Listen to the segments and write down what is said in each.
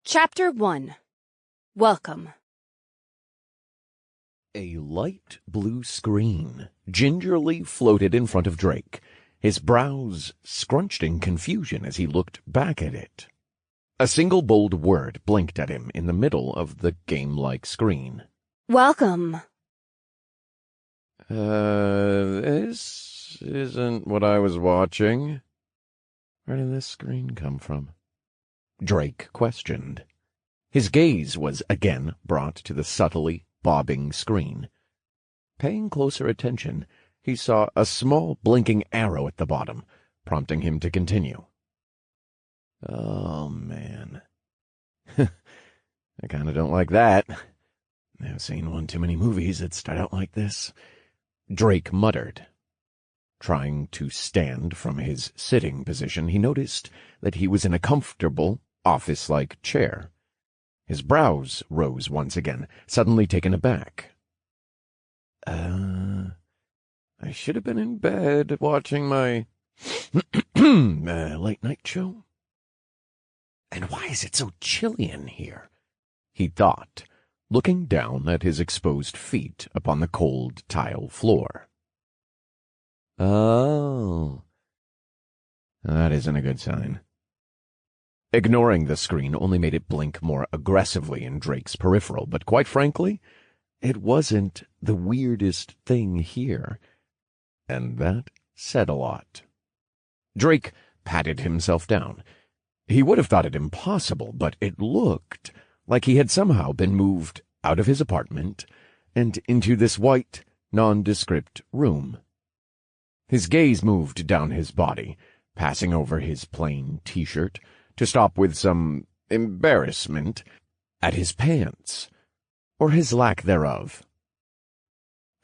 Chapter 1. Welcome. A light blue screen gingerly floated in front of Drake, his brows scrunched in confusion as he looked back at it. A single bold word blinked at him in the middle of the game-like screen. Welcome. This isn't what I was watching. Where did this screen come from? Drake questioned. His gaze was again brought to the subtly bobbing screen. Paying closer attention, he saw a small blinking arrow at the bottom, prompting him to continue. Oh, man. I kinda don't like that. I've seen one too many movies that start out like this, Drake muttered. Trying to stand from his sitting position, he noticed that he was in a comfortable, office-like chair. His brows rose once again, suddenly taken aback. I should have been in bed watching my late-night show. And why is it so chilly in here? He thought, looking down at his exposed feet upon the cold tile floor. Oh, that isn't a good sign. Ignoring the screen only made it blink more aggressively in Drake's peripheral, but quite frankly, it wasn't the weirdest thing here. And that said a lot. Drake patted himself down. He would have thought it impossible, but it looked like he had somehow been moved out of his apartment and into this white, nondescript room. His gaze moved down his body, passing over his plain t-shirt, to stop with some embarrassment at his pants, or his lack thereof.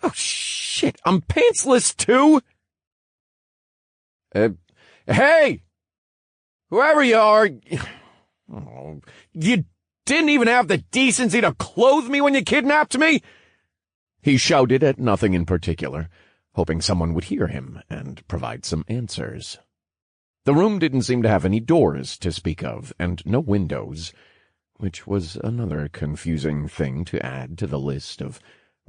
Oh, shit, I'm pantsless, too! Hey! Whoever you are, oh, you didn't even have the decency to clothe me when you kidnapped me? He shouted at nothing in particular, hoping someone would hear him and provide some answers. The room didn't seem to have any doors to speak of, and no windows, which was another confusing thing to add to the list of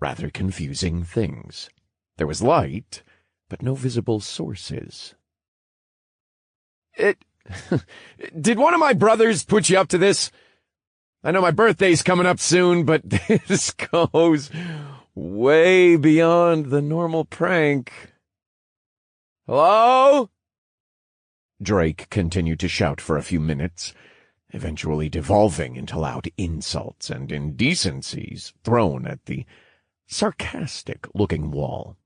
rather confusing things. There was light, but no visible sources. Did one of my brothers put you up to this? I know my birthday's coming up soon, but this goes way beyond the normal prank. Hello? Drake continued to shout for a few minutes, eventually devolving into loud insults and indecencies thrown at the sarcastic-looking wall.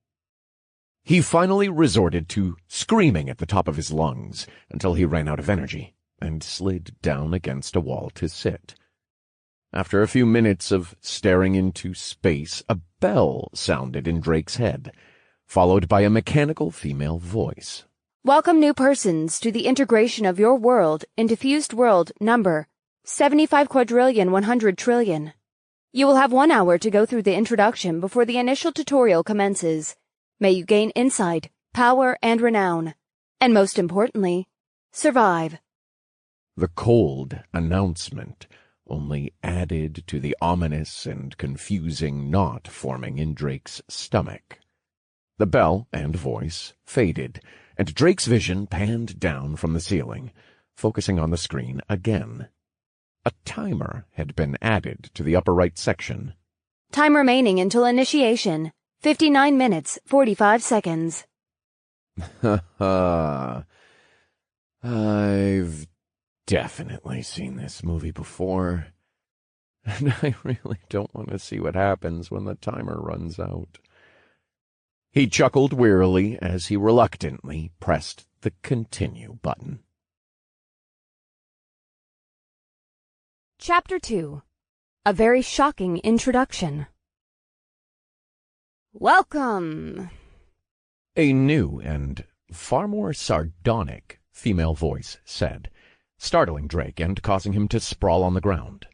He finally resorted to screaming at the top of his lungs until he ran out of energy and slid down against a wall to sit. After a few minutes of staring into space, a bell sounded in Drake's head, followed by a mechanical female voice. Welcome, new persons, to the integration of your world into fused world number 75,100,000,000,000,000,000. You will have 1 hour to go through the introduction before the initial tutorial commences. May you gain insight, power, and renown. And most importantly, survive. The cold announcement only added to the ominous and confusing knot forming in Drake's stomach. The bell and voice faded, and Drake's vision panned down from the ceiling, focusing on the screen again. A timer had been added to the upper right section. Time remaining until initiation, 59 minutes, 45 seconds. I've definitely seen this movie before, and I really don't want to see what happens when the timer runs out. He chuckled wearily as he reluctantly pressed the continue button. Chapter 2. A very shocking introduction. Welcome. A new and far more sardonic female voice said, startling Drake and causing him to sprawl on the ground.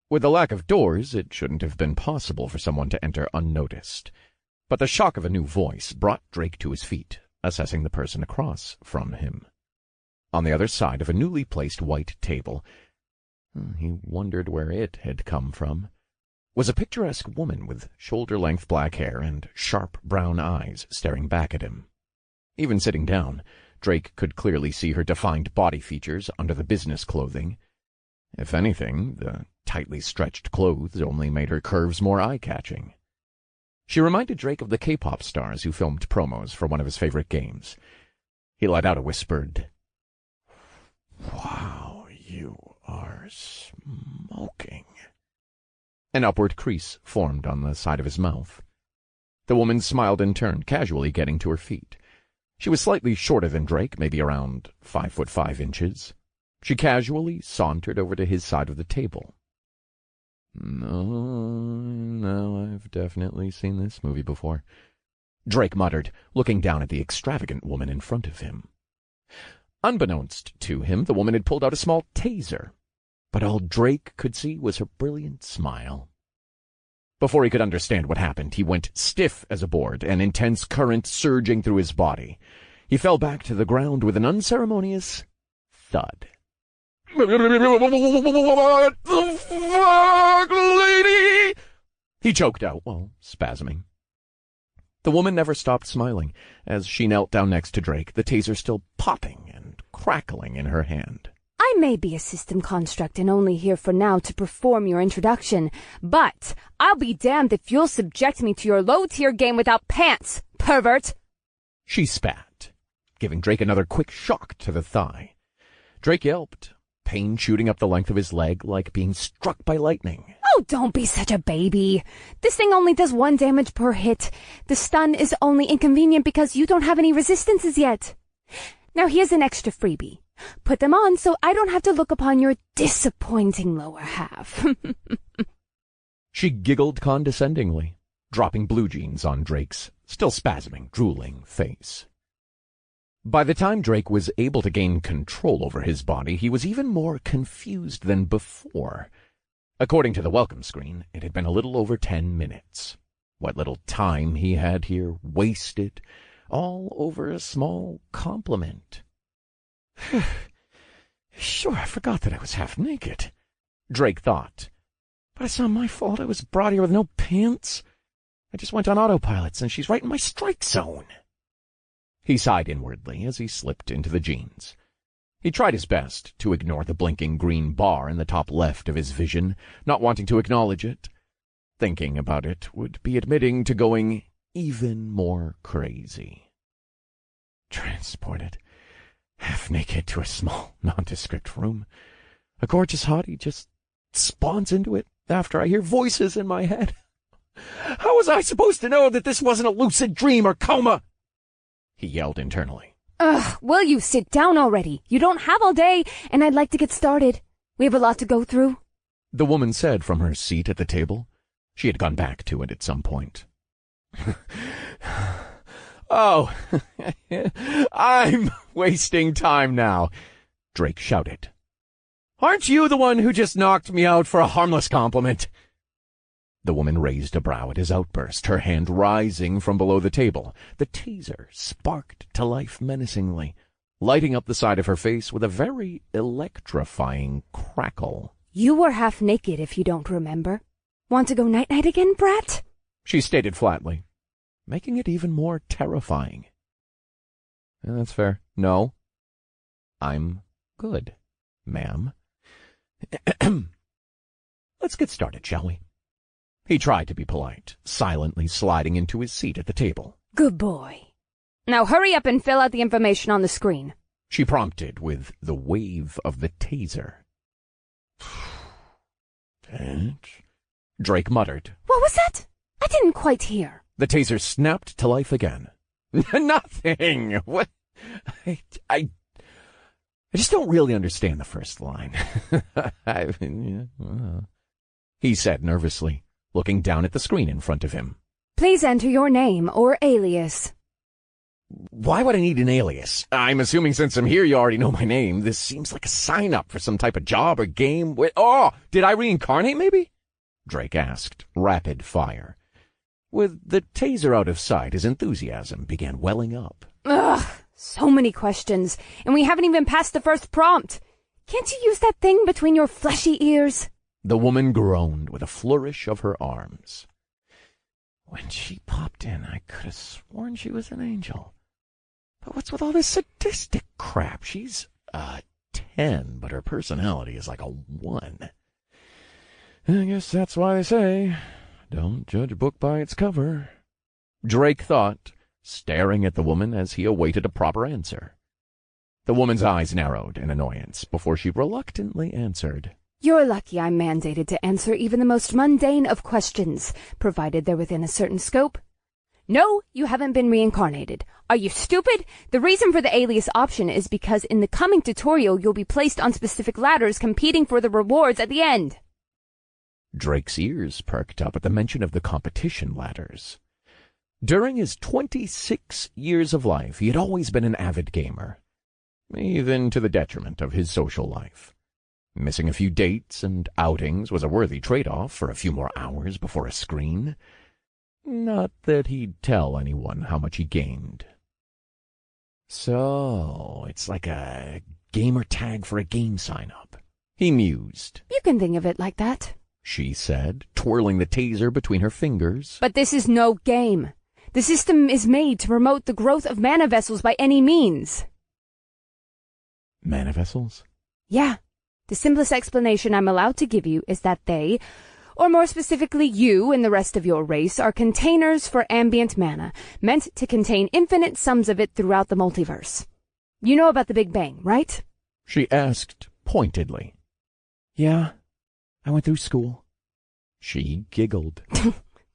With the lack of doors, it shouldn't have been possible for someone to enter unnoticed. But the shock of a new voice brought Drake to his feet, assessing the person across from him. On the other side of a newly placed white table, He wondered where it had come from. Was a picturesque woman with shoulder-length black hair and sharp brown eyes staring back at him. Even sitting down, Drake could clearly see her defined body features under the business clothing. If anything, the tightly stretched clothes only made her curves more eye-catching. She reminded Drake of the K-pop stars who filmed promos for one of his favorite games. He let out a whispered, "Wow, you are smoking." An upward crease formed on the side of his mouth. The woman smiled in turn, casually getting to her feet. She was slightly shorter than Drake, maybe around 5'5". She casually sauntered over to his side of the table. No, I've definitely seen this movie before," Drake muttered, looking down at the extravagant woman in front of him. Unbeknownst to him, the woman had pulled out a small taser, but all Drake could see was her brilliant smile. Before he could understand what happened, he went stiff as a board, an intense current surging through his body. He fell back to the ground with an unceremonious thud. "What the fuck, lady?" he choked out while spasming. The woman never stopped smiling as she knelt down next to Drake, the taser still popping and crackling in her hand. I may be a system construct and only here for now to perform your introduction, but I'll be damned if you'll subject me to your low-tier game without pants, pervert! She spat, giving Drake another quick shock to the thigh. Drake yelped, pain shooting up the length of his leg like being struck by lightning. Oh, don't be such a baby. This thing only does 1 damage per hit. The stun is only inconvenient because you don't have any resistances yet. Now here's an extra freebie. Put them on so I don't have to look upon your disappointing lower half. She giggled condescendingly, dropping blue jeans on Drake's still spasming, drooling face. By the time Drake was able to gain control over his body, he was even more confused than before. According to the welcome screen, it had been a little over 10 minutes. What little time he had here wasted, all over a small compliment. Sure, I forgot that I was half naked, Drake thought. But it's not my fault I was brought here with no pants. I just went on autopilot since she's right in my strike zone. He sighed inwardly as he slipped into the jeans. He tried his best to ignore the blinking green bar in the top left of his vision, not wanting to acknowledge it. Thinking about it would be admitting to going even more crazy. Transported, half naked, to a small, nondescript room. A gorgeous hottie just spawns into it after I hear voices in my head. How was I supposed to know that this wasn't a lucid dream or coma? He yelled internally. Ugh, will you sit down already? You don't have all day, and I'd like to get started. We have a lot to go through. The woman said from her seat at the table. She had gone back to it at some point. Oh, I'm wasting time now, Drake shouted. Aren't you the one who just knocked me out for a harmless compliment? The woman raised a brow at his outburst, her hand rising from below the table. The taser sparked to life menacingly, lighting up the side of her face with a very electrifying crackle. You were half naked, if you don't remember. Want to go night-night again, brat? She stated flatly, making it even more terrifying. That's fair. No. I'm good, ma'am. Let's get started, shall we? He tried to be polite, silently sliding into his seat at the table. Good boy. Now hurry up and fill out the information on the screen, she prompted with the wave of the taser. Drake muttered. What was that? I didn't quite hear. The taser snapped to life again. Nothing. What? I just don't really understand the first line. He said nervously, looking down at the screen in front of him. Please enter your name or alias. Why would I need an alias? I'm assuming since I'm here you already know my name. This seems like a sign-up for some type of job or game. Oh, did I reincarnate maybe? Drake asked, rapid fire. With the taser out of sight, his enthusiasm began welling up. Ugh, so many questions, and we haven't even passed the first prompt. Can't you use that thing between your fleshy ears? The woman groaned with a flourish of her arms. When she popped in, I could have sworn she was an angel. But what's with all this sadistic crap? She's a 10, but her personality is like a 1. I guess that's why they say, don't judge a book by its cover. Drake thought, staring at the woman as he awaited a proper answer. The woman's eyes narrowed in annoyance before she reluctantly answered. You're lucky I'm mandated to answer even the most mundane of questions, provided they're within a certain scope. No, you haven't been reincarnated. Are you stupid? The reason for the alias option is because in the coming tutorial you'll be placed on specific ladders competing for the rewards at the end. Drake's ears perked up at the mention of the competition ladders. During his 26 years of life, he had always been an avid gamer, even to the detriment of his social life. Missing a few dates and outings was a worthy trade-off for a few more hours before a screen. Not that he'd tell anyone how much he gamed. So, it's like a gamer tag for a game sign-up, he mused. You can think of it like that, she said, twirling the taser between her fingers. But this is no game. The system is made to promote the growth of mana vessels by any means. Mana vessels? Yeah. The simplest explanation I'm allowed to give you is that they, or more specifically you and the rest of your race, are containers for ambient mana, meant to contain infinite sums of it throughout the multiverse. You know about the Big Bang, right? She asked pointedly. Yeah, I went through school. She giggled.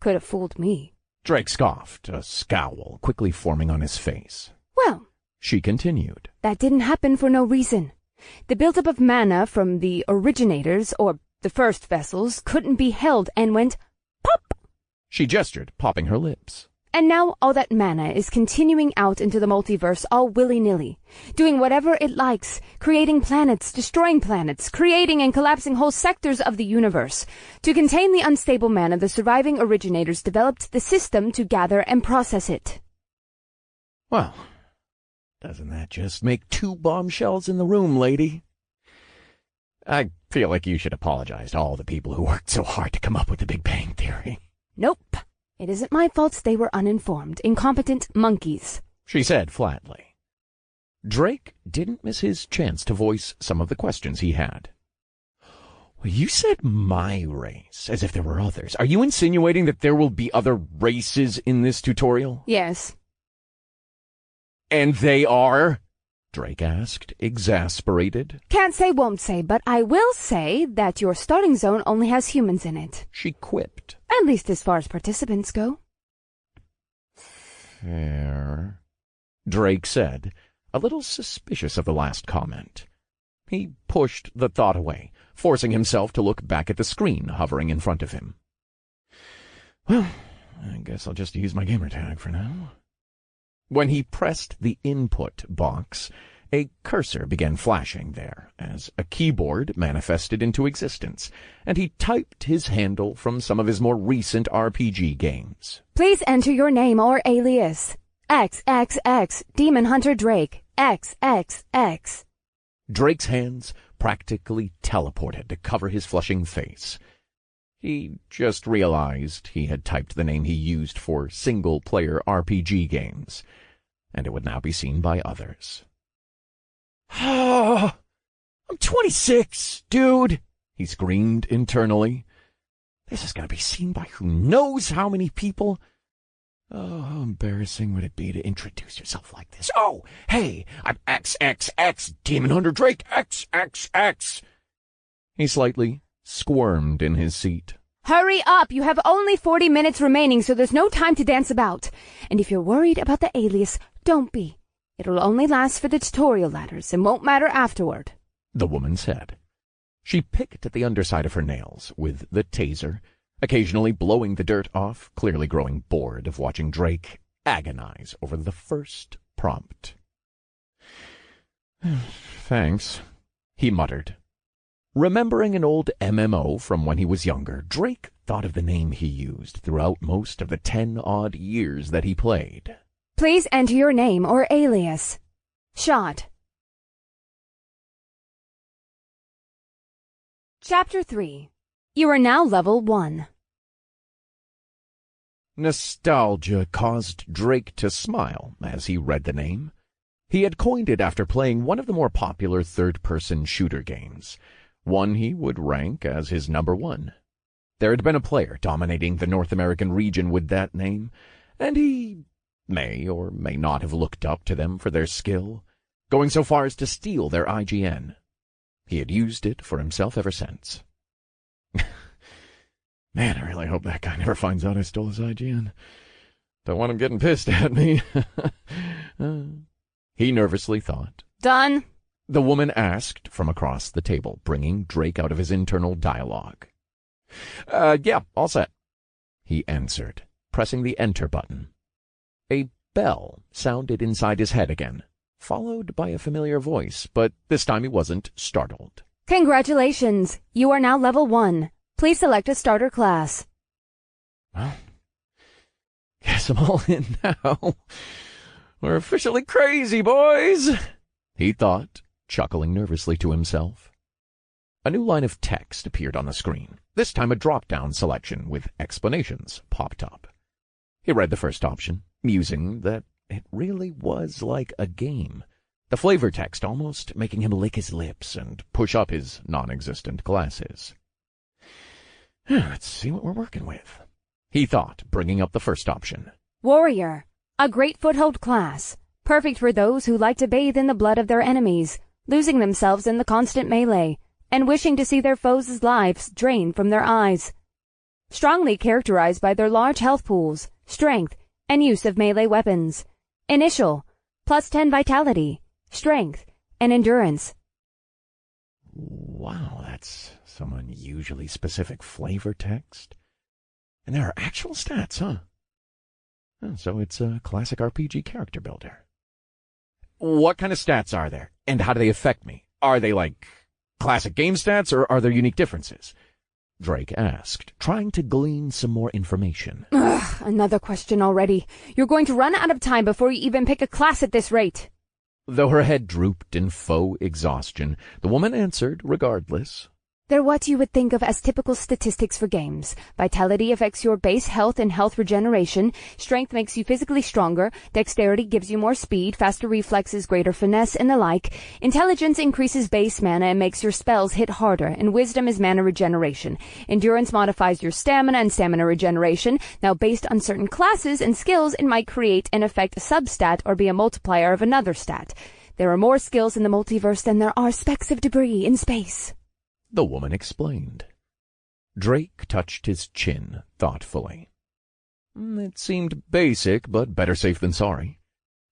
Could have fooled me. Drake scoffed, a scowl quickly forming on his face. Well, she continued. That didn't happen for no reason. The buildup of mana from the originators, or the first vessels, couldn't be held and went pop! She gestured, popping her lips. And now all that mana is continuing out into the multiverse all willy-nilly, doing whatever it likes, creating planets, destroying planets, creating and collapsing whole sectors of the universe. To contain the unstable mana, the surviving originators developed the system to gather and process it. Well, doesn't that just make 2 bombshells in the room, lady? I feel like you should apologize to all the people who worked so hard to come up with the Big Bang Theory. Nope. It isn't my fault they were uninformed, incompetent monkeys, she said flatly. Drake didn't miss his chance to voice some of the questions he had. Well, you said my race, as if there were others. Are you insinuating that there will be other races in this tutorial? Yes. And they are? Drake asked, exasperated. Can't say, won't say, but I will say that your starting zone only has humans in it. She quipped. At least as far as participants go. Fair, Drake said, a little suspicious of the last comment. He pushed the thought away, forcing himself to look back at the screen hovering in front of him. Well, I guess I'll just use my gamer tag for now. When he pressed the input box, a cursor began flashing there as a keyboard manifested into existence, and he typed his handle from some of his more recent RPG games. Please enter your name or alias. XXX, Demon Hunter Drake, XXX. Drake's hands practically teleported to cover his flushing face. He just realized he had typed the name he used for single-player RPG games, and it would now be seen by others. I'm 26, dude, he screamed internally. This is going to be seen by who knows how many people. Oh, how embarrassing would it be to introduce yourself like this? Oh, hey, I'm XXX, Demon Hunter Drake, XXX. He slightly squirmed in his seat. Hurry up! You have only 40 minutes remaining, so there's no time to dance about. And if you're worried about the alias, don't be. It'll only last for the tutorial ladders and won't matter afterward, the woman said. She picked at the underside of her nails with the taser, occasionally blowing the dirt off, clearly growing bored of watching Drake agonize over the first prompt. Thanks, he muttered. Remembering an old MMO from when he was younger, Drake thought of the name he used throughout most of the 10-odd years that he played. Please enter your name or alias. Shot. Chapter 3. You are now level 1. Nostalgia caused Drake to smile as he read the name. He had coined it after playing one of the more popular third-person shooter games, one he would rank as his number 1. There had been a player dominating the North American region with that name, and he may or may not have looked up to them for their skill, going so far as to steal their IGN. He had used it for himself ever since. Man, I really hope that guy never finds out I stole his IGN. Don't want him getting pissed at me. He nervously thought. Done? The woman asked from across the table, bringing Drake out of his internal dialogue. Yeah, all set, he answered, pressing the enter button. A bell sounded inside his head again, followed by a familiar voice, but this time he wasn't startled. Congratulations! You are now level 1. Please select a starter class. Well, guess I'm all in now. We're officially crazy, boys, he thought, chuckling nervously to himself. A new line of text appeared on the screen. This time a drop-down selection with explanations popped up. He read the first option, musing that it really was like a game, the flavor text almost making him lick his lips and push up his non-existent glasses. Let's see what we're working with, he thought, bringing up the first option. Warrior. A great foothold class. Perfect for those who like to bathe in the blood of their enemies, losing themselves in the constant melee, and wishing to see their foes' lives drained from their eyes. Strongly characterized by their large health pools, strength, and use of melee weapons. Initial, +10 vitality, strength, and endurance. Wow, that's some unusually specific flavor text. And there are actual stats, huh? So it's a classic RPG character builder. What kind of stats are there, and how do they affect me? Are they like classic game stats, or are there unique differences? Drake asked, trying to glean some more information. Ugh, another question already. You're going to run out of time before you even pick a class at this rate. Though her head drooped in faux exhaustion, the woman answered regardless. They're what you would think of as typical statistics for games. Vitality affects your base health and health regeneration. Strength makes you physically stronger. Dexterity gives you more speed, faster reflexes, greater finesse, and the like. Intelligence increases base mana and makes your spells hit harder, and wisdom is mana regeneration. Endurance modifies your stamina and stamina regeneration. Now, based on certain classes and skills, it might create and affect a substat or be a multiplier of another stat. There are more skills in the multiverse than there are specks of debris in space, the woman explained. Drake touched his chin thoughtfully. It seemed basic, but better safe than sorry.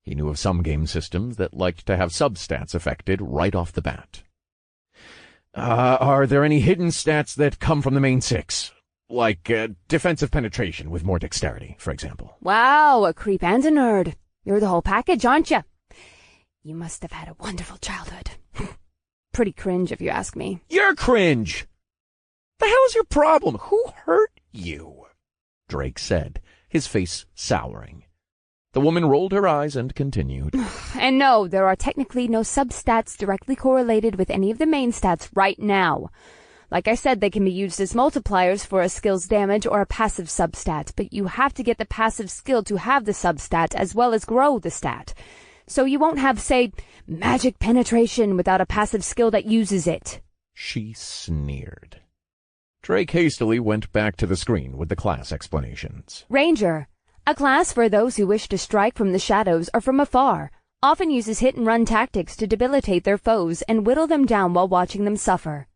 He knew of some game systems that liked to have substats affected right off the bat. Are there any hidden stats that come from the main 6? Like defensive penetration with more dexterity, for example. Wow, a creep and a nerd. You're the whole package, aren't you? You must have had a wonderful childhood. Pretty cringe, if you ask me. You're cringe! The hell is your problem? Who hurt you? Drake said, his face souring. The woman rolled her eyes and continued. And no, there are technically no substats directly correlated with any of the main stats right now. Like I said, they can be used as multipliers for a skill's damage or a passive substat, but you have to get the passive skill to have the substat as well as grow the stat. So you won't have, say, magic penetration without a passive skill that uses it. She sneered. Drake hastily went back to the screen with the class explanations. Ranger. A class for those who wish to strike from the shadows or from afar. Often uses hit-and-run tactics to debilitate their foes and whittle them down while watching them suffer.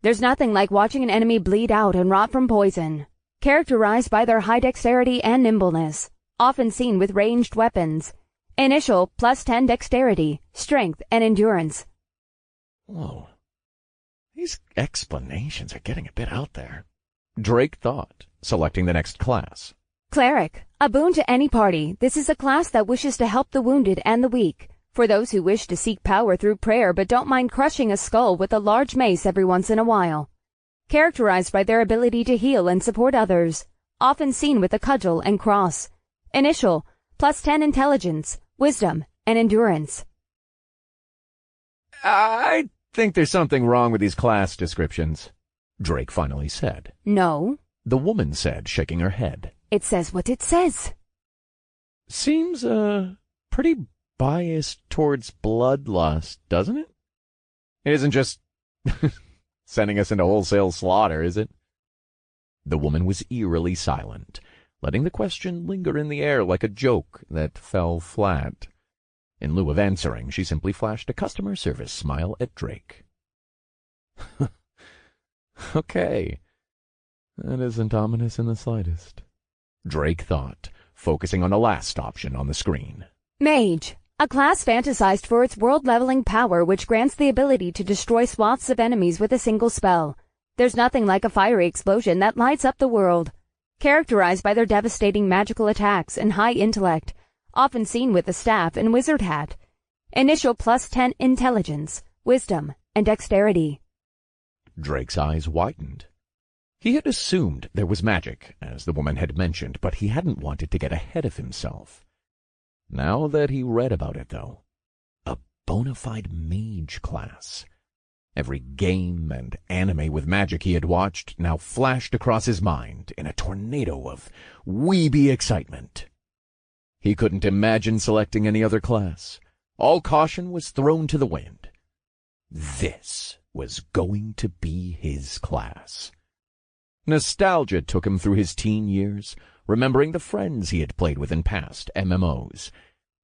There's nothing like watching an enemy bleed out and rot from poison. Characterized by their high dexterity and nimbleness. Often seen with ranged weapons. Initial +10 dexterity, strength, and endurance. Whoa. These explanations are getting a bit out there, Drake thought, selecting the next class. Cleric. A boon to any party. This is a class that wishes to help the wounded and the weak. For those who wish to seek power through prayer but don't mind crushing a skull with a large mace every once in a while. Characterized by their ability to heal and support others. Often seen with a cudgel and cross. Initial +10 intelligence, wisdom, and endurance. I think there's something wrong with these class descriptions, Drake finally said. No. The woman said, shaking her head. It says what it says. Seems, pretty biased towards bloodlust, doesn't it? It isn't just sending us into wholesale slaughter, is it? The woman was eerily silent, letting the question linger in the air like a joke that fell flat. In lieu of answering, she simply flashed a customer service smile at Drake. Okay. That isn't ominous in the slightest, Drake thought, focusing on the last option on the screen. Mage, a class fantasized for its world-leveling power which grants the ability to destroy swaths of enemies with a single spell. There's nothing like a fiery explosion that lights up the world. Characterized by their devastating magical attacks and high intellect, often seen with a staff and wizard hat. Initial +10 intelligence, wisdom, and dexterity. Drake's eyes widened. He had assumed there was magic, as the woman had mentioned, but he hadn't wanted to get ahead of himself. Now that he read about it, though, a bona fide mage class. Every game and anime with magic he had watched now flashed across his mind in a tornado of weeby excitement. He couldn't imagine selecting any other class. All caution was thrown to the wind. This was going to be his class. Nostalgia took him through his teen years, remembering the friends he had played with in past MMOs.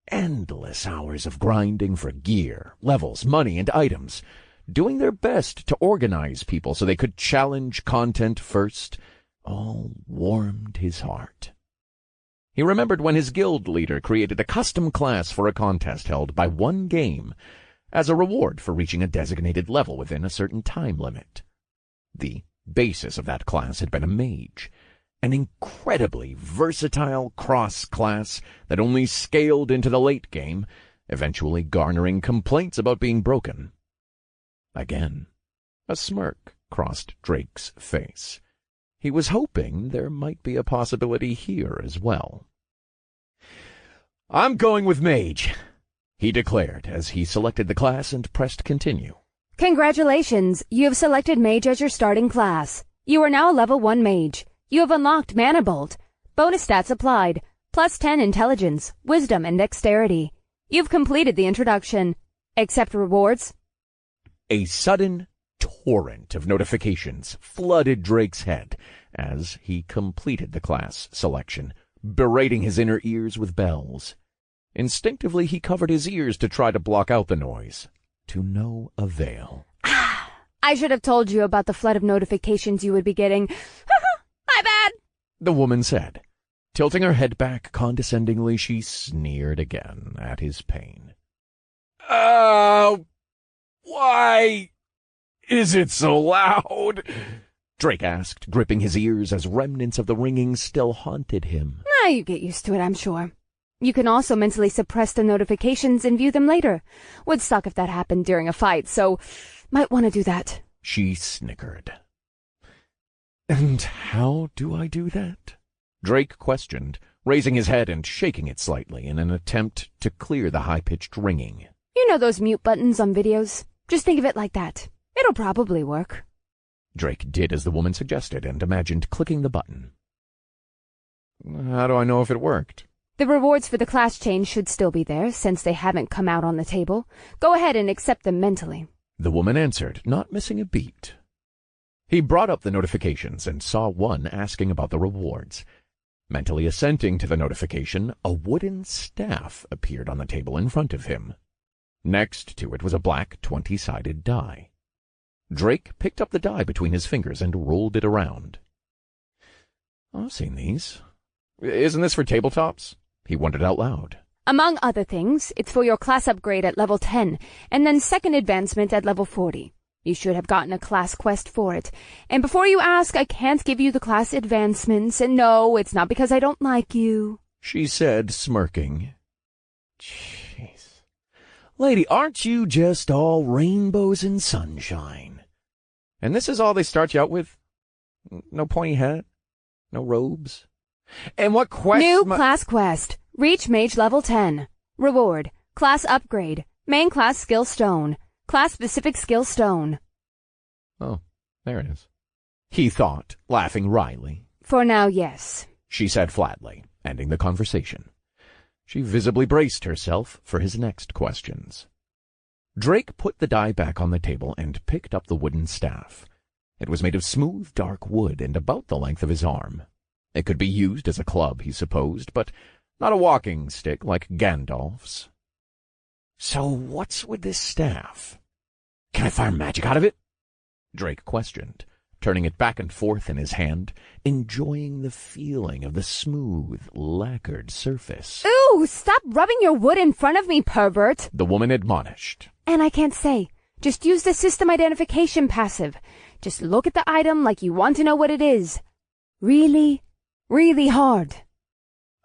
Endless hours of grinding for gear, levels, money, and items, doing their best to organize people so they could challenge content first, all warmed his heart. He remembered when his guild leader created a custom class for a contest held by one game as a reward for reaching a designated level within a certain time limit. The basis of that class had been a mage, an incredibly versatile cross-class that only scaled into the late game, eventually garnering complaints about being broken. Again, a smirk crossed Drake's face. He was hoping there might be a possibility here as well. "I'm going with mage," he declared as he selected the class and pressed continue. Congratulations, you have selected Mage as your starting class. You are now a level 1 Mage. You have unlocked Mana Bolt. Bonus stats applied, +10 intelligence, wisdom, and dexterity. You've completed the introduction. Accept rewards. A sudden torrent of notifications flooded Drake's head as he completed the class selection, berating his inner ears with bells. Instinctively, he covered his ears to try to block out the noise. To no avail. I should have told you about the flood of notifications you would be getting. My bad, the woman said. Tilting her head back condescendingly, she sneered again at his pain. Why is it so loud?" Drake asked, gripping his ears as remnants of the ringing still haunted him. You get used to it, I'm sure. You can also mentally suppress the notifications and view them later. Would suck if that happened during a fight, so might want to do that. She snickered. "And how do I do that?" Drake questioned, raising his head and shaking it slightly in an attempt to clear the high-pitched ringing. You know those mute buttons on videos? Just think of it like that. It'll probably work. Drake did as the woman suggested and imagined clicking the button. "How do I know if it worked?" The rewards for the class change should still be there, since they haven't come out on the table. Go ahead and accept them mentally. The woman answered, not missing a beat. He brought up the notifications and saw one asking about the rewards. Mentally assenting to the notification, a wooden staff appeared on the table in front of him. Next to it was a black 20-sided die. Drake picked up the die between his fingers and rolled it around. "I've seen these. Isn't this for tabletops?" he wondered out loud. Among other things, it's for your class upgrade at level 10, and then second advancement at level 40. You should have gotten a class quest for it. And before you ask, I can't give you the class advancements, and no, it's not because I don't like you, she said, smirking. Jeez. Lady, aren't you just all rainbows and sunshine? And this is all they start you out with? No pointy hat? No robes? And what quest? New class quest. Reach Mage level 10. Reward. Class upgrade. Main class skill stone. Class specific skill stone. Oh, there it is. he thought, laughing wryly. For now, yes, she said flatly, ending the conversation. She visibly braced herself for his next questions. Drake put the die back on the table and picked up the wooden staff. It was made of smooth, dark wood and about the length of his arm. It could be used as a club, he supposed, but not a walking stick like Gandalf's. So what's with this staff? Can I fire magic out of it? Drake questioned, turning it back and forth in his hand, enjoying the feeling of the smooth, lacquered surface. Ooh, stop rubbing your wood in front of me, pervert, the woman admonished. And I can't say. Just use the system identification passive. Just look at the item like you want to know what it is. Really, really hard.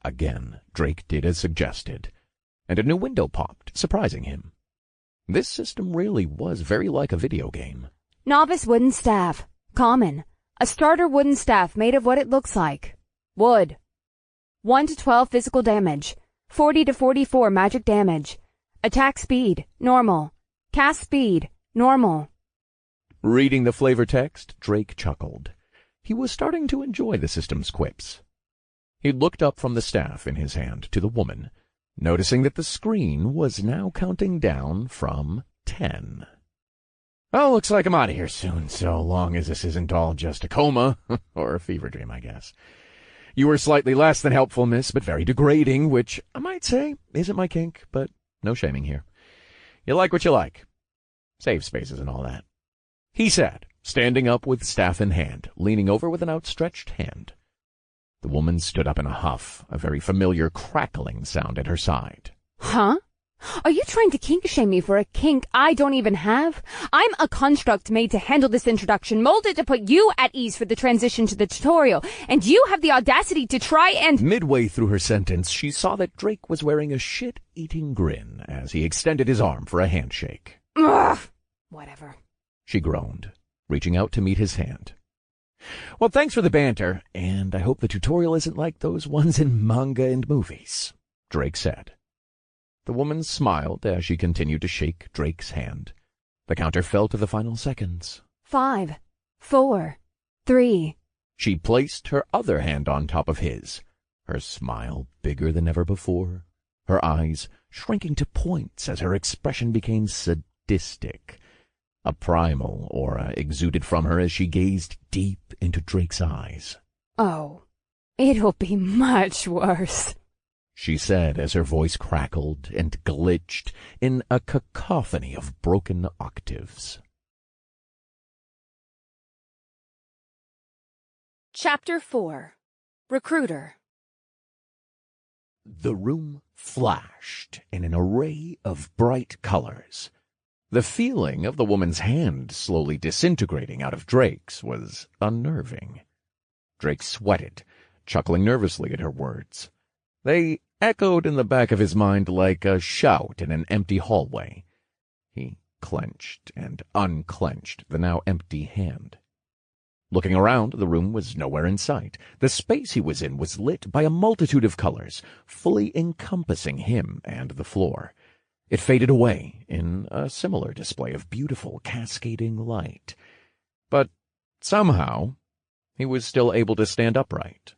Again, Drake did as suggested, and a new window popped, surprising him. This system really was very like a video game. Novice wooden staff. Common. A starter wooden staff made of what it looks like. Wood. 1 to 12 physical damage. 40 to 44 magic damage. Attack speed, normal. Cast speed, normal. Reading the flavor text, Drake chuckled. He was starting to enjoy the system's quips. He looked up from the staff in his hand to the woman, noticing that the screen was now counting down from 10. Well, looks like I'm out of here soon, so long as this isn't all just a coma, or a fever dream, I guess. You were slightly less than helpful, miss, but very degrading, which I might say isn't my kink, but no shaming here. You like what you like. Save spaces and all that. He said, standing up with staff in hand, leaning over with an outstretched hand. The woman stood up in a huff, a very familiar crackling sound at her side. Huh? Are you trying to kink shame me for a kink I don't even have? I'm a construct made to handle this introduction, molded to put you at ease for the transition to the tutorial, and you have the audacity to try and— Midway through her sentence, she saw that Drake was wearing a shit-eating grin as he extended his arm for a handshake. Ugh, whatever. She groaned, reaching out to meet his hand. Well, thanks for the banter, and I hope the tutorial isn't like those ones in manga and movies, Drake said. The woman smiled as she continued to shake Drake's hand. The counter fell to the final seconds. 5, 4, 3. She placed her other hand on top of his, her smile bigger than ever before, her eyes shrinking to points as her expression became sadistic. A primal aura exuded from her as she gazed deep into Drake's eyes. Oh, it'll be much worse, she said as her voice crackled and glitched in a cacophony of broken octaves. Chapter 4. Recruiter. The room flashed in an array of bright colors. The feeling of the woman's hand slowly disintegrating out of Drake's was unnerving. Drake sweated, chuckling nervously at her words. They echoed in the back of his mind like a shout in an empty hallway. He clenched and unclenched the now empty hand. Looking around, the room was nowhere in sight. The space he was in was lit by a multitude of colors, fully encompassing him and the floor. It faded away in a similar display of beautiful cascading light. But somehow, he was still able to stand upright.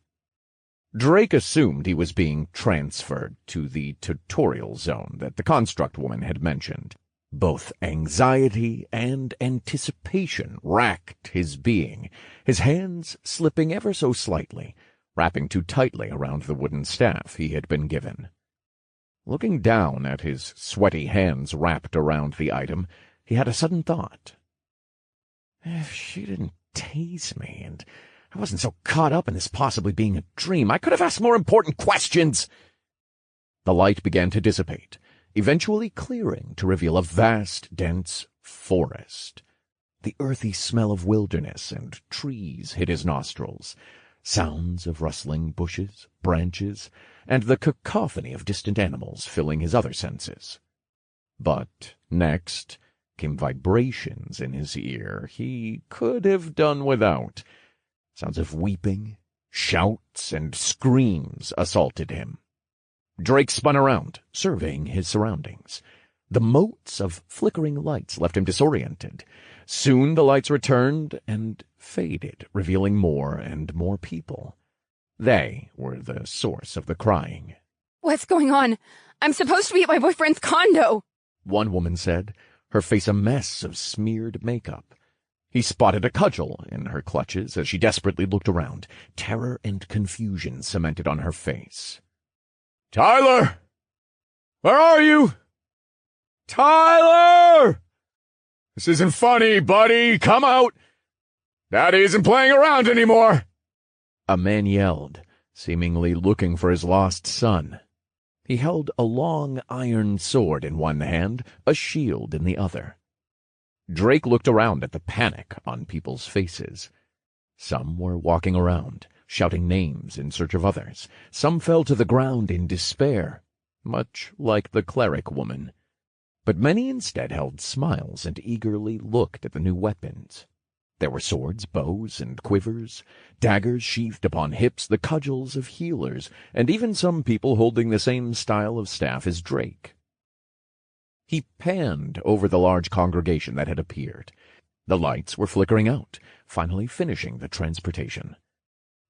Drake assumed he was being transferred to the tutorial zone that the construct woman had mentioned. Both anxiety and anticipation racked his being, his hands slipping ever so slightly, wrapping too tightly around the wooden staff he had been given. Looking down at his sweaty hands wrapped around the item, he had a sudden thought. If she didn't tase me, and I wasn't so caught up in this possibly being a dream, I could have asked more important questions. The light began to dissipate, eventually clearing to reveal a vast, dense forest. The earthy smell of wilderness and trees hit his nostrils, sounds of rustling bushes, branches, and the cacophony of distant animals filling his other senses. But next came vibrations in his ear he could have done without. Sounds of weeping, shouts, and screams assaulted him. Drake spun around, surveying his surroundings. The motes of flickering lights left him disoriented. Soon the lights returned, and faded, revealing more and more people. They were the source of the crying. What's going on? I'm supposed to be at my boyfriend's condo, one woman said, her face a mess of smeared makeup. He spotted a cudgel in her clutches as she desperately looked around, terror and confusion cemented on her face. "Tyler! Where are you? Tyler! This isn't funny, buddy. Come out. Daddy isn't playing around anymore." A man yelled, seemingly looking for his lost son. He held a long iron sword in one hand, a shield in the other. Drake looked around at the panic on people's faces. Some were walking around, shouting names in search of others. Some fell to the ground in despair, much like the cleric woman. But many instead held smiles and eagerly looked at the new weapons. There were swords, bows, and quivers, daggers sheathed upon hips, the cudgels of healers, and even some people holding the same style of staff as Drake. He panned over the large congregation that had appeared. The lights were flickering out, finally finishing the transportation.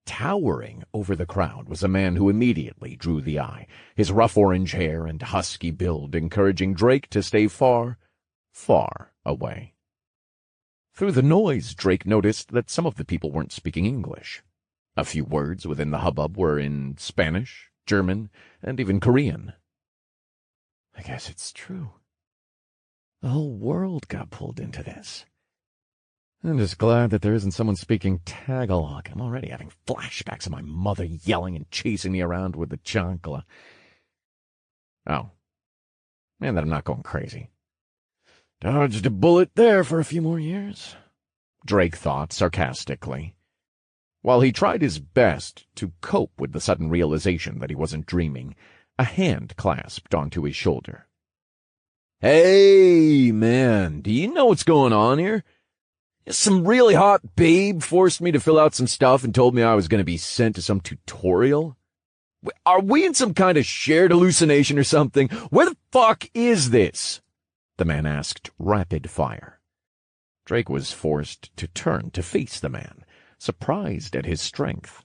Towering over the crowd was a man who immediately drew the eye, his rough orange hair and husky build encouraging Drake to stay far, far away. Through the noise, Drake noticed that some of the people weren't speaking English. A few words within the hubbub were in Spanish, German, and even Korean. I guess it's true. The whole world got pulled into this. I'm just glad that there isn't someone speaking Tagalog. I'm already having flashbacks of my mother yelling and chasing me around with the chancla. Oh. And that I'm not going crazy. Dodged a bullet there for a few more years, Drake thought sarcastically, while he tried his best to cope with the sudden realization that he wasn't dreaming. A hand clasped onto his shoulder. "Hey, man, do you know what's going on here? Some really hot babe forced me to fill out some stuff and told me I was going to be sent to some tutorial. Are we in some kind of shared hallucination or something? Where the fuck is this?" the man asked, rapid fire. Drake was forced to turn to face the man, surprised at his strength.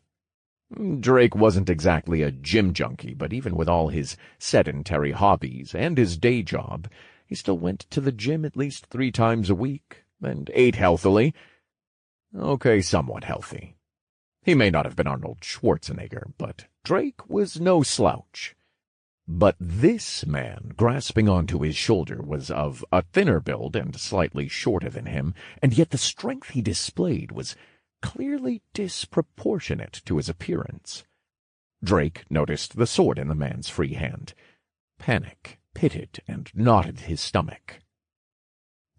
Drake wasn't exactly a gym junkie, but even with all his sedentary hobbies and his day job, he still went to the gym at least 3 times a week and ate healthily. Okay, somewhat healthy. He may not have been Arnold Schwarzenegger, but Drake was no slouch. But this man, grasping onto his shoulder, was of a thinner build and slightly shorter than him, and yet the strength he displayed was clearly disproportionate to his appearance. Drake noticed the sword in the man's free hand. Panic pitted and knotted his stomach.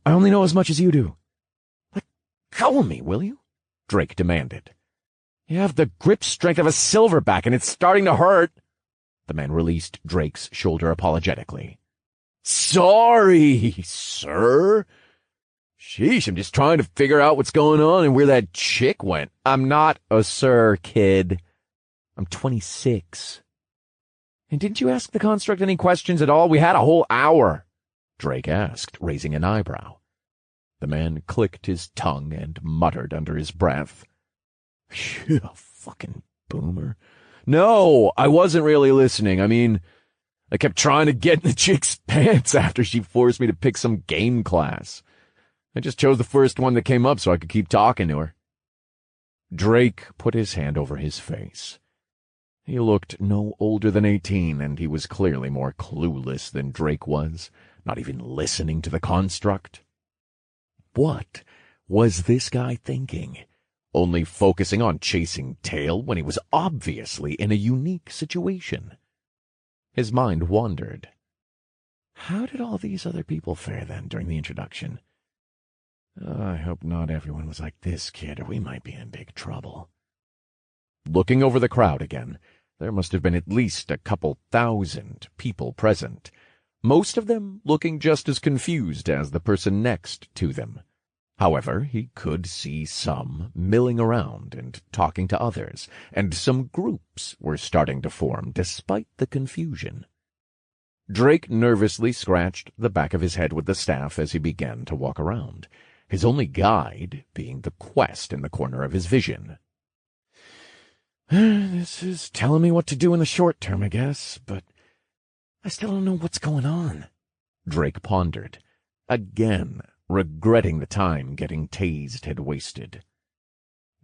"I only know as much as you do. Let go of me, will you?" Drake demanded. "You have the grip strength of a silverback, and it's starting to hurt." The man released Drake's shoulder apologetically. "Sorry, sir. Sheesh, I'm just trying to figure out what's going on and where that chick went." "I'm not a sir, kid. I'm 26. And didn't you ask the construct any questions at all? We had a whole hour," Drake asked, raising an eyebrow. The man clicked his tongue and muttered under his breath, "You fucking boomer. No, I wasn't really listening. I mean, I kept trying to get in the chick's pants after she forced me to pick some game class. I just chose the first one that came up so I could keep talking to her." Drake put his hand over his face. He looked no older than 18, and he was clearly more clueless than Drake was, not even listening to the construct. What was this guy thinking? Only focusing on chasing tail when he was obviously in a unique situation. His mind wandered. How did all these other people fare then during the introduction? I hope not everyone was like this kid, or we might be in big trouble. Looking over the crowd again, there must have been at least a couple thousand people present, most of them looking just as confused as the person next to them. However, he could see some milling around and talking to others, and some groups were starting to form despite the confusion. Drake nervously scratched the back of his head with the staff as he began to walk around. his only guide being the quest in the corner of his vision. This is telling me what to do in the short term, I guess, but I still don't know what's going on, Drake pondered, again regretting the time getting tased had wasted.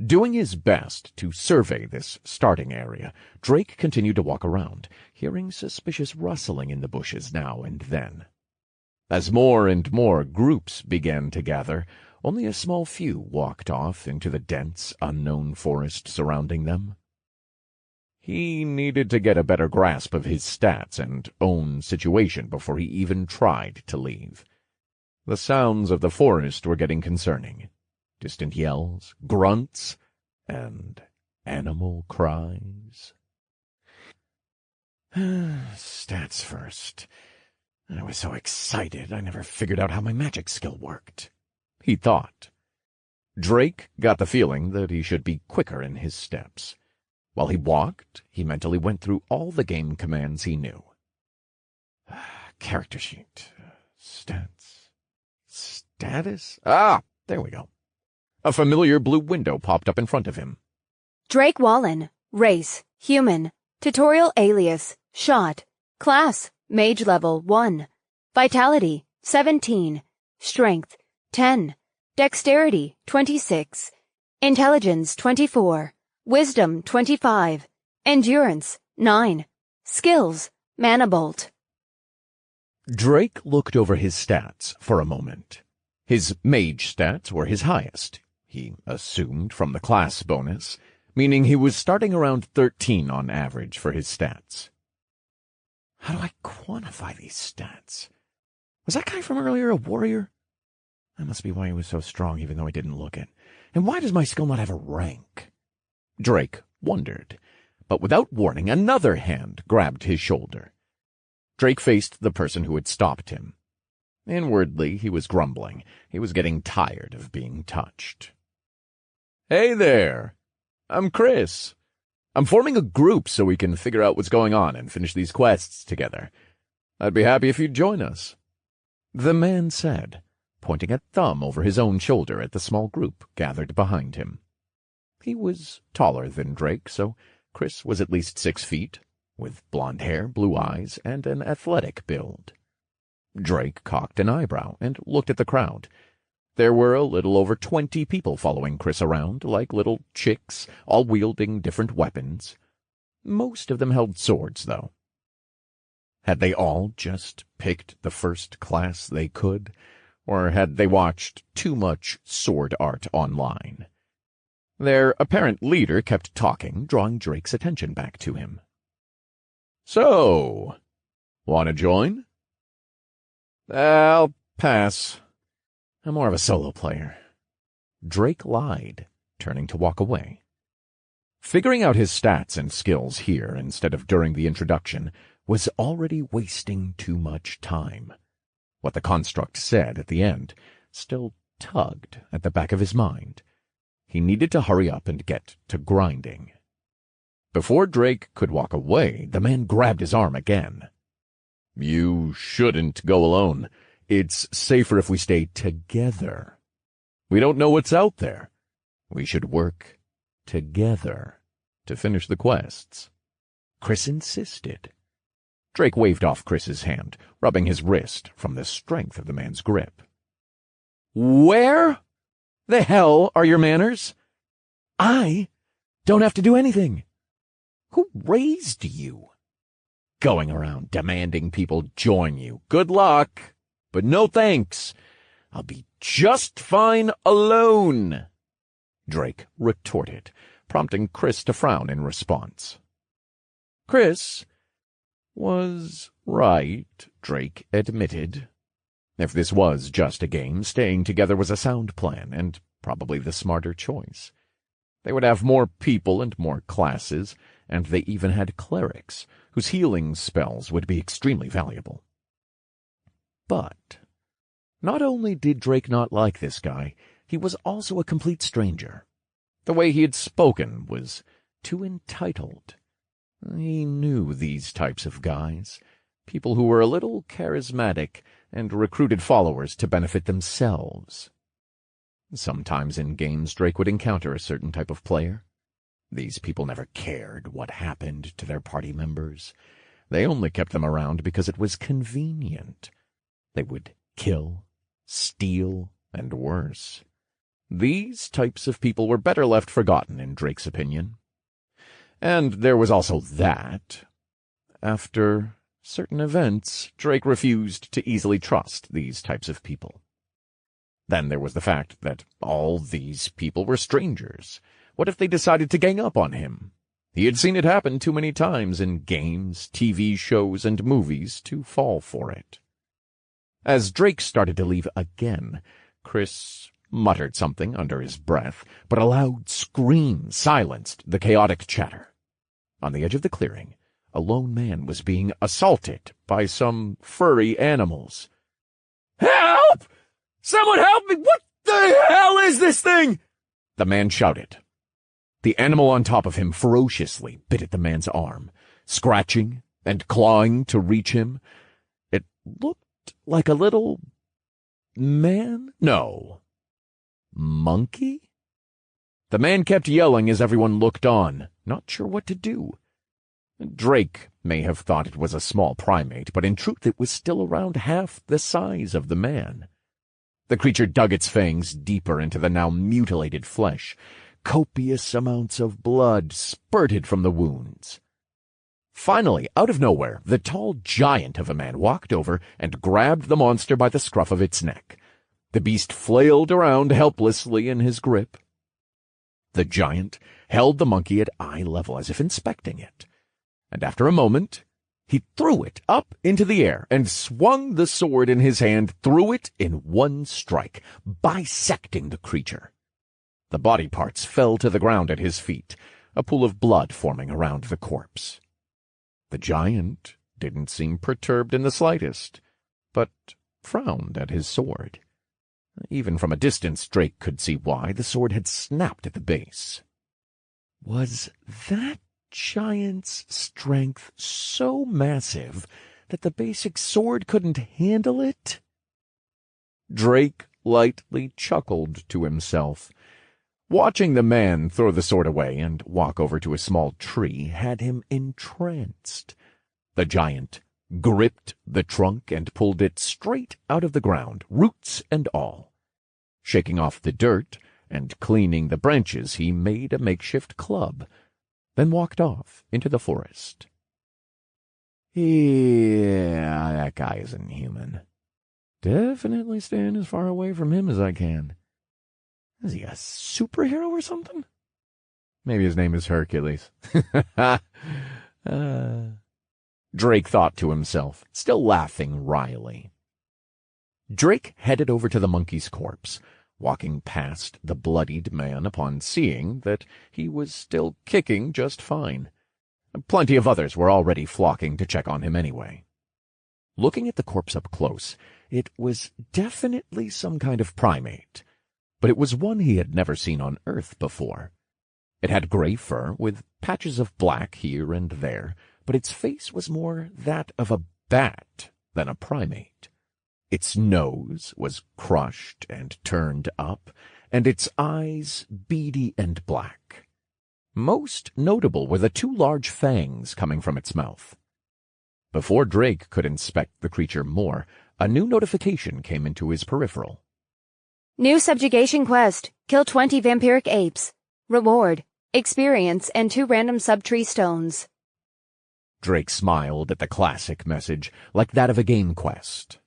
Doing his best to survey this starting area, Drake continued to walk around, hearing suspicious rustling in the bushes now and then. As more and more groups began to gather, only a small few walked off into the dense, unknown forest surrounding them. He needed to get a better grasp of his stats and own situation before he even tried to leave. The sounds of the forest were getting concerning. Distant yells, grunts, and animal cries. Stats first. I was so excited I never figured out how my magic skill worked, he thought. Drake got the feeling that he should be quicker in his steps. While he walked, he mentally went through all the game commands he knew. Character sheet. Stats. Status? There we go. A familiar blue window popped up in front of him. Drake Wallen. Race. Human. Tutorial alias. Shot. Class. Mage level 1. Vitality. 17. Strength. 10. Dexterity. 26. Intelligence. 24. Wisdom. 25. Endurance. 9. Skills. Mana Bolt. Drake looked over his stats for a moment. His mage stats were his highest, he assumed from the class bonus, meaning he was starting around 13 on average for his stats. How do I quantify these stats? Was that guy from earlier a warrior? That must be why he was so strong even though I didn't look it. And why does my skill not have a rank? Drake wondered, but without warning another hand grabbed his shoulder. Drake faced the person who had stopped him. Inwardly, he was grumbling. He was getting tired of being touched. Hey there! I'm Chris. I'm forming a group so we can figure out what's going on and finish these quests together. I'd be happy if you'd join us, the man said, pointing a thumb over his own shoulder at the small group gathered behind him. He was taller than Drake, so Chris was at least 6 feet, with blonde hair, blue eyes, and an athletic build. Drake cocked an eyebrow and looked at the crowd. There were a little over 20 people following Chris around, like little chicks, all wielding different weapons. Most of them held swords, though. Had they all just picked the first class they could, or had they watched too much sword art online? Their apparent leader kept talking, drawing Drake's attention back to him. So, wanna join? I'll pass. I'm more of a solo player. Drake lied, turning to walk away. Figuring out his stats and skills here instead of during the introduction was already wasting too much time. What the construct said at the end still tugged at the back of his mind. He needed to hurry up and get to grinding. Before Drake could walk away, the man grabbed his arm again. You shouldn't go alone. It's safer if we stay together. We don't know what's out there. We should work together to finish the quests. Chris insisted. Drake waved off Chris's hand, rubbing his wrist from the strength of the man's grip. Where the hell are your manners? I don't have to do anything. Who raised you? Going around demanding people join you. Good luck, but no thanks. I'll be just fine alone, Drake retorted, prompting Chris to frown in response. Chris was right, Drake admitted. If this was just a game, staying together was a sound plan, and probably the smarter choice. They would have more people and more classes, and they even had clerics, whose healing spells would be extremely valuable. But not only did Drake not like this guy, he was also a complete stranger. The way he had spoken was too entitled. He knew these types of guys, people who were a little charismatic and recruited followers to benefit themselves. Sometimes in games, Drake would encounter a certain type of player. These people never cared what happened to their party members. They only kept them around because it was convenient. They would kill, steal, and worse. These types of people were better left forgotten, in Drake's opinion. And there was also that. After certain events, Drake refused to easily trust these types of people. Then there was the fact that all these people were strangers. What if they decided to gang up on him? He had seen it happen too many times in games, TV shows, and movies to fall for it. As Drake started to leave again, Chris muttered something under his breath, but a loud scream silenced the chaotic chatter. On the edge of the clearing, a lone man was being assaulted by some furry animals. "Help! Someone help me! What the hell is this thing?" the man shouted. The animal on top of him ferociously bit at the man's arm, scratching and clawing to reach him. It looked like a little man? No. Monkey? The man kept yelling as everyone looked on, not sure what to do. Drake may have thought it was a small primate, but in truth it was still around half the size of the man. The creature dug its fangs deeper into the now mutilated flesh. Copious amounts of blood spurted from the wounds. Finally, out of nowhere, the tall giant of a man walked over and grabbed the monster by the scruff of its neck. The beast flailed around helplessly in his grip. The giant held the monkey at eye level as if inspecting it, and after a moment, he threw it up into the air and swung the sword in his hand through it in one strike, bisecting the creature. The body parts fell to the ground at his feet, a pool of blood forming around the corpse. The giant didn't seem perturbed in the slightest, but frowned at his sword. Even from a distance, Drake could see why. The sword had snapped at the base. Was that giant's strength so massive that the basic sword couldn't handle it? Drake lightly chuckled to himself. Watching the man throw the sword away and walk over to a small tree had him entranced. The giant gripped the trunk and pulled it straight out of the ground, roots and all. Shaking off the dirt and cleaning the branches, he made a makeshift club, then walked off into the forest. Yeah, that guy isn't human. Definitely staying as far away from him as I can. Is he a superhero or something? Maybe his name is Hercules. Drake thought to himself, still laughing wryly. Drake headed over to the monkey's corpse, walking past the bloodied man upon seeing that he was still kicking just fine. Plenty of others were already flocking to check on him anyway. Looking at the corpse up close, it was definitely some kind of primate, but it was one he had never seen on Earth before. It had gray fur with patches of black here and there, but its face was more that of a bat than a primate. Its nose was crushed and turned up, and its eyes beady and black. Most notable were the two large fangs coming from its mouth. Before Drake could inspect the creature more, a new notification came into his peripheral. New subjugation quest. Kill 20 vampiric apes. Reward: experience and 2 random subtree stones. Drake smiled at the classic message, like that of a game quest.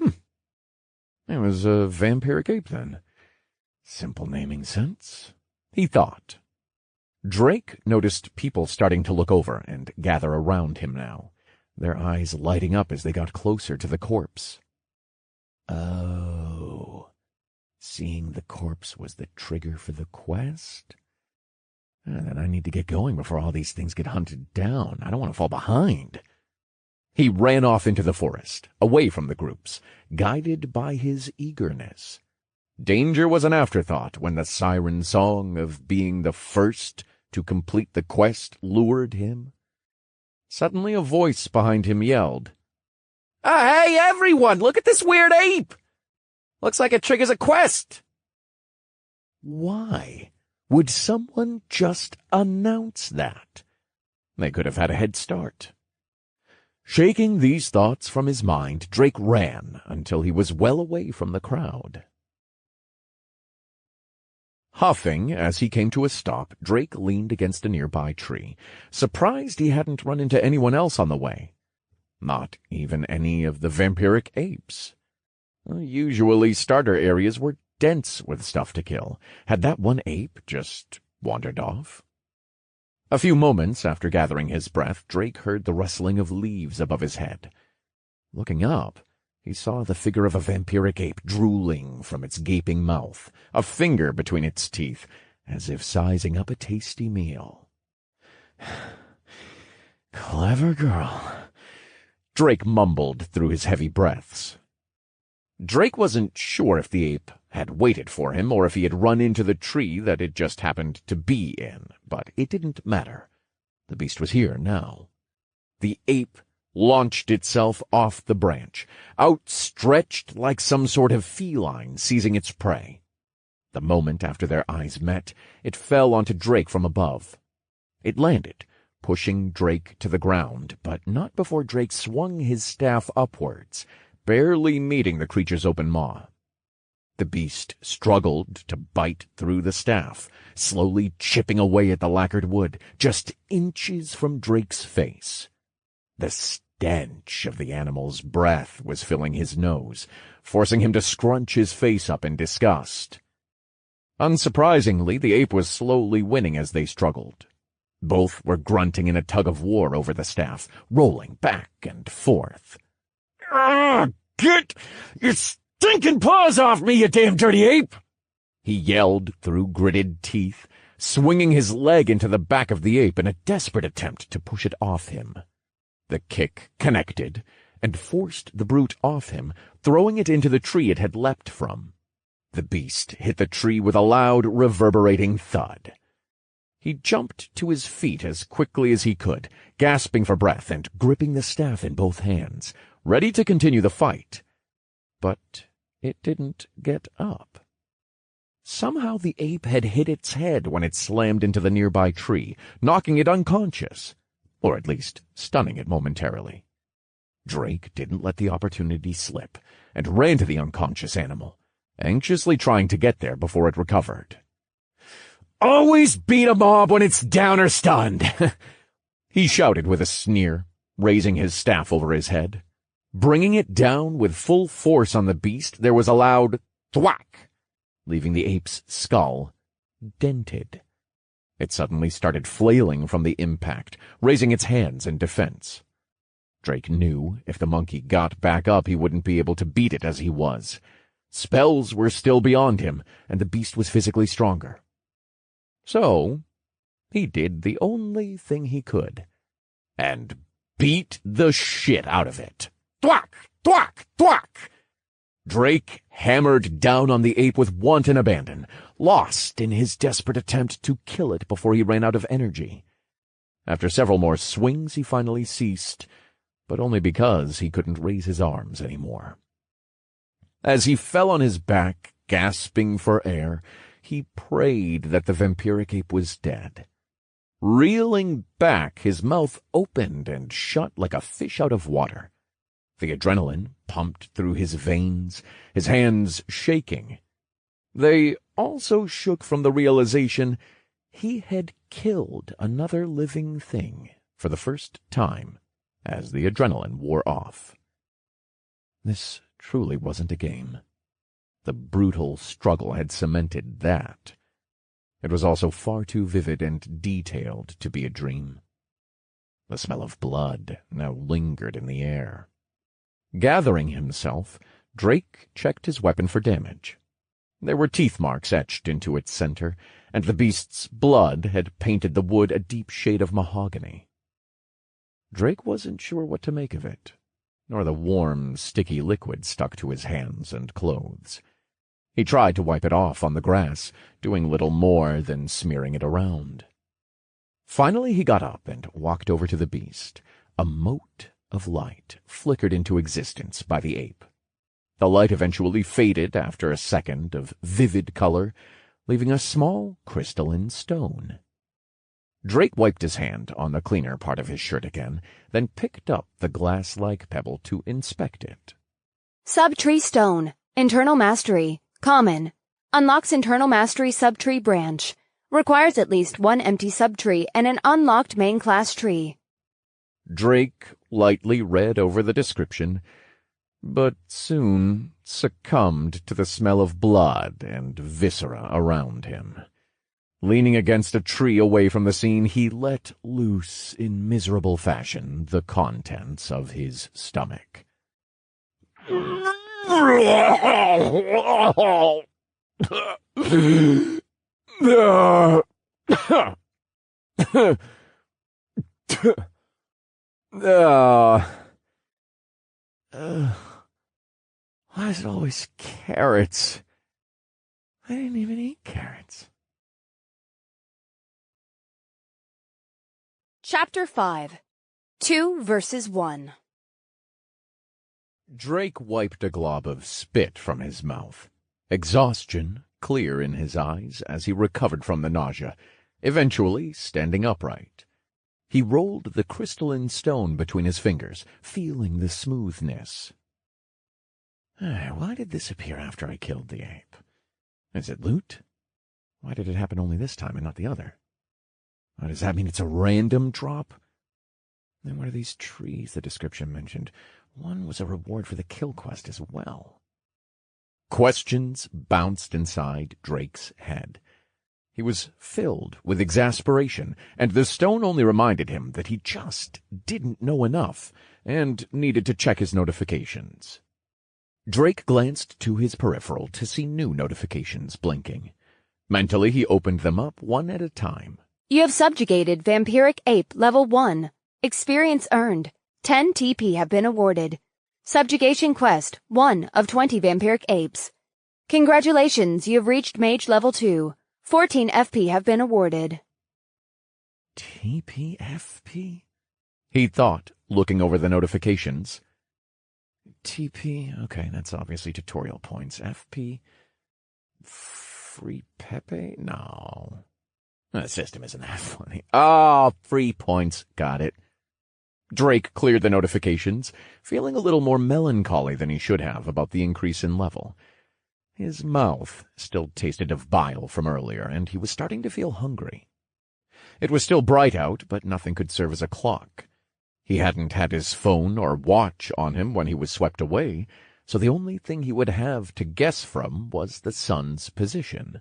It was a vampiric ape, then. Simple naming sense, he thought. Drake noticed people starting to look over and gather around him now, their eyes lighting up as they got closer to the corpse. Oh, seeing the corpse was the trigger for the quest? Then I need to get going before all these things get hunted down. I don't want to fall behind. He ran off into the forest, away from the groups, guided by his eagerness. Danger was an afterthought when the siren song of being the first to complete the quest lured him. Suddenly a voice behind him yelled, "Hey, everyone, look at this weird ape! Looks like it triggers a quest! Why would someone just announce that? They could have had a head start. Shaking these thoughts from his mind, Drake ran until he was well away from the crowd. Huffing as he came to a stop, Drake leaned against a nearby tree, surprised he hadn't run into anyone else on the way. Not even any of the vampiric apes. Usually starter areas were dense with stuff to kill. Had that one ape just wandered off? A few moments after gathering his breath, Drake heard the rustling of leaves above his head. Looking up, he saw the figure of a vampiric ape drooling from its gaping mouth, a finger between its teeth, as if sizing up a tasty meal. Clever girl, Drake mumbled through his heavy breaths. Drake wasn't sure if the ape had waited for him or if he had run into the tree that it just happened to be in, but it didn't matter. The beast was here now. The ape launched itself off the branch, outstretched like some sort of feline seizing its prey. The moment after their eyes met, it fell onto Drake from above. It landed, pushing Drake to the ground, but not before Drake swung his staff upwards, barely meeting the creature's open maw. The beast struggled to bite through the staff, slowly chipping away at the lacquered wood, just inches from Drake's face. The stench of the animal's breath was filling his nose, forcing him to scrunch his face up in disgust. Unsurprisingly, the ape was slowly winning as they struggled. Both were grunting in a tug-of-war over the staff, rolling back and forth. Get your stinking paws off me, you damn dirty ape! He yelled through gritted teeth, swinging his leg into the back of the ape in a desperate attempt to push it off him. The kick connected and forced the brute off him, throwing it into the tree it had leapt from. The beast hit the tree with a loud, reverberating thud. He jumped to his feet as quickly as he could, gasping for breath and gripping the staff in both hands, ready to continue the fight. But it didn't get up. Somehow the ape had hit its head when it slammed into the nearby tree, knocking it unconscious, or at least stunning it momentarily. Drake didn't let the opportunity slip and ran to the unconscious animal, anxiously trying to get there before it recovered. "Always beat a mob when it's down or stunned," he shouted with a sneer, raising his staff over his head. Bringing it down with full force on the beast, there was a loud thwack, leaving the ape's skull dented. It suddenly started flailing from the impact, raising its hands in defense. Drake knew if the monkey got back up, he wouldn't be able to beat it as he was. Spells were still beyond him, and the beast was physically stronger. So he did the only thing he could, and beat the shit out of it. Thwack! Thwack! Thwack! Drake hammered down on the ape with wanton abandon, lost in his desperate attempt to kill it before he ran out of energy. After several more swings, he finally ceased, but only because he couldn't raise his arms anymore. As he fell on his back, gasping for air, he prayed that the vampiric ape was dead. Reeling back, his mouth opened and shut like a fish out of water. The adrenaline pumped through his veins, his hands shaking. They also shook from the realization he had killed another living thing for the first time as the adrenaline wore off. This truly wasn't a game. The brutal struggle had cemented that. It was also far too vivid and detailed to be a dream. The smell of blood now lingered in the air. Gathering himself, Drake checked his weapon for damage. There were teeth marks etched into its center, and the beast's blood had painted the wood a deep shade of mahogany. Drake wasn't sure what to make of it, nor the warm, sticky liquid stuck to his hands and clothes. He tried to wipe it off on the grass, doing little more than smearing it around. Finally he got up and walked over to the beast. A mote of light flickered into existence by the ape. The light eventually faded after a second of vivid color, leaving a small crystalline stone. Drake wiped his hand on the cleaner part of his shirt again, then picked up the glass-like pebble to inspect it. Subtree Stone. Internal Mastery. Common. Unlocks Internal Mastery subtree branch. Requires at least one empty subtree and an unlocked main class tree. Drake lightly read over the description, but soon succumbed to the smell of blood and viscera around him. Leaning against a tree away from the scene, he let loose in miserable fashion the contents of his stomach. Why is it always carrots? I didn't even eat carrots. Chapter 5. 2 versus 1. Drake wiped a glob of spit from his mouth, exhaustion clear in his eyes as he recovered from the nausea, eventually standing upright. He rolled the crystalline stone between his fingers, feeling the smoothness. Why did this appear after I killed the ape? Is it loot? Why did it happen only this time and not the other? Does that mean it's a random drop? Then what are these trees the description mentioned? One was a reward for the kill quest as well. Questions bounced inside Drake's head. He was filled with exasperation, and the stone only reminded him that he just didn't know enough and needed to check his notifications. Drake glanced to his peripheral to see new notifications blinking. Mentally, he opened them up one at a time. You have subjugated Vampiric Ape Level 1. Experience earned. 10 TP have been awarded. Subjugation Quest, 1 of 20 Vampiric Apes. Congratulations, you have reached Mage Level 2. 14 FP have been awarded. TPFP? He thought, looking over the notifications. TP, okay, that's obviously tutorial points. FP? Free Pepe? No. The system isn't that funny. Free points. Got it. Drake cleared the notifications, feeling a little more melancholy than he should have about the increase in level. His mouth still tasted of bile from earlier, and he was starting to feel hungry. It was still bright out, but nothing could serve as a clock. He hadn't had his phone or watch on him when he was swept away, so the only thing he would have to guess from was the sun's position.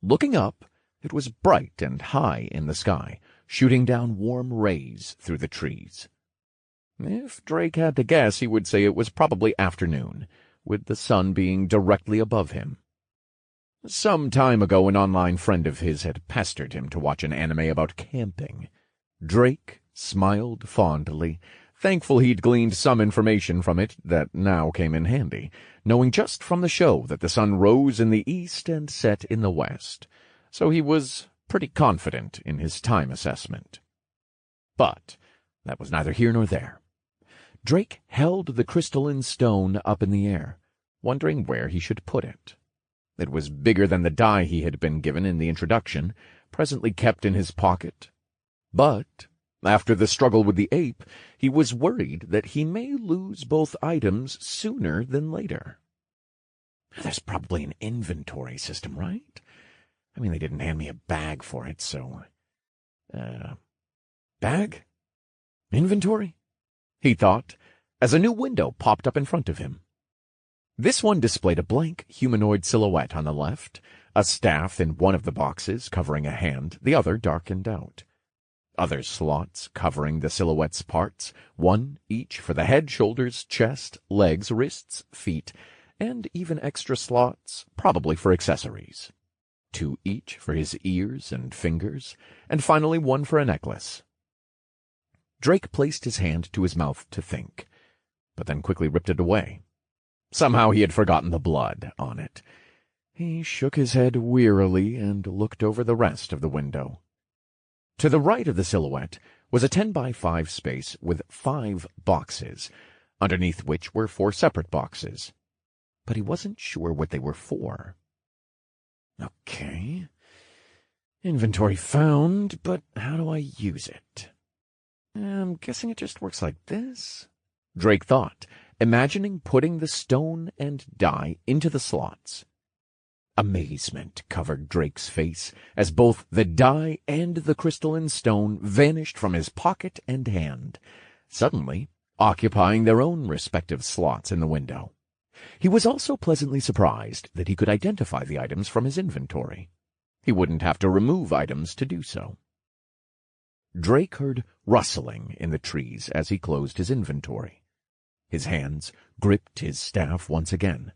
Looking up, it was bright and high in the sky, shooting down warm rays through the trees. If Drake had to guess, he would say it was probably afternoon, with the sun being directly above him. Some time ago, an online friend of his had pestered him to watch an anime about camping. Drake smiled fondly, thankful he'd gleaned some information from it that now came in handy, knowing just from the show that the sun rose in the east and set in the west, so he was pretty confident in his time assessment. But that was neither here nor there. Drake held the crystalline stone up in the air, wondering where he should put it. It was bigger than the die he had been given in the introduction, presently kept in his pocket. But after the struggle with the ape, he was worried that he may lose both items sooner than later. There's probably an inventory system, right? I mean, they didn't hand me a bag for it, so... Bag? Inventory? He thought, as a new window popped up in front of him. This one displayed a blank humanoid silhouette on the left, a staff in one of the boxes covering a hand, the other darkened out. Other slots covering the silhouette's parts, one each for the head, shoulders, chest, legs, wrists, feet, and even extra slots, probably for accessories. 2 each for his ears and fingers, and finally one for a necklace. Drake placed his hand to his mouth to think, but then quickly ripped it away. Somehow he had forgotten the blood on it. He shook his head wearily and looked over the rest of the window. To the right of the silhouette was a 10x5 space with 5 boxes, underneath which were 4 separate boxes. But he wasn't sure what they were for. Okay. Inventory found, but how do I use it? I'm guessing it just works like this? Drake thought, imagining putting the stone and die into the slots. Amazement covered Drake's face as both the die and the crystalline stone vanished from his pocket and hand, suddenly occupying their own respective slots in the window. He was also pleasantly surprised that he could identify the items from his inventory. He wouldn't have to remove items to do so. Drake heard rustling in the trees as he closed his inventory. His hands gripped his staff once again.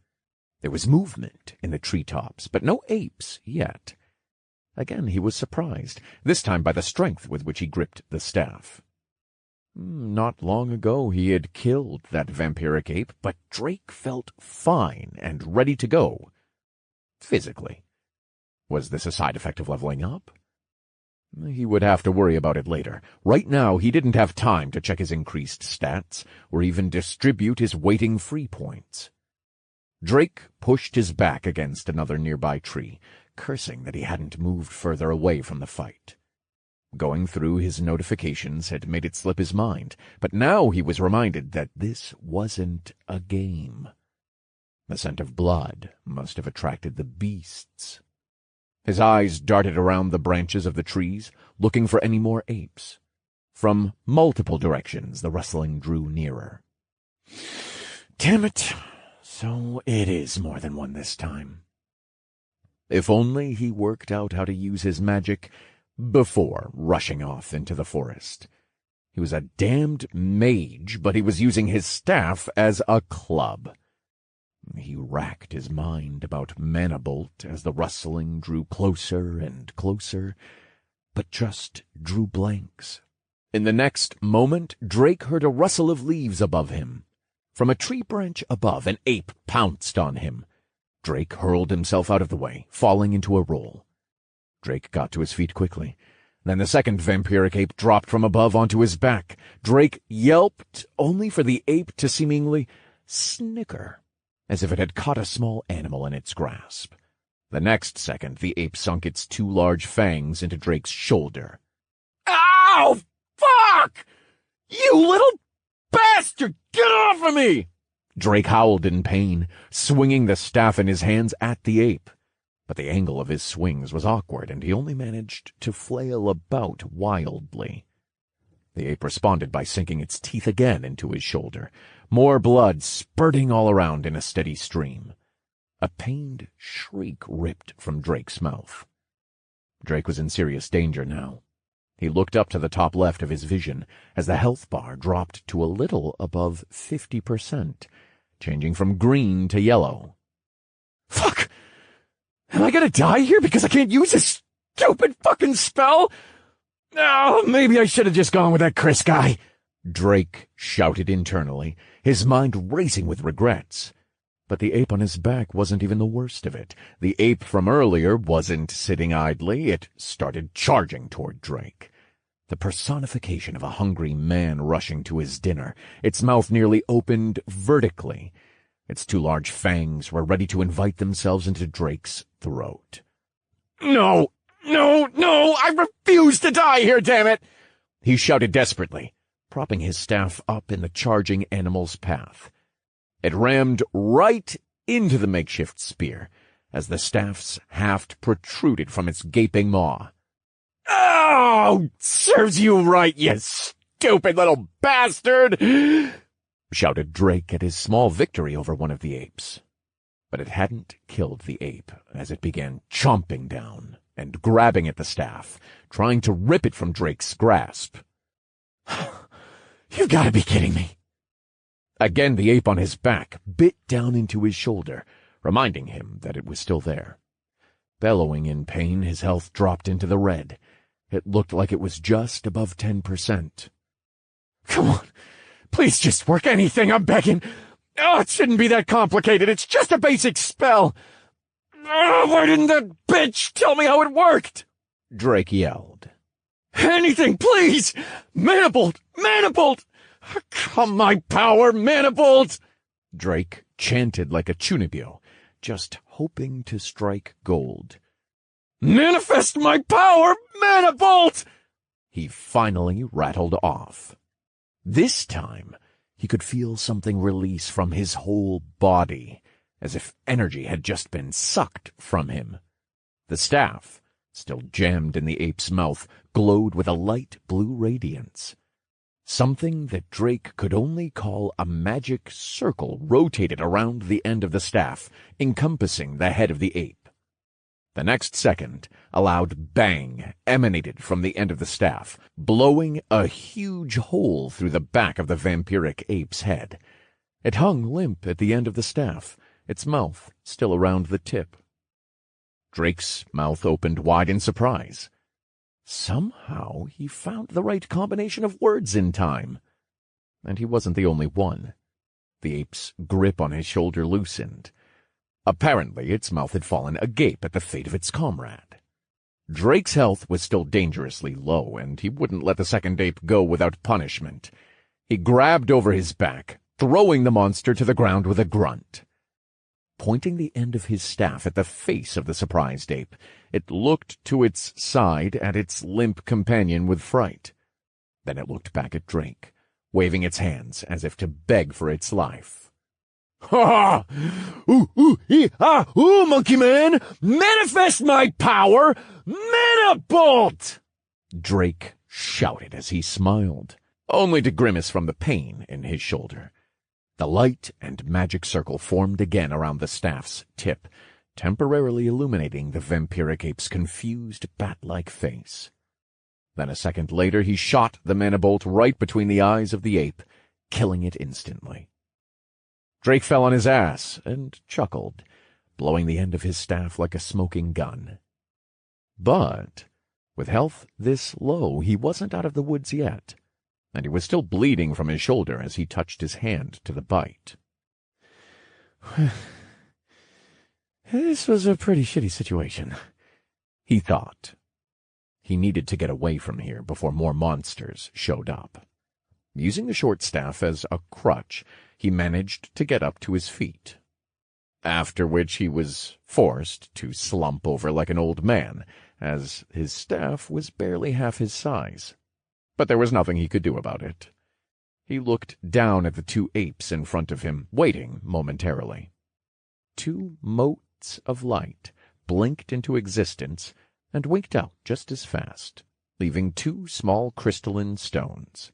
There was movement in the treetops, but no apes yet. Again he was surprised, this time by the strength with which he gripped the staff. Not long ago he had killed that vampiric ape, but Drake felt fine and ready to go. Physically. Was this a side effect of leveling up? He would have to worry about it later. Right now he didn't have time to check his increased stats, or even distribute his waiting free points. Drake pushed his back against another nearby tree, cursing that he hadn't moved further away from the fight. Going through his notifications had made it slip his mind, but now he was reminded that this wasn't a game. The scent of blood must have attracted the beasts. His eyes darted around the branches of the trees, looking for any more apes. From multiple directions the rustling drew nearer. Damn it! So it is more than one this time. If only he worked out how to use his magic before rushing off into the forest. He was a damned mage, but he was using his staff as a club. He racked his mind about Manibolt as the rustling drew closer and closer, but just drew blanks. In the next moment, Drake heard a rustle of leaves above him. From a tree branch above, an ape pounced on him. Drake hurled himself out of the way, falling into a roll. Drake got to his feet quickly. Then the second vampiric ape dropped from above onto his back. Drake yelped, only for the ape to seemingly snicker, as if it had caught a small animal in its grasp. The next second, the ape sunk its two large fangs into Drake's shoulder. Ow! Fuck! You little bastard! Get off of me! Drake howled in pain, swinging the staff in his hands at the ape. But the angle of his swings was awkward, and he only managed to flail about wildly. The ape responded by sinking its teeth again into his shoulder, more blood spurting all around in a steady stream. A pained shriek ripped from Drake's mouth. Drake was in serious danger now. He looked up to the top left of his vision as the health bar dropped to a little above 50%, changing from green to yellow. Fuck! Am I gonna die here because I can't use this stupid fucking spell? Oh, maybe I should have just gone with that Chris guy, Drake shouted internally, his mind racing with regrets. But the ape on his back wasn't even the worst of it. The ape from earlier wasn't sitting idly. It started charging toward Drake. The personification of a hungry man rushing to his dinner, its mouth nearly opened vertically. Its two large fangs were ready to invite themselves into Drake's throat. No! No! No! I refuse to die here, damn it! He shouted desperately, propping his staff up in the charging animal's path. It rammed right into the makeshift spear as the staff's haft protruded from its gaping maw. Oh, serves you right, you stupid little bastard! Shouted Drake at his small victory over one of the apes. But it hadn't killed the ape as it began chomping down and grabbing at the staff, trying to rip it from Drake's grasp. You've got to be kidding me. Again, the ape on his back bit down into his shoulder, reminding him that it was still there. Bellowing in pain, his health dropped into the red. It looked like it was just above 10%. Come on, please just work anything, I'm begging. Oh, it shouldn't be that complicated. It's just a basic spell. Oh, why didn't that bitch tell me how it worked? Drake yelled. Anything, please! Manibolt! Manibolt! Come, my power, Manibolt! Drake chanted like a chunibyo, just hoping to strike gold. Manifest my power, Mana Bolt! He finally rattled off. This time, he could feel something release from his whole body, as if energy had just been sucked from him. The staff, still jammed in the ape's mouth, glowed with a light blue radiance. Something that Drake could only call a magic circle rotated around the end of the staff, encompassing the head of the ape. The next second, a loud bang emanated from the end of the staff, blowing a huge hole through the back of the vampiric ape's head. It hung limp at the end of the staff, its mouth still around the tip. Drake's mouth opened wide in surprise. Somehow he found the right combination of words in time. And he wasn't the only one. The ape's grip on his shoulder loosened. Apparently, its mouth had fallen agape at the fate of its comrade. Drake's health was still dangerously low, and he wouldn't let the second ape go without punishment. He grabbed over his back, throwing the monster to the ground with a grunt. Pointing the end of his staff at the face of the surprised ape, it looked to its side at its limp companion with fright. Then it looked back at Drake, waving its hands as if to beg for its life. "Ha! Ooh, ooh, ee, ah, ooh, Monkey Man! Manifest my power! Mana Bolt!" Drake shouted as he smiled, only to grimace from the pain in his shoulder. The light and magic circle formed again around the staff's tip, temporarily illuminating the vampiric ape's confused bat-like face. Then a second later he shot the mana bolt right between the eyes of the ape, killing it instantly. Drake fell on his ass and chuckled, blowing the end of his staff like a smoking gun. But with health this low, he wasn't out of the woods yet, and he was still bleeding from his shoulder as he touched his hand to the bite. This was a pretty shitty situation, he thought. He needed to get away from here before more monsters showed up. Using the short staff as a crutch, he managed to get up to his feet, after which he was forced to slump over like an old man, as his staff was barely half his size. But there was nothing he could do about it. He looked down at the two apes in front of him, waiting momentarily. Two motes of light blinked into existence and winked out just as fast, leaving two small crystalline stones.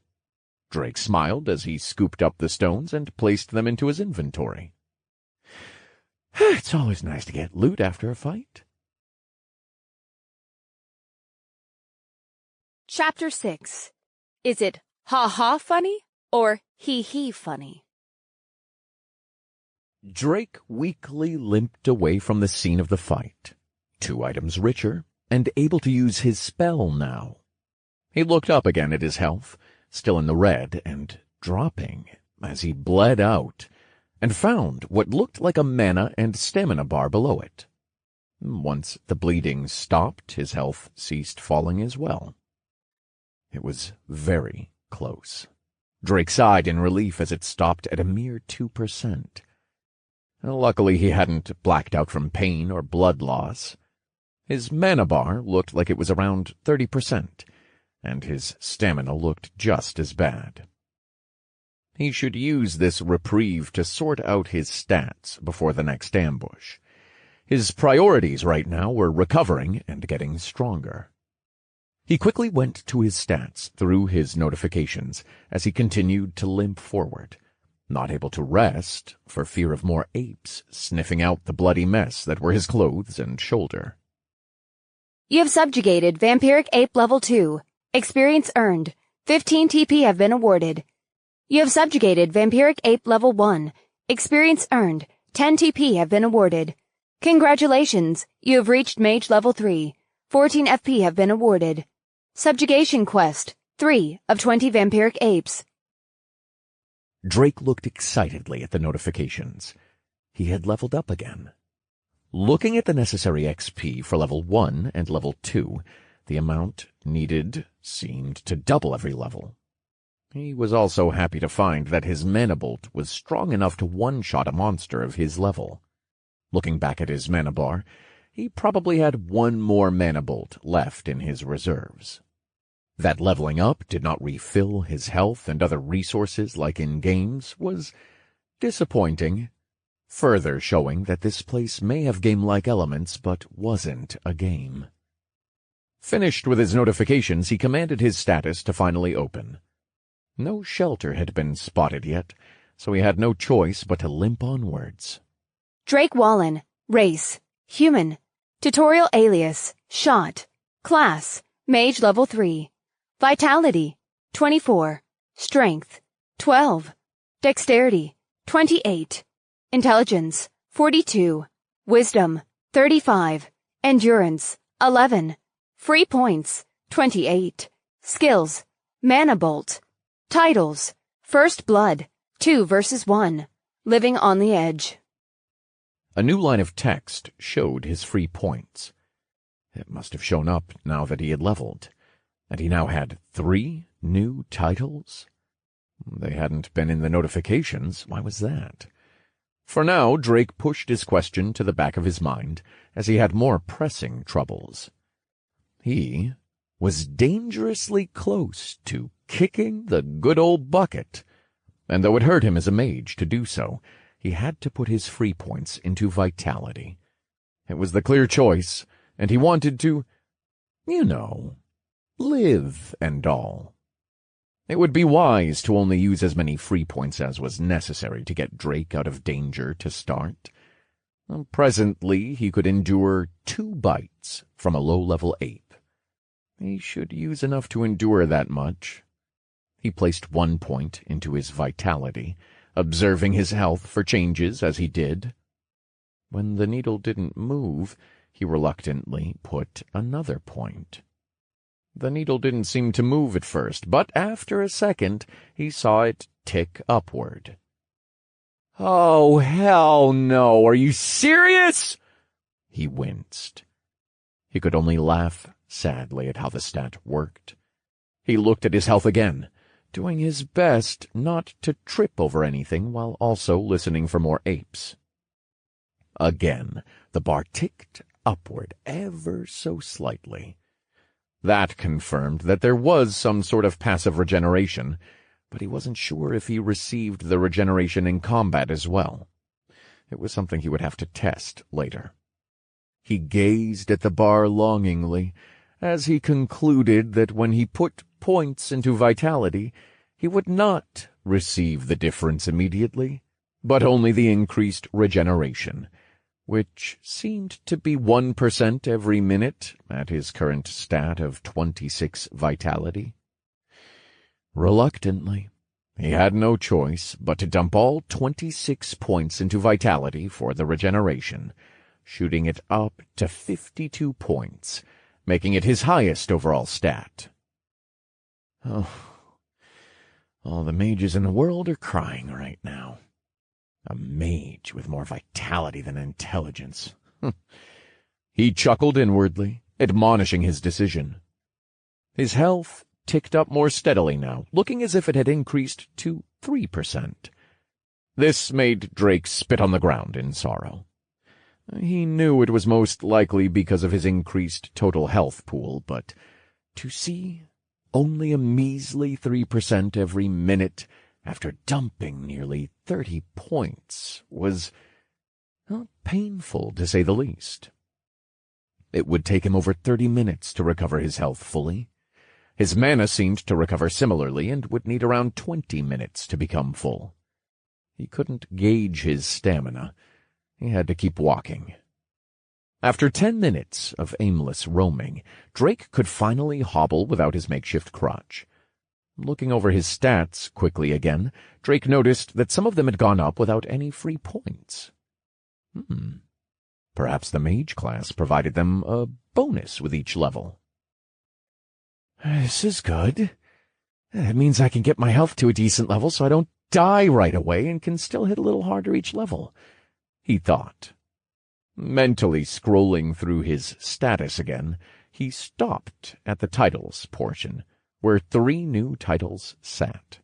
Drake smiled as he scooped up the stones and placed them into his inventory. It's always nice to get loot after a fight. Chapter 6. Is it ha-ha funny or he-he funny? Drake weakly limped away from the scene of the fight, 2 items richer, and able to use his spell now. He looked up again at his health, still in the red and dropping as he bled out, and found what looked like a mana and stamina bar below it. Once the bleeding stopped, his health ceased falling as well. It was very close. Drake sighed in relief as it stopped at a mere 2%. Luckily, he hadn't blacked out from pain or blood loss. His mana bar looked like it was around 30%, and his stamina looked just as bad. He should use this reprieve to sort out his stats before the next ambush. His priorities right now were recovering and getting stronger. He quickly went to his stats through his notifications as he continued to limp forward, not able to rest for fear of more apes sniffing out the bloody mess that were his clothes and shoulder. You have subjugated Vampiric Ape Level 2. Experience earned. 15 TP have been awarded. You have subjugated Vampiric Ape Level 1. Experience earned. 10 TP have been awarded. Congratulations, you have reached Mage Level 3. 14 FP have been awarded. Subjugation Quest. 3 of 20 Vampiric Apes. Drake looked excitedly at the notifications. He had leveled up again. Looking at the necessary XP for Level 1 and Level 2, the amount needed seemed to double every level. He was also happy to find that his mana bolt was strong enough to one-shot a monster of his level. Looking back at his mana bar, he probably had one more mana bolt left in his reserves. That leveling up did not refill his health and other resources like in games was disappointing, further showing that this place may have game-like elements but wasn't a game. Finished with his notifications, he commanded his status to finally open. No shelter had been spotted yet, so he had no choice but to limp onwards. Drake Wallen. Race. Human. Tutorial alias. Shot. Class. Mage level 3. Vitality. 24. Strength. 12. Dexterity. 28. Intelligence. 42. Wisdom. 35. Endurance. 11. Free points. 28. Skills. Mana Bolt. Titles. First Blood. 2 versus 1. Living on the Edge. A new line of text showed his free points. It must have shown up now that he had leveled, and he now had 3 new titles. They hadn't been in the notifications. Why was that? For now, Drake pushed his question to the back of his mind, as he had more pressing troubles. He was dangerously close to kicking the good old bucket, and though it hurt him as a mage to do so, he had to put his free points into vitality. It was the clear choice, and he wanted to, live and all. It would be wise to only use as many free points as was necessary to get Drake out of danger to start. Presently, he could endure 2 bites from a low-level ape. He should use enough to endure that much. He placed 1 point into his vitality, observing his health for changes as he did. When the needle didn't move, he reluctantly put another point. The needle didn't seem to move at first, but after a second he saw it tick upward. "Oh, hell no! Are you serious?" He winced. He could only laugh sadly at how the stat worked. He looked at his health again, doing his best not to trip over anything while also listening for more apes. Again, the bar ticked upward ever so slightly. That confirmed that there was some sort of passive regeneration, but he wasn't sure if he received the regeneration in combat as well. It was something he would have to test later. He gazed at the bar longingly, as he concluded that when he put points into vitality, he would not receive the difference immediately, but only the increased regeneration, which seemed to be 1% every minute at his current stat of 26 vitality. Reluctantly, he had no choice but to dump all 26 points into vitality for the regeneration, shooting it up to 52 points, making it his highest overall stat. Oh, all the mages in the world are crying right now. A mage with more vitality than intelligence. He chuckled inwardly, admonishing his decision. His health ticked up more steadily now, looking as if it had increased to 3%. This made Drake spit on the ground in sorrow. He knew it was most likely because of his increased total health pool, but to see only a measly 3% every minute after dumping nearly 30 points was painful, to say the least. It would take him over 30 minutes to recover his health fully. His mana seemed to recover similarly and would need around 20 minutes to become full. He couldn't gauge his stamina. He had to keep walking. After 10 minutes of aimless roaming, Drake could finally hobble without his makeshift crutch. Looking over his stats quickly again, Drake noticed that some of them had gone up without any free points. Perhaps the mage class provided them a bonus with each level. This is good. It means I can get my health to a decent level so I don't die right away and can still hit a little harder each level, he thought. Mentally scrolling through his status again, he stopped at the titles portion, where 3 new titles sat.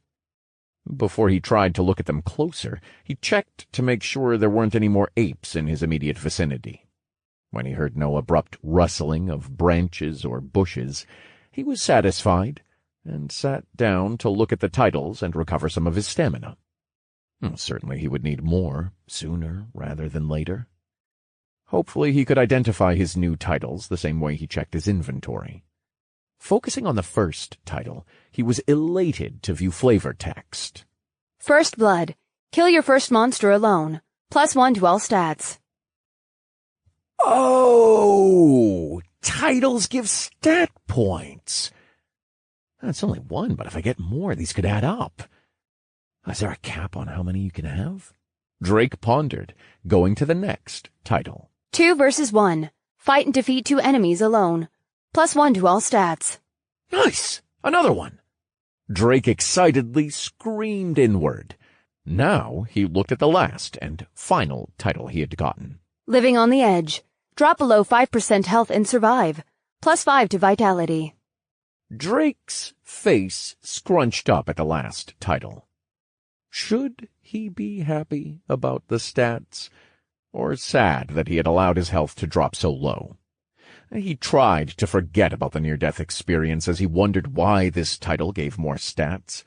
Before he tried to look at them closer, he checked to make sure there weren't any more apes in his immediate vicinity. When he heard no abrupt rustling of branches or bushes, he was satisfied and sat down to look at the titles and recover some of his stamina. Certainly he would need more, sooner rather than later. Hopefully he could identify his new titles the same way he checked his inventory. Focusing on the first title, he was elated to view flavor text. First Blood. Kill your first monster alone. +1 to all stats. Oh! Titles give stat points. That's only one, but if I get more, these could add up. Is there a cap on how many you can have? Drake pondered, going to the next title. 2 versus 1. Fight and defeat 2 enemies alone. +1 to all stats. Nice! Another one! Drake excitedly screamed inward. Now he looked at the last and final title he had gotten. Living on the Edge. Drop below 5% health and survive. +5 to vitality. Drake's face scrunched up at the last title. Should he be happy about the stats, or sad that he had allowed his health to drop so low? He tried to forget about the near-death experience as he wondered why this title gave more stats.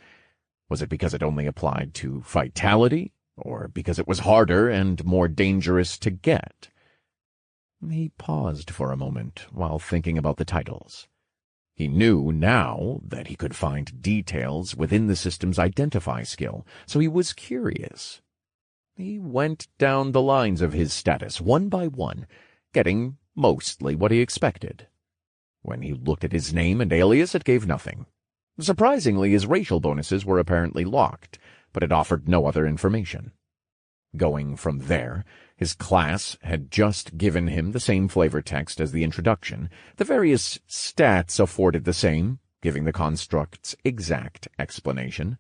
Was it because it only applied to vitality, or because it was harder and more dangerous to get? He paused for a moment while thinking about the titles. He knew now that he could find details within the system's identify skill, so he was curious. He went down the lines of his status one by one, getting mostly what he expected. When he looked at his name and alias, it gave nothing. Surprisingly, his racial bonuses were apparently locked, but it offered no other information. Going from there, his class had just given him the same flavor text as the introduction. The various stats afforded the same, giving the construct's exact explanation.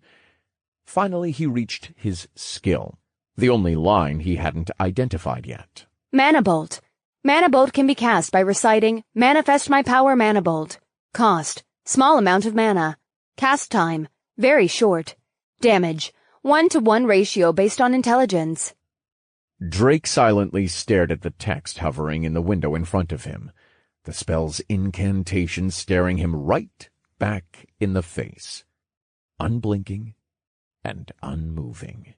Finally, he reached his skill, the only line he hadn't identified yet. Mana Bolt. Mana Bolt can be cast by reciting Manifest My Power Mana Bolt. Cost. Small amount of mana. Cast time. Very short. Damage. 1-to-1 ratio based on intelligence. Drake silently stared at the text hovering in the window in front of him, the spell's incantation staring him right back in the face, unblinking and unmoving.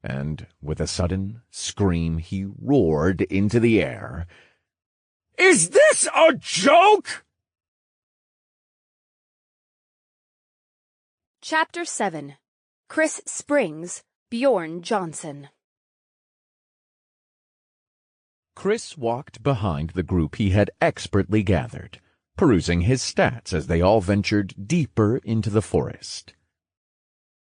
And with a sudden scream, he roared into the air. "Is this a joke?" Chapter 7. Chris Springs, Bjorn Johnson. Chris walked behind the group he had expertly gathered, perusing his stats as they all ventured deeper into the forest.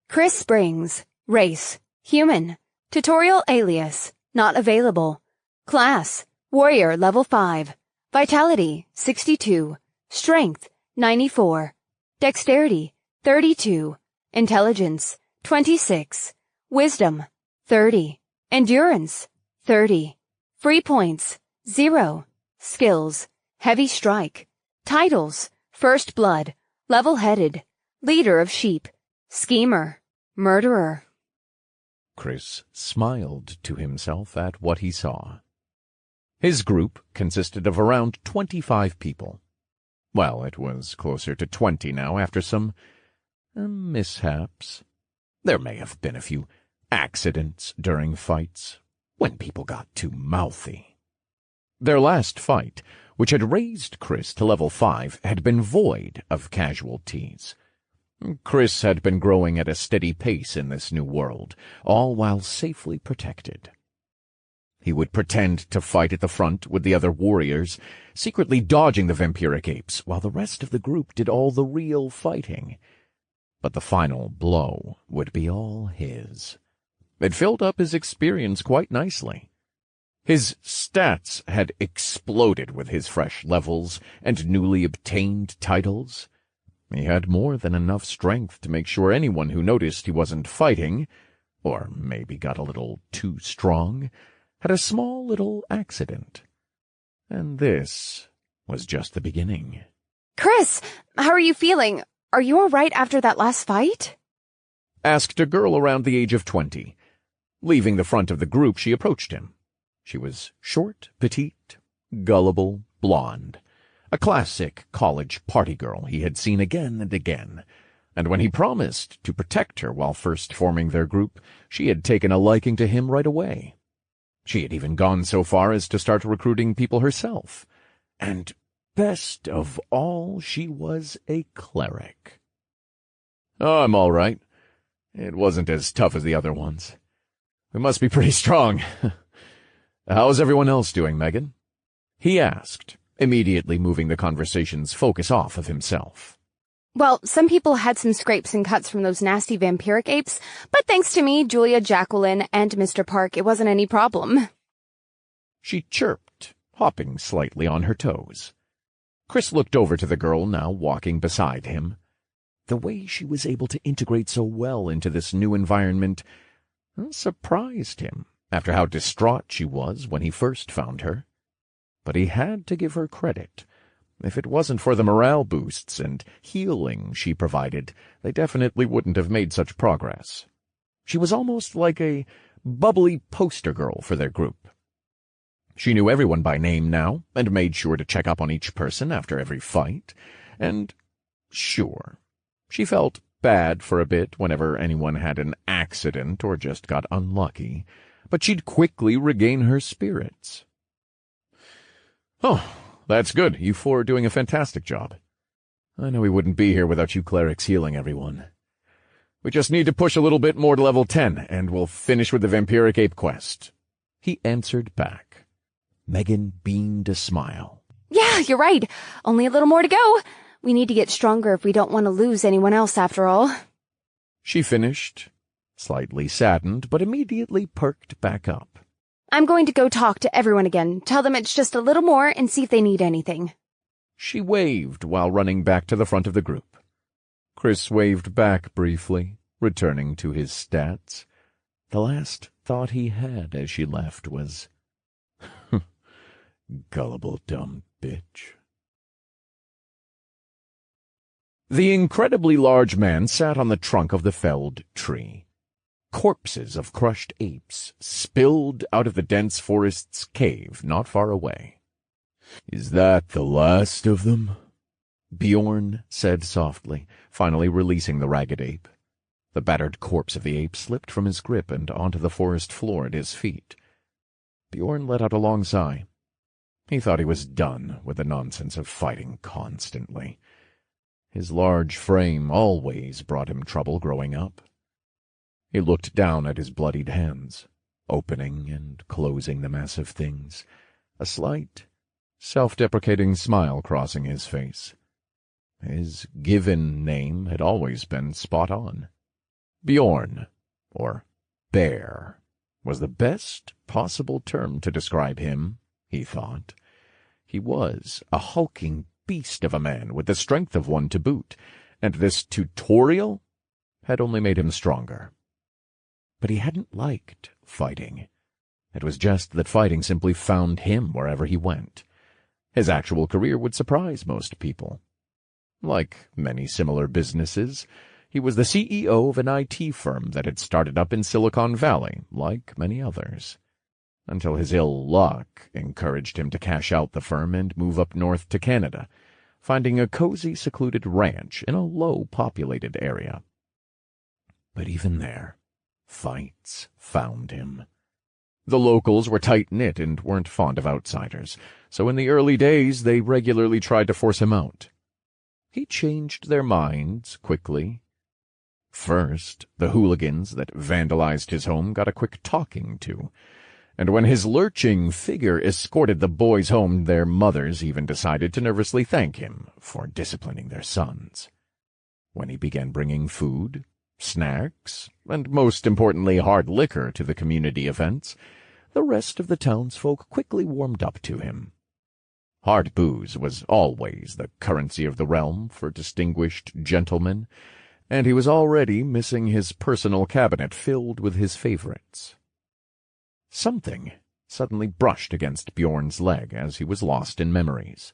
Chris Springs. Race. Human. Tutorial alias. Not available. Class. Warrior level 5. Vitality. 62. Strength. 94. Dexterity. 32. Intelligence. 26. Wisdom. 30. Endurance. 30. Free points. 0. Skills. Heavy strike. Titles. First Blood. Level-headed. Leader of sheep. Schemer. Murderer. Chris smiled to himself at what he saw. His group consisted of around 25 people. Well, it was closer to 20 now after some mishaps. There may have been a few accidents during fights, when people got too mouthy. Their last fight, which had raised Chris to level 5, had been void of casualties. Chris had been growing at a steady pace in this new world, all while safely protected. He would pretend to fight at the front with the other warriors, secretly dodging the vampiric apes, while the rest of the group did all the real fighting. But the final blow would be all his. It filled up his experience quite nicely. His stats had exploded with his fresh levels and newly obtained titles. He had more than enough strength to make sure anyone who noticed he wasn't fighting, or maybe got a little too strong, had a small little accident. And this was just the beginning. Chris, how are you feeling? Are you all right after that last fight? Asked a girl around the age of 20. Leaving the front of the group, she approached him. She was short, petite, gullible blonde, a classic college party girl he had seen again and again, and when he promised to protect her while first forming their group, she had taken a liking to him right away. She had even gone so far as to start recruiting people herself. And best of all, she was a cleric. "Oh, I'm all right. It wasn't as tough as the other ones. We must be pretty strong. How's everyone else doing, Megan?" he asked, immediately moving the conversation's focus off of himself. Well, some people had some scrapes and cuts from those nasty vampiric apes, but thanks to me, Julia, Jacqueline, and Mr. Park, it wasn't any problem. She chirped, hopping slightly on her toes. Chris looked over to the girl now walking beside him. The way she was able to integrate so well into this new environment surprised him after how distraught she was when he first found her. But he had to give her credit. If it wasn't for the morale boosts and healing she provided, they definitely wouldn't have made such progress. She was almost like a bubbly poster girl for their group. She knew everyone by name now, and made sure to check up on each person after every fight, and sure, she felt bad for a bit whenever anyone had an accident or just got unlucky, but she'd quickly regain her spirits. "Oh, that's good. You four are doing a fantastic job. I know we wouldn't be here without you clerics healing everyone. We just need to push a little bit more to level 10, and we'll finish with the vampiric ape quest," he answered back. Megan beamed a smile. Yeah, you're right. Only a little more to go. We need to get stronger if we don't want to lose anyone else after all. She finished, slightly saddened, but immediately perked back up. I'm going to go talk to everyone again, tell them it's just a little more, and see if they need anything. She waved while running back to the front of the group. Chris waved back briefly, returning to his stats. The last thought he had as she left was, "Gullible dumb bitch." The incredibly large man sat on the trunk of the felled tree. Corpses of crushed apes spilled out of the dense forest's cave not far away. "Is that the last of them?" Bjorn said softly, finally releasing the ragged ape. The battered corpse of the ape slipped from his grip and onto the forest floor at his feet. Bjorn let out a long sigh. He thought he was done with the nonsense of fighting constantly. His large frame always brought him trouble growing up. He looked down at his bloodied hands, opening and closing the massive things, a slight, self-deprecating smile crossing his face. His given name had always been spot on. Bjorn, or Bear, was the best possible term to describe him, he thought. He was a hulking beast of a man with the strength of one to boot, and this tutorial had only made him stronger. But he hadn't liked fighting. It was just that fighting simply found him wherever he went. His actual career would surprise most people. Like many similar businesses, he was the CEO of an IT firm that had started up in Silicon Valley, like many others, until his ill luck encouraged him to cash out the firm and move up north to Canada, finding a cozy, secluded ranch in a low-populated area. But even there, fights found him. The locals were tight-knit and weren't fond of outsiders, so in the early days they regularly tried to force him out. He changed their minds quickly. First, the hooligans that vandalized his home got a quick talking to, and when his lurching figure escorted the boys home, their mothers even decided to nervously thank him for disciplining their sons. When he began bringing food, snacks, and most importantly hard liquor to the community events, the rest of the townsfolk quickly warmed up to him. Hard booze was always the currency of the realm for distinguished gentlemen, and he was already missing his personal cabinet filled with his favorites. Something suddenly brushed against Bjorn's leg as he was lost in memories.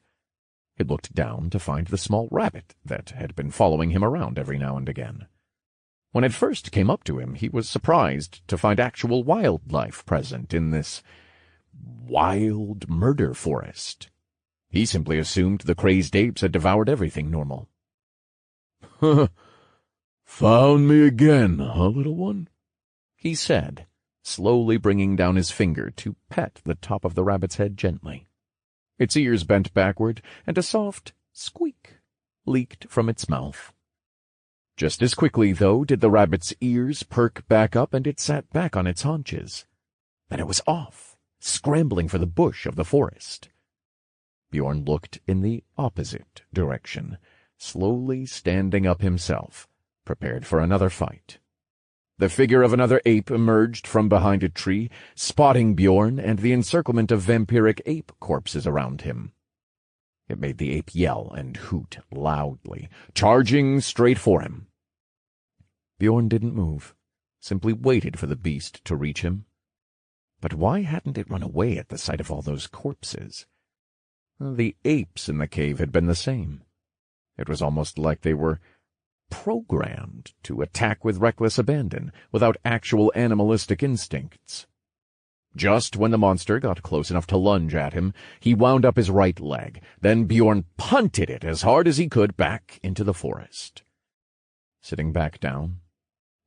He looked down to find the small rabbit that had been following him around every now and again. When it first came up to him, he was surprised to find actual wildlife present in this wild murder forest. He simply assumed the crazed apes had devoured everything normal. "Found me again, huh, little one?" he said, slowly bringing down his finger to pet the top of the rabbit's head gently. Its ears bent backward, and a soft squeak leaked from its mouth. Just as quickly, though, did the rabbit's ears perk back up, and it sat back on its haunches. Then it was off, scrambling for the bush of the forest. Bjorn looked in the opposite direction, slowly standing up himself, prepared for another fight. The figure of another ape emerged from behind a tree, spotting Bjorn and the encirclement of vampiric ape corpses around him. It made the ape yell and hoot loudly, charging straight for him. Bjorn didn't move, simply waited for the beast to reach him. But why hadn't it run away at the sight of all those corpses? The apes in the cave had been the same. It was almost like they were programmed to attack with reckless abandon, without actual animalistic instincts. Just when the monster got close enough to lunge at him, he wound up his right leg. Then Bjorn punted it as hard as he could back into the forest. Sitting back down,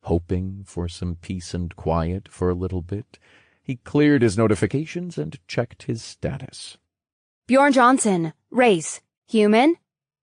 hoping for some peace and quiet for a little bit, he cleared his notifications and checked his status. Bjorn Johnson. Race. Human.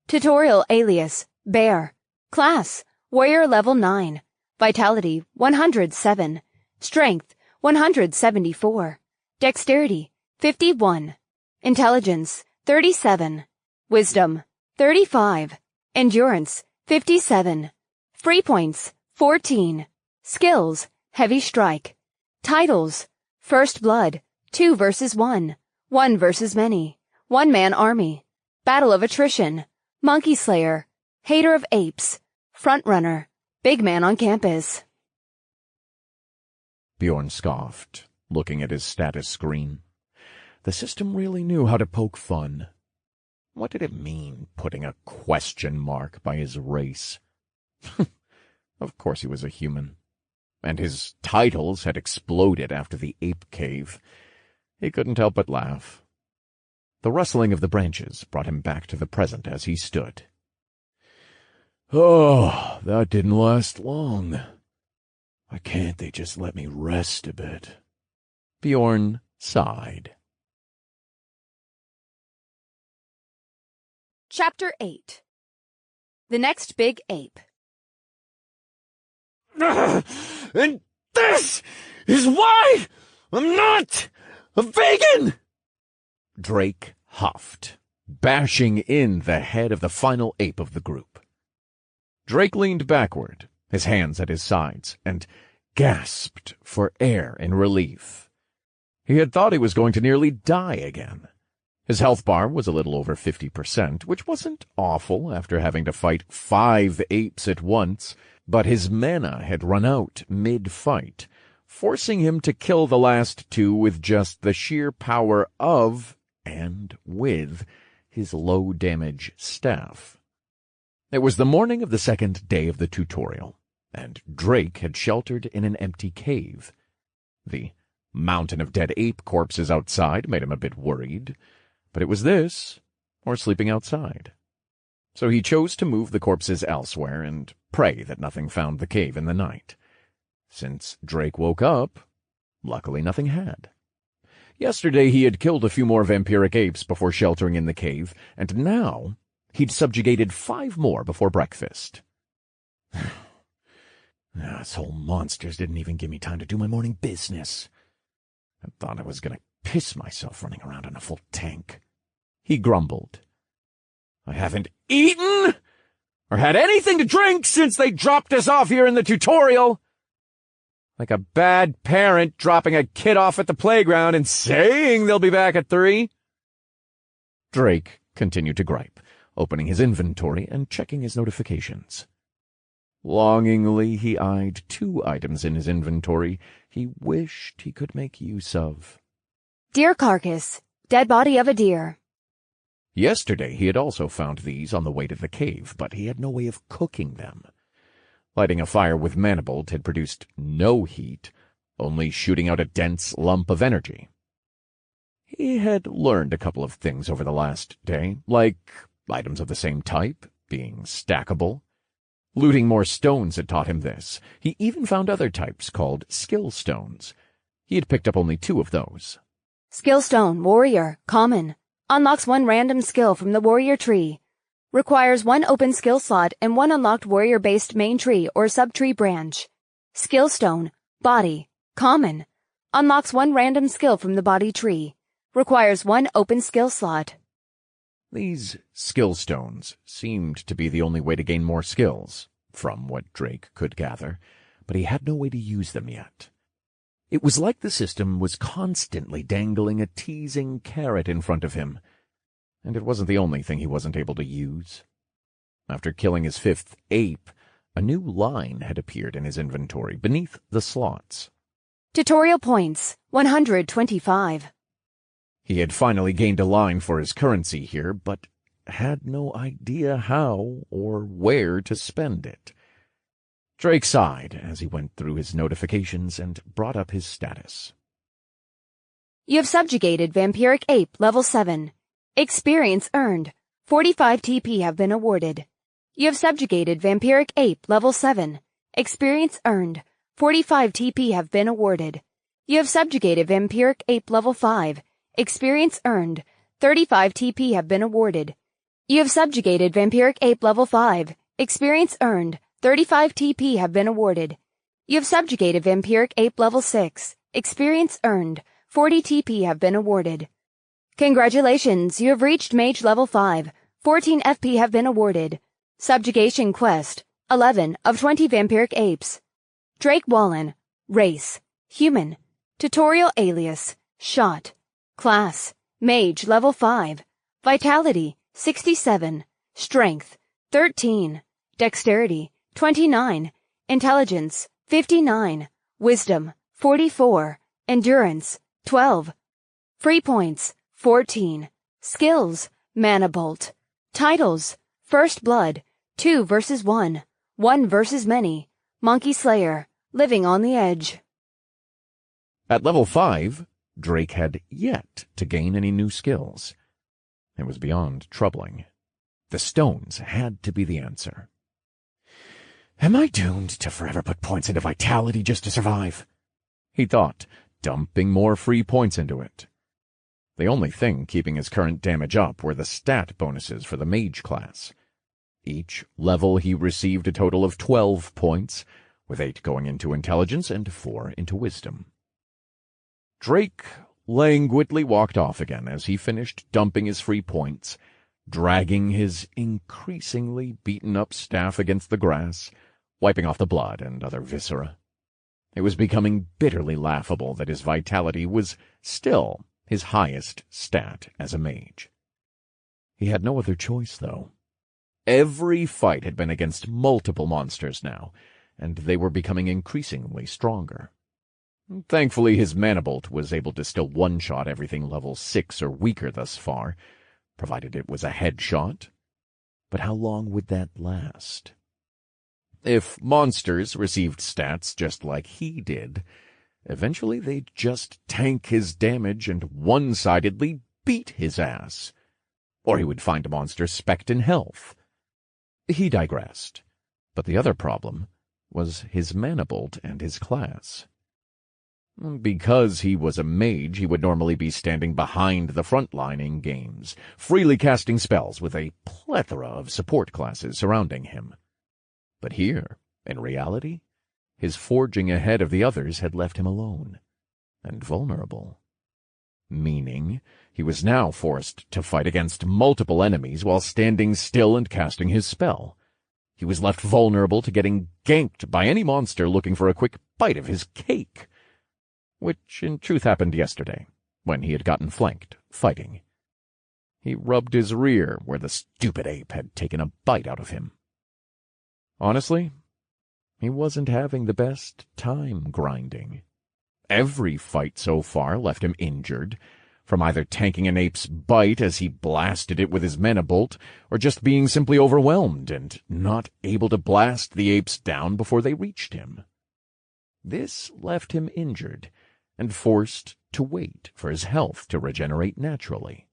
Tutorial alias. Bear. Class. Warrior level 9. Vitality 107. Strength 174. Dexterity 51. Intelligence 37. Wisdom 35. Endurance 57. Free points 14. Skills Heavy Strike. Titles First Blood 2 versus 1. 1 versus Many. One-Man Army. Battle of Attrition. Monkey Slayer. Hater of Apes. Frontrunner. Big Man on Campus. Bjorn scoffed, looking at his status screen. The system really knew how to poke fun. What did it mean, putting a question mark by his race? Of course he was a human. And his titles had exploded after the ape cave. He couldn't help but laugh. The rustling of the branches brought him back to the present as he stood. "Oh, that didn't last long. Why can't they just let me rest a bit?" Bjorn sighed. Chapter 8. The Next Big Ape. And this is why I'm not a vegan! Drake huffed, bashing in the head of the final ape of the group. Drake leaned backward, his hands at his sides, and gasped for air in relief. He had thought he was going to nearly die again. His health bar was a little over 50%, which wasn't awful after having to fight 5 apes at once, but his mana had run out mid-fight, forcing him to kill the last 2 with just the sheer power of, and with, his low-damage staff. It was the morning of the second day of the tutorial, and Drake had sheltered in an empty cave. The mountain of dead ape corpses outside made him a bit worried, but it was this, or sleeping outside. So he chose to move the corpses elsewhere and pray that nothing found the cave in the night. Since Drake woke up, luckily nothing had. Yesterday he had killed a few more vampiric apes before sheltering in the cave, and now he'd subjugated 5 more before breakfast. Asshole monsters didn't even give me time to do my morning business. I thought I was going to piss myself running around on a full tank. He grumbled. I haven't eaten or had anything to drink since they dropped us off here in the tutorial. Like a bad parent dropping a kid off at the playground and saying they'll be back at 3. Drake continued to gripe, opening his inventory and checking his notifications. Longingly, he eyed 2 items in his inventory he wished he could make use of. Deer carcass. Dead body of a deer. Yesterday he had also found these on the way to the cave, but he had no way of cooking them. Lighting a fire with Manibolt had produced no heat, only shooting out a dense lump of energy. He had learned a couple of things over the last day, like items of the same type, being stackable. Looting more stones had taught him this. He even found other types called skill stones. He had picked up only 2 of those. Skill Stone, Warrior, Common. Unlocks 1 random skill from the Warrior tree. Requires 1 open skill slot and 1 unlocked Warrior-based main tree or sub-tree branch. Skill Stone, Body, Common. Unlocks 1 random skill from the Body tree. Requires 1 open skill slot. These skill stones seemed to be the only way to gain more skills, from what Drake could gather, but he had no way to use them yet. It was like the system was constantly dangling a teasing carrot in front of him, and it wasn't the only thing he wasn't able to use. After killing his 5th ape, a new line had appeared in his inventory beneath the slots. Tutorial points, 125. He had finally gained a line for his currency here, but had no idea how or where to spend it. Drake sighed as he went through his notifications and brought up his status. You have subjugated Vampiric Ape level 7. Experience earned. 45 TP have been awarded. You have subjugated Vampiric Ape level 7. Experience earned. 45 TP have been awarded. You have subjugated Vampiric Ape level 5. Experience earned. 35 TP have been awarded. You have subjugated Vampiric Ape level 5. Experience earned. 35 TP have been awarded. You have subjugated Vampiric Ape level 6. Experience earned. 40 TP have been awarded. Congratulations, you have reached Mage level 5. 14 FP have been awarded. Subjugation quest, 11 of 20 Vampiric Apes. Drake Wallen, race, human. Tutorial alias, shot. Class, Mage level 5. Vitality, 67. Strength, 13. Dexterity, 29. Intelligence, 59. Wisdom, 44. Endurance, 12. Free points, 14. Skills, Mana Bolt. Titles, First Blood, 2 versus 1. 1 versus many. Monkey Slayer, Living on the Edge. At level 5, Drake had yet to gain any new skills. It was beyond troubling. The stones had to be the answer. Am I doomed to forever put points into vitality just to survive? He thought, dumping more free points into it. The only thing keeping his current damage up were the stat bonuses for the mage class. Each level he received a total of 12 points, with 8 going into intelligence and 4 into wisdom. Drake languidly walked off again as he finished dumping his free points, dragging his increasingly beaten-up staff against the grass, wiping off the blood and other viscera. It was becoming bitterly laughable that his vitality was still his highest stat as a mage. He had no other choice, though. Every fight had been against multiple monsters now, and they were becoming increasingly stronger. Thankfully, his Mana Bolt was able to still one-shot everything level 6 or weaker thus far, provided it was a headshot. But how long would that last? If monsters received stats just like he did, eventually they'd just tank his damage and one-sidedly beat his ass. Or he would find a monster spec'd in health. He digressed. But the other problem was his Mana Bolt and his class. Because he was a mage, he would normally be standing behind the front line in games, freely casting spells with a plethora of support classes surrounding him. But here, in reality, his forging ahead of the others had left him alone and vulnerable. Meaning, he was now forced to fight against multiple enemies while standing still and casting his spell. He was left vulnerable to getting ganked by any monster looking for a quick bite of his cake. Which in truth happened yesterday, when he had gotten flanked, fighting. He rubbed his rear where the stupid ape had taken a bite out of him. Honestly, he wasn't having the best time grinding. Every fight so far left him injured, from either tanking an ape's bite as he blasted it with his Mana Bolt, or just being simply overwhelmed and not able to blast the apes down before they reached him. This left him injured, and forced to wait for his health to regenerate naturally.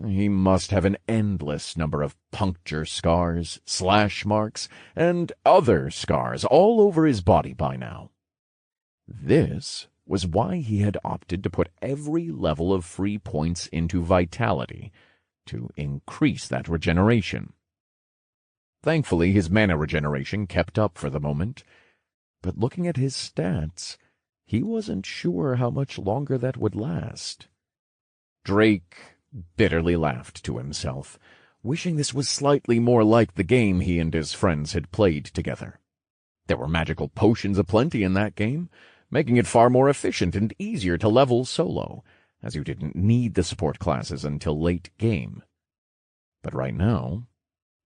He must have an endless number of puncture scars, slash marks, and other scars all over his body by now. This was why he had opted to put every level of free points into vitality, to increase that regeneration. Thankfully, his mana regeneration kept up for the moment, but looking at his stats, he wasn't sure how much longer that would last. Drake bitterly laughed to himself, wishing this was slightly more like the game he and his friends had played together. There were magical potions aplenty in that game, making it far more efficient and easier to level solo, as you didn't need the support classes until late game. But right now,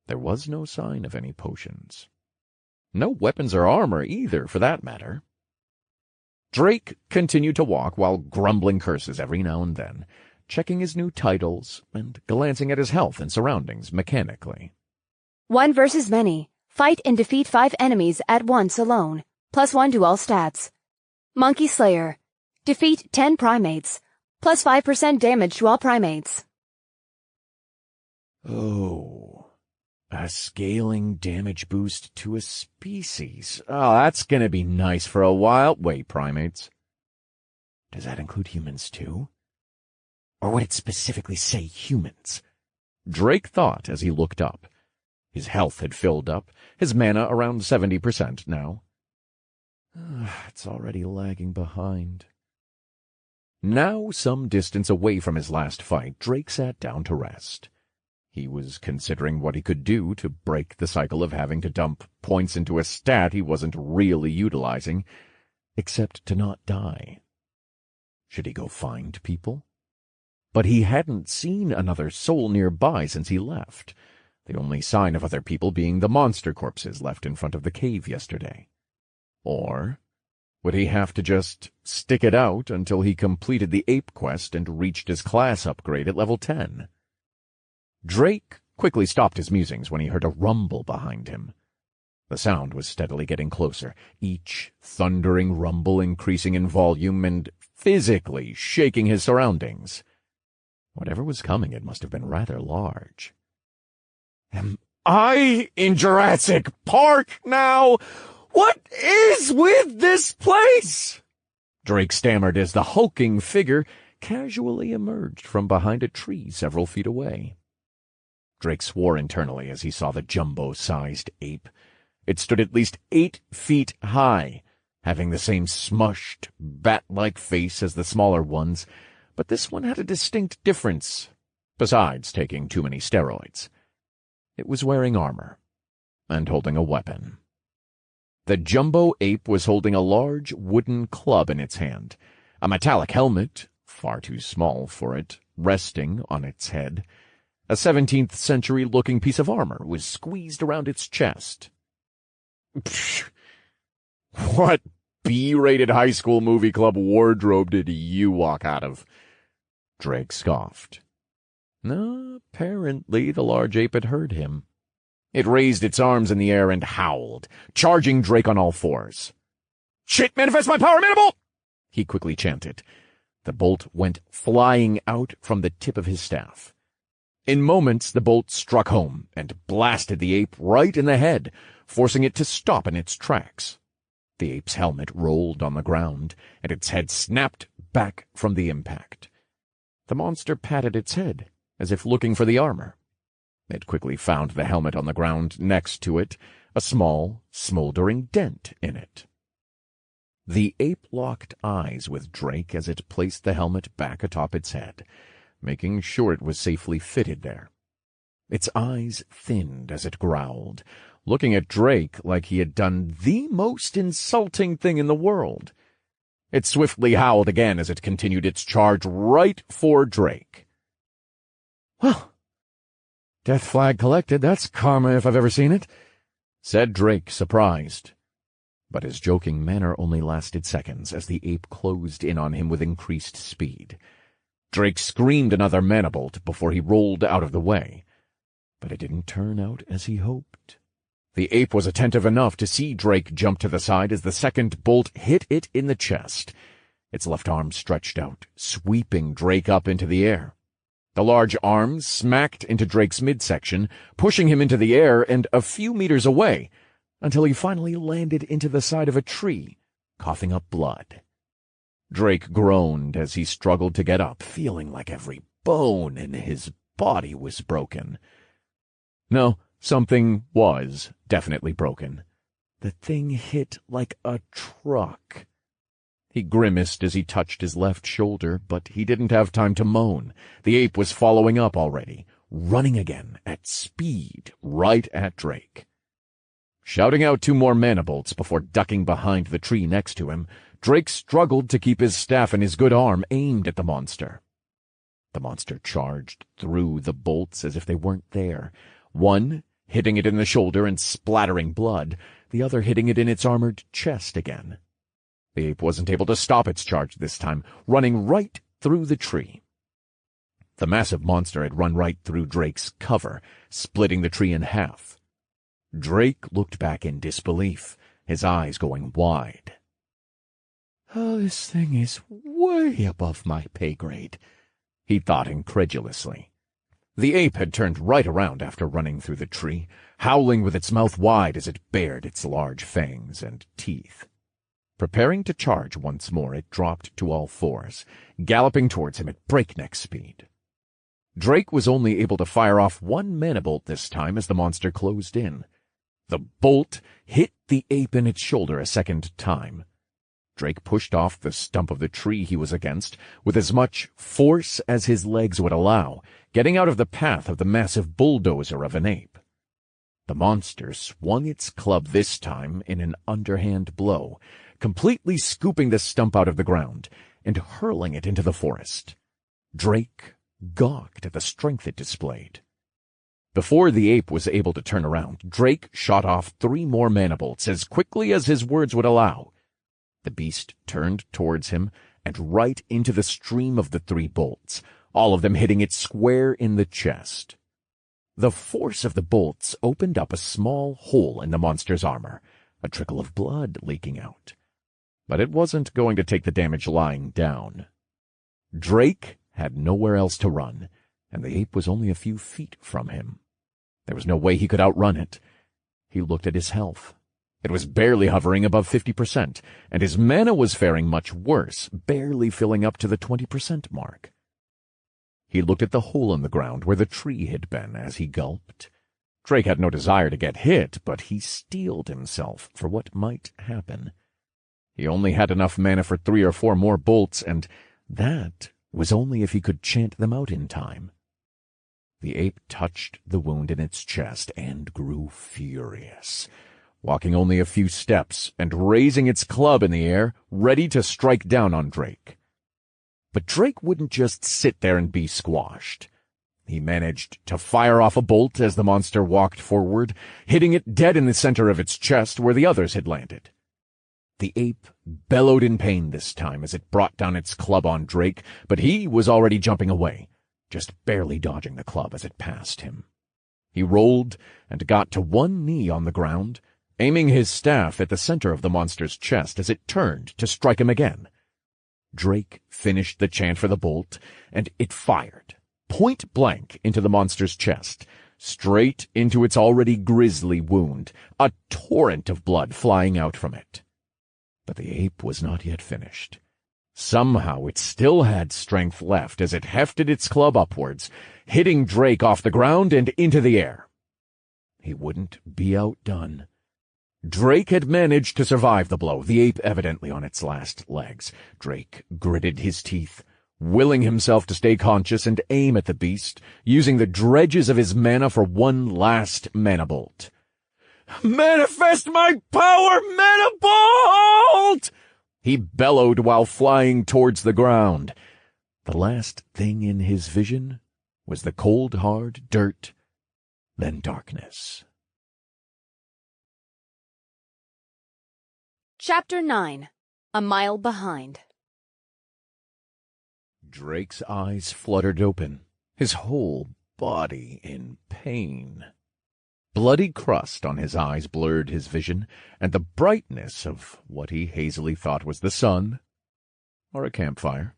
there was no sign of any potions. No weapons or armor either, for that matter. Drake continued to walk while grumbling curses every now and then, checking his new titles and glancing at his health and surroundings mechanically. 1 versus many. Fight and defeat 5 enemies at once alone. +1 to all stats. Monkey Slayer. Defeat 10 primates. +5% damage to all primates. Oh, a scaling damage boost to a species. Oh, that's gonna be nice for a while. Wait, primates. Does that include humans too? Or would it specifically say humans? Drake thought as he looked up. His health had filled up, his mana around 70% now. It's already lagging behind. Now, some distance away from his last fight, Drake sat down to rest. He was considering what he could do to break the cycle of having to dump points into a stat he wasn't really utilizing, except to not die. Should he go find people? But he hadn't seen another soul nearby since he left, the only sign of other people being the monster corpses left in front of the cave yesterday. Or would he have to just stick it out until he completed the ape quest and reached his class upgrade at level 10? Drake quickly stopped his musings when he heard a rumble behind him. The sound was steadily getting closer, each thundering rumble increasing in volume and physically shaking his surroundings. Whatever was coming, it must have been rather large. Am I in Jurassic Park now? What is with this place? Drake stammered as the hulking figure casually emerged from behind a tree several feet away. Drake swore internally as he saw the jumbo-sized ape. It stood at least 8 feet high, having the same smushed, bat-like face as the smaller ones, but this one had a distinct difference, besides taking too many steroids. It was wearing armor, and holding a weapon. The jumbo ape was holding a large wooden club in its hand, a metallic helmet, far too small for it, resting on its head. A 17th-century-looking piece of armor was squeezed around its chest. Psh, what B-rated high school movie club wardrobe did you walk out of? Drake scoffed. No, apparently the large ape had heard him. It raised its arms in the air and howled, charging Drake on all fours. "Shit, manifest my power, Manibolt!" he quickly chanted. The bolt went flying out from the tip of his staff. In moments, the bolt struck home and blasted the ape right in the head, forcing it to stop in its tracks. The ape's helmet rolled on the ground, and its head snapped back from the impact. The monster patted its head, as if looking for the armor. It quickly found the helmet on the ground next to it, a small, smoldering dent in it. The ape locked eyes with Drake as it placed the helmet back atop its head, making sure it was safely fitted there. Its eyes thinned as it growled, looking at Drake like he had done the most insulting thing in the world. It swiftly howled again as it continued its charge right for Drake. "Well, death flag collected, that's karma if I've ever seen it," said Drake, surprised. But his joking manner only lasted seconds as the ape closed in on him with increased speed. Drake screamed another Manibolt before he rolled out of the way, but it didn't turn out as he hoped. The ape was attentive enough to see Drake jump to the side as the second bolt hit it in the chest. its left arm stretched out, sweeping Drake up into the air. The large arms smacked into Drake's midsection, pushing him into the air and a few meters away, until he finally landed into the side of a tree, coughing up blood. Drake groaned as he struggled to get up, feeling like every bone in his body was broken. No, something was definitely broken. The thing hit like a truck. He grimaced as he touched his left shoulder, but he didn't have time to moan. The ape was following up already, running again at speed right at Drake. Shouting out 2 more mana bolts before ducking behind the tree next to him, Drake struggled to keep his staff and his good arm aimed at the monster. The monster charged through the bolts as if they weren't there, one hitting it in the shoulder and splattering blood, the other hitting it in its armored chest again. The ape wasn't able to stop its charge this time, running right through the tree. The massive monster had run right through Drake's cover, splitting the tree in half. Drake looked back in disbelief, his eyes going wide. "Oh, this thing is way above my pay grade," he thought incredulously. The ape had turned right around after running through the tree, howling with its mouth wide as it bared its large fangs and teeth. Preparing to charge once more, it dropped to all fours, galloping towards him at breakneck speed. Drake was only able to fire off 1 mana bolt this time as the monster closed in. The bolt hit the ape in its shoulder a second time. Drake pushed off the stump of the tree he was against with as much force as his legs would allow, getting out of the path of the massive bulldozer of an ape. The monster swung its club this time in an underhand blow, completely scooping the stump out of the ground and hurling it into the forest. Drake gawked at the strength it displayed. Before the ape was able to turn around, Drake shot off 3 more mana bolts as quickly as his words would allow. The beast turned towards him and right into the stream of the 3 bolts, all of them hitting it square in the chest. The force of the bolts opened up a small hole in the monster's armor, a trickle of blood leaking out. But it wasn't going to take the damage lying down. Drake had nowhere else to run, and the ape was only a few feet from him. There was no way he could outrun it. He looked at his health. It was barely hovering above 50%, and his mana was faring much worse, barely filling up to the 20% mark. He looked at the hole in the ground where the tree had been as he gulped. Drake had no desire to get hit, but he steeled himself for what might happen. He only had enough mana for 3 or 4 more bolts, and that was only if he could chant them out in time. The ape touched the wound in its chest and grew furious, walking only a few steps and raising its club in the air, ready to strike down on Drake. But Drake wouldn't just sit there and be squashed. He managed to fire off a bolt as the monster walked forward, hitting it dead in the center of its chest where the others had landed. The ape bellowed in pain this time as it brought down its club on Drake, but he was already jumping away, just barely dodging the club as it passed him. He rolled and got to one knee on the ground, aiming his staff at the center of the monster's chest as it turned to strike him again. Drake finished the chant for the bolt, and it fired, point blank into the monster's chest, straight into its already grisly wound, a torrent of blood flying out from it. But the ape was not yet finished. Somehow it still had strength left as it hefted its club upwards, hitting Drake off the ground and into the air. He wouldn't be outdone. Drake had managed to survive the blow, the ape evidently on its last legs. Drake gritted his teeth, willing himself to stay conscious and aim at the beast, using the dredges of his mana for one last mana bolt. "Manifest my power, mana bolt!" he bellowed while flying towards the ground. The last thing in his vision was the cold, hard dirt, then darkness. Chapter 9. A Mile Behind. Drake's eyes fluttered open, his whole body in pain. Bloody crust on his eyes blurred his vision, and the brightness of what he hazily thought was the sun or a campfire.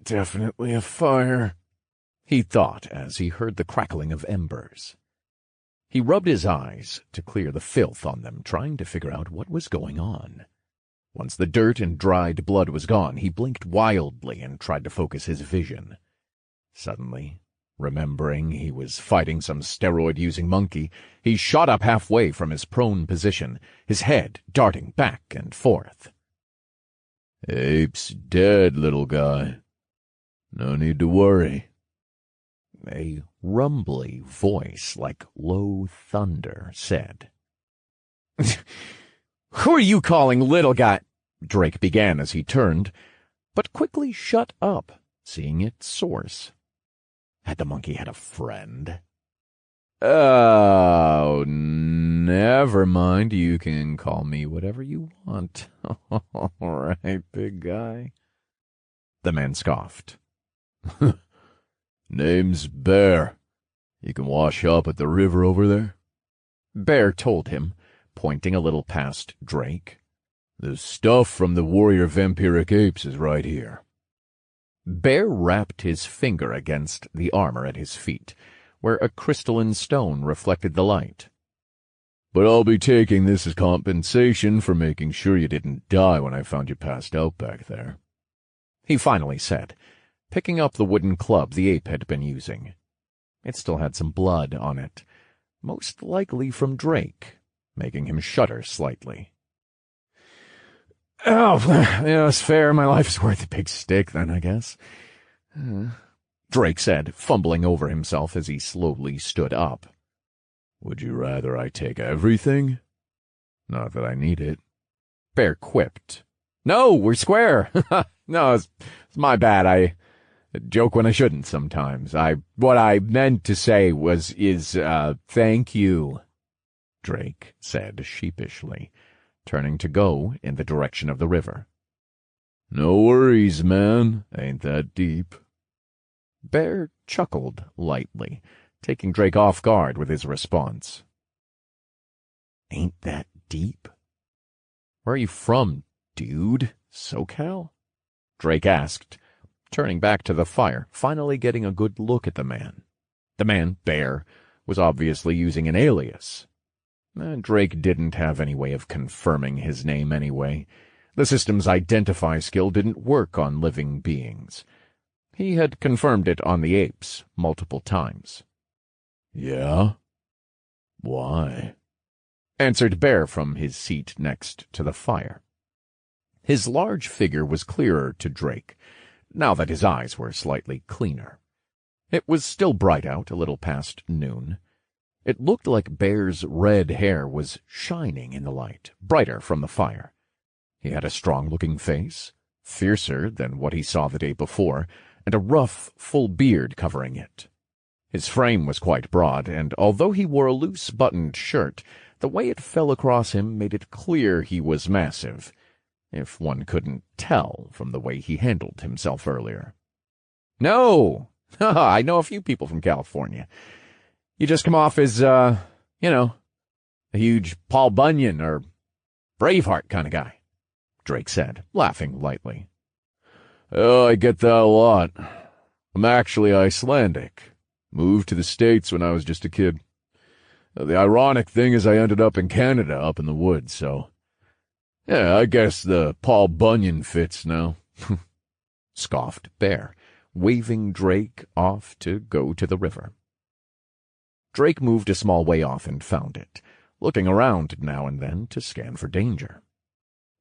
Definitely a fire, he thought as he heard the crackling of embers. He rubbed his eyes to clear the filth on them, trying to figure out what was going on. Once the dirt and dried blood was gone, he blinked wildly and tried to focus his vision. Suddenly, remembering he was fighting some steroid-using monkey, he shot up halfway from his prone position, his head darting back and forth. "Ape's dead, little guy. No need to worry." A rumbly voice like low thunder said. "Who are you calling little guy?" Drake began as he turned, but quickly shut up, seeing its source. Had the monkey had a friend? "Oh, never mind. You can call me whatever you want." "All right, big guy," the man scoffed. "Name's Bear. You can wash up at the river over there?" Bear told him, pointing a little past Drake. "The stuff from the warrior vampiric apes is right here." Bear rapped his finger against the armor at his feet, where a crystalline stone reflected the light. "But I'll be taking this as compensation for making sure you didn't die when I found you passed out back there," he finally said, picking up the wooden club the ape had been using. It still had some blood on it, most likely from Drake, making him shudder slightly. "Oh, yeah, that's fair. My life's worth a big stick, then, I guess," Drake said, fumbling over himself as he slowly stood up. "Would you rather I take everything? Not that I need it," Bear quipped. "No, we're square." "No, it's my bad. I joke when I shouldn't sometimes. What I meant to say is thank you," Drake said sheepishly, turning to go in the direction of the river. "No worries, man. Ain't that deep." Bear chuckled lightly, taking Drake off guard with his response. "Ain't that deep? Where are you from, dude? SoCal?" Drake asked, turning back to the fire, finally getting a good look at the man. The man, Bear, was obviously using an alias. Drake didn't have any way of confirming his name anyway. The system's identify skill didn't work on living beings. He had confirmed it on the apes multiple times. "Yeah? Why?" answered Bear from his seat next to the fire. His large figure was clearer to Drake, now that his eyes were slightly cleaner. It was still bright out, a little past noon. It looked like Bear's red hair was shining in the light, brighter from the fire. He had a strong-looking face, fiercer than what he saw the day before, and a rough, full beard covering it. His frame was quite broad, and although he wore a loose-buttoned shirt, the way it fell across him made it clear he was massive, if one couldn't tell from the way he handled himself earlier. "No! I know a few people from California. You just come off as, a huge Paul Bunyan or Braveheart kind of guy," Drake said, laughing lightly. "Oh, I get that a lot. I'm actually Icelandic. Moved to the States when I was just a kid. The ironic thing is I ended up in Canada up in the woods, so yeah, I guess the Paul Bunyan fits now," scoffed Bear, waving Drake off to go to the river. Drake moved a small way off and found it, looking around now and then to scan for danger.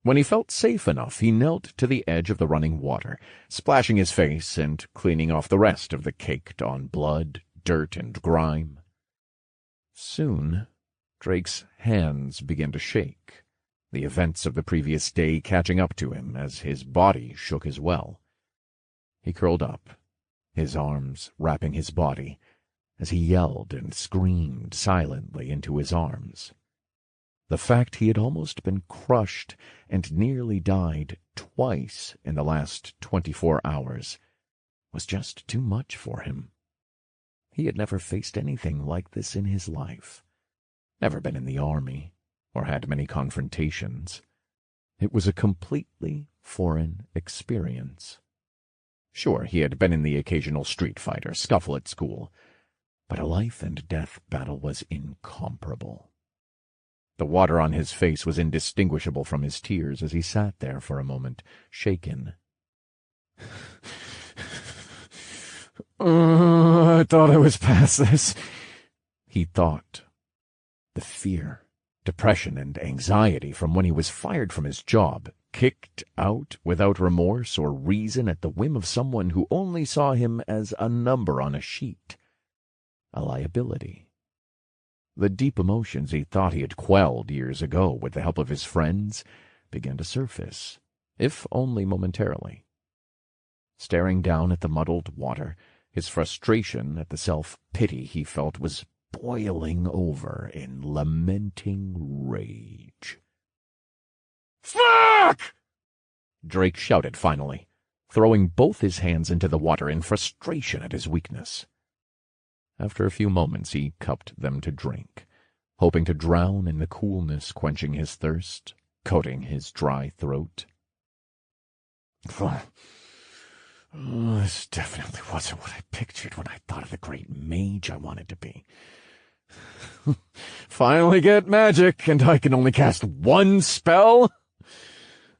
When he felt safe enough, he knelt to the edge of the running water, splashing his face and cleaning off the rest of the caked-on blood, dirt, and grime. Soon, Drake's hands began to shake, the events of the previous day catching up to him as his body shook as well. He curled up, his arms wrapping his body, as he yelled and screamed silently into his arms. The fact he had almost been crushed and nearly died twice in the last 24 hours was just too much for him. He had never faced anything like this in his life, never been in the army, or had many confrontations. It was a completely foreign experience. Sure, he had been in the occasional street fight or scuffle at school, but a life-and-death battle was incomparable. The water on his face was indistinguishable from his tears as he sat there for a moment, shaken. I thought I was past this, he thought. The fear, depression, and anxiety from when he was fired from his job, kicked out without remorse or reason at the whim of someone who only saw him as a number on a sheet, a liability. The deep emotions he thought he had quelled years ago with the help of his friends began to surface, if only momentarily. Staring down at the muddled water, his frustration at the self-pity he felt was boiling over in lamenting rage. "Fuck!" Drake shouted finally, throwing both his hands into the water in frustration at his weakness. After a few moments he cupped them to drink, hoping to drown in the coolness quenching his thirst, coating his dry throat. This definitely wasn't what I pictured when I thought of the great mage I wanted to be. Finally get magic, and I can only cast one spell?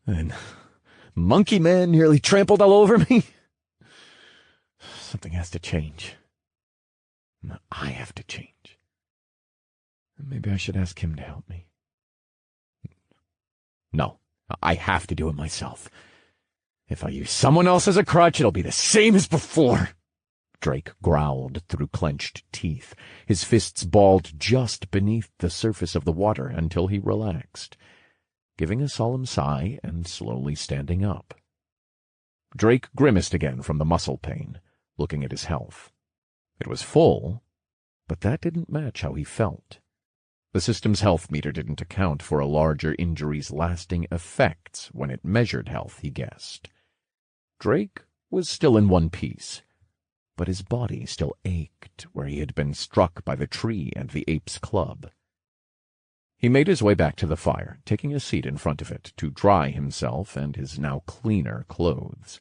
And Monkey Man nearly trampled all over me? Something has to change. I have to change. Maybe I should ask him to help me. No, I have to do it myself. If I use someone else as a crutch, it'll be the same as before. Drake growled through clenched teeth, his fists balled just beneath the surface of the water until he relaxed, giving a solemn sigh and slowly standing up. Drake grimaced again from the muscle pain, looking at his health. It was full, but that didn't match how he felt. The system's health meter didn't account for a larger injury's lasting effects when it measured health, he guessed. Drake was still in one piece, but his body still ached where he had been struck by the tree and the ape's club. He made his way back to the fire, taking a seat in front of it to dry himself and his now cleaner clothes.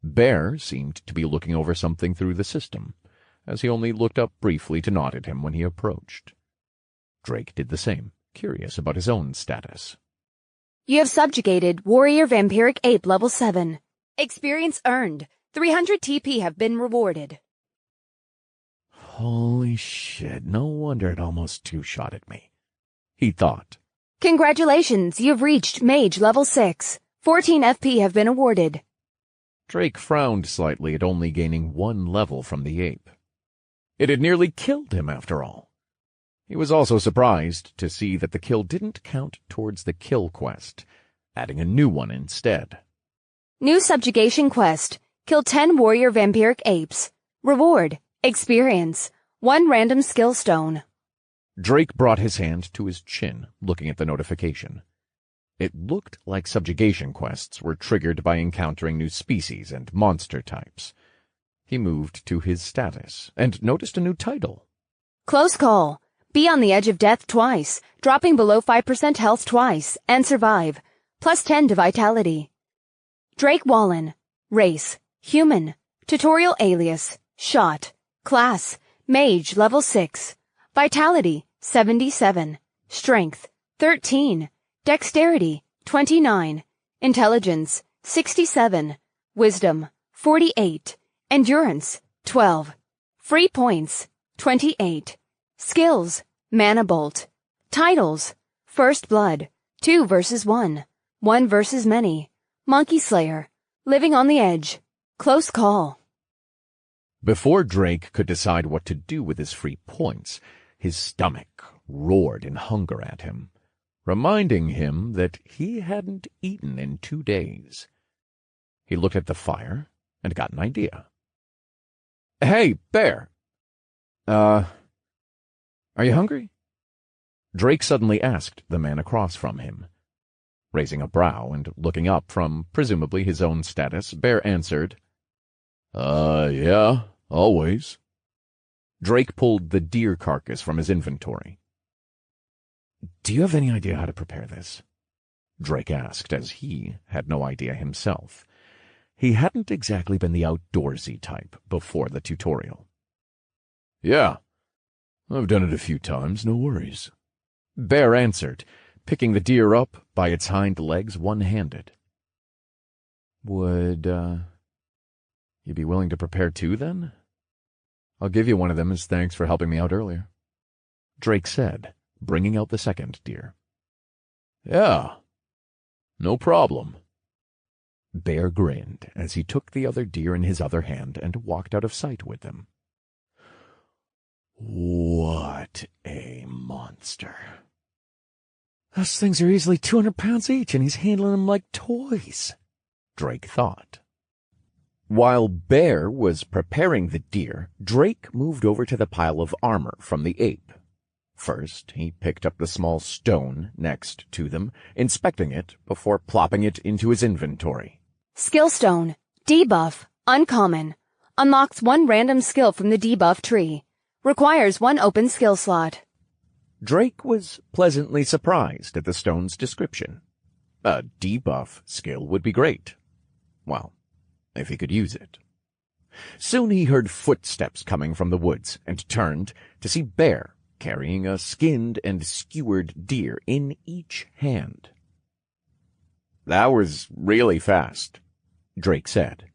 Bear seemed to be looking over something through the system, as he only looked up briefly to nod at him when he approached. Drake did the same, curious about his own status. You have subjugated Warrior Vampiric Ape Level 7. Experience earned. 300 TP have been rewarded. Holy shit, no wonder it almost two-shot at me, he thought. Congratulations, you've reached Mage Level 6. 14 FP have been awarded. Drake frowned slightly at only gaining 1 level from the ape. It had nearly killed him, after all. He was also surprised to see that the kill didn't count towards the kill quest, adding a new one instead. New subjugation quest. Kill 10 warrior vampiric apes. Reward. Experience. 1 random skill stone. Drake brought his hand to his chin, looking at the notification. It looked like subjugation quests were triggered by encountering new species and monster types. He moved to his status and noticed a new title. Close call. Be on the edge of death twice, dropping below 5% health twice, and survive. Plus 10 to vitality. Drake Wallen. Race. Human. Tutorial alias. Shot. Class. Mage level 6. Vitality. 77. Strength. 13. Dexterity. 29. Intelligence. 67. Wisdom. 48. Endurance. 12. Free points. 28. Skills. Mana Bolt. Titles. First Blood. 2 versus 1. 1 versus many. Monkey Slayer. Living on the Edge. Close call. Before Drake could decide what to do with his free points, his stomach roared in hunger at him, reminding him that he hadn't eaten in 2 days. He looked at the fire and got an idea. Hey, Bear! Are you hungry? Drake suddenly asked the man across from him. Raising a brow and looking up from, presumably, his own status, Bear answered, Yeah, always. Drake pulled the deer carcass from his inventory. Do you have any idea how to prepare this? Drake asked, as he had no idea himself. He hadn't exactly been the outdoorsy type before the tutorial. "Yeah, I've done it a few times, no worries," Bear answered, picking the deer up by its hind legs one-handed. "Would, you be willing to prepare two, then? I'll give you one of them as thanks for helping me out earlier," Drake said, bringing out the second deer. "Yeah, no problem." Bear grinned as he took the other deer in his other hand and walked out of sight with them. What a monster. "Those things are easily 200 pounds each, and he's handling them like toys," Drake thought. While Bear was preparing the deer, Drake moved over to the pile of armor from the ape. First, he picked up the small stone next to them, inspecting it before plopping it into his inventory. Skill stone. Debuff. Uncommon. Unlocks one random skill from the debuff tree. Requires one open skill slot. Drake was pleasantly surprised at the stone's description. A debuff skill would be great. Well, if he could use it. Soon he heard footsteps coming from the woods and turned to see Bear carrying a skinned and skewered deer in each hand. "That was really fast," Drake said.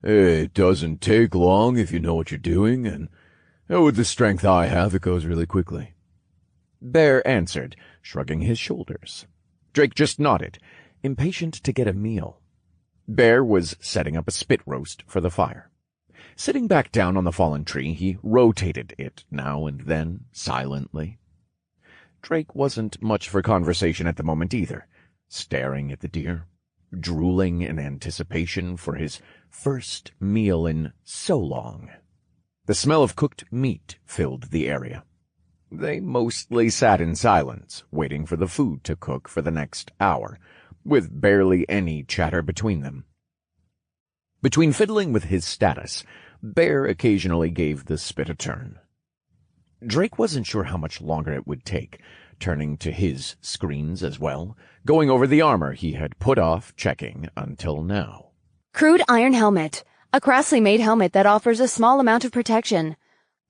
"It doesn't take long if you know what you're doing, and with the strength I have, it goes really quickly," Bear answered, shrugging his shoulders. Drake just nodded, impatient to get a meal. Bear was setting up a spit roast for the fire. Sitting back down on the fallen tree, he rotated it now and then, silently. Drake wasn't much for conversation at the moment either, staring at the deer, drooling in anticipation for his first meal in so long. The smell of cooked meat filled the area. They mostly sat in silence, waiting for the food to cook for the next hour, with barely any chatter between them. Between fiddling with his status, Bear occasionally gave the spit a turn. Drake wasn't sure how much longer it would take, turning to his screens as well, going over the armor he had put off checking until now. Crude iron helmet. A crassly made helmet that offers a small amount of protection.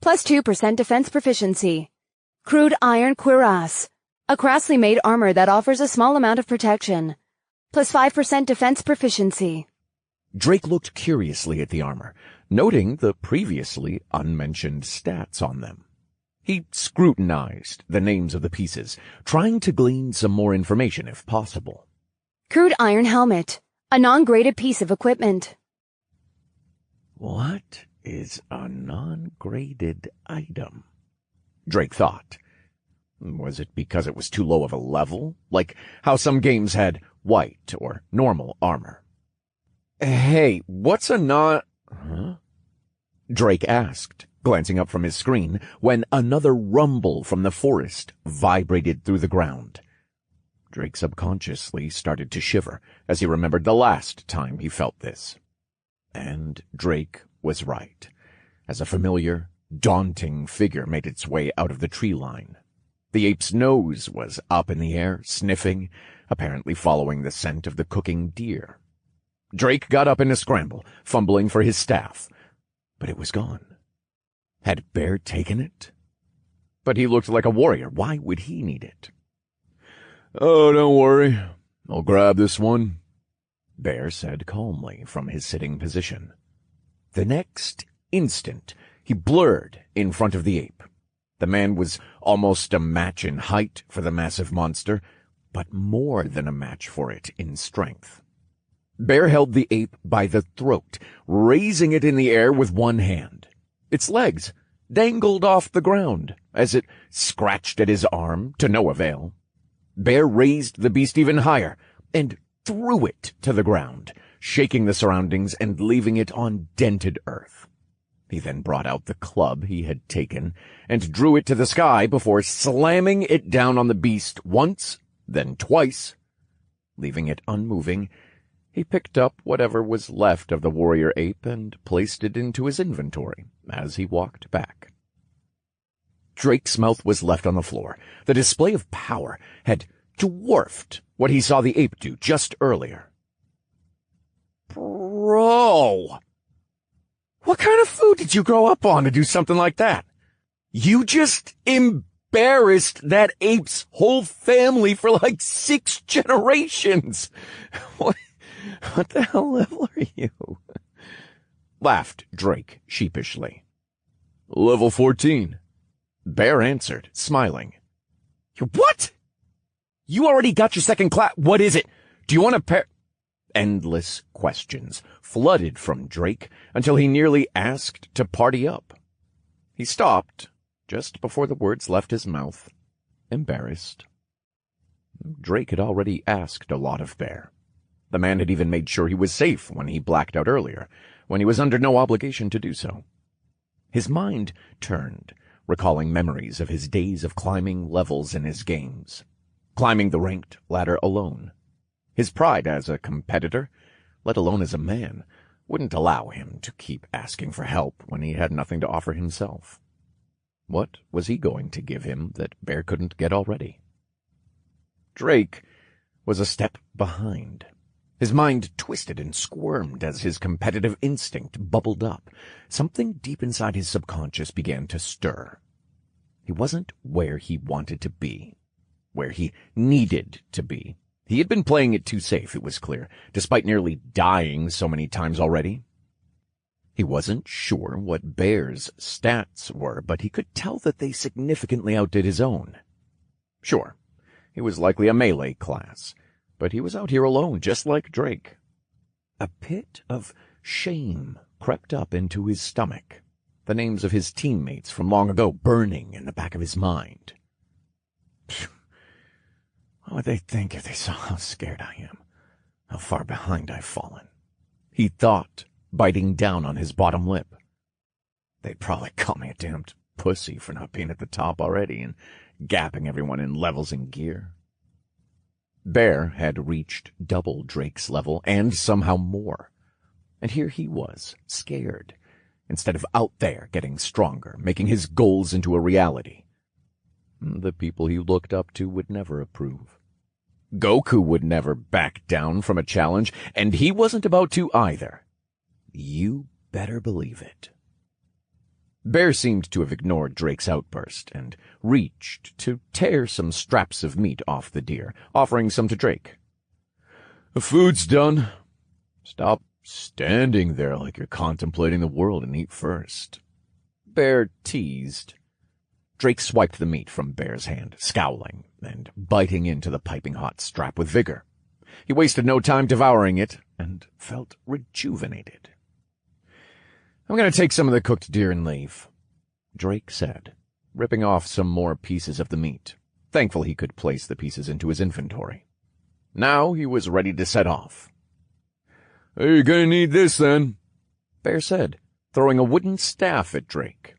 Plus 2% defense proficiency. Crude iron cuirass. A crassly made armor that offers a small amount of protection. Plus 5% defense proficiency. Drake looked curiously at the armor, noting the previously unmentioned stats on them. He scrutinized the names of the pieces, trying to glean some more information if possible. Crude iron helmet. A non-graded piece of equipment. What is a non-graded item? Drake thought. Was it because it was too low of a level? Like how some games had white or normal armor. "Hey, what's a non—" Huh? Drake asked, glancing up from his screen, when another rumble from the forest vibrated through the ground. Drake subconsciously started to shiver as he remembered the last time he felt this. And Drake was right, as a familiar, daunting figure made its way out of the tree line. The ape's nose was up in the air, sniffing, apparently following the scent of the cooking deer. Drake got up in a scramble, fumbling for his staff, but it was gone. Had Bear taken it? But he looked like a warrior. Why would he need it? "Oh, don't worry. I'll grab this one," Bear said calmly from his sitting position. The next instant, he blurred in front of the ape. The man was almost a match in height for the massive monster, but more than a match for it in strength. Bear held the ape by the throat, raising it in the air with one hand. Its legs dangled off the ground as it scratched at his arm to no avail. Bear raised the beast even higher and threw it to the ground, shaking the surroundings and leaving it on dented earth. He then brought out the club he had taken and drew it to the sky before slamming it down on the beast once, then twice. Leaving it unmoving, he picked up whatever was left of the warrior ape and placed it into his inventory as he walked back. Drake's mouth was left on the floor. The display of power had dwarfed what he saw the ape do just earlier. Bro! What kind of food did you grow up on to do something like that? You just embarrassed that ape's whole family for like 6 generations. What the hell level are you? Laughed Drake sheepishly. Level 14. Bear answered, smiling. What? You already got your second class. What is it? Do you want to pair? Endless questions flooded from Drake until he nearly asked to party up. He stopped just before the words left his mouth, embarrassed. Drake had already asked a lot of Bear. The man had even made sure he was safe when he blacked out earlier, when he was under no obligation to do so. His mind turned, recalling memories of his days of climbing levels in his games, climbing the ranked ladder alone. His pride as a competitor, let alone as a man, wouldn't allow him to keep asking for help when he had nothing to offer himself. What was he going to give him that Bear couldn't get already? Drake was a step behind. His mind twisted and squirmed as his competitive instinct bubbled up. Something deep inside his subconscious began to stir. He wasn't where he wanted to be, where he needed to be. He had been playing it too safe, it was clear, despite nearly dying so many times already. He wasn't sure what Bear's stats were, but he could tell that they significantly outdid his own. Sure, he was likely a melee class, but he was out here alone, just like Drake. A pit of shame crept up into his stomach, the names of his teammates from long ago burning in the back of his mind. What would they think if they saw how scared I am, how far behind I've fallen? He thought, biting down on his bottom lip. They'd probably call me a damned pussy for not being at the top already and gapping everyone in levels and gear. Bear had reached double Drake's level and somehow more. And here he was, scared, instead of out there getting stronger, making his goals into a reality. The people he looked up to would never approve. Goku would never back down from a challenge, and he wasn't about to either. You better believe it. Bear seemed to have ignored Drake's outburst and reached to tear some straps of meat off the deer, offering some to Drake. The food's done. Stop standing there like you're contemplating the world and eat first. Bear teased. Drake swiped the meat from Bear's hand, scowling and biting into the piping hot strap with vigor. He wasted no time devouring it and felt rejuvenated. I'm going to take some of the cooked deer and leave, Drake said, ripping off some more pieces of the meat, thankful he could place the pieces into his inventory. Now he was ready to set off. Hey, you're going to need this then, Bear said, throwing a wooden staff at Drake.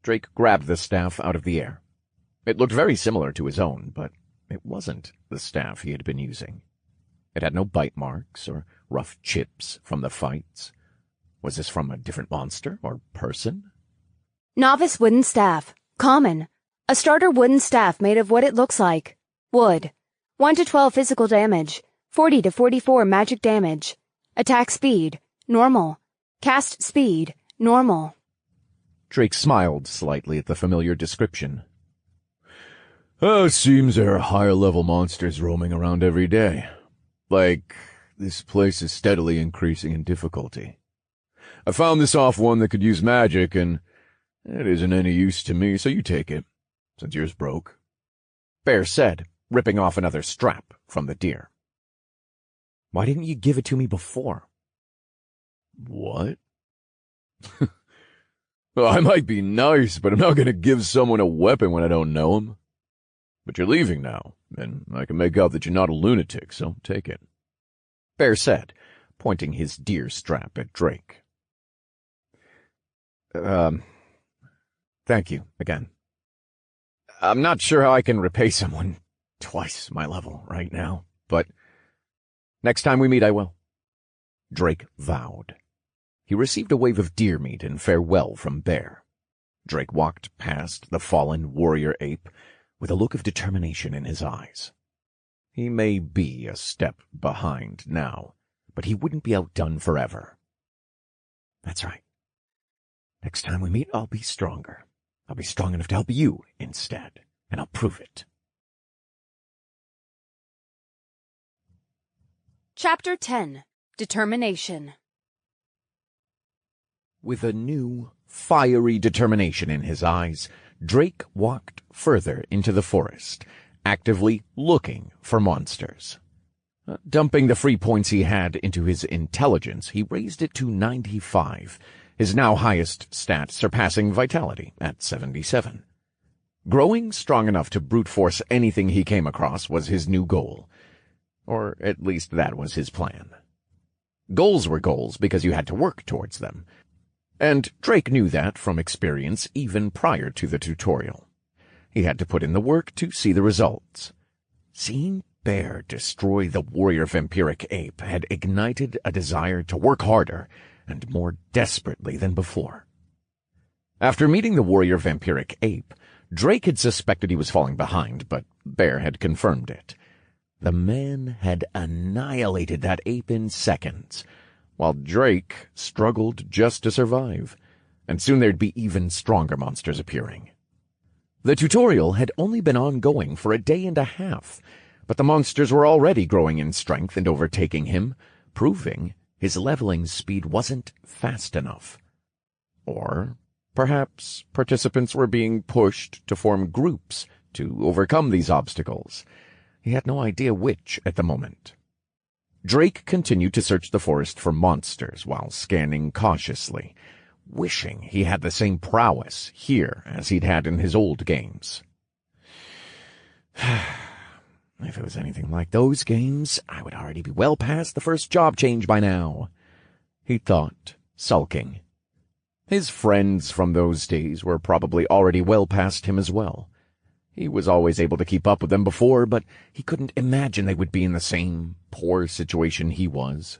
Drake grabbed the staff out of the air. It looked very similar to his own, but it wasn't the staff he had been using. It had no bite marks or rough chips from the fights. Was this from a different monster or person? Novice wooden staff. Common. A starter wooden staff made of what it looks like. Wood. 1 to 12 physical damage. 40 to 44 magic damage. Attack speed. Normal. Cast speed. Normal. Drake smiled slightly at the familiar description. Seems there are higher-level monsters roaming around every day. Like, this place is steadily increasing in difficulty. I found this off one that could use magic, and it isn't any use to me, so you take it, since yours broke. Bear said, ripping off another strap from the deer. Why didn't you give it to me before? What? Well, I might be nice, but I'm not going to give someone a weapon when I don't know him. But you're leaving now, and I can make out that you're not a lunatic, so take it. Bear said, pointing his deer strap at Drake. Thank you, again. I'm not sure how I can repay someone twice my level right now, but next time we meet I will. Drake vowed. He received a wave of deer meat in farewell from Bear. Drake walked past the fallen warrior ape with a look of determination in his eyes. He may be a step behind now, but he wouldn't be outdone forever. That's right. Next time we meet, I'll be stronger. I'll be strong enough to help you instead, and I'll prove it. Chapter 10. Determination. With a new, fiery determination in his eyes, Drake walked further into the forest, actively looking for monsters. Dumping the free points he had into his intelligence, he raised it to 95, his now highest stat surpassing vitality at 77. Growing strong enough to brute force anything he came across was his new goal. Or at least that was his plan. Goals were goals because you had to work towards them. And Drake knew that from experience even prior to the tutorial. He had to put in the work to see the results. Seeing Bear destroy the warrior vampiric ape had ignited a desire to work harder and more desperately than before. After meeting the warrior vampiric ape, Drake had suspected he was falling behind, but Bear had confirmed it. The man had annihilated that ape in seconds, while Drake struggled just to survive, and soon there'd be even stronger monsters appearing. The tutorial had only been ongoing for a day and a half, but the monsters were already growing in strength and overtaking him, proving his leveling speed wasn't fast enough. Or perhaps participants were being pushed to form groups to overcome these obstacles. He had no idea which at the moment. Drake continued to search the forest for monsters while scanning cautiously, wishing he had the same prowess here as he'd had in his old games. If it was anything like those games, I would already be well past the first job change by now, he thought, sulking. His friends from those days were probably already well past him as well. He was always able to keep up with them before, but he couldn't imagine they would be in the same poor situation he was.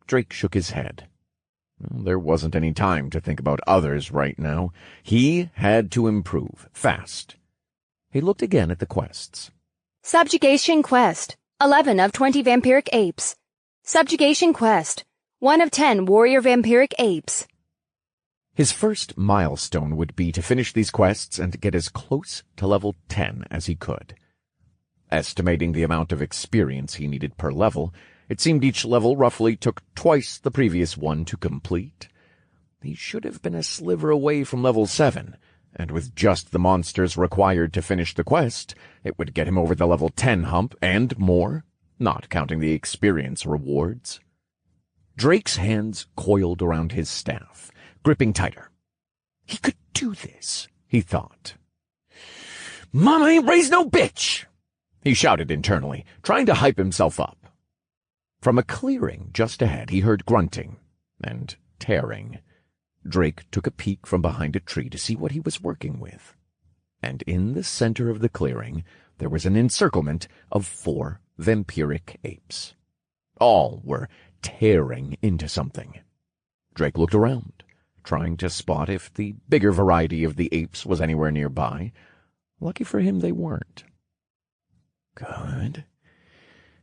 Drake shook his head. There wasn't any time to think about others right now. He had to improve, fast. He looked again at the quests. Subjugation Quest. 11 of 20 Vampiric Apes. Subjugation Quest. 1 of 10 Warrior Vampiric Apes. His first milestone would be to finish these quests and get as close to level 10 as he could. Estimating the amount of experience he needed per level, it seemed each level roughly took twice the previous one to complete. He should have been a sliver away from level 7, and with just the monsters required to finish the quest, it would get him over the level 10 hump and more, not counting the experience rewards. Drake's hands coiled around his staff, gripping tighter. He could do this, he thought. "Mama ain't raised no bitch!" he shouted internally, trying to hype himself up. From a clearing just ahead, he heard grunting and tearing. Drake took a peek from behind a tree to see what he was working with. And in the center of the clearing, there was an encirclement of 4 vampiric apes. All were tearing into something. Drake looked around, trying to spot if the bigger variety of the apes was anywhere nearby. Lucky for him, they weren't. Good.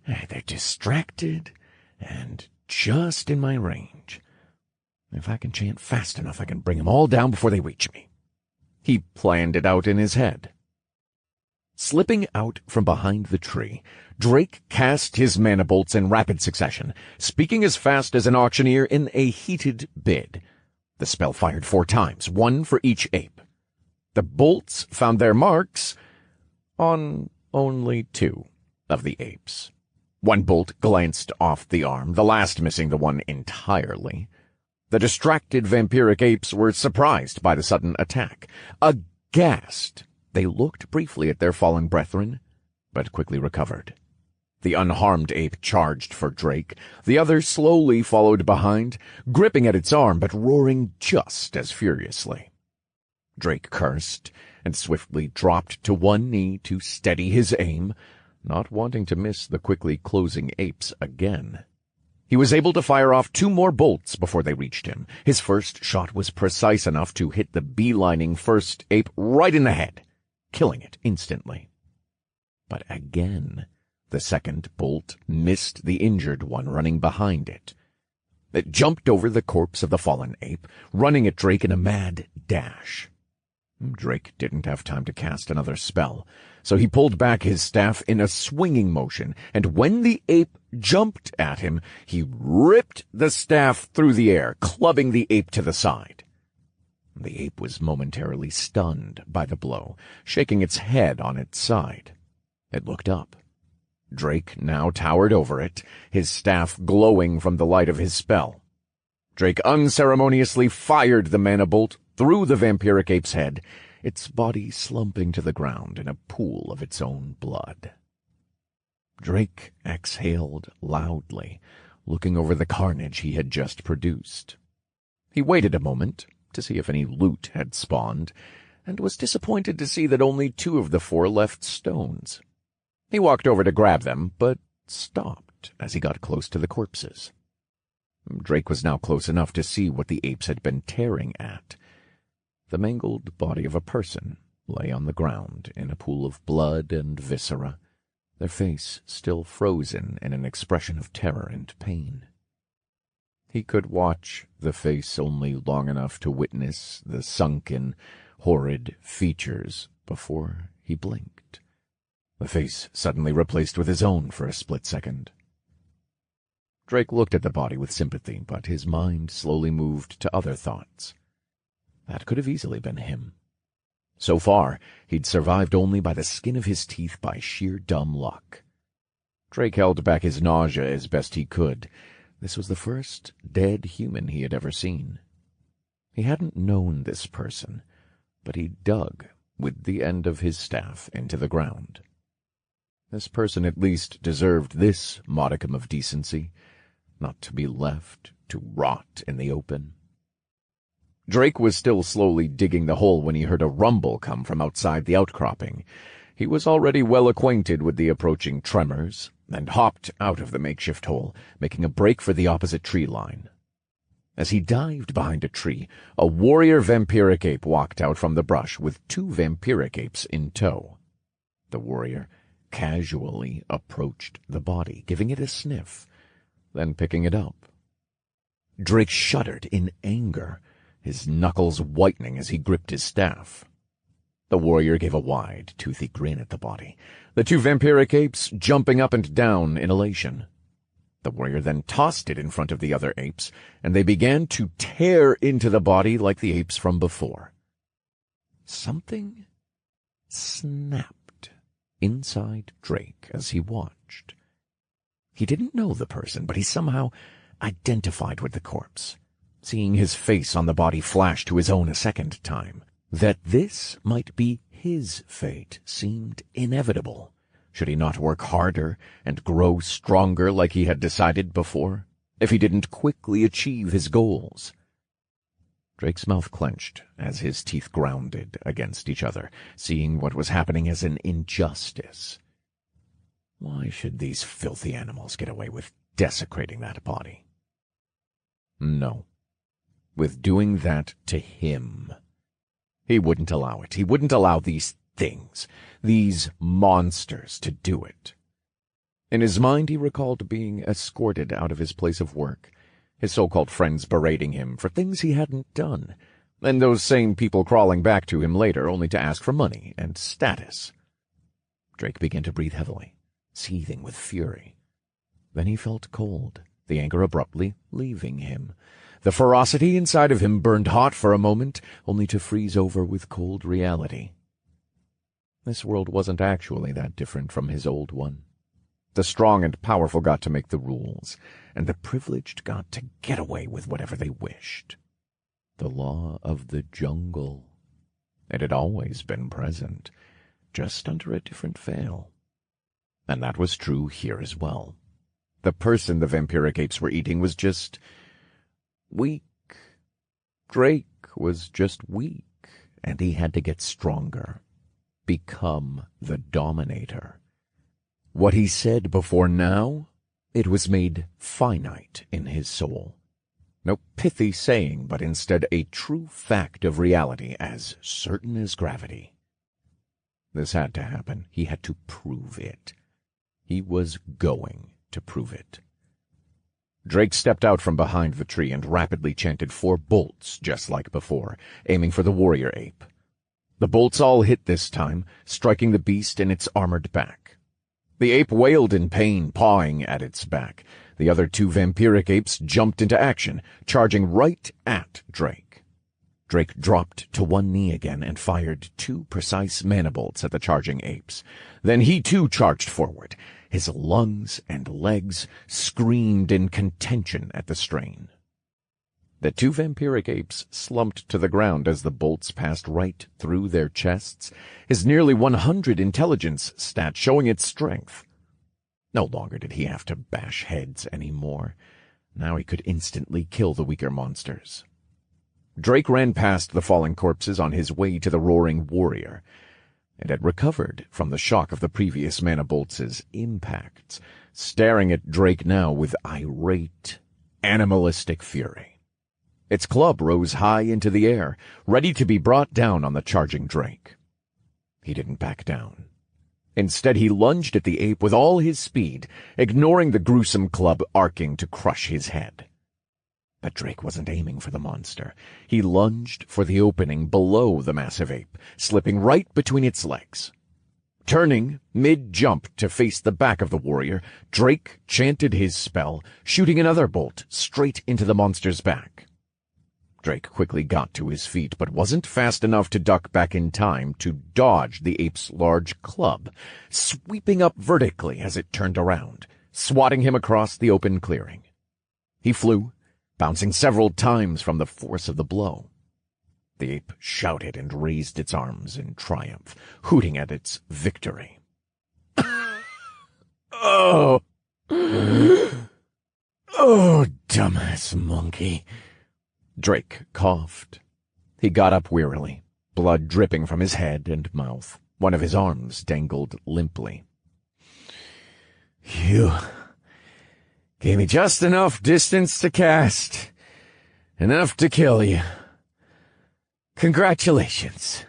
They're distracted and just in my range. If I can chant fast enough, I can bring them all down before they reach me. He planned it out in his head. Slipping out from behind the tree, Drake cast his mana bolts in rapid succession, speaking as fast as an auctioneer in a heated bid. The spell fired 4 times, 1 for each ape. The bolts found their marks on only 2 of the apes. 1 bolt glanced off the arm, the last missing the one entirely. The distracted vampiric apes were surprised by the sudden attack. Aghast, they looked briefly at their fallen brethren, but quickly recovered. The unharmed ape charged for Drake. The other slowly followed behind, gripping at its arm but roaring just as furiously. Drake cursed and swiftly dropped to one knee to steady his aim, not wanting to miss the quickly closing apes again. He was able to fire off 2 more bolts before they reached him. His first shot was precise enough to hit the beelining first ape right in the head, killing it instantly. But again, The second bolt missed the injured one running behind it. It jumped over the corpse of the fallen ape, running at Drake in a mad dash. Drake didn't have time to cast another spell, so he pulled back his staff in a swinging motion, and when the ape jumped at him, he ripped the staff through the air, clubbing the ape to the side. The ape was momentarily stunned by the blow, shaking its head on its side. It looked up. Drake now towered over it, his staff glowing from the light of his spell. Drake unceremoniously fired the mana bolt through the vampiric ape's head, its body slumping to the ground in a pool of its own blood. Drake exhaled loudly, looking over the carnage he had just produced. He waited a moment to see if any loot had spawned, and was disappointed to see that only 2 of the 4 left stones. He walked over to grab them, but stopped as he got close to the corpses. Drake was now close enough to see what the apes had been tearing at. The mangled body of a person lay on the ground in a pool of blood and viscera, their face still frozen in an expression of terror and pain. He could watch the face only long enough to witness the sunken, horrid features before he blinked. The face suddenly replaced with his own for a split second. Drake looked at the body with sympathy, but his mind slowly moved to other thoughts. That could have easily been him. So far, he'd survived only by the skin of his teeth by sheer dumb luck. Drake held back his nausea as best he could. This was the first dead human he had ever seen. He hadn't known this person, but he dug with the end of his staff into the ground. This person at least deserved this modicum of decency, not to be left to rot in the open. Drake was still slowly digging the hole when he heard a rumble come from outside the outcropping. He was already well acquainted with the approaching tremors, and hopped out of the makeshift hole, making a break for the opposite tree line. As he dived behind a tree, a warrior vampiric ape walked out from the brush with 2 vampiric apes in tow. The warrior casually approached the body, giving it a sniff, then picking it up. Drake shuddered in anger, his knuckles whitening as he gripped his staff. The warrior gave a wide, toothy grin at the body, the 2 vampiric apes jumping up and down in elation. The warrior then tossed it in front of the other apes, and they began to tear into the body like the apes from before. Something snapped inside Drake as he watched. He didn't know the person, but he somehow identified with the corpse, seeing his face on the body flash to his own a second time. That this might be his fate seemed inevitable, should he not work harder and grow stronger like he had decided before, if he didn't quickly achieve his goals. Drake's mouth clenched as his teeth grounded against each other, seeing what was happening as an injustice. Why should these filthy animals get away with desecrating that body? No. With doing that to him. He wouldn't allow it. He wouldn't allow these things, these monsters, to do it. In his mind he recalled being escorted out of his place of work, his so-called friends berating him for things he hadn't done, and those same people crawling back to him later only to ask for money and status. Drake began to breathe heavily, seething with fury. Then he felt cold, the anger abruptly leaving him. The ferocity inside of him burned hot for a moment, only to freeze over with cold reality. This world wasn't actually that different from his old one. The strong and powerful got to make the rules, and the privileged got to get away with whatever they wished. The law of the jungle. It had always been present, just under a different veil. And that was true here as well. The person the vampiric apes were eating was just weak. Drake was just weak, and he had to get stronger, become the dominator. What he said before now, it was made finite in his soul. No pithy saying, but instead a true fact of reality, as certain as gravity. This had to happen. He had to prove it. He was going to prove it. Drake stepped out from behind the tree and rapidly chanted 4 bolts, just like before, aiming for the warrior ape. The bolts all hit this time, striking the beast in its armored back. The ape wailed in pain, pawing at its back. The other 2 vampiric apes jumped into action, charging right at Drake. Drake dropped to one knee again and fired 2 precise mana bolts at the charging apes. Then he too charged forward. His lungs and legs screamed in contention at the strain. The 2 vampiric apes slumped to the ground as the bolts passed right through their chests, his nearly 100 intelligence stat showing its strength. No longer did he have to bash heads anymore. Now he could instantly kill the weaker monsters. Drake ran past the falling corpses on his way to the roaring warrior. It had recovered from the shock of the previous mana bolts' impacts, staring at Drake now with irate, animalistic fury. Its club rose high into the air, ready to be brought down on the charging Drake. He didn't back down. Instead, he lunged at the ape with all his speed, ignoring the gruesome club arcing to crush his head. But Drake wasn't aiming for the monster. He lunged for the opening below the massive ape, slipping right between its legs. Turning mid-jump to face the back of the warrior, Drake chanted his spell, shooting another bolt straight into the monster's back. Drake quickly got to his feet, but wasn't fast enough to duck back in time to dodge the ape's large club, sweeping up vertically as it turned around, swatting him across the open clearing. He flew, bouncing several times from the force of the blow. The ape shouted and raised its arms in triumph, hooting at its victory. Oh! Oh, dumbass monkey! Drake coughed. He got up wearily, blood dripping from his head and mouth. One of his arms dangled limply. You gave me just enough distance to cast, enough to kill you. Congratulations.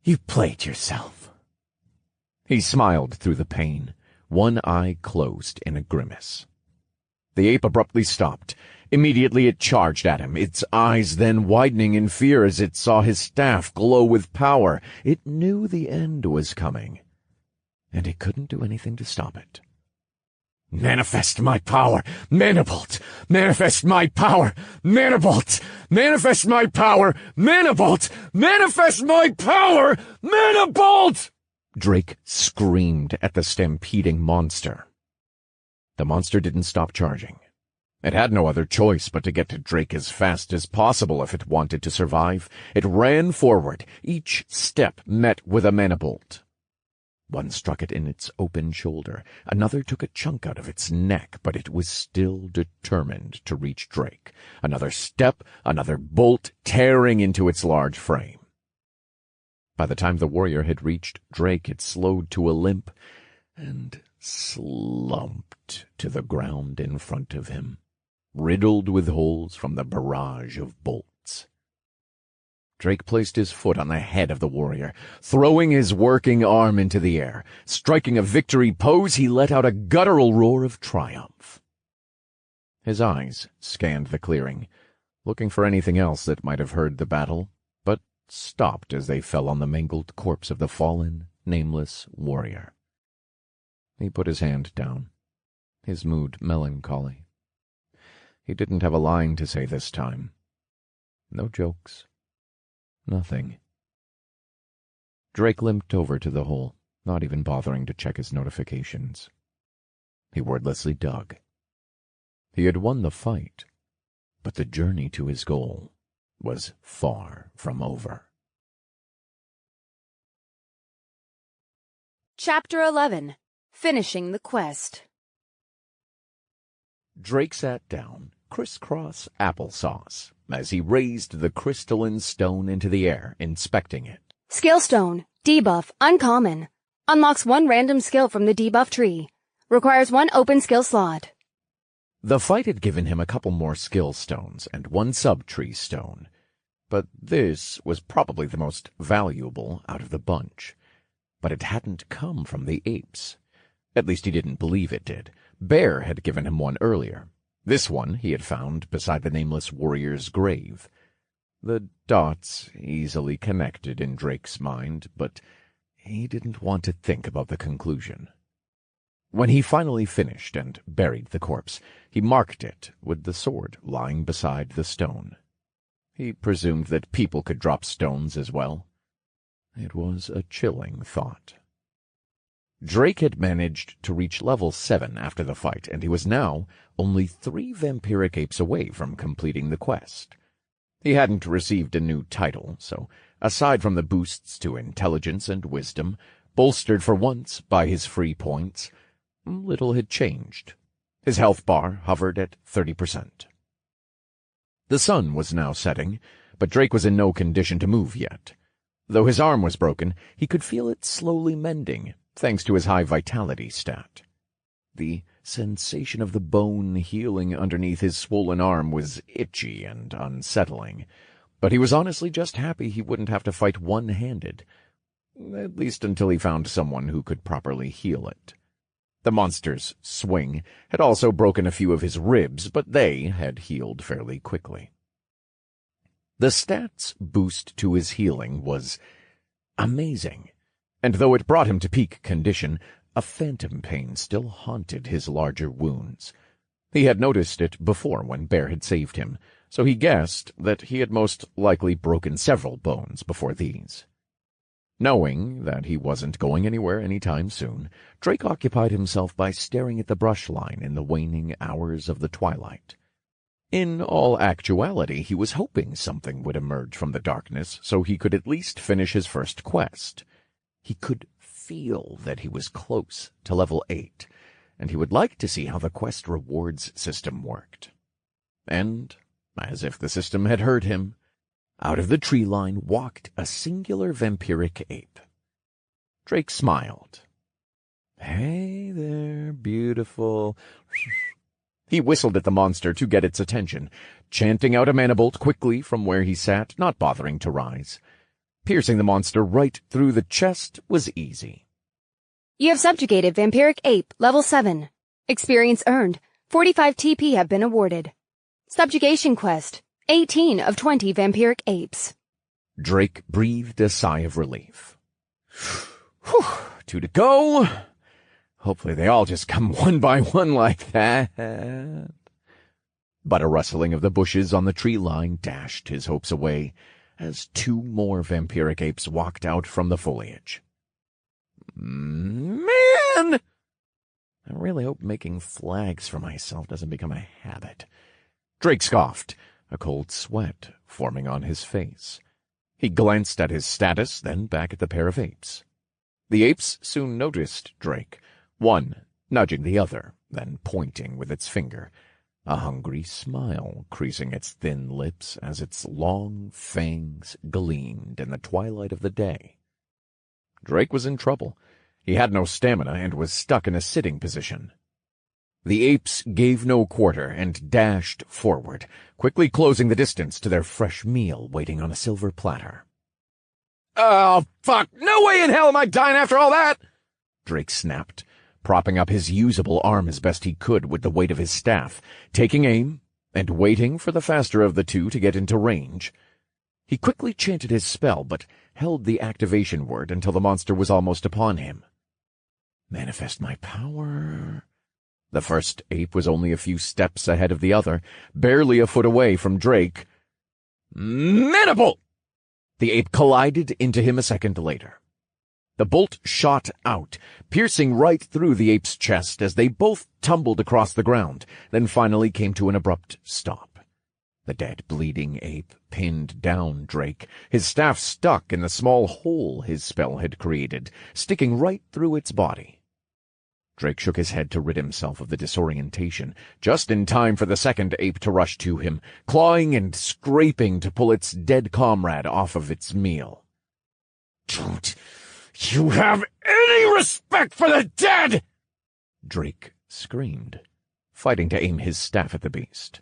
You played yourself. He smiled through the pain, one eye closed in a grimace. The ape abruptly stopped. Immediately it charged at him, its eyes then widening in fear as it saw his staff glow with power. It knew the end was coming, and it couldn't do anything to stop it. Manifest my power, Manibolt! Manifest my power, Manibolt! Manifest my power, Manibolt! Manifest my power, Manibolt! Drake screamed at the stampeding monster. The monster didn't stop charging. It had no other choice but to get to Drake as fast as possible if it wanted to survive. It ran forward, each step met with a Manibolt. One struck it in its open shoulder, another took a chunk out of its neck, but it was still determined to reach Drake. Another step, another bolt tearing into its large frame. By the time the warrior had reached Drake, it slowed to a limp and slumped to the ground in front of him, riddled with holes from the barrage of bolts. Drake placed his foot on the head of the warrior, throwing his working arm into the air. Striking a victory pose, he let out a guttural roar of triumph. His eyes scanned the clearing, looking for anything else that might have heard the battle, but stopped as they fell on the mangled corpse of the fallen, nameless warrior. He put his hand down, his mood melancholy. He didn't have a line to say this time. No jokes. Nothing. Drake limped over to the hole, not even bothering to check his notifications. He wordlessly dug. He had won the fight, but the journey to his goal was far from over. Chapter 11. Finishing the Quest. Drake sat down, crisscross applesauce, as he raised the crystalline stone into the air, inspecting it. Skill Stone. Debuff. Uncommon. Unlocks 1 random skill from the debuff tree. Requires 1 open skill slot. The fight had given him a couple more skill stones and 1 sub-tree stone, but this was probably the most valuable out of the bunch. But it hadn't come from the apes. At least he didn't believe it did. Bear had given him one earlier. This one he had found beside the nameless warrior's grave. The dots easily connected in Drake's mind, but he didn't want to think about the conclusion. When he finally finished and buried the corpse, he marked it with the sword lying beside the stone. He presumed that people could drop stones as well. It was a chilling thought. Drake had managed to reach level 7 after the fight, and he was now only 3 vampiric apes away from completing the quest. He hadn't received a new title, so aside from the boosts to intelligence and wisdom, bolstered for once by his free points, little had changed. His health bar hovered at 30%. The sun was now setting, but Drake was in no condition to move yet. Though his arm was broken, he could feel it slowly mending, thanks to his high vitality stat. The sensation of the bone healing underneath his swollen arm was itchy and unsettling, but he was honestly just happy he wouldn't have to fight one-handed, at least until he found someone who could properly heal it. The monster's swing had also broken a few of his ribs, but they had healed fairly quickly. The stats boost to his healing was amazing, and though it brought him to peak condition, a phantom pain still haunted his larger wounds. He had noticed it before when Bear had saved him, so he guessed that he had most likely broken several bones before these. Knowing that he wasn't going anywhere any time soon, Drake occupied himself by staring at the brush line in the waning hours of the twilight. In all actuality, he was hoping something would emerge from the darkness so he could at least finish his first quest. He could feel that he was close to level 8, and he would like to see how the quest rewards system worked. And, as if the system had heard him, out of the tree line walked a singular vampiric ape. Drake smiled. "Hey there, beautiful." He whistled at the monster to get its attention, chanting out a mana bolt quickly from where he sat, not bothering to rise. Piercing the monster right through the chest was easy. You have subjugated Vampiric Ape, level 7. Experience earned. 45 TP have been awarded. Subjugation quest. 18 of 20 Vampiric Apes. Drake breathed a sigh of relief. Whew, 2 to go. Hopefully they all just come one by one like that. But a rustling of the bushes on the tree line dashed his hopes away as 2 more vampiric apes walked out from the foliage. Man! I really hope making flags for myself doesn't become a habit. Drake scoffed, a cold sweat forming on his face. He glanced at his status, then back at the pair of apes. The apes soon noticed Drake, one nudging the other, then pointing with its finger, a hungry smile creasing its thin lips as its long fangs gleamed in the twilight of the day. Drake was in trouble. He had no stamina and was stuck in a sitting position. The apes gave no quarter and dashed forward, quickly closing the distance to their fresh meal waiting on a silver platter. "Oh, fuck! No way in hell am I dying after all that!" Drake snapped, propping up his usable arm as best he could with the weight of his staff, taking aim and waiting for the faster of the 2 to get into range. He quickly chanted his spell, but held the activation word until the monster was almost upon him. Manifest my power. The first ape was only a few steps ahead of the other, barely a foot away from Drake. Maniple! The ape collided into him a second later. The bolt shot out, piercing right through the ape's chest as they both tumbled across the ground, then finally came to an abrupt stop. The dead, bleeding ape pinned down Drake, his staff stuck in the small hole his spell had created, sticking right through its body. Drake shook his head to rid himself of the disorientation, just in time for the second ape to rush to him, clawing and scraping to pull its dead comrade off of its meal. "Don't you have any respect for the dead?" Drake screamed, fighting to aim his staff at the beast.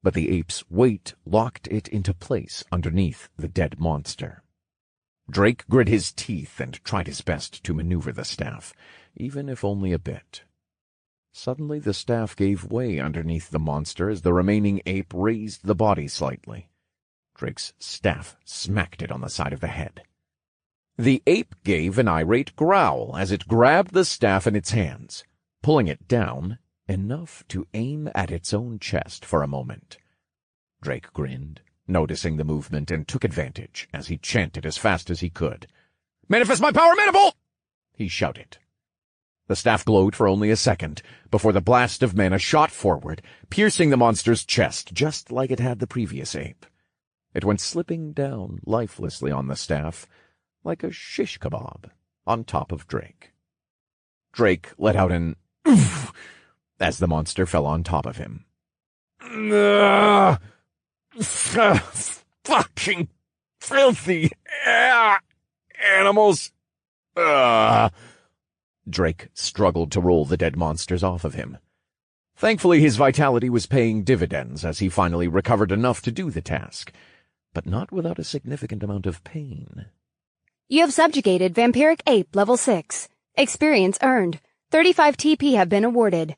But the ape's weight locked it into place underneath the dead monster. Drake grit his teeth and tried his best to maneuver the staff, even if only a bit. Suddenly the staff gave way underneath the monster as the remaining ape raised the body slightly. Drake's staff smacked it on the side of the head. The ape gave an irate growl as it grabbed the staff in its hands, pulling it down enough to aim at its own chest for a moment. Drake grinned, noticing the movement, and took advantage as he chanted as fast as he could. "Manifest my power, Maniple!" he shouted. The staff glowed for only a second before the blast of mana shot forward, piercing the monster's chest just like it had the previous ape. It went slipping down lifelessly on the staff like a shish kebab on top of Drake. Drake let out an oof as the monster fell on top of him. Fucking filthy animals! Drake struggled to roll the dead monsters off of him. Thankfully, his vitality was paying dividends as he finally recovered enough to do the task, but not without a significant amount of pain. You have subjugated Vampiric Ape Level 6. Experience earned. 35 TP have been awarded.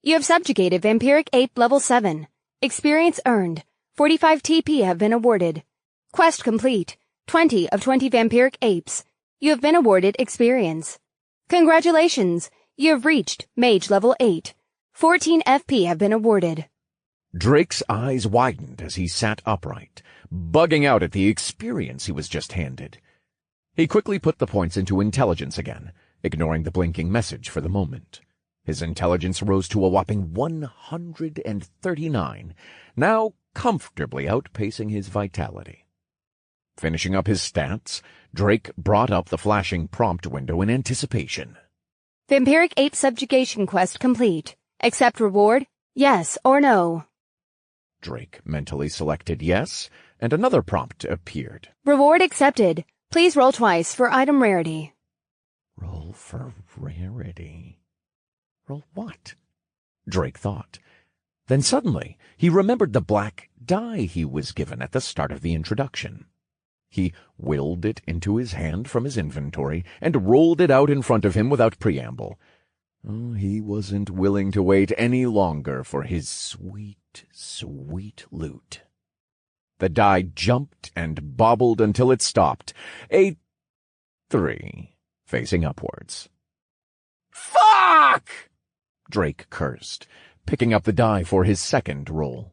You have subjugated Vampiric Ape Level 7. Experience earned. 45 TP have been awarded. Quest complete. 20 of 20 Vampiric Apes. You have been awarded experience. Congratulations! You have reached Mage Level 8. 14 FP have been awarded. Drake's eyes widened as he sat upright, bugging out at the experience he was just handed. He quickly put the points into intelligence again, ignoring the blinking message for the moment. His intelligence rose to a whopping 139, now comfortably outpacing his vitality. Finishing up his stats, Drake brought up the flashing prompt window in anticipation. Vampiric Ape Subjugation Quest complete. Accept reward? Yes or no? Drake mentally selected yes, and another prompt appeared. Reward accepted. Please roll twice for item rarity. Roll for rarity. Roll what? Drake thought. Then suddenly he remembered the black die he was given at the start of the introduction. He willed it into his hand from his inventory and rolled it out in front of him without preamble. Oh, he wasn't willing to wait any longer for his sweet, sweet loot. The die jumped and bobbled until it stopped. A 3, facing upwards. "Fuck!" Drake cursed, picking up the die for his second roll.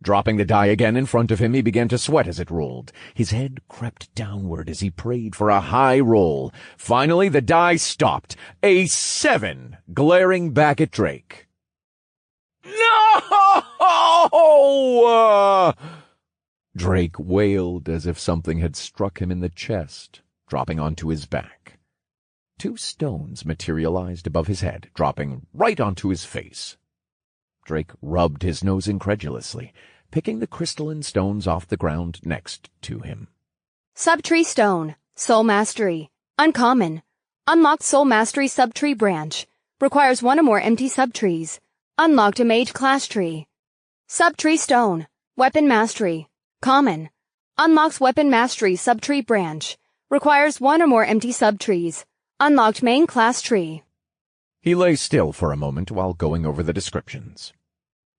Dropping the die again in front of him, he began to sweat as it rolled. His head crept downward as he prayed for a high roll. Finally, the die stopped. A 7, glaring back at Drake. "No!" Drake wailed as if something had struck him in the chest, dropping onto his back. 2 stones materialized above his head, dropping right onto his face. Drake rubbed his nose incredulously, picking the crystalline stones off the ground next to him. Subtree Stone. Soul Mastery. Uncommon. Unlocked Soul Mastery Subtree Branch. Requires 1 or more empty subtrees. Unlocked a Mage Class Tree. Subtree Stone. Weapon Mastery. Common. Unlocks Weapon Mastery Subtree Branch. Requires 1 or more empty subtrees. Unlocked Main Class Tree. He lay still for a moment while going over the descriptions.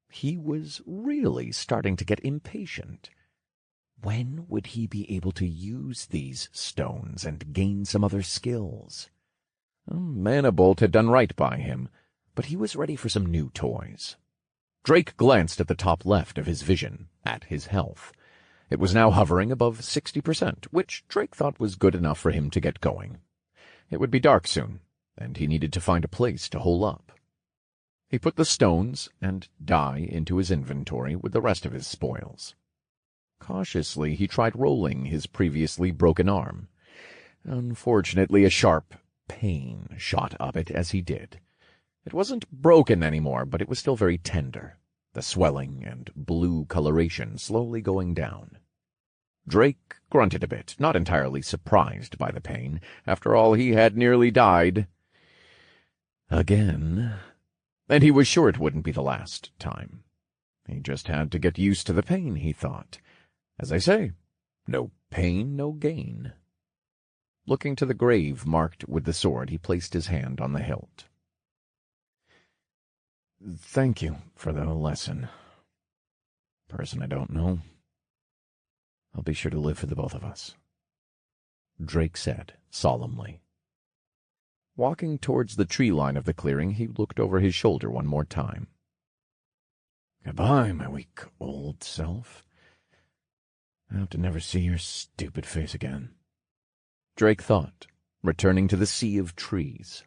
He was really starting to get impatient. When would he be able to use these stones and gain some other skills? Mana Bolt had done right by him, but he was ready for some new toys. Drake glanced at the top left of his vision, at his health. It was now hovering above 60%, which Drake thought was good enough for him to get going. It would be dark soon, and he needed to find a place to hole up. He put the stones and die into his inventory with the rest of his spoils. Cautiously, he tried rolling his previously broken arm. Unfortunately, a sharp pain shot up it as he did. It wasn't broken anymore, but it was still very tender, the swelling and blue coloration slowly going down. Drake grunted a bit, not entirely surprised by the pain. After all, he had nearly died. Again. And he was sure it wouldn't be the last time. He just had to get used to the pain, he thought. As I say, no pain, no gain. Looking to the grave marked with the sword, he placed his hand on the hilt. "Thank you for the lesson. Person I don't know. I'll be sure to live for the both of us," Drake said solemnly. Walking towards the tree line of the clearing, he looked over his shoulder one more time. "Goodbye, my weak old self. I hope to never see your stupid face again," Drake thought, returning to the sea of trees.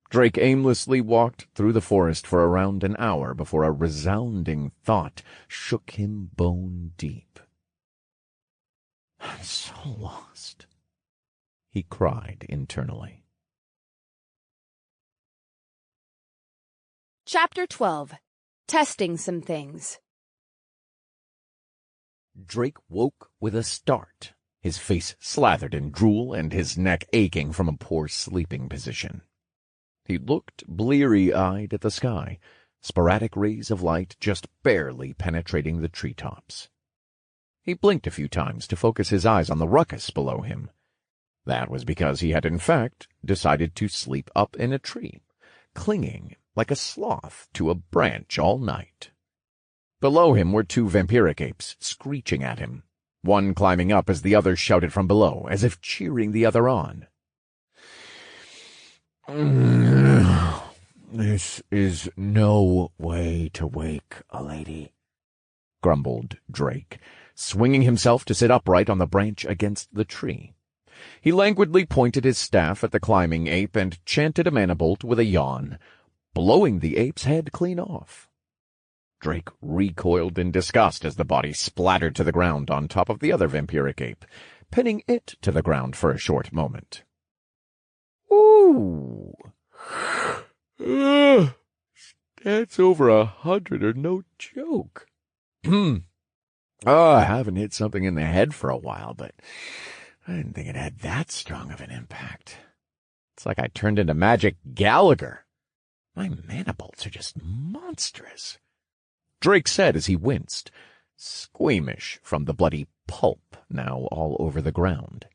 Drake aimlessly walked through the forest for around an hour before a resounding thought shook him bone deep. "I'm so lost," he cried internally. Chapter 12. Testing some things. Drake woke with a start, his face slathered in drool and his neck aching from a poor sleeping position. He looked bleary-eyed at the sky, sporadic rays of light just barely penetrating the treetops. He blinked a few times to focus his eyes on the ruckus below him. That was because he had in fact decided to sleep up in a tree, clinging like a sloth to a branch all night. Below him were two vampiric apes screeching at him, one climbing up as the other shouted from below, as if cheering the other on. "This is no way to wake a lady," grumbled Drake, swinging himself to sit upright on the branch against the tree. He languidly pointed his staff at the climbing ape and chanted a mana bolt with a yawn, blowing the ape's head clean off. Drake recoiled in disgust as the body splattered to the ground on top of the other vampiric ape, pinning it to the ground for a short moment. "Ooh! That's over 100 or no joke. I haven't hit something in the head for a while, but I didn't think it had that strong of an impact. It's like I turned into Magic Gallagher. My mana bolts are just monstrous," Drake said as he winced, squeamish from the bloody pulp now all over the ground.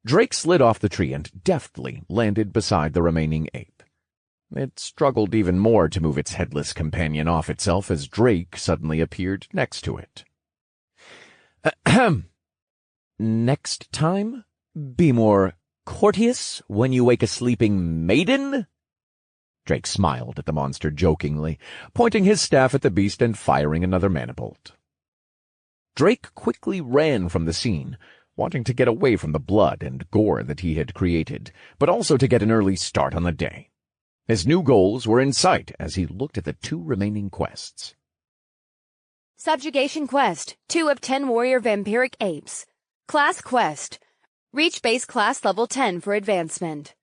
Drake slid off the tree and deftly landed beside the remaining ape. It struggled even more to move its headless companion off itself as Drake suddenly appeared next to it. "Ahem. Next time, be more courteous when you wake a sleeping maiden?" Drake smiled at the monster jokingly, pointing his staff at the beast and firing another mana bolt. Drake quickly ran from the scene, wanting to get away from the blood and gore that he had created, but also to get an early start on the day. His new goals were in sight as he looked at the two remaining quests. Subjugation Quest. 2 of 10 warrior vampiric apes. Class Quest. Reach base class level 10 for advancement.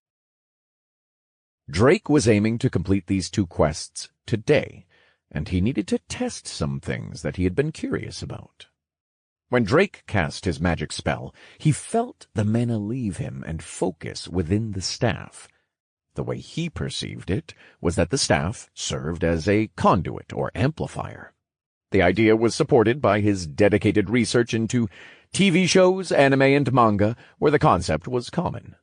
Drake was aiming to complete these two quests today, and he needed to test some things that he had been curious about. When Drake cast his magic spell, he felt the mana leave him and focus within the staff. The way he perceived it was that the staff served as a conduit or amplifier. The idea was supported by his dedicated research into TV shows, anime, and manga, where the concept was common.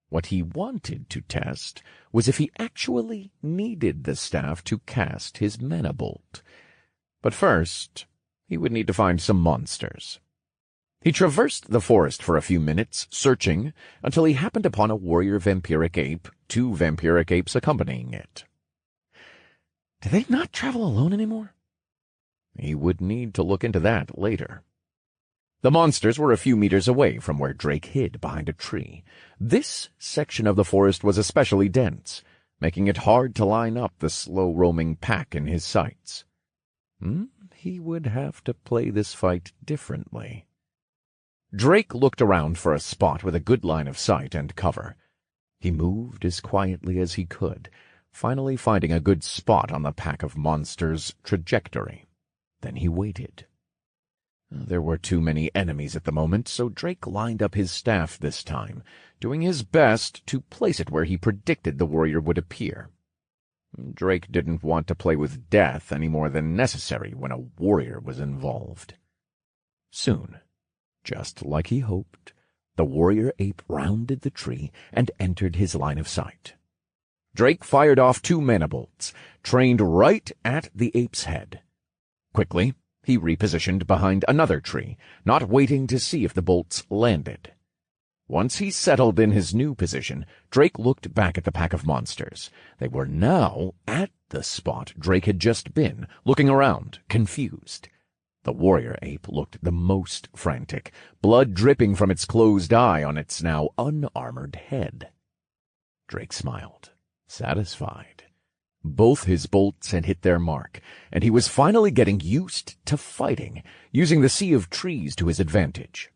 What he wanted to test was if he actually needed the staff to cast his mana bolt. But first, he would need to find some monsters. He traversed the forest for a few minutes, searching, until he happened upon a warrior vampiric ape, 2 vampiric apes accompanying it. Did they not travel alone anymore? He would need to look into that later. The monsters were a few meters away from where Drake hid behind a tree. This section of the forest was especially dense, making it hard to line up the slow-roaming pack in his sights. He would have to play this fight differently. Drake looked around for a spot with a good line of sight and cover. He moved as quietly as he could, finally finding a good spot on the pack of monsters' trajectory. Then he waited. There were too many enemies at the moment, so Drake lined up his staff this time, doing his best to place it where he predicted the warrior would appear. Drake didn't want to play with death any more than necessary when a warrior was involved. Soon, just like he hoped, The warrior ape rounded the tree and entered his line of sight. Drake fired off 2 mana bolts, trained right at the ape's head. Quickly, he repositioned behind another tree, not waiting to see if the bolts landed. Once he settled in his new position, Drake looked back at the pack of monsters. They were now at the spot Drake had just been, looking around, confused. The warrior ape looked the most frantic, blood dripping from its closed eye on its now unarmored head. Drake smiled, satisfied. Both his bolts had hit their mark, and he was finally getting used to fighting, using the sea of trees to his advantage.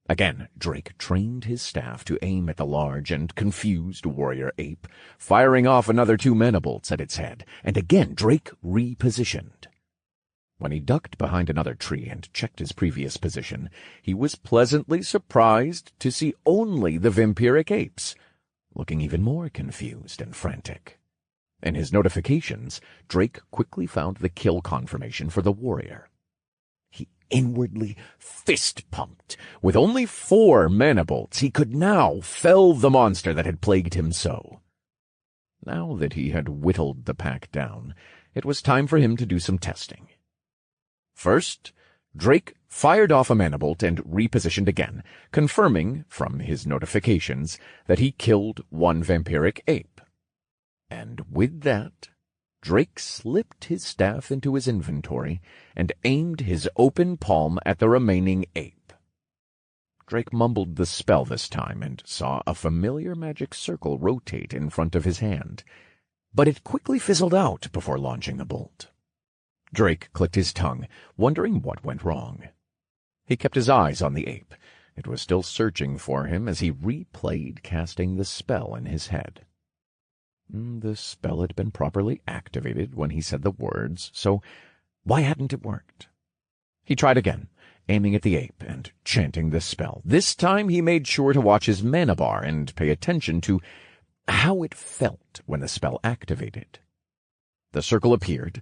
Again, Drake trained his staff to aim at the large and confused warrior ape, firing off another 2 mana bolts at its head, and again Drake repositioned. When he ducked behind another tree and checked his previous position, he was pleasantly surprised to see only the vampiric apes, looking even more confused and frantic. In his notifications, Drake quickly found the kill confirmation for the warrior. He inwardly fist-pumped. With only 4 mana bolts, he could now fell the monster that had plagued him so. Now that he had whittled the pack down, it was time for him to do some testing. First, Drake fired off a mana bolt and repositioned again, confirming from his notifications that he killed 1 vampiric ape. And with that, Drake slipped his staff into his inventory and aimed his open palm at the remaining ape. Drake mumbled the spell this time and saw a familiar magic circle rotate in front of his hand, but it quickly fizzled out before launching the bolt. Drake clicked his tongue, wondering what went wrong. He kept his eyes on the ape. It was still searching for him as he replayed casting the spell in his head. The spell had been properly activated when he said the words, so why hadn't it worked? He tried again, aiming at the ape and chanting the spell. This time he made sure to watch his mana bar and pay attention to how it felt when the spell activated. The circle appeared,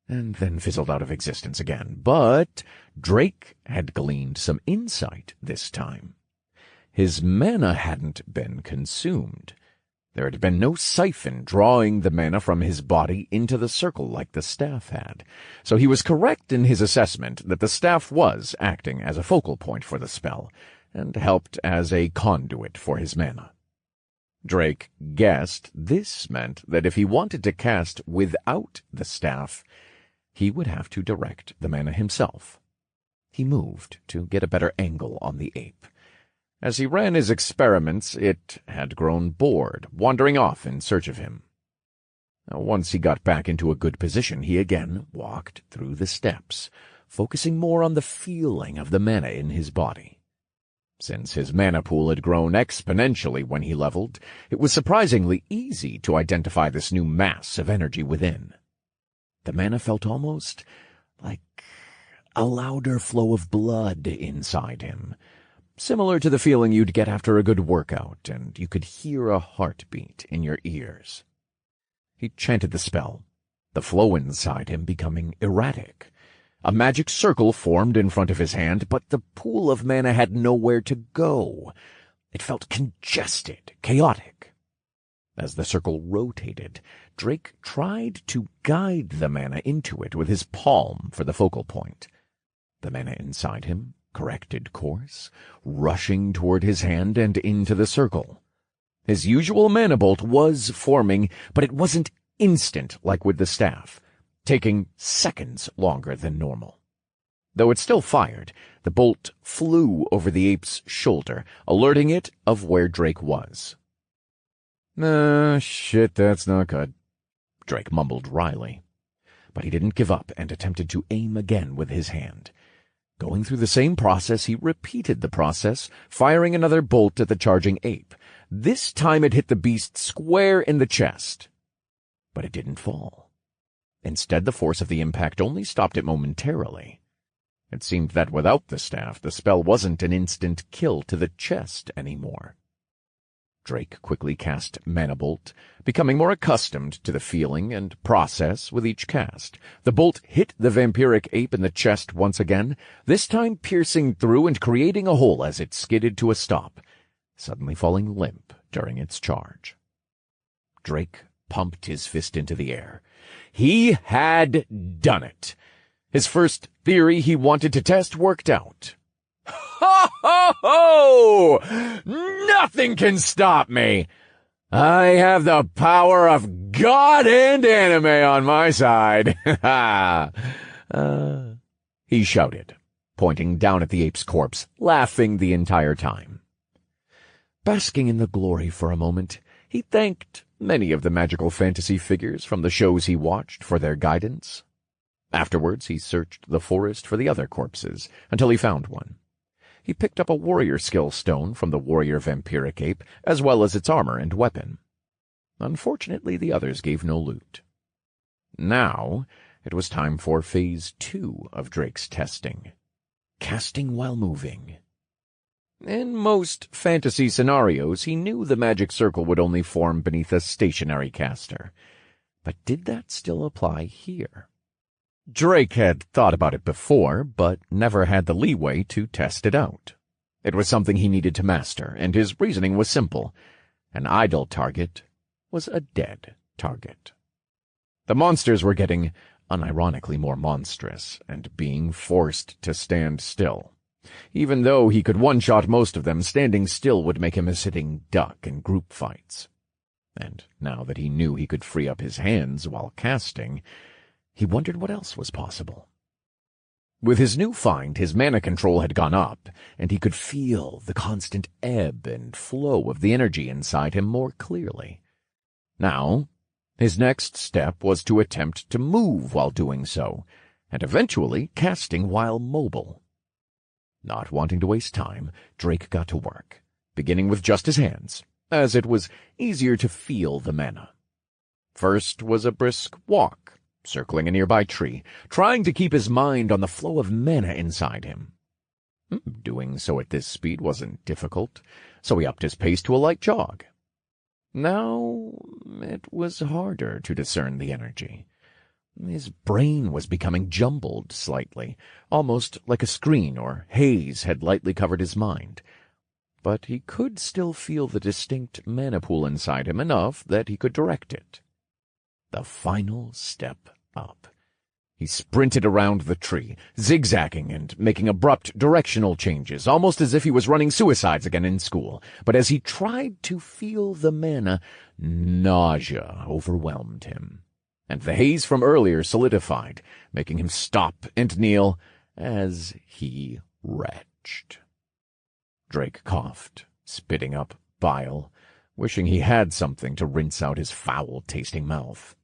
and then fizzled out of existence again. But Drake had gleaned some insight this time. His mana hadn't been consumed. There had been no siphon drawing the mana from his body into the circle like the staff had, so he was correct in his assessment that the staff was acting as a focal point for the spell, and helped as a conduit for his mana. Drake guessed this meant that if he wanted to cast without the staff, he would have to direct the mana himself. He moved to get a better angle on the ape. As he ran his experiments, it had grown bored, wandering off in search of him. Once he got back into a good position, he again walked through the steps, focusing more on the feeling of the mana in his body. Since his mana pool had grown exponentially when he leveled, it was surprisingly easy to identify this new mass of energy within. The mana felt almost like a louder flow of blood inside him, similar to the feeling you'd get after a good workout, and you could hear a heartbeat in your ears. He chanted the spell, the flow inside him becoming erratic. A magic circle formed in front of his hand, but the pool of mana had nowhere to go. It felt congested, chaotic. As the circle rotated, Drake tried to guide the mana into it with his palm for the focal point. The mana inside him corrected course, rushing toward his hand and into the circle. His usual mana bolt was forming, but it wasn't instant like with the staff, taking seconds longer than normal. Though it still fired, the bolt flew over the ape's shoulder, alerting it of where Drake was. Shit, that's not good," Drake mumbled wryly. But he didn't give up and attempted to aim again with his hand. Going through the same process, he repeated the process, firing another bolt at the charging ape. This time it hit the beast square in the chest. But it didn't fall. Instead, the force of the impact only stopped it momentarily. It seemed that without the staff, the spell wasn't an instant kill to the chest anymore. Drake quickly cast Mana Bolt, becoming more accustomed to the feeling and process with each cast. The bolt hit the vampiric ape in the chest once again, this time piercing through and creating a hole as it skidded to a stop, suddenly falling limp during its charge. Drake pumped his fist into the air. He had done it. His first theory he wanted to test worked out. Ho, ho, ho! Nothing can stop me! I have the power of God and anime on my side. He shouted, pointing down at the ape's corpse, laughing the entire time. Basking in the glory for a moment, he thanked many of the magical fantasy figures from the shows he watched for their guidance. Afterwards, he searched the forest for the other corpses until he found one. He picked up a warrior skill stone from the warrior vampiric ape, as well as its armor and weapon. Unfortunately, the others gave no loot. Now, it was time for Phase 2 of Drake's testing. Casting while moving. In most fantasy scenarios, he knew the magic circle would only form beneath a stationary caster. But did that still apply here? Drake had thought about it before, but never had the leeway to test it out. It was something he needed to master, and his reasoning was simple. An idle target was a dead target. The monsters were getting unironically more monstrous, and being forced to stand still. Even though he could one-shot most of them, standing still would make him a sitting duck in group fights. And now that he knew he could free up his hands while casting, he wondered what else was possible. With his new find, his mana control had gone up, and he could feel the constant ebb and flow of the energy inside him more clearly. Now, his next step was to attempt to move while doing so, and eventually casting while mobile. Not wanting to waste time, Drake got to work, beginning with just his hands, as it was easier to feel the mana. First was a brisk walk, circling a nearby tree, trying to keep his mind on the flow of mana inside him. Doing so at this speed wasn't difficult, so he upped his pace to a light jog. Now it was harder to discern the energy. His brain was becoming jumbled slightly, almost like a screen or haze had lightly covered his mind. But he could still feel the distinct mana pool inside him enough that he could direct it. The final step up. He sprinted around the tree, zigzagging and making abrupt directional changes, almost as if he was running suicides again in school. But as he tried to feel the mana, nausea overwhelmed him, and the haze from earlier solidified, making him stop and kneel as he retched. Drake coughed, spitting up bile, wishing he had something to rinse out his foul-tasting mouth.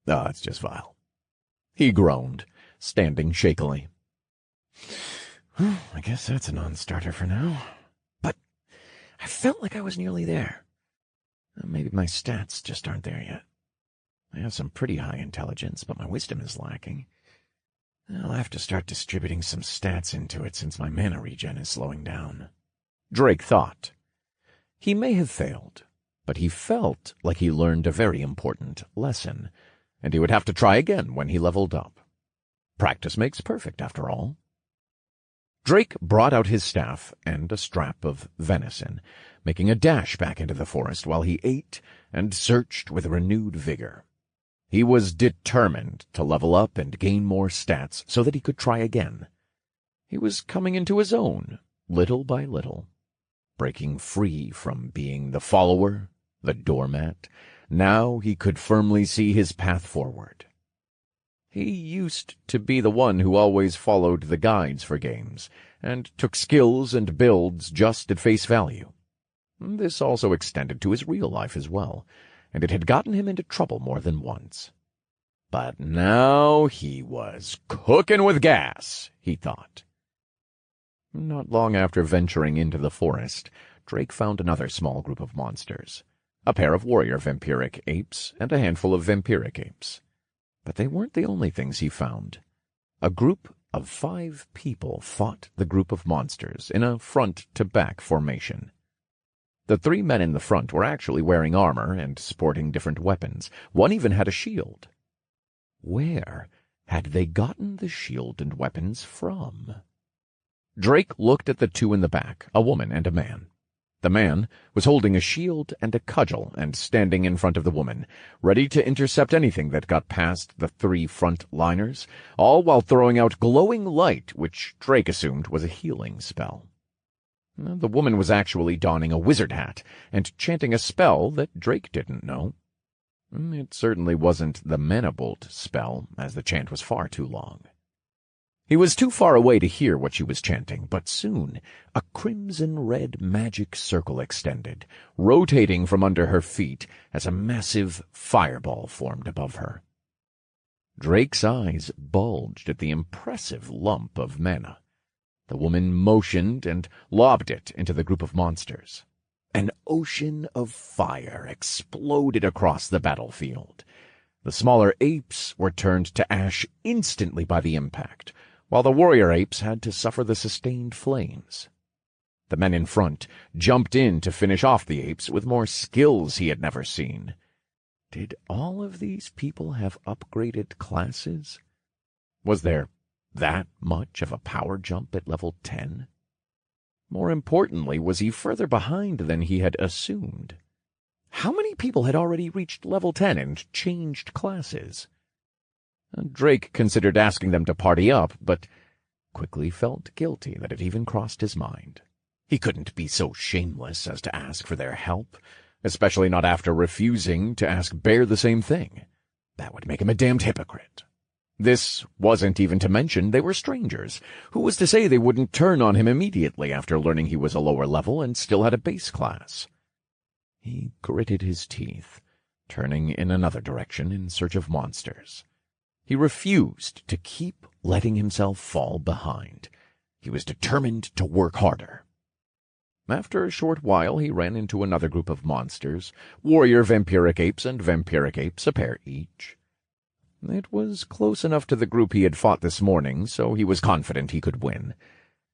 It's just vile. He groaned, standing shakily. I guess that's a non-starter for now. But I felt like I was nearly there. Maybe my stats just aren't there yet. I have some pretty high intelligence, but my wisdom is lacking. I'll have to start distributing some stats into it since my mana regen is slowing down. Drake thought. He may have failed, but he felt like he learned a very important lesson, and he would have to try again when he leveled up. Practice makes perfect, after all. Drake brought out his staff and a strap of venison, making a dash back into the forest while he ate and searched with renewed vigor. He was determined to level up and gain more stats so that he could try again. He was coming into his own, little by little, breaking free from being the follower, the doormat. Now he could firmly see his path forward. He used to be the one who always followed the guides for games, and took skills and builds just at face value. This also extended to his real life as well, and it had gotten him into trouble more than once. But now he was cooking with gas, he thought. Not long after venturing into the forest, Drake found another small group of monsters, a pair of warrior vampiric apes and a handful of vampiric apes. But they weren't the only things he found. A group of 5 people fought the group of monsters in a front-to-back formation. The 3 men in the front were actually wearing armor and sporting different weapons. One even had a shield. Where had they gotten the shield and weapons from? Drake looked at the 2 in the back, a woman and a man. The man was holding a shield and a cudgel and standing in front of the woman, ready to intercept anything that got past the 3 front-liners, all while throwing out glowing light, which Drake assumed was a healing spell. The woman was actually donning a wizard hat and chanting a spell that Drake didn't know. It certainly wasn't the Manibolt spell, as the chant was far too long. He was too far away to hear what she was chanting, but soon a crimson-red magic circle extended, rotating from under her feet as a massive fireball formed above her. Drake's eyes bulged at the impressive lump of mana. The woman motioned and lobbed it into the group of monsters. An ocean of fire exploded across the battlefield. The smaller apes were turned to ash instantly by the impact, while the warrior apes had to suffer the sustained flames. The men in front jumped in to finish off the apes with more skills he had never seen. Did all of these people have upgraded classes? Was there that much of a power jump at level 10? More importantly, was he further behind than he had assumed? How many people had already reached level 10 and changed classes? Drake considered asking them to party up, but quickly felt guilty that it even crossed his mind. He couldn't be so shameless as to ask for their help, especially not after refusing to ask Bear the same thing. That would make him a damned hypocrite. This wasn't even to mention they were strangers. Who was to say they wouldn't turn on him immediately after learning he was a lower level and still had a base class? He gritted his teeth, turning in another direction in search of monsters. He refused to keep letting himself fall behind. He was determined to work harder. After a short while, he ran into another group of monsters, warrior vampiric apes and vampiric apes, a pair each. It was close enough to the group he had fought this morning, so he was confident he could win.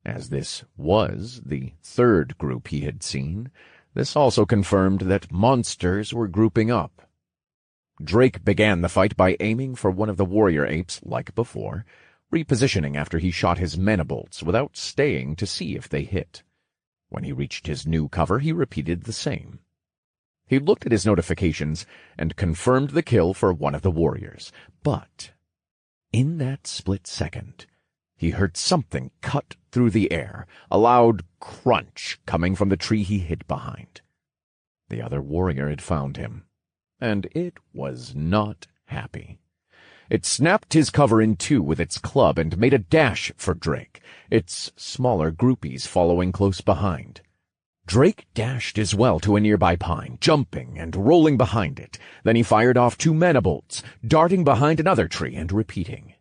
As this was the 3rd group he had seen, this also confirmed that monsters were grouping up. Drake began the fight by aiming for one of the warrior apes, like before, repositioning after he shot his Manibolts without staying to see if they hit. When he reached his new cover, he repeated the same. He looked at his notifications and confirmed the kill for one of the warriors. But in that split second, he heard something cut through the air, a loud crunch coming from the tree he hid behind. The other warrior had found him, and it was not happy. It snapped his cover in 2 with its club and made a dash for Drake, its smaller groupies following close behind. Drake dashed as well to a nearby pine, jumping and rolling behind it. Then he fired off 2 Manibolts, darting behind another tree and repeating.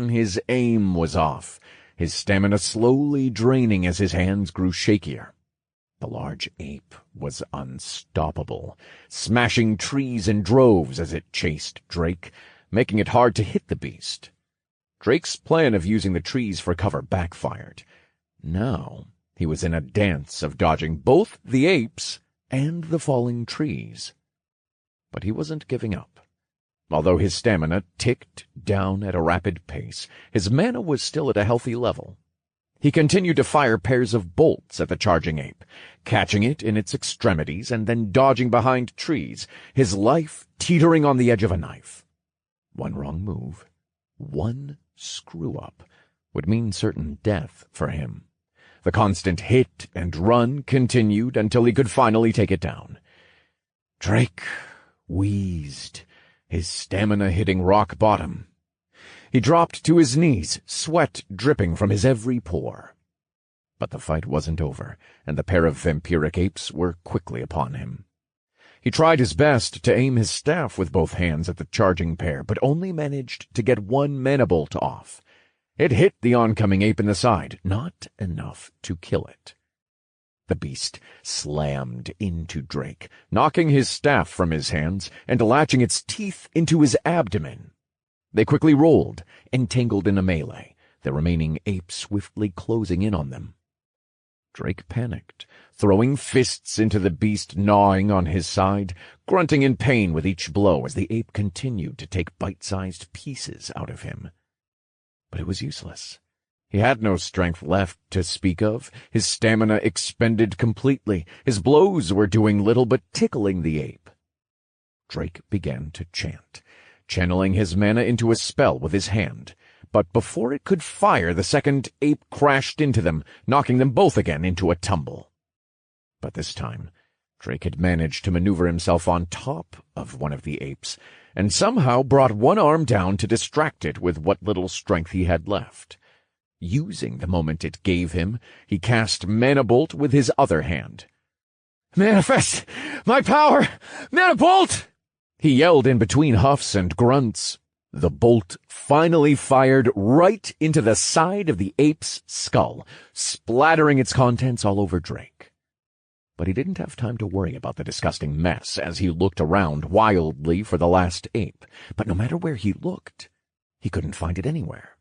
His aim was off, his stamina slowly draining as his hands grew shakier. The large ape was unstoppable, smashing trees in droves as it chased Drake, making it hard to hit the beast. Drake's plan of using the trees for cover backfired. Now he was in a dance of dodging both the apes and the falling trees. But he wasn't giving up. Although his stamina ticked down at a rapid pace, his mana was still at a healthy level. He continued to fire pairs of bolts at the charging ape, catching it in its extremities and then dodging behind trees, his life teetering on the edge of a knife. One wrong move, one screw-up, would mean certain death for him. The constant hit and run continued until he could finally take it down. Drake wheezed, his stamina hitting rock bottom. He dropped to his knees, sweat dripping from his every pore. But the fight wasn't over, and the pair of vampiric apes were quickly upon him. He tried his best to aim his staff with both hands at the charging pair, but only managed to get 1 Manibolt off. It hit the oncoming ape in the side, not enough to kill it. The beast slammed into Drake, knocking his staff from his hands and latching its teeth into his abdomen. They quickly rolled, entangled in a melee, the remaining ape swiftly closing in on them. Drake panicked, throwing fists into the beast gnawing on his side, grunting in pain with each blow as the ape continued to take bite-sized pieces out of him. But it was useless. He had no strength left to speak of, his stamina expended completely. His blows were doing little but tickling the ape. Drake began to chant, channeling his mana into a spell with his hand. But before it could fire, the second ape crashed into them, knocking them both again into a tumble. But this time, Drake had managed to maneuver himself on top of one of the apes, and somehow brought one arm down to distract it with what little strength he had left. Using the moment it gave him, he cast Mana Bolt with his other hand. "Manifest my power! Mana Bolt!" he yelled in between huffs and grunts. The bolt finally fired right into the side of the ape's skull, splattering its contents all over Drake. But he didn't have time to worry about the disgusting mess as he looked around wildly for the last ape. But no matter where he looked, he couldn't find it anywhere.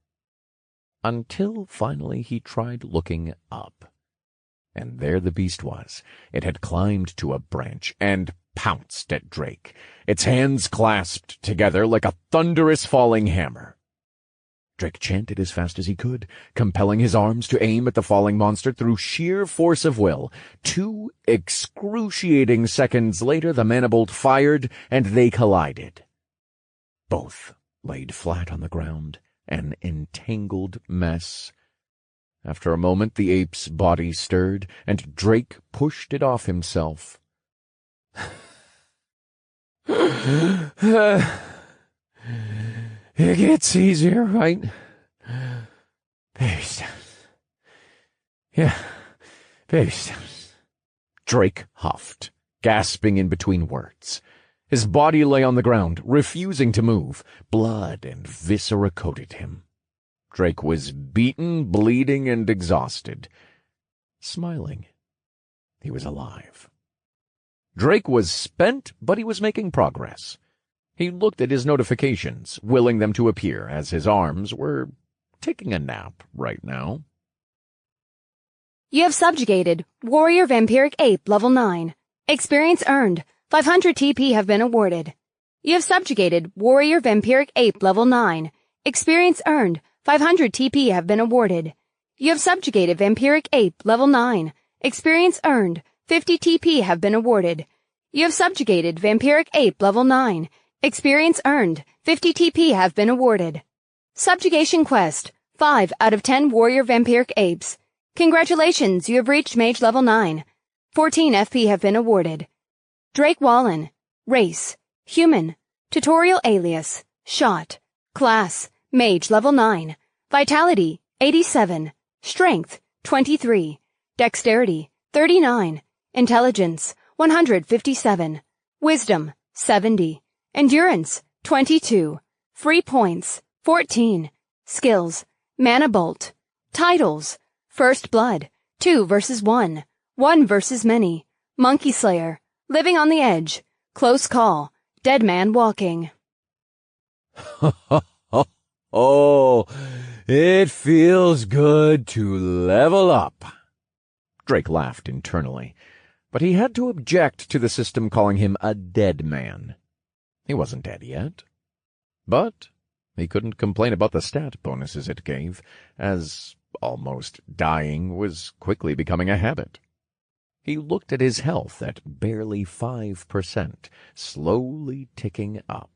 Until finally he tried looking up. And there the beast was. It had climbed to a branch and pounced at Drake, its hands clasped together like a thunderous falling hammer. Drake chanted as fast as he could, compelling his arms to aim at the falling monster through sheer force of will. 2 excruciating seconds later, the Mana Bolt fired, and they collided. Both laid flat on the ground, an entangled mess. After a moment, the ape's body stirred, and Drake pushed it off himself. It gets easier, right? Baby steps. Yeah, baby steps. Drake huffed, gasping in between words. His body lay on the ground, refusing to move. Blood and viscera coated him. Drake was beaten, bleeding, and exhausted. Smiling. He was alive. Drake was spent, but he was making progress. He looked at his notifications, willing them to appear, as his arms were taking a nap right now. You have subjugated Warrior Vampiric Ape Level 9. Experience earned. 500 TP have been awarded. You have subjugated Warrior Vampiric Ape Level 9. Experience earned. 500 TP have been awarded. You have subjugated Vampiric Ape Level 9. Experience earned. 50 TP have been awarded. You have subjugated Vampiric Ape Level 9. Experience earned. 50 TP have been awarded. Subjugation Quest. 5 out of 10 Warrior Vampiric Apes. Congratulations, you have reached Mage Level 9. 14 FP have been awarded. Drake Wallen. Race. Human. Tutorial alias. Shot. Class. Mage Level 9. Vitality. 87. Strength. 23. Dexterity. 39. Intelligence. 157. Wisdom. 70. Endurance. 22. Free points. 14. Skills. Mana Bolt. Titles. First Blood. 2 versus 1. 1 versus many. Monkey Slayer. Living on the Edge. Close Call. Dead Man Walking. Oh, it feels good to level up. Drake laughed internally, but he had to object to the system calling him a dead man. He wasn't dead yet. But he couldn't complain about the stat bonuses it gave, as almost dying was quickly becoming a habit. He looked at his health at barely 5%, slowly ticking up.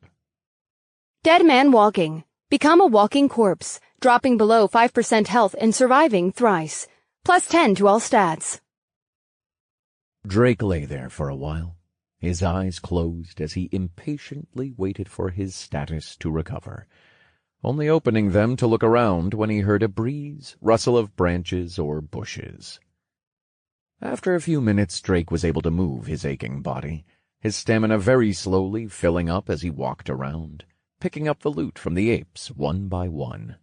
Dead Man Walking. Become a walking corpse, dropping below 5% health and surviving thrice. Plus 10 to all stats. Drake lay there for a while, his eyes closed as he impatiently waited for his status to recover, only opening them to look around when he heard a breeze, rustle of branches or bushes. After a few minutes, Drake was able to move his aching body, his stamina very slowly filling up as he walked around, picking up the loot from the apes one by one.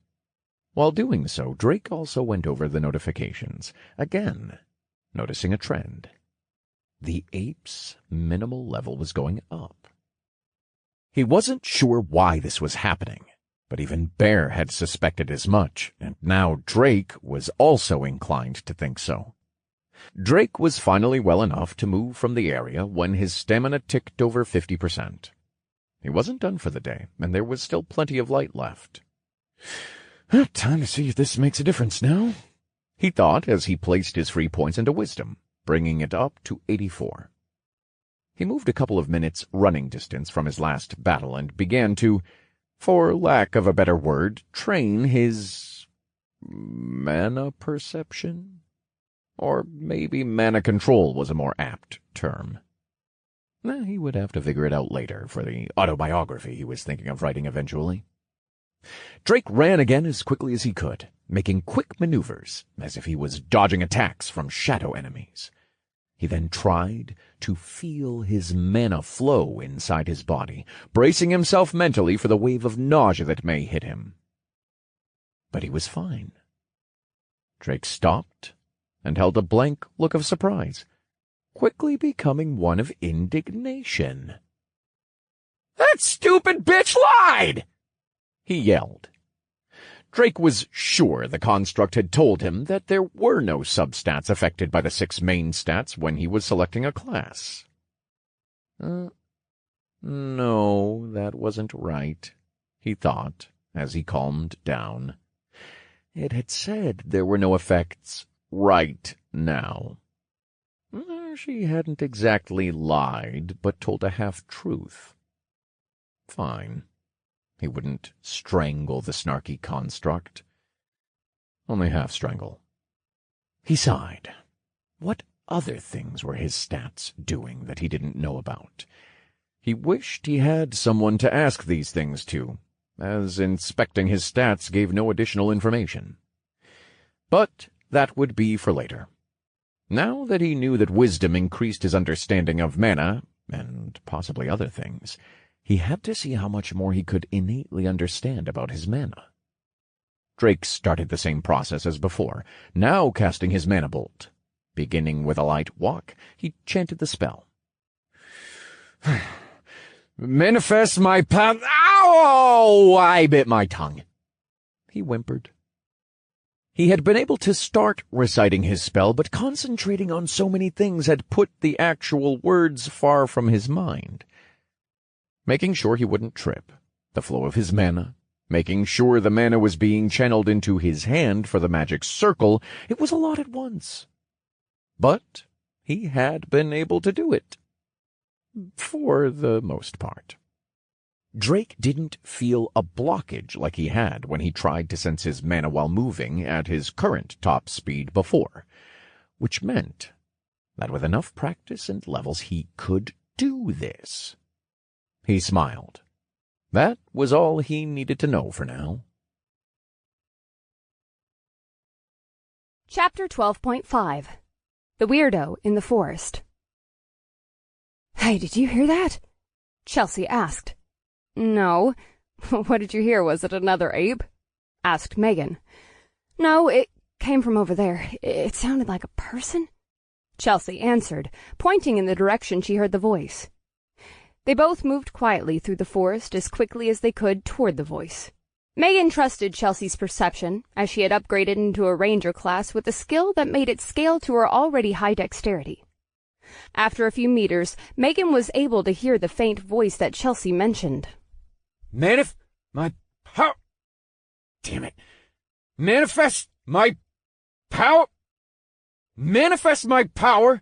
While doing so, Drake also went over the notifications, again noticing a trend. The ape's minimal level was going up. He wasn't sure why this was happening, But even Bear had suspected as much, and now Drake was also inclined to think so. Drake was finally well enough to move from the area when his stamina ticked over 50%. He wasn't done for the day, and there was still plenty of light left. Time to see if this makes a difference now, he thought as he placed his free points into wisdom, bringing it up to 84. He moved a couple of minutes running distance from his last battle and began to, for lack of a better word, train his mana perception? Or maybe mana control was a more apt term. He would have to figure it out later for the autobiography he was thinking of writing eventually. Drake ran again as quickly as he could, making quick maneuvers as if he was dodging attacks from shadow enemies. He then tried to feel his mana flow inside his body, bracing himself mentally for the wave of nausea that may hit him. But he was fine. Drake stopped and held a blank look of surprise, quickly becoming one of indignation. "That stupid bitch lied!" he yelled. Drake was sure the construct had told him that there were no substats affected by the 6 main stats when he was selecting a class. No, that wasn't right, he thought as he calmed down. It had said there were no effects right now. She hadn't exactly lied, but told a half-truth. Fine. He wouldn't strangle the snarky construct. Only half-strangle. He sighed. What other things were his stats doing that he didn't know about? He wished he had someone to ask these things to, as inspecting his stats gave no additional information. But that would be for later. Now that he knew that wisdom increased his understanding of mana, and possibly other things, he had to see how much more he could innately understand about his mana. Drake started the same process as before, now casting his mana bolt. Beginning with a light walk, he chanted the spell. "Manifest my power." Ow! I bit my tongue. He whimpered. He had been able to start reciting his spell, but concentrating on so many things had put the actual words far from his mind. Making sure he wouldn't trip, the flow of his mana, making sure the mana was being channeled into his hand for the magic circle, it was a lot at once. But he had been able to do it. For the most part. Drake didn't feel a blockage like he had when he tried to sense his mana while moving at his current top speed before, which meant that with enough practice and levels he could do this. He smiled. That was all he needed to know for now. Chapter 12.5 The Weirdo in the Forest. "Hey, did you hear that?" Chelsea asked. "No. What did you hear? Was it another ape?" asked Megan. "No, it came from over there. It sounded like a person," Chelsea answered, pointing in the direction she heard the voice. They both moved quietly through the forest as quickly as they could toward the voice. Megan trusted Chelsea's perception, as she had upgraded into a ranger class with a skill that made it scale to her already high dexterity. After a few meters, Megan was able to hear the faint voice that Chelsea mentioned. My power. Damn it. Manifest my power. Manifest my power.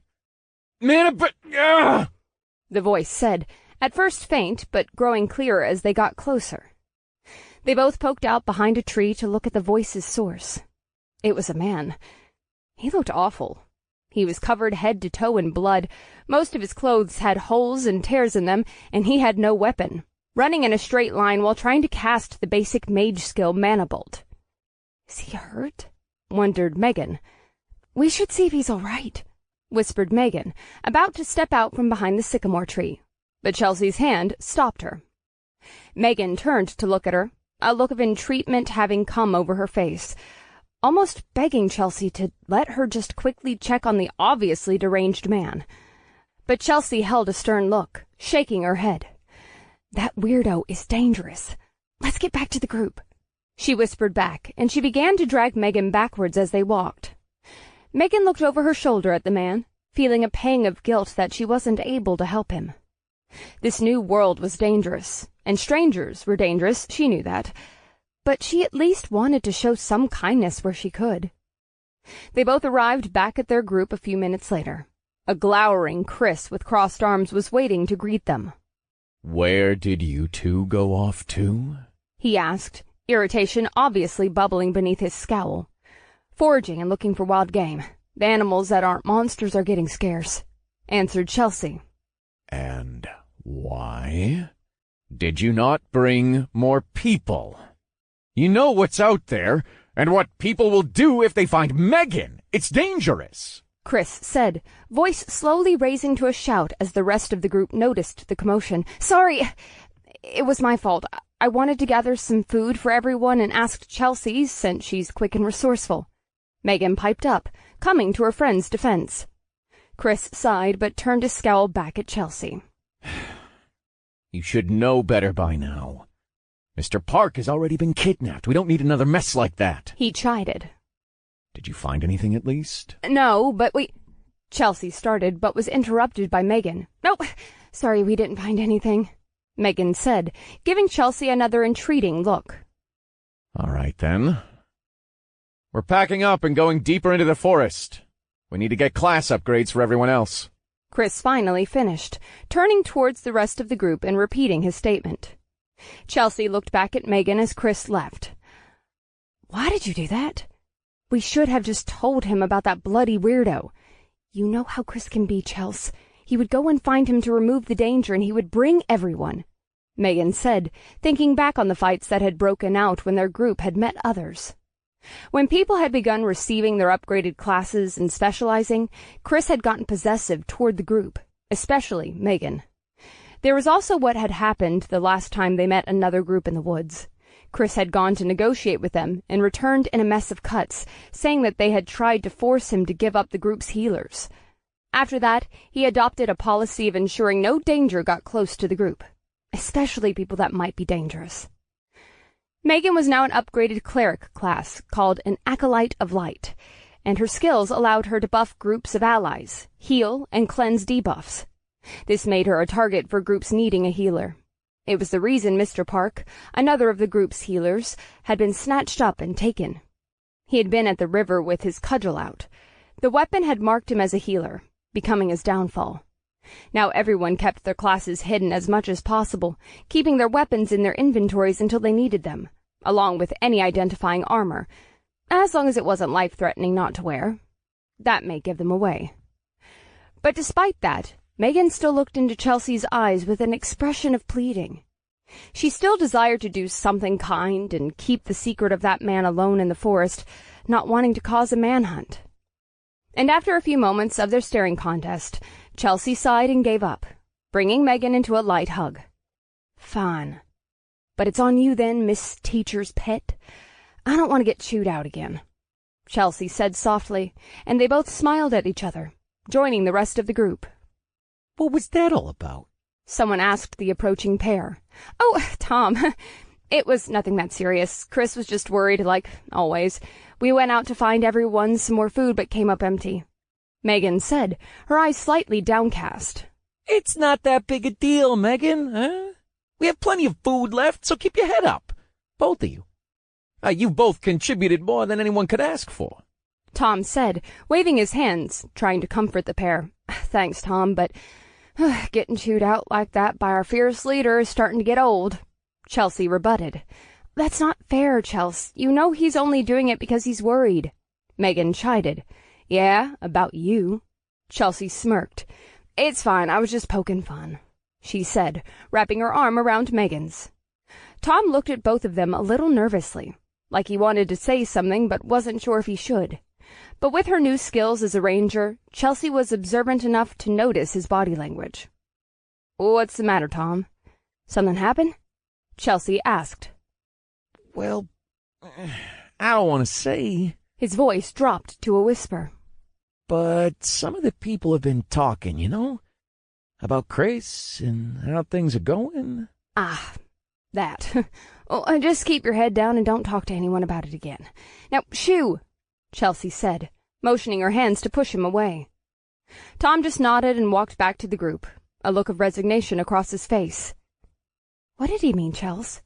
The voice said, at first faint, but growing clearer as they got closer. They both poked out behind a tree to look at the voice's source. It was a man. He looked awful. He was covered head to toe in blood. Most of his clothes had holes and tears in them, and he had no weapon, running in a straight line while trying to cast the basic mage skill Mana Bolt. "Is he hurt?" wondered Megan. "We should see if he's all right," whispered Megan, about to step out from behind the sycamore tree. But Chelsea's hand stopped her. Megan turned to look at her, a look of entreatment having come over her face, almost begging Chelsea to let her just quickly check on the obviously deranged man. But Chelsea held a stern look, shaking her head. "That weirdo is dangerous. Let's get back to the group. She whispered back, and she began to drag Megan backwards as they walked. Megan looked over her shoulder at the man, feeling a pang of guilt that she wasn't able to help him. This new world was dangerous, and strangers were dangerous, she knew that, but she at least wanted to show some kindness where she could. They both arrived back at their group a few minutes later. A glowering Chris with crossed arms was waiting to greet them. "Where did you two go off to?" he asked, irritation obviously bubbling beneath his scowl. "Foraging and looking for wild game. The animals that aren't monsters are getting scarce," answered Chelsea. "And why? Did you not bring more people? You know what's out there, and what people will do if they find Megan. It's dangerous," Chris said, voice slowly raising to a shout as the rest of the group noticed the commotion. "Sorry, it was my fault. I wanted to gather some food for everyone and asked Chelsea, since she's quick and resourceful." Megan piped up, coming to her friend's defense. Chris sighed but turned his scowl back at Chelsea. "You should know better by now. Mr. Park has already been kidnapped. We don't need another mess like that," he chided. "Did you find anything at least?" "No, but we—" Chelsea started, but was interrupted by Megan. "Nope, sorry, we didn't find anything," Megan said, giving Chelsea another entreating look. "All right, then. We're packing up and going deeper into the forest. We need to get class upgrades for everyone else." Chris finally finished, turning towards the rest of the group and repeating his statement. Chelsea looked back at Megan as Chris left. "Why did you do that? We should have just told him about that bloody weirdo. You know how Chris can be, Chels. He would go and find him to remove the danger, and he would bring everyone," Megan said, thinking back on the fights that had broken out when their group had met others. When people had begun receiving their upgraded classes and specializing, Chris had gotten possessive toward the group, especially Megan. There was also what had happened the last time they met another group in the woods. Chris had gone to negotiate with them and returned in a mess of cuts, saying that they had tried to force him to give up the group's healers. After that, he adopted a policy of ensuring no danger got close to the group, especially people that might be dangerous. Megan was now an upgraded cleric class called an Acolyte of Light, and her skills allowed her to buff groups of allies, heal, and cleanse debuffs. This made her a target for groups needing a healer. It was the reason Mr. Park, another of the group's healers, had been snatched up and taken. He had been at the river with his cudgel out. The weapon had marked him as a healer, becoming his downfall. Now everyone kept their classes hidden as much as possible, keeping their weapons in their inventories until they needed them, along with any identifying armor, as long as it wasn't life-threatening not to wear. That may give them away. But despite that, Megan still looked into Chelsea's eyes with an expression of pleading. She still desired to do something kind and keep the secret of that man alone in the forest, not wanting to cause a manhunt. And after a few moments of their staring contest, Chelsea sighed and gave up, bringing Megan into a light hug. "Fine. But it's on you then, Miss Teacher's pet. I don't want to get chewed out again," Chelsea said softly, and they both smiled at each other, joining the rest of the group. "What was that all about?" someone asked the approaching pair. "Oh, Tom, it was nothing that serious. Chris was just worried, like always. We went out to find everyone some more food but came up empty," Megan said, her eyes slightly downcast. "It's not that big a deal, Megan, huh? We have plenty of food left, so keep your head up, both of you. You both contributed more than anyone could ask for," Tom said, waving his hands, trying to comfort the pair. "Thanks, Tom, but getting chewed out like that by our fierce leader is starting to get old," Chelsea rebutted. "That's not fair, Chels. You know he's only doing it because he's worried," Megan chided. "Yeah, about you," Chelsea smirked. "It's fine, I was just poking fun," she said, wrapping her arm around Megan's. Tom looked at both of them a little nervously, like he wanted to say something but wasn't sure if he should. But with her new skills as a ranger, Chelsea was observant enough to notice his body language. "What's the matter, Tom? Something happen?" Chelsea asked. "Well, I don't want to say." His voice dropped to a whisper. "But some of the people have been talking, about Chris and how things are going." "Ah, that. Well, just keep your head down and don't talk to anyone about it again. Now, shoo, Chelsea said, motioning her hands to push him away. Tom just nodded and walked back to the group, a look of resignation across his face. What did he mean, Chels?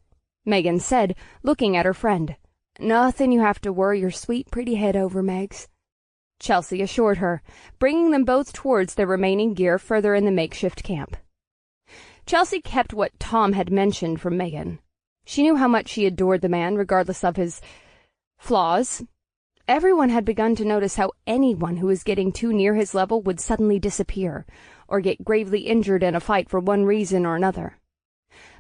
Megan said, looking at her friend. Nothing you have to worry your sweet, pretty head over, Megs. Chelsea assured her, bringing them both towards their remaining gear further in the makeshift camp. Chelsea kept what Tom had mentioned from Megan. She knew how much she adored the man, regardless of his flaws. Everyone had begun to notice how anyone who was getting too near his level would suddenly disappear, or get gravely injured in a fight for one reason or another.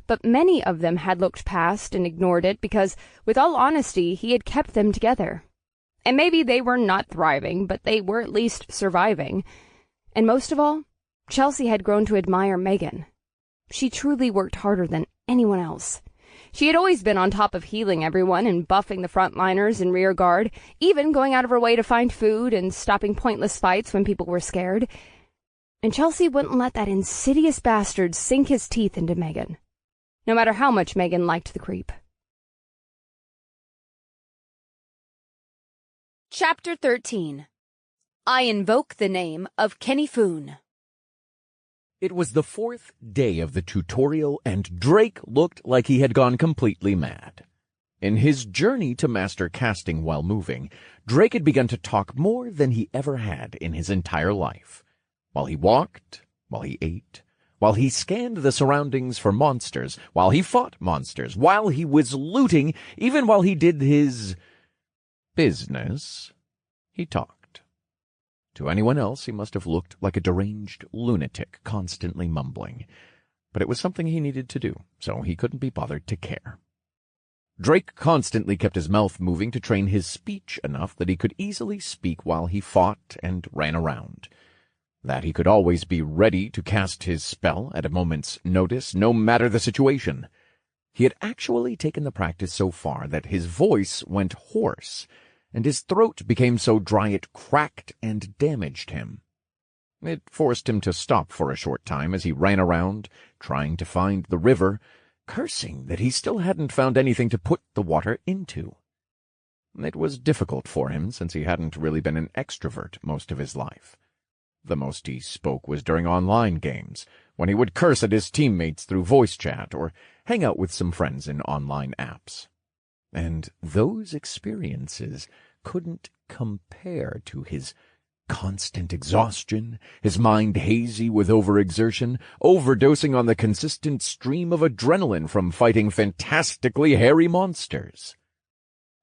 But many of them had looked past and ignored it because, with all honesty, he had kept them together. And maybe they were not thriving, but they were at least surviving. And most of all, Chelsea had grown to admire Megan. She truly worked harder than anyone else. She had always been on top of healing everyone and buffing the frontliners and rear guard, even going out of her way to find food and stopping pointless fights when people were scared. And Chelsea wouldn't let that insidious bastard sink his teeth into Megan, no matter how much Megan liked the creep. Chapter 13. I Invoke the Name of Kenny Foon. It was the 4th day of the tutorial, and Drake looked like he had gone completely mad. In his journey to master casting while moving, Drake had begun to talk more than he ever had in his entire life. While he walked, while he ate, while he scanned the surroundings for monsters, while he fought monsters, while he was looting, even while he did his business, he talked. To anyone else, he must have looked like a deranged lunatic, constantly mumbling. But it was something he needed to do, so he couldn't be bothered to care. Drake constantly kept his mouth moving to train his speech enough that he could easily speak while he fought and ran around. That he could always be ready to cast his spell at a moment's notice, no matter the situation. He had actually taken the practice so far that his voice went hoarse, and his throat became so dry it cracked and damaged him. It forced him to stop for a short time as he ran around, trying to find the river, cursing that he still hadn't found anything to put the water into. It was difficult for him, since he hadn't really been an extrovert most of his life. The most he spoke was during online games, when he would curse at his teammates through voice chat or hang out with some friends in online apps. And those experiences couldn't compare to his constant exhaustion, his mind hazy with overexertion, overdosing on the consistent stream of adrenaline from fighting fantastically hairy monsters.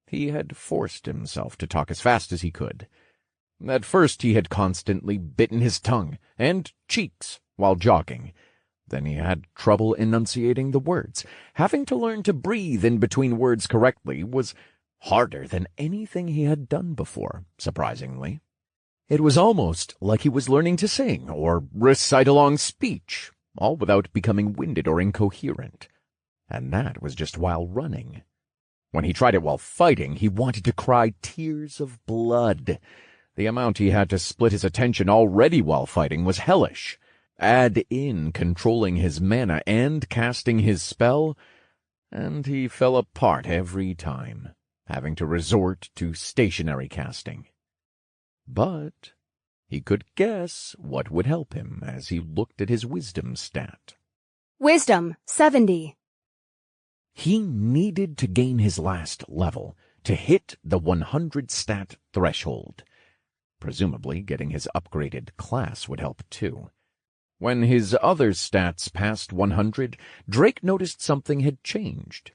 He had forced himself to talk as fast as he could. At first he had constantly bitten his tongue and cheeks while jogging. Then he had trouble enunciating the words. Having to learn to breathe in between words correctly was harder than anything he had done before, surprisingly. It was almost like he was learning to sing or recite a long speech, all without becoming winded or incoherent. And that was just while running. When he tried it while fighting, he wanted to cry tears of blood. The amount he had to split his attention already while fighting was hellish. Add in controlling his mana and casting his spell, and he fell apart every time, having to resort to stationary casting. But he could guess what would help him as he looked at his wisdom stat. Wisdom, 70. He needed to gain his last level to hit the 100 stat threshold. Presumably, getting his upgraded class would help too. When his other stats passed 100, Drake noticed something had changed.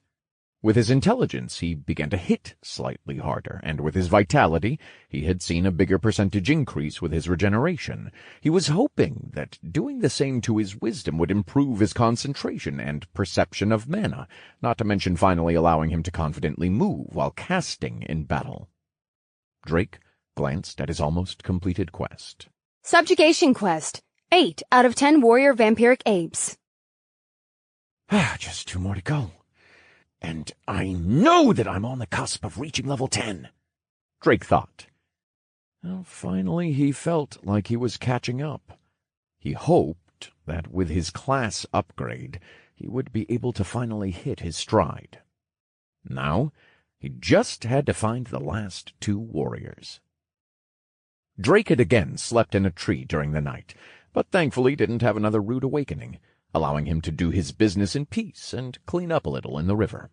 With his intelligence, he began to hit slightly harder, and with his vitality, he had seen a bigger percentage increase with his regeneration. He was hoping that doing the same to his wisdom would improve his concentration and perception of mana, not to mention finally allowing him to confidently move while casting in battle. Drake glanced at his almost completed quest. Subjugation quest. 8 out of 10 warrior vampiric apes. Just 2 more to go. And I know that I'm on the cusp of reaching level 10, Drake thought. Well, finally, he felt like he was catching up. He hoped that with his class upgrade, he would be able to finally hit his stride. Now, he just had to find the last 2 warriors. Drake had again slept in a tree during the night, but thankfully didn't have another rude awakening, allowing him to do his business in peace and clean up a little in the river.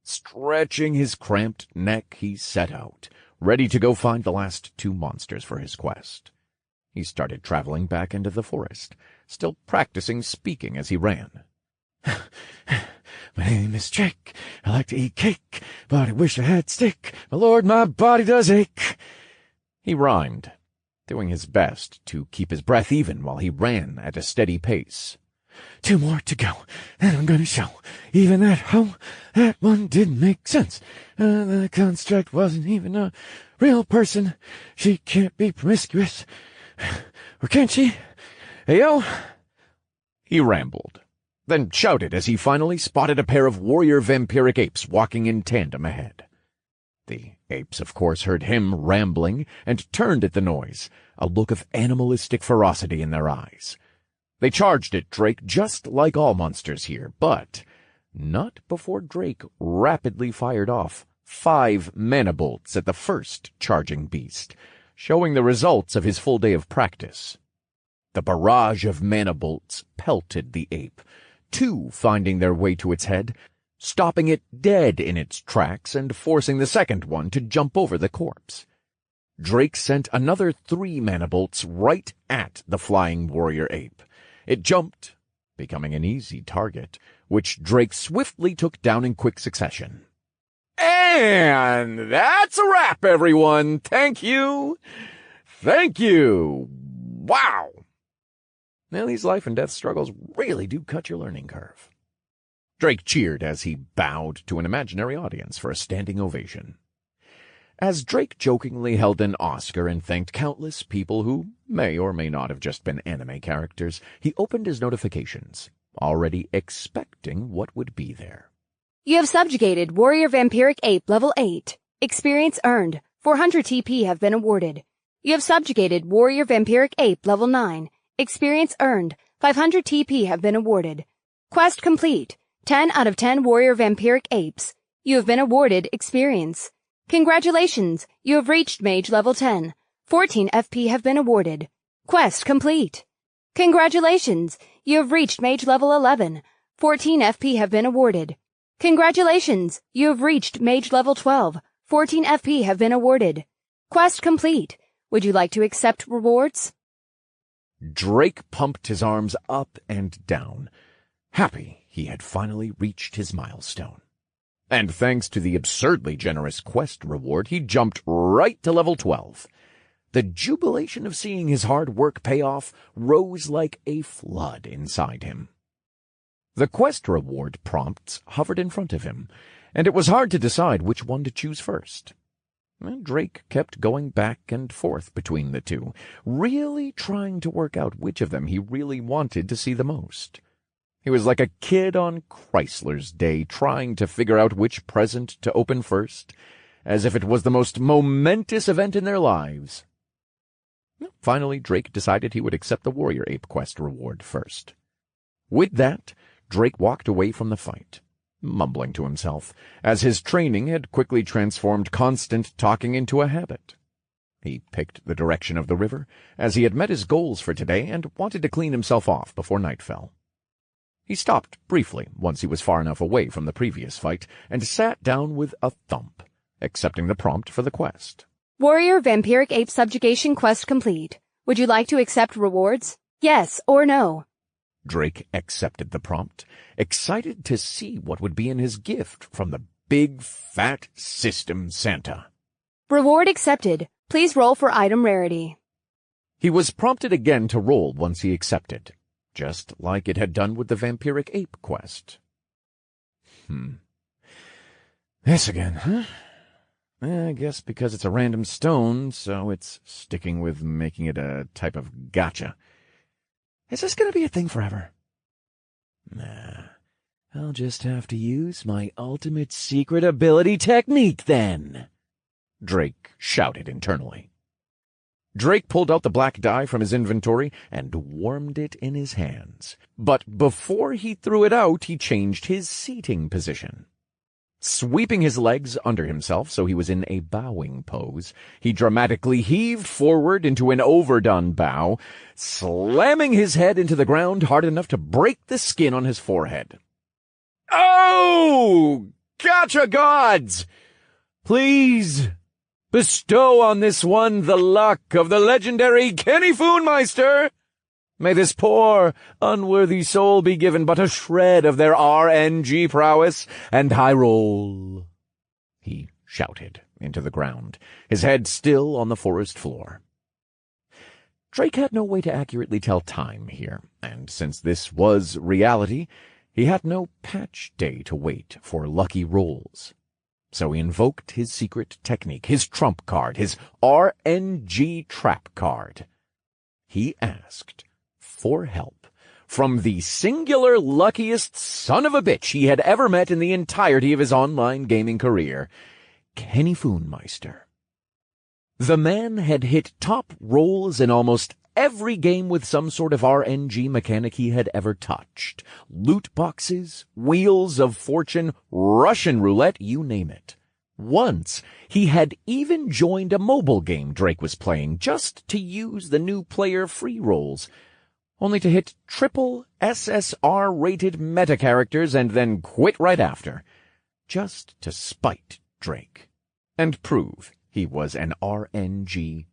Stretching his cramped neck, he set out, ready to go find the last 2 monsters for his quest. He started traveling back into the forest, still practicing speaking as he ran. My name is Drake. I like to eat cake, but I wish I had stick. My lord, my body does ache. He rhymed, doing his best to keep his breath even while he ran at a steady pace. 2 more to go, and I'm gonna show. Even that one didn't make sense. The construct wasn't even a real person. She can't be promiscuous. Or can she? Hey-yo! He rambled, then shouted as he finally spotted a pair of warrior vampiric apes walking in tandem ahead. The apes, of course, heard him rambling and turned at the noise, a look of animalistic ferocity in their eyes. They charged at Drake just like all monsters here, but not before Drake rapidly fired off 5 mana bolts at the first charging beast, showing the results of his full day of practice. The barrage of mana bolts pelted the ape, 2 finding their way to its head, stopping it dead in its tracks and forcing the second one to jump over the corpse. Drake sent another 3 mana bolts right at the flying warrior ape. It jumped, becoming an easy target, which Drake swiftly took down in quick succession. And that's a wrap, everyone. Thank you. Thank you. Wow. Now, these life and death struggles really do cut your learning curve. Drake cheered as he bowed to an imaginary audience for a standing ovation. As Drake jokingly held an Oscar and thanked countless people who may or may not have just been anime characters, he opened his notifications, already expecting what would be there. You have subjugated Warrior Vampiric Ape Level 8. Experience earned. 400 TP have been awarded. You have subjugated Warrior Vampiric Ape Level 9. Experience earned. 500 TP have been awarded. Quest complete. 10 out of 10 Warrior Vampiric Apes. You have been awarded experience. Congratulations, you have reached Mage Level 10. 14 FP have been awarded. Quest complete. Congratulations, you have reached Mage Level 11. 14 FP have been awarded. Congratulations, you have reached Mage Level 12. 14 FP have been awarded. Quest complete. Would you like to accept rewards? Drake pumped his arms up and down, happy he had finally reached his milestone. And thanks to the absurdly generous quest reward, he jumped right to level 12. The jubilation of seeing his hard work pay off rose like a flood inside him. The quest reward prompts hovered in front of him, and it was hard to decide which one to choose first. Drake kept going back and forth between the 2, really trying to work out which of them he really wanted to see the most. He was like a kid on Chrysler's Day trying to figure out which present to open first, as if it was the most momentous event in their lives. Finally, Drake decided he would accept the Warrior Ape quest reward first. With that, Drake walked away from the fight, mumbling to himself, as his training had quickly transformed constant talking into a habit. He picked the direction of the river, as he had met his goals for today and wanted to clean himself off before night fell. He stopped briefly once he was far enough away from the previous fight and sat down with a thump, accepting the prompt for the quest. Warrior Vampiric Ape Subjugation Quest complete. Would you like to accept rewards? Yes or no? Drake accepted the prompt, excited to see what would be in his gift from the big, fat system Santa. Reward accepted. Please roll for item rarity. He was prompted again to roll once he accepted, just like it had done with the Vampiric Ape quest. This again, huh? I guess because it's a random stone, so it's sticking with making it a type of gotcha. Is this going to be a thing forever? Nah, I'll just have to use my ultimate secret ability technique then, Drake shouted internally. Drake pulled out the black die from his inventory and warmed it in his hands. But before he threw it out, he changed his seating position. Sweeping his legs under himself so he was in a bowing pose, he dramatically heaved forward into an overdone bow, slamming his head into the ground hard enough to break the skin on his forehead. "Oh, gotcha, gods! Please bestow on this one the luck of the legendary Kenny Foonmeister. May this poor, unworthy soul be given but a shred of their RNG prowess and high roll," he shouted into the ground, his head still on the forest floor. Drake had no way to accurately tell time here, and since this was reality, he had no patch day to wait for lucky rolls. So he invoked his secret technique, his trump card, his RNG trap card. He asked for help from the singular luckiest son of a bitch he had ever met in the entirety of his online gaming career, Kenny Foonmeister. The man had hit top rolls in almost every game with some sort of RNG mechanic he had ever touched. Loot boxes, Wheels of Fortune, Russian roulette, you name it. Once, he had even joined a mobile game Drake was playing just to use the new player free rolls, only to hit triple SSR-rated meta-characters and then quit right after, just to spite Drake and prove he was an RNG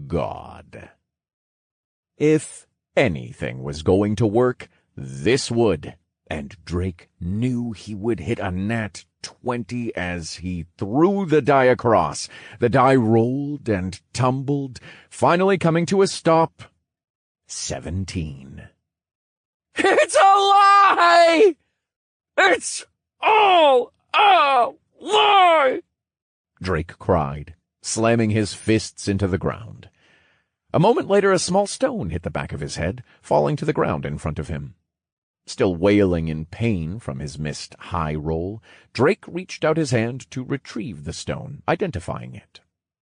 god. If anything was going to work, this would, and Drake knew he would hit a nat 20 as he threw the die across. The die rolled and tumbled, finally coming to a stop. 17. It's a lie! It's all a lie! Drake cried, slamming his fists into the ground. A moment later, a small stone hit the back of his head, falling to the ground in front of him. Still wailing in pain from his missed high roll, Drake reached out his hand to retrieve the stone, identifying it.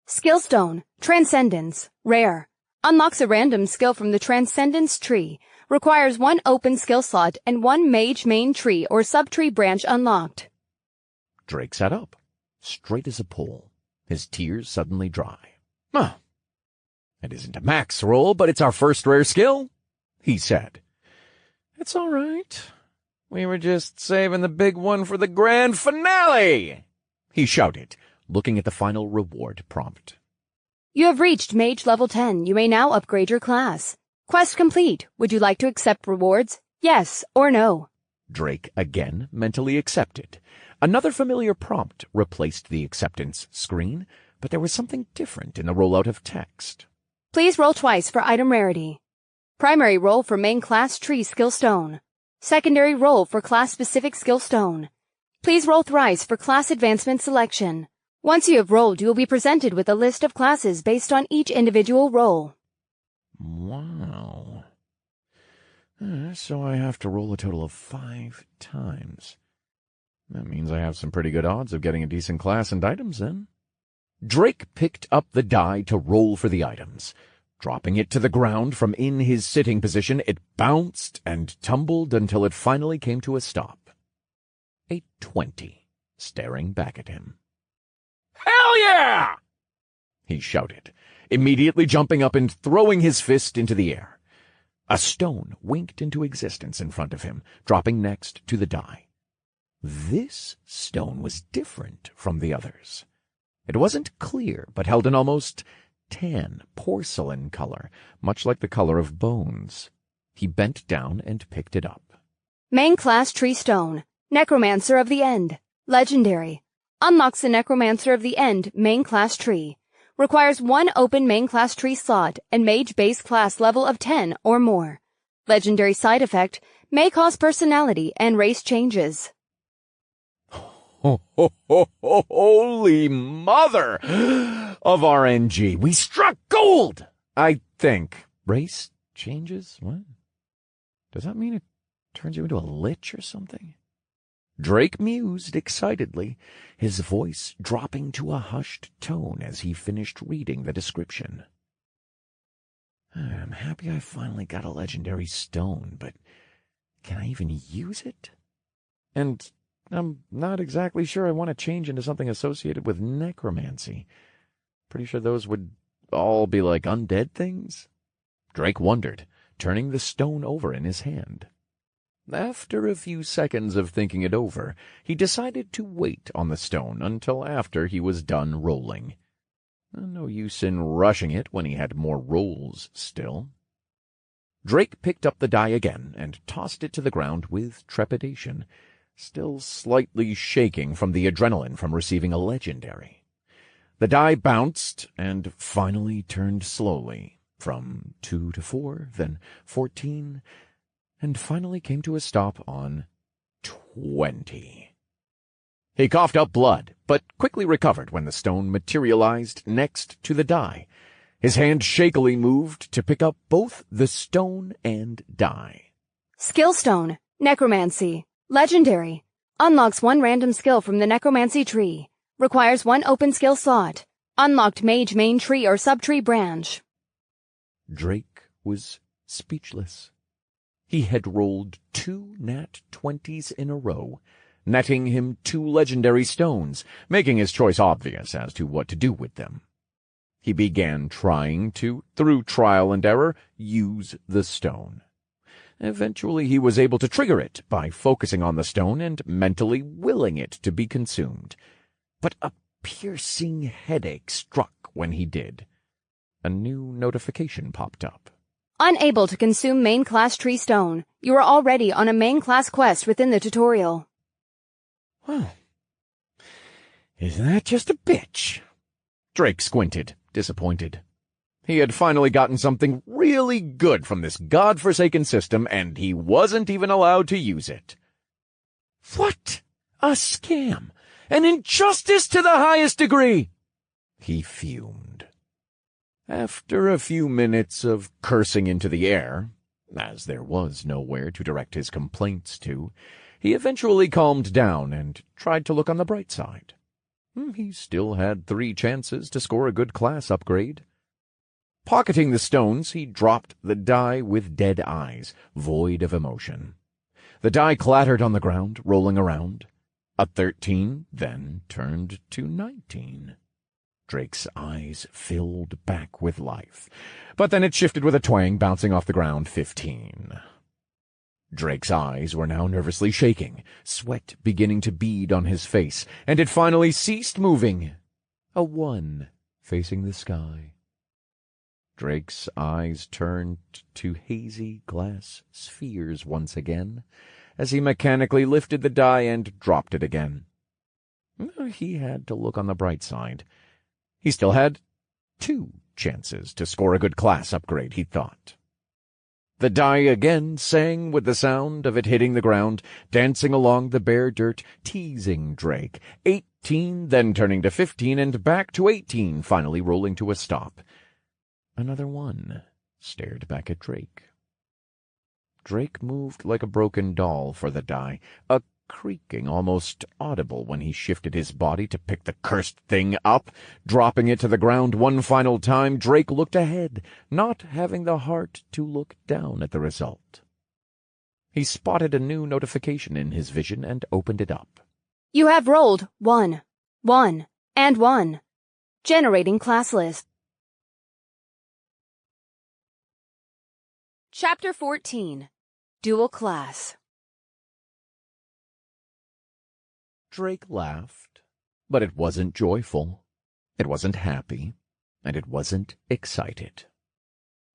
Skill Stone, Transcendence, Rare. Unlocks a random skill from the Transcendence tree. Requires one open skill slot and one mage main tree or sub-tree branch unlocked. Drake sat up, straight as a pole, his tears suddenly dry. "Oh, it isn't a max roll, but it's our first rare skill," he said. "It's all right. We were just saving the big one for the grand finale," he shouted, looking at the final reward prompt. You have reached Mage Level 10. You may now upgrade your class. Quest complete. Would you like to accept rewards? Yes or no? Drake again mentally accepted. Another familiar prompt replaced the acceptance screen, but there was something different in the rollout of text. Please roll twice for item rarity. Primary roll for main class tree skill stone. Secondary roll for class-specific skill stone. Please roll thrice for class advancement selection. Once you have rolled, you will be presented with a list of classes based on each individual roll. Wow. So I have to roll a total of 5 times. That means I have some pretty good odds of getting a decent class and items then. Drake picked up the die to roll for the items. Dropping it to the ground from in his sitting position, it bounced and tumbled until it finally came to a stop. A 20, staring back at him. "Hell yeah!" he shouted, immediately jumping up and throwing his fist into the air. A stone winked into existence in front of him, dropping next to the die. This stone was different from the others. It wasn't clear, but held an almost tan porcelain color, much like the color of bones. He bent down and picked it up. Main class tree stone. Necromancer of the End. Legendary. Unlocks the Necromancer of the End main class tree. Requires one open main class tree slot and mage base class level of 10 or more. Legendary side effect, may cause personality and race changes. Holy mother of RNG! We struck gold! I think. Race changes? What? Does that mean it turns you into a lich or something? Drake mused excitedly, his voice dropping to a hushed tone as he finished reading the description. I'm happy I finally got a legendary stone, but can I even use it? And I'm not exactly sure I want to change into something associated with necromancy. Pretty sure those would all be like undead things? Drake wondered, turning the stone over in his hand. After a few seconds of thinking it over, he decided to wait on the stone until after he was done rolling. No use in rushing it when he had more rolls still. Drake picked up the die again and tossed it to the ground with trepidation, still slightly shaking from the adrenaline from receiving a legendary. The die bounced and finally turned slowly, from 2 to 4, then 14, and finally came to a stop on 20. He coughed up blood, but quickly recovered when the stone materialized next to the die. His hand shakily moved to pick up both the stone and die. Skill stone, necromancy, legendary. Unlocks 1 random skill from the necromancy tree. Requires 1 open skill slot. Unlocked mage main tree or subtree branch. Drake was speechless. He had rolled 2 nat 20s in a row, netting him 2 legendary stones, making his choice obvious as to what to do with them. He began trying to, through trial and error, use the stone. Eventually he was able to trigger it by focusing on the stone and mentally willing it to be consumed. But a piercing headache struck when he did. A new notification popped up. Unable to consume main class tree stone. You are already on a main class quest within the tutorial. Well, isn't that just a bitch? Drake squinted, disappointed. He had finally gotten something really good from this godforsaken system, and he wasn't even allowed to use it. What a scam! An injustice to the highest degree! He fumed. After a few minutes of cursing into the air, as there was nowhere to direct his complaints to, he eventually calmed down and tried to look on the bright side. He still had 3 chances to score a good class upgrade. Pocketing the stones, he dropped the die with dead eyes, void of emotion. The die clattered on the ground, rolling around. A 13 then turned to 19. Drake's eyes filled back with life, but then it shifted with a twang, bouncing off the ground 15. Drake's eyes were now nervously shaking, sweat beginning to bead on his face, and it finally ceased moving. A 1 facing the sky. Drake's eyes turned to hazy glass spheres once again, as he mechanically lifted the die and dropped it again. He had to look on the bright side. He still had 2 chances to score a good class upgrade, he thought. The die again sang with the sound of it hitting the ground, dancing along the bare dirt, teasing Drake. 18, then turning to 15, and back to 18, finally rolling to a stop. Another 1 stared back at Drake. Drake moved like a broken doll for the die, a creaking almost audible when he shifted his body to pick the cursed thing up. Dropping it to the ground 1 final time, Drake looked ahead, not having the heart to look down at the result. He spotted a new notification in his vision and opened it up. You have rolled 1, 1, and 1. Generating class list. Chapter 14. Dual Class. Drake laughed, but it wasn't joyful. It wasn't happy, and it wasn't excited.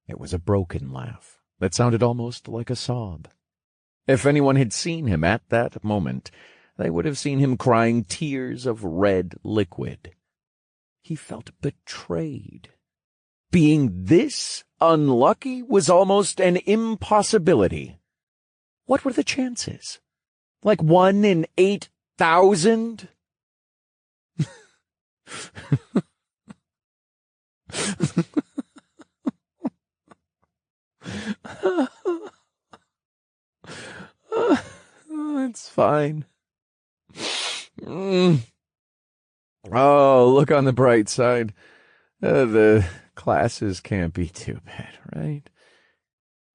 It was a broken laugh that sounded almost like a sob. If anyone had seen him at that moment, they would have seen him crying tears of red liquid. He felt betrayed. Being this unlucky was almost an impossibility. What were the chances? Like 1 in 8,000? It's fine. Oh, look on the bright side. The classes can't be too bad, right?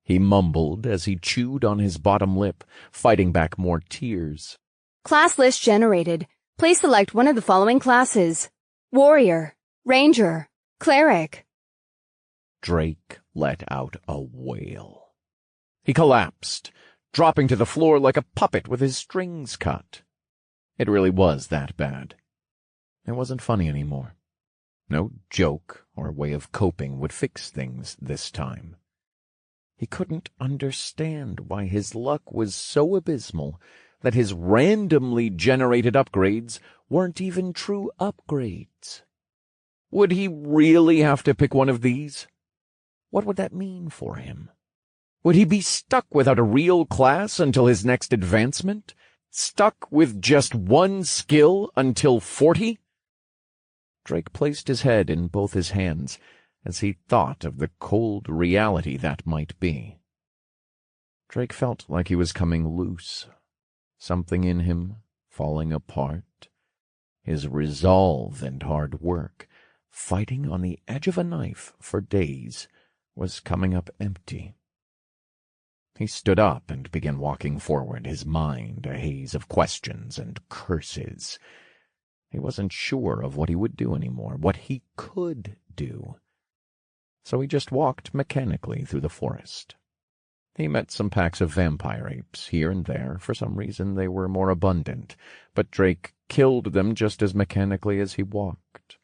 He mumbled as he chewed on his bottom lip, fighting back more tears. Class list generated. Please select one of the following classes: Warrior, Ranger, Cleric. Drake let out a wail. He collapsed, dropping to the floor like a puppet with his strings cut. It really was that bad. It wasn't funny anymore. No joke or way of coping would fix things this time. He couldn't understand why his luck was so abysmal that his randomly generated upgrades weren't even true upgrades. Would he really have to pick one of these? What would that mean for him? Would he be stuck without a real class until his next advancement? Stuck with just one skill until 40? Drake placed his head in both his hands as he thought of the cold reality that might be. Drake felt like he was coming loose, something in him falling apart. His resolve and hard work, fighting on the edge of a knife for days, was coming up empty. He stood up and began walking forward, his mind a haze of questions and curses. He wasn't sure of what he would do anymore, what he could do. So he just walked mechanically through the forest. He met some packs of vampire apes here and there. For some reason they were more abundant, but Drake killed them just as mechanically as he walked.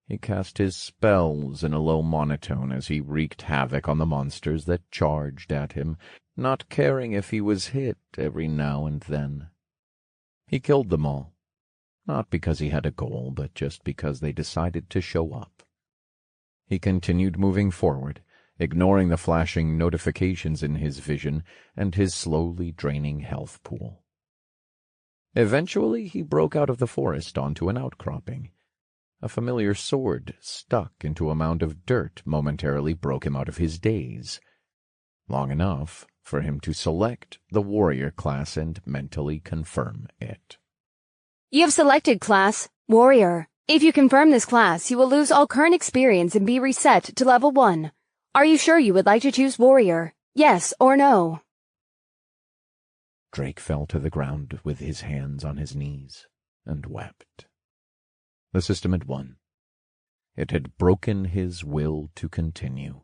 He cast his spells in a low monotone as he wreaked havoc on the monsters that charged at him, not caring if he was hit every now and then. He killed them all, not because he had a goal, but just because they decided to show up. He continued moving forward, ignoring the flashing notifications in his vision and his slowly draining health pool. Eventually he broke out of the forest onto an outcropping. A familiar sword stuck into a mound of dirt momentarily broke him out of his daze. Long enough for him to select the warrior class and mentally confirm it. You have selected class Warrior. If you confirm this class, you will lose all current experience and be reset to level 1. Are you sure you would like to choose Warrior? Yes or no? Drake fell to the ground with his hands on his knees and wept. The system had won. It had broken his will to continue.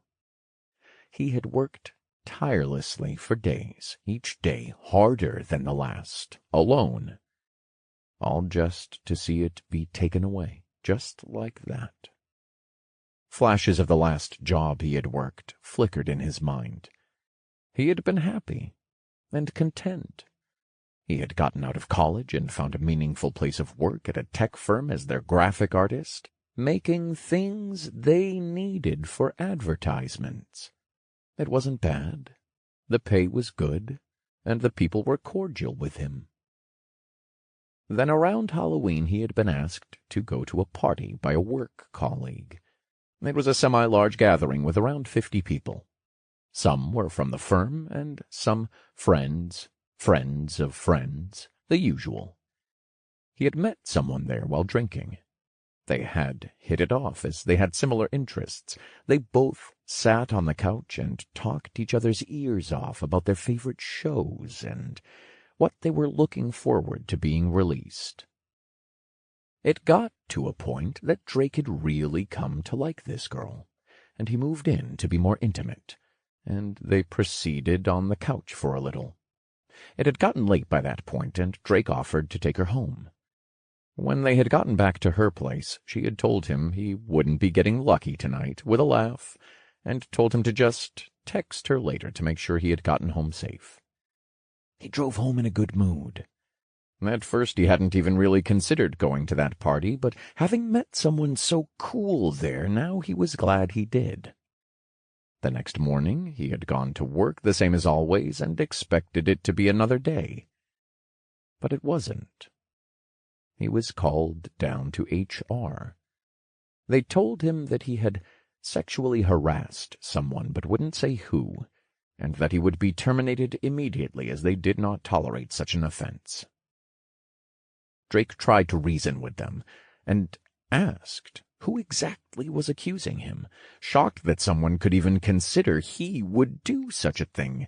He had worked tirelessly for days, each day harder than the last, alone, all just to see it be taken away, just like that. Flashes of the last job he had worked flickered in his mind. He had been happy and content. He had gotten out of college and found a meaningful place of work at a tech firm as their graphic artist, making things they needed for advertisements. It wasn't bad. The pay was good, and the people were cordial with him. Then around Halloween he had been asked to go to a party by a work colleague. It was a semi-large gathering with around 50 people. Some were from the firm, and some friends of friends, the usual. He had met someone there while drinking. They had hit it off as they had similar interests. They both sat on the couch and talked each other's ears off about their favorite shows and what they were looking forward to being released. It got to a point that Drake had really come to like this girl, and he moved in to be more intimate, and they proceeded on the couch for a little. It had gotten late by that point, and Drake offered to take her home. When they had gotten back to her place, she had told him he wouldn't be getting lucky tonight, with a laugh, and told him to just text her later to make sure he had gotten home safe. He drove home in a good mood. At first he hadn't even really considered going to that party, but having met someone so cool there, now he was glad he did. The next morning he had gone to work the same as always and expected it to be another day. But it wasn't. He was called down to HR. They told him that he had sexually harassed someone but wouldn't say who, and that he would be terminated immediately as they did not tolerate such an offense. Drake tried to reason with them, and asked who exactly was accusing him, shocked that someone could even consider he would do such a thing,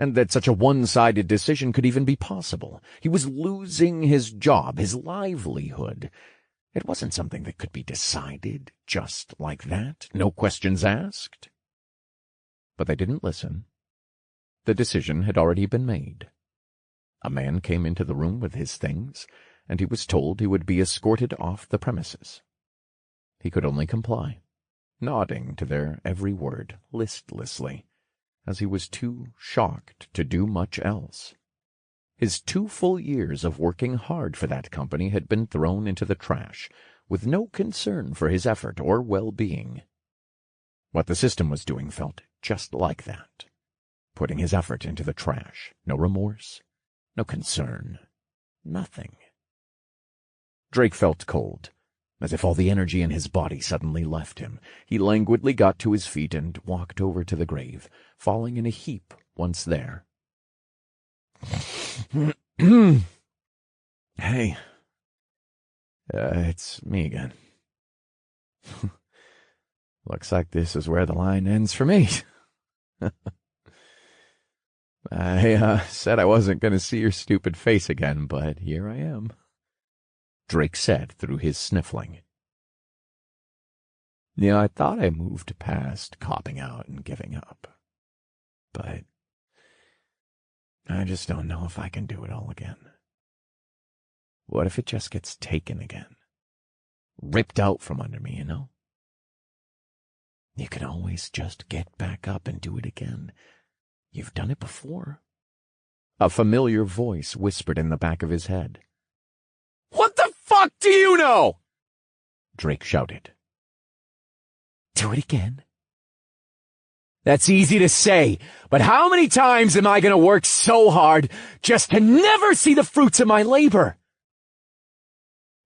and that such a one-sided decision could even be possible. He was losing his job, his livelihood. It wasn't something that could be decided just like that, no questions asked. But they didn't listen. The decision had already been made. A man came into the room with his things, and he was told he would be escorted off the premises. He could only comply, nodding to their every word listlessly, as he was too shocked to do much else. His 2 full years of working hard for that company had been thrown into the trash, with no concern for his effort or well-being. What the system was doing felt just like that, putting his effort into the trash. No remorse, no concern, nothing. Drake felt cold, as if all the energy in his body suddenly left him. He languidly got to his feet and walked over to the grave, falling in a heap once there. Hey, it's me again. Looks like this is where the line ends for me. I said I wasn't going to see your stupid face again, but here I am, Drake said through his sniffling. I thought I moved past copping out and giving up, but I just don't know if I can do it all again. What if it just gets taken again? Ripped out from under me, You can always just get back up and do it again. You've done it before. A familiar voice whispered in the back of his head. What the fuck do you know? Drake shouted. Do it again? That's easy to say, but how many times am I going to work so hard just to never see the fruits of my labor?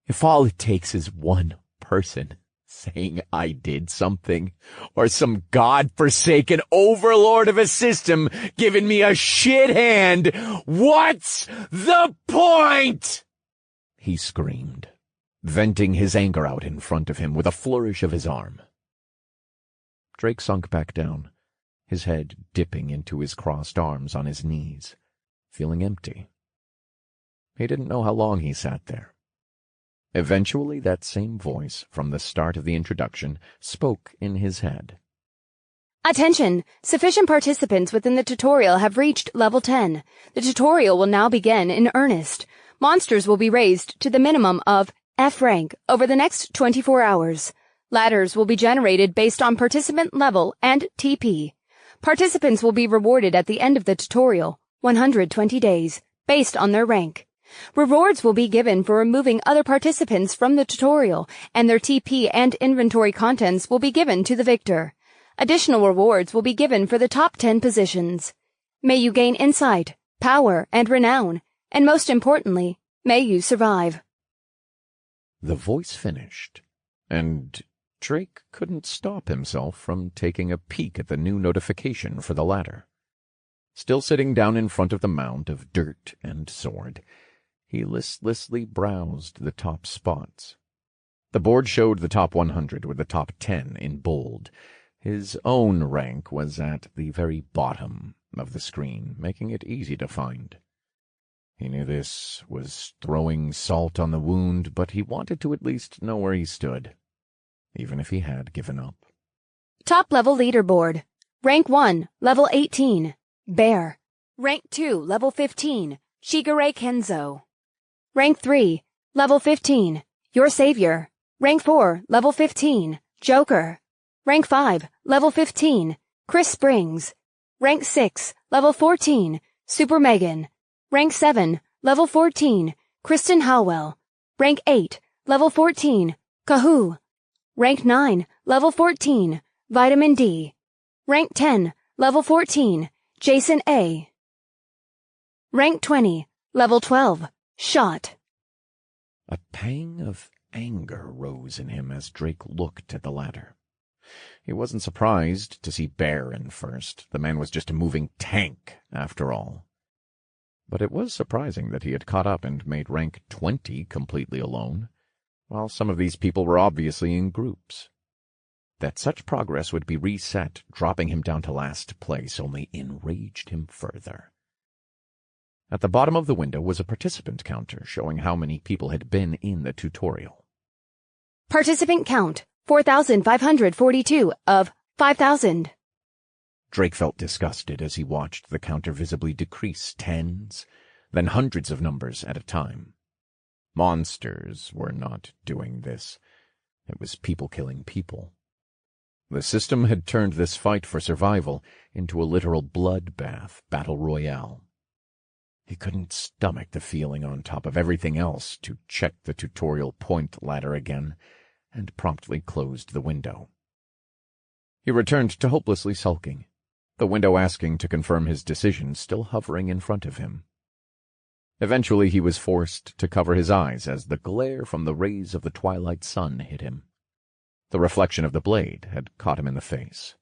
If all it takes is one person saying I did something, or some god-forsaken overlord of a system giving me a shit hand, what's the point? He screamed, venting his anger out in front of him with a flourish of his arm. Drake sunk back down, his head dipping into his crossed arms on his knees, feeling empty. He didn't know how long he sat there. Eventually, that same voice from the start of the introduction spoke in his head. Attention! Sufficient participants within the tutorial have reached level 10. The tutorial will now begin in earnest. Monsters will be raised to the minimum of F rank over the next 24 hours. Ladders will be generated based on participant level and TP. Participants will be rewarded at the end of the tutorial, 120 days, based on their rank. Rewards will be given for removing other participants from the tutorial, and their TP and inventory contents will be given to the victor. Additional rewards will be given for the top 10 positions. May you gain insight, power, and renown, and most importantly, may you survive. The voice finished, and Drake couldn't stop himself from taking a peek at the new notification for the ladder. Still sitting down in front of the mound of dirt and sword, he listlessly browsed the top spots. The board showed the top 100 with the top 10 in bold. His own rank was at the very bottom of the screen, making it easy to find. He knew this was throwing salt on the wound, but he wanted to at least know where he stood, even if he had given up. Top level leaderboard. Rank 1, level 18, Bear. Rank 2, level 15, Shigure Kenzo. Rank 3, level 15, Your Savior. Rank 4, level 15, Joker. Rank 5, level 15, Chris Springs. Rank 6, level 14, Super Megan. Rank 7, level 14, Kristen Howell. Rank 8, level 14, Kahoo. Rank 9, level 14, Vitamin D. Rank 10, level 14, Jason A. Rank 20, level 12, Shot. A pang of anger rose in him as Drake looked at the ladder. He wasn't surprised to see Bear in first. The man was just a moving tank, after all. But it was surprising that he had caught up and made rank 20 completely alone, while some of these people were obviously in groups. That such progress would be reset, dropping him down to last place, only enraged him further. At the bottom of the window was a participant counter showing how many people had been in the tutorial. Participant count, 4,542 of 5,000. Drake felt disgusted as he watched the counter visibly decrease tens, then hundreds of numbers at a time. Monsters were not doing this. It was people killing people. The system had turned this fight for survival into a literal bloodbath battle royale. He couldn't stomach the feeling on top of everything else to check the tutorial point ladder again, and promptly closed the window. He returned to hopelessly sulking, the window asking to confirm his decision still hovering in front of him. Eventually he was forced to cover his eyes as the glare from the rays of the twilight sun hit him. The reflection of the blade had caught him in the face.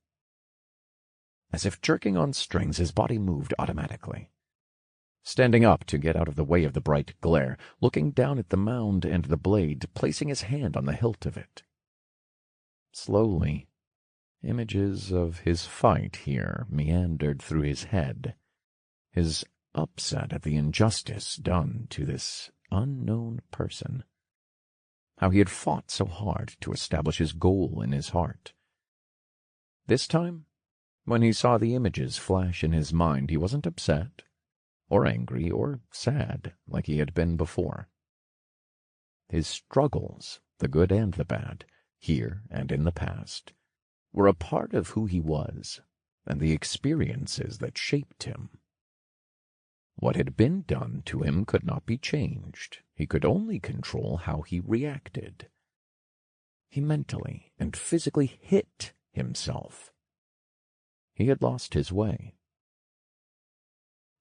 As if jerking on strings, his body moved automatically. Standing up to get out of the way of the bright glare, looking down at the mound and the blade, placing his hand on the hilt of it. Slowly, images of his fight here meandered through his head, his upset at the injustice done to this unknown person. How he had fought so hard to establish his goal in his heart. This time, when he saw the images flash in his mind, he wasn't upset, or angry, or sad like he had been before. His struggles, the good and the bad, here and in the past, were a part of who he was, and the experiences that shaped him. What had been done to him could not be changed. He could only control how he reacted. He mentally and physically hit himself. He had lost his way.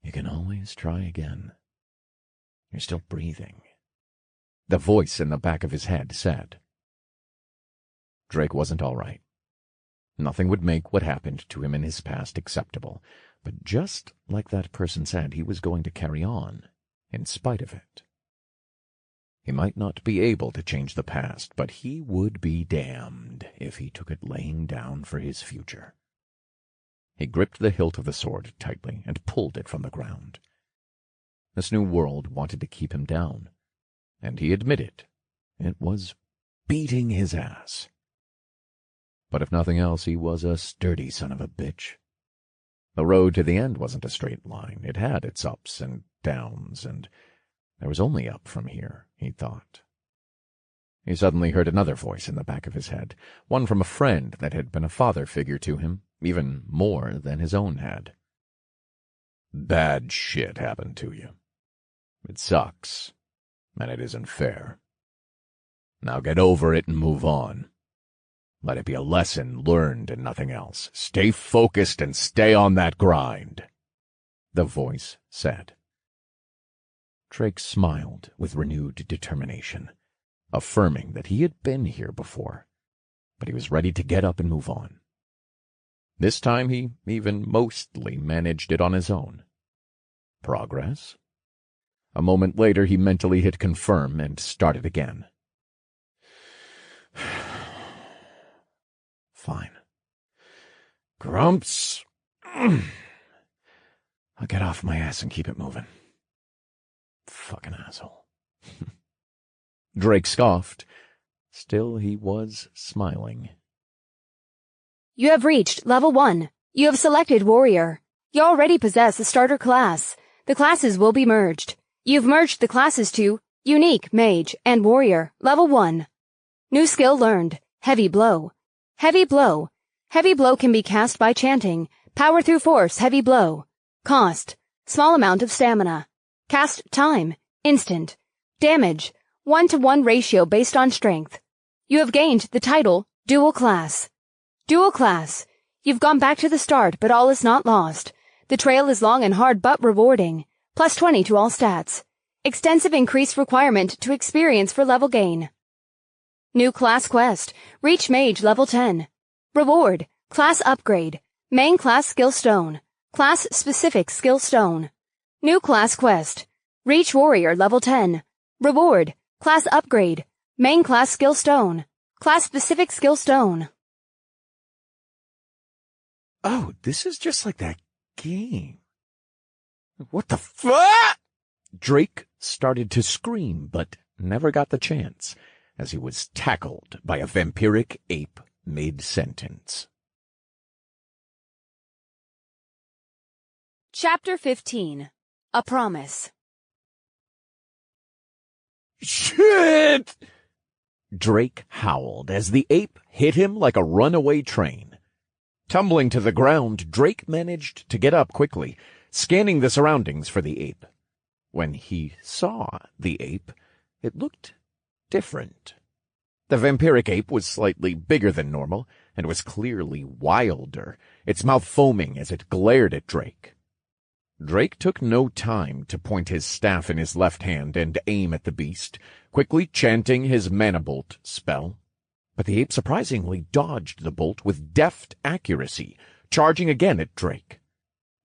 You can always try again. You're still breathing, the voice in the back of his head said. Drake wasn't all right. Nothing would make what happened to him in his past acceptable, but just like that person said, he was going to carry on, in spite of it. He might not be able to change the past, but he would be damned if he took it laying down for his future. He gripped the hilt of the sword tightly and pulled it from the ground. This new world wanted to keep him down, and he admitted it was beating his ass. But if nothing else, he was a sturdy son of a bitch. The road to the end wasn't a straight line. It had its ups and downs, and there was only up from here, he thought. He suddenly heard another voice in the back of his head, one from a friend that had been a father figure to him, even more than his own had. Bad shit happened to you. It sucks, and it isn't fair. Now get over it and move on. Let it be a lesson learned and nothing else. Stay focused and stay on that grind, the voice said. Drake smiled with renewed determination, affirming that he had been here before, but he was ready to get up and move on. This time he even mostly managed it on his own. Progress? A moment later he mentally hit confirm and started again. Fine. Grumps. I'll get off my ass and keep it moving. Fucking asshole. Drake scoffed. Still, he was smiling. You have reached level 1. You have selected warrior. You already possess a starter class. The classes will be merged. You've merged the classes to unique, mage, and warrior, level 1. New skill learned, heavy blow. Heavy blow. Heavy blow can be cast by chanting. Power through force, heavy blow. Cost, small amount of stamina. Cast time, instant. Damage, 1-to-1 ratio based on strength. You have gained the title, dual class. Dual class. You've gone back to the start, but all is not lost. The trail is long and hard but rewarding. Plus 20 to all stats. Extensive increased requirement to experience for level gain. New class quest. Reach mage level 10. Reward. Class upgrade. Main class skill stone. Class specific skill stone. New class quest. Reach warrior level 10. Reward. Class upgrade. Main class skill stone. Class specific skill stone. Oh, this is just like that game. What the fuck? Drake started to scream, but never got the chance, as he was tackled by a vampiric ape mid-sentence. Chapter 15. A Promise. Shit! Drake howled as the ape hit him like a runaway train. Tumbling to the ground, Drake managed to get up quickly, scanning the surroundings for the ape. When he saw the ape, it looked different. The vampiric ape was slightly bigger than normal and was clearly wilder, its mouth foaming as it glared at Drake. Drake took no time to point his staff in his left hand and aim at the beast, quickly chanting his mana bolt spell. But the ape surprisingly dodged the bolt with deft accuracy, charging again at Drake.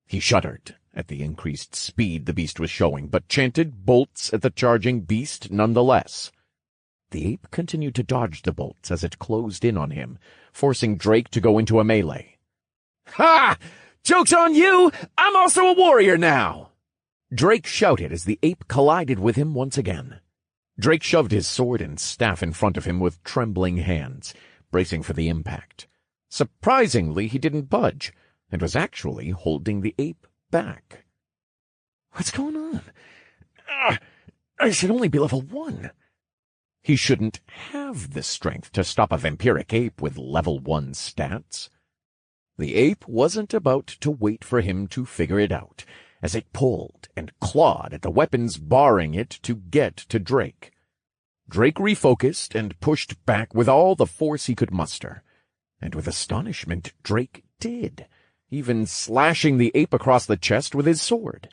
He shuddered at the increased speed the beast was showing, but chanted bolts at the charging beast nonetheless. The ape continued to dodge the bolts as it closed in on him, forcing Drake to go into a melee. "Ha! Joke's on you! I'm also a warrior now!" Drake shouted as the ape collided with him once again. Drake shoved his sword and staff in front of him with trembling hands, bracing for the impact. Surprisingly, he didn't budge, and was actually holding the ape back. What's going on? I should only be level 1. He shouldn't have the strength to stop a vampiric ape with level 1 stats. The ape wasn't about to wait for him to figure it out, as it pulled and clawed at the weapons barring it to get to Drake. Drake refocused and pushed back with all the force he could muster. And with astonishment, Drake did, even slashing the ape across the chest with his sword.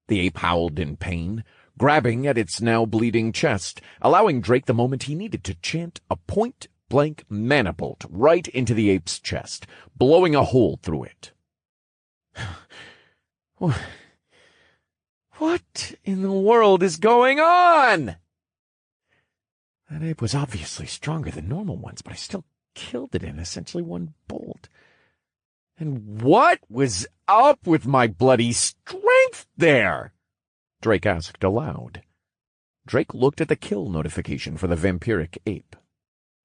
The ape howled in pain, grabbing at its now bleeding chest, allowing Drake the moment he needed to chant a point-blank mana bolt right into the ape's chest, blowing a hole through it. What in the world is going on? That ape was obviously stronger than normal ones, but I still killed it in essentially one bolt. And what was up with my bloody strength there? Drake asked aloud. Drake looked at the kill notification for the vampiric ape.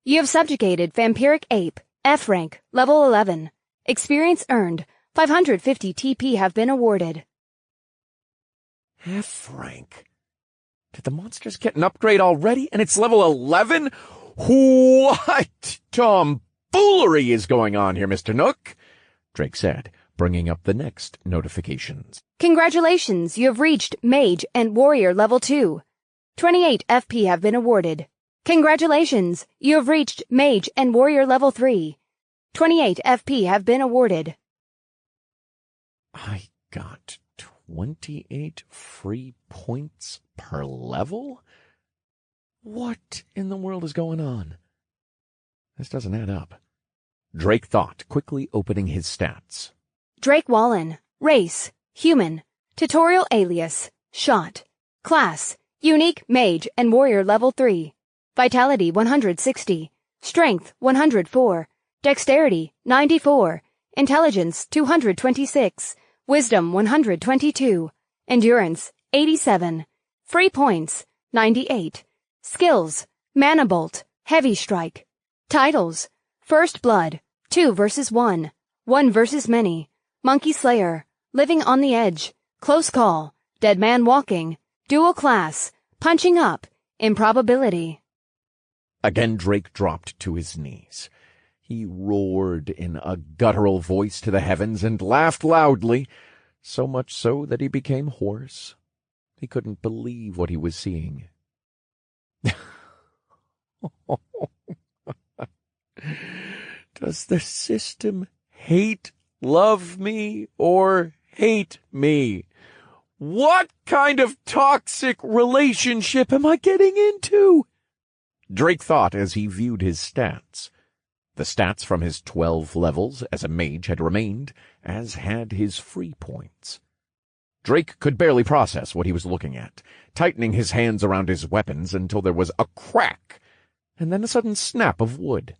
You have subjugated Vampiric Ape, F rank, level 11. Experience earned. 550 TP have been awarded. F rank? Did the monsters get an upgrade already and it's level 11? What tomfoolery is going on here, Mr. Nook? Drake said, bringing up the next notifications. Congratulations, you have reached Mage and Warrior level 2. 28 FP have been awarded. Congratulations, you have reached Mage and Warrior level 3. 28 FP have been awarded. I got 28 free points per level? What in the world is going on? This doesn't add up. Drake thought, quickly opening his stats. Drake Wallen. Race. Human. Tutorial alias. Shot. Class. Unique Mage and Warrior level 3. Vitality 160. Strength 104. Dexterity 94. Intelligence 226. Wisdom 122. Endurance 87. Free points 98. Skills: Mana Bolt, Heavy Strike. Titles: First Blood, 2 vs. 1, 1 vs. Many, Monkey Slayer, Living on the Edge, Close Call, Dead Man Walking, Dual Class, Punching Up, Improbability. Again Drake dropped to his knees. He roared in a guttural voice to the heavens and laughed loudly, so much so that he became hoarse. He couldn't believe what he was seeing. Does the system love me, or hate me? What kind of toxic relationship am I getting into? Drake thought as he viewed his stats. The stats from his 12 levels as a mage had remained, as had his free points. Drake could barely process what he was looking at, tightening his hands around his weapons until there was a crack, and then a sudden snap of wood.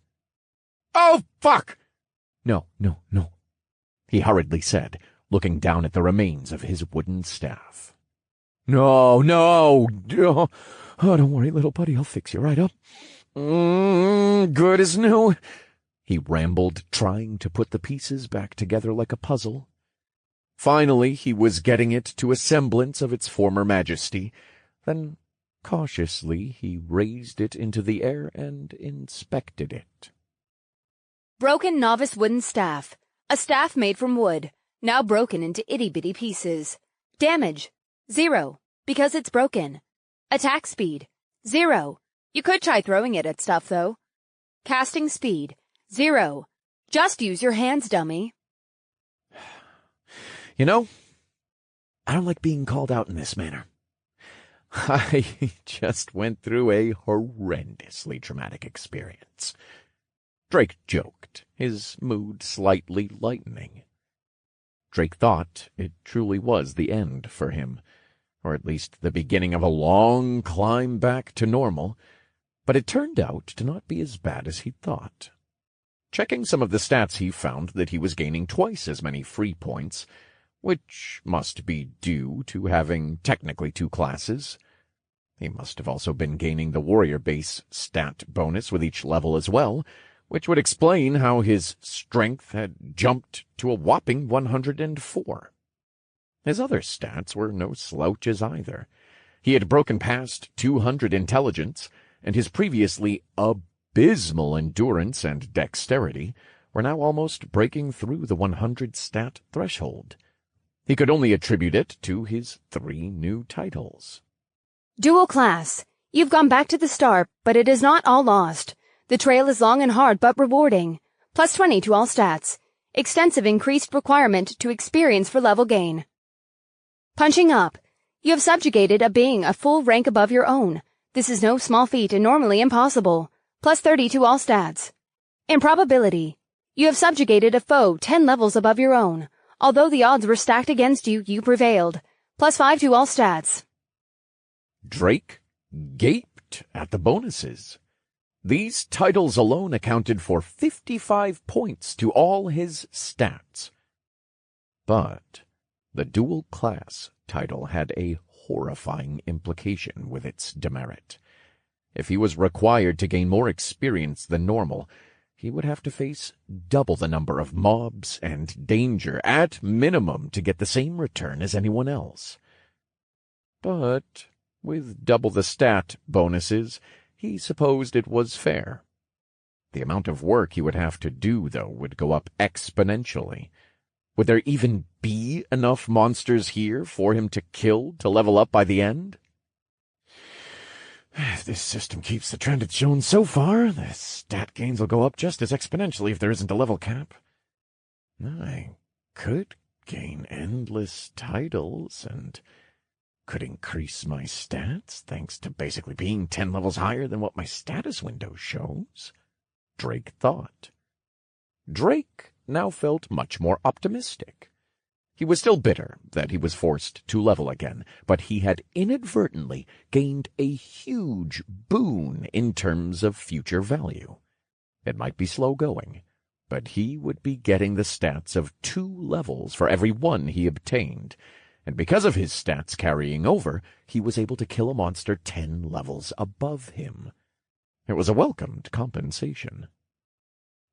Oh, fuck! No. he hurriedly said, looking down at the remains of his wooden staff. No. Oh, don't worry, little buddy. I'll fix you right up. Good as new. He rambled, trying to put the pieces back together like a puzzle. Finally, he was getting it to a semblance of its former majesty. Then, cautiously, he raised it into the air and inspected it. Broken novice wooden staff. A staff made from wood, now broken into itty-bitty pieces. Damage, 0, because it's broken. Attack speed, 0. You could try throwing it at stuff, though. Casting speed, 0. Just use your hands, dummy. You know, I don't like being called out in this manner. I just went through a horrendously traumatic experience. Drake joked, his mood slightly lightening. Drake thought it truly was the end for him, or at least the beginning of a long climb back to normal, but it turned out to not be as bad as he'd thought. Checking some of the stats, he found that he was gaining twice as many free points, which must be due to having technically 2 classes. He must have also been gaining the warrior base stat bonus with each level as well, which would explain how his strength had jumped to a whopping 104. His other stats were no slouches either. He had broken past 200 intelligence, and his previously abysmal endurance and dexterity were now almost breaking through the 100 stat threshold. He could only attribute it to his 3 new titles. Dual class. You've gone back to the start, but it is not all lost. The trail is long and hard, but rewarding. Plus 20 to all stats. Extensive increased requirement to experience for level gain. Punching up. You have subjugated a being a full rank above your own. This is no small feat and normally impossible. Plus 30 to all stats. Improbability. You have subjugated a foe 10 levels above your own. Although the odds were stacked against you, you prevailed. Plus 5 to all stats. Drake gaped at the bonuses. These titles alone accounted for 55 points to all his stats. But the dual class title had a horrifying implication with its demerit. If he was required to gain more experience than normal, he would have to face double the number of mobs and danger at minimum to get the same return as anyone else. But with double the stat bonuses, he supposed it was fair. The amount of work he would have to do, though, would go up exponentially. Would there even be enough monsters here for him to kill to level up by the end? If this system keeps the trend it's shown so far, the stat gains will go up just as exponentially if there isn't a level cap. I could gain endless titles and could increase my stats thanks to basically being 10 levels higher than what my status window shows, Drake thought. Drake now felt much more optimistic. He was still bitter that he was forced to level again, but he had inadvertently gained a huge boon in terms of future value. It might be slow going, but he would be getting the stats of 2 levels for every 1 he obtained, and because of his stats carrying over, he was able to kill a monster 10 levels above him. It was a welcomed compensation.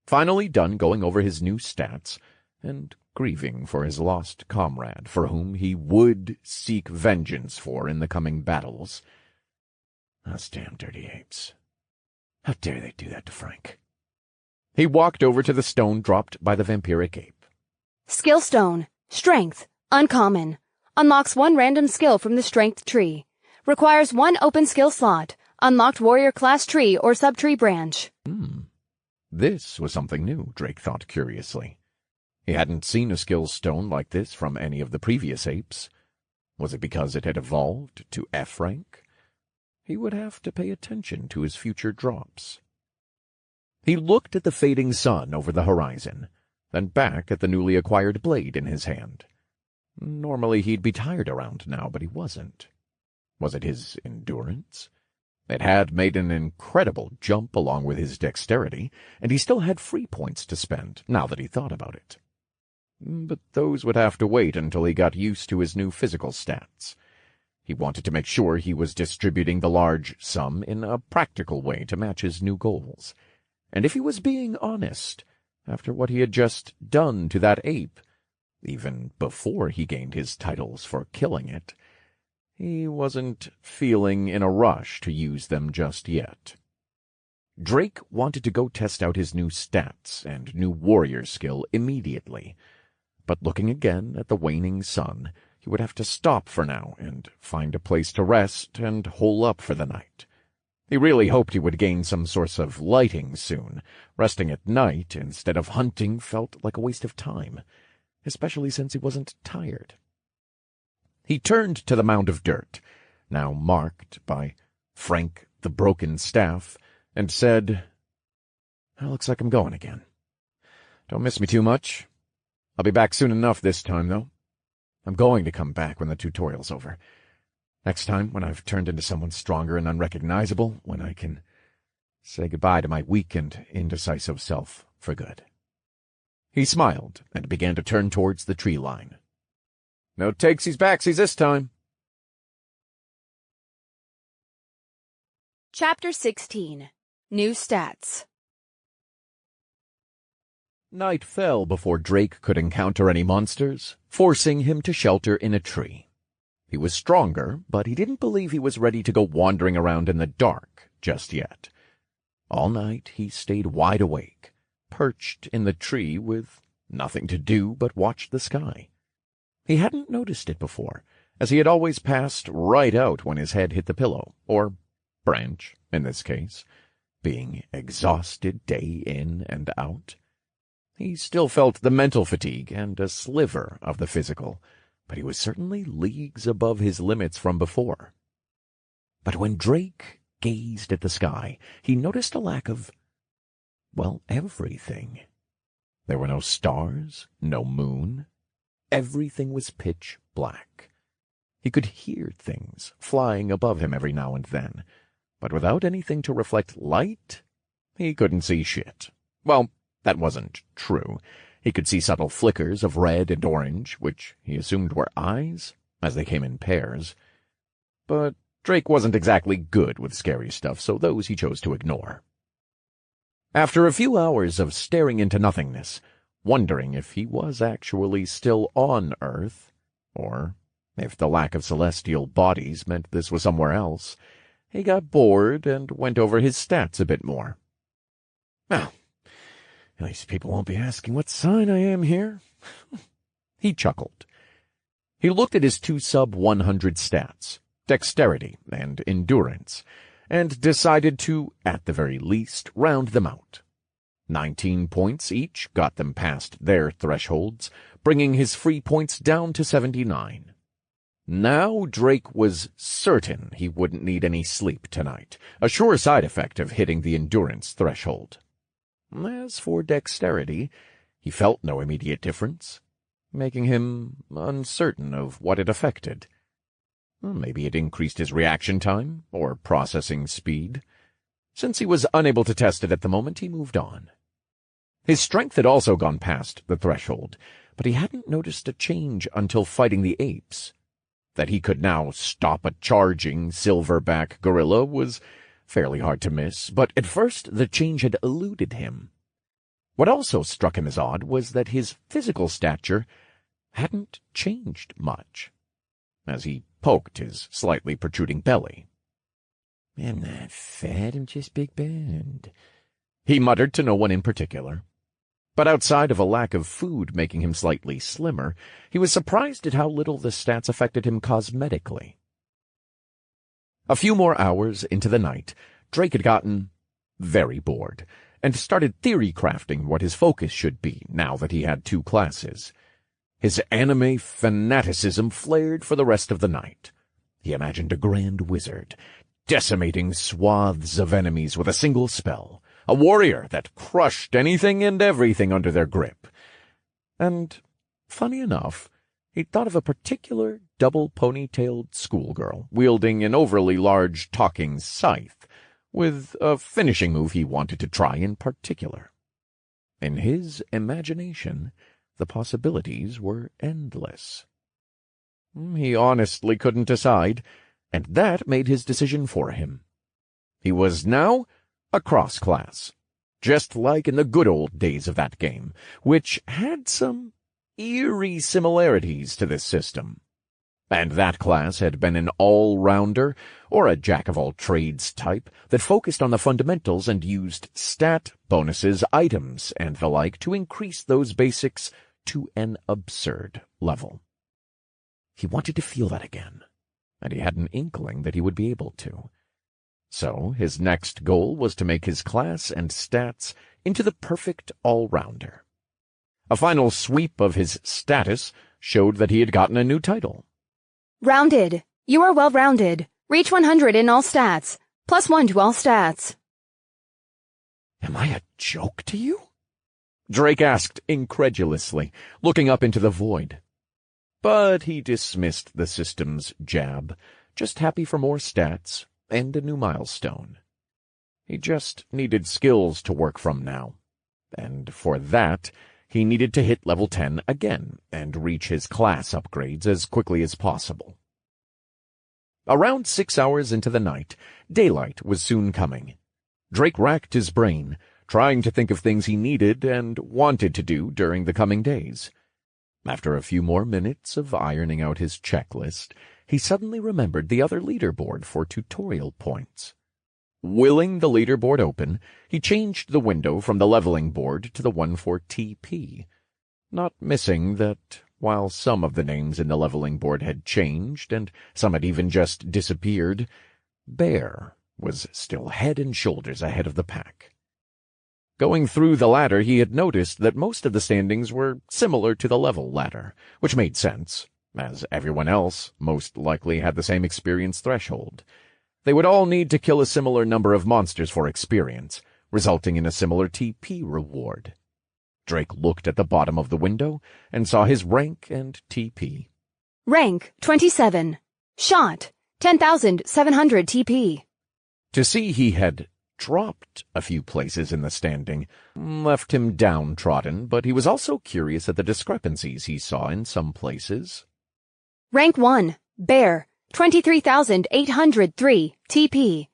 Finally done going over his new stats, and grieving for his lost comrade, for whom he would seek vengeance for in the coming battles. Those damn dirty apes. How dare they do that to Frank? He walked over to the stone dropped by the vampiric ape. Skill stone. Strength. Uncommon. Unlocks 1 random skill from the strength tree. Requires 1 open skill slot. Unlocked warrior class tree or sub-tree branch. This was something new, Drake thought curiously. He hadn't seen a skill stone like this from any of the previous apes. Was it because it had evolved to F rank? He would have to pay attention to his future drops. He looked at the fading sun over the horizon, then back at the newly acquired blade in his hand. Normally he'd be tired around now, but he wasn't. Was it his endurance? It had made an incredible jump along with his dexterity, and he still had free points to spend, now that he thought about it. but those would have to wait until he got used to his new physical stats. He wanted to make sure he was distributing the large sum in a practical way to match his new goals. And if he was being honest, after what he had just done to that ape, even before he gained his titles for killing it, he wasn't feeling in a rush to use them just yet. Drake wanted to go test out his new stats and new warrior skill immediately, but looking again at the waning sun, he would have to stop for now and find a place to rest and hole up for the night. He really hoped he would gain some source of lighting soon. Resting at night instead of hunting felt like a waste of time, especially since he wasn't tired. He turned to the mound of dirt, now marked by Frank the Broken Staff, and said, "Looks like I'm going again. Don't miss me too much. I'll be back soon enough this time, though. I'm going to come back when the tutorial's over. Next time, when I've turned into someone stronger and unrecognizable, when I can say goodbye to my weak and indecisive self for good." He smiled and began to turn towards the tree line. No takesies backsies this time. Chapter 16. New Stats. Night fell before Drake could encounter any monsters, forcing him to shelter in a tree. He was stronger, but he didn't believe he was ready to go wandering around in the dark just yet. All night he stayed wide awake, perched in the tree with nothing to do but watch the sky. He hadn't noticed it before, as he had always passed right out when his head hit the pillow, or branch in this case, being exhausted day in and out. He still felt the mental fatigue and a sliver of the physical, but he was certainly leagues above his limits from before. But when Drake gazed at the sky, he noticed a lack of, well, everything. There were no stars, no moon. Everything was pitch black. He could hear things flying above him every now and then, but without anything to reflect light, he couldn't see shit. Well, that wasn't true. He could see subtle flickers of red and orange, which he assumed were eyes, as they came in pairs. But Drake wasn't exactly good with scary stuff, so those he chose to ignore. After a few hours of staring into nothingness, wondering if he was actually still on Earth, or if the lack of celestial bodies meant this was somewhere else, he got bored and went over his stats a bit more. Well, at least people won't be asking what sign I am here. He chuckled. He looked at his 2 sub-100 stats, dexterity and endurance, and decided to, at the very least, round them out. 19 points each got them past their thresholds, bringing his free points down to 79. Now Drake was certain he wouldn't need any sleep tonight, a sure side effect of hitting the endurance threshold. As for dexterity, he felt no immediate difference, making him uncertain of what it affected. Maybe it increased his reaction time or processing speed. Since he was unable to test it at the moment, he moved on. His strength had also gone past the threshold, but he hadn't noticed a change until fighting the apes. That he could now stop a charging silverback gorilla was fairly hard to miss, but at first the change had eluded him. What also struck him as odd was that his physical stature hadn't changed much, as he poked his slightly protruding belly. "I'm not fat, I'm just big boned," he muttered to no one in particular. But outside of a lack of food making him slightly slimmer, he was surprised at how little the stats affected him cosmetically. A few more hours into the night, Drake had gotten very bored, and started theory-crafting what his focus should be now that he had 2 classes. His anime fanaticism flared for the rest of the night. He imagined a grand wizard, decimating swaths of enemies with a single spell, a warrior that crushed anything and everything under their grip. And, funny enough, he'd thought of a particular double-ponytailed schoolgirl wielding an overly large talking scythe, with a finishing move he wanted to try in particular. In his imagination, The possibilities were endless. He honestly couldn't decide, and that made his decision for him. He was now a cross-class, just like in the good old days of that game, which had some eerie similarities to this system. And that class had been an all-rounder, or a jack-of-all-trades type, that focused on the fundamentals and used stat, bonuses, items, and the like to increase those basics to an absurd level. He wanted to feel that again, and he had an inkling that he would be able to. So his next goal was to make his class and stats into the perfect all-rounder. A final sweep of his status showed that he had gotten a new title. Rounded. You are well-rounded. Reach 100 in all stats. +1 to all stats. Am I a joke to you? Drake asked incredulously, looking up into the void. But he dismissed the system's jab, just happy for more stats and a new milestone. He just needed skills to work from now, and for that, he needed to hit level 10 again and reach his class upgrades as quickly as possible. Around 6 hours into the night, daylight was soon coming. Drake racked his brain, trying to think of things he needed and wanted to do during the coming days. After a few more minutes of ironing out his checklist, he suddenly remembered the other leaderboard for tutorial points. Willing the leaderboard open, he changed the window from the leveling board to the one for TP, not missing that while some of the names in the leveling board had changed and some had even just disappeared, Bear was still head and shoulders ahead of the pack. Going through the ladder, he had noticed that most of the standings were similar to the level ladder, which made sense, as everyone else most likely had the same experience threshold. They would all need to kill a similar number of monsters for experience, resulting in a similar TP reward. Drake looked at the bottom of the window and saw his rank and TP. Rank 27. Shot 10,700 TP. To see he had dropped a few places in the standing left him downtrodden, but he was also curious at the discrepancies he saw in some places. Rank 1. Bear 23,803 TP.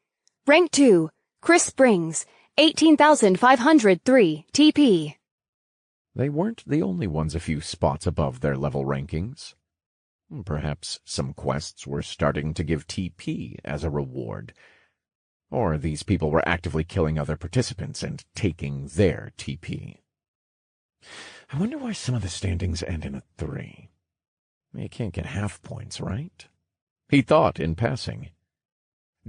Rank 2. Chris Springs 18,503 TP. They weren't the only ones a few spots above their level rankings. Perhaps some quests were starting to give TP as a reward, or these people were actively killing other participants and taking their TP. I wonder why some of the standings end in a 3. You can't get half points, right? He thought in passing.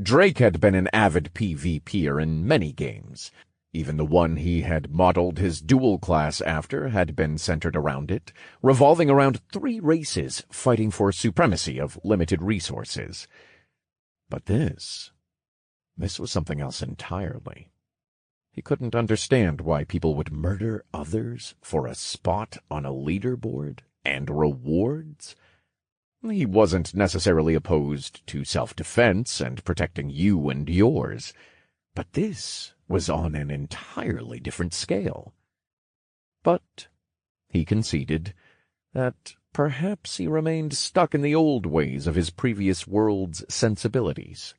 Drake had been an avid PvPer in many games. Even the one he had modeled his dual class after had been centered around it, revolving around 3 races fighting for supremacy of limited resources. But this was something else entirely. He couldn't understand why people would murder others for a spot on a leaderboard and rewards. He wasn't necessarily opposed to self-defense and protecting you and yours, but this was on an entirely different scale. But he conceded that perhaps he remained stuck in the old ways of his previous world's sensibilities.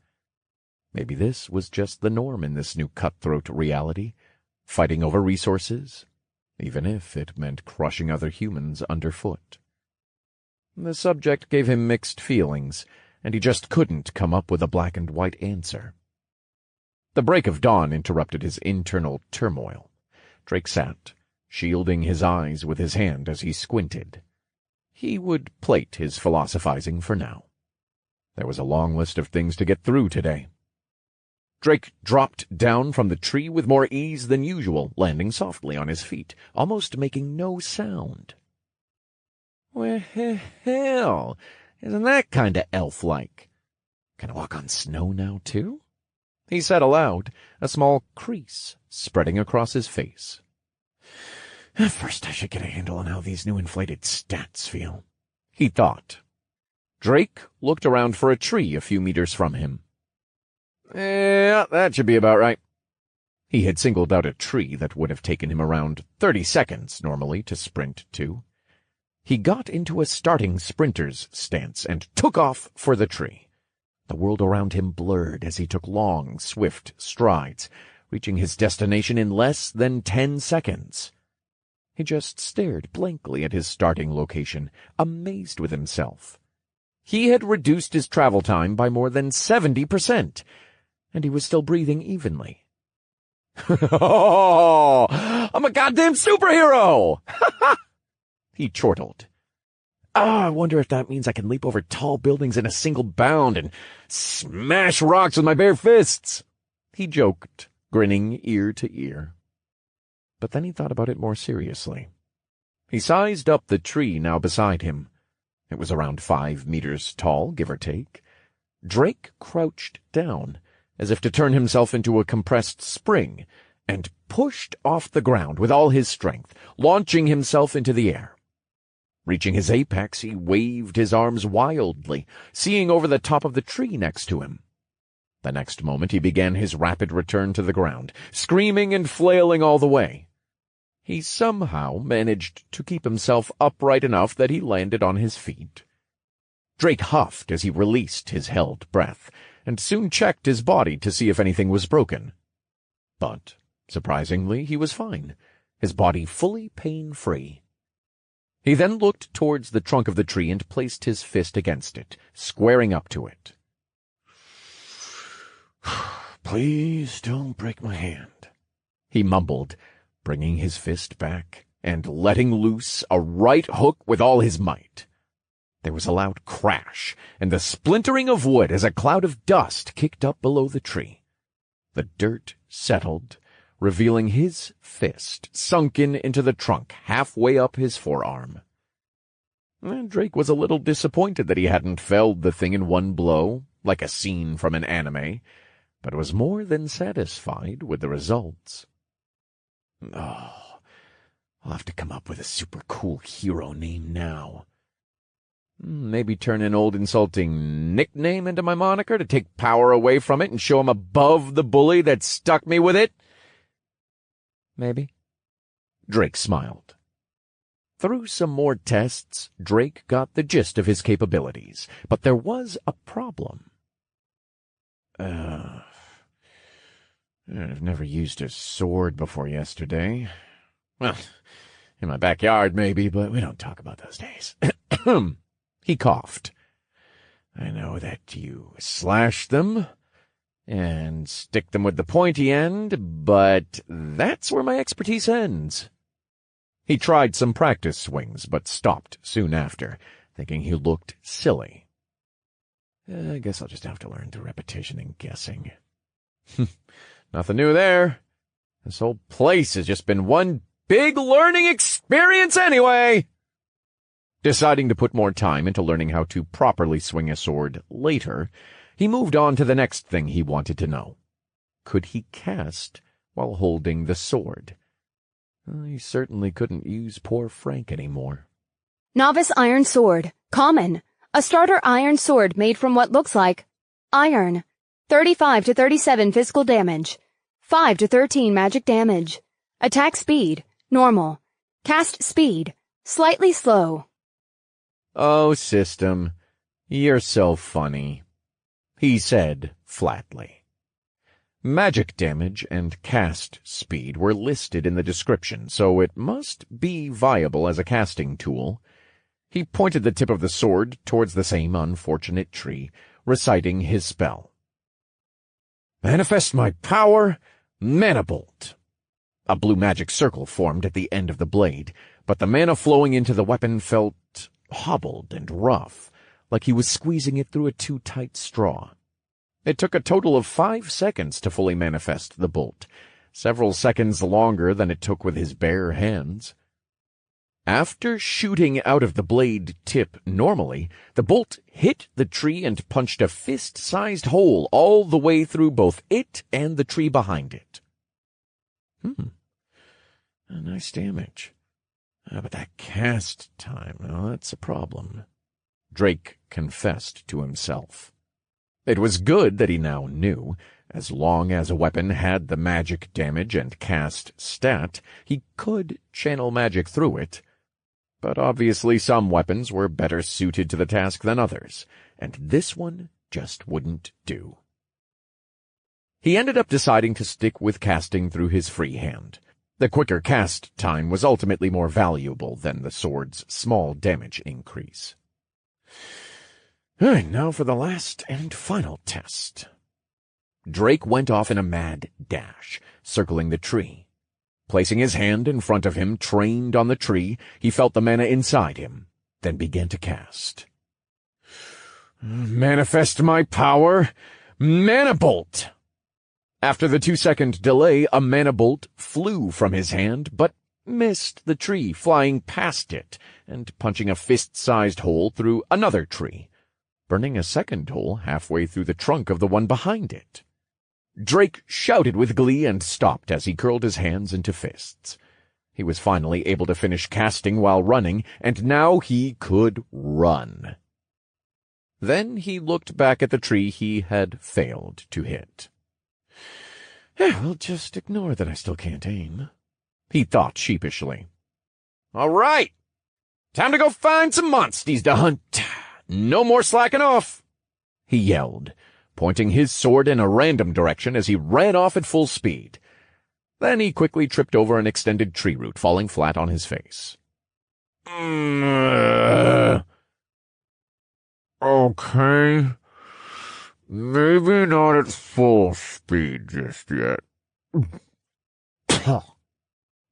Maybe this was just the norm in this new cutthroat reality, fighting over resources, even if it meant crushing other humans underfoot. The subject gave him mixed feelings, and he just couldn't come up with a black-and-white answer. The break of dawn interrupted his internal turmoil. Drake sat, shielding his eyes with his hand as he squinted. He would plate his philosophizing for now. There was a long list of things to get through today. Drake dropped down from the tree with more ease than usual, landing softly on his feet, almost making no sound. Well, hell, isn't that kind of elf-like? Can I walk on snow now, too? He said aloud, a small crease spreading across his face. First I should get a handle on how these new inflated stats feel, he thought. Drake looked around for a tree a few meters from him. Yeah, that should be about right. He had singled out a tree that would have taken him around 30 seconds normally to sprint to. He got into a starting sprinter's stance and took off for the tree. The world around him blurred as he took long, swift strides, reaching his destination in less than 10 seconds. He just stared blankly at his starting location, amazed with himself. He had reduced his travel time by more than 70%, and he was still breathing evenly. Oh, I'm a goddamn superhero! He chortled. I wonder if that means I can leap over tall buildings in a single bound and smash rocks with my bare fists, he joked, grinning ear to ear. But then he thought about it more seriously. He sized up the tree now beside him. It was around 5 meters tall, give or take. Drake crouched down, as if to turn himself into a compressed spring, and pushed off the ground with all his strength, launching himself into the air. Reaching his apex, he waved his arms wildly, seeing over the top of the tree next to him. The next moment he began his rapid return to the ground, screaming and flailing all the way. He somehow managed to keep himself upright enough that he landed on his feet. Drake huffed as he released his held breath, and soon checked his body to see if anything was broken. But, surprisingly, he was fine, his body fully pain-free. He then looked towards the trunk of the tree and placed his fist against it, squaring up to it. Please don't break my hand, he mumbled, bringing his fist back and letting loose a right hook with all his might. There was a loud crash and the splintering of wood as a cloud of dust kicked up below the tree. The dirt settled, revealing his fist sunken into the trunk halfway up his forearm. Drake was a little disappointed that he hadn't felled the thing in one blow, like a scene from an anime, but was more than satisfied with the results. Oh, I'll have to come up with a super cool hero name now. Maybe turn an old insulting nickname into my moniker to take power away from it and show him above the bully that stuck me with it? Maybe. Drake smiled. Through some more tests, Drake got the gist of his capabilities, but there was a problem. I've never used a sword before yesterday. Well, in my backyard maybe, but we don't talk about those days. He coughed. I know that you slash them and stick them with the pointy end, but that's where my expertise ends. He tried some practice swings, but stopped soon after, thinking he looked silly. I guess I'll just have to learn through repetition and guessing. Nothing new there. This whole place has just been one big learning experience anyway. Deciding to put more time into learning how to properly swing a sword later, he moved on to the next thing he wanted to know. Could he cast while holding the sword? He certainly couldn't use poor Frank anymore. Novice iron sword. Common. A starter iron sword made from what looks like iron. 35 to 37 physical damage. 5 to 13 magic damage. Attack speed. Normal. Cast speed. Slightly slow. Oh, system, you're so funny, he said flatly. Magic damage and cast speed were listed in the description, so it must be viable as a casting tool. He pointed the tip of the sword towards the same unfortunate tree, reciting his spell. Manifest my power, Mana Bolt. A blue magic circle formed at the end of the blade, but the mana flowing into the weapon felt hobbled and rough, like he was squeezing it through a too tight straw. It took a total of 5 seconds to fully manifest the bolt, several seconds longer than it took with his bare hands. After shooting out of the blade tip normally, the bolt hit the tree and punched a fist-sized hole all the way through both it and the tree behind it. A nice damage. But that cast time, that's a problem, Drake confessed to himself. It was good that he now knew. As long as a weapon had the magic damage and cast stat, he could channel magic through it. But obviously some weapons were better suited to the task than others, and this one just wouldn't do. He ended up deciding to stick with casting through his free hand. The quicker cast time was ultimately more valuable than the sword's small damage increase. And now for the last and final test. Drake went off in a mad dash, circling the tree. Placing his hand in front of him, trained on the tree, he felt the mana inside him, then began to cast. Manifest my power! Mana Bolt! After the 2-second delay, a mana bolt flew from his hand, but missed the tree, flying past it and punching a fist-sized hole through another tree, burning a second hole halfway through the trunk of the one behind it. Drake shouted with glee and stopped as he curled his hands into fists. He was finally able to finish casting while running, and now he could run. Then he looked back at the tree he had failed to hit. We'll just ignore that I still can't aim, he thought sheepishly. All right, time to go find some monsties to hunt. No more slacking off, he yelled, pointing his sword in a random direction as he ran off at full speed. Then he quickly tripped over an extended tree root, falling flat on his face. Okay. Maybe not at full speed just yet,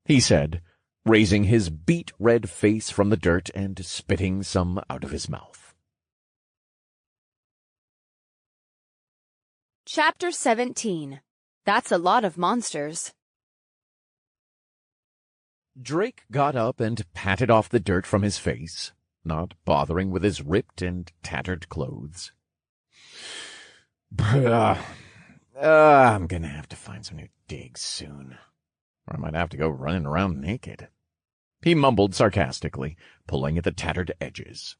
he said, raising his beet-red face from the dirt and spitting some out of his mouth. Chapter 17. That's a lot of monsters. Drake got up and patted off the dirt from his face, not bothering with his ripped and tattered clothes. I'm gonna have to find some new digs soon, or I might have to go running around naked, he mumbled sarcastically, pulling at the tattered edges.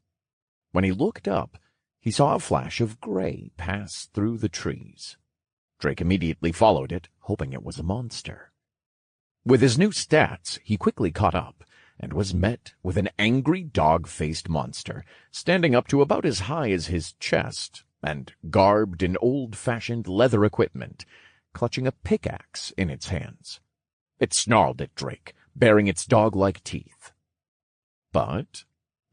When he looked up, he saw a flash of gray pass through the trees. Drake immediately followed it, hoping it was a monster. With his new stats, he quickly caught up, and was met with an angry dog-faced monster, standing up to about as high as his chest, and garbed in old-fashioned leather equipment, clutching a pickaxe in its hands. It snarled at Drake, baring its dog-like teeth. But,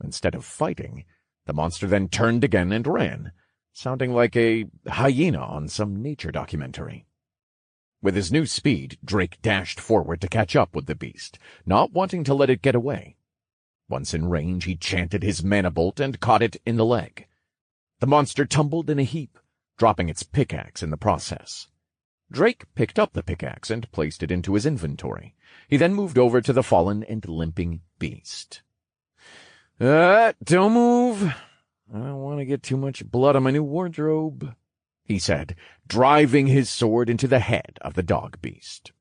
instead of fighting, the monster then turned again and ran, sounding like a hyena on some nature documentary. With his new speed, Drake dashed forward to catch up with the beast, not wanting to let it get away. Once in range, he chanted his mana bolt and caught it in the leg. The monster tumbled in a heap, dropping its pickaxe in the process. Drake picked up the pickaxe and placed it into his inventory. He then moved over to the fallen and limping beast. Don't move. I don't want to get too much blood on my new wardrobe, he said, driving his sword into the head of the dog beast.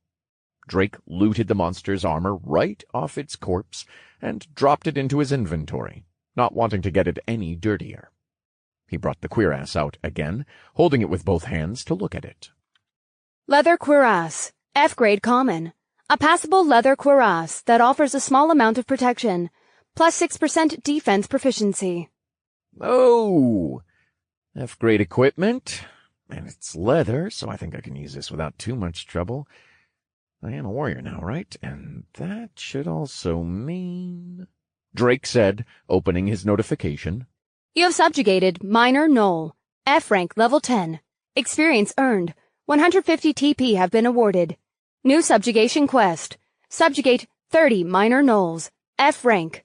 Drake looted the monster's armor right off its corpse and dropped it into his inventory, not wanting to get it any dirtier. He brought the cuirass out again, holding it with both hands to look at it. Leather cuirass, F-grade common. A passable leather cuirass that offers a small amount of protection, plus 6% defense proficiency. Oh, F-grade equipment, and it's leather, so I think I can use this without too much trouble. I am a warrior now, right? And that should also mean... Drake said, opening his notification. You have subjugated Minor Knoll, F-rank level 10. Experience earned. 150 TP have been awarded. New subjugation quest. Subjugate 30 Minor Knolls, F-rank.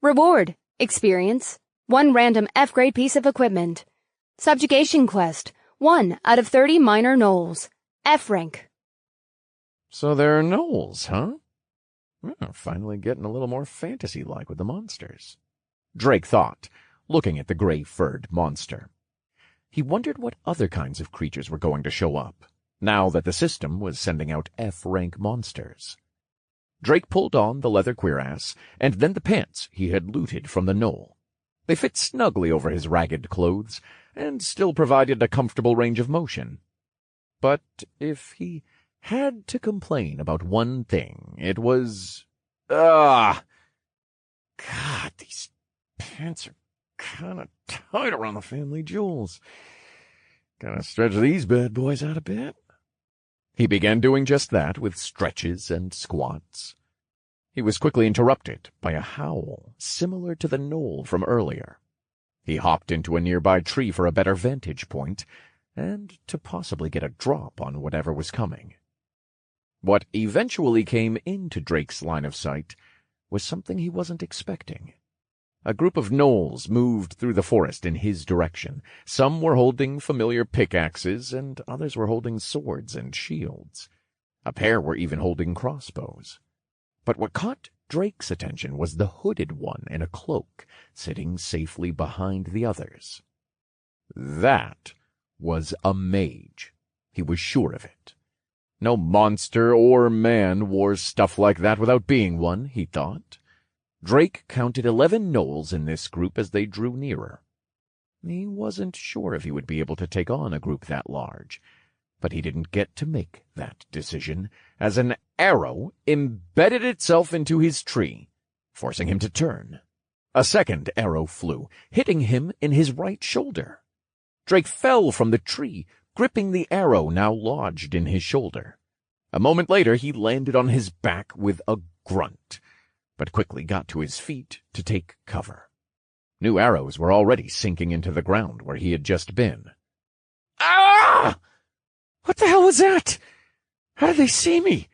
Reward. Experience. 1 random F-grade piece of equipment. Subjugation quest. 1 out of 30 Minor Knolls, F-rank. So there are gnolls, huh? Finally getting a little more fantasy-like with the monsters, Drake thought, looking at the gray-furred monster. He wondered what other kinds of creatures were going to show up, now that the system was sending out F-rank monsters. Drake pulled on the leather cuirass, and then the pants he had looted from the knoll. They fit snugly over his ragged clothes, and still provided a comfortable range of motion. But if he had to complain about one thing, it was... God, these pants are kind of tight around the family jewels. Gotta stretch these bad boys out a bit. He began doing just that with stretches and squats. He was quickly interrupted by a howl similar to the knoll from earlier. He hopped into a nearby tree for a better vantage point, and to possibly get a drop on whatever was coming. What eventually came into Drake's line of sight was something he wasn't expecting. A group of gnolls moved through the forest in his direction. Some were holding familiar pickaxes, and others were holding swords and shields. A pair were even holding crossbows. But what caught Drake's attention was the hooded one in a cloak, sitting safely behind the others. That was a mage. He was sure of it. No monster or man wore stuff like that without being one, he thought. Drake counted 11 gnolls in this group as they drew nearer. He wasn't sure if he would be able to take on a group that large, but he didn't get to make that decision, as an arrow embedded itself into his tree, forcing him to turn. A second arrow flew, hitting him in his right shoulder. Drake fell from the tree, gripping the arrow now lodged in his shoulder. A moment later he landed on his back with a grunt, but quickly got to his feet to take cover. New arrows were already sinking into the ground where he had just been. Ah! What the hell was that? How did they see me?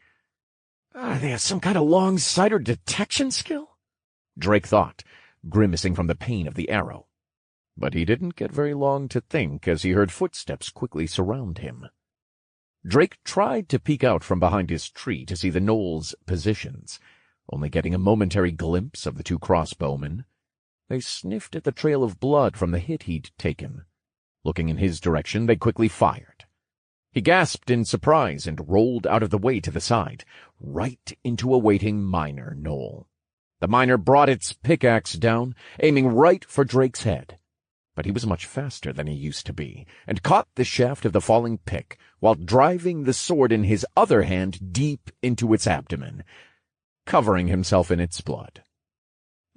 They have some kind of long-sight or detection skill? Drake thought, grimacing from the pain of the arrow. But he didn't get very long to think as he heard footsteps quickly surround him. Drake tried to peek out from behind his tree to see the gnolls' positions, only getting a momentary glimpse of the two crossbowmen. They sniffed at the trail of blood from the hit he'd taken. Looking in his direction, they quickly fired. He gasped in surprise and rolled out of the way to the side, right into a waiting miner gnoll. The miner brought its pickaxe down, aiming right for Drake's head. But he was much faster than he used to be, and caught the shaft of the falling pick while driving the sword in his other hand deep into its abdomen, covering himself in its blood.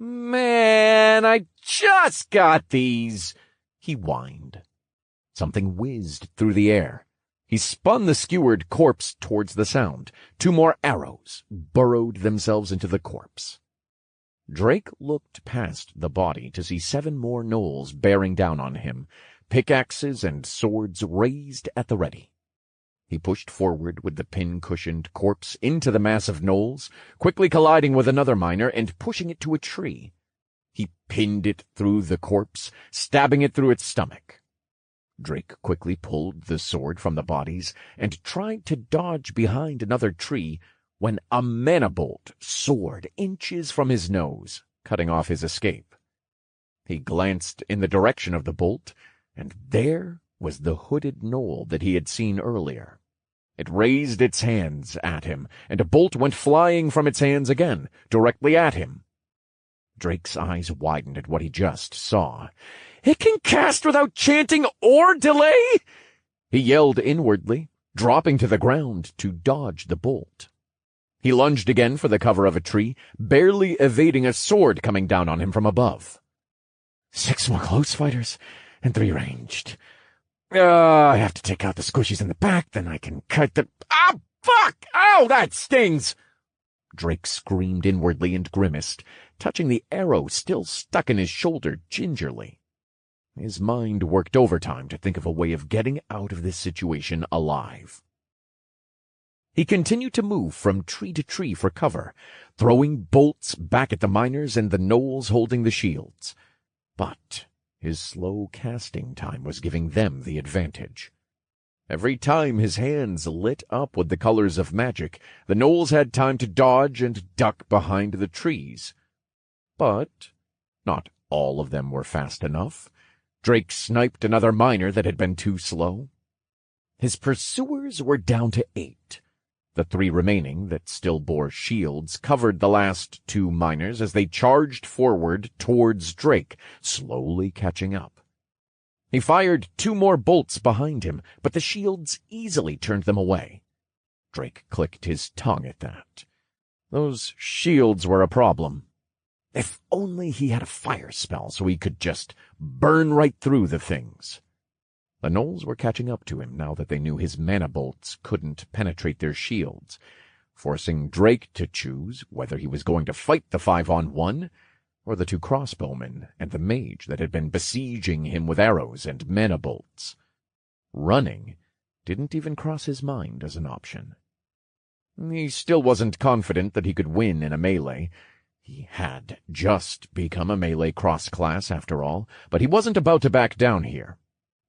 "Man, I just got these," he whined. Something whizzed through the air. He spun the skewered corpse towards the sound. 2 more arrows burrowed themselves into the corpse. Drake looked past the body to see 7 more gnolls bearing down on him, pickaxes and swords raised at the ready. He pushed forward with the pin-cushioned corpse into the mass of gnolls, quickly colliding with another miner and pushing it to a tree. He pinned it through the corpse, stabbing it through its stomach. Drake quickly pulled the sword from the bodies and tried to dodge behind another tree when a mana bolt soared inches from his nose, cutting off his escape. He glanced in the direction of the bolt, and there was the hooded gnoll that he had seen earlier. It raised its hands at him, and a bolt went flying from its hands again, directly at him. Drake's eyes widened at what he just saw. "It can cast without chanting or delay?" He yelled inwardly, dropping to the ground to dodge the bolt. He lunged again for the cover of a tree, barely evading a sword coming down on him from above. 6 more close fighters and 3 ranged. I have to take out the squishies in the back, then I can cut the... Ah, fuck! Ow, that stings! Drake screamed inwardly and grimaced, touching the arrow still stuck in his shoulder gingerly. His mind worked overtime to think of a way of getting out of this situation alive. He continued to move from tree to tree for cover, throwing bolts back at the miners and the gnolls holding the shields. But his slow casting time was giving them the advantage. Every time his hands lit up with the colors of magic, the gnolls had time to dodge and duck behind the trees. But not all of them were fast enough. Drake sniped another miner that had been too slow. His pursuers were down to 8. The 3 remaining that still bore shields covered the last 2 miners as they charged forward towards Drake, slowly catching up. He fired 2 more bolts behind him, but the shields easily turned them away. Drake clicked his tongue at that. Those shields were a problem. If only he had a fire spell so he could just burn right through the things. The gnolls were catching up to him now that they knew his mana bolts couldn't penetrate their shields, forcing Drake to choose whether he was going to fight the 5-on-1 or the 2 crossbowmen and the mage that had been besieging him with arrows and mana bolts. Running didn't even cross his mind as an option. He still wasn't confident that he could win in a melee. He had just become a melee cross-class after all, but he wasn't about to back down here.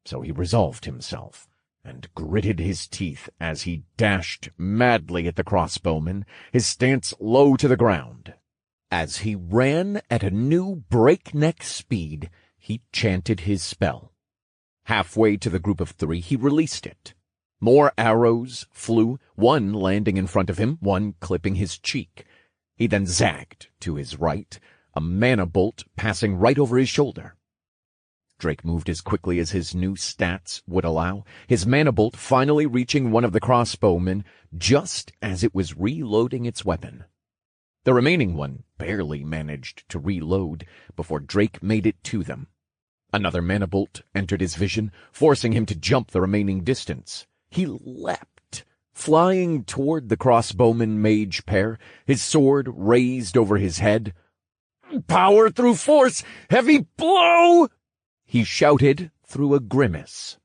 So he resolved himself and gritted his teeth as he dashed madly at the crossbowman, his stance low to the ground. As he ran at a new breakneck speed, he chanted his spell. Halfway to the group of 3, he released it. More arrows flew, one landing in front of him, one clipping his cheek. He then zagged to his right, a mana bolt passing right over his shoulder. Drake moved as quickly as his new stats would allow, his mana bolt finally reaching one of the crossbowmen just as it was reloading its weapon. The remaining one barely managed to reload before Drake made it to them. Another mana bolt entered his vision, forcing him to jump the remaining distance. He leapt, flying toward the crossbowman mage pair, his sword raised over his head. "Power through force! Heavy blow!" he shouted through a grimace.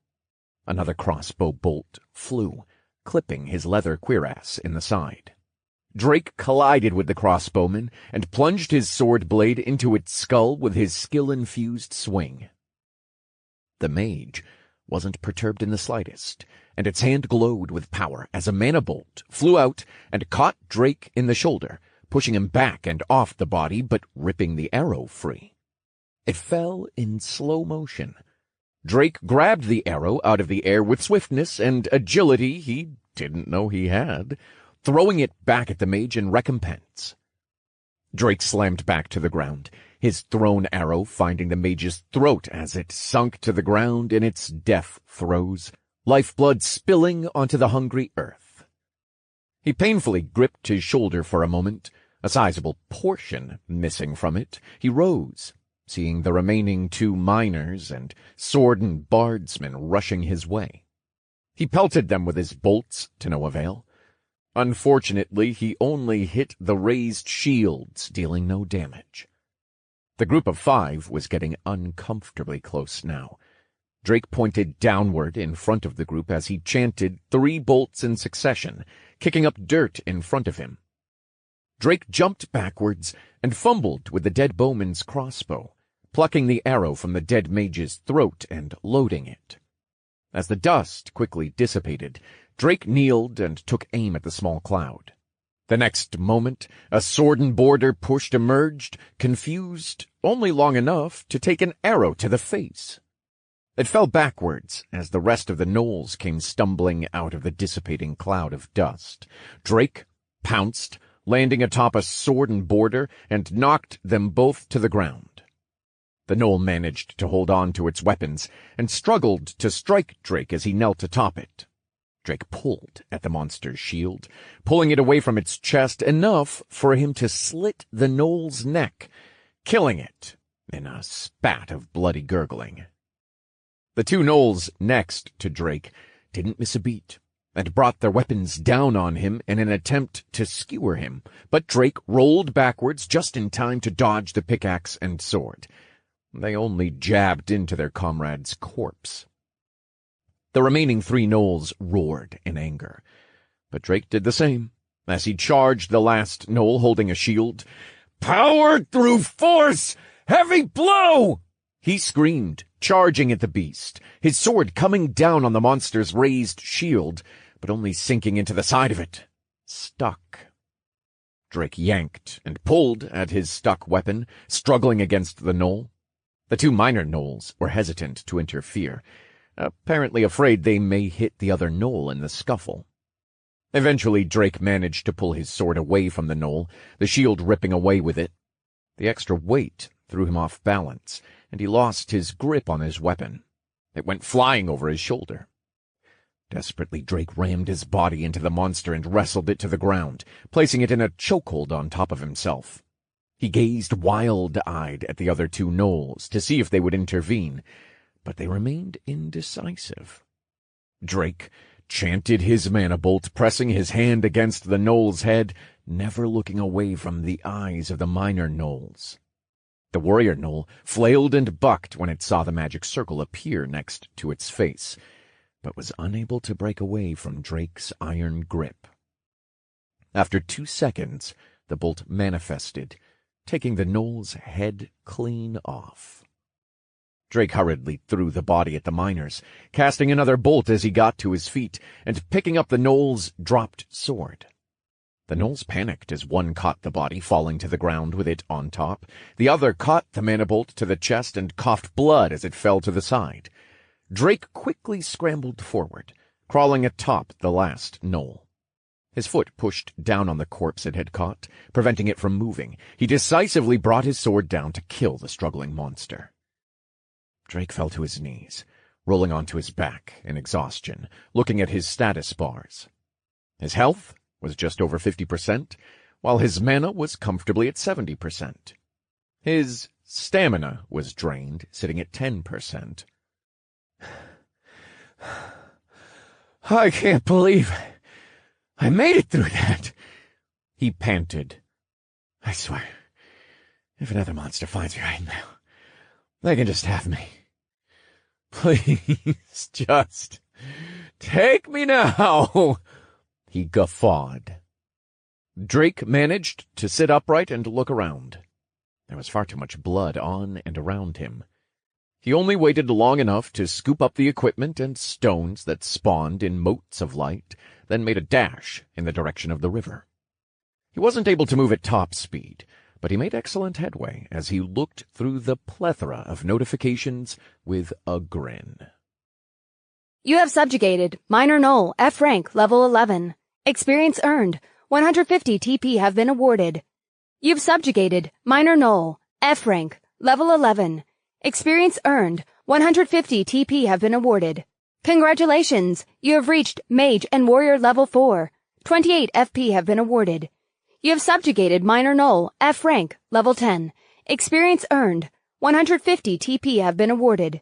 Another crossbow bolt flew, clipping his leather cuirass in the side. Drake collided with the crossbowman and plunged his sword blade into its skull with his skill-infused swing. The mage wasn't perturbed in the slightest, and its hand glowed with power as a mana bolt flew out and caught Drake in the shoulder, pushing him back and off the body but ripping the arrow free. It fell in slow motion. Drake grabbed the arrow out of the air with swiftness and agility he didn't know he had, throwing it back at the mage in recompense. Drake slammed back to the ground, his thrown arrow finding the mage's throat as it sunk to the ground in its death throes, lifeblood spilling onto the hungry earth. He painfully gripped his shoulder for a moment, a sizable portion missing from it. He rose, seeing the remaining 2 miners and sword-and bardsmen rushing his way. He pelted them with his bolts to no avail. Unfortunately, he only hit the raised shields, dealing no damage. The group of 5 was getting uncomfortably close now. Drake pointed downward in front of the group as he chanted 3 bolts in succession, kicking up dirt in front of him. Drake jumped backwards and fumbled with the dead bowman's crossbow, plucking the arrow from the dead mage's throat and loading it. As the dust quickly dissipated, Drake kneeled and took aim at the small cloud. The next moment, a sword-and boarder pushed emerged, confused only long enough to take an arrow to the face. It fell backwards as the rest of the gnolls came stumbling out of the dissipating cloud of dust. Drake pounced, landing atop a sword-and boarder, and knocked them both to the ground. The gnoll managed to hold on to its weapons and struggled to strike Drake as he knelt atop it. Drake pulled at the monster's shield, pulling it away from its chest enough for him to slit the gnoll's neck, killing it in a spat of bloody gurgling. The 2 gnolls next to Drake didn't miss a beat and brought their weapons down on him in an attempt to skewer him, but Drake rolled backwards just in time to dodge the pickaxe and sword. They only jabbed into their comrade's corpse. The remaining 3 gnolls roared in anger, but Drake did the same as he charged the last gnoll holding a shield. "Power through force! Heavy blow!" he screamed, charging at the beast, his sword coming down on the monster's raised shield, but only sinking into the side of it. Stuck. Drake yanked and pulled at his stuck weapon, struggling against the gnoll. The 2 minor gnolls were hesitant to interfere, apparently afraid they may hit the other gnoll in the scuffle. Eventually, Drake managed to pull his sword away from the knoll, the shield ripping away with it. The extra weight threw him off balance, and he lost his grip on his weapon. It went flying over his shoulder. Desperately, Drake rammed his body into the monster and wrestled it to the ground, placing it in a chokehold on top of himself. He gazed wild-eyed at the other two gnolls to see if they would intervene, but they remained indecisive. Drake chanted his mana bolt, pressing his hand against the gnoll's head, never looking away from the eyes of the minor gnolls. The warrior gnoll flailed and bucked when it saw the magic circle appear next to its face, but was unable to break away from Drake's iron grip. After 2 seconds, the bolt manifested, taking the gnoll's head clean off. Drake hurriedly threw the body at the miners, casting another bolt as he got to his feet, and picking up the gnoll's dropped sword. The gnolls panicked as one caught the body, falling to the ground with it on top. The other caught the mana bolt to the chest and coughed blood as it fell to the side. Drake quickly scrambled forward, crawling atop the last gnoll. His foot pushed down on the corpse it had caught, preventing it from moving. He decisively brought his sword down to kill the struggling monster. Drake fell to his knees, rolling onto his back in exhaustion, looking at his status bars. His health was just over 50%, while his mana was comfortably at 70%. His stamina was drained, sitting at 10%. I can't believe I made it through that, he panted. I swear, if another monster finds me right now, they can just have me. Please, just take me now, he guffawed. Drake managed to sit upright and look around. There was far too much blood on and around him. He only waited long enough to scoop up the equipment and stones that spawned in motes of light, then made a dash in the direction of the river. He wasn't able to move at top speed, but he made excellent headway as he looked through the plethora of notifications with a grin. You have subjugated Minor Gnoll, F rank, level 11. Experience earned. 150 TP have been awarded. You've subjugated Minor Gnoll, F rank, level 11. Experience earned. 150 TP have been awarded. Congratulations! You have reached Mage and Warrior level 4. 28 FP have been awarded. You have subjugated Minor Gnoll, F rank, level 10. Experience earned. 150 TP have been awarded.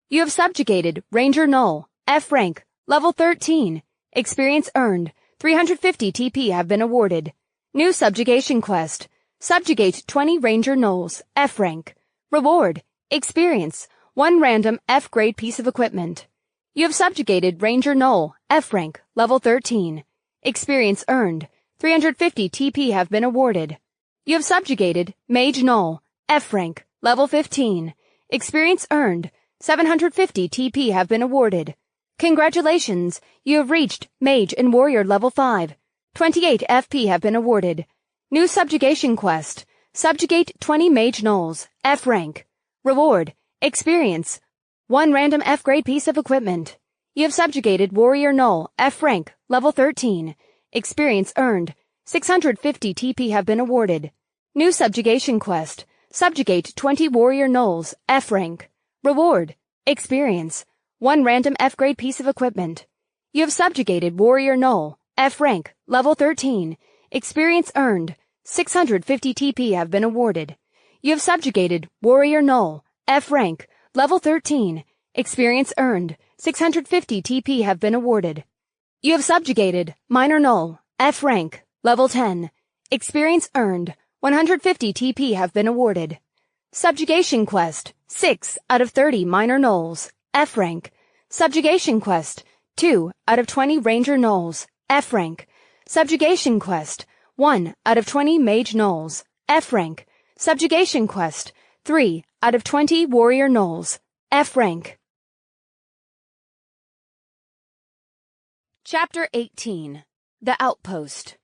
You have subjugated Ranger Gnoll, F rank, level 13. Experience earned. 350 TP have been awarded. New subjugation quest. Subjugate 20 Ranger Gnolls, F rank. Reward. Experience. 1 random F grade piece of equipment. You have subjugated Ranger Gnoll, F rank, level 13. Experience earned. 350 TP have been awarded. You have subjugated Mage Gnoll, F rank, level 15. Experience earned. 750 TP have been awarded. Congratulations! You have reached Mage and Warrior level 5. 28 FP have been awarded. New subjugation quest. Subjugate 20 Mage Gnolls, F rank. Reward. Experience. 1 random F grade piece of equipment. You have subjugated Warrior Gnoll, F rank, level 13. Experience earned. 650 TP have been awarded. New subjugation quest. Subjugate 20 Warrior Gnolls, F rank. Reward. Experience. 1 random F grade piece of equipment. You have subjugated Warrior Gnoll, F rank, level 13. Experience earned. 650 TP have been awarded. You have subjugated Warrior Gnoll, F rank, level 13. Experience earned. 650 TP have been awarded. You have subjugated Minor Gnoll, F rank, level 10. Experience earned. 150 TP have been awarded. Subjugation quest. 6 out of 30 Minor Gnolls, F rank. Subjugation quest. 2 out of 20 Ranger Gnolls, F rank. Subjugation quest. 1 out of 20 Mage Gnolls, F rank. Subjugation quest. 3 out of 20 Warrior Gnolls, F rank. Chapter 18. The Outpost.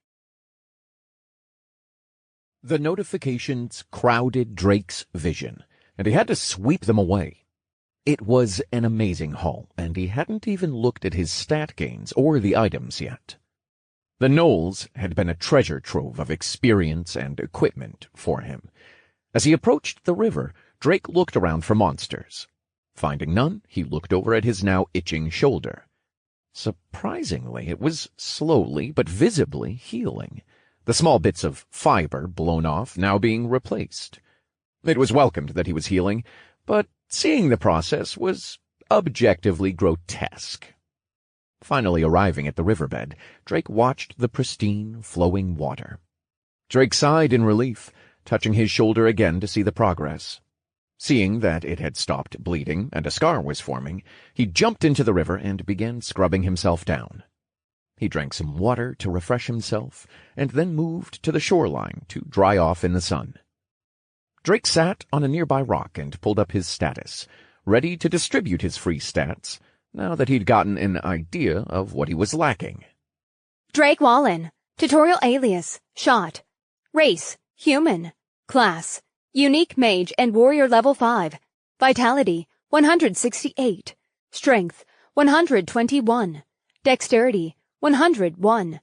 The notifications crowded Drake's vision, and he had to sweep them away. It was an amazing haul, and he hadn't even looked at his stat gains or the items yet. The knolls had been a treasure trove of experience and equipment for him. As he approached the river, Drake looked around for monsters. Finding none, he looked over at his now itching shoulder. Surprisingly, it was slowly but visibly healing, the small bits of fiber blown off now being replaced. It was welcomed that he was healing, but seeing the process was objectively grotesque. Finally arriving at the riverbed, Drake watched the pristine, flowing water. Drake sighed in relief, touching his shoulder again to see the progress. Seeing that it had stopped bleeding and a scar was forming, he jumped into the river and began scrubbing himself down. He drank some water to refresh himself, and then moved to the shoreline to dry off in the sun. Drake sat on a nearby rock and pulled up his status, ready to distribute his free stats, now that he'd gotten an idea of what he was lacking. Drake Wallen. Tutorial alias. Shot. Race. Human. Class. Unique Mage and Warrior Level 5. Vitality. 168. Strength. 121. Dexterity. 101.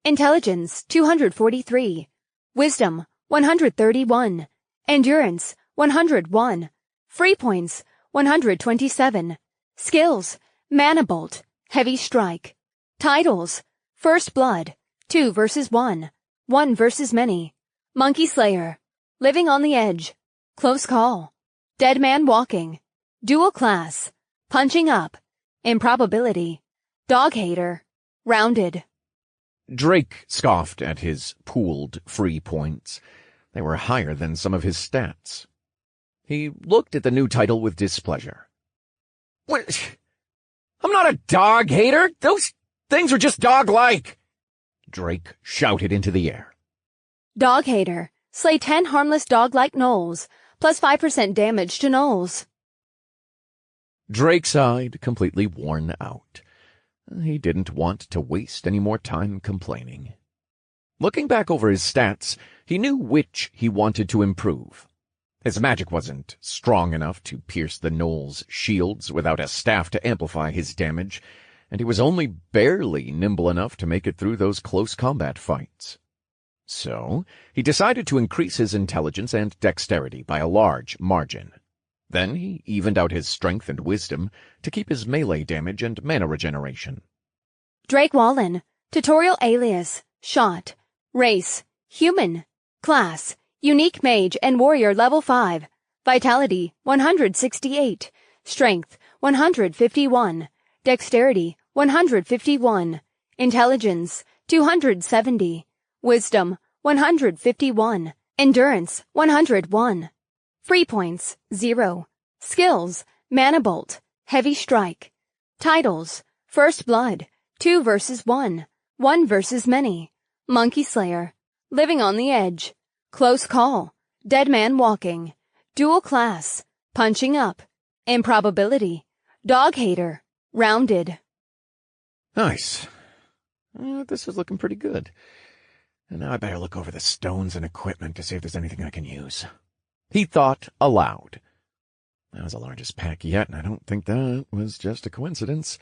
Intelligence. 243. Wisdom. 131. Endurance. 101. Free points. 127. Skills. Mana Bolt. Heavy Strike. Titles. First Blood. 2 versus 1. 1 versus many. Monkey Slayer. Living on the Edge. Close Call. Dead Man Walking. Dual Class. Punching Up. Improbability. Dog Hater. Rounded. Drake scoffed at his pooled free points. They were higher than some of his stats. He looked at the new title with displeasure. What? I'm not a dog hater. Those things are just dog-like. Drake shouted into the air. Dog Hater. Slay 10 harmless dog-like gnolls, plus 5% damage to gnolls. Drake sighed, completely worn out. He didn't want to waste any more time complaining. Looking back over his stats, he knew which he wanted to improve. His magic wasn't strong enough to pierce the gnolls' shields without a staff to amplify his damage, and he was only barely nimble enough to make it through those close combat fights. So, he decided to increase his intelligence and dexterity by a large margin. Then he evened out his strength and wisdom to keep his melee damage and mana regeneration. Drake Wallen. Tutorial alias. Shot. Race. Human. Class. Unique Mage and Warrior Level 5. Vitality. 168. Strength. 151. Dexterity. 151. Intelligence. 270. Wisdom. 151. Endurance. 101. Free points. 0. Skills. Mana Bolt. Heavy Strike. Titles. First Blood. 2 versus 1. 1 versus many. Monkey Slayer. Living on the Edge. Close Call. Dead Man Walking. Dual Class. Punching Up. Improbability. Dog Hater. Rounded. Nice. This is looking pretty good. And now I better look over the stones and equipment to see if there's anything I can use. He thought aloud. That was the largest pack yet, and I don't think that was just a coincidence.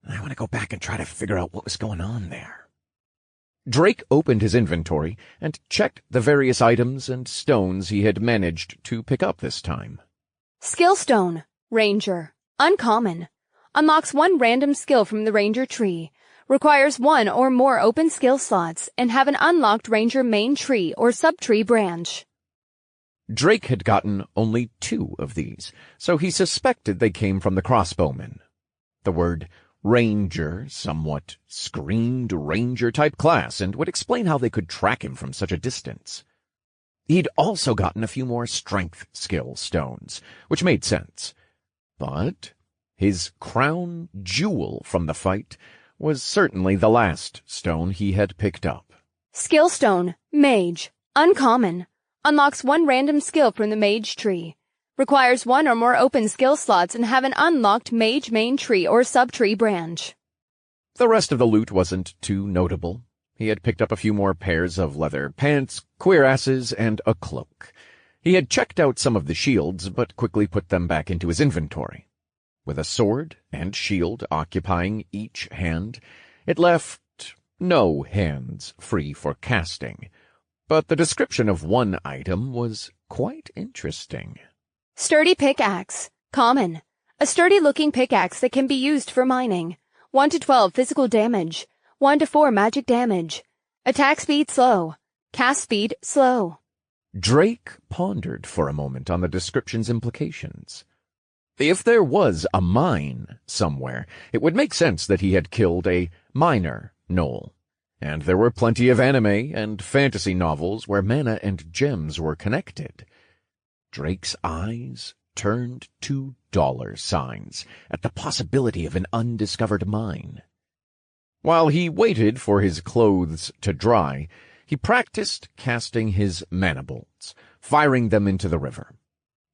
I want to go back and try to figure out what was going on there. Drake opened his inventory and checked the various items and stones he had managed to pick up this time. Skill Stone. Ranger. Uncommon. Unlocks 1 random skill from the Ranger tree. Requires 1 or more open skill slots and have an unlocked Ranger main tree or subtree branch. Drake had gotten only 2 of these, so he suspected they came from the crossbowmen. The word Ranger somewhat screamed Ranger-type class and would explain how they could track him from such a distance. He'd also gotten a few more strength skill stones, which made sense. But his crown jewel from the fight was certainly the last stone he had picked up. Skill Stone. Mage. Uncommon. Unlocks 1 random skill from the Mage tree. Requires 1 or more open skill slots and have an unlocked Mage main tree or subtree branch. The rest of the loot wasn't too notable. He had picked up a few more pairs of leather pants, cuirasses, and a cloak. He had checked out some of the shields, but quickly put them back into his inventory. With a sword and shield occupying each hand, it left No hands free for casting, but the description of one item was quite interesting. Sturdy pickaxe. Common. A sturdy-looking pickaxe that can be used for mining. 1 to 12 physical damage. 1 to 4 magic damage. Attack speed slow. Cast speed slow. Drake pondered for a moment on the description's implications. If there was a mine somewhere, it would make sense that he had killed a miner gnoll. And there were plenty of anime and fantasy novels where mana and gems were connected. Drake's eyes turned to dollar signs at the possibility of an undiscovered mine. While he waited for his clothes to dry, he practiced casting his mana bolts, firing them into the river.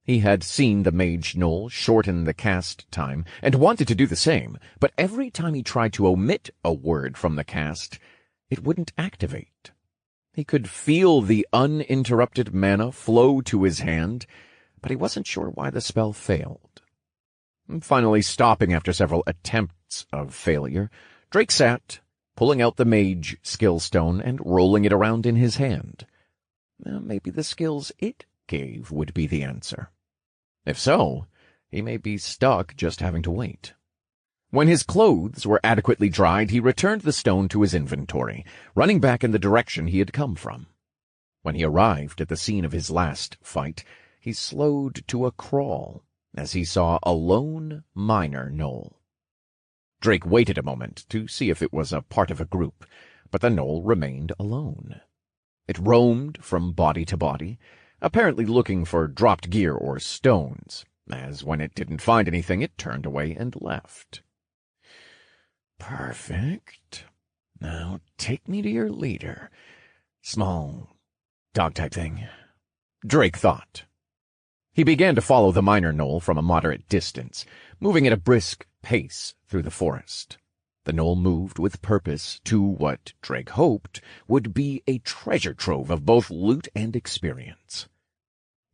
He had seen the mage gnoll shorten the cast time and wanted to do the same, but every time he tried to omit a word from the cast, it wouldn't activate. He could feel the uninterrupted mana flow to his hand, but he wasn't sure why the spell failed. Finally stopping after several attempts of failure, Drake sat, pulling out the mage skill stone and rolling it around in his hand. Maybe the skills it gave would be the answer. If so, he may be stuck just having to wait. When his clothes were adequately dried, he returned the stone to his inventory, running back in the direction he had come from. When he arrived at the scene of his last fight, he slowed to a crawl as he saw a lone miner gnoll. Drake waited a moment to see if it was a part of a group, but the gnoll remained alone. It roamed from body to body, apparently looking for dropped gear or stones, as when it didn't find anything, it turned away and left. Perfect. Now take me to your leader. Small dog-type thing, Drake thought. He began to follow the miner gnoll from a moderate distance, moving at a brisk pace through the forest. The gnoll moved with purpose to what Drake hoped would be a treasure trove of both loot and experience.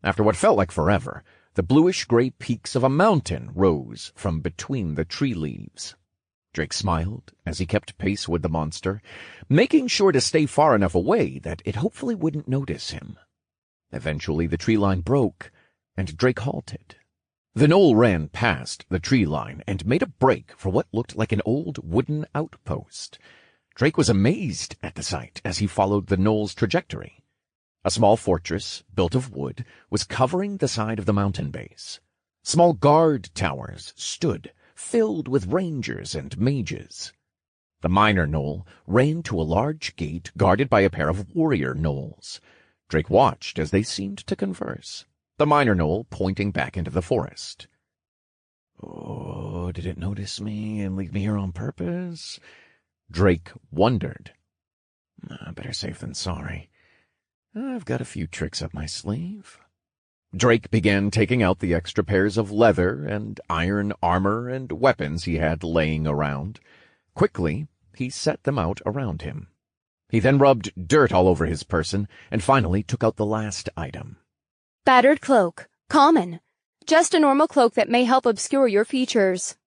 After what felt like forever, the bluish-gray peaks of a mountain rose from between the tree leaves. Drake smiled as he kept pace with the monster, making sure to stay far enough away that it hopefully wouldn't notice him. Eventually the tree line broke, and Drake halted. The gnoll ran past the tree line and made a break for what looked like an old wooden outpost. Drake was amazed at the sight as he followed the gnoll's trajectory. A small fortress, built of wood, was covering the side of the mountain base. Small guard towers stood, filled with rangers and mages. The miner gnoll ran to a large gate guarded by a pair of warrior gnolls. Drake watched as they seemed to converse, the miner gnoll pointing back into the forest. Oh, did it notice me and leave me here on purpose? Drake wondered. Better safe than sorry. I've got a few tricks up my sleeve. Drake began taking out the extra pairs of leather and iron armor and weapons he had laying around. Quickly, he set them out around him. He then rubbed dirt all over his person and finally took out the last item. Battered cloak. Common. Just a normal cloak that may help obscure your features.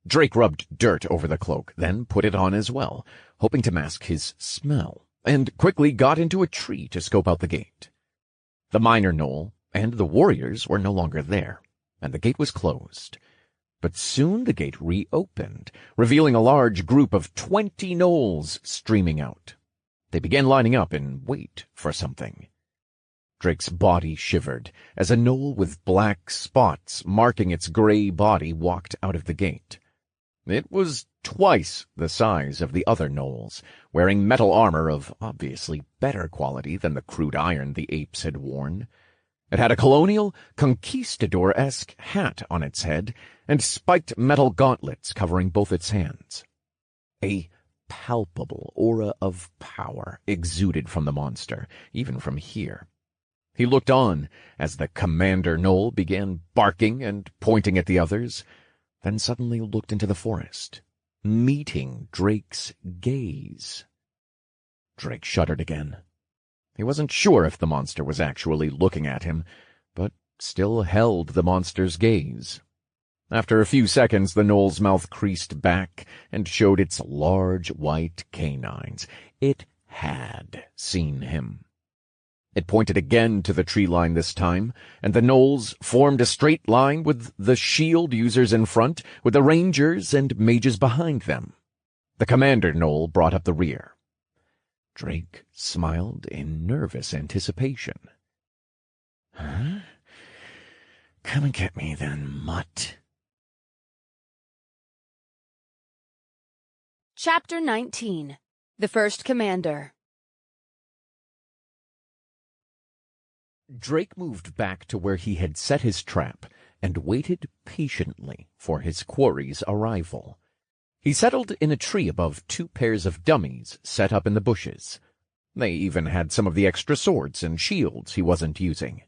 Drake rubbed dirt over the cloak, then put it on as well, hoping to mask his smell, and quickly got into a tree to scope out the gate. The miner gnoll and the warriors were no longer there, and the gate was closed. But soon the gate reopened, revealing a large group of 20 gnolls streaming out. They began lining up in wait for something. Drake's body shivered as a gnoll with black spots marking its gray body walked out of the gate. It was twice the size of the other gnolls, wearing metal armor of obviously better quality than the crude iron the apes had worn. It had a colonial, conquistador-esque hat on its head and spiked metal gauntlets covering both its hands. A palpable aura of power exuded from the monster, even from here. He looked on as the commander gnoll began barking and pointing at the others, then suddenly looked into the forest, meeting Drake's gaze. Drake shuddered again. He wasn't sure if the monster was actually looking at him, but still held the monster's gaze. After a few seconds, the gnoll's mouth creased back and showed its large white canines. It had seen him. It pointed again to the tree line this time, and the gnolls formed a straight line with the shield users in front, with the rangers and mages behind them. The commander gnoll brought up the rear. Drake smiled in nervous anticipation. Huh? Come and get me then, mutt. Chapter 19. The First Commander. Drake moved back to where he had set his trap and waited patiently for his quarry's arrival. He settled in a tree above 2 pairs of dummies set up in the bushes. They even had some of the extra swords and shields he wasn't using.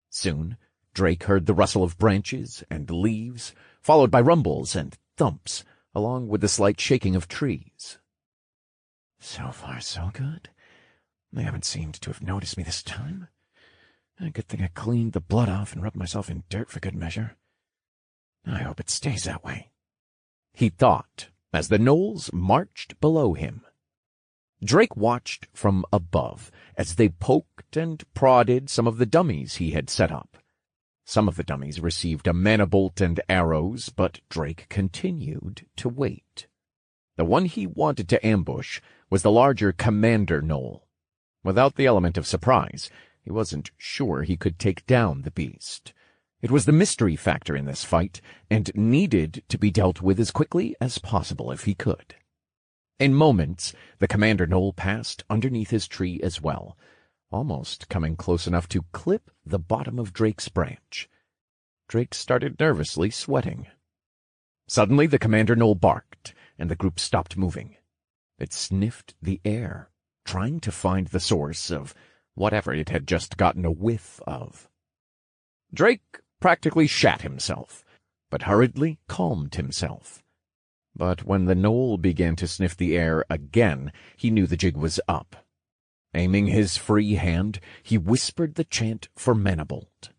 Soon, Drake heard the rustle of branches and leaves, followed by rumbles and thumps, along with the slight shaking of trees. So far, so good. They haven't seemed to have noticed me this time. A good thing I cleaned the blood off and rubbed myself in dirt for good measure. I hope it stays that way, he thought, as the gnolls marched below him. Drake watched from above as they poked and prodded some of the dummies he had set up. Some of the dummies received a mana bolt and arrows, but Drake continued to wait. The one he wanted to ambush was the larger commander gnoll. Without the element of surprise, he wasn't sure he could take down the beast. It was the mystery factor in this fight, and needed to be dealt with as quickly as possible if he could. In moments, the commander gnoll passed underneath his tree as well, almost coming close enough to clip the bottom of Drake's branch. Drake started nervously sweating. Suddenly the commander gnoll barked, and the group stopped moving. It sniffed the air, trying to find the source of whatever it had just gotten a whiff of. Drake practically shat himself, but hurriedly calmed himself. But when the gnoll began to sniff the air again, he knew the jig was up. Aiming his free hand, he whispered the chant for Mana Bolt.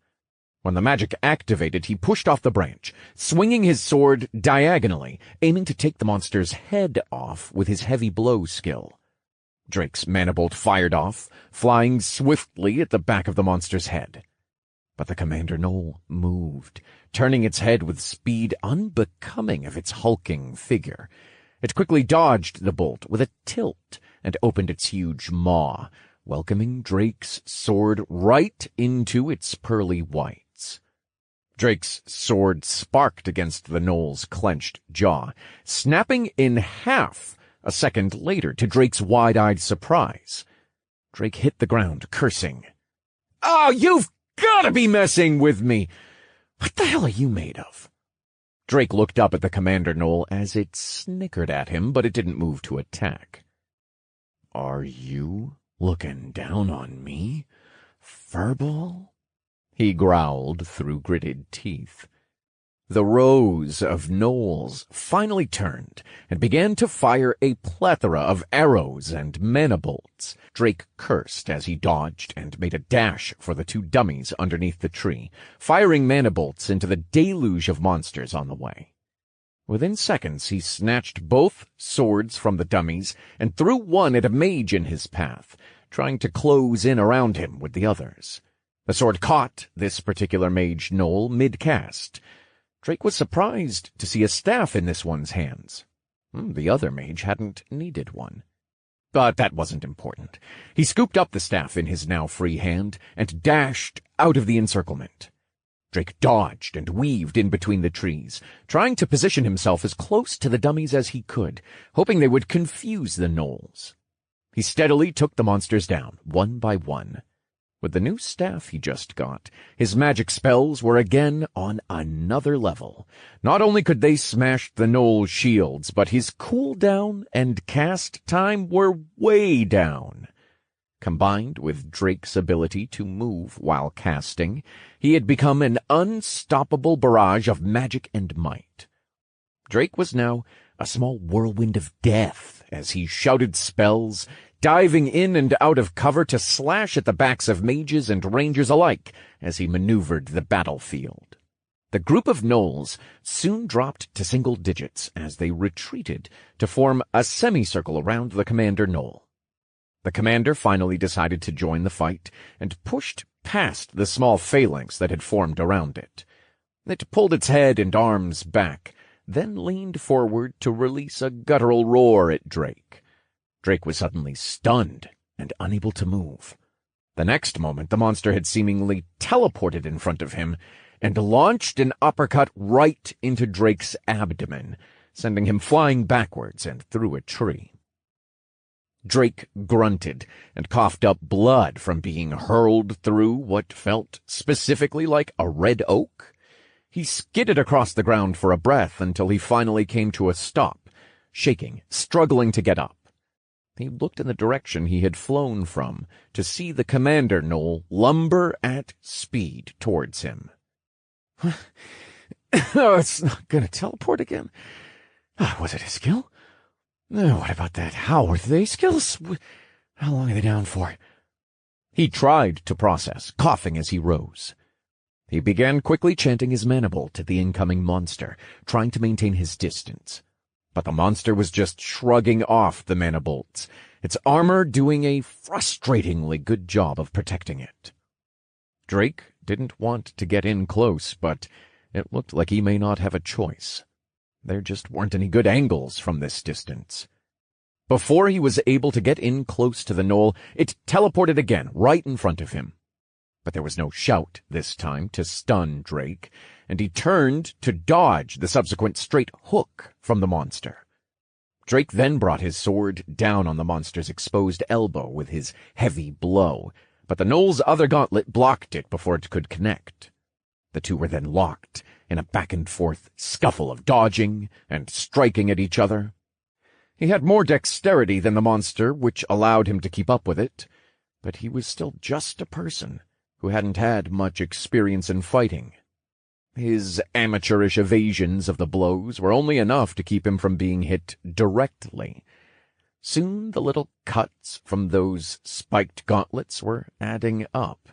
When the magic activated, he pushed off the branch, swinging his sword diagonally, aiming to take the monster's head off with his heavy blow skill. Drake's Mana Bolt fired off, flying swiftly at the back of the monster's head. But the commander gnoll moved, turning its head with speed unbecoming of its hulking figure. It quickly dodged the bolt with a tilt and opened its huge maw, welcoming Drake's sword right into its pearly whites. Drake's sword sparked against the gnoll's clenched jaw, snapping in half a second later to Drake's wide-eyed surprise. Drake hit the ground, cursing. "Oh, you've gotta be messing with me! What the hell are you made of?" Drake looked up at the commander gnoll as it snickered at him, but it didn't move to attack. "Are you looking down on me, furball?" he growled through gritted teeth. The rows of gnolls finally turned and began to fire a plethora of arrows and mana bolts. Drake cursed as he dodged and made a dash for the 2 dummies underneath the tree, firing mana bolts into the deluge of monsters on the way. Within seconds, he snatched both swords from the dummies and threw one at a mage in his path, trying to close in around him with the others. The sword caught this particular mage gnoll mid-cast. Drake was surprised to see a staff in this one's hands. The other mage hadn't needed one. But that wasn't important. He scooped up the staff in his now free hand and dashed out of the encirclement. Drake dodged and weaved in between the trees, trying to position himself as close to the dummies as he could, hoping they would confuse the gnolls. He steadily took the monsters down, one by one. With the new staff he just got, his magic spells were again on another level. Not only could they smash the gnoll shields, but his cooldown and cast time were way down. Combined with Drake's ability to move while casting, he had become an unstoppable barrage of magic and might. Drake was now a small whirlwind of death as he shouted spells, diving in and out of cover to slash at the backs of mages and rangers alike as he maneuvered the battlefield. The group of gnolls soon dropped to single digits as they retreated to form a semicircle around the commander gnoll. The commander finally decided to join the fight and pushed past the small phalanx that had formed around it. It pulled its head and arms back, then leaned forward to release a guttural roar at Drake. Drake was suddenly stunned and unable to move. The next moment, the monster had seemingly teleported in front of him and launched an uppercut right into Drake's abdomen, sending him flying backwards and through a tree. Drake grunted and coughed up blood from being hurled through what felt specifically like a red oak. He skidded across the ground for a breath until he finally came to a stop, shaking, struggling to get up. He looked in the direction he had flown from to see the commander gnoll lumber at speed towards him. Oh, it's not going to teleport again. Was it a skill? What about that? How are they skills? How long are they down for? He tried to process, coughing as he rose. He began quickly chanting his manibolt to the incoming monster, trying to maintain his distance. But the monster was just shrugging off the manibolts, its armor doing a frustratingly good job of protecting it. Drake didn't want to get in close, but it looked like he may not have a choice. There just weren't any good angles from this distance. Before he was able to get in close to the gnoll, it teleported again, right in front of him. But there was no shout this time to stun Drake, and he turned to dodge the subsequent straight hook from the monster. Drake then brought his sword down on the monster's exposed elbow with his heavy blow, but the gnoll's other gauntlet blocked it before it could connect. The two were then locked in a back-and-forth scuffle of dodging and striking at each other. He had more dexterity than the monster, which allowed him to keep up with it, but he was still just a person who hadn't had much experience in fighting. His amateurish evasions of the blows were only enough to keep him from being hit directly. Soon the little cuts from those spiked gauntlets were adding up.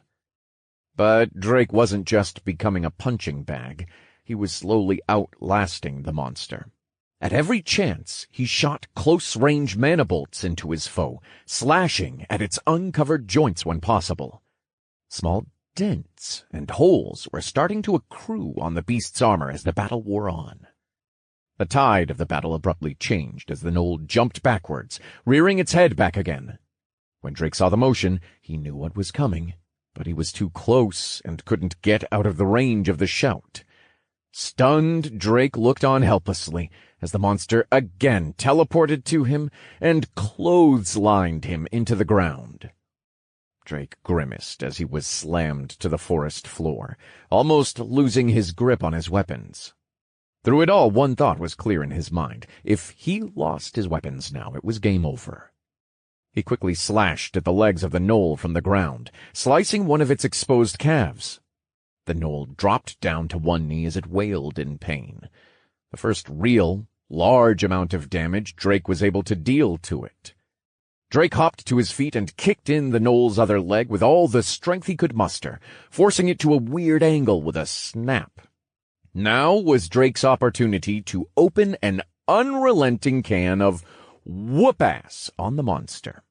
But Drake wasn't just becoming a punching bag. He was slowly outlasting the monster. At every chance, he shot close-range manibolts into his foe, slashing at its uncovered joints when possible. Small dents and holes were starting to accrue on the beast's armor as the battle wore on. The tide of the battle abruptly changed as the gnoll jumped backwards, rearing its head back again. When Drake saw the motion, he knew what was coming, but he was too close and couldn't get out of the range of the shout. Stunned, Drake looked on helplessly as the monster again teleported to him and clotheslined him into the ground. Drake grimaced as he was slammed to the forest floor, almost losing his grip on his weapons. Through it all, one thought was clear in his mind. If he lost his weapons now, it was game over. He quickly slashed at the legs of the gnoll from the ground, slicing one of its exposed calves. The gnoll dropped down to one knee as it wailed in pain. The first real, large amount of damage Drake was able to deal to it. Drake hopped to his feet and kicked in the gnoll's other leg with all the strength he could muster, forcing it to a weird angle with a snap. Now was Drake's opportunity to open an unrelenting can of whoop-ass on the monster.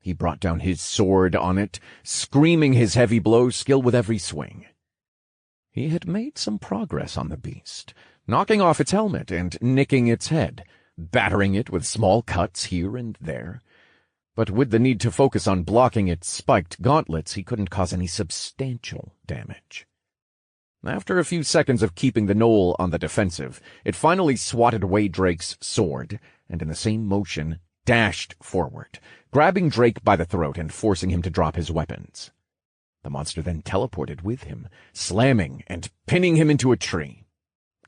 He brought down his sword on it, screaming his heavy blow skill with every swing. He had made some progress on the beast, knocking off its helmet and nicking its head, battering it with small cuts here and there. But with the need to focus on blocking its spiked gauntlets, he couldn't cause any substantial damage. After a few seconds of keeping the gnoll on the defensive, it finally swatted away Drake's sword, and in the same motion dashed forward, grabbing Drake by the throat and forcing him to drop his weapons. The monster then teleported with him, slamming and pinning him into a tree.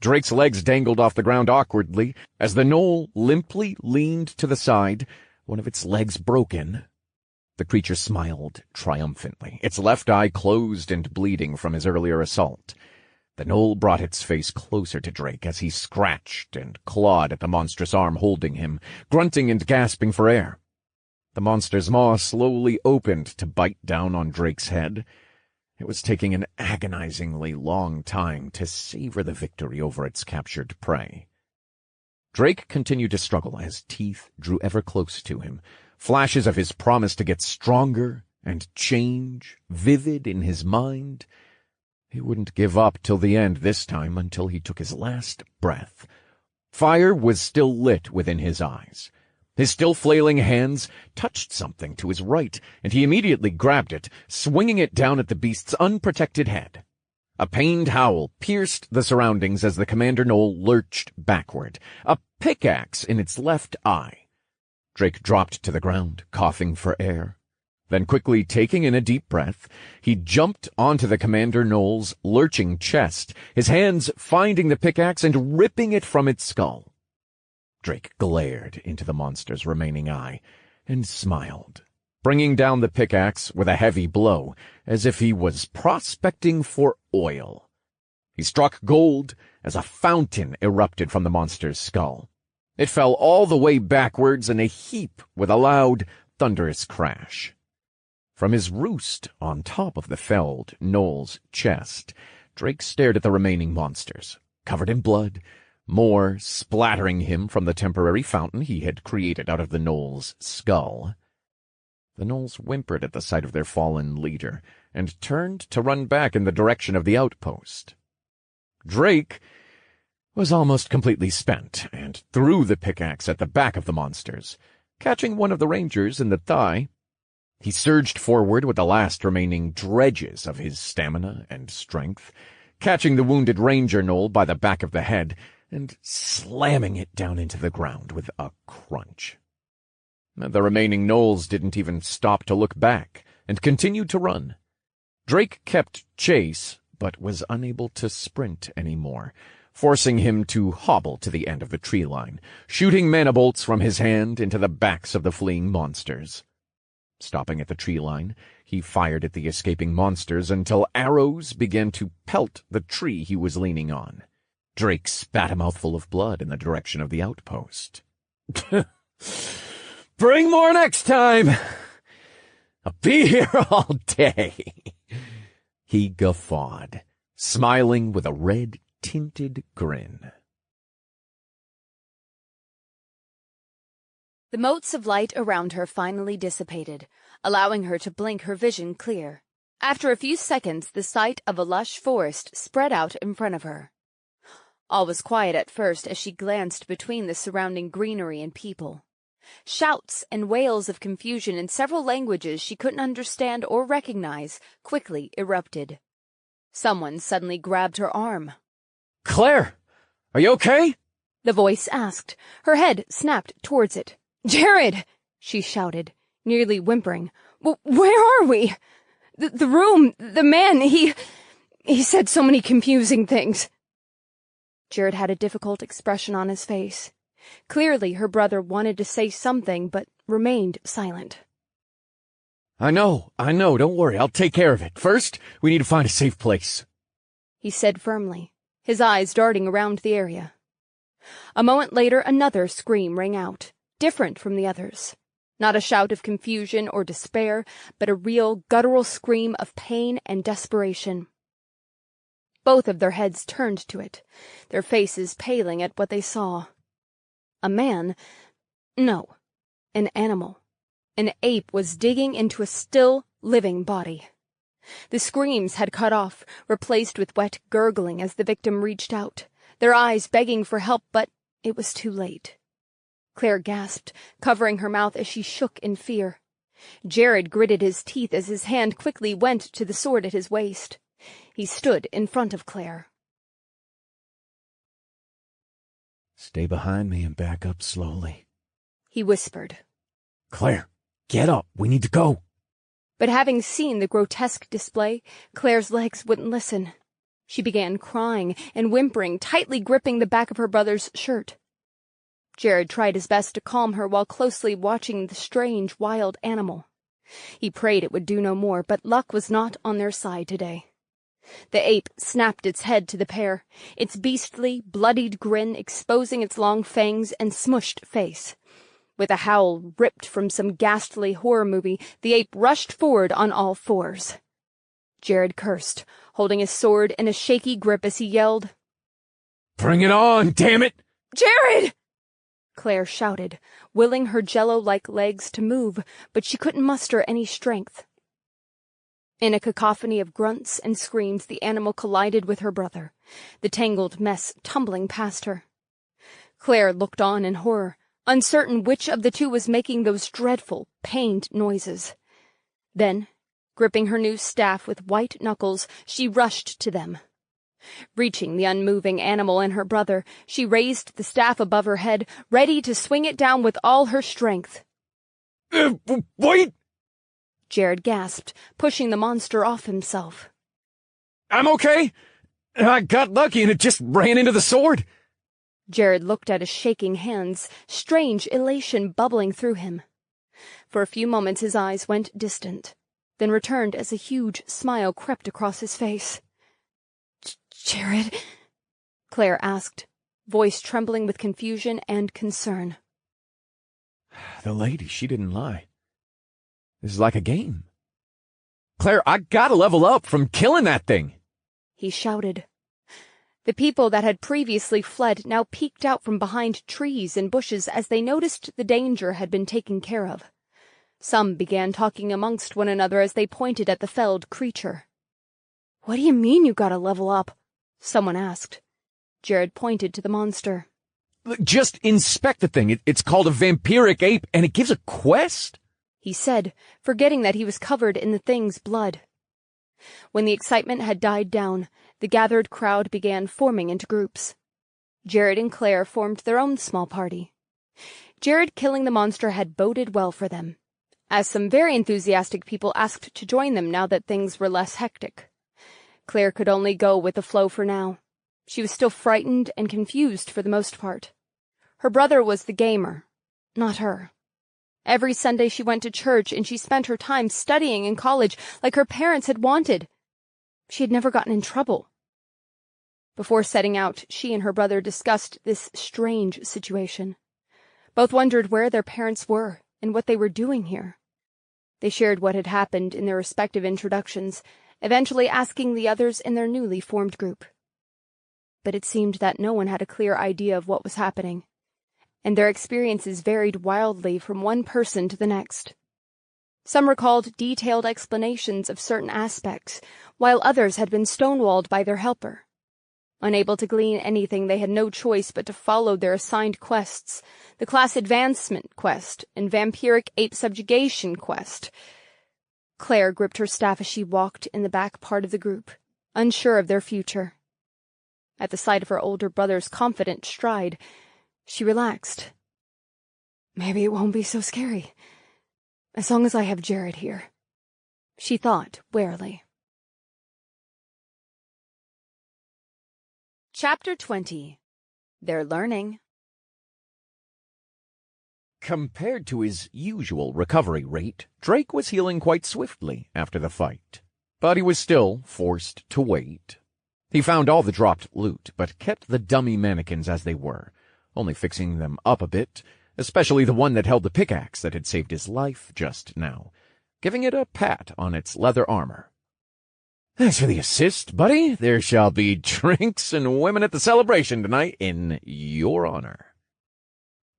Drake's legs dangled off the ground awkwardly as the gnoll limply leaned to the side, one of its legs broken. The creature smiled triumphantly, its left eye closed and bleeding from his earlier assault. The gnoll brought its face closer to Drake as he scratched and clawed at the monstrous arm holding him, grunting and gasping for air. The monster's maw slowly opened to bite down on Drake's head. It was taking an agonizingly long time to savor the victory over its captured prey. Drake continued to struggle as teeth drew ever close to him, flashes of his promise to get stronger and change vivid in his mind. He wouldn't give up till the end this time, until he took his last breath. Fire was still lit within his eyes. His still flailing hands touched something to his right, and he immediately grabbed it, swinging it down at the beast's unprotected head. A pained howl pierced the surroundings as the Commander Knoll lurched backward, a pickaxe in its left eye. Drake dropped to the ground, coughing for air. Then quickly taking in a deep breath, he jumped onto the Commander Knoll's lurching chest, his hands finding the pickaxe and ripping it from its skull. Drake glared into the monster's remaining eye and smiled, bringing down the pickaxe with a heavy blow, as if he was prospecting for oil. He struck gold as a fountain erupted from the monster's skull. It fell all the way backwards in a heap with a loud, thunderous crash. From his roost on top of the felled Knoll's chest, Drake stared at the remaining monsters, covered in blood, more splattering him from the temporary fountain he had created out of the Knoll's skull. The Knolls whimpered at the sight of their fallen leader, and turned to run back in the direction of the outpost. Drake was almost completely spent, and threw the pickaxe at the back of the monsters, catching one of the rangers in the thigh. He surged forward with the last remaining dredges of his stamina and strength, catching the wounded ranger Knoll by the back of the head, and slamming it down into the ground with a crunch. The remaining Knolls didn't even stop to look back, and continued to run. Drake kept chase, but was unable to sprint anymore, forcing him to hobble to the end of the tree line, shooting mana bolts from his hand into the backs of the fleeing monsters. Stopping at the tree line, he fired at the escaping monsters until arrows began to pelt the tree he was leaning on. Drake spat a mouthful of blood in the direction of the outpost. "Bring more next time! I'll be here all day," he guffawed, smiling with a red-tinted grin. The motes of light around her finally dissipated, allowing her to blink her vision clear. After a few seconds, the sight of a lush forest spread out in front of her. All was quiet at first as she glanced between the surrounding greenery and people. Shouts and wails of confusion in several languages she couldn't understand or recognize quickly erupted. Someone suddenly grabbed her arm. "Claire, are you okay?" The voice asked. Her head snapped towards it. "Jared!" she shouted, nearly whimpering. "Where are we? The room, the man, he said so many confusing things." Jared had a difficult expression on his face. Clearly her brother wanted to say something, but remained silent. I know, don't worry, I'll take care of it. First, we need to find a safe place," he said firmly, his eyes darting around the area. A moment later, another scream rang out, different from the others. Not a shout of confusion or despair, but a real, guttural scream of pain and desperation. Both of their heads turned to it, their faces paling at what they saw. A man? No, an animal. An ape was digging into a still, living body. The screams had cut off, replaced with wet gurgling as the victim reached out, their eyes begging for help, but it was too late. Claire gasped, covering her mouth as she shook in fear. Jared gritted his teeth as his hand quickly went to the sword at his waist. He stood in front of Claire. "Stay behind me and back up slowly," he whispered. "Claire, get up, we need to go." But having seen the grotesque display, Claire's legs wouldn't listen. She began crying and whimpering, tightly gripping the back of her brother's shirt. Jared tried his best to calm her while closely watching the strange, wild animal. He prayed it would do no more, but luck was not on their side today. The ape snapped its head to the pair, its beastly, bloodied grin exposing its long fangs and smushed face. With a howl ripped from some ghastly horror movie, the ape rushed forward on all fours. Jared cursed, holding his sword in a shaky grip as he yelled, "Bring it on, damn it!" "Jared!" Claire shouted, willing her jello-like legs to move, but she couldn't muster any strength. In a cacophony of grunts and screams, the animal collided with her brother, the tangled mess tumbling past her. Claire looked on in horror, uncertain which of the two was making those dreadful, pained noises. Then, gripping her new staff with white knuckles, she rushed to them. Reaching the unmoving animal and her brother, she raised the staff above her head, ready to swing it down with all her strength. Wait! Jared gasped, pushing the monster off himself. "I'm okay. I got lucky and it just ran into the sword." Jared looked at his shaking hands, strange elation bubbling through him. For a few moments his eyes went distant, then returned as a huge smile crept across his face. "Jared?" Claire asked, voice trembling with confusion and concern. The lady, she didn't lie. This is like a game. "Claire, I gotta level up from killing that thing," he shouted. The people that had previously fled now peeked out from behind trees and bushes as they noticed the danger had been taken care of. Some began talking amongst one another as they pointed at the felled creature. "What do you mean you gotta level up?" someone asked. Jared pointed to the monster. "Just inspect the thing. It's called a vampiric ape, and it gives a quest?" he said, forgetting that he was covered in the thing's blood. When the excitement had died down, the gathered crowd began forming into groups. Jared and Claire formed their own small party. Jared killing the monster had boded well for them, as some very enthusiastic people asked to join them now that things were less hectic. Claire could only go with the flow for now. She was still frightened and confused for the most part. Her brother was the gamer, not her. Every Sunday she went to church and she spent her time studying in college like her parents had wanted. She had never gotten in trouble. Before setting out, she and her brother discussed this strange situation. Both wondered where their parents were and what they were doing here. They shared what had happened in their respective introductions, eventually asking the others in their newly formed group. But it seemed that no one had a clear idea of what was happening, and their experiences varied wildly from one person to the next. Some recalled detailed explanations of certain aspects, while others had been stonewalled by their helper. Unable to glean anything, they had no choice but to follow their assigned quests, the class advancement quest and vampiric ape subjugation quest. Claire gripped her staff as she walked in the back part of the group, unsure of their future. At the sight of her older brother's confident stride, she relaxed. Maybe it won't be so scary, as long as I have Jared here, she thought warily. Chapter 20. They're Learning. Compared to his usual recovery rate, Drake was healing quite swiftly after the fight. But he was still forced to wait. He found all the dropped loot, but kept the dummy mannequins as they were, only fixing them up a bit, especially the one that held the pickaxe that had saved his life just now, giving it a pat on its leather armor. "Thanks for the assist, buddy. There shall be drinks and women at the celebration tonight in your honor."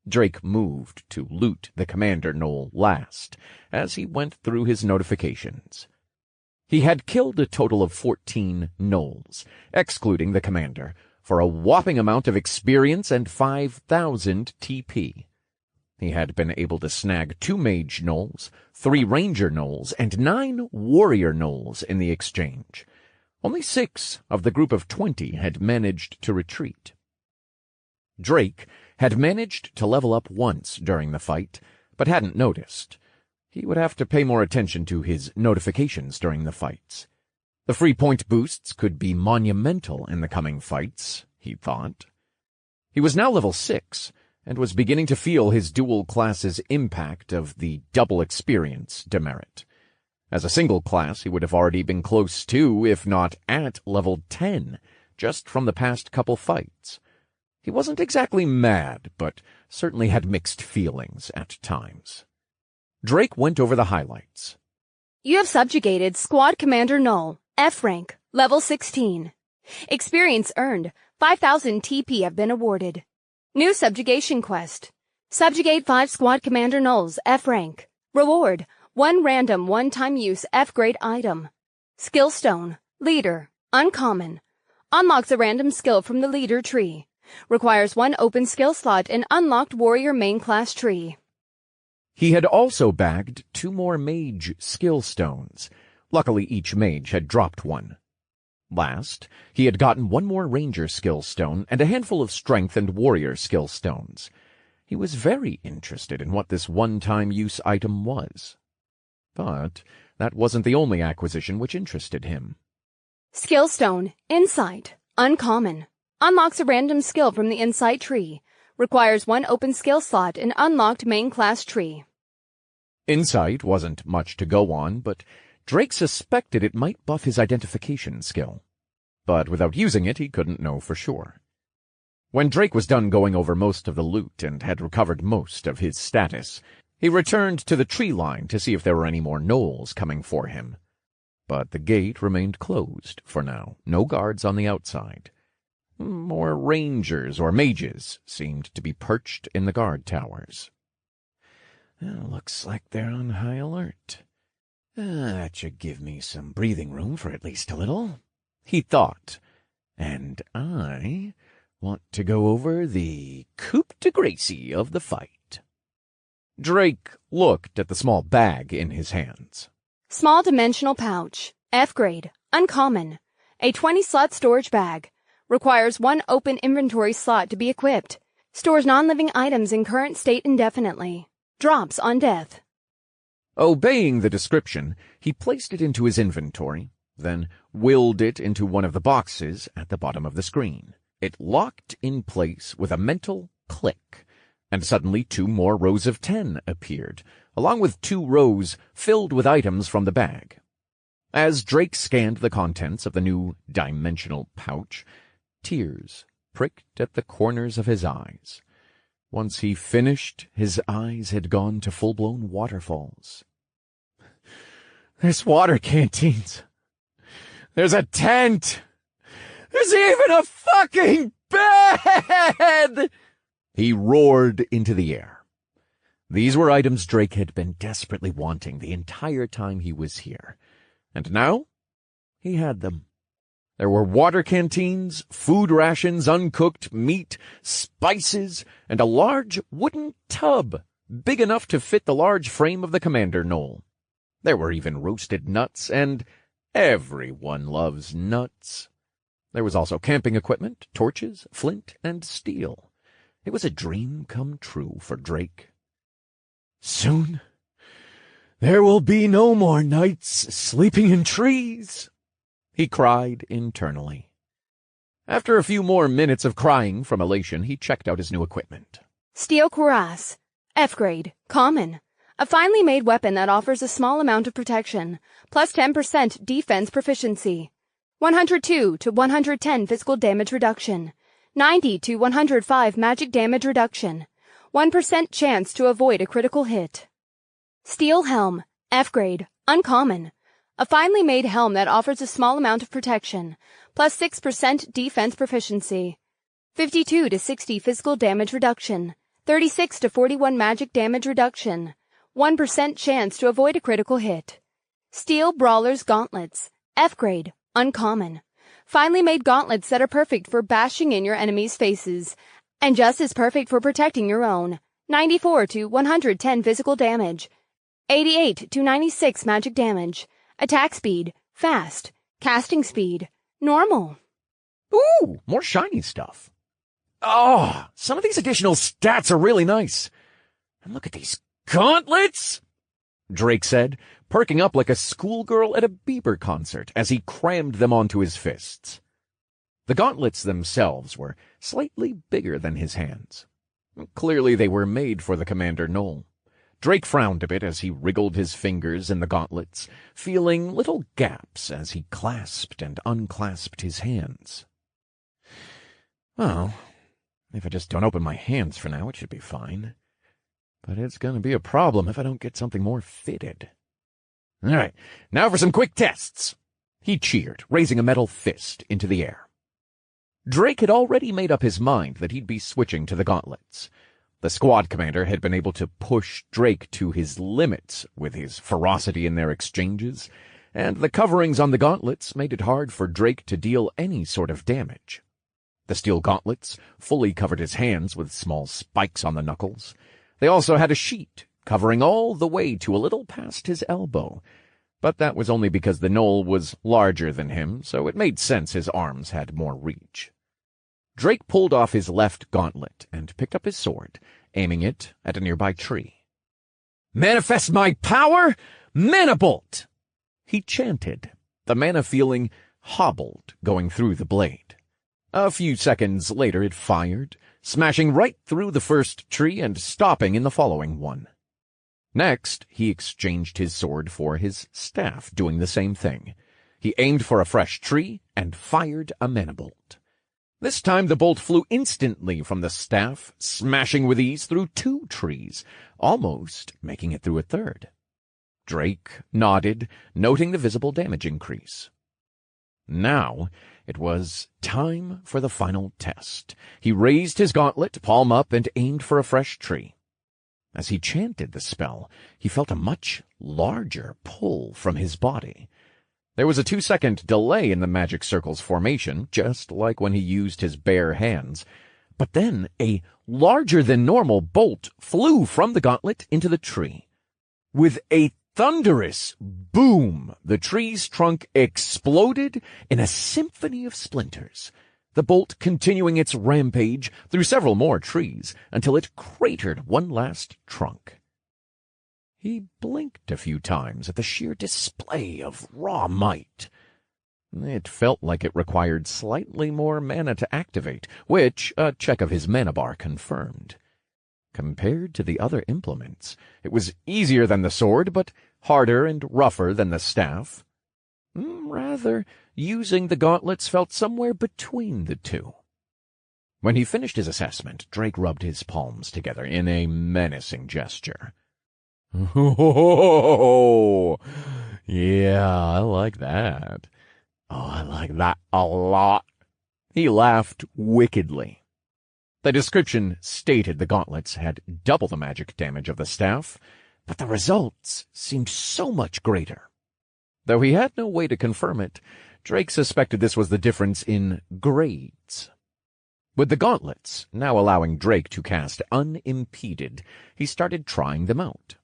Drake moved to loot the commander knoll last, as he went through his notifications. He had killed a total of 14 gnolls, excluding the commander, for a whopping amount of experience and 5,000 TP. He had been able to snag 2 mage gnolls, 3 ranger gnolls, and 9 warrior gnolls in the exchange. Only 6 of the group of 20 had managed to retreat. Drake had managed to level up once during the fight, but hadn't noticed. He would have to pay more attention to his notifications during the fights. The free point boosts could be monumental in the coming fights, he thought. He was now level 6, and was beginning to feel his dual class's impact of the double experience demerit. As a single class, he would have already been close to, if not at, level 10, just from the past couple fights. He wasn't exactly mad, but certainly had mixed feelings at times. Drake went over the highlights. You have subjugated Squad Commander Null, F rank, level 16. Experience earned, 5,000 TP have been awarded. New subjugation quest. Subjugate 5 squad commander nulls, F rank. Reward, 1 random one-time use F-grade item. Skill stone, leader, uncommon. Unlocks a random skill from the leader tree. Requires 1 open skill slot in unlocked warrior main class tree. He had also bagged 2 more mage skill stones. Luckily, each mage had dropped one. Last, he had gotten 1 more ranger skill stone and a handful of strength and warrior skill stones. He was very interested in what this one-time use item was. But that wasn't the only acquisition which interested him. Skill stone, insight, uncommon. Unlocks a random skill from the insight tree. Requires 1 open skill slot in unlocked main class tree. Insight wasn't much to go on, but Drake suspected it might buff his identification skill. But without using it, he couldn't know for sure. When Drake was done going over most of the loot and had recovered most of his status, he returned to the tree line to see if there were any more gnolls coming for him. But the gate remained closed for now, no guards on the outside. More rangers or mages seemed to be perched in the guard towers. Looks like they're on high alert. That should give me some breathing room for at least a little, he thought. And I want to go over the coup de grace of the fight. Drake looked at the small bag in his hands. Small dimensional pouch, F-grade, uncommon. A 20-slot storage bag. Requires 1 open inventory slot to be equipped. Stores non-living items in current state indefinitely. Drops on death. Obeying the description, he placed it into his inventory, then willed it into one of the boxes at the bottom of the screen. It locked in place with a mental click, and suddenly 2 more rows of 10 appeared, along with 2 rows filled with items from the bag. As Drake scanned the contents of the new dimensional pouch, tears pricked at the corners of his eyes. Once he finished, his eyes had gone to full-blown waterfalls. There's water canteens. There's a tent. There's even a fucking bed! He roared into the air. These were items Drake had been desperately wanting the entire time he was here. And now, he had them. There were water canteens, food rations, uncooked meat, spices, and a large wooden tub, big enough to fit the large frame of the commander gnoll. There were even roasted nuts, and everyone loves nuts. There was also camping equipment, torches, flint, and steel. It was a dream come true for Drake. Soon, there will be no more nights sleeping in trees, he cried internally. After a few more minutes of crying from elation, he checked out his new equipment. Steel cuirass, F-grade, common. A finely made weapon that offers a small amount of protection, plus 10% defense proficiency. 102 to 110 physical damage reduction. 90 to 105 magic damage reduction. 1% chance to avoid a critical hit. Steel helm, F-grade, uncommon. A finely made helm that offers a small amount of protection, plus 6% defense proficiency. 52 to 60 physical damage reduction. 36 to 41 magic damage reduction. 1% chance to avoid a critical hit. Steel Brawler's Gauntlets, F-grade, uncommon. Finely made gauntlets that are perfect for bashing in your enemies' faces, and just as perfect for protecting your own. 94 to 110 physical damage. 88 to 96 magic damage. Attack speed, fast. Casting speed, normal. Ooh, more shiny stuff. Oh, some of these additional stats are really nice. And look at these gauntlets, Drake said, perking up like a schoolgirl at a Bieber concert as he crammed them onto his fists. The gauntlets themselves were slightly bigger than his hands. Clearly they were made for the Commander Gnoll. Drake frowned a bit as he wriggled his fingers in the gauntlets, feeling little gaps as he clasped and unclasped his hands. Well, if I just don't open my hands for now, it should be fine. But it's going to be a problem if I don't get something more fitted. All right, now for some quick tests. He cheered, raising a metal fist into the air. Drake had already made up his mind that he'd be switching to the gauntlets. The squad commander had been able to push Drake to his limits with his ferocity in their exchanges, and the coverings on the gauntlets made it hard for Drake to deal any sort of damage. The steel gauntlets fully covered his hands with small spikes on the knuckles. They also had a sheet covering all the way to a little past his elbow, but that was only because the gnoll was larger than him, so it made sense his arms had more reach. Drake pulled off his left gauntlet and picked up his sword, aiming it at a nearby tree. "Manifest my power! Mana bolt!" he chanted, the mana feeling hobbled going through the blade. A few seconds later it fired, smashing right through the first tree and stopping in the following one. Next, he exchanged his sword for his staff, doing the same thing. He aimed for a fresh tree and fired a mana bolt. This time the bolt flew instantly from the staff, smashing with ease through 2 trees, almost making it through a third. Drake nodded, noting the visible damage increase. Now it was time for the final test. He raised his gauntlet, palm up, and aimed for a fresh tree. As he chanted the spell, he felt a much larger pull from his body. There was a 2-second delay in the magic circle's formation, just like when he used his bare hands. But then a larger-than-normal bolt flew from the gauntlet into the tree. With a thunderous boom, the tree's trunk exploded in a symphony of splinters, the bolt continuing its rampage through several more trees until it cratered one last trunk. He blinked a few times at the sheer display of raw might. It felt like it required slightly more mana to activate, which a check of his mana bar confirmed. Compared to the other implements, it was easier than the sword, but harder and rougher than the staff. Rather, using the gauntlets felt somewhere between the two. When he finished his assessment, Drake rubbed his palms together in a menacing gesture. "Oh, yeah, I like that. Oh, I like that a lot." He laughed wickedly. The description stated the gauntlets had double the magic damage of the staff, but the results seemed so much greater. Though he had no way to confirm it, Drake suspected this was the difference in grades. With the gauntlets now allowing Drake to cast unimpeded, he started trying them out.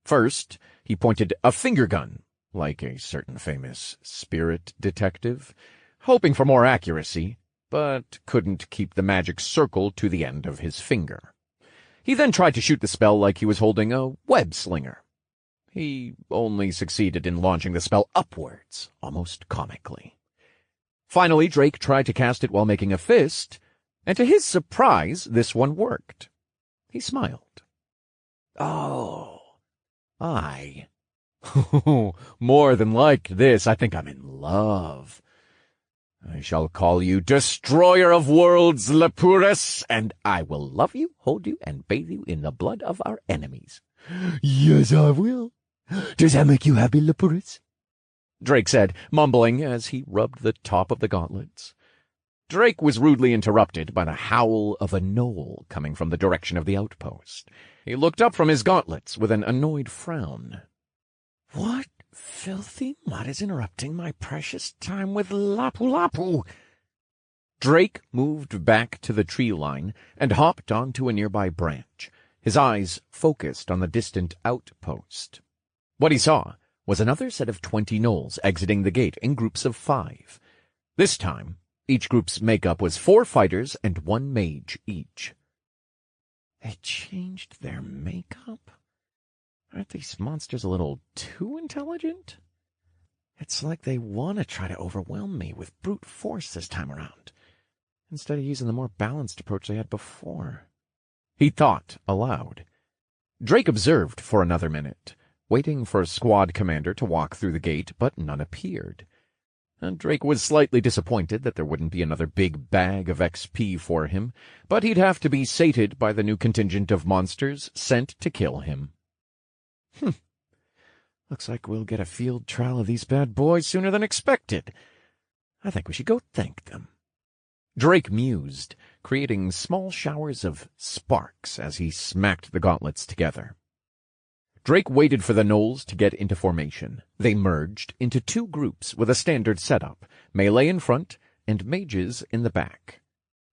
First, he pointed a finger gun, like a certain famous spirit detective, hoping for more accuracy, but couldn't keep the magic circle to the end of his finger. He then tried to shoot the spell like he was holding a web slinger. He only succeeded in launching the spell upwards, almost comically. Finally, Drake tried to cast it while making a fist, and to his surprise, this one worked. He smiled. "Oh, more than like this, I think I'm in love. I shall call you Destroyer of Worlds, Lepurus, and I will love you, hold you, and bathe you in the blood of our enemies." "Yes, I will. Does that make you happy, Lepurus?" Drake said, mumbling as he rubbed the top of the gauntlets. Drake was rudely interrupted by the howl of a gnoll coming from the direction of the outpost. He looked up from his gauntlets with an annoyed frown. "What filthy mutt is interrupting my precious time with Lapu-Lapu?" Drake moved back to the tree line and hopped onto a nearby branch, his eyes focused on the distant outpost. What he saw was another set of 20 gnolls exiting the gate in groups of 5. This time, each group's makeup was 4 fighters and 1 mage each. They changed their makeup? Aren't these monsters a little too intelligent? It's like they want to try to overwhelm me with brute force this time around, instead of using the more balanced approach they had before. He thought aloud. Drake observed for another minute, waiting for a squad commander to walk through the gate, but none appeared. And Drake was slightly disappointed that there wouldn't be another big bag of XP for him, but he'd have to be sated by the new contingent of monsters sent to kill him. Looks like we'll get a field trial of these bad boys sooner than expected. I think we should go thank them. Drake mused, creating small showers of sparks as he smacked the gauntlets together. Drake waited for the gnolls to get into formation. They merged into two groups with a standard setup, melee in front and mages in the back.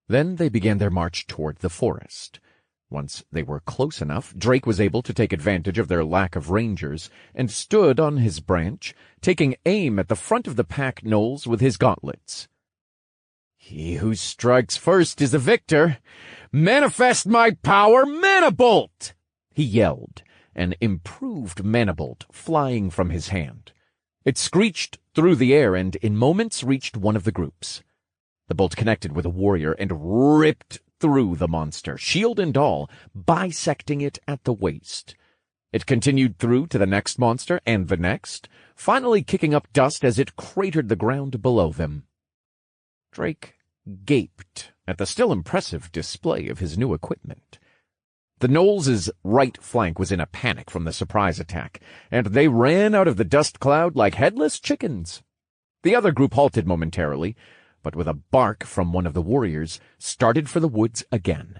Then they began their march toward the forest. Once they were close enough, Drake was able to take advantage of their lack of rangers and stood on his branch, taking aim at the front of the pack gnolls with his gauntlets. He who strikes first is the victor. Manifest my power, Mana Bolt! He yelled, an improved Mana Bolt flying from his hand. It screeched through the air and in moments reached one of the groups. The bolt connected with a warrior and ripped through the monster, shield and all, bisecting it at the waist. It continued through to the next monster and the next, finally kicking up dust as it cratered the ground below them. Drake gaped at the still impressive display of his new equipment. The gnolls' right flank was in a panic from the surprise attack, and they ran out of the dust cloud like headless chickens. The other group halted momentarily, but with a bark from one of the warriors, started for the woods again.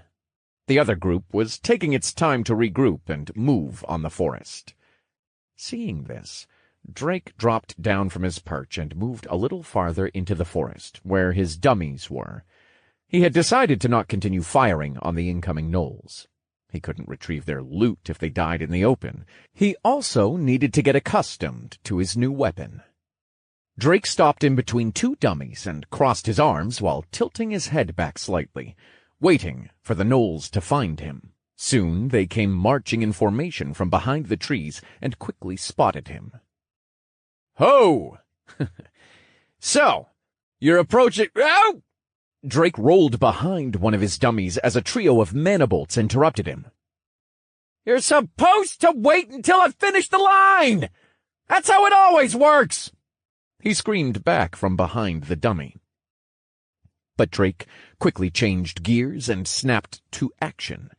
The other group was taking its time to regroup and move on the forest. Seeing this, Drake dropped down from his perch and moved a little farther into the forest, where his dummies were. He had decided to not continue firing on the incoming gnolls. He couldn't retrieve their loot if they died in the open. He also needed to get accustomed to his new weapon. Drake stopped in between two dummies and crossed his arms while tilting his head back slightly, waiting for the gnolls to find him. Soon they came marching in formation from behind the trees and quickly spotted him. "Ho! So, you're approaching— Ow!" Drake rolled behind one of his dummies as a trio of mana bolts interrupted him. "You're supposed to wait until I finish the line! That's how it always works!" he screamed back from behind the dummy. But Drake quickly changed gears and snapped to action.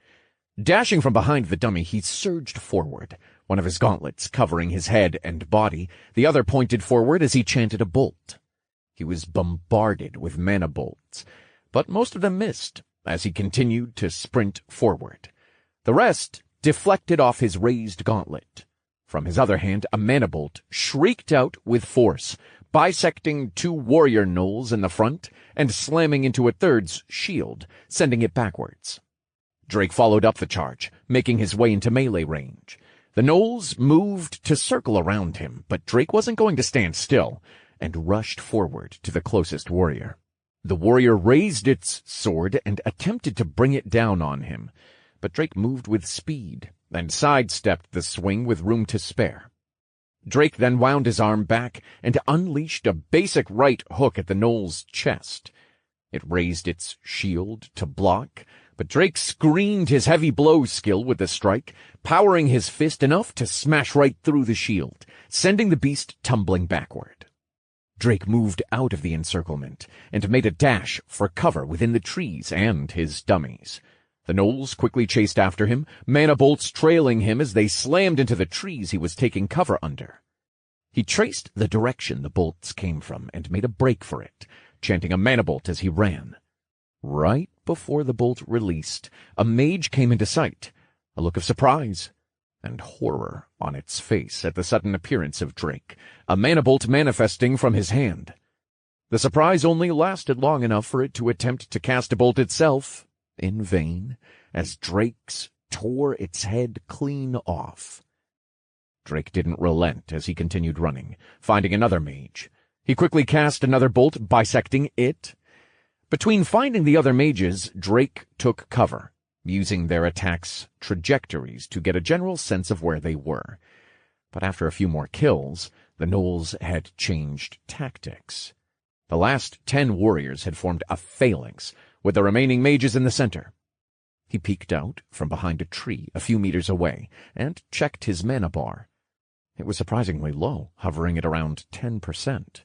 Dashing from behind the dummy, he surged forward, one of his gauntlets covering his head and body, the other pointed forward as he chanted a bolt. He was bombarded with mana bolts, but most of them missed as he continued to sprint forward. The rest deflected off his raised gauntlet. From his other hand, a mana bolt shrieked out with force, bisecting two warrior gnolls in the front and slamming into a third's shield, sending it backwards. Drake followed up the charge, making his way into melee range. The gnolls moved to circle around him, but Drake wasn't going to stand still, and rushed forward to the closest warrior. The warrior raised its sword and attempted to bring it down on him, but Drake moved with speed and sidestepped the swing with room to spare. Drake then wound his arm back and unleashed a basic right hook at the gnoll's chest. It raised its shield to block, but Drake screened his heavy blow skill with the strike, powering his fist enough to smash right through the shield, sending the beast tumbling backward. Drake moved out of the encirclement and made a dash for cover within the trees and his dummies. The gnolls quickly chased after him, mana bolts trailing him as they slammed into the trees he was taking cover under. He traced the direction the bolts came from and made a break for it, chanting a mana bolt as he ran. Right before the bolt released, a mage came into sight, a look of surprise and horror on its face at the sudden appearance of Drake, a mana bolt manifesting from his hand. The surprise only lasted long enough for it to attempt to cast a bolt itself, in vain, as Drake's tore its head clean off. Drake didn't relent as he continued running, finding another mage. He quickly cast another bolt, bisecting it. Between finding the other mages, Drake took cover, using their attacks' trajectories to get a general sense of where they were. But after a few more kills, the gnolls had changed tactics. The last 10 warriors had formed a phalanx, with the remaining mages in the center. He peeked out from behind a tree a few meters away and checked his mana bar. It was surprisingly low, hovering at around 10%.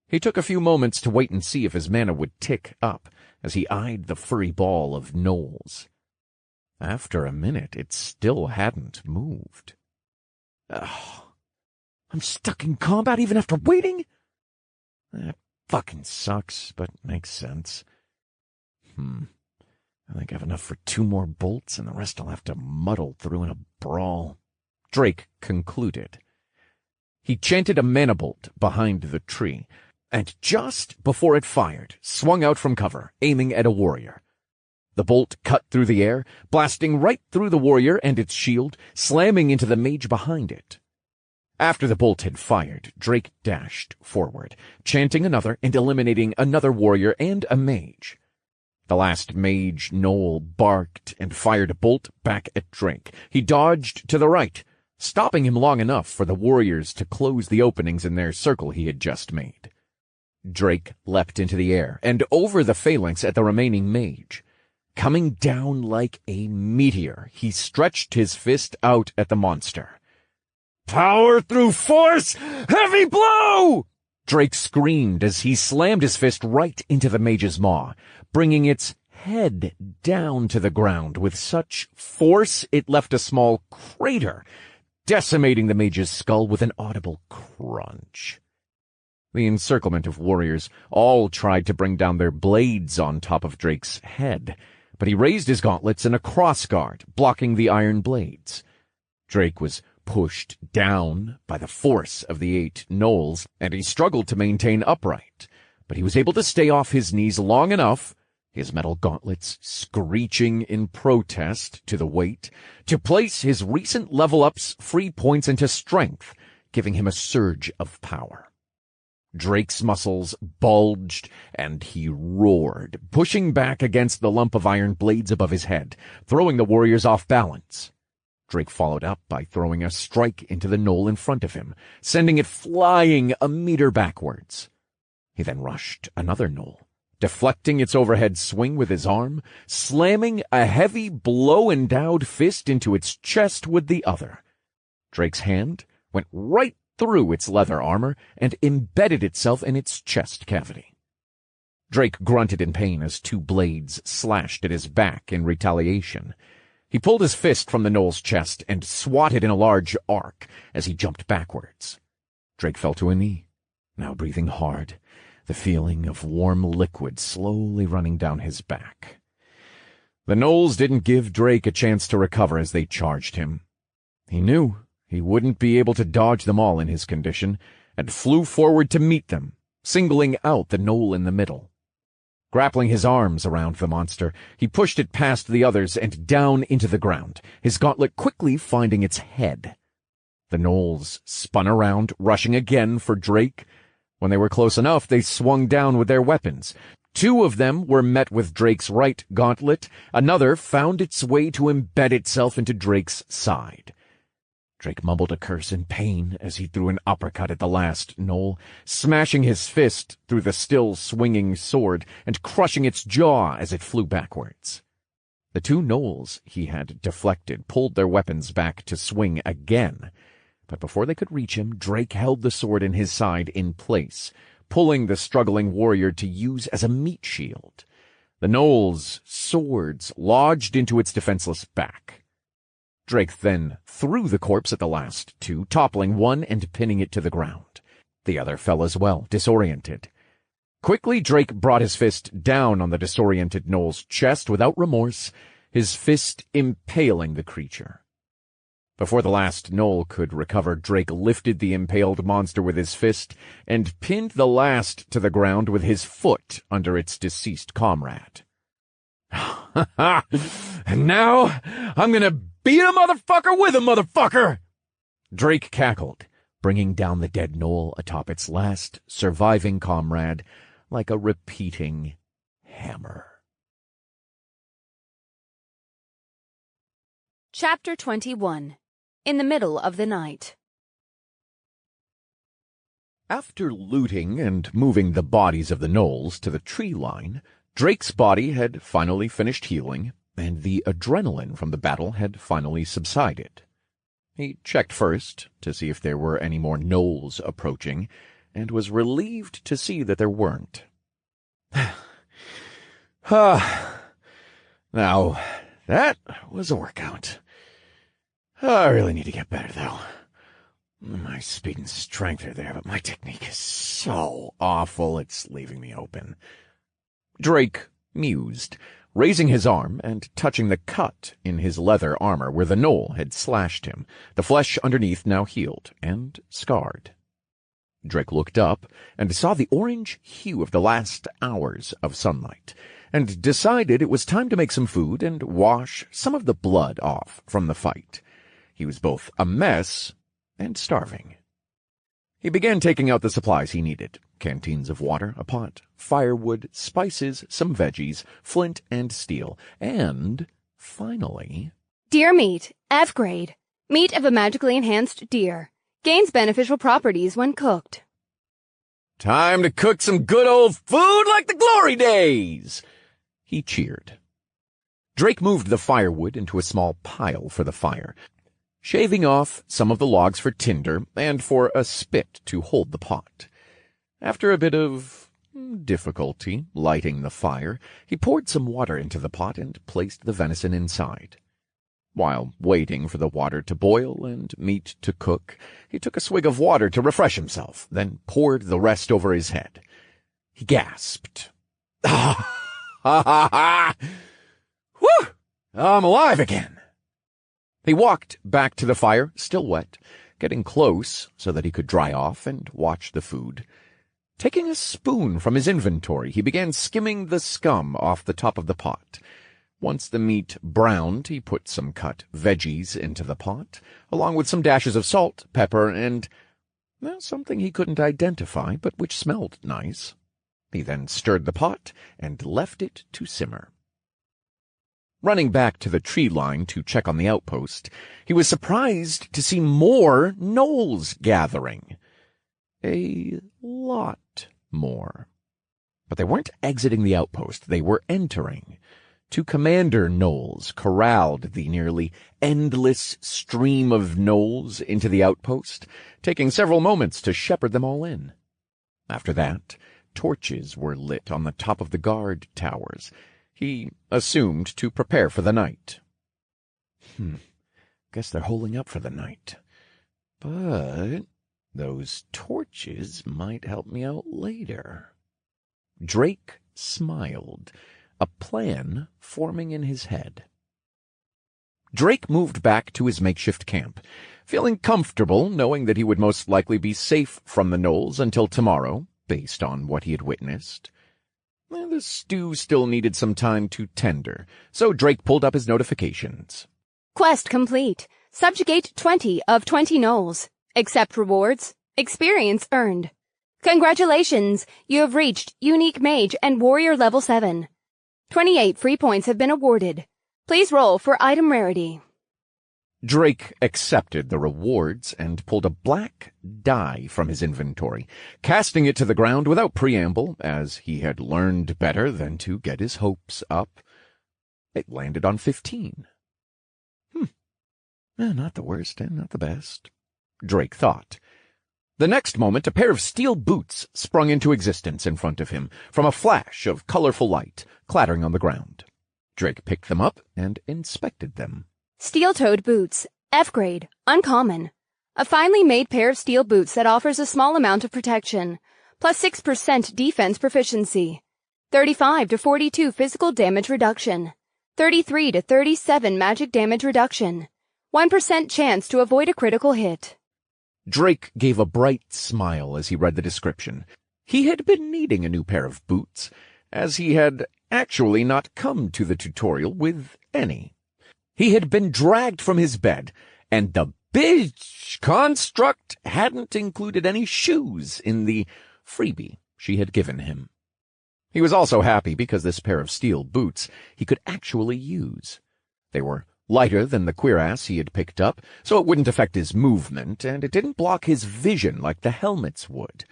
He took a few moments to wait and see if his mana would tick up as he eyed the furry ball of gnolls. After a minute, it still hadn't moved. Ugh. I'm stuck in combat even after waiting? That fucking sucks, but makes sense. I think I have enough for 2 more bolts, and the rest I'll have to muddle through in a brawl. Drake concluded. He chanted a mana bolt behind the tree, and just before it fired, swung out from cover, aiming at a warrior. The bolt cut through the air, blasting right through the warrior and its shield, slamming into the mage behind it. After the bolt had fired, Drake dashed forward, chanting another and eliminating another warrior and a mage. The last mage, Noel, barked and fired a bolt back at Drake. He dodged to the right, stopping him long enough for the warriors to close the openings in their circle he had just made. Drake leapt into the air and over the phalanx at the remaining mage. Coming down like a meteor, he stretched his fist out at the monster. "Power through force! Heavy blow!" Drake screamed as he slammed his fist right into the mage's maw, bringing its head down to the ground with such force it left a small crater, decimating the mage's skull with an audible crunch. The encirclement of warriors all tried to bring down their blades on top of Drake's head, but he raised his gauntlets in a crossguard, blocking the iron blades. Drake was pushed down by the force of the 8 gnolls, and he struggled to maintain upright, but he was able to stay off his knees long enough, his metal gauntlets screeching in protest to the weight, to place his recent level-up's free points into strength, giving him a surge of power. Drake's muscles bulged, and he roared, pushing back against the lump of iron blades above his head, throwing the warriors off balance. Drake followed up by throwing a strike into the gnoll in front of him, sending it flying a meter backwards. He then rushed another gnoll, deflecting its overhead swing with his arm, slamming a heavy blow-endowed fist into its chest with the other. Drake's hand went right through its leather armor and embedded itself in its chest cavity. Drake grunted in pain as 2 blades slashed at his back in retaliation. He pulled his fist from the gnoll's chest and swatted in a large arc as he jumped backwards. Drake fell to a knee, now breathing hard, the feeling of warm liquid slowly running down his back. The gnolls didn't give Drake a chance to recover as they charged him. He knew he wouldn't be able to dodge them all in his condition, and flew forward to meet them, singling out the gnoll in the middle. Grappling his arms around the monster, he pushed it past the others and down into the ground, his gauntlet quickly finding its head. The gnolls spun around, rushing again for Drake. When they were close enough, they swung down with their weapons. 2 of them were met with Drake's right gauntlet. Another found its way to embed itself into Drake's side. Drake mumbled a curse in pain as he threw an uppercut at the last gnoll, smashing his fist through the still swinging sword and crushing its jaw as it flew backwards. The 2 gnolls he had deflected pulled their weapons back to swing again, but before they could reach him, Drake held the sword in his side in place, pulling the struggling warrior to use as a meat shield. The gnolls' swords lodged into its defenseless back. Drake then threw the corpse at the last 2, toppling one and pinning it to the ground. The other fell as well, disoriented. Quickly, Drake brought his fist down on the disoriented gnoll's chest without remorse, his fist impaling the creature. Before the last gnoll could recover, Drake lifted the impaled monster with his fist and pinned the last to the ground with his foot under its deceased comrade. "And now I'm gonna beat a motherfucker with a motherfucker!" Drake cackled, bringing down the dead gnoll atop its last surviving comrade like a repeating hammer. Chapter 21. In the Middle of the Night. After looting and moving the bodies of the gnolls to the tree line, Drake's body had finally finished healing, and the adrenaline from the battle had finally subsided. He checked first to see if there were any more gnolls approaching, and was relieved to see that there weren't. Now, that was a workout. I really need to get better, though. My speed and strength are there, but my technique is so awful it's leaving me open. Drake mused, raising his arm and touching the cut in his leather armor where the knoll had slashed him, the flesh underneath now healed and scarred. Drake looked up and saw the orange hue of the last hours of sunlight, and decided it was time to make some food and wash some of the blood off from the fight. He was both a mess and starving. He began taking out the supplies he needed: canteens of water, a pot, firewood, spices, some veggies, flint and steel, and, finally... Deer meat, F grade. Meat of a magically enhanced deer. Gains beneficial properties when cooked. Time to cook some good old food like the glory days! He cheered. Drake moved the firewood into a small pile for the fire, shaving off some of the logs for tinder and for a spit to hold the pot. After a bit of difficulty lighting the fire, he poured some water into the pot and placed the venison inside. While waiting for the water to boil and meat to cook, he took a swig of water to refresh himself, then poured the rest over his head. He gasped. "Ah, ha, ha, ha! Whew! I'm alive again!" He walked back to the fire, still wet, getting close so that he could dry off and watch the food. Taking a spoon from his inventory, he began skimming the scum off the top of the pot. Once the meat browned, he put some cut veggies into the pot, along with some dashes of salt, pepper, and something he couldn't identify, but which smelled nice. He then stirred the pot and left it to simmer. Running back to the tree line to check on the outpost, he was surprised to see more gnolls gathering. A lot more. But they weren't exiting the outpost, they were entering. 2 commander gnolls corralled the nearly endless stream of gnolls into the outpost, taking several moments to shepherd them all in. After that, torches were lit on the top of the guard towers. He assumed to prepare for the night. Guess they're holding up for the night. But those torches might help me out later. Drake smiled, a plan forming in his head. Drake moved back to his makeshift camp, feeling comfortable knowing that he would most likely be safe from the gnolls until tomorrow, based on what he had witnessed. The stew still needed some time to tender, so Drake pulled up his notifications. Quest complete. Subjugate 20 of 20 gnolls. Accept rewards. Experience earned. Congratulations! You have reached Unique Mage and Warrior Level 7. 28 free points have been awarded. Please roll for item rarity. Drake accepted the rewards and pulled a black die from his inventory, casting it to the ground without preamble, as he had learned better than to get his hopes up. It landed on 15. Not the worst and not the best, Drake thought. The next moment, a pair of steel boots sprung into existence in front of him from a flash of colorful light clattering on the ground. Drake picked them up and inspected them. Steel-toed boots. F grade. Uncommon. A finely made pair of steel boots that offers a small amount of protection, plus 6% defense proficiency. 35 to 42 physical damage reduction. 33 to 37 magic damage reduction. 1% chance to avoid a critical hit. Drake gave a bright smile as he read the description. He had been needing a new pair of boots, as he had actually not come to the tutorial with any. He had been dragged from his bed, and the bitch construct hadn't included any shoes in the freebie she had given him. He was also happy because this pair of steel boots he could actually use. They were lighter than the cuirass he had picked up, so it wouldn't affect his movement, and it didn't block his vision like the helmets would.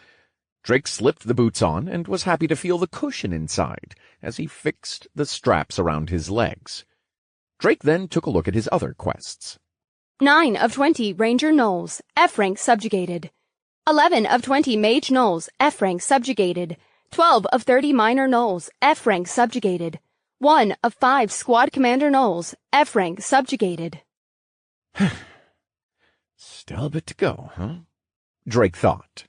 Drake slipped the boots on and was happy to feel the cushion inside as he fixed the straps around his legs. Drake then took a look at his other quests. 9 of 20 Ranger Gnolls, F-rank subjugated. 11 of 20 Mage Gnolls, F-rank subjugated. 12 of 30 Minor Gnolls, F-rank subjugated. 1 of 5 Squad Commander Gnolls, F-rank subjugated. Still a bit to go, huh? Drake thought.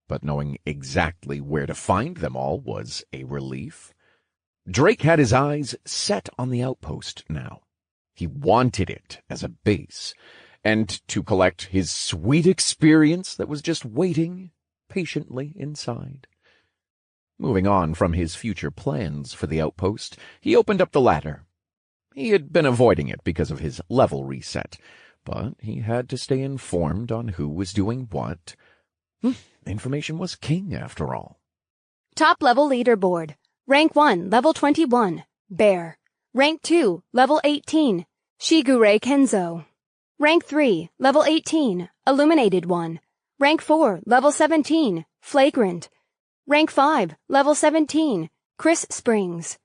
But knowing exactly where to find them all was a relief. Drake had his eyes set on the outpost now. He wanted it as a base, and to collect his sweet experience that was just waiting patiently inside. Moving on from his future plans for the outpost, he opened up the ladder. He had been avoiding it because of his level reset, but he had to stay informed on who was doing what. Information was king, after all. Top level leaderboard. Rank 1, level 21, Bear. Rank 2, level 18, Shigure Kenzo. Rank 3, level 18, Illuminated One. Rank 4, level 17, Flagrant. Rank 5, level 17, Chris Springs.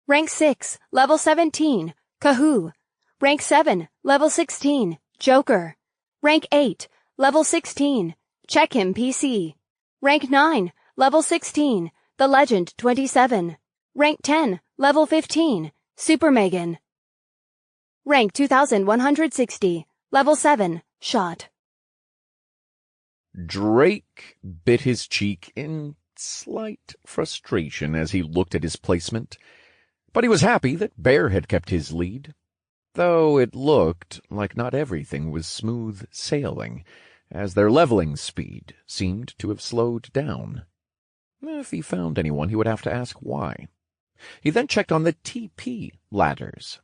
Rank 6, level 17, Kahoo. Rank 7, level 16, Joker. Rank 8, level 16, Check Him PC. Rank 9, level 16, The Legend 27. Rank 10, level 15, Super Megan. Rank 2160, level 7, Shot. Drake bit his cheek in slight frustration as he looked at his placement, but he was happy that Bear had kept his lead, though it looked like not everything was smooth sailing, as their leveling speed seemed to have slowed down. If he found anyone, he would have to ask why. He then checked on the TP ladders.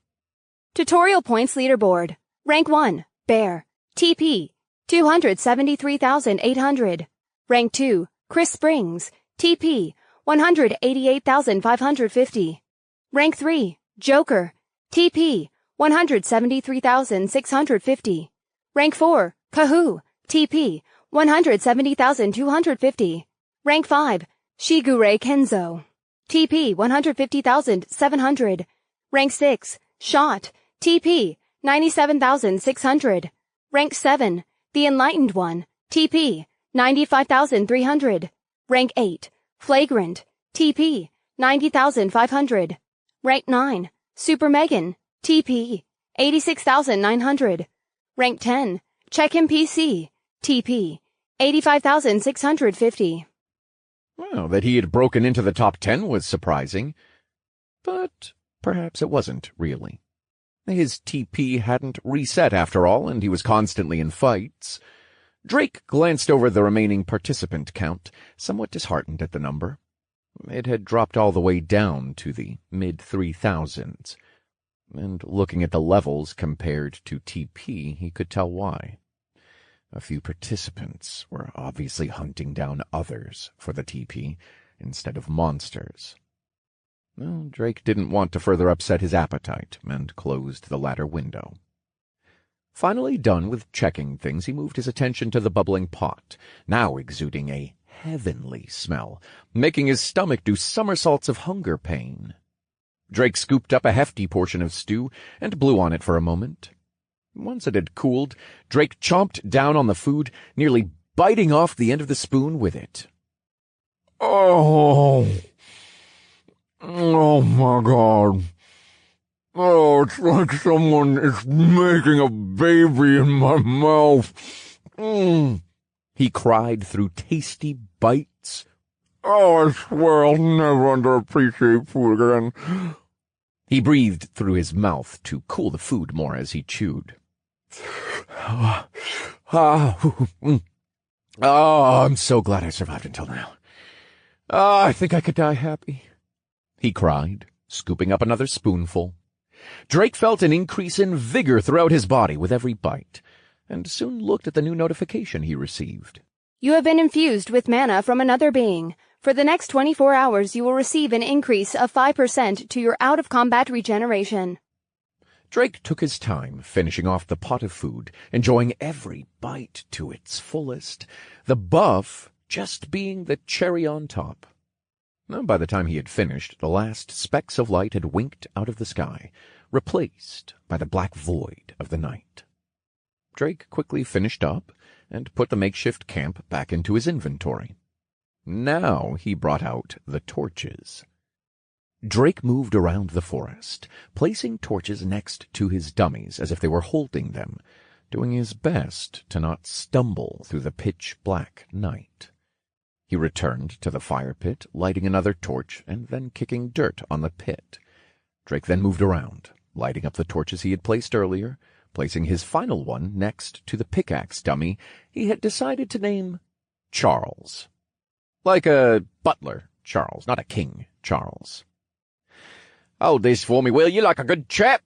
Tutorial points leaderboard. Rank 1, Bear. TP, 273,800. Rank 2, Chris Springs. TP, 188,550. Rank 3, Joker. TP, 173,650. Rank 4, Kahoo. TP, 170,250. Rank 5, Shigure Kenzo. TP, 150,700. Rank 6, Shot. TP, 97,600. Rank 7, The Enlightened One. TP, 95,300. Rank 8, Flagrant. TP, 90,500. Rank 9, Super Megan. TP, 86,900. Rank 10, Check Him PC. TP, 85,650. Well, that he had broken into the top 10 was surprising, but perhaps it wasn't really. His TP hadn't reset after all, and he was constantly in fights. Drake glanced over the remaining participant count, somewhat disheartened at the number. It had dropped all the way down to the mid-3000s, and looking at the levels compared to TP, he could tell why. A few participants were obviously hunting down others for the TP instead of monsters. Well, Drake didn't want to further upset his appetite and closed the ladder window. Finally done with checking things, he moved his attention to the bubbling pot, now exuding a heavenly smell, making his stomach do somersaults of hunger pain. Drake scooped up a hefty portion of stew and blew on it for a moment. Once it had cooled, Drake chomped down on the food, nearly biting off the end of the spoon with it. Oh my God. Oh, it's like someone is making a baby in my mouth. He cried through tasty bites. Oh, I swear I'll never underappreciate food again. He breathed through his mouth to cool the food more as he chewed. I'm so glad I survived until now. I think I could die happy, he cried, scooping up another spoonful. Drake felt an increase in vigor throughout his body with every bite, and soon looked at the new notification he received. You have been infused with mana from another being. For the next 24 hours, you will receive an increase of 5% to your out-of-combat regeneration. Drake took his time, finishing off the pot of food, enjoying every bite to its fullest, the buff just being the cherry on top. By the time he had finished, the last specks of light had winked out of the sky, replaced by the black void of the night. Drake quickly finished up and put the makeshift camp back into his inventory. Now he brought out the torches. Drake moved around the forest, placing torches next to his dummies as if they were holding them, doing his best to not stumble through the pitch-black night. He returned to the fire pit, lighting another torch and then kicking dirt on the pit. Drake then moved around, lighting up the torches he had placed earlier, placing his final one next to the pickaxe dummy he had decided to name Charles. Like a butler Charles, not a King Charles. "Hold this for me, will you, like a good chap?"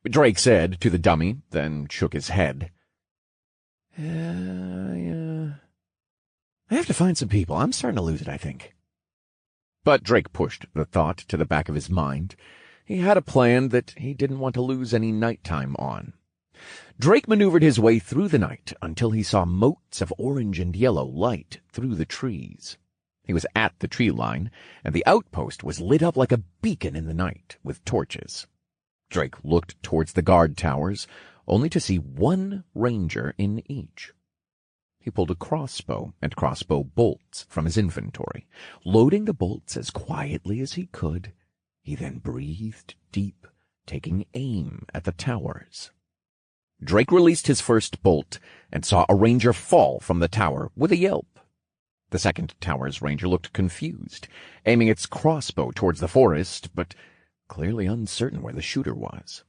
Drake said to the dummy, then shook his head. I have to find some people. I'm starting to lose it, I think. But Drake pushed the thought to the back of his mind. He had a plan that he didn't want to lose any nighttime on. Drake maneuvered his way through the night until he saw motes of orange and yellow light through the trees. He was at the tree line, and the outpost was lit up like a beacon in the night with torches. Drake looked towards the guard towers, only to see one ranger in each. He pulled a crossbow and crossbow bolts from his inventory. Loading the bolts as quietly as he could, he then breathed deep, taking aim at the towers. Drake released his first bolt and saw a ranger fall from the tower with a yelp. The second tower's ranger looked confused, aiming its crossbow towards the forest, but clearly uncertain where the shooter was.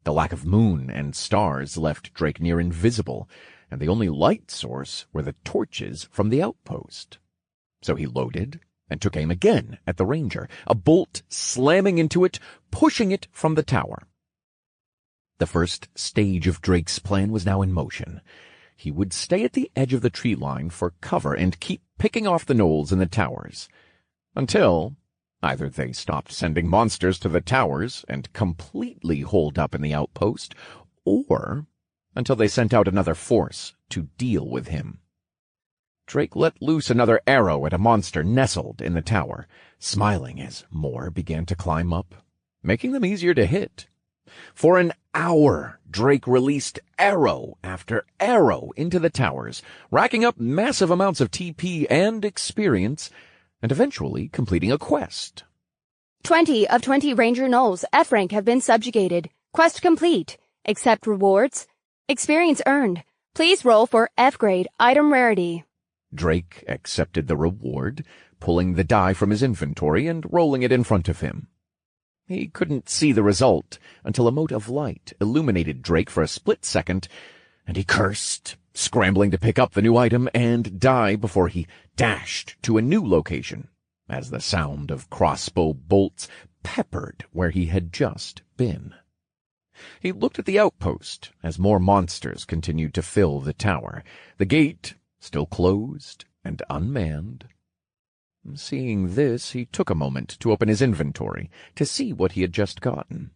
The lack of moon and stars left Drake near invisible, and the only light source were the torches from the outpost. So he loaded and took aim again at the ranger, a bolt slamming into it, pushing it from the tower. The first stage of Drake's plan was now in motion. He would stay at the edge of the tree line for cover and keep picking off the gnolls in the towers, until either they stopped sending monsters to the towers and completely holed up in the outpost, or until they sent out another force to deal with him. Drake let loose another arrow at a monster nestled in the tower, smiling as more began to climb up, making them easier to hit. For an hour, Drake released arrow after arrow into the towers, racking up massive amounts of TP and experience, and eventually completing a quest. 20 of 20 Ranger Gnolls F rank have been subjugated. Quest complete. Accept rewards. Experience earned. Please roll for F grade item rarity. Drake accepted the reward, pulling the die from his inventory and rolling it in front of him. He couldn't see the result until a mote of light illuminated Drake for a split second, and he cursed, scrambling to pick up the new item and die before he dashed to a new location, as the sound of crossbow bolts peppered where he had just been. He looked at the outpost as more monsters continued to fill the tower, the gate still closed and unmanned. Seeing this, he took a moment to open his inventory to see what he had just gotten.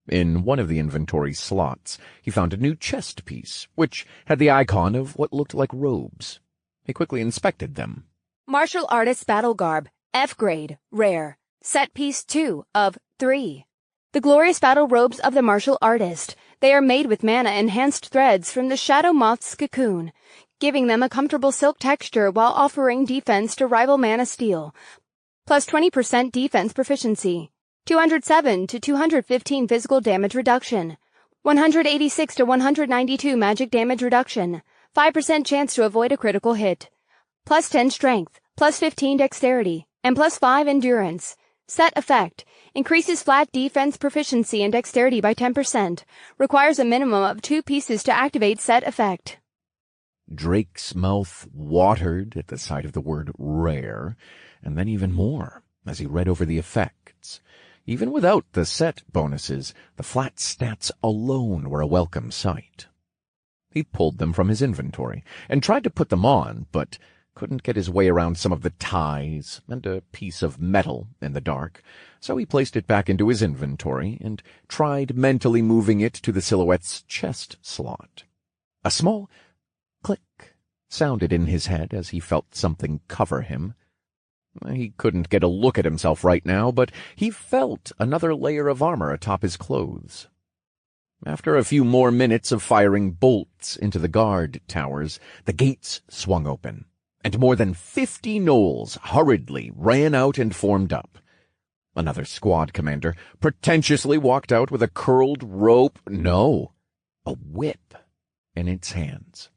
In one of the inventory slots, he found a new chest piece, which had the icon of what looked like robes. He quickly inspected them. Martial Artist Battle Garb, F grade, rare. Set piece 2 of 3. The glorious battle robes of the martial artist. They are made with mana-enhanced threads from the shadow moth's cocoon, giving them a comfortable silk texture while offering defense to rival mana steel, plus 20% defense proficiency, 207 to 215 physical damage reduction, 186 to 192 magic damage reduction, 5% chance to avoid a critical hit, plus 10 strength, plus 15 dexterity, and plus 5 endurance. Set effect. Increases flat defense proficiency and dexterity by 10%. Requires a minimum of 2 pieces to activate set effect. Drake's mouth watered at the sight of the word rare, and then even more as he read over the effects. Even without the set bonuses, the flat stats alone were a welcome sight. He pulled them from his inventory and tried to put them on, but couldn't get his way around some of the ties and a piece of metal in the dark, so he placed it back into his inventory and tried mentally moving it to the silhouette's chest slot. A small click sounded in his head as he felt something cover him. He couldn't get a look at himself right now, but he felt another layer of armor atop his clothes. After a few more minutes of firing bolts into the guard towers, the gates swung open, and more than 50 gnolls hurriedly ran out and formed up. Another squad commander pretentiously walked out with a curled rope, no, a whip, in its hands.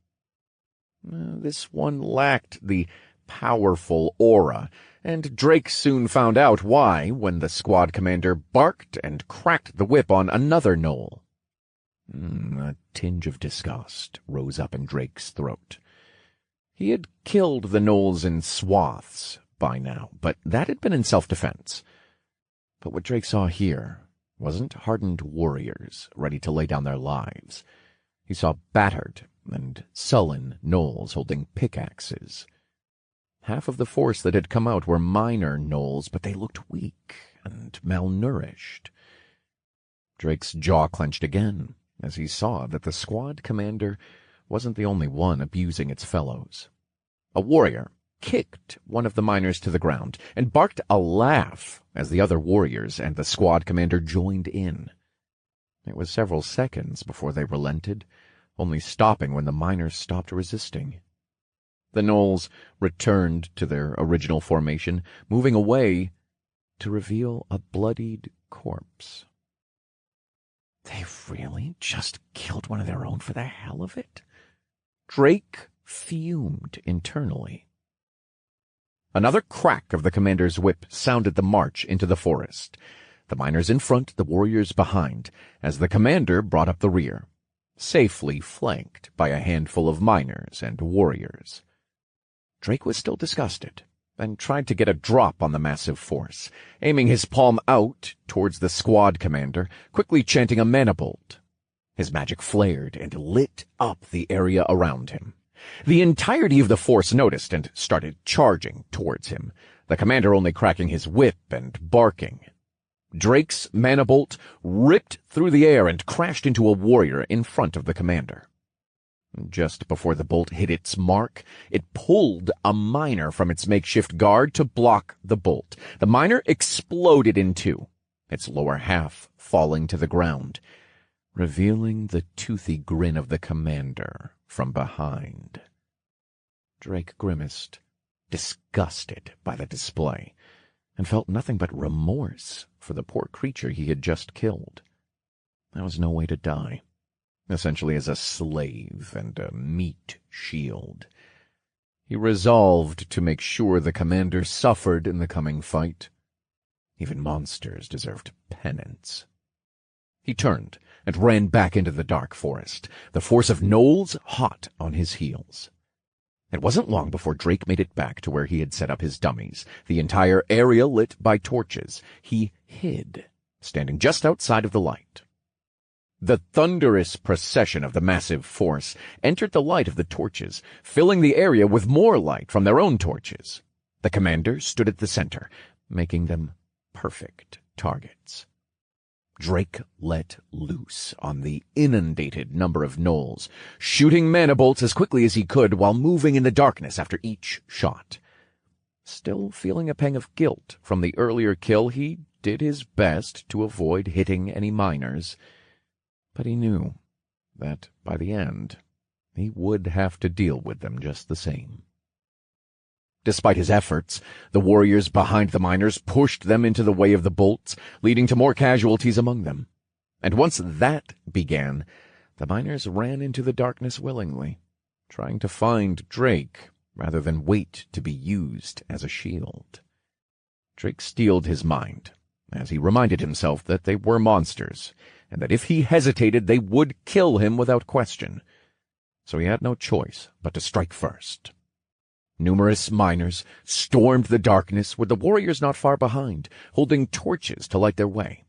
This one lacked the powerful aura, and Drake soon found out why when the squad commander barked and cracked the whip on another gnoll. A tinge of disgust rose up in Drake's throat. He had killed the gnolls in swaths by now, but that had been in self-defense. But what Drake saw here wasn't hardened warriors ready to lay down their lives. He saw battered and sullen gnolls holding pickaxes. Half of the force that had come out were minor gnolls, but they looked weak and malnourished. Drake's jaw clenched again as he saw that the squad commander wasn't the only one abusing its fellows. A warrior kicked one of the miners to the ground and barked a laugh as the other warriors and the squad commander joined in. It was several seconds before they relented, only stopping when the miners stopped resisting. The gnolls returned to their original formation, moving away to reveal a bloodied corpse. They really just killed one of their own for the hell of it? Drake fumed internally. Another crack of the commander's whip sounded the march into the forest. The miners in front, the warriors behind, as the commander brought up the rear, safely flanked by a handful of miners and warriors. Drake was still disgusted, and tried to get a drop on the massive force, aiming his palm out towards the squad commander, quickly chanting a mana bolt. His magic flared and lit up the area around him. The entirety of the force noticed and started charging towards him, the commander only cracking his whip and barking. Drake's mana bolt ripped through the air and crashed into a warrior in front of the commander. Just before the bolt hit its mark, it pulled a miner from its makeshift guard to block the bolt. The miner exploded in two, its lower half falling to the ground, revealing the toothy grin of the commander from behind. Drake grimaced, disgusted by the display, and felt nothing but remorse for the poor creature he had just killed. There was no way to die. Essentially as a slave and a meat shield. He resolved to make sure the commander suffered in the coming fight. Even monsters deserved penance. He turned and ran back into the dark forest, the force of gnolls hot on his heels. It wasn't long before Drake made it back to where he had set up his dummies, the entire area lit by torches. He hid, standing just outside of the light. The thunderous procession of the massive force entered the light of the torches, filling the area with more light from their own torches. The commander stood at the center, making them perfect targets. Drake let loose on the inundated number of gnolls, shooting mana bolts as quickly as he could while moving in the darkness after each shot. Still feeling a pang of guilt from the earlier kill, he did his best to avoid hitting any miners. But he knew that, by the end, he would have to deal with them just the same. Despite his efforts, the warriors behind the miners pushed them into the way of the bolts, leading to more casualties among them. And once that began, the miners ran into the darkness willingly, trying to find Drake rather than wait to be used as a shield. Drake steeled his mind as he reminded himself that they were monsters, and that if he hesitated they would kill him without question. So he had no choice but to strike first. Numerous miners stormed the darkness, with the warriors not far behind, holding torches to light their way.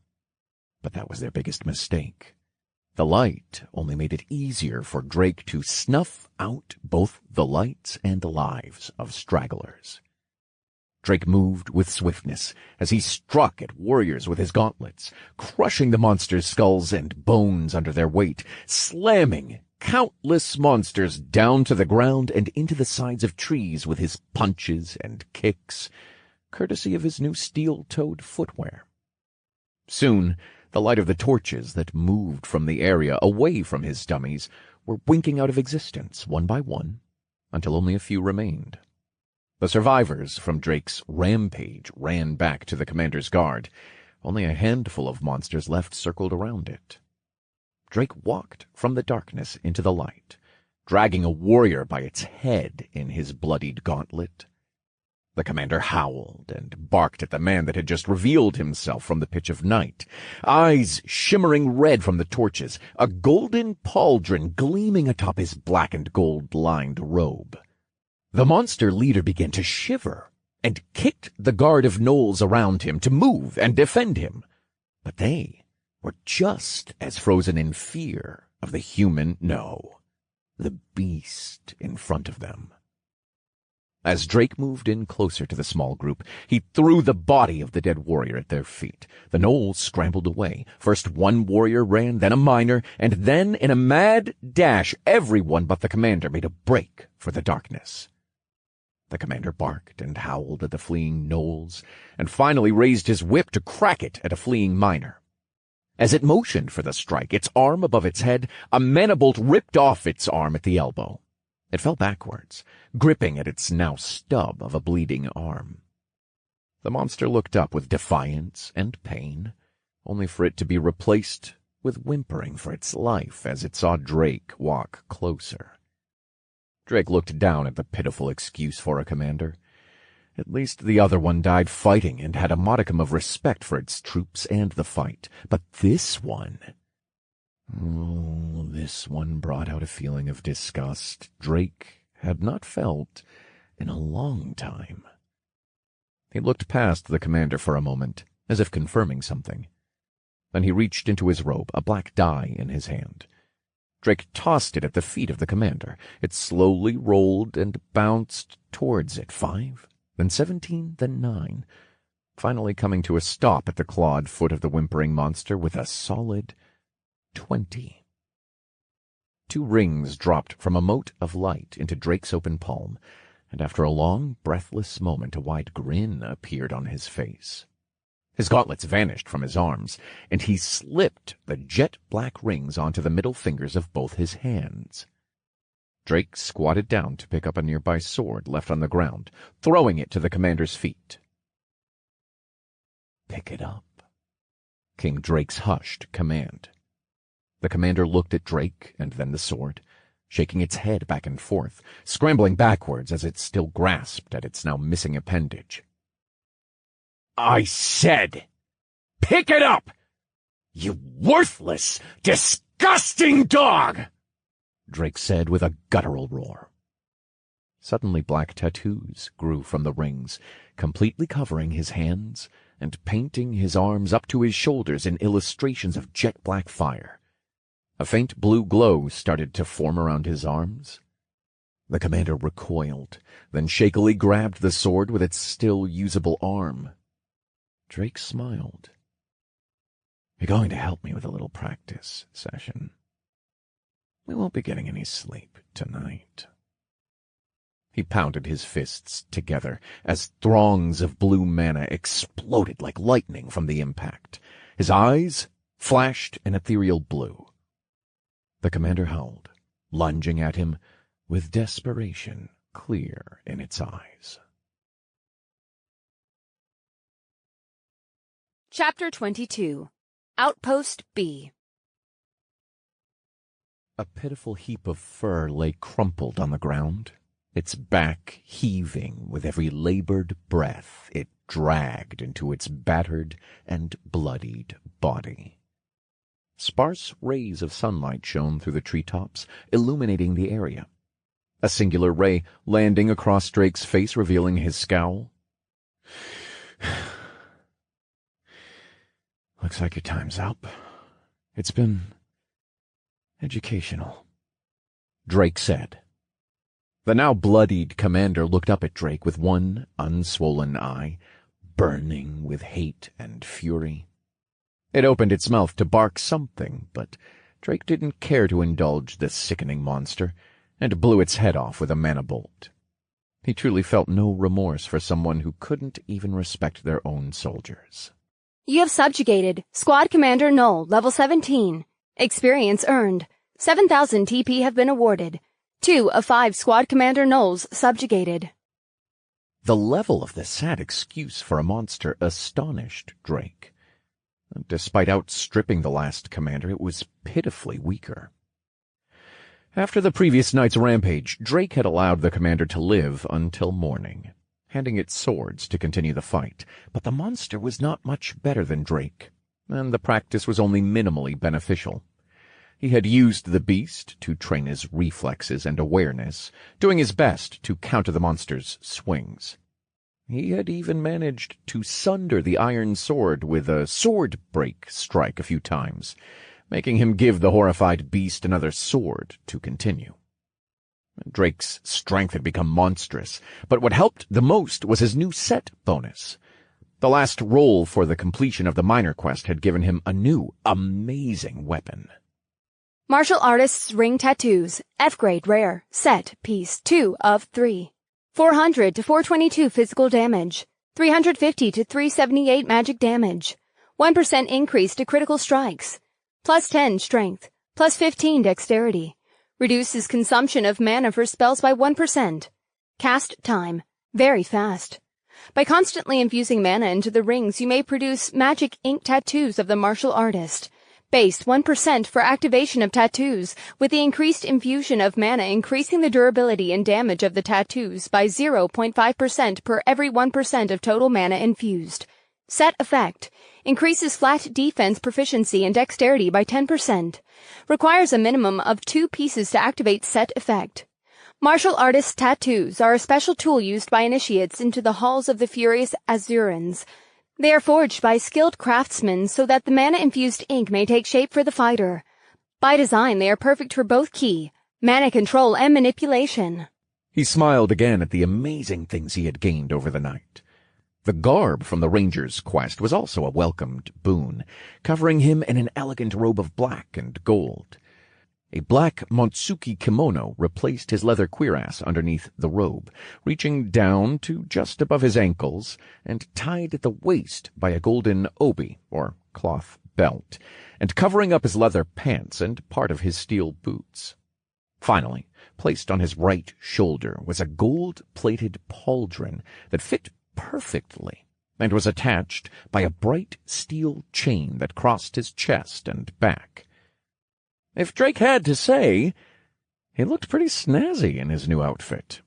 But that was their biggest mistake. The light only made it easier for Drake to snuff out both the lights and the lives of stragglers. Drake moved with swiftness as he struck at warriors with his gauntlets, crushing the monsters' skulls and bones under their weight, slamming countless monsters down to the ground and into the sides of trees with his punches and kicks, courtesy of his new steel-toed footwear. Soon, the light of the torches that moved from the area away from his dummies were winking out of existence one by one, until only a few remained. The survivors from Drake's rampage ran back to the commander's guard. Only a handful of monsters left circled around it. Drake walked from the darkness into the light, dragging a warrior by its head in his bloodied gauntlet. The commander howled and barked at the man that had just revealed himself from the pitch of night, eyes shimmering red from the torches, a golden pauldron gleaming atop his black and gold-lined robe. The monster leader began to shiver and kicked the guard of gnolls around him to move and defend him. But they were just as frozen in fear of the the beast in front of them. As Drake moved in closer to the small group, he threw the body of the dead warrior at their feet. The gnolls scrambled away. First one warrior ran, then a miner, and then, in a mad dash, everyone but the commander made a break for the darkness. The commander barked and howled at the fleeing gnolls, and finally raised his whip to crack it at a fleeing miner. As it motioned for the strike, its arm above its head, a manibolt ripped off its arm at the elbow. It fell backwards, gripping at its now stub of a bleeding arm. The monster looked up with defiance and pain, only for it to be replaced with whimpering for its life as it saw Drake walk closer. Drake looked down at the pitiful excuse for a commander. At least the other one died fighting and had a modicum of respect for its troops and the fight. But this one... this one brought out a feeling of disgust Drake had not felt in a long time. He looked past the commander for a moment, as if confirming something. Then he reached into his robe, a black die in his hand. Drake tossed it at the feet of the commander. It slowly rolled and bounced towards it. 5, then 17, then 9, finally coming to a stop at the clawed foot of the whimpering monster with a solid 20. 2 rings dropped from a mote of light into Drake's open palm, and after a long, breathless moment a wide grin appeared on his face. His gauntlets vanished from his arms, and he slipped the jet-black rings onto the middle fingers of both his hands. Drake squatted down to pick up a nearby sword left on the ground, throwing it to the commander's feet. "Pick it up," came Drake's hushed command. The commander looked at Drake and then the sword, shaking its head back and forth, scrambling backwards as it still grasped at its now missing appendage. "I said, pick it up! You worthless, disgusting dog!" Drake said with a guttural roar. Suddenly black tattoos grew from the rings, completely covering his hands and painting his arms up to his shoulders in illustrations of jet-black fire. A faint blue glow started to form around his arms. The commander recoiled, then shakily grabbed the sword with its still usable arm. Drake smiled. "You're going to help me with a little practice session. We won't be getting any sleep tonight." He pounded his fists together as throngs of blue mana exploded like lightning from the impact. His eyes flashed an ethereal blue. The commander howled, lunging at him with desperation clear in its eyes. Chapter 22. Outpost B. A pitiful heap of fur lay crumpled on the ground, its back heaving with every labored breath it dragged into its battered and bloodied body. Sparse rays of sunlight shone through the treetops, illuminating the area. A singular ray landing across Drake's face, revealing his scowl. "Looks like your time's up. It's been educational," Drake said. The now bloodied commander looked up at Drake with one unswollen eye, burning with hate and fury. It opened its mouth to bark something, but Drake didn't care to indulge the sickening monster, and blew its head off with a mana bolt. He truly felt no remorse for someone who couldn't even respect their own soldiers. You have subjugated Squad Commander Null, level 17. Experience earned. 7,000 TP have been awarded. 2 of 5 Squad Commander Nulls subjugated. The level of the sad excuse for a monster astonished Drake. Despite outstripping the last commander, it was pitifully weaker. After the previous night's rampage, Drake had allowed the commander to live until morning, handing it swords to continue the fight. But the monster was not much better than Drake, and the practice was only minimally beneficial. He had used the beast to train his reflexes and awareness, doing his best to counter the monster's swings. He had even managed to sunder the iron sword with a sword break strike a few times, making him give the horrified beast another sword to continue. Drake's strength had become monstrous, but what helped the most was his new set bonus. The last roll for the completion of the minor quest had given him a new, amazing weapon. Martial Artist's Ring Tattoos, F-grade rare, set, piece 2 of 3. 400 to 422 physical damage, 350 to 378 magic damage, 1% increase to critical strikes, plus 10 strength, plus 15 dexterity, reduces consumption of mana for spells by 1%. Cast time, very fast. By constantly infusing mana into the rings, you may produce magic ink tattoos of the martial artist. Base 1% for activation of tattoos, with the increased infusion of mana increasing the durability and damage of the tattoos by 0.5% per every 1% of total mana infused. Set effect. Increases flat defense proficiency and dexterity by 10%. Requires a minimum of 2 pieces to activate set effect. Martial Artist Tattoos are a special tool used by initiates into the halls of the Furious Azurans. They are forged by skilled craftsmen so that the mana-infused ink may take shape for the fighter. By design, they are perfect for both ki, mana control, and manipulation. He smiled again at the amazing things he had gained over the night. The garb from the ranger's quest was also a welcomed boon, covering him in an elegant robe of black and gold. A black Montsuki kimono replaced his leather cuirass underneath the robe, reaching down to just above his ankles and tied at the waist by a golden obi, or cloth belt, and covering up his leather pants and part of his steel boots. Finally, placed on his right shoulder was a gold-plated pauldron that fit perfectly and was attached by a bright steel chain that crossed his chest and back. If Drake had to say, he looked pretty snazzy in his new outfit.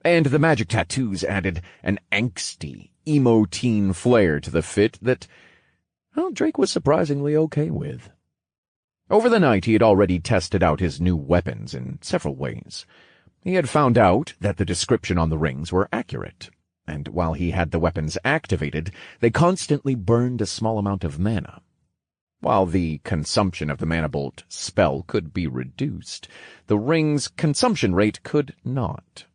And the magic tattoos added an angsty, emo-teen flair to the fit that, well, Drake was surprisingly okay with. Over the night, he had already tested out his new weapons in several ways. He had found out that the description on the rings were accurate, and while he had the weapons activated, they constantly burned a small amount of mana. While the consumption of the Mana Bolt spell could be reduced, the ring's consumption rate could not.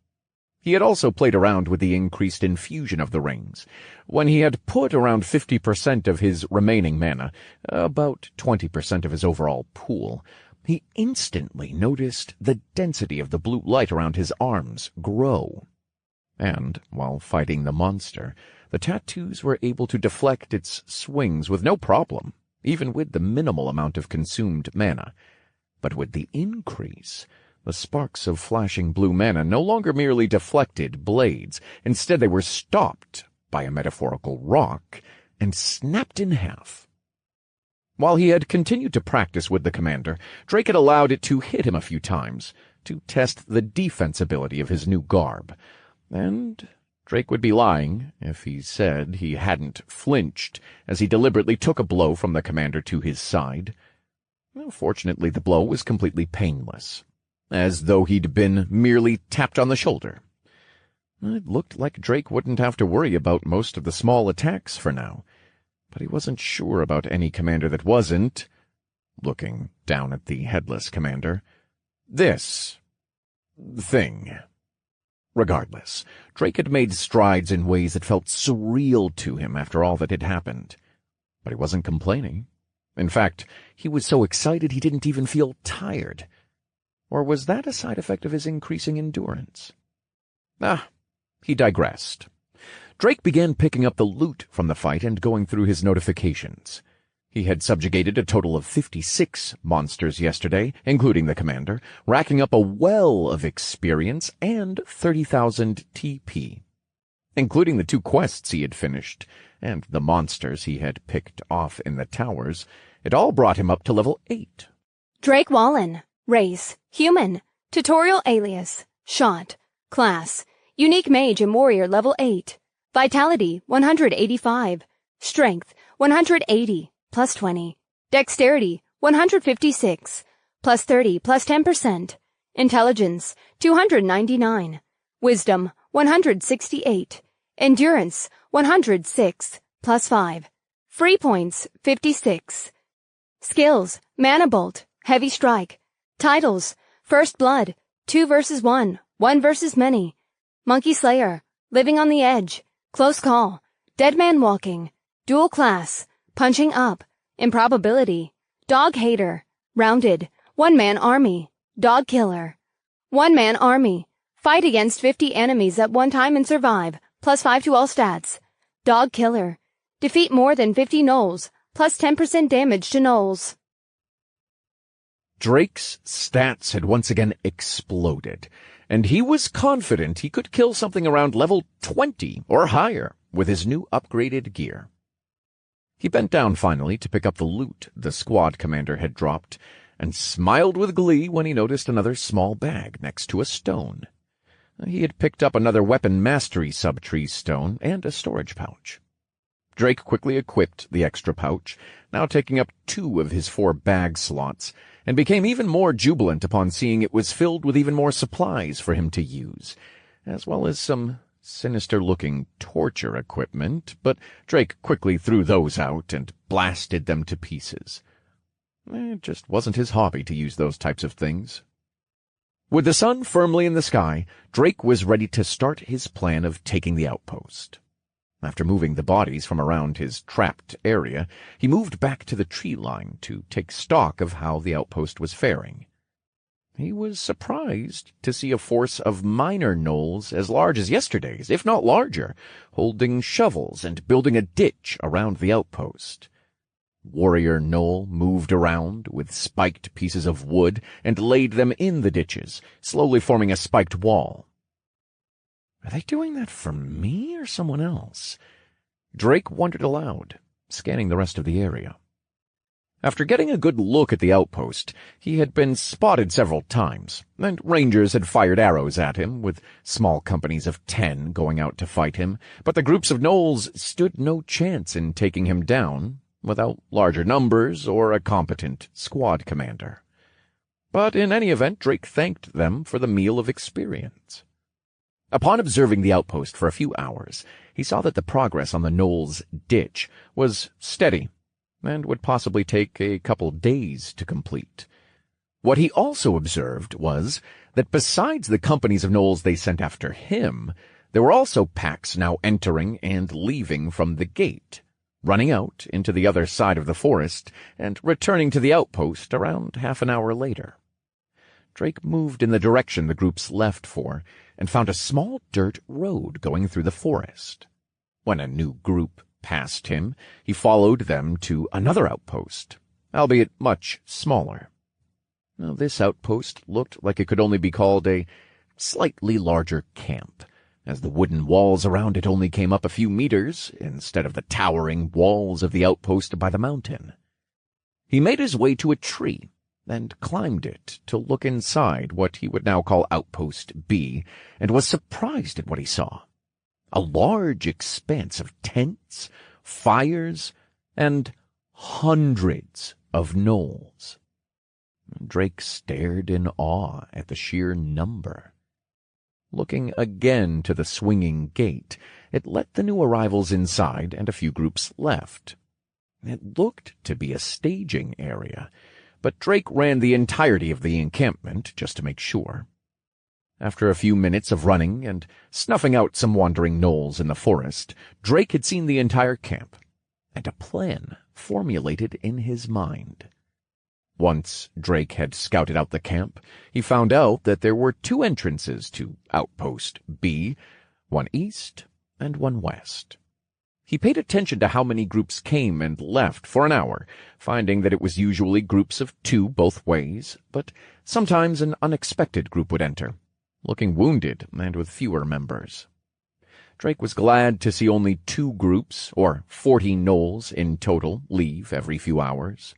He had also played around with the increased infusion of the rings. When he had put around 50% of his remaining mana, about 20% of his overall pool, he instantly noticed the density of the blue light around his arms grow. And, while fighting the monster, the tattoos were able to deflect its swings with no problem, even with the minimal amount of consumed mana. But with the increase, the sparks of flashing blue mana no longer merely deflected blades. Instead, they were stopped by a metaphorical rock and snapped in half. While he had continued to practice with the commander, Drake had allowed it to hit him a few times to test the defensibility of his new garb. And Drake would be lying if he said he hadn't flinched as he deliberately took a blow from the commander to his side. Well, fortunately, the blow was completely painless, as though he'd been merely tapped on the shoulder. It looked like Drake wouldn't have to worry about most of the small attacks for now, but he wasn't sure about any commander that wasn't, looking down at the headless commander, this thing. Regardless, Drake had made strides in ways that felt surreal to him after all that had happened. But he wasn't complaining. In fact, he was so excited he didn't even feel tired. Or was that a side effect of his increasing endurance? He digressed. Drake began picking up the loot from the fight and going through his notifications. He had subjugated a total of 56 monsters yesterday, including the commander, racking up a well of experience and 30,000 TP. Including the 2 quests he had finished, and the monsters he had picked off in the towers. It all brought him up to level 8. Drake Wallen. Race. Human. Tutorial alias. Shot. Class. Unique mage and warrior level 8. Vitality 185. Strength 180 plus 20. Dexterity 156 plus 30 plus 10%. Intelligence 299. Wisdom 168. Endurance 106 plus 5. Free points 56. Skills: Mana Bolt, Heavy Strike. Titles: First Blood, 2 versus 1, 1 versus many. Monkey Slayer, Living on the Edge, Close Call, Dead Man Walking, Dual Class, Punching Up, Improbability, Dog Hater, Rounded, One Man Army, Dog Killer. One Man Army, fight against 50 enemies at one time and survive, plus 5 to all stats. Dog Killer, defeat more than 50 gnolls, plus 10% damage to gnolls. Drake's stats had once again exploded, and he was confident he could kill something around level 20 or higher with his new upgraded gear. He bent down finally to pick up the loot the squad commander had dropped, and smiled with glee when he noticed another small bag next to a stone. He had picked up another weapon mastery subtree stone and a storage pouch. Drake quickly equipped the extra pouch, now taking up 2 of his 4 bag slots, and became even more jubilant upon seeing it was filled with even more supplies for him to use, as well as some sinister-looking torture equipment, but Drake quickly threw those out and blasted them to pieces. It just wasn't his hobby to use those types of things. With the sun firmly in the sky, Drake was ready to start his plan of taking the outpost. After moving the bodies from around his trapped area, he moved back to the tree line to take stock of how the outpost was faring. He was surprised to see a force of minor gnolls as large as yesterday's, if not larger, holding shovels and building a ditch around the outpost. Warrior Gnoll moved around with spiked pieces of wood and laid them in the ditches, slowly forming a spiked wall. Are they doing that for me or someone else? Drake wondered aloud, scanning the rest of the area. After getting a good look at the outpost, he had been spotted several times, and rangers had fired arrows at him, with small companies of 10 going out to fight him, but the groups of gnolls stood no chance in taking him down without larger numbers or a competent squad commander. But in any event, Drake thanked them for the meal of experience. Upon observing the outpost for a few hours, he saw that the progress on the Gnoll's ditch was steady and would possibly take a couple days to complete. What he also observed was that besides the companies of gnolls they sent after him, there were also packs now entering and leaving from the gate, running out into the other side of the forest and returning to the outpost around half an hour later. Drake moved in the direction the groups left for, and found a small dirt road going through the forest. When a new group passed him, he followed them to another outpost, albeit much smaller. Now, this outpost looked like it could only be called a slightly larger camp, as the wooden walls around it only came up a few meters instead of the towering walls of the outpost by the mountain. He made his way to a tree and climbed it to look inside what he would now call Outpost B, and was surprised at what he saw. A large expanse of tents, fires, and hundreds of gnolls. Drake stared in awe at the sheer number. Looking again to the swinging gate, it let the new arrivals inside, and a few groups left. It looked to be a staging area, but Drake ran the entirety of the encampment just to make sure. After a few minutes of running and snuffing out some wandering gnolls in the forest, Drake had seen the entire camp, and a plan formulated in his mind. Once Drake had scouted out the camp, he found out that there were 2 entrances to Outpost B, one east and one west. He paid attention to how many groups came and left for an hour, finding that it was usually groups of 2 both ways, but sometimes an unexpected group would enter, looking wounded and with fewer members. Drake was glad to see only 2 groups, or 40 gnolls in total, leave every few hours.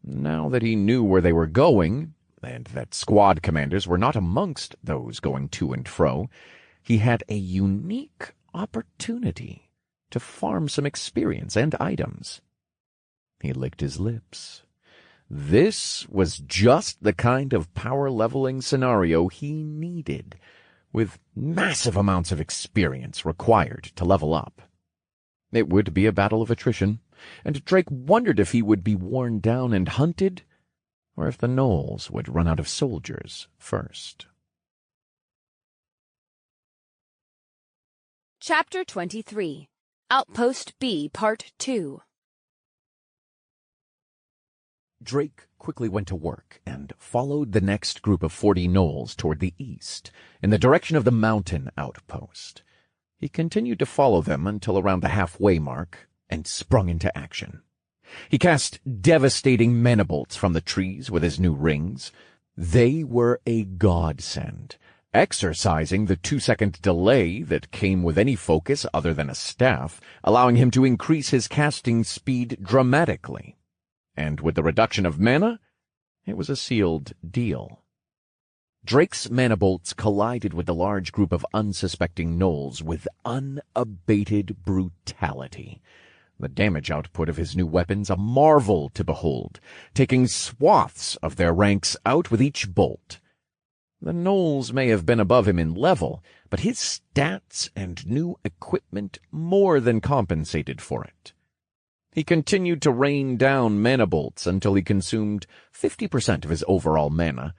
Now that he knew where they were going, and that squad commanders were not amongst those going to and fro, he had a unique opportunity to farm some experience and items. He licked his lips. This was just the kind of power-leveling scenario he needed, with massive amounts of experience required to level up. It would be a battle of attrition, and Drake wondered if he would be worn down and hunted, or if the gnolls would run out of soldiers first. Chapter 23. Outpost B, Part 2. Drake quickly went to work and followed the next group of 40 gnolls toward the east, in the direction of the mountain outpost. He continued to follow them until around the halfway mark, and sprung into action. He cast devastating mana bolts from the trees with his new rings. They were a godsend, exercising the 2-second delay that came with any focus other than a staff, allowing him to increase his casting speed dramatically. And with the reduction of mana, it was a sealed deal. Drake's mana bolts collided with the large group of unsuspecting gnolls with unabated brutality. The damage output of his new weapons a marvel to behold, taking swaths of their ranks out with each bolt. The gnolls may have been above him in level, but his stats and new equipment more than compensated for it. He continued to rain down mana bolts until he consumed 50% of his overall mana,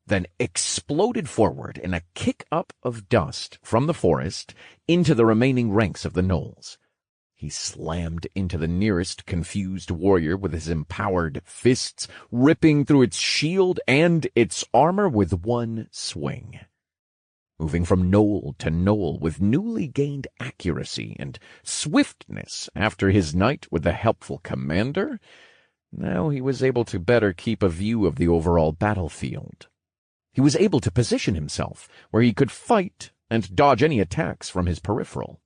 then exploded forward in a kick-up of dust from the forest into the remaining ranks of the gnolls. He slammed into the nearest confused warrior with his empowered fists, ripping through its shield and its armor with one swing. Moving from gnoll to gnoll with newly gained accuracy and swiftness after his night with the helpful commander, now he was able to better keep a view of the overall battlefield. He was able to position himself where he could fight and dodge any attacks from his peripheral.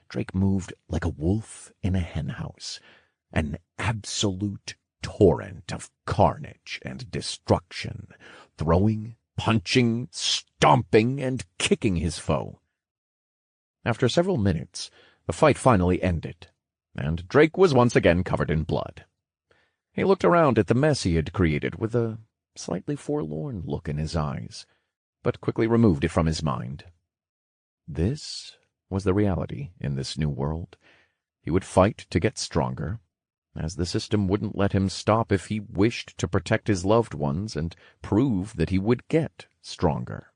Drake moved like a wolf in a henhouse, an absolute torrent of carnage and destruction, throwing, punching, stomping, and kicking his foe. After several minutes, the fight finally ended, and Drake was once again covered in blood. He looked around at the mess he had created with a slightly forlorn look in his eyes, but quickly removed it from his mind. This was the reality in this new world. He would fight to get stronger, as the system wouldn't let him stop if he wished to protect his loved ones and prove that he would get stronger.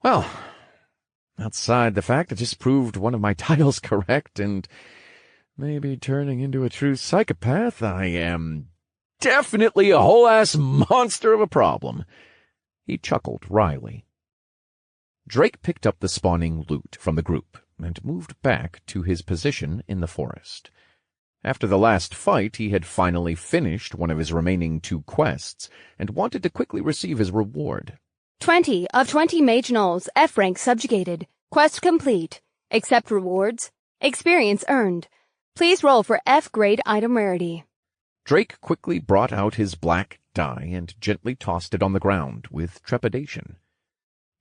Well, outside the fact I just proved one of my titles correct and maybe turning into a true psychopath, I am definitely a whole-ass monster of a problem. He chuckled wryly. Drake picked up the spawning loot from the group and moved back to his position in the forest. After the last fight, he had finally finished one of his remaining 2 quests and wanted to quickly receive his reward. 20 of 20 mage gnolls, F rank subjugated. Quest complete. Accept rewards. Experience earned. Please roll for F grade item rarity. Drake quickly brought out his black die and gently tossed it on the ground with trepidation.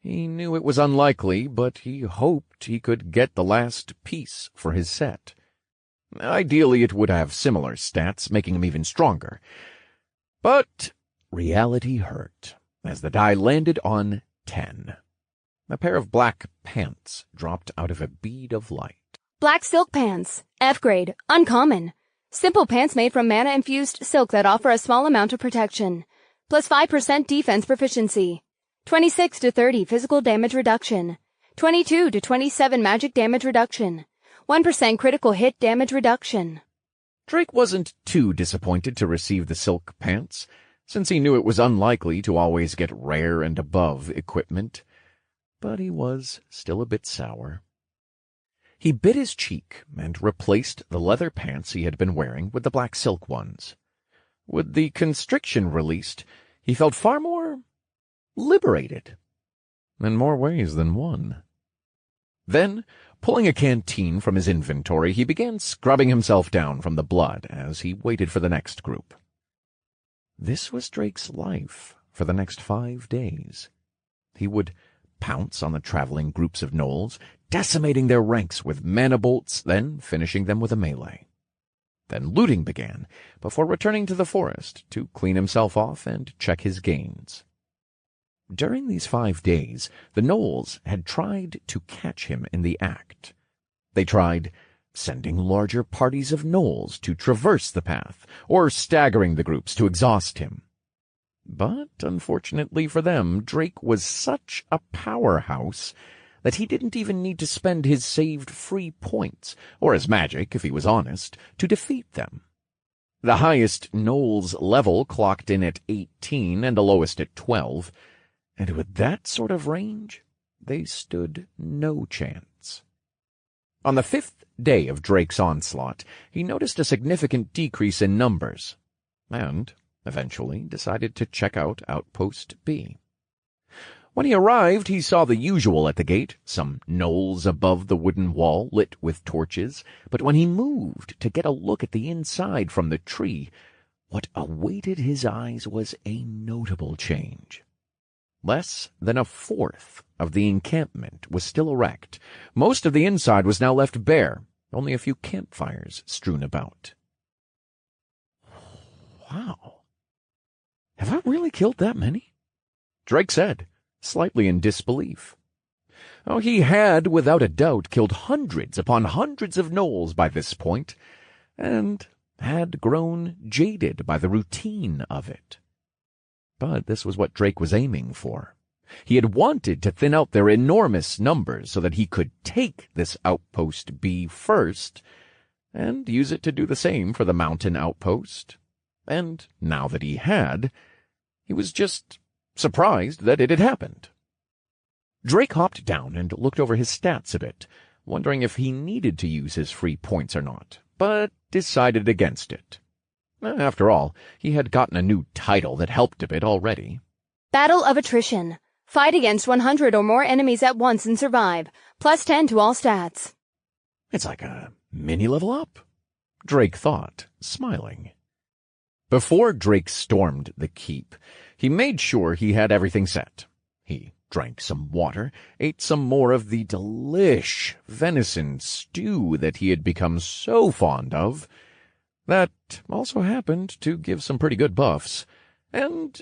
He knew it was unlikely, but he hoped he could get the last piece for his set. Ideally, it would have similar stats, making him even stronger. But reality hurt, as the die landed on 10. A pair of black pants dropped out of a bead of light. Black silk pants. F grade. Uncommon. Simple pants made from mana-infused silk that offer a small amount of protection. Plus 5% defense proficiency. 26 to 30 physical damage reduction. 22 to 27 magic damage reduction. 1% critical hit damage reduction. Drake wasn't too disappointed to receive the silk pants, since he knew it was unlikely to always get rare and above equipment. But he was still a bit sour. He bit his cheek and replaced the leather pants he had been wearing with the black silk ones. With the constriction released, he felt far more liberated, in more ways than one. Then, pulling a canteen from his inventory, he began scrubbing himself down from the blood as he waited for the next group. This was Drake's life for the next 5 days. He would pounce on the traveling groups of gnolls, decimating their ranks with mana bolts, then finishing them with a melee. Then looting began, before returning to the forest to clean himself off and check his gains. During these 5 days, the gnolls had tried to catch him in the act. They tried sending larger parties of gnolls to traverse the path, or staggering the groups to exhaust him. But, unfortunately for them, Drake was such a powerhouse that he didn't even need to spend his saved free points, or his magic, if he was honest, to defeat them. The highest Gnoll's level clocked in at 18 and the lowest at 12, and with that sort of range, they stood no chance. On the 5th day of Drake's onslaught, he noticed a significant decrease in numbers, and eventually decided to check out Outpost B. When he arrived, he saw the usual at the gate, some gnolls above the wooden wall lit with torches, but when he moved to get a look at the inside from the tree, what awaited his eyes was a notable change. Less than a fourth of the encampment was still erect. Most of the inside was now left bare, only a few campfires strewn about. Wow. Have I really killed that many? Drake said, slightly in disbelief. Oh, he had, without a doubt, killed hundreds upon hundreds of gnolls by this point, and had grown jaded by the routine of it. But this was what Drake was aiming for. He had wanted to thin out their enormous numbers so that he could take this outpost B first, and use it to do the same for the mountain outpost. And now that he had, he was just surprised that it had happened. Drake hopped down and looked over his stats a bit, wondering if he needed to use his free points or not, but decided against it. After all, he had gotten a new title that helped a bit already. Battle of Attrition. Fight against 100 or more enemies at once and survive. +10 to all stats. It's like a mini level up, Drake thought, smiling. Before Drake stormed the keep, he made sure he had everything set. He drank some water, ate some more of the delish venison stew that he had become so fond of. That also happened to give some pretty good buffs, and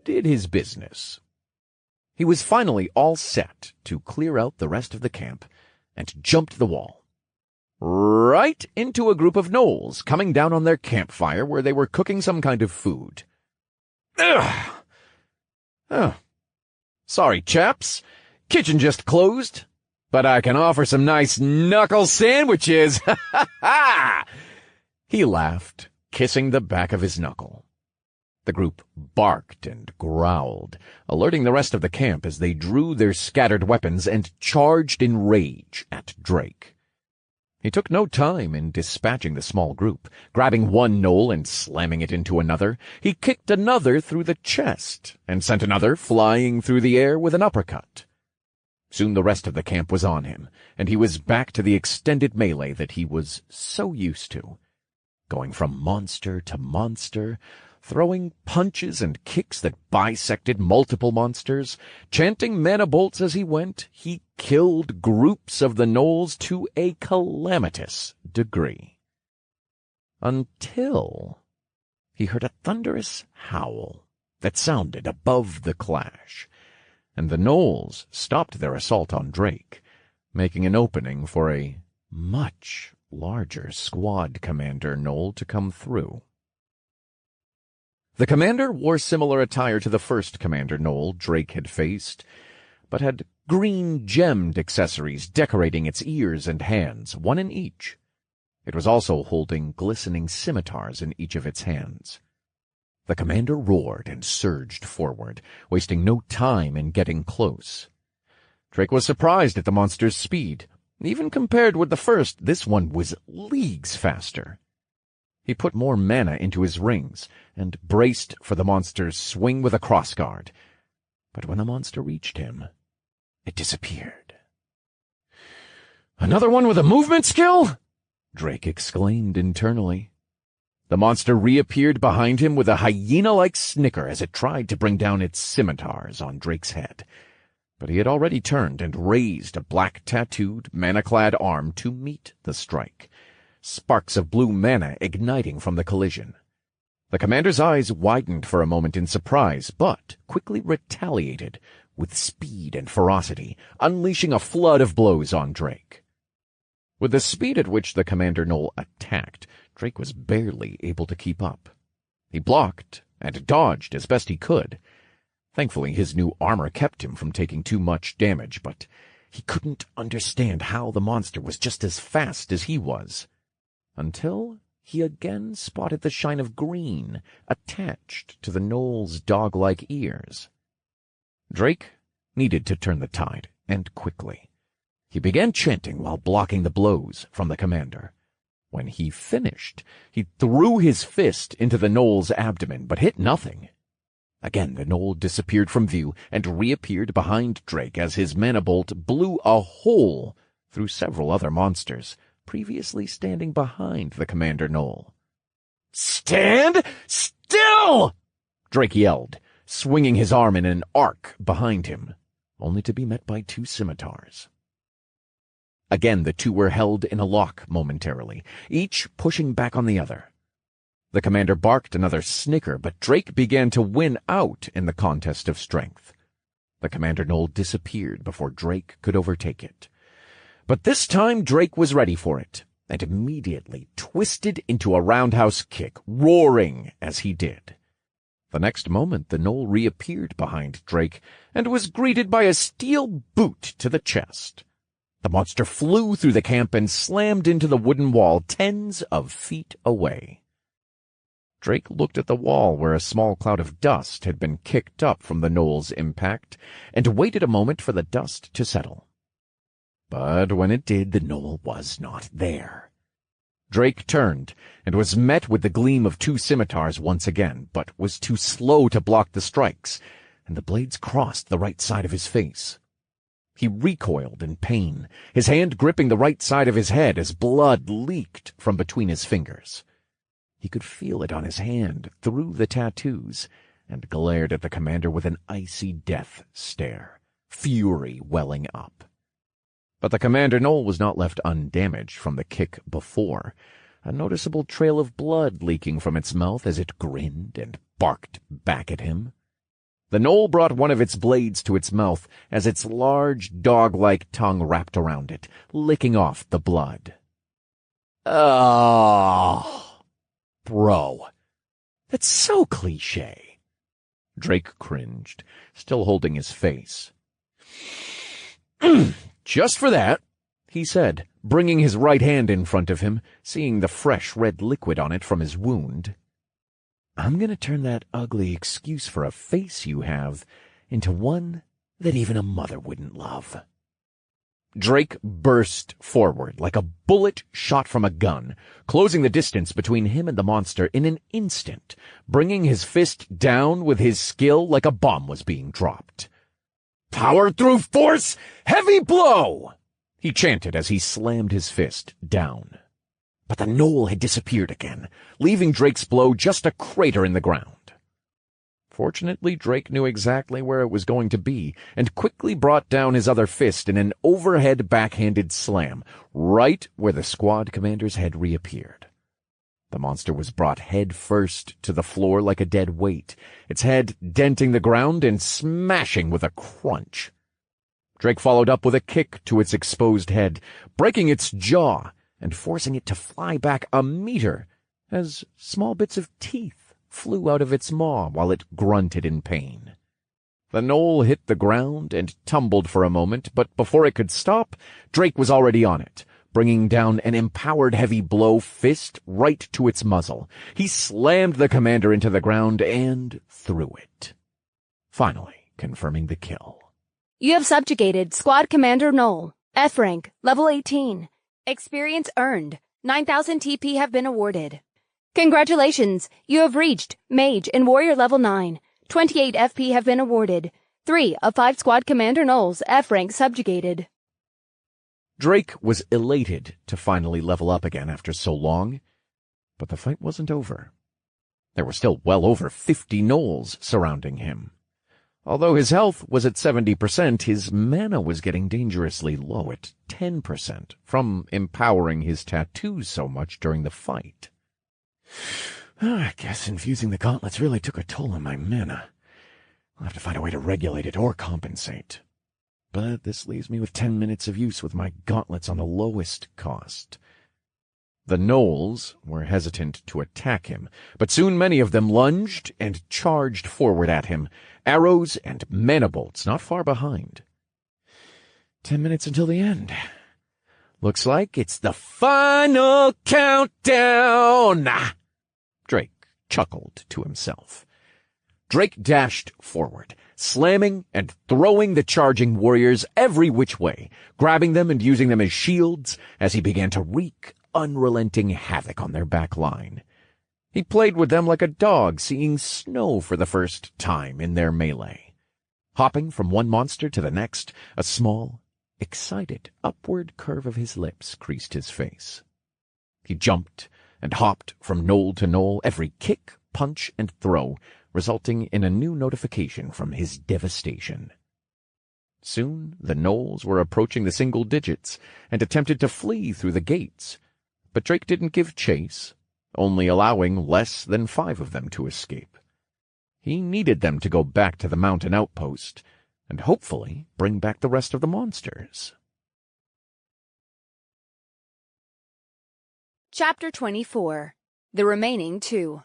did his business. He was finally all set to clear out the rest of the camp, and jumped the wall. Right into a group of gnolls coming down on their campfire where they were cooking some kind of food. Ugh! Oh. Sorry, chaps. Kitchen just closed, but I can offer some nice knuckle sandwiches. Ha ha ha! He laughed, kissing the back of his knuckle. The group barked and growled, alerting the rest of the camp as they drew their scattered weapons and charged in rage at Drake. He took no time in dispatching the small group, grabbing one gnoll and slamming it into another. He kicked another through the chest and sent another flying through the air with an uppercut. Soon the rest of the camp was on him, and he was back to the extended melee that he was so used to. Going from monster to monster, throwing punches and kicks that bisected multiple monsters, chanting mana bolts as he went, he killed groups of the gnolls to a calamitous degree. Until he heard a thunderous howl that sounded above the clash, and the gnolls stopped their assault on Drake, making an opening for a much larger squad commander gnoll to come through. The commander wore similar attire to the first commander gnoll Drake had faced, but had green gemmed accessories decorating its ears and hands, one in each. It was also holding glistening scimitars in each of its hands. The commander roared and surged forward, wasting no time in getting close. Drake was surprised at the monster's speed. Even compared with the first, this one was leagues faster. He put more mana into his rings and braced for the monster's swing with a crossguard. But when the monster reached him, it disappeared. Another one with a movement skill? Drake exclaimed internally. The monster reappeared behind him with a hyena-like snicker as it tried to bring down its scimitars on Drake's head. But he had already turned and raised a black-tattooed, mana-clad arm to meet the strike, sparks of blue mana igniting from the collision. The commander's eyes widened for a moment in surprise, but quickly retaliated with speed and ferocity, unleashing a flood of blows on Drake. With the speed at which the Commander Knoll attacked, Drake was barely able to keep up. He blocked and dodged as best he could. Thankfully, his new armor kept him from taking too much damage, but he couldn't understand how the monster was just as fast as he was, until he again spotted the shine of green attached to the Knoll's dog-like ears. Drake needed to turn the tide, and quickly. He began chanting while blocking the blows from the commander. When he finished, he threw his fist into the Knoll's abdomen, but hit nothing. Again, the Knoll disappeared from view and reappeared behind Drake as his mana bolt blew a hole through several other monsters, previously standing behind the Commander Knoll. "Stand still!" Drake yelled, swinging his arm in an arc behind him, only to be met by two scimitars. Again, the two were held in a lock momentarily, each pushing back on the other. The commander barked another snicker, but Drake began to win out in the contest of strength. The Commander Knoll disappeared before Drake could overtake it. But this time Drake was ready for it, and immediately twisted into a roundhouse kick, roaring as he did. The next moment the Knoll reappeared behind Drake, and was greeted by a steel boot to the chest. The monster flew through the camp and slammed into the wooden wall tens of feet away. Drake looked at the wall where a small cloud of dust had been kicked up from the Knoll's impact, and waited a moment for the dust to settle. But when it did, the Knoll was not there. Drake turned, and was met with the gleam of two scimitars once again, but was too slow to block the strikes, and the blades crossed the right side of his face. He recoiled in pain, his hand gripping the right side of his head as blood leaked from between his fingers. He could feel it on his hand through the tattoos, and glared at the commander with an icy death stare, fury welling up. But the Commander Knoll was not left undamaged from the kick before, a noticeable trail of blood leaking from its mouth as it grinned and barked back at him. The Knoll brought one of its blades to its mouth as its large dog-like tongue wrapped around it, licking off the blood. "Oh, bro, that's so cliché." Drake cringed, still holding his face. "Just for that," he said, bringing his right hand in front of him, seeing the fresh red liquid on it from his wound. "I'm going to turn that ugly excuse for a face you have into one that even a mother wouldn't love." Drake burst forward like a bullet shot from a gun, closing the distance between him and the monster in an instant, bringing his fist down with his skill like a bomb was being dropped. "Power through force, heavy blow!" he chanted as he slammed his fist down. But the Knoll had disappeared again, leaving Drake's blow just a crater in the ground. Fortunately, Drake knew exactly where it was going to be, and quickly brought down his other fist in an overhead backhanded slam, right where the squad commander's head reappeared. The monster was brought head first to the floor like a dead weight, its head denting the ground and smashing with a crunch. Drake followed up with a kick to its exposed head, breaking its jaw and forcing it to fly back a meter as small bits of teeth flew out of its maw while it grunted in pain. The Knoll hit the ground and tumbled for a moment, but before it could stop, Drake was already on it, bringing down an empowered heavy blow fist right to its muzzle. He slammed the commander into the ground and threw it, finally confirming the kill. You have subjugated Squad Commander Knoll. F rank, level 18. Experience earned. 9,000 TP have been awarded. Congratulations, you have reached Mage and Warrior level 9. 28 FP have been awarded. 3 of 5 Squad Commander Knolls F rank subjugated. Drake was elated to finally level up again after so long, but the fight wasn't over. There were still well over 50 gnolls surrounding him. Although his health was at 70%, his mana was getting dangerously low at 10% from empowering his tattoos so much during the fight. I guess infusing the gauntlets really took a toll on my mana. I'll have to find a way to regulate it or compensate. But this leaves me with 10 minutes of use with my gauntlets on the lowest cost. The gnolls were hesitant to attack him, but soon many of them lunged and charged forward at him, arrows and mana bolts not far behind. 10 minutes until the end. Looks like it's the final countdown! Drake chuckled to himself. Drake dashed forward, slamming and throwing the charging warriors every which way, grabbing them and using them as shields as he began to wreak unrelenting havoc on their back line. He played with them like a dog seeing snow for the first time in their melee. Hopping from one monster to the next, a small, excited upward curve of his lips creased his face. He jumped and hopped from gnoll to gnoll, every kick, punch, and throw, resulting in a new notification from his devastation. Soon the gnolls were approaching the single digits and attempted to flee through the gates, but Drake didn't give chase, only allowing less than 5 of them to escape. He needed them to go back to the mountain outpost and hopefully bring back the rest of the monsters. Chapter 24. The Remaining 2.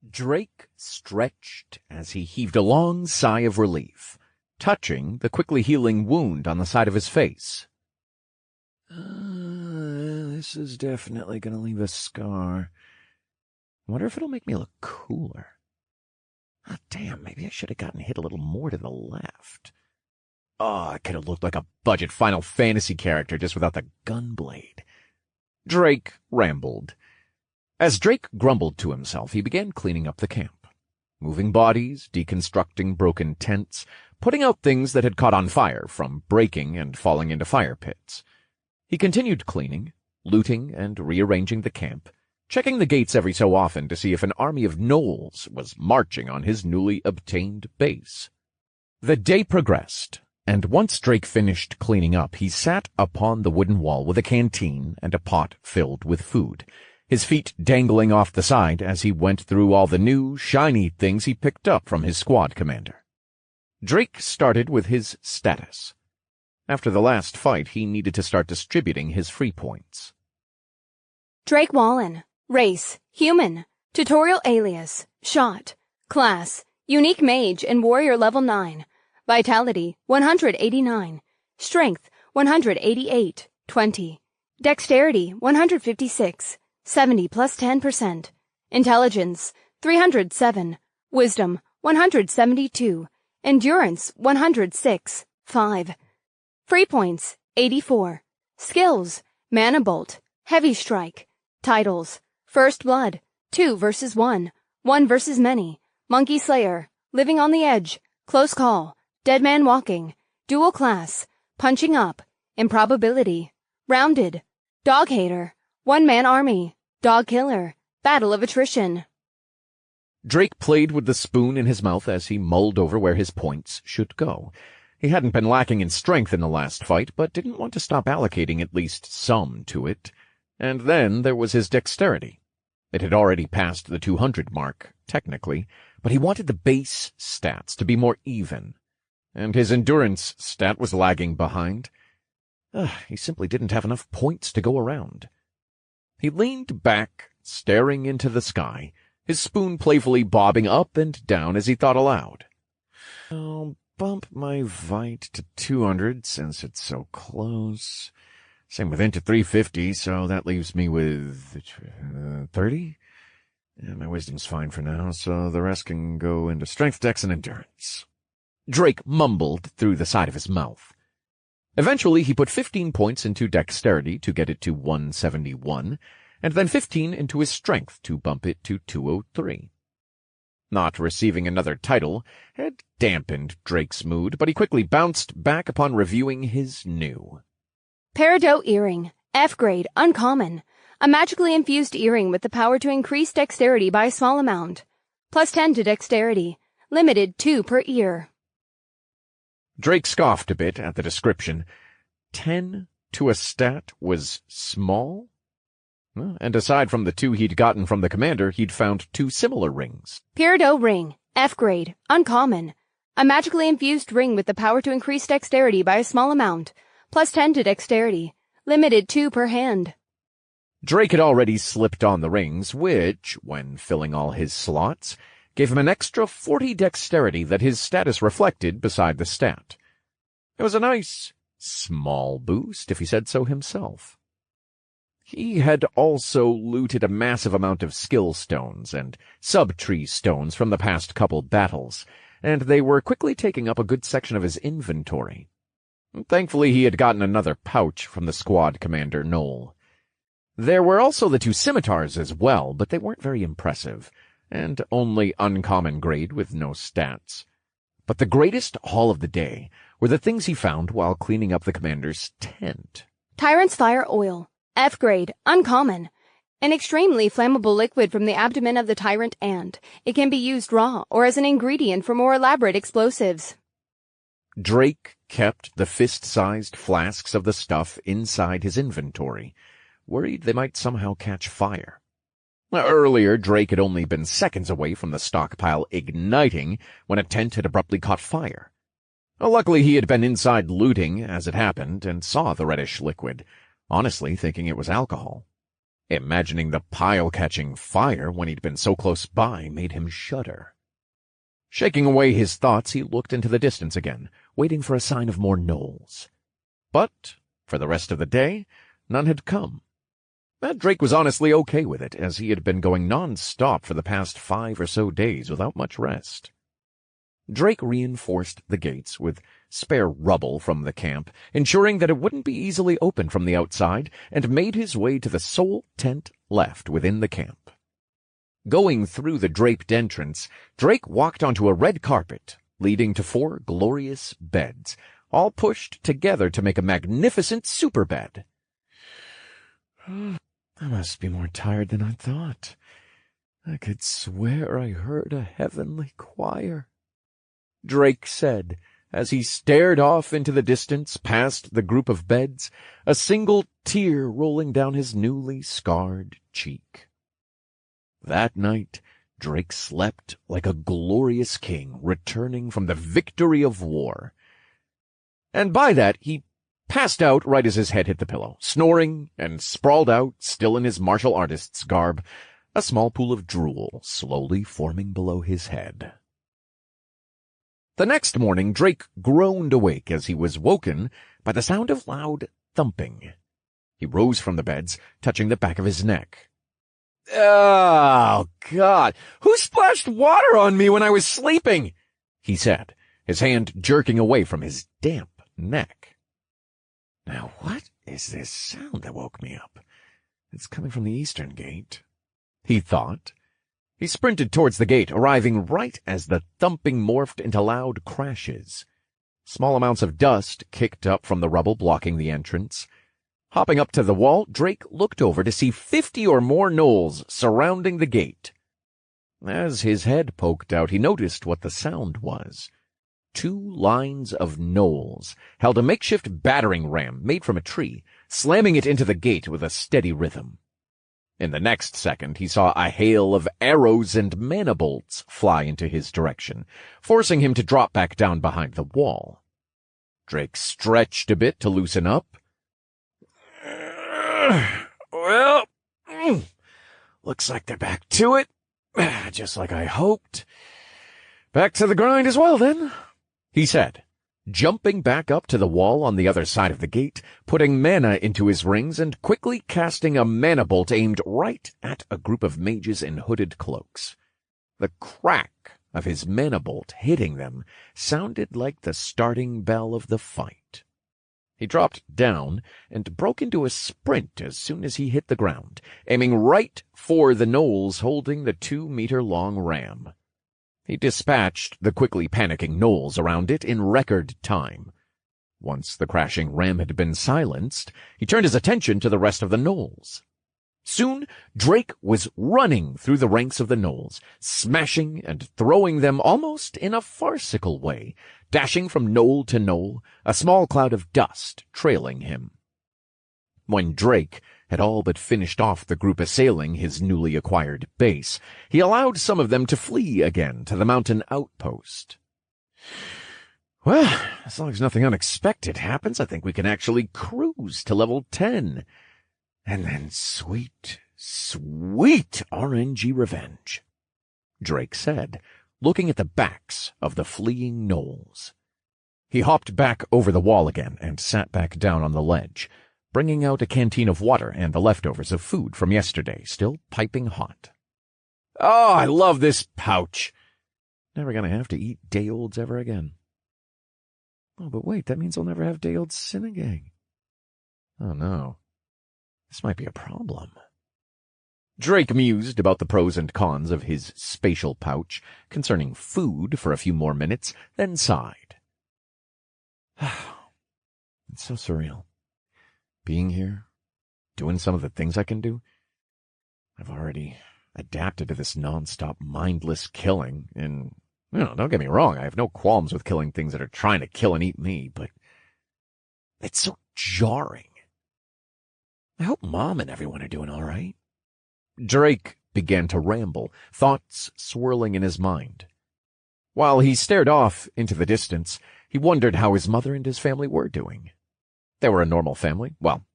Drake stretched as he heaved a long sigh of relief, touching the quickly healing wound on the side of his face. This is definitely going to leave a scar. Wonder if it'll make me look cooler. Ah, damn, maybe I should have gotten hit a little more to the left. Oh, I could have looked like a budget Final Fantasy character just without the gunblade. Drake rambled. As Drake grumbled to himself, he began cleaning up the camp, moving bodies, deconstructing broken tents, putting out things that had caught on fire from breaking and falling into fire pits. He continued cleaning, looting and rearranging the camp, checking the gates every so often to see if an army of gnolls was marching on his newly obtained base. The day progressed, and once Drake finished cleaning up, he sat upon the wooden wall with a canteen and a pot filled with food, his feet dangling off the side as he went through all the new, shiny things he picked up from his squad commander. Drake started with his status. After the last fight, he needed to start distributing his free points. Drake Wallen. Race, human. Tutorial alias, shot. Class, unique mage and warrior level 9. Vitality, 189. Strength, 188, 20. Dexterity, 156, 70 plus 10%. Intelligence, 307. Wisdom, 172. Endurance, 106, 5. Free points, 84. Skills, Mana Bolt, Heavy Strike. Titles, First Blood, 2 versus 1, 1 versus Many, Monkey Slayer, Living on the Edge, Close Call, Dead Man Walking, Dual Class, Punching Up, Improbability, Rounded, Dog Hater, One Man Army, Dog Killer, Battle of Attrition. Drake played with the spoon in his mouth as he mulled over where his points should go. He hadn't been lacking in strength in the last fight, but didn't want to stop allocating at least some to it. And then there was his dexterity. It had already passed the 200 mark, technically, but he wanted the base stats to be more even. And his endurance stat was lagging behind. He simply didn't have enough points to go around. He leaned back, staring into the sky, his spoon playfully bobbing up and down as he thought aloud. I'll bump my Vite to 200 since it's so close. Same with Int to 350, so that leaves me with 30. And my Wisdom's fine for now, so the rest can go into Strength, Dex, and Endurance. Drake mumbled through the side of his mouth. Eventually, he put 15 points into Dexterity to get it to 171, and then 15 into his Strength to bump it to 203. Not receiving another title had dampened Drake's mood, but he quickly bounced back upon reviewing his new. Peridot Earring, F grade, uncommon. A magically infused earring with the power to increase dexterity by a small amount. +10 to dexterity. Limited 2 per ear. Drake scoffed a bit at the description. 10 to a stat was small? And aside from the 2 he'd gotten from the commander, he'd found 2 similar rings. Peridot Ring, F grade, uncommon. A magically infused ring with the power to increase dexterity by a small amount. +10 to dexterity. Limited 2 per hand. Drake had already slipped on the rings, which, when filling all his slots, gave him an extra 40 dexterity that his status reflected beside the stat. It was a nice, small boost, if he said so himself. He had also looted a massive amount of skill stones and sub-tree stones from the past couple battles, and they were quickly taking up a good section of his inventory. Thankfully, he had gotten another pouch from the squad commander, Noel. There were also the 2 scimitars as well, but they weren't very impressive, and only uncommon grade with no stats. But the greatest haul of the day were the things he found while cleaning up the commander's tent. Tyrant's Fire Oil, F grade, uncommon. An extremely flammable liquid from the abdomen of the tyrant ant. It can be used raw or as an ingredient for more elaborate explosives. Drake kept the fist-sized flasks of the stuff inside his inventory, worried they might somehow catch fire. Earlier, Drake had only been seconds away from the stockpile igniting when a tent had abruptly caught fire. Luckily, he had been inside looting as it happened and saw the reddish liquid, honestly thinking it was alcohol. Imagining the pile catching fire when he'd been so close by made him shudder. Shaking away his thoughts, he looked into the distance again, waiting for a sign of more gnolls. But, for the rest of the day, none had come. Drake was honestly okay with it, as he had been going non-stop for the past 5 or so days without much rest. Drake reinforced the gates with spare rubble from the camp, ensuring that it wouldn't be easily opened from the outside, and made his way to the sole tent left within the camp. Going through the draped entrance, Drake walked onto a red carpet, leading to 4 glorious beds, all pushed together to make a magnificent super bed. I must be more tired than I thought. I could swear I heard a heavenly choir, Drake said, as he stared off into the distance past the group of beds, a single tear rolling down his newly scarred cheek. That night, Drake slept like a glorious king returning from the victory of war. And by that, he passed out right as his head hit the pillow, snoring and sprawled out, still in his martial artist's garb, a small pool of drool slowly forming below his head. The next morning, Drake groaned awake as he was woken by the sound of loud thumping. He rose from the beds, touching the back of his neck. "Oh, God! Who splashed water on me when I was sleeping?" he said, his hand jerking away from his damp neck. Now what is this sound that woke me up? It's coming from the eastern gate, he thought. He sprinted towards the gate, arriving right as the thumping morphed into loud crashes. Small amounts of dust kicked up from the rubble blocking the entrance. Hopping up to the wall, Drake looked over to see 50 or more gnolls surrounding the gate. As his head poked out, he noticed what the sound was. 2 lines of gnolls held a makeshift battering ram made from a tree, slamming it into the gate with a steady rhythm. In the next second, he saw a hail of arrows and mana bolts fly into his direction, forcing him to drop back down behind the wall. Drake stretched a bit to loosen up. Well, looks like they're back to it, just like I hoped. Back to the grind as well, then, he said, jumping back up to the wall on the other side of the gate, putting mana into his rings and quickly casting a mana bolt aimed right at a group of mages in hooded cloaks. The crack of his mana bolt hitting them sounded like the starting bell of the fight. He dropped down and broke into a sprint as soon as he hit the ground, aiming right for the gnolls holding the 2-meter-long ram. He dispatched the quickly panicking gnolls around it in record time. Once the crashing ram had been silenced, he turned his attention to the rest of the gnolls. Soon, Drake was running through the ranks of the gnolls, smashing and throwing them almost in a farcical way, dashing from knoll to knoll, a small cloud of dust trailing him. When Drake had all but finished off the group assailing his newly acquired base, he allowed some of them to flee again to the mountain outpost. Well, as long as nothing unexpected happens, I think we can actually cruise to level 10. And then sweet, sweet RNG revenge, Drake said, looking at the backs of the fleeing gnolls. He hopped back over the wall again and sat back down on the ledge, bringing out a canteen of water and the leftovers of food from yesterday, still piping hot. Oh, I love this pouch. Never gonna have to eat day-olds ever again. Oh, but wait, that means I'll never have day-old Sinagag. Oh, no. This might be a problem. Drake mused about the pros and cons of his spatial pouch concerning food for a few more minutes, then sighed. It's so surreal. Being here, doing some of the things I can do. I've already adapted to this non-stop mindless killing, and, don't get me wrong, I have no qualms with killing things that are trying to kill and eat me, but it's so jarring. I hope Mom and everyone are doing all right. Drake began to ramble, thoughts swirling in his mind. While he stared off into the distance, he wondered how his mother and his family were doing. They were a normal family. Well,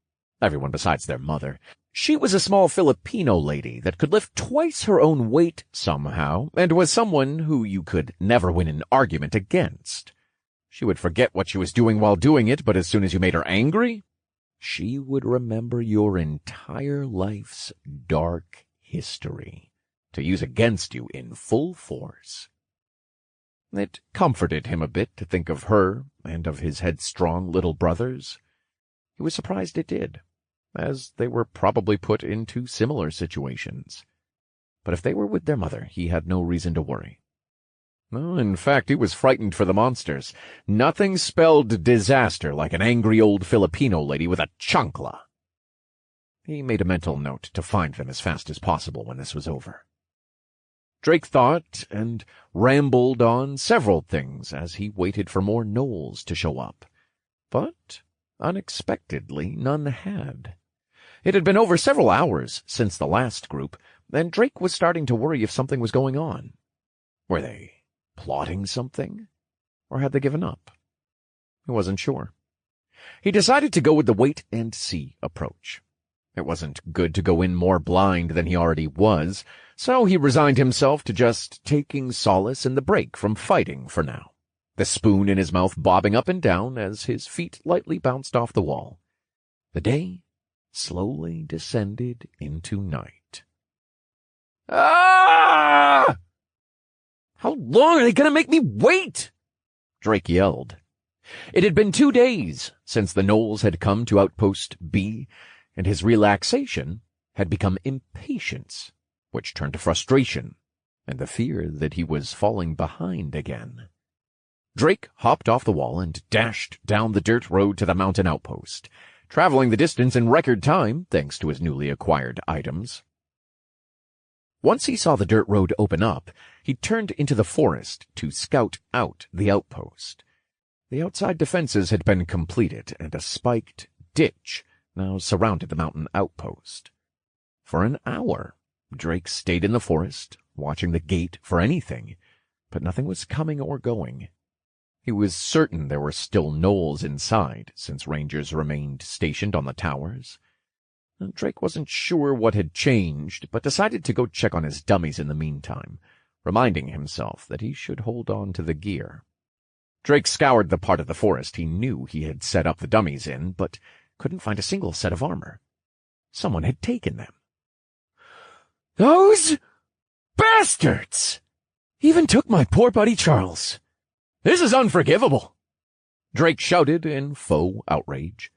everyone besides their mother. She was a small Filipino lady that could lift twice her own weight somehow, and was someone who you could never win an argument against. She would forget what she was doing while doing it, but as soon as you made her angry, she would remember your entire life's dark history to use against you in full force. It comforted him a bit to think of her and of his headstrong little brothers. He was surprised it did, as they were probably put into similar situations. But if they were with their mother, he had no reason to worry. No, in fact, he was frightened for the monsters. Nothing spelled disaster like an angry old Filipino lady with a chancla. He made a mental note to find them as fast as possible when this was over. Drake thought and rambled on several things as he waited for more gnolls to show up. But, unexpectedly, none had. It had been over several hours since the last group, and Drake was starting to worry if something was going on. Were they plotting something? Or had they given up? He wasn't sure. He decided to go with the wait-and-see approach. It wasn't good to go in more blind than he already was, so he resigned himself to just taking solace in the break from fighting for now, the spoon in his mouth bobbing up and down as his feet lightly bounced off the wall. The day slowly descended into night. Ah! How long are they going to make me wait? Drake yelled. It had been 2 days since the gnolls had come to Outpost B, and his relaxation had become impatience, which turned to frustration and the fear that he was falling behind again. Drake hopped off the wall and dashed down the dirt road to the mountain outpost, traveling the distance in record time thanks to his newly acquired items. Once he saw the dirt road open up, he turned into the forest to scout out the outpost. The outside defenses had been completed, and a spiked ditch now surrounded the mountain outpost. For an hour, Drake stayed in the forest, watching the gate for anything, but nothing was coming or going. He was certain there were still gnolls inside, since rangers remained stationed on the towers. Drake wasn't sure what had changed, but decided to go check on his dummies in the meantime, reminding himself that he should hold on to the gear. Drake scoured the part of the forest he knew he had set up the dummies in, but couldn't find a single set of armor. Someone had taken them. Those bastards! Even took my poor buddy Charles. This is unforgivable! Drake shouted in faux outrage.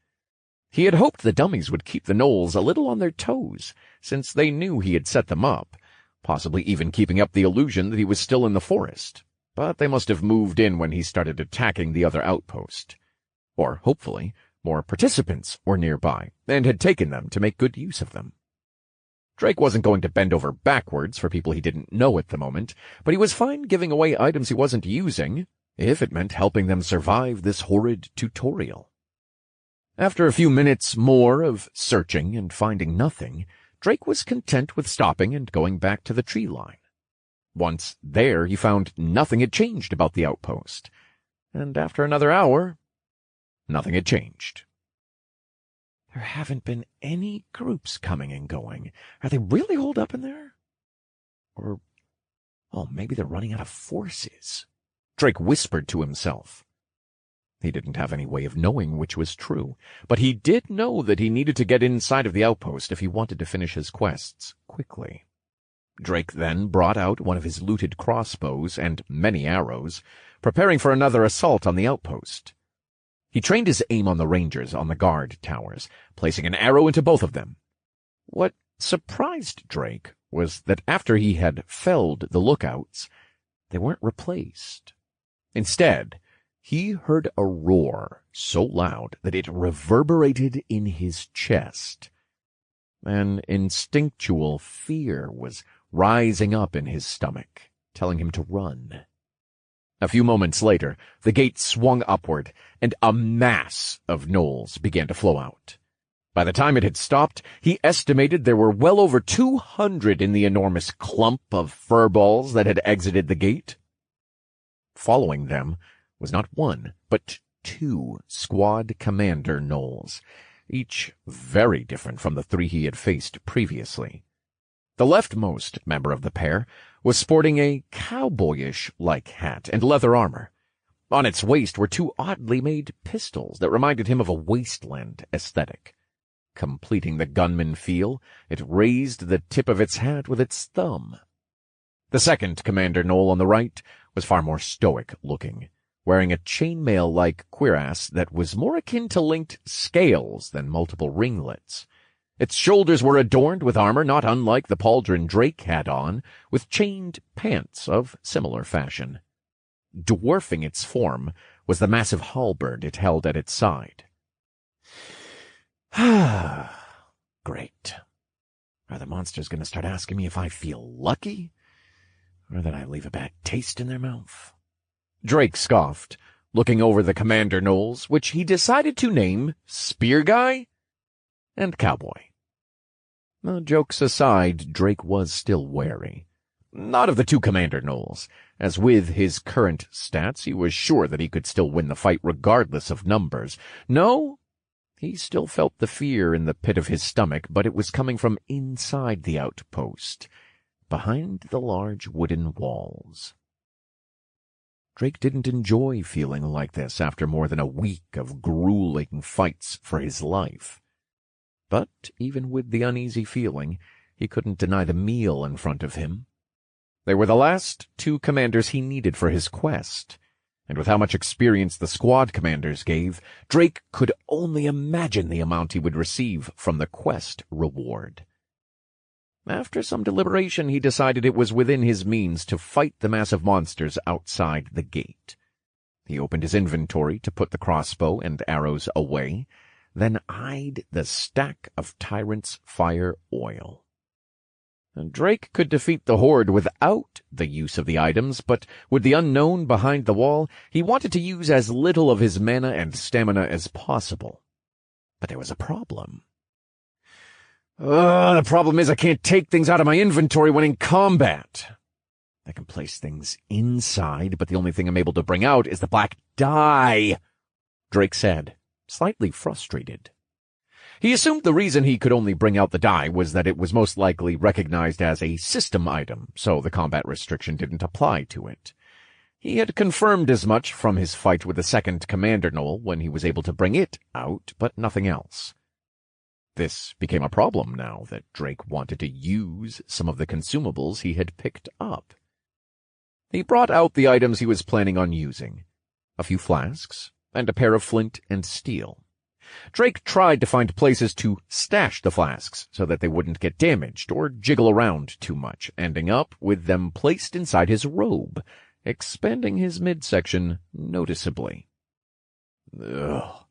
He had hoped the dummies would keep the gnolls a little on their toes, since they knew he had set them up, possibly even keeping up the illusion that he was still in the forest. But they must have moved in when he started attacking the other outpost. Or, hopefully, more participants were nearby, and had taken them to make good use of them. Drake wasn't going to bend over backwards for people he didn't know at the moment, but he was fine giving away items he wasn't using, if it meant helping them survive this horrid tutorial. After a few minutes more of searching and finding nothing, Drake was content with stopping and going back to the tree line. Once there, he found nothing had changed about the outpost, and after another hour, nothing had changed. There haven't been any groups coming and going. Are they really holed up in there? Or, maybe they're running out of forces. Drake whispered to himself. He didn't have any way of knowing which was true, but he did know that he needed to get inside of the outpost if he wanted to finish his quests quickly. Drake then brought out one of his looted crossbows and many arrows, preparing for another assault on the outpost. He trained his aim on the rangers on the guard towers, placing an arrow into both of them. What surprised Drake was that after he had felled the lookouts, they weren't replaced. Instead, he heard a roar so loud that it reverberated in his chest. An instinctual fear was rising up in his stomach, telling him to run. A few moments later, the gate swung upward, and a mass of gnolls began to flow out. By the time it had stopped, he estimated there were well over 200 in the enormous clump of furballs that had exited the gate. Following them was not one, but 2 squad commander gnolls, each very different from the 3 he had faced previously. The leftmost member of the pair was sporting a cowboyish-like hat and leather armor. On its waist were 2 oddly made pistols that reminded him of a wasteland aesthetic. Completing the gunman feel, it raised the tip of its hat with its thumb. The second commander gnoll on the right was far more stoic-looking, wearing a chainmail-like cuirass that was more akin to linked scales than multiple ringlets. Its shoulders were adorned with armor not unlike the pauldron Drake had on, with chained pants of similar fashion. Dwarfing its form was the massive halberd it held at its side. Great. Are the monsters going to start asking me if I feel lucky, or that I leave a bad taste in their mouth? Drake scoffed, looking over the commander gnolls, which he decided to name Spear Guy and Cowboy. Jokes aside, Drake was still wary. Not of the 2 commander gnolls, as with his current stats he was sure that he could still win the fight regardless of numbers. No, he still felt the fear in the pit of his stomach, but it was coming from inside the outpost, behind the large wooden walls. Drake didn't enjoy feeling like this after more than a week of grueling fights for his life. But even with the uneasy feeling, he couldn't deny the meal in front of him. They were the last 2 commanders he needed for his quest, and with how much experience the squad commanders gave, Drake could only imagine the amount he would receive from the quest reward. After some deliberation, he decided it was within his means to fight the massive monsters outside the gate. He opened his inventory to put the crossbow and arrows away, then eyed the stack of Tyrant's fire oil. Drake could defeat the horde without the use of the items, but with the unknown behind the wall, he wanted to use as little of his mana and stamina as possible. But there was a problem. The problem is I can't take things out of my inventory when in combat. I can place things inside, but the only thing I'm able to bring out is the black dye, Drake said, slightly frustrated. He assumed the reason he could only bring out the dye was that it was most likely recognized as a system item, so the combat restriction didn't apply to it. He had confirmed as much from his fight with the second commander gnoll when he was able to bring it out, but nothing else. This became a problem now that Drake wanted to use some of the consumables he had picked up. He brought out the items he was planning on using, a few flasks, and a pair of flint and steel. Drake tried to find places to stash the flasks so that they wouldn't get damaged or jiggle around too much, ending up with them placed inside his robe, expanding his midsection noticeably. Ugh.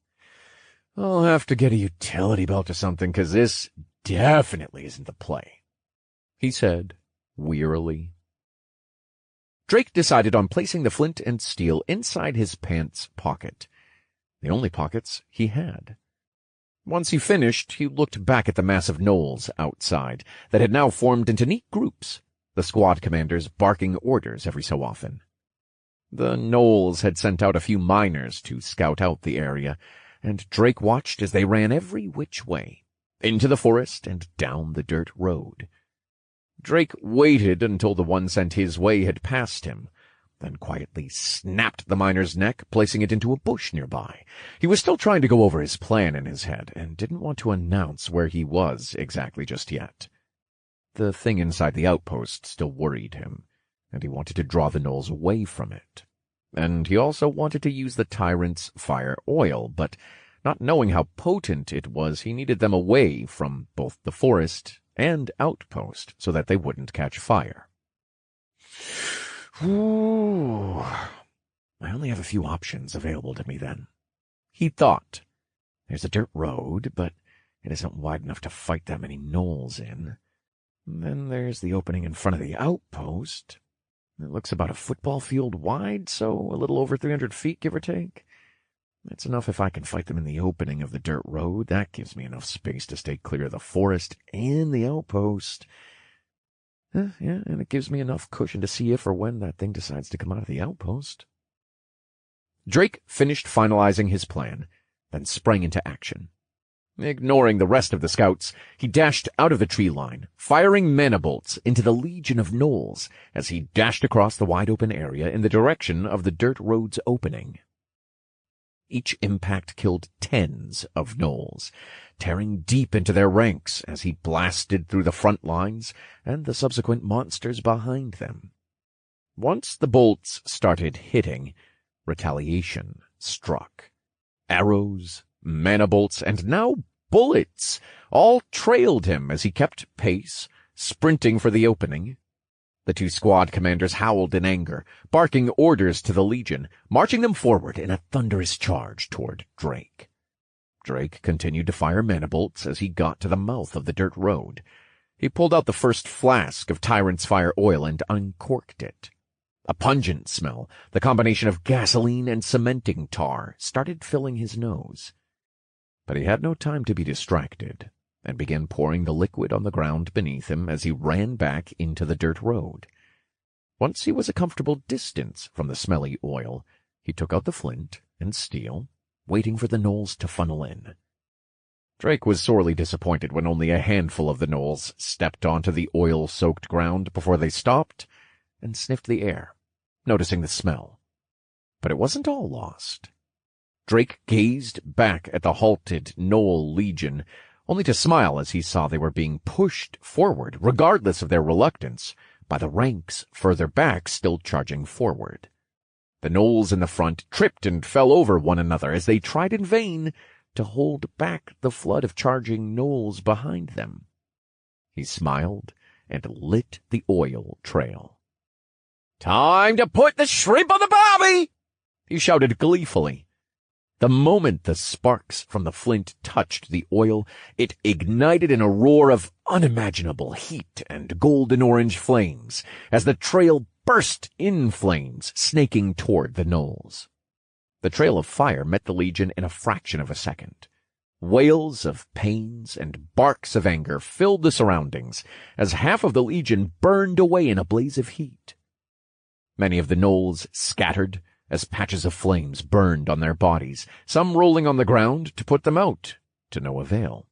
I'll have to get a utility belt or something, 'cause this definitely isn't the play, he said wearily. Drake decided on placing the flint and steel inside his pants pocket, the only pockets he had. Once he finished, he looked back at the massive gnolls outside that had now formed into neat groups, the squad commanders barking orders every so often. The gnolls had sent out a few miners to scout out the area, and Drake watched as they ran every which way, into the forest and down the dirt road. Drake waited until the one sent his way had passed him, then quietly snapped the miner's neck, placing it into a bush nearby. He was still trying to go over his plan in his head, and didn't want to announce where he was exactly just yet. The thing inside the outpost still worried him, and he wanted to draw the gnolls away from it. And he also wanted to use the tyrant's fire oil, but not knowing how potent it was, he needed them away from both the forest and outpost so that they wouldn't catch fire. Ooh, I only have a few options available to me then, he thought. There's a dirt road, but it isn't wide enough to fight that many gnolls in. And then there's the opening in front of the outpost. It looks about a football field wide, so a little over 300 feet, give or take. That's enough if I can fight them in the opening of the dirt road. That gives me enough space to stay clear of the forest and the outpost. Yeah, and it gives me enough cushion to see if or when that thing decides to come out of the outpost. Drake finished finalizing his plan, then sprang into action. Ignoring the rest of the scouts, he dashed out of the tree line, firing mana bolts into the legion of gnolls as he dashed across the wide-open area in the direction of the dirt road's opening. Each impact killed tens of gnolls, tearing deep into their ranks as he blasted through the front lines and the subsequent monsters behind them. Once the bolts started hitting, retaliation struck. Arrows, mana bolts, and now bullets all trailed him as he kept pace, sprinting for the opening. The two squad commanders howled in anger, barking orders to the legion, marching them forward in a thunderous charge toward Drake. Drake continued to fire mana bolts as he got to the mouth of the dirt road. He pulled out the first flask of Tyrant's fire oil and uncorked it. A pungent smell, the combination of gasoline and cementing tar, started filling his nose. But he had no time to be distracted, and began pouring the liquid on the ground beneath him as he ran back into the dirt road. Once he was a comfortable distance from the smelly oil, he took out the flint and steel, waiting for the gnolls to funnel in. Drake was sorely disappointed when only a handful of the gnolls stepped onto the oil-soaked ground before they stopped and sniffed the air, noticing the smell. But it wasn't all lost. Drake gazed back at the halted gnoll legion, only to smile as he saw they were being pushed forward, regardless of their reluctance, by the ranks further back still charging forward. The gnolls in the front tripped and fell over one another as they tried in vain to hold back the flood of charging gnolls behind them. He smiled and lit the oil trail. "Time to put the shrimp on the barbie!" he shouted gleefully. The moment the sparks from the flint touched the oil, it ignited in a roar of unimaginable heat and golden-orange flames as the trail burst in flames, snaking toward the gnolls. The trail of fire met the legion in a fraction of a second. Wails of pains and barks of anger filled the surroundings as half of the legion burned away in a blaze of heat. Many of the gnolls scattered as patches of flames burned on their bodies, some rolling on the ground to put them out, to no avail.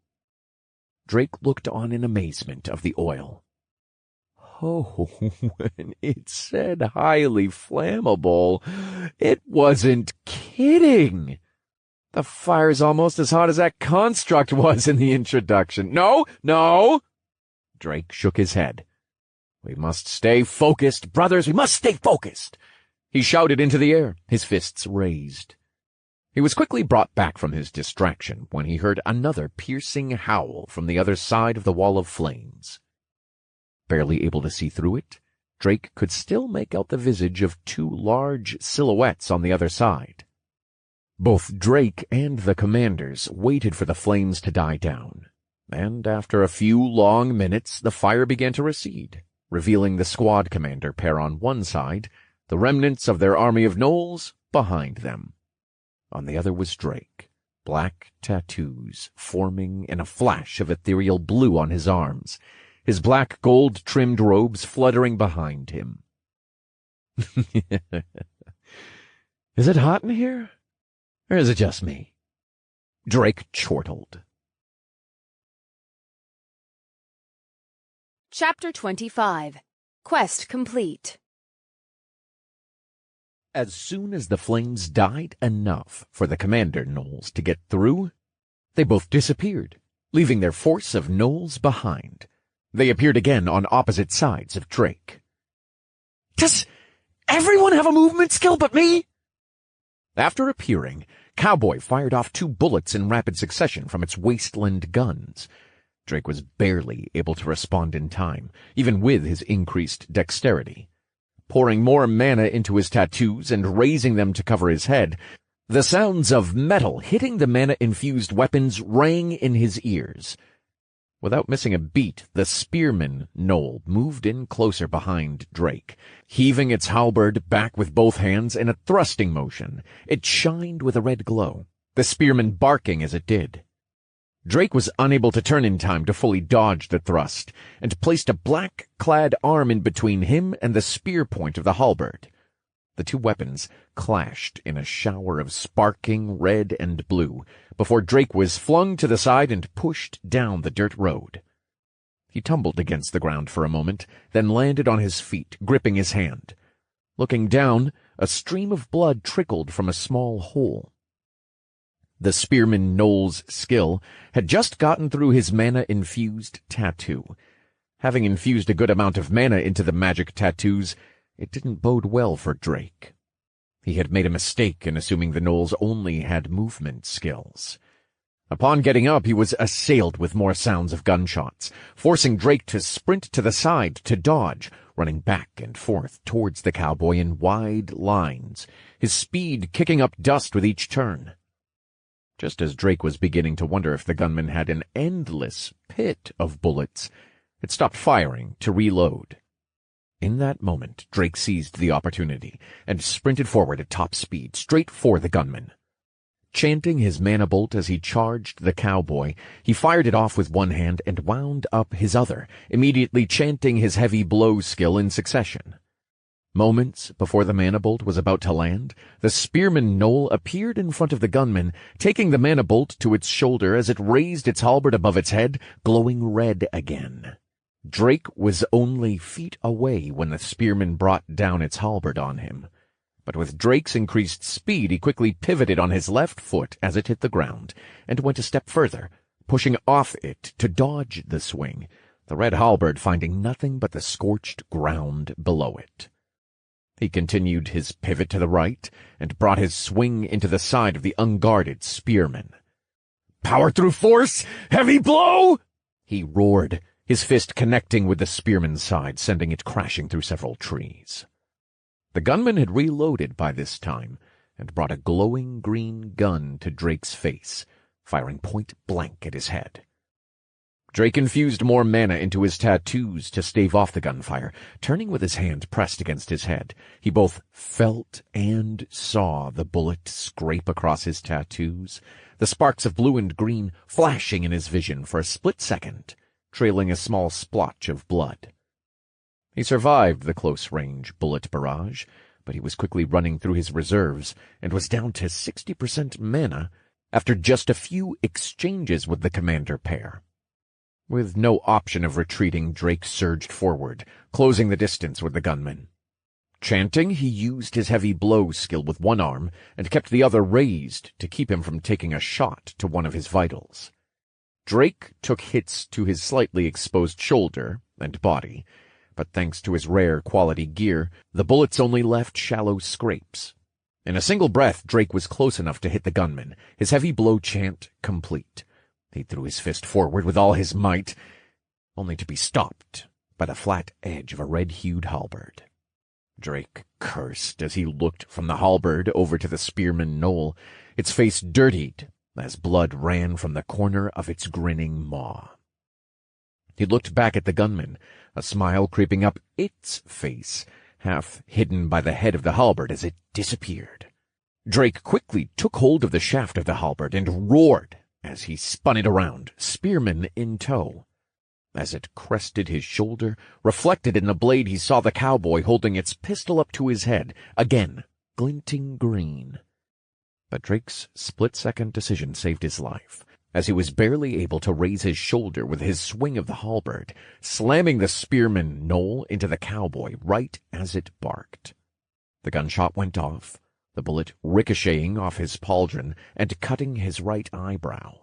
Drake looked on in amazement of the oil. Oh, when it said highly flammable, it wasn't kidding. The fire's almost as hot as that construct was in the introduction. No! Drake shook his head. We must stay focused, brothers, we must stay focused. He shouted into the air, his fists raised. He was quickly brought back from his distraction when he heard another piercing howl from the other side of the wall of flames. Barely able to see through it, Drake could still make out the visage of two large silhouettes on the other side. Both Drake and the commanders waited for the flames to die down, and after a few long minutes the fire began to recede, revealing the squad commander pair on one side, the remnants of their army of gnolls behind them. On the other was Drake, black tattoos forming in a flash of ethereal blue on his arms, his black gold-trimmed robes fluttering behind him. "Is it hot in here? Or is it just me?" Drake chortled. Chapter 25. Quest complete. As soon as the flames died enough for the commander gnolls to get through, they both disappeared, leaving their force of gnolls behind. They appeared again on opposite sides of Drake. "Does everyone have a movement skill but me?" After appearing, Cowboy fired off 2 bullets in rapid succession from its wasteland guns. Drake was barely able to respond in time, even with his increased dexterity. Pouring more mana into his tattoos and raising them to cover his head, the sounds of metal hitting the mana-infused weapons rang in his ears. Without missing a beat, the spearman gnoll moved in closer behind Drake, heaving its halberd back with both hands in a thrusting motion. It shined with a red glow, the spearman barking as it did. Drake was unable to turn in time to fully dodge the thrust, and placed a black-clad arm in between him and the spear point of the halberd. The 2 weapons clashed in a shower of sparking red and blue before Drake was flung to the side and pushed down the dirt road. He tumbled against the ground for a moment, then landed on his feet, gripping his hand. Looking down, a stream of blood trickled from a small hole. The spearman gnoll's skill had just gotten through his mana-infused tattoo. Having infused a good amount of mana into the magic tattoos, it didn't bode well for Drake. He had made a mistake in assuming the gnolls only had movement skills. Upon getting up, he was assailed with more sounds of gunshots, forcing Drake to sprint to the side to dodge, running back and forth towards the cowboy in wide lines, his speed kicking up dust with each turn. Just as Drake was beginning to wonder if the gunman had an endless pit of bullets, it stopped firing to reload. In that moment, Drake seized the opportunity and sprinted forward at top speed, straight for the gunman. Chanting his mana bolt as he charged the cowboy, he fired it off with one hand and wound up his other, immediately chanting his heavy blow skill in succession. Moments before the mana bolt was about to land, the spearman gnoll appeared in front of the gunman, taking the mana bolt to its shoulder as it raised its halberd above its head, glowing red again. Drake was only feet away when the spearman brought down its halberd on him. But with Drake's increased speed, he quickly pivoted on his left foot as it hit the ground, and went a step further, pushing off it to dodge the swing, the red halberd finding nothing but the scorched ground below it. He continued his pivot to the right, and brought his swing into the side of the unguarded spearman. "Power through force! Heavy blow!" he roared, his fist connecting with the spearman's side, sending it crashing through several trees. The gunman had reloaded by this time, and brought a glowing green gun to Drake's face, firing point blank at his head. Drake infused more mana into his tattoos to stave off the gunfire, turning with his hand pressed against his head. He both felt and saw the bullet scrape across his tattoos, the sparks of blue and green flashing in his vision for a split second, trailing a small splotch of blood. He survived the close-range bullet barrage, but he was quickly running through his reserves and was down to 60% mana after just a few exchanges with the commander pair. With no option of retreating, Drake surged forward, closing the distance with the gunman. Chanting, he used his heavy blow skill with one arm and kept the other raised to keep him from taking a shot to one of his vitals. Drake took hits to his slightly exposed shoulder and body, but thanks to his rare quality gear, the bullets only left shallow scrapes. In a single breath, Drake was close enough to hit the gunman, his heavy blow chant complete. He threw his fist forward with all his might, only to be stopped by the flat edge of a red-hued halberd. Drake cursed as he looked from the halberd over to the spearman Noel, its face dirtied as blood ran from the corner of its grinning maw. He looked back at the gunman, a smile creeping up its face, half hidden by the head of the halberd as it disappeared. Drake quickly took hold of the shaft of the halberd and roared as he spun it around, spearman in tow. As it crested his shoulder, reflected in the blade, he saw the cowboy holding its pistol up to his head, again glinting green. But Drake's split-second decision saved his life, as he was barely able to raise his shoulder with his swing of the halberd, slamming the spearman Noel into the cowboy right as it barked. The gunshot went off, the bullet ricocheting off his pauldron and cutting his right eyebrow.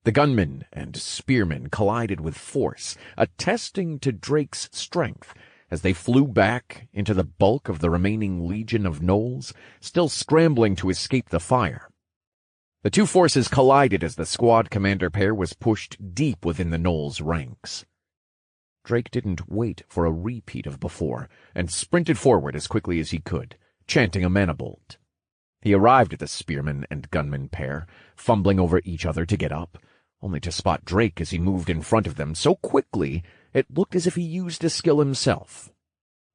The gunman and spearman collided with force, attesting to Drake's strength, as they flew back into the bulk of the remaining legion of gnolls, still scrambling to escape the fire. The two forces collided as the squad commander pair was pushed deep within the gnolls' ranks. Drake didn't wait for a repeat of before, and sprinted forward as quickly as he could, chanting a mana-bolt. He arrived at the spearman and gunman pair, fumbling over each other to get up, only to spot Drake as he moved in front of them so quickly it looked as if he used a skill himself.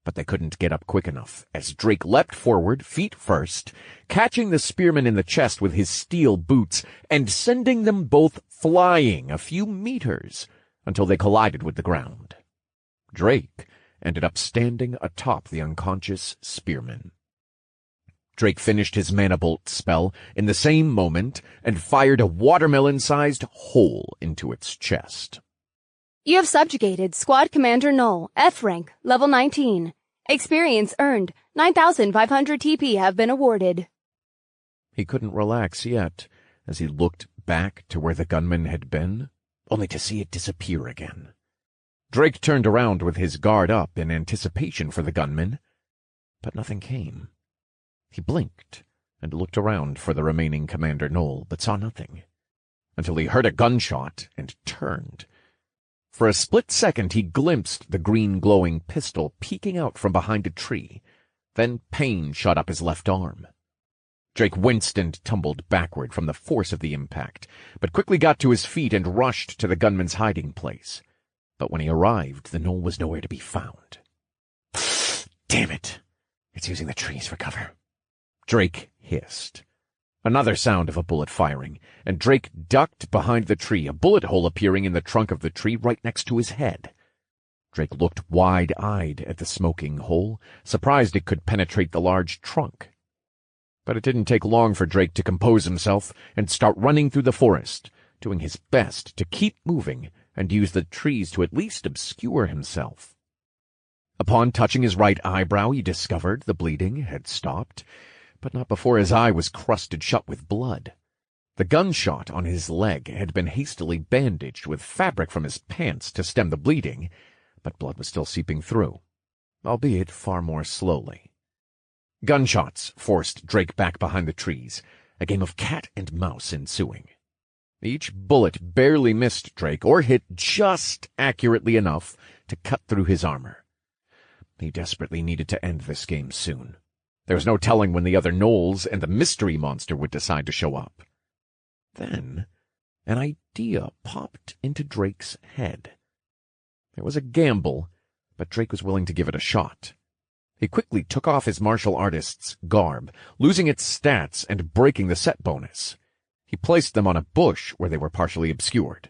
But they couldn't get up quick enough, as Drake leapt forward, feet first, catching the spearman in the chest with his steel boots and sending them both flying a few meters until they collided with the ground. Drake ended up standing atop the unconscious spearman. Drake finished his mana-bolt spell in the same moment and fired a watermelon-sized hole into its chest. You have subjugated Squad Commander Noel, F rank, level 19. Experience earned. 9,500 TP have been awarded. He couldn't relax yet as he looked back to where the gunman had been, only to see it disappear again. Drake turned around with his guard up in anticipation for the gunman, but nothing came. He blinked and looked around for the remaining Commander Noel, but saw nothing, until he heard a gunshot and turned. For a split second he glimpsed the green glowing pistol peeking out from behind a tree. Then pain shot up his left arm. Drake winced and tumbled backward from the force of the impact, but quickly got to his feet and rushed to the gunman's hiding place. But when he arrived, the gnoll was nowhere to be found. Damn it! It's using the trees for cover. Drake hissed. Another sound of a bullet firing, and Drake ducked behind the tree, a bullet hole appearing in the trunk of the tree right next to his head. Drake looked wide-eyed at the smoking hole, surprised it could penetrate the large trunk. But it didn't take long for Drake to compose himself and start running through the forest, doing his best to keep moving and use the trees to at least obscure himself. Upon touching his right eyebrow, he discovered the bleeding had stopped, but not before his eye was crusted shut with blood. The gunshot on his leg had been hastily bandaged with fabric from his pants to stem the bleeding, but blood was still seeping through, albeit far more slowly. Gunshots forced Drake back behind the trees, a game of cat and mouse ensuing. Each bullet barely missed Drake or hit just accurately enough to cut through his armor. He desperately needed to end this game soon. There was no telling when the other gnolls and the mystery monster would decide to show up. Then an idea popped into Drake's head. It was a gamble, but Drake was willing to give it a shot. He quickly took off his martial artist's garb, losing its stats and breaking the set bonus. He placed them on a bush where they were partially obscured.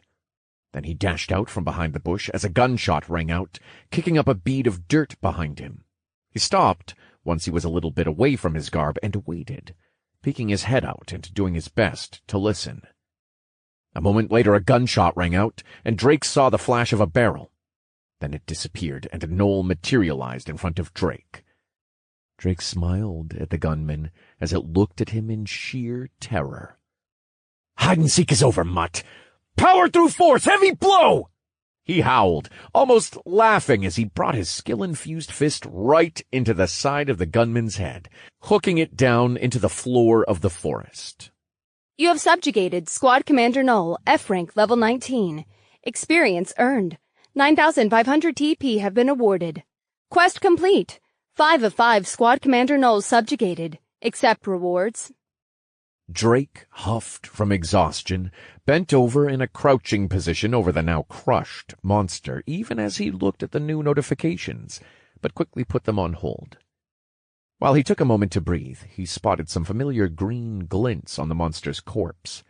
Then he dashed out from behind the bush as a gunshot rang out, kicking up a bead of dirt behind him. He stopped once he was a little bit away from his garb and waited, peeking his head out and doing his best to listen. A moment later a gunshot rang out, and Drake saw the flash of a barrel. Then it disappeared, and a gnoll materialized in front of Drake. Drake smiled at the gunman as it looked at him in sheer terror. "Hide-and-seek is over, mutt! Power through force! Heavy blow!" He howled, almost laughing as he brought his skill-infused fist right into the side of the gunman's head, hooking it down into the floor of the forest. You have subjugated Squad Commander Null, F rank level 19. Experience earned. 9,500 TP have been awarded. Quest complete. 5 of 5 Squad Commander Nulls subjugated. Accept rewards. Drake huffed from exhaustion, bent over in a crouching position over the now crushed monster, even as he looked at the new notifications, but quickly put them on hold. While he took a moment to breathe, he spotted some familiar green glints on the monster's corpse.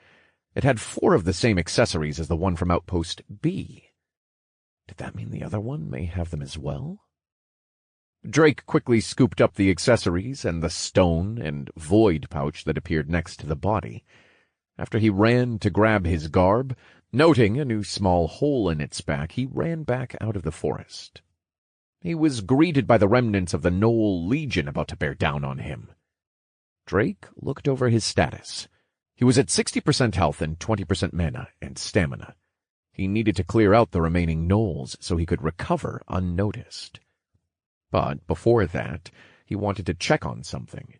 It had 4 of the same accessories as the one from Outpost B. Did that mean the other one may have them as well? Drake quickly scooped up the accessories and the stone and void pouch that appeared next to the body. After he ran to grab his garb, noting a new small hole in its back, he ran back out of the forest. He was greeted by the remnants of the Gnoll Legion about to bear down on him. Drake looked over his status. He was at 60% health and 20% mana and stamina. He needed to clear out the remaining gnolls so he could recover unnoticed. But before that, he wanted to check on something.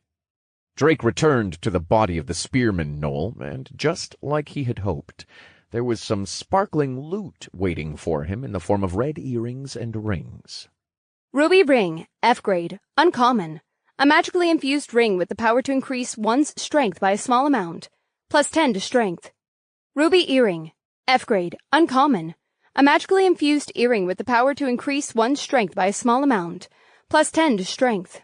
Drake returned to the body of the spearman gnoll, and just like he had hoped, there was some sparkling loot waiting for him in the form of red earrings and rings. Ruby Ring, F grade, uncommon. A magically infused ring with the power to increase one's strength by a small amount, plus 10 to strength. Ruby Earring, F grade, uncommon. A magically infused earring with the power to increase one's strength by a small amount, plus 10 to strength.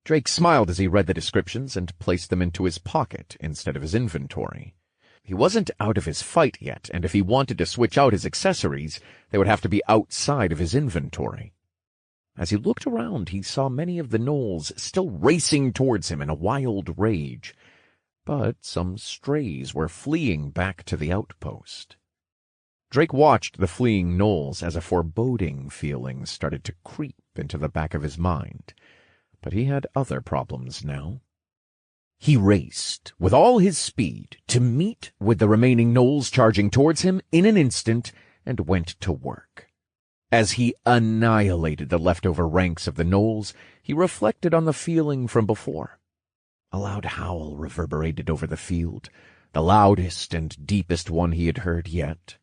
Drake smiled as he read the descriptions and placed them into his pocket instead of his inventory. He wasn't out of his fight yet, and if he wanted to switch out his accessories, they would have to be outside of his inventory. As he looked around, he saw many of the gnolls still racing towards him in a wild rage, but some strays were fleeing back to the outpost. Drake watched the fleeing gnolls as a foreboding feeling started to creep into the back of his mind. But he had other problems now. He raced with all his speed to meet with the remaining gnolls charging towards him in an instant and went to work. As he annihilated the leftover ranks of the gnolls, he reflected on the feeling from before. A loud howl reverberated over the field, the loudest and deepest one he had heard yet.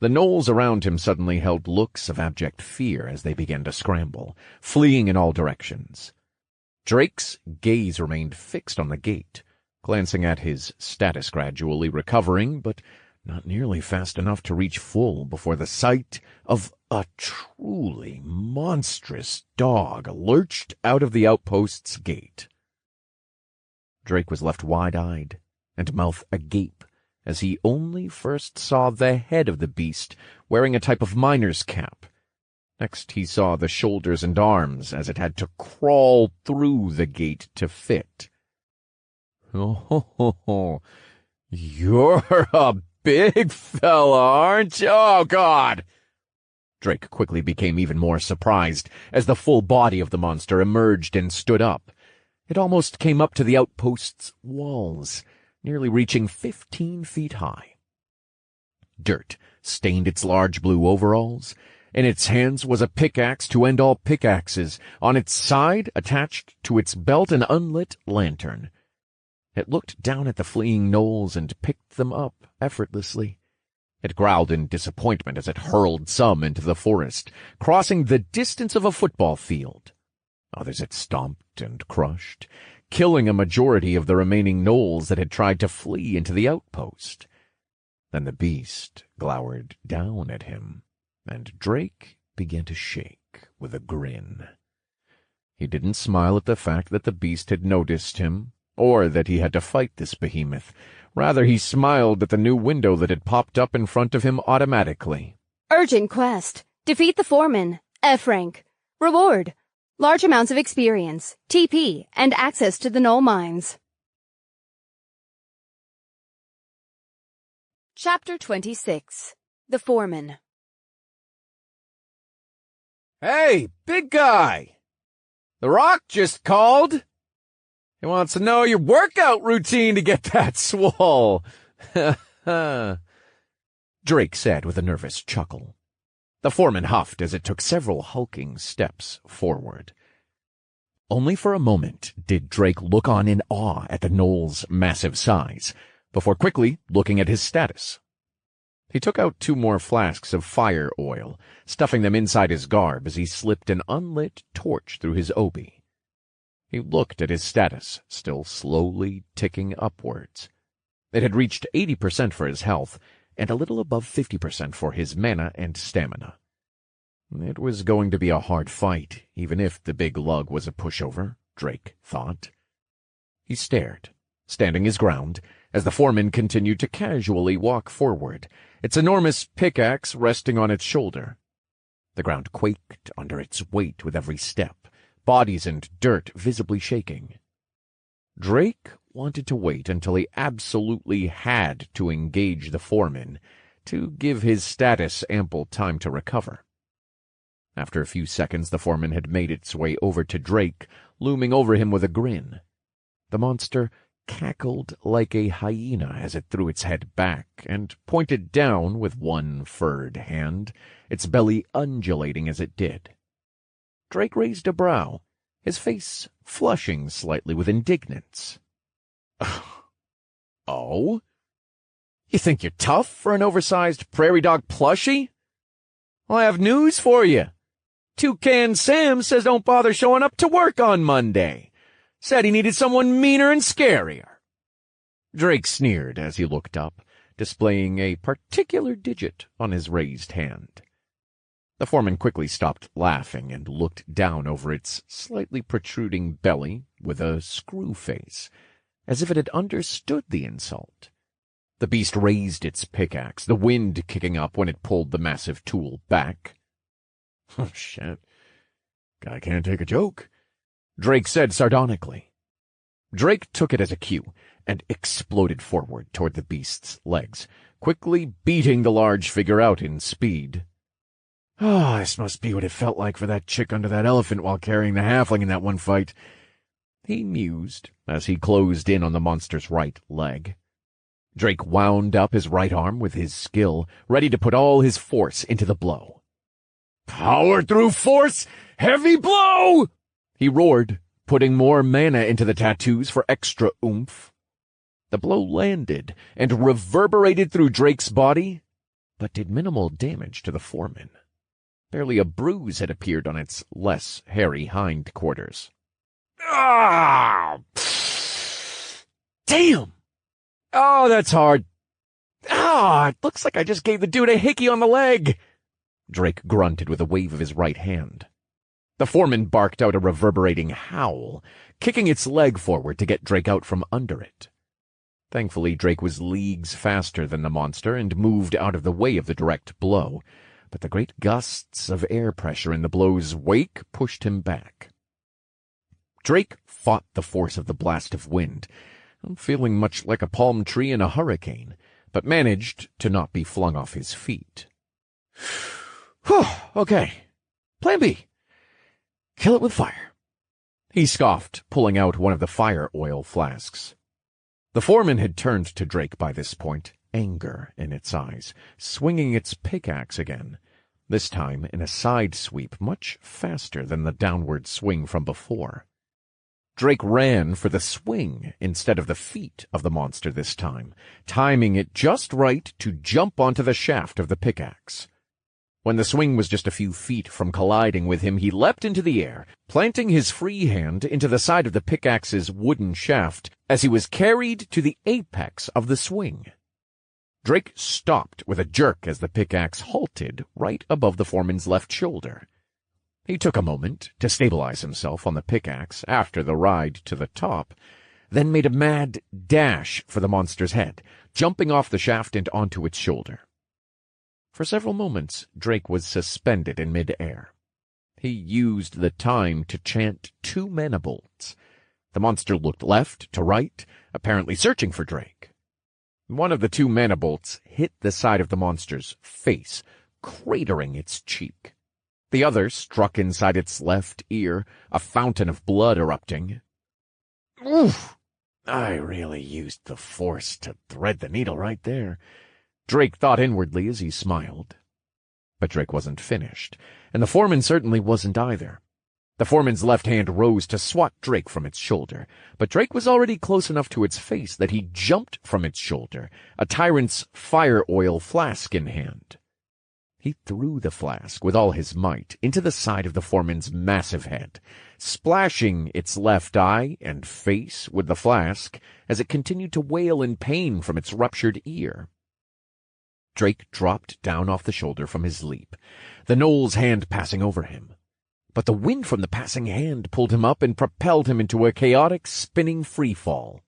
The gnolls around him suddenly held looks of abject fear as they began to scramble, fleeing in all directions. Drake's gaze remained fixed on the gate, glancing at his status gradually recovering, but not nearly fast enough to reach full before the sight of a truly monstrous dog lurched out of the outpost's gate. Drake was left wide-eyed and mouth agape as he only first saw the head of the beast wearing a type of miner's cap. Next he saw the shoulders and arms as it had to crawl through the gate to fit. Oh, you're a big fella, aren't you? Oh, God! Drake quickly became even more surprised as the full body of the monster emerged and stood up. It almost came up to the outpost's walls, nearly reaching 15 feet high. Dirt stained its large blue overalls. In its hands was a pickaxe to end all pickaxes. On its side, attached to its belt, an unlit lantern. It looked down at the fleeing gnolls and picked them up effortlessly. It growled in disappointment as it hurled some into the forest, crossing the distance of a football field. Others it stomped and crushed, killing a majority of the remaining gnolls that had tried to flee into the outpost. Then the beast glowered down at him, and Drake began to shake with a grin. He didn't smile at the fact that the beast had noticed him, or that he had to fight this behemoth. Rather, he smiled at the new window that had popped up in front of him automatically. Urgent quest. Defeat the foreman. F rank. Reward. Large amounts of experience, TP, and access to the Gnoll mines. Chapter 26. The Foreman. Hey, big guy! The Rock just called. He wants to know your workout routine to get that swole. Drake said with a nervous chuckle. The foreman huffed as it took several hulking steps forward. Only for a moment did Drake look on in awe at the knoll's massive size, before quickly looking at his status. He took out 2 more flasks of fire oil, stuffing them inside his garb as he slipped an unlit torch through his obi. He looked at his status, still slowly ticking upwards. It had reached 80% for his health, and a little above 50% for his mana and stamina. It was going to be a hard fight, even if the big lug was a pushover, Drake thought. He stared, standing his ground, as the foreman continued to casually walk forward, its enormous pickaxe resting on its shoulder. The ground quaked under its weight with every step, bodies and dirt visibly shaking. Drake wanted to wait until he absolutely had to engage the foreman to give his status ample time to recover. After a few seconds, the foreman had made its way over to Drake, looming over him with a grin. The monster cackled like a hyena as it threw its head back and pointed down with one furred hand, its belly undulating as it did. Drake raised a brow, his face flushing slightly with indignance. Oh? You think you're tough for an oversized prairie dog plushie? Well, I have news for you. Toucan Sam says don't bother showing up to work on Monday. Said he needed someone meaner and scarier. Drake sneered as he looked up, displaying a particular digit on his raised hand. The foreman quickly stopped laughing and looked down over its slightly protruding belly with a screw face, as if it had understood the insult. The beast raised its pickaxe, the wind kicking up when it pulled the massive tool back. Oh, shit. Guy can't take a joke, Drake said sardonically. Drake took it as a cue and exploded forward toward the beast's legs, quickly beating the large figure out in speed. Oh, this must be what it felt like for that chick under that elephant while carrying the halfling in that one fight, he mused as he closed in on the monster's right leg. Drake wound up his right arm with his skill, ready to put all his force into the blow. Power through force, heavy blow! He roared, putting more mana into the tattoos for extra oomph. The blow landed and reverberated through Drake's body, but did minimal damage to the foreman. Barely a bruise had appeared on its less hairy hindquarters. Ah! Damn! Oh, that's hard. Ah, it looks like I just gave the dude a hickey on the leg. Drake grunted with a wave of his right hand. The foreman barked out a reverberating howl, kicking its leg forward to get Drake out from under it. Thankfully, Drake was leagues faster than the monster and moved out of the way of the direct blow, but the great gusts of air pressure in the blow's wake pushed him back. Drake fought the force of the blast of wind, feeling much like a palm tree in a hurricane, but managed to not be flung off his feet. Whew, okay. Plan B. Kill it with fire. He scoffed, pulling out one of the fire oil flasks. The foreman had turned to Drake by this point, anger in its eyes, swinging its pickaxe again, this time in a side sweep much faster than the downward swing from before. Drake ran for the swing instead of the feet of the monster this time, timing it just right to jump onto the shaft of the pickaxe. When the swing was just a few feet from colliding with him, he leapt into the air, planting his free hand into the side of the pickaxe's wooden shaft as he was carried to the apex of the swing. Drake stopped with a jerk as the pickaxe halted right above the foreman's left shoulder. He took a moment to stabilize himself on the pickaxe after the ride to the top, then made a mad dash for the monster's head, jumping off the shaft and onto its shoulder. For several moments, Drake was suspended in mid-air. He used the time to chant 2 mana bolts. The monster looked left to right, apparently searching for Drake. One of the 2 mana bolts hit the side of the monster's face, cratering its cheek. The other struck inside its left ear, a fountain of blood erupting. Oof! I really used the force to thread the needle right there, Drake thought inwardly as he smiled. But Drake wasn't finished, and the foreman certainly wasn't either. The foreman's left hand rose to swat Drake from its shoulder, but Drake was already close enough to its face that he jumped from its shoulder, a tyrant's fire oil flask in hand. He threw the flask with all his might into the side of the foreman's massive head, splashing its left eye and face with the flask as it continued to wail in pain from its ruptured ear. Drake dropped down off the shoulder from his leap, the Gnoll's hand passing over him. But the wind from the passing hand pulled him up and propelled him into a chaotic, spinning free-fall.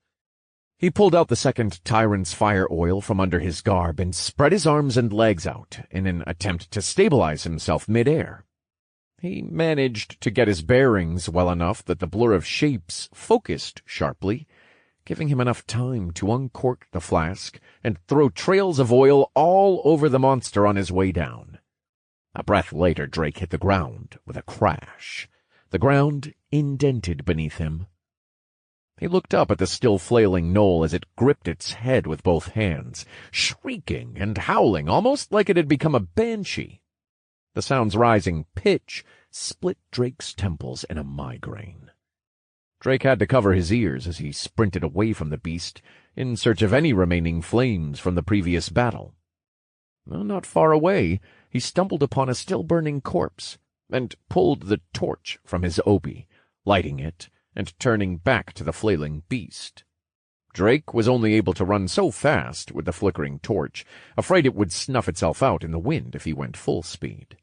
He pulled out the second tyrant's fire oil from under his garb and spread his arms and legs out in an attempt to stabilize himself mid-air. He managed to get his bearings well enough that the blur of shapes focused sharply, giving him enough time to uncork the flask and throw trails of oil all over the monster on his way down. A breath later, Drake hit the ground with a crash, the ground indented beneath him. He looked up at the still flailing gnoll as it gripped its head with both hands, shrieking and howling almost like it had become a banshee. The sound's rising pitch split Drake's temples in a migraine. Drake had to cover his ears as he sprinted away from the beast in search of any remaining flames from the previous battle. Not far away, he stumbled upon a still-burning corpse and pulled the torch from his obi, lighting it and turning back to the flailing beast. Drake was only able to run so fast with the flickering torch, afraid it would snuff itself out in the wind if he went full speed.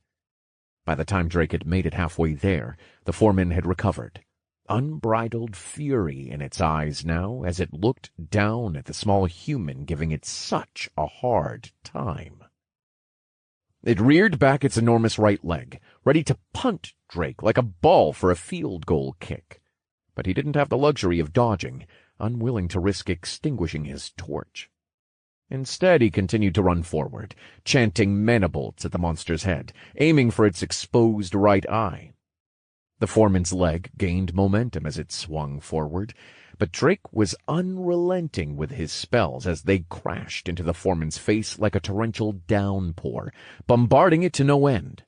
By the time Drake had made it halfway there, the foreman had recovered, unbridled fury in its eyes now as it looked down at the small human giving it such a hard time. It reared back its enormous right leg, ready to punt Drake like a ball for a field goal kick. But he didn't have the luxury of dodging, unwilling to risk extinguishing his torch. Instead, he continued to run forward, chanting mana bolts at the monster's head, aiming for its exposed right eye. The foreman's leg gained momentum as it swung forward, but Drake was unrelenting with his spells as they crashed into the foreman's face like a torrential downpour, bombarding it to no end.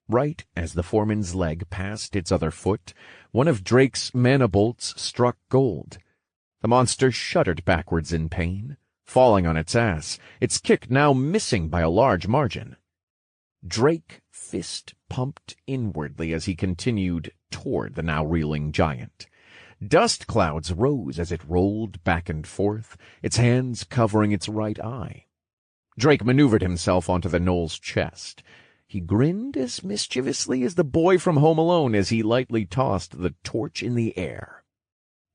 Right as the foreman's leg passed its other foot, one of Drake's mana bolts struck gold. The monster shuddered backwards in pain, falling on its ass, its kick now missing by a large margin. Drake fist pumped inwardly as he continued toward the now reeling giant. Dust clouds rose as it rolled back and forth, its hands covering its right eye. Drake maneuvered himself onto the gnoll's chest. He grinned as mischievously as the boy from Home Alone as he lightly tossed the torch in the air.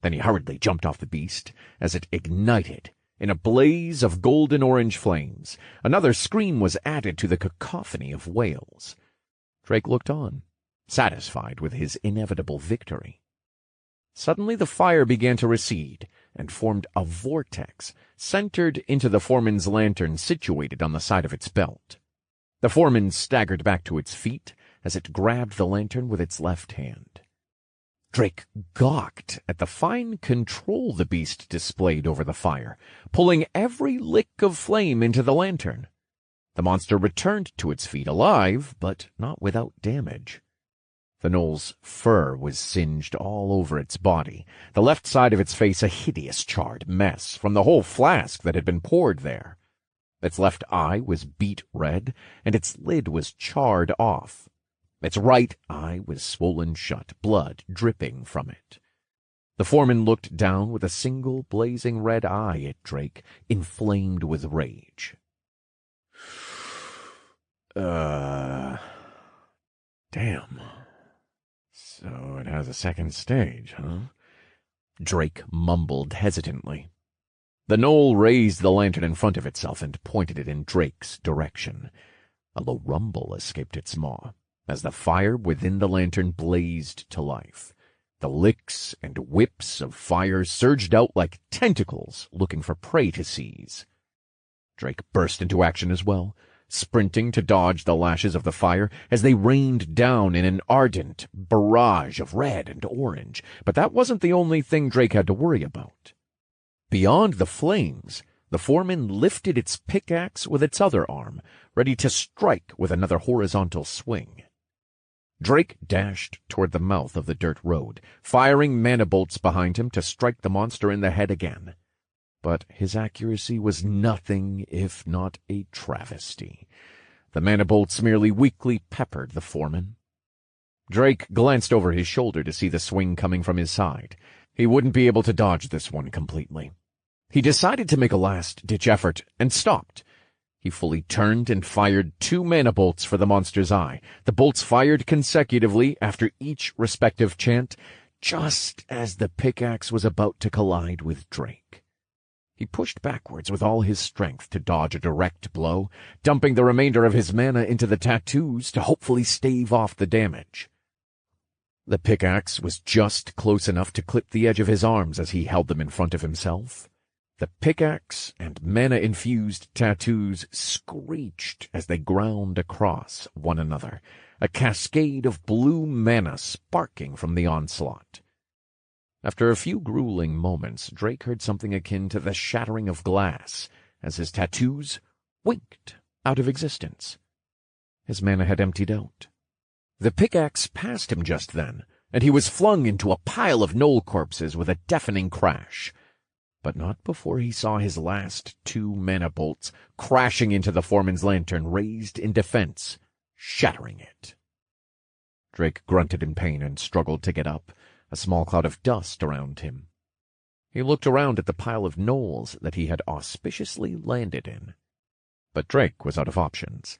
Then he hurriedly jumped off the beast as it ignited in a blaze of golden-orange flames. Another scream was added to the cacophony of wails. Drake looked on, satisfied with his inevitable victory. Suddenly the fire began to recede and formed a vortex centered into the foreman's lantern situated on the side of its belt. The foreman staggered back to its feet as it grabbed the lantern with its left hand. Drake gawked at the fine control the beast displayed over the fire, pulling every lick of flame into the lantern. The monster returned to its feet alive, but not without damage. The gnoll's fur was singed all over its body, the left side of its face a hideous charred mess from the whole flask that had been poured there. Its left eye was beet red, and its lid was charred off. Its right eye was swollen shut, blood dripping from it. The foreman looked down with a single blazing red eye at Drake, inflamed with rage. Damn. So it has a second stage, huh? Drake mumbled hesitantly. The gnoll raised the lantern in front of itself and pointed it in Drake's direction. A low rumble escaped its maw as the fire within the lantern blazed to life. The licks and whips of fire surged out like tentacles looking for prey to seize. Drake burst into action as well, sprinting to dodge the lashes of the fire as they rained down in an ardent barrage of red and orange. But that wasn't the only thing Drake had to worry about. Beyond the flames, the foreman lifted its pickaxe with its other arm, ready to strike with another horizontal swing. Drake dashed toward the mouth of the dirt road, firing mana bolts behind him to strike the monster in the head again. But his accuracy was nothing if not a travesty. The mana bolts merely weakly peppered the foreman. Drake glanced over his shoulder to see the swing coming from his side. He wouldn't be able to dodge this one completely. He decided to make a last-ditch effort and stopped. He fully turned and fired 2 mana bolts for the monster's eye. The bolts fired consecutively after each respective chant, just as the pickaxe was about to collide with Drake. He pushed backwards with all his strength to dodge a direct blow, dumping the remainder of his mana into the tattoos to hopefully stave off the damage. The pickaxe was just close enough to clip the edge of his arms as he held them in front of himself. The pickaxe and mana-infused tattoos screeched as they ground across one another, a cascade of blue mana sparking from the onslaught. After a few grueling moments, Drake heard something akin to the shattering of glass as his tattoos winked out of existence. His mana had emptied out. The pickaxe passed him just then, and he was flung into a pile of gnoll corpses with a deafening crash. But not before he saw his last 2 mana bolts crashing into the foreman's lantern raised in defense, shattering it. Drake grunted in pain and struggled to get up, a small cloud of dust around him. He looked around at the pile of gnolls that he had auspiciously landed in. But Drake was out of options.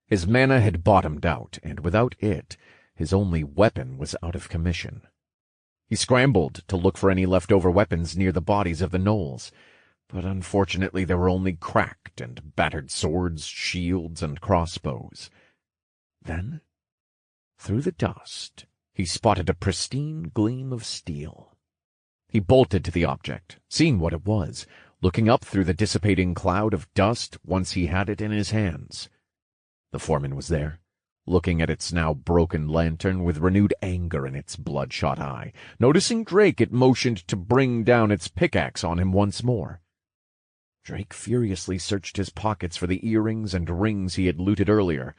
His mana had bottomed out, and without it, his only weapon was out of commission. He scrambled to look for any leftover weapons near the bodies of the gnolls, but unfortunately there were only cracked and battered swords, shields, and crossbows. Then, through the dust, he spotted a pristine gleam of steel. He bolted to the object, seeing what it was, looking up through the dissipating cloud of dust once he had it in his hands. The foreman was there, looking at its now broken lantern with renewed anger in its bloodshot eye. Noticing Drake, it motioned to bring down its pickaxe on him once more. Drake furiously searched his pockets for the earrings and rings he had looted earlier.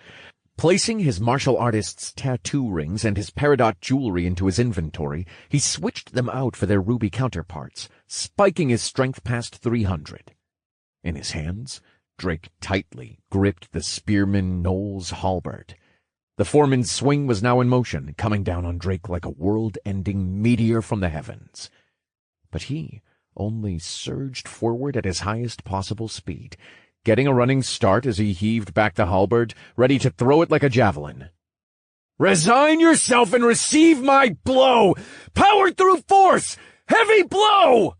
Placing his martial artist's tattoo rings and his peridot jewelry into his inventory, he switched them out for their ruby counterparts, spiking his strength past 300. In his hands, Drake tightly gripped the spearman Noel's halberd. The foreman's swing was now in motion, coming down on Drake like a world-ending meteor from the heavens. But he only surged forward at his highest possible speed, getting a running start as he heaved back the halberd, ready to throw it like a javelin. "Resign yourself and receive my blow! Power through force! Heavy blow!"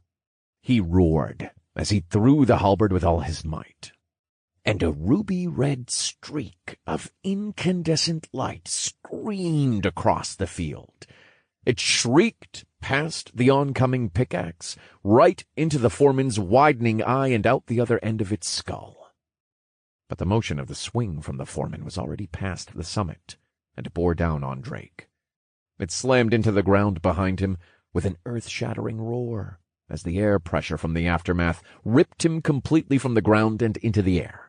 he roared as he threw the halberd with all his might. And a ruby-red streak of incandescent light streamed across the field. It shrieked past the oncoming pickaxe, right into the foreman's widening eye and out the other end of its skull. But the motion of the swing from the foreman was already past the summit, and bore down on Drake. It slammed into the ground behind him with an earth-shattering roar, as the air pressure from the aftermath ripped him completely from the ground and into the air.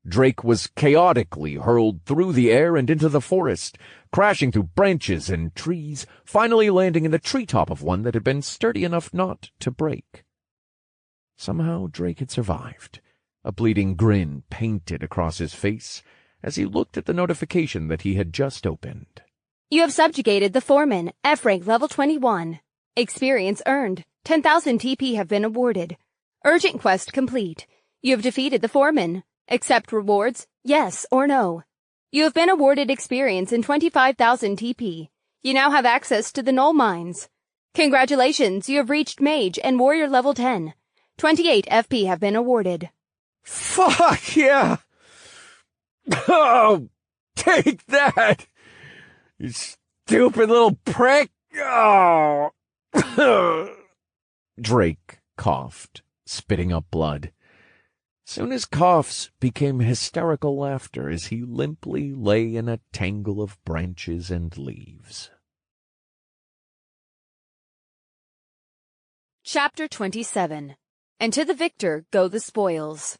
Drake was chaotically hurled through the air and into the forest, crashing through branches and trees, finally landing in the treetop of one that had been sturdy enough not to break. Somehow Drake had survived, a bleeding grin painted across his face as he looked at the notification that he had just opened. You have subjugated the foreman, F-rank level 21. Experience earned. 10,000 TP have been awarded. Urgent quest complete. You have defeated the foreman. Accept rewards, yes or no. You have been awarded experience in 25,000 TP. You now have access to the Gnoll Mines. Congratulations, you have reached Mage and Warrior level 10. 28 FP have been awarded. Fuck yeah! Oh, take that! You stupid little prick! Oh! Drake coughed, spitting up blood. Soon his coughs became hysterical laughter as he limply lay in a tangle of branches and leaves. Chapter 27. and to the victor go the spoils.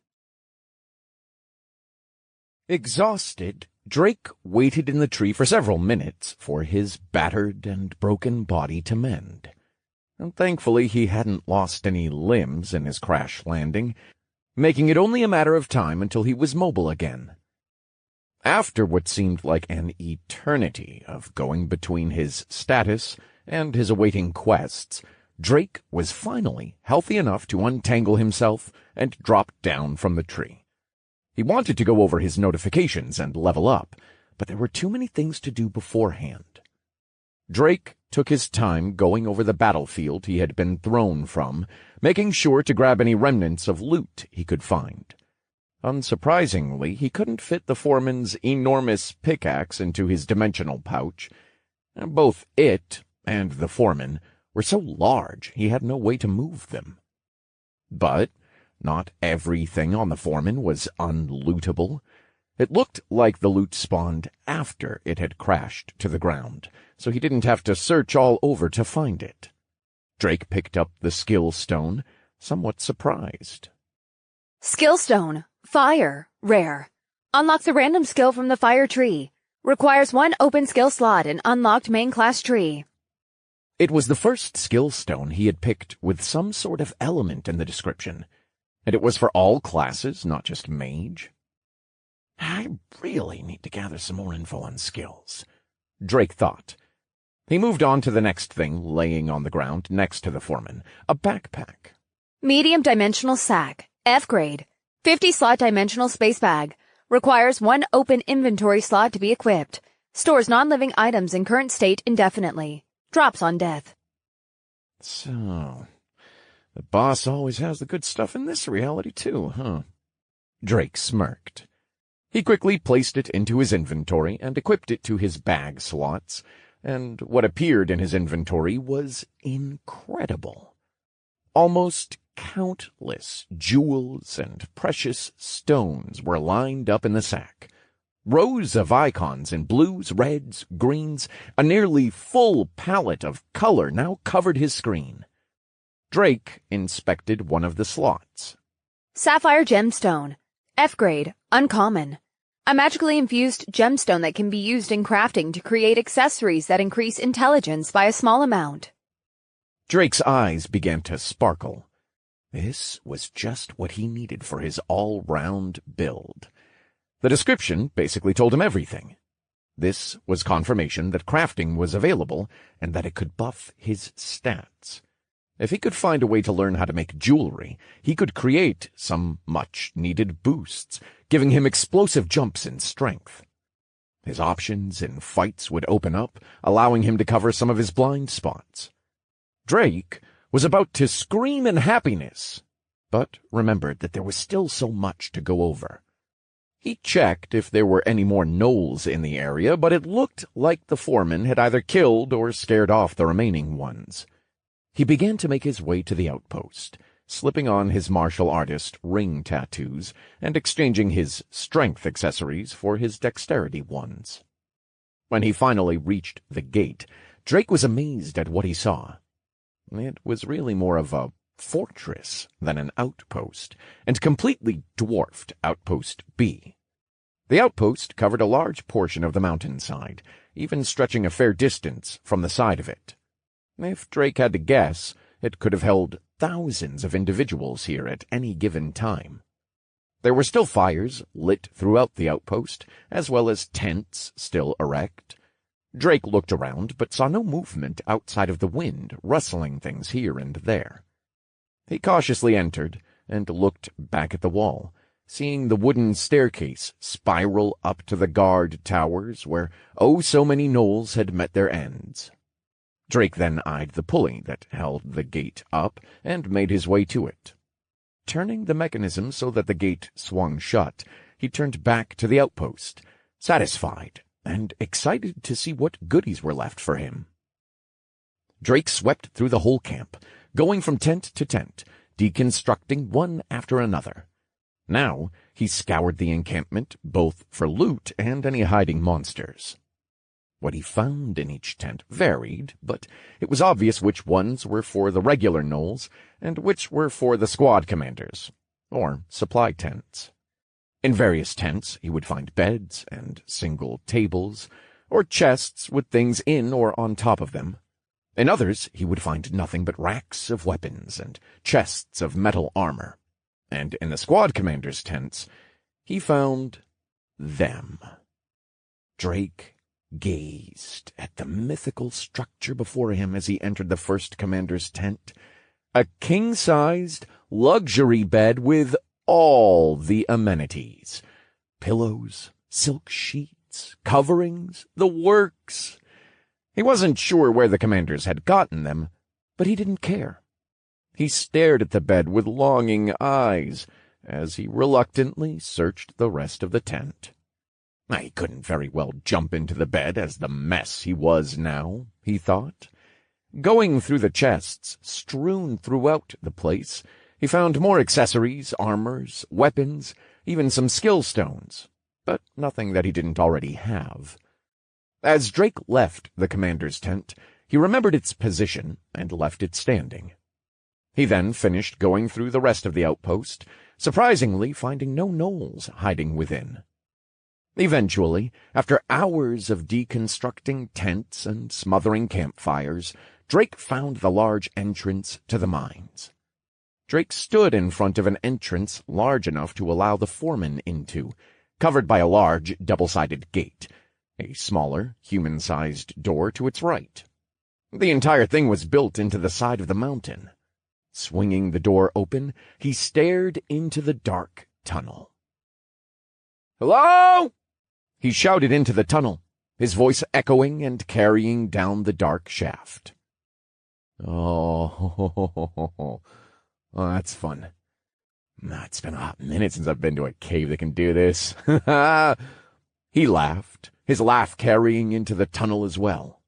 Exhausted, Drake waited in the tree for several minutes for his battered and broken body to mend. And thankfully he hadn't lost any limbs in his crash landing, making it only a matter of time until he was mobile again. After what seemed like an eternity of going between his status and his awaiting quests, Drake was finally healthy enough to untangle himself and drop down from the tree. He wanted to go over his notifications and level up, but there were too many things to do beforehand. Drake took his time going over the battlefield he had been thrown from, making sure to grab any remnants of loot he could find. Unsurprisingly, he couldn't fit the foreman's enormous pickaxe into his dimensional pouch. Both it and the foreman were so large he had no way to move them. But not everything on the foreman was unlootable. It looked like the loot spawned after it had crashed to the ground, so he didn't have to search all over to find it. Drake picked up the skill stone, somewhat surprised. Skill stone. Fire. Rare. Unlocks a random skill from the fire tree. Requires 1 open skill slot in unlocked main class tree. It was the first skill stone he had picked with some sort of element in the description, and it was for all classes, not just mage. I really need to gather some more info on skills, Drake thought. He moved on to the next thing laying on the ground next to the foreman, a backpack. Medium dimensional sack. F grade. 50-slot dimensional space bag. Requires 1 open inventory slot to be equipped. Stores non-living items in current state indefinitely. Drops on death. So, the boss always has the good stuff in this reality too, huh? Drake smirked. He quickly placed it into his inventory and equipped it to his bag slots, and what appeared in his inventory was incredible. Almost countless jewels and precious stones were lined up in the sack. Rows of icons in blues, reds, greens, a nearly full palette of color now covered his screen. Drake inspected one of the slots. Sapphire gemstone. F grade. Uncommon. A magically infused gemstone that can be used in crafting to create accessories that increase intelligence by a small amount. Drake's eyes began to sparkle. This was just what he needed for his all-round build. The description basically told him everything. This was confirmation that crafting was available and that it could buff his stats. If he could find a way to learn how to make jewelry, he could create some much-needed boosts, giving him explosive jumps in strength. His options in fights would open up, allowing him to cover some of his blind spots. Drake was about to scream in happiness, but remembered that there was still so much to go over. He checked if there were any more gnolls in the area, but it looked like the foreman had either killed or scared off the remaining ones. He began to make his way to the outpost, slipping on his martial artist ring tattoos and exchanging his strength accessories for his dexterity ones. When he finally reached the gate, Drake was amazed at what he saw. It was really more of a fortress than an outpost, and completely dwarfed Outpost B. The outpost covered a large portion of the mountainside, even stretching a fair distance from the side of it. If Drake had to guess, it could have held thousands of individuals here at any given time. There were still fires lit throughout the outpost, as well as tents still erect. Drake looked around, but saw no movement outside of the wind rustling things here and there. He cautiously entered and looked back at the wall, seeing the wooden staircase spiral up to the guard towers where so many gnolls had met their ends. Drake then eyed the pulley that held the gate up and made his way to it. Turning the mechanism so that the gate swung shut, he turned back to the outpost, satisfied and excited to see what goodies were left for him. Drake swept through the whole camp, going from tent to tent, deconstructing one after another. Now he scoured the encampment both for loot and any hiding monsters. What he found in each tent varied, but it was obvious which ones were for the regular gnolls and which were for the squad commanders, or supply tents. In various tents he would find beds and single tables, or chests with things in or on top of them. In others he would find nothing but racks of weapons and chests of metal armor. And in the squad commanders' tents he found them. Drake gazed at the mythical structure before him as he entered the first commander's tent, a king-sized luxury bed with all the amenities, pillows, silk sheets, coverings, the works. He wasn't sure where the commanders had gotten them, but he didn't care. He stared at the bed with longing eyes as he reluctantly searched the rest of the tent. He couldn't very well jump into the bed as the mess he was now, he thought. Going through the chests strewn throughout the place, he found more accessories, armors, weapons, even some skill stones, but nothing that he didn't already have. As Drake left the commander's tent, he remembered its position and left it standing. He then finished going through the rest of the outpost, surprisingly finding no gnolls hiding within. Eventually, after hours of deconstructing tents and smothering campfires, Drake found the large entrance to the mines. Drake stood in front of an entrance large enough to allow the foreman into, covered by a large double-sided gate, a smaller, human-sized door to its right. The entire thing was built into the side of the mountain. Swinging the door open, he stared into the dark tunnel. "Hello?" He shouted into the tunnel, his voice echoing and carrying down the dark shaft. Oh, that's fun. It's been a hot minute since I've been to a cave that can do this. He laughed, his laugh carrying into the tunnel as well.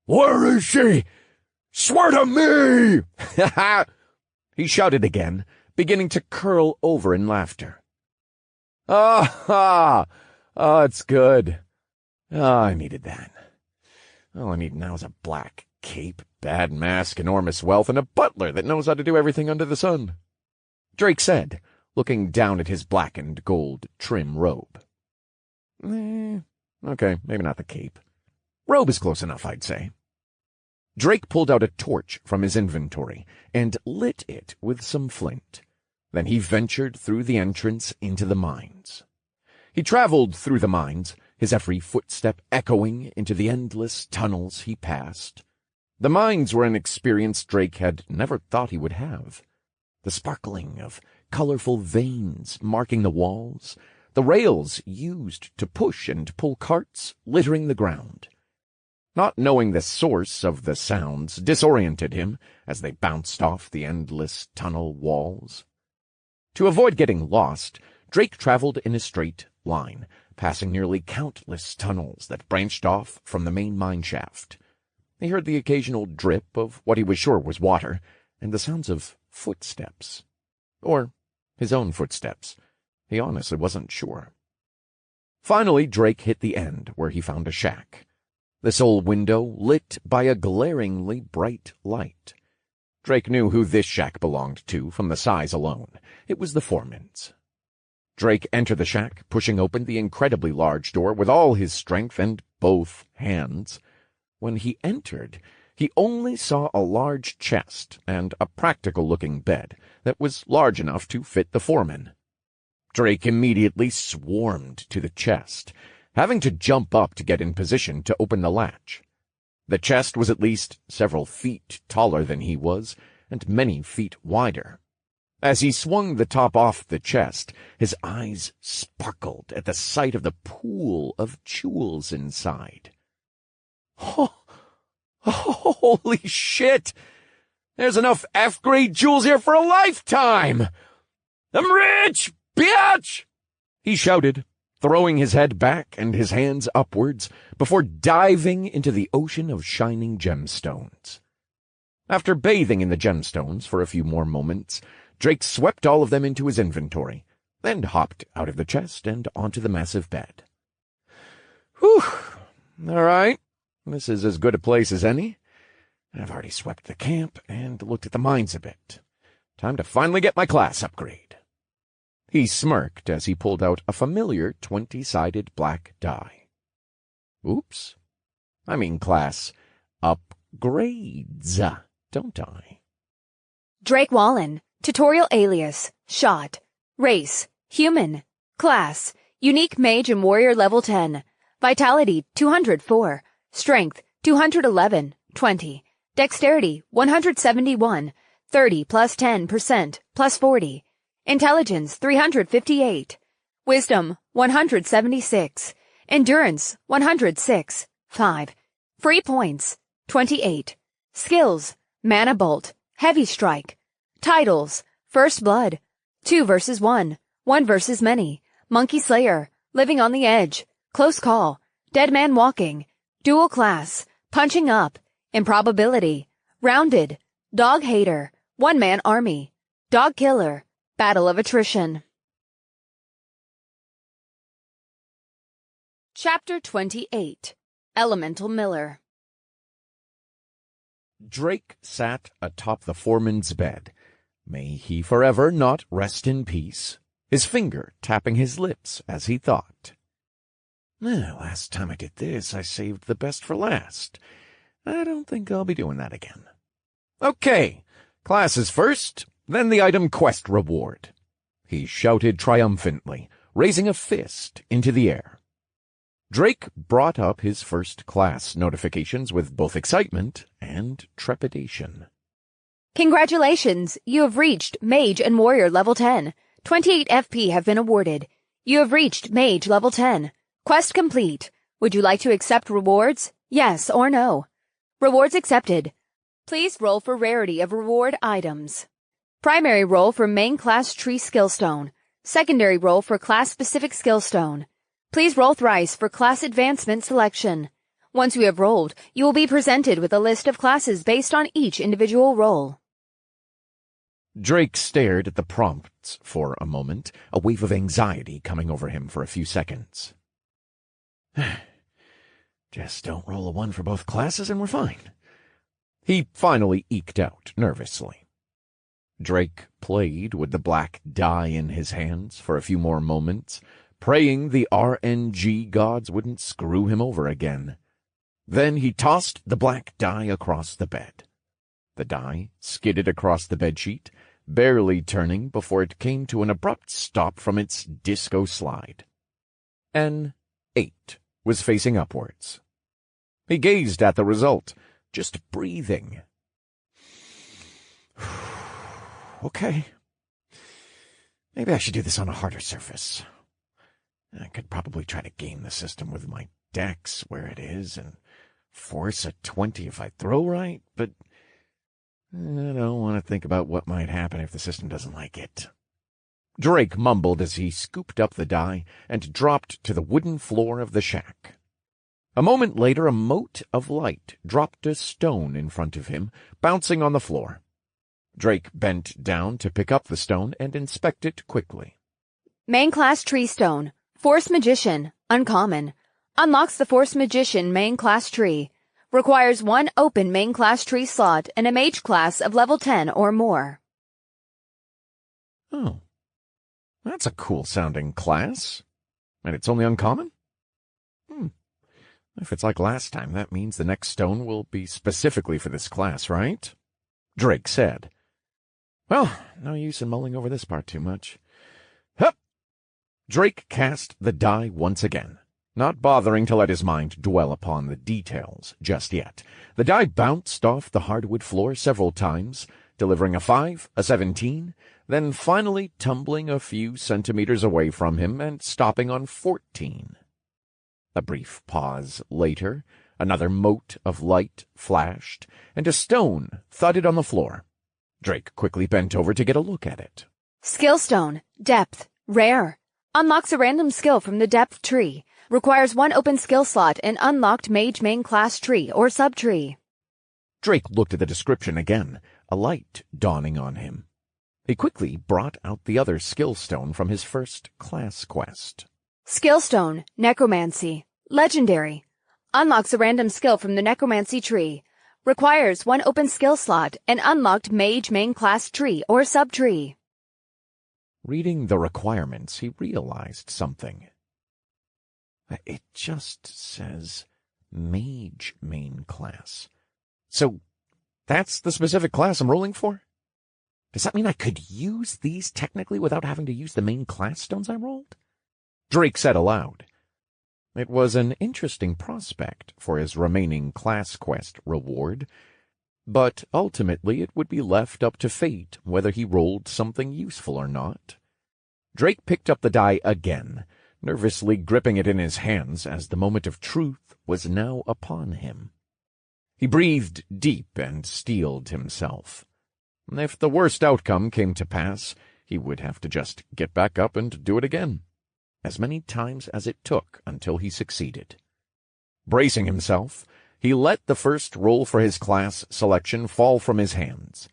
"Where is she? Swear to me!" He shouted again, beginning to curl over in laughter. Oh, it's good. I needed that. All I need now is a black cape, bad mask, enormous wealth, and a butler that knows how to do everything under the sun," Drake said, looking down at his black and gold trim robe. Okay, maybe not the cape. Robe is close enough, I'd say. Drake pulled out a torch from his inventory and lit it with some flint. Then he ventured through the entrance into the mines. He traveled through the mines, his every footstep echoing into the endless tunnels he passed. The mines were an experience Drake had never thought he would have. The sparkling of colorful veins marking the walls, the rails used to push and pull carts littering the ground. Not knowing the source of the sounds disoriented him as they bounced off the endless tunnel walls. To avoid getting lost, Drake traveled in a straight line, passing nearly countless tunnels that branched off from the main mine shaft. He heard the occasional drip of what he was sure was water, and the sounds of footsteps. Or his own footsteps. He honestly wasn't sure. Finally, Drake hit the end, where he found a shack. The sole window lit by a glaringly bright light. Drake knew who this shack belonged to from the size alone. It was the foreman's. Drake entered the shack, pushing open the incredibly large door with all his strength and both hands. When he entered, he only saw a large chest and a practical-looking bed that was large enough to fit the foreman. Drake immediately swarmed to the chest, having to jump up to get in position to open the latch. The chest was at least several feet taller than he was, and many feet wider. As he swung the top off the chest, his eyes sparkled at the sight of the pool of jewels inside. Holy shit! There's enough F-grade jewels here for a lifetime! I'm rich, bitch! He shouted, throwing his head back and his hands upwards before diving into the ocean of shining gemstones. After bathing in the gemstones for a few more moments, Drake swept all of them into his inventory, then hopped out of the chest and onto the massive bed. Whew! All right, this is as good a place as any. I've already swept the camp and looked at the mines a bit. Time to finally get my class upgrade. He smirked as he pulled out a familiar 20-sided black die. Oops. I mean class upgrades, don't I? Drake Wallen, tutorial alias, shot, race, human, class, unique mage and warrior level 10, vitality 204, strength 211, 20, dexterity 171, 30 plus 10% plus 40, intelligence 358, wisdom 176, endurance 106, 5, free points 28, skills, mana bolt, heavy strike, titles, first blood, 2 versus 1, 1 versus many, monkey slayer, living on the edge, close call, dead man walking, dual class, punching up, improbability, rounded, dog hater, one-man army, dog killer, battle of attrition. Chapter 28. Elemental Miller. Drake sat atop the foreman's bed. May he forever not rest in peace, his finger tapping his lips as he thought. Last time I did this, I saved the best for last. I don't think I'll be doing that again. Okay, classes first, then the item quest reward. He shouted triumphantly, raising a fist into the air. Drake brought up his first class notifications with both excitement and trepidation. Congratulations! You have reached Mage and Warrior level 10. 28 FP have been awarded. You have reached Mage level 10. Quest complete. Would you like to accept rewards? Yes or no? Rewards accepted. Please roll for rarity of reward items. Primary roll for main class tree skill stone. Secondary roll for class-specific skill stone. Please roll thrice for class advancement selection. Once you have rolled, you will be presented with a list of classes based on each individual roll. Drake stared at the prompts for a moment, a wave of anxiety coming over him for a few seconds. Just don't roll a 1 for both classes and we're fine. He finally eked out nervously. Drake played with the black die in his hands for a few more moments, praying the RNG gods wouldn't screw him over again. Then he tossed the black die across the bed. The die skidded across the bedsheet, barely turning before it came to an abrupt stop from its disco slide. An 8 was facing upwards. He gazed at the result, just breathing. Okay. Maybe I should do this on a harder surface. I could probably try to game the system with my dex where it is and force a 20 if I throw right, but I don't want to think about what might happen if the system doesn't like it. Drake mumbled as he scooped up the die and dropped to the wooden floor of the shack. A moment later, a mote of light dropped a stone in front of him, bouncing on the floor. Drake bent down to pick up the stone and inspect it quickly. Main class tree stone. Force Magician, uncommon. Unlocks the Force Magician main class tree. Requires 1 open main class tree slot and a mage class of level 10 or more. Oh, that's a cool-sounding class. And it's only uncommon? If it's like last time, that means the next stone will be specifically for this class, right? Drake said. Well, no use in mulling over this part too much. Hup! Drake cast the die once again, not bothering to let his mind dwell upon the details just yet. The die bounced off the hardwood floor several times, delivering a 5, a 17, then finally tumbling a few centimeters away from him and stopping on 14. A brief pause later, another mote of light flashed, and a stone thudded on the floor. Drake quickly bent over to get a look at it. Skill stone, depth, rare. Unlocks a random skill from the depth tree. Requires 1 open skill slot in unlocked mage main class tree or subtree. Drake looked at the description again, a light dawning on him. He quickly brought out the other skill stone from his first class quest. Skill stone, necromancy. Legendary. Unlocks a random skill from the necromancy tree. Requires 1 open skill slot, an unlocked mage main class tree or subtree. Reading the requirements, he realized something. It just says mage main class. So that's the specific class I'm rolling for? Does that mean I could use these technically without having to use the main class stones I rolled? Drake said aloud. It was an interesting prospect for his remaining class quest reward, but ultimately it would be left up to fate whether he rolled something useful or not. Drake picked up the die again, nervously gripping it in his hands as the moment of truth was now upon him. He breathed deep and steeled himself. If the worst outcome came to pass, he would have to just get back up and do it again, as many times as it took until he succeeded. Bracing himself, he let the first roll for his class selection fall from his hands.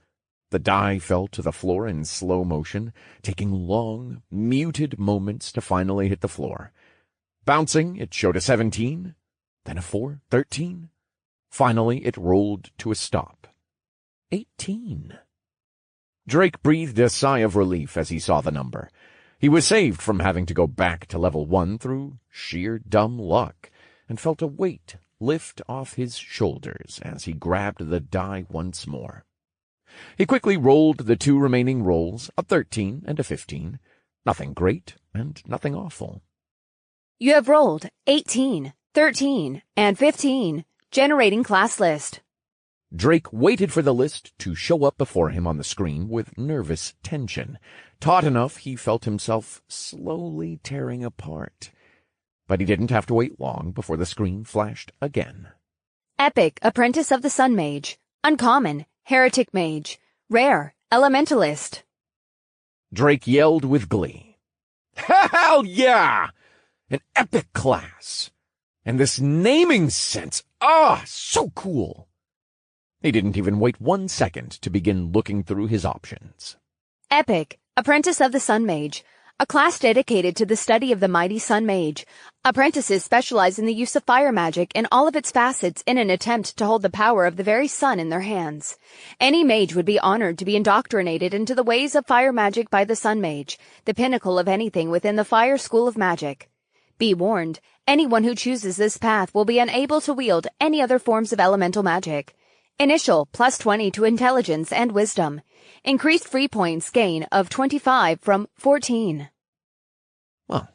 The die fell to the floor in slow motion, taking long, muted moments to finally hit the floor. Bouncing, it showed a 17, then a 4, 13. Finally, it rolled to a stop. 18. Drake breathed a sigh of relief as he saw the number. He was saved from having to go back to level 1 through sheer dumb luck, and felt a weight lift off his shoulders as he grabbed the die once more. He quickly rolled the 2 remaining rolls, a 13 and a 15. Nothing great and nothing awful. You have rolled 18, 13, and 15, generating class list. Drake waited for the list to show up before him on the screen with nervous tension. Taut enough, he felt himself slowly tearing apart. But he didn't have to wait long before the screen flashed again. Epic, Apprentice of the Sun Mage. Uncommon, Heretic Mage. Rare, Elementalist. Drake yelled with glee. Hell yeah! An epic class! And this naming sense, so cool! He didn't even wait 1 second to begin looking through his options. Epic, Apprentice of the Sun Mage. A class dedicated to the study of the mighty Sun Mage. Apprentices specialize in the use of fire magic in all of its facets in an attempt to hold the power of the very sun in their hands. Any mage would be honored to be indoctrinated into the ways of fire magic by the Sun Mage, the pinnacle of anything within the fire school of magic. Be warned, anyone who chooses this path will be unable to wield any other forms of elemental magic. Initial, +20 to intelligence and wisdom. Increased free points gain of 25 from 14. Well,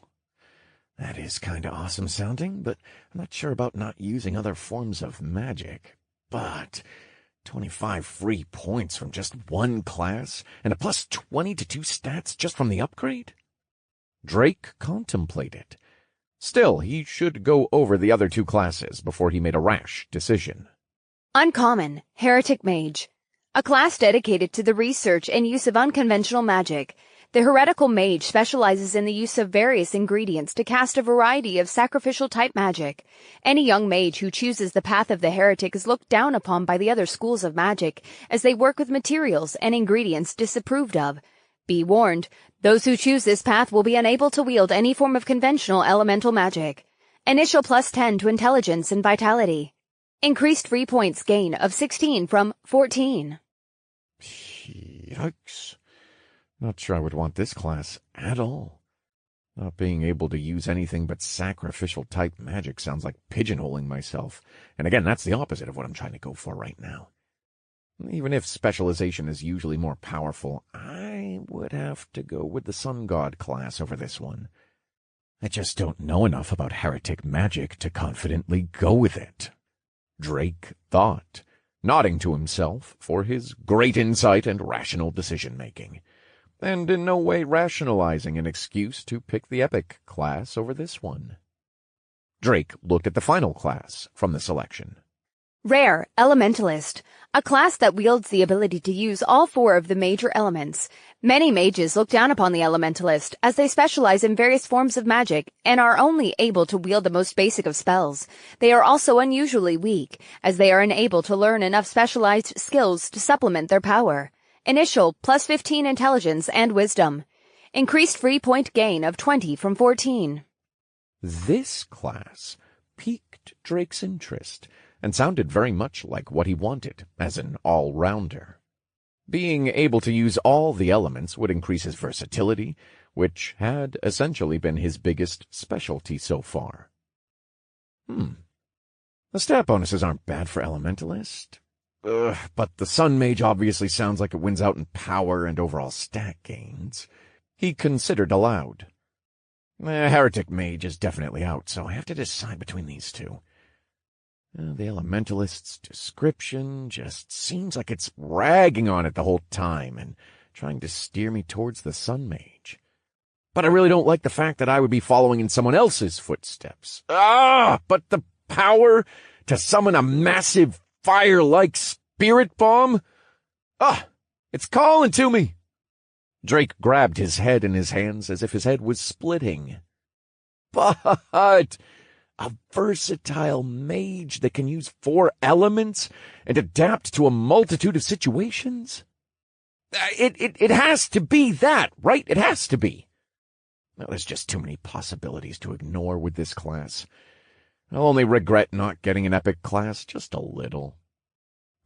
that is kinda awesome sounding, but I'm not sure about not using other forms of magic. But 25 free points from just 1 class, and a +20 to 2 stats just from the upgrade? Drake contemplated. Still, he should go over the other 2 classes before he made a rash decision. Uncommon, Heretic Mage. A class dedicated to the research and use of unconventional magic. The heretical mage specializes in the use of various ingredients to cast a variety of sacrificial type magic. Any young mage who chooses the path of the heretic is looked down upon by the other schools of magic, as they work with materials and ingredients disapproved of. Be warned, those who choose this path will be unable to wield any form of conventional elemental magic. Initial +10 to intelligence and vitality. Increased free points gain of 16 from 14. Yikes. Not sure I would want this class at all. Not being able to use anything but sacrificial type magic sounds like pigeonholing myself. And again, that's the opposite of what I'm trying to go for right now. Even if specialization is usually more powerful, I would have to go with the Sun God class over this one. I just don't know enough about heretic magic to confidently go with it. Drake thought, nodding to himself for his great insight and rational decision-making, and in no way rationalizing an excuse to pick the epic class over this one. Drake looked at the final class from the selection. Rare, Elementalist. A class that wields the ability to use all 4 of the major elements. Many mages look down upon the Elementalist, as they specialize in various forms of magic and are only able to wield the most basic of spells. They are also unusually weak, as they are unable to learn enough specialized skills to supplement their power. Initial, +15 intelligence and wisdom. Increased free point gain of 20 from 14. This class piqued Drake's interest and sounded very much like what he wanted as an all-rounder. Being able to use all the elements would increase his versatility, which had essentially been his biggest specialty so far. The stat bonuses aren't bad for Elementalist. But the Sun Mage obviously sounds like it wins out in power and overall stat gains. He considered aloud. Heretic Mage is definitely out, so I have to decide between these two. The Elementalist's description just seems like it's ragging on it the whole time and trying to steer me towards the Sun Mage. But I really don't like the fact that I would be following in someone else's footsteps. But the power to summon a massive fire-like spirit bomb? It's calling to me. Drake grabbed his head in his hands as if his head was splitting. But a versatile mage that can use 4 elements and adapt to a multitude of situations? It has to be that, right? It has to be. Now, there's just too many possibilities to ignore with this class. I'll only regret not getting an epic class just a little.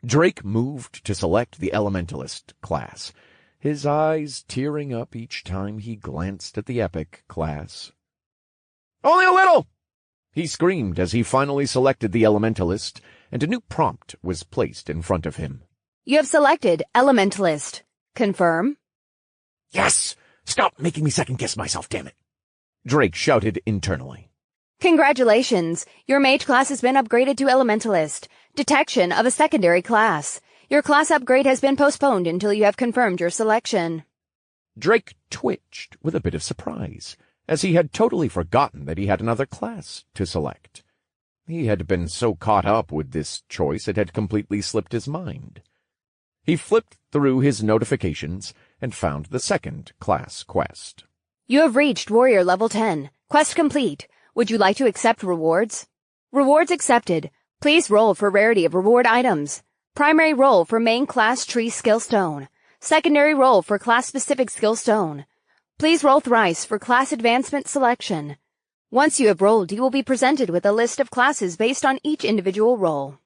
Drake moved to select the Elementalist class, his eyes tearing up each time he glanced at the epic class. Only a little! He screamed as he finally selected the Elementalist, and a new prompt was placed in front of him. You have selected Elementalist. Confirm? Yes! Stop making me second-guess myself, damn it! Drake shouted internally. Congratulations! Your mage class has been upgraded to Elementalist. Detection of a secondary class. Your class upgrade has been postponed until you have confirmed your selection. Drake twitched with a bit of surprise, as he had totally forgotten that he had another class to select. He had been so caught up with this choice it had completely slipped his mind. He flipped through his notifications and found the second class quest. You have reached Warrior Level 10. Quest complete. Would you like to accept rewards? Rewards accepted. Please roll for rarity of reward items. Primary roll for main class tree skill stone. Secondary roll for class-specific skill stone. Please roll thrice for class advancement selection. Once you have rolled, you will be presented with a list of classes based on each individual roll.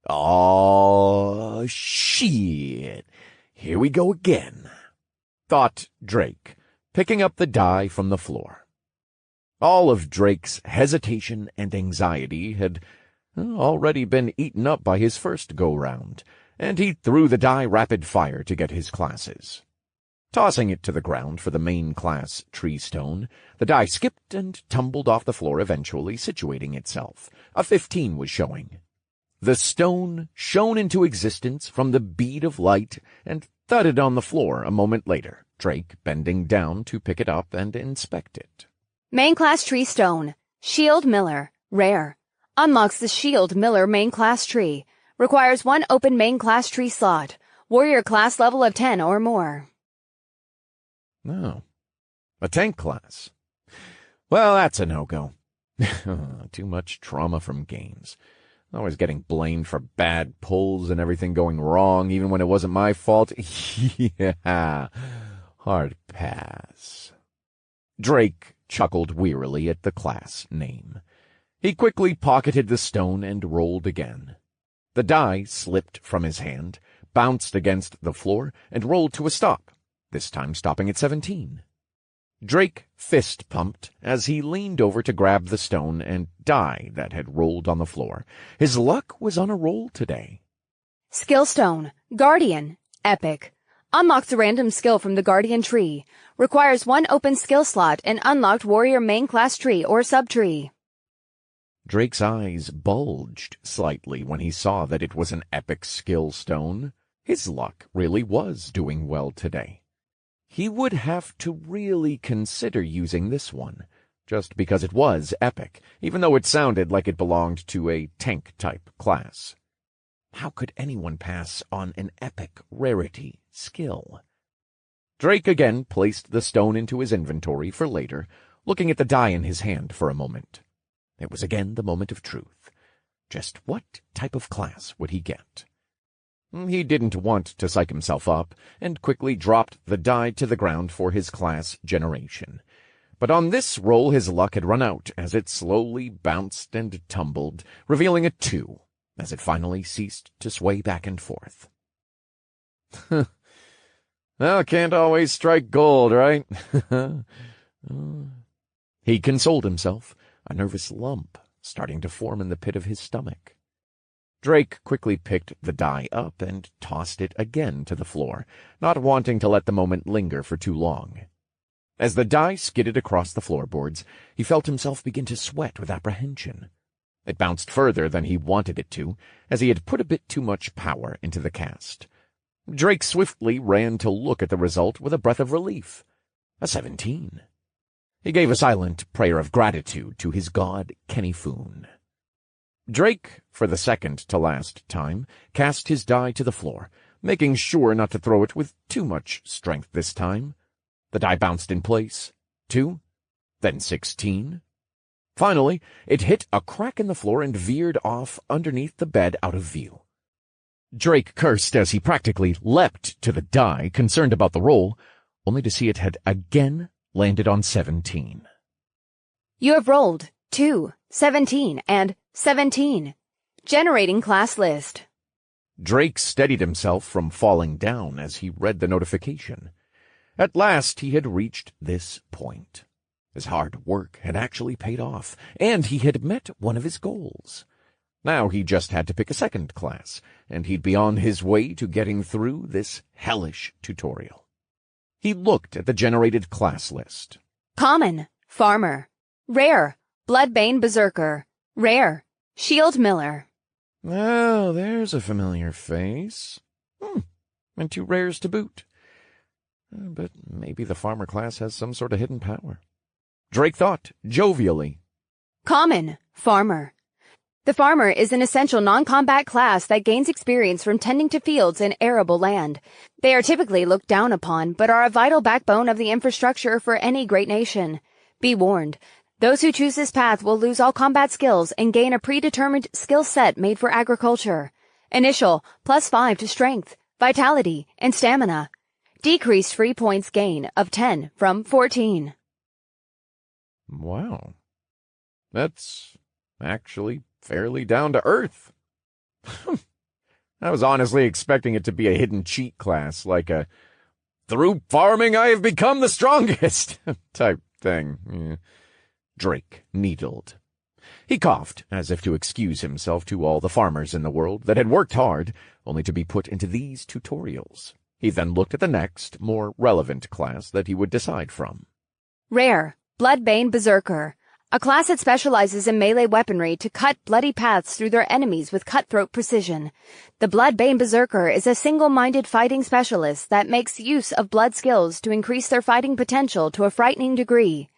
Oh, shit. Here we go again, thought Drake, picking up the die from the floor. All of Drake's hesitation and anxiety had already been eaten up by his first go-round, and he threw the die rapid-fire to get his classes. Tossing it to the ground for the main class tree stone, the die skipped and tumbled off the floor, eventually situating itself. A 15 was showing. The stone shone into existence from the bead of light and thudded on the floor a moment later, Drake bending down to pick it up and inspect it. Main class tree stone. Shield Miller. Rare. Unlocks the Shield Miller main class tree. Requires 1 open main class tree slot. Warrior class level of 10 or more. No. A tank class. Well, that's a no-go. Too much trauma from games. Always getting blamed for bad pulls and everything going wrong, even when it wasn't my fault. Yeah. Hard pass. Drake chuckled wearily at the class name. He quickly pocketed the stone and rolled again. The die slipped from his hand, bounced against the floor, and rolled to a stop, this time stopping at 17. Drake fist-pumped as he leaned over to grab the stone and die that had rolled on the floor. His luck was on a roll today. Skill stone. Guardian. Epic. Unlocks a random skill from the Guardian tree. Requires 1 open skill slot and unlocked warrior main class tree or subtree. Drake's eyes bulged slightly when he saw that it was an epic skill stone. His luck really was doing well today. He would have to really consider using this one, just because it was epic, even though it sounded like it belonged to a tank-type class. How could anyone pass on an epic rarity skill? Drake again placed the stone into his inventory for later, looking at the die in his hand for a moment. It was again the moment of truth. Just what type of class would he get? He didn't want to psych himself up, and quickly dropped the die to the ground for his class generation. But on this roll his luck had run out as it slowly bounced and tumbled, revealing a 2 as it finally ceased to sway back and forth. Well, can't always strike gold, right? He consoled himself, a nervous lump starting to form in the pit of his stomach. Drake quickly picked the die up and tossed it again to the floor, not wanting to let the moment linger for too long. As the die skidded across the floorboards, he felt himself begin to sweat with apprehension. It bounced further than he wanted it to, as he had put a bit too much power into the cast. Drake swiftly ran to look at the result with a breath of relief. A 17. He gave a silent prayer of gratitude to his god, Kenny Foon. Drake, for the second to last time, cast his die to the floor, making sure not to throw it with too much strength this time. The die bounced in place. 2, then 16. Finally, it hit a crack in the floor and veered off underneath the bed out of view. Drake cursed as he practically leapt to the die, concerned about the roll, only to see it had again landed on 17. You have rolled 2, 17, and 17. Generating class list. Drake steadied himself from falling down as he read the notification. At last he had reached this point. His hard work had actually paid off, and he had met one of his goals. Now he just had to pick a second class, and he'd be on his way to getting through this hellish tutorial. He looked at the generated class list. Common, Farmer. Rare, Bloodbane Berserker. Rare, Shield Miller. Oh, there's a familiar face. And 2 rares to boot. But maybe the farmer class has some sort of hidden power. Drake thought, jovially. Common, Farmer. The Farmer is an essential non-combat class that gains experience from tending to fields in arable land. They are typically looked down upon, but are a vital backbone of the infrastructure for any great nation. Be warned, those who choose this path will lose all combat skills and gain a predetermined skill set made for agriculture. Initial, +5 to strength, vitality, and stamina. Decreased free points gain of 10 from 14. Wow. That's actually fairly down to earth. I was honestly expecting it to be a hidden cheat class, like a "through farming I have become the strongest" type thing. Yeah. Drake needled. He coughed, as if to excuse himself to all the farmers in the world that had worked hard, only to be put into these tutorials. He then looked at the next, more relevant class that he would decide from. Rare, Bloodbane Berserker. A class that specializes in melee weaponry to cut bloody paths through their enemies with cutthroat precision. The Bloodbane Berserker is a single-minded fighting specialist that makes use of blood skills to increase their fighting potential to a frightening degree.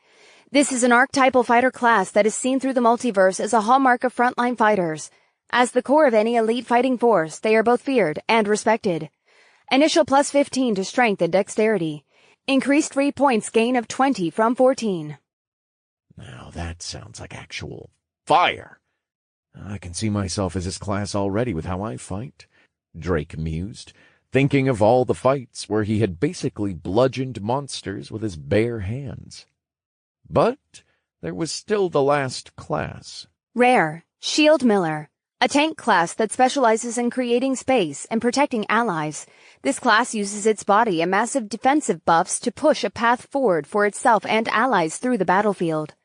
This is an archetypal fighter class that is seen through the multiverse as a hallmark of frontline fighters. As the core of any elite fighting force, they are both feared and respected. Initial +15 to strength and dexterity. Increased free points gain of 20 from 14. Now that sounds like actual fire. I can see myself as this class already with how I fight, Drake mused, thinking of all the fights where he had basically bludgeoned monsters with his bare hands. But there was still the last class. Rare, Shield Miller. A tank class that specializes in creating space and protecting allies. This class uses its body and massive defensive buffs to push a path forward for itself and allies through the battlefield.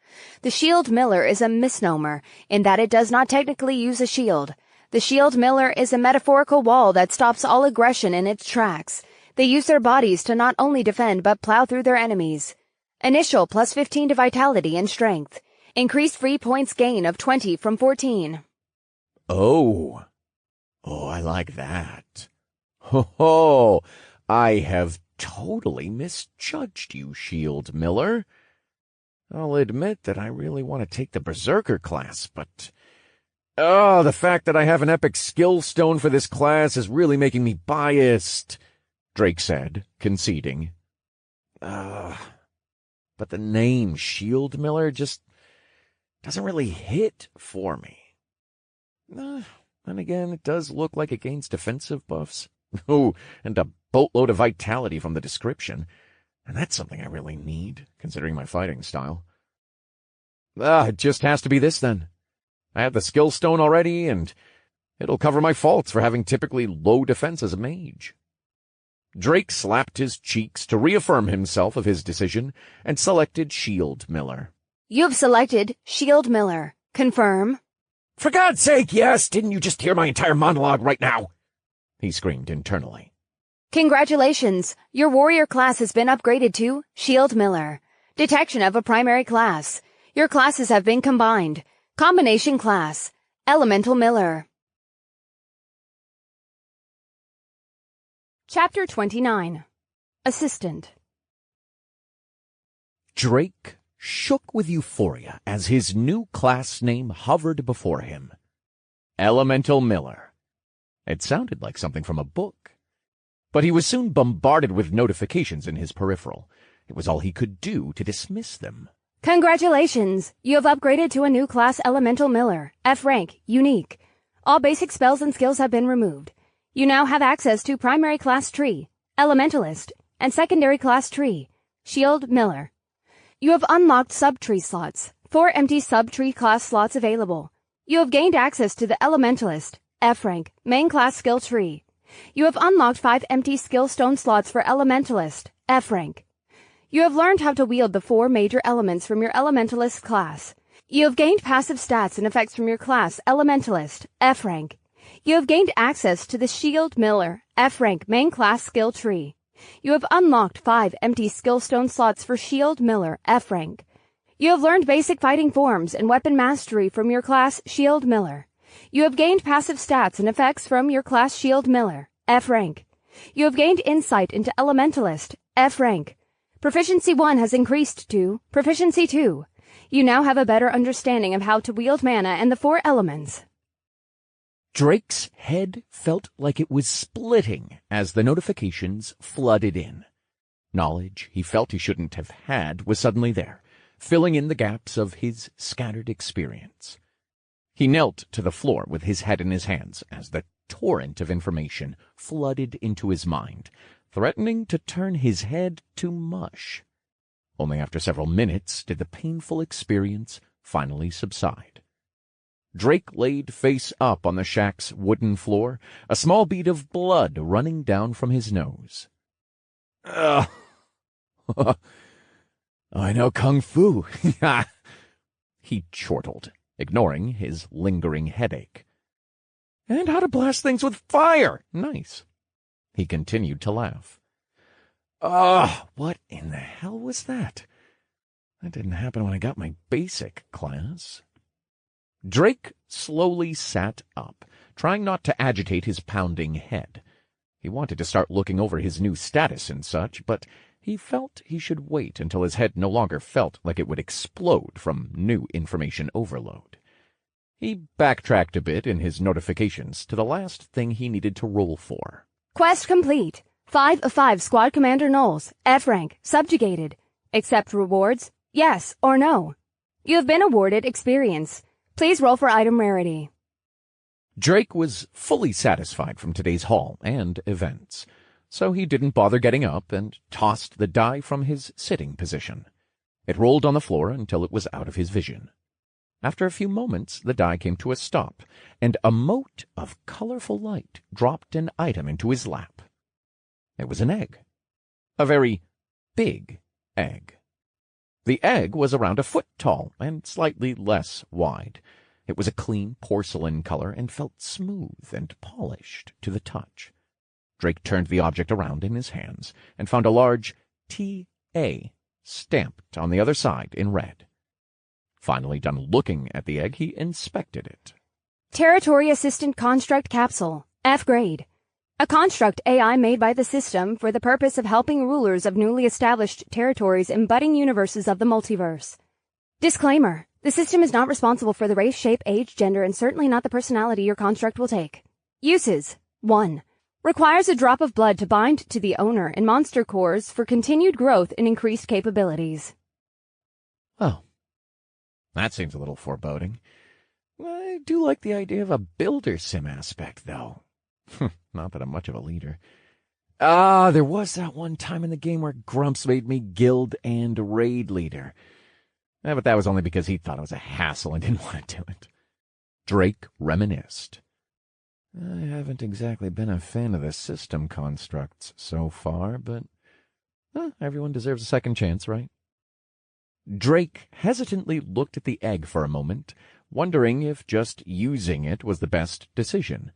The Shield Miller is a misnomer in that it does not technically use a shield. The Shield Miller is a metaphorical wall that stops all aggression in its tracks. They use their bodies to not only defend but plow through their enemies. Initial +15 to vitality and strength. Increased free points gain of 20 from 14. Oh, I like that. Ho, I have totally misjudged you, Shield Miller. I'll admit that I really want to take the Berserker class, but the fact that I have an epic skill stone for this class is really making me biased, Drake said, conceding. But the name Shield Miller just doesn't really hit for me. And again, it does look like it gains defensive buffs. Oh, and a boatload of vitality from the description. And that's something I really need, considering my fighting style. It just has to be this, then. I have the skill stone already, and it'll cover my faults for having typically low defense as a mage. Drake slapped his cheeks to reaffirm himself of his decision and selected Shield Miller. You've selected Shield Miller. Confirm. For God's sake, yes! Didn't you just hear my entire monologue right now? He screamed internally. Congratulations! Your warrior class has been upgraded to Shield Miller. Detection of a primary class. Your classes have been combined. Combination class. Elemental Miller. Chapter 29. Assistant. Drake shook with euphoria as his new class name hovered before him. Elemental Miller. It sounded like something from a book. But he was soon bombarded with notifications in his peripheral. It was all he could do to dismiss them. Congratulations! You have upgraded to a new class, Elemental Miller. F rank, unique. All basic spells and skills have been removed. You now have access to primary class tree, Elementalist, and secondary class tree, Shield Miller. You have unlocked sub-tree slots, 4 empty sub-tree class slots available. You have gained access to the Elementalist, F rank, main class skill tree. You have unlocked 5 empty skill stone slots for Elementalist, F rank. You have learned how to wield the 4 major elements from your Elementalist class. You have gained passive stats and effects from your class, Elementalist, F rank. You have gained access to the Shield Miller, F rank main class skill tree. You have unlocked 5 empty skill stone slots for Shield Miller, F rank. You have learned basic fighting forms and weapon mastery from your class, Shield Miller. You have gained passive stats and effects from your class, Shield Miller, F rank. You have gained insight into Elementalist, F rank. Proficiency 1 has increased to Proficiency 2. You now have a better understanding of how to wield mana and the 4 elements. Drake's head felt like it was splitting as the notifications flooded in. Knowledge he felt he shouldn't have had was suddenly there, filling in the gaps of his scattered experience. He knelt to the floor with his head in his hands as the torrent of information flooded into his mind, threatening to turn his head to mush. Only after several minutes did the painful experience finally subside. Drake laid face up on the shack's wooden floor, a small bead of blood running down from his nose. I know Kung Fu, he chortled, ignoring his lingering headache. And how to blast things with fire! Nice. He continued to laugh. What in the hell was that? That didn't happen when I got my basic class. Drake slowly sat up, trying not to agitate his pounding head. He wanted to start looking over his new status and such, but he felt he should wait until his head no longer felt like it would explode from new information overload. He backtracked a bit in his notifications to the last thing he needed to roll for. Quest complete. 5 of 5 Squad Commander Knowles, F rank, subjugated. Accept rewards, yes or no. You have been awarded experience. Please roll for item rarity. Drake was fully satisfied from today's haul and events, so he didn't bother getting up and tossed the die from his sitting position. It rolled on the floor until it was out of his vision. After a few moments, the die came to a stop, and a mote of colorful light dropped an item into his lap. It was an egg. A very big egg. The egg was around a foot tall and slightly less wide. It was a clean porcelain color and felt smooth and polished to the touch. Drake turned the object around in his hands and found a large T.A. stamped on the other side in red. Finally done looking at the egg, he inspected it. Territory Assistant Construct Capsule, F grade. A construct AI made by the system for the purpose of helping rulers of newly established territories in budding universes of the multiverse. Disclaimer. The system is not responsible for the race, shape, age, gender, and certainly not the personality your construct will take. Uses. 1. Requires a drop of blood to bind to the owner in monster cores for continued growth and increased capabilities. Oh. That seems a little foreboding. I do like the idea of a builder sim aspect, though. Not that I'm much of a leader. There was that one time in the game where Grumps made me guild and raid leader. But that was only because he thought it was a hassle and didn't want to do it. Drake reminisced. I haven't exactly been a fan of the system constructs so far, but everyone deserves a second chance, right? Drake hesitantly looked at the egg for a moment, wondering if just using it was the best decision.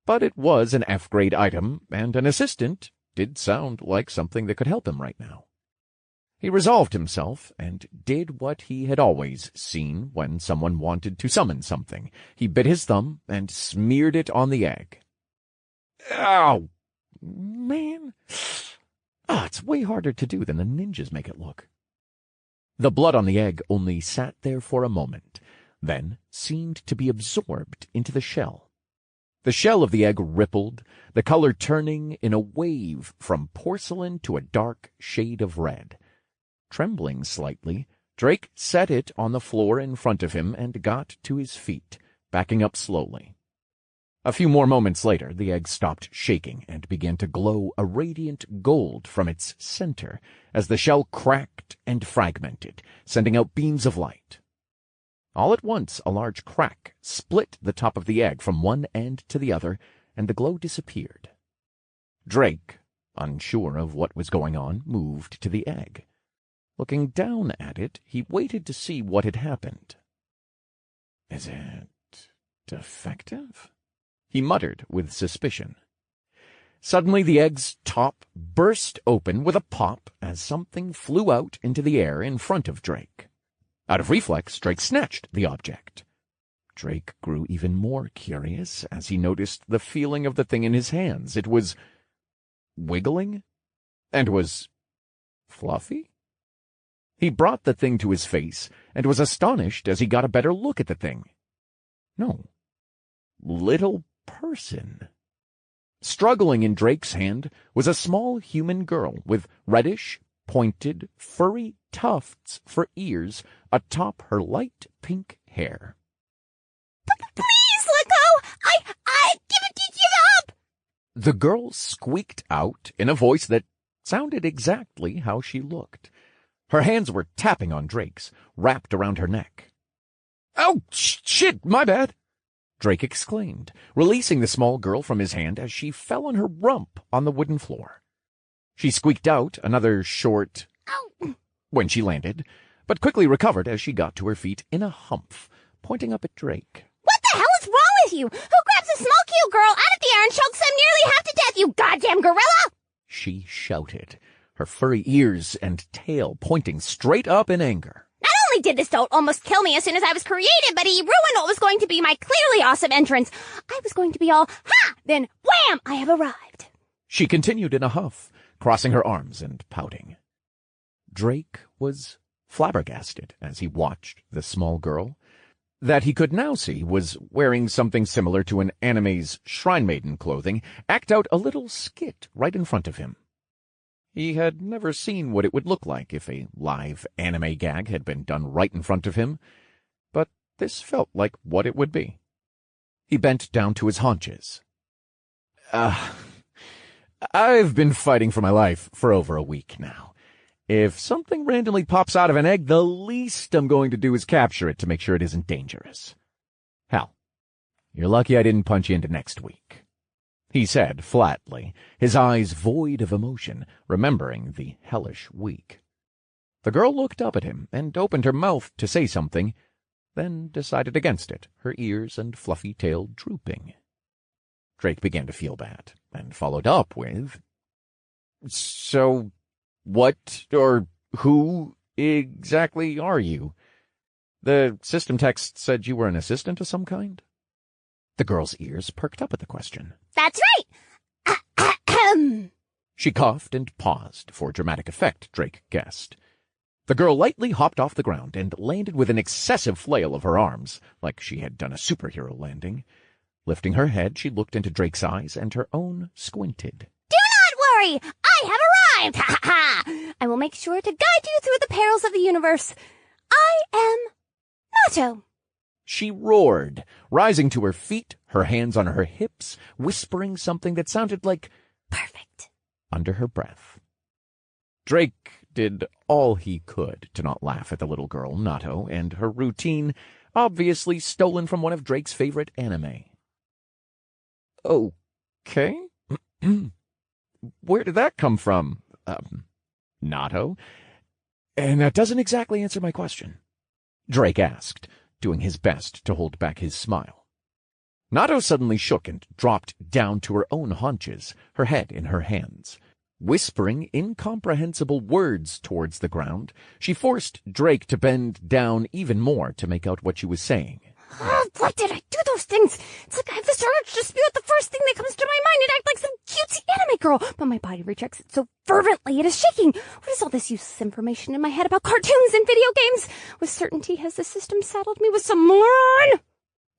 But it was an F-grade item, and an assistant did sound like something that could help him right now. He resolved himself and did what he had always seen when someone wanted to summon something. He bit his thumb and smeared it on the egg. Ow! Man! It's way harder to do than the ninjas make it look. The blood on the egg only sat there for a moment, then seemed to be absorbed into the shell. The shell of the egg rippled, the color turning in a wave from porcelain to a dark shade of red. Trembling slightly, Drake set it on the floor in front of him and got to his feet, backing up slowly. A few more moments later, the egg stopped shaking and began to glow a radiant gold from its center as the shell cracked and fragmented, sending out beams of light. All at once, a large crack split the top of the egg from one end to the other, and the glow disappeared. Drake, unsure of what was going on, moved to the egg. Looking down at it, he waited to see what had happened. Is it defective? He muttered with suspicion. Suddenly the egg's top burst open with a pop as something flew out into the air in front of Drake. Out of reflex, Drake snatched the object. Drake grew even more curious as he noticed the feeling of the thing in his hands. It was wiggling and was fluffy. He brought the thing to his face and was astonished as he got a better look at the thing. No. Little person. Struggling in Drake's hand was a small human girl with reddish, pointed, furry tufts for ears atop her light pink hair. Please let go! I give up! The girl squeaked out in a voice that sounded exactly how she looked. Her hands were tapping on Drake's, wrapped around her neck. Oh, shit, my bad! Drake exclaimed, releasing the small girl from his hand as she fell on her rump on the wooden floor. She squeaked out another short "ow" when she landed, but quickly recovered as she got to her feet in a humph, pointing up at Drake. What the hell is wrong with you? Who grabs a small cute girl out of the air and chokes them nearly half to death, you goddamn gorilla? She shouted, her furry ears and tail pointing straight up in anger. Not only did this dolt almost kill me as soon as I was created, but he ruined what was going to be my clearly awesome entrance. I was going to be all, ha! Then, wham! I have arrived. She continued in a huff, crossing her arms and pouting. Drake was flabbergasted as he watched the small girl. That he could now see was wearing something similar to an anime's Shrine Maiden clothing, act out a little skit right in front of him. He had never seen what it would look like if a live anime gag had been done right in front of him, but this felt like what it would be. He bent down to his haunches. I've been fighting for my life for over a week now. If something randomly pops out of an egg, the least I'm going to do is capture it to make sure it isn't dangerous. Hell, you're lucky I didn't punch you into next week, he said flatly, his eyes void of emotion, remembering the hellish week. The girl looked up at him and opened her mouth to say something, then decided against it, her ears and fluffy tail drooping. Drake began to feel bad, and followed up with, So, what or who exactly are you? The system text said you were an assistant of some kind? The girl's ears perked up at the question. That's right! She coughed and paused for dramatic effect, Drake guessed. The girl lightly hopped off the ground and landed with an excessive flail of her arms, like she had done a superhero landing. Lifting her head, she looked into Drake's eyes, and her own squinted. Do not worry! I have arrived! Ha ha ha! I will make sure to guide you through the perils of the universe. I am Nato. She roared, rising to her feet, her hands on her hips, whispering something that sounded like perfect. under her breath. Drake did all he could to not laugh at the little girl, Nato, and her routine, obviously stolen from one of Drake's favorite anime. Okay. Where did that come from, Nato? And that doesn't exactly answer my question, Drake asked, doing his best to hold back his smile. Nato suddenly shook and dropped down to her own haunches, her head in her hands. Whispering incomprehensible words towards the ground, she forced Drake to bend down even more to make out what she was saying. Oh, why did I do those things? It's like I have this urge to spew out the first thing that comes to my mind and act like some cutesy anime girl, but my body rejects it so fervently it is shaking. What is all this useless information in my head about cartoons and video games? With certainty has the system saddled me with some moron?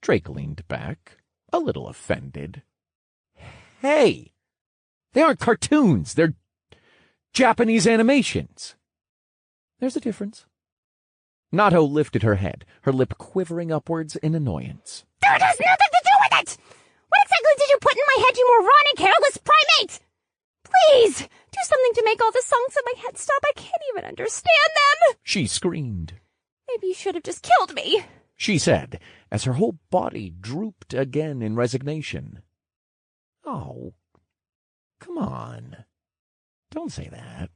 Drake leaned back, a little offended. Hey! They aren't cartoons, they're Japanese animations. There's a difference. Nato lifted her head, her lip quivering upwards in annoyance. That has nothing to do with it! What exactly did you put in my head, you moronic, careless primate? Please, do something to make all the songs in my head stop. I can't even understand them! She screamed. Maybe you should have just killed me, she said, as her whole body drooped again in resignation. Oh, come on. Don't say that,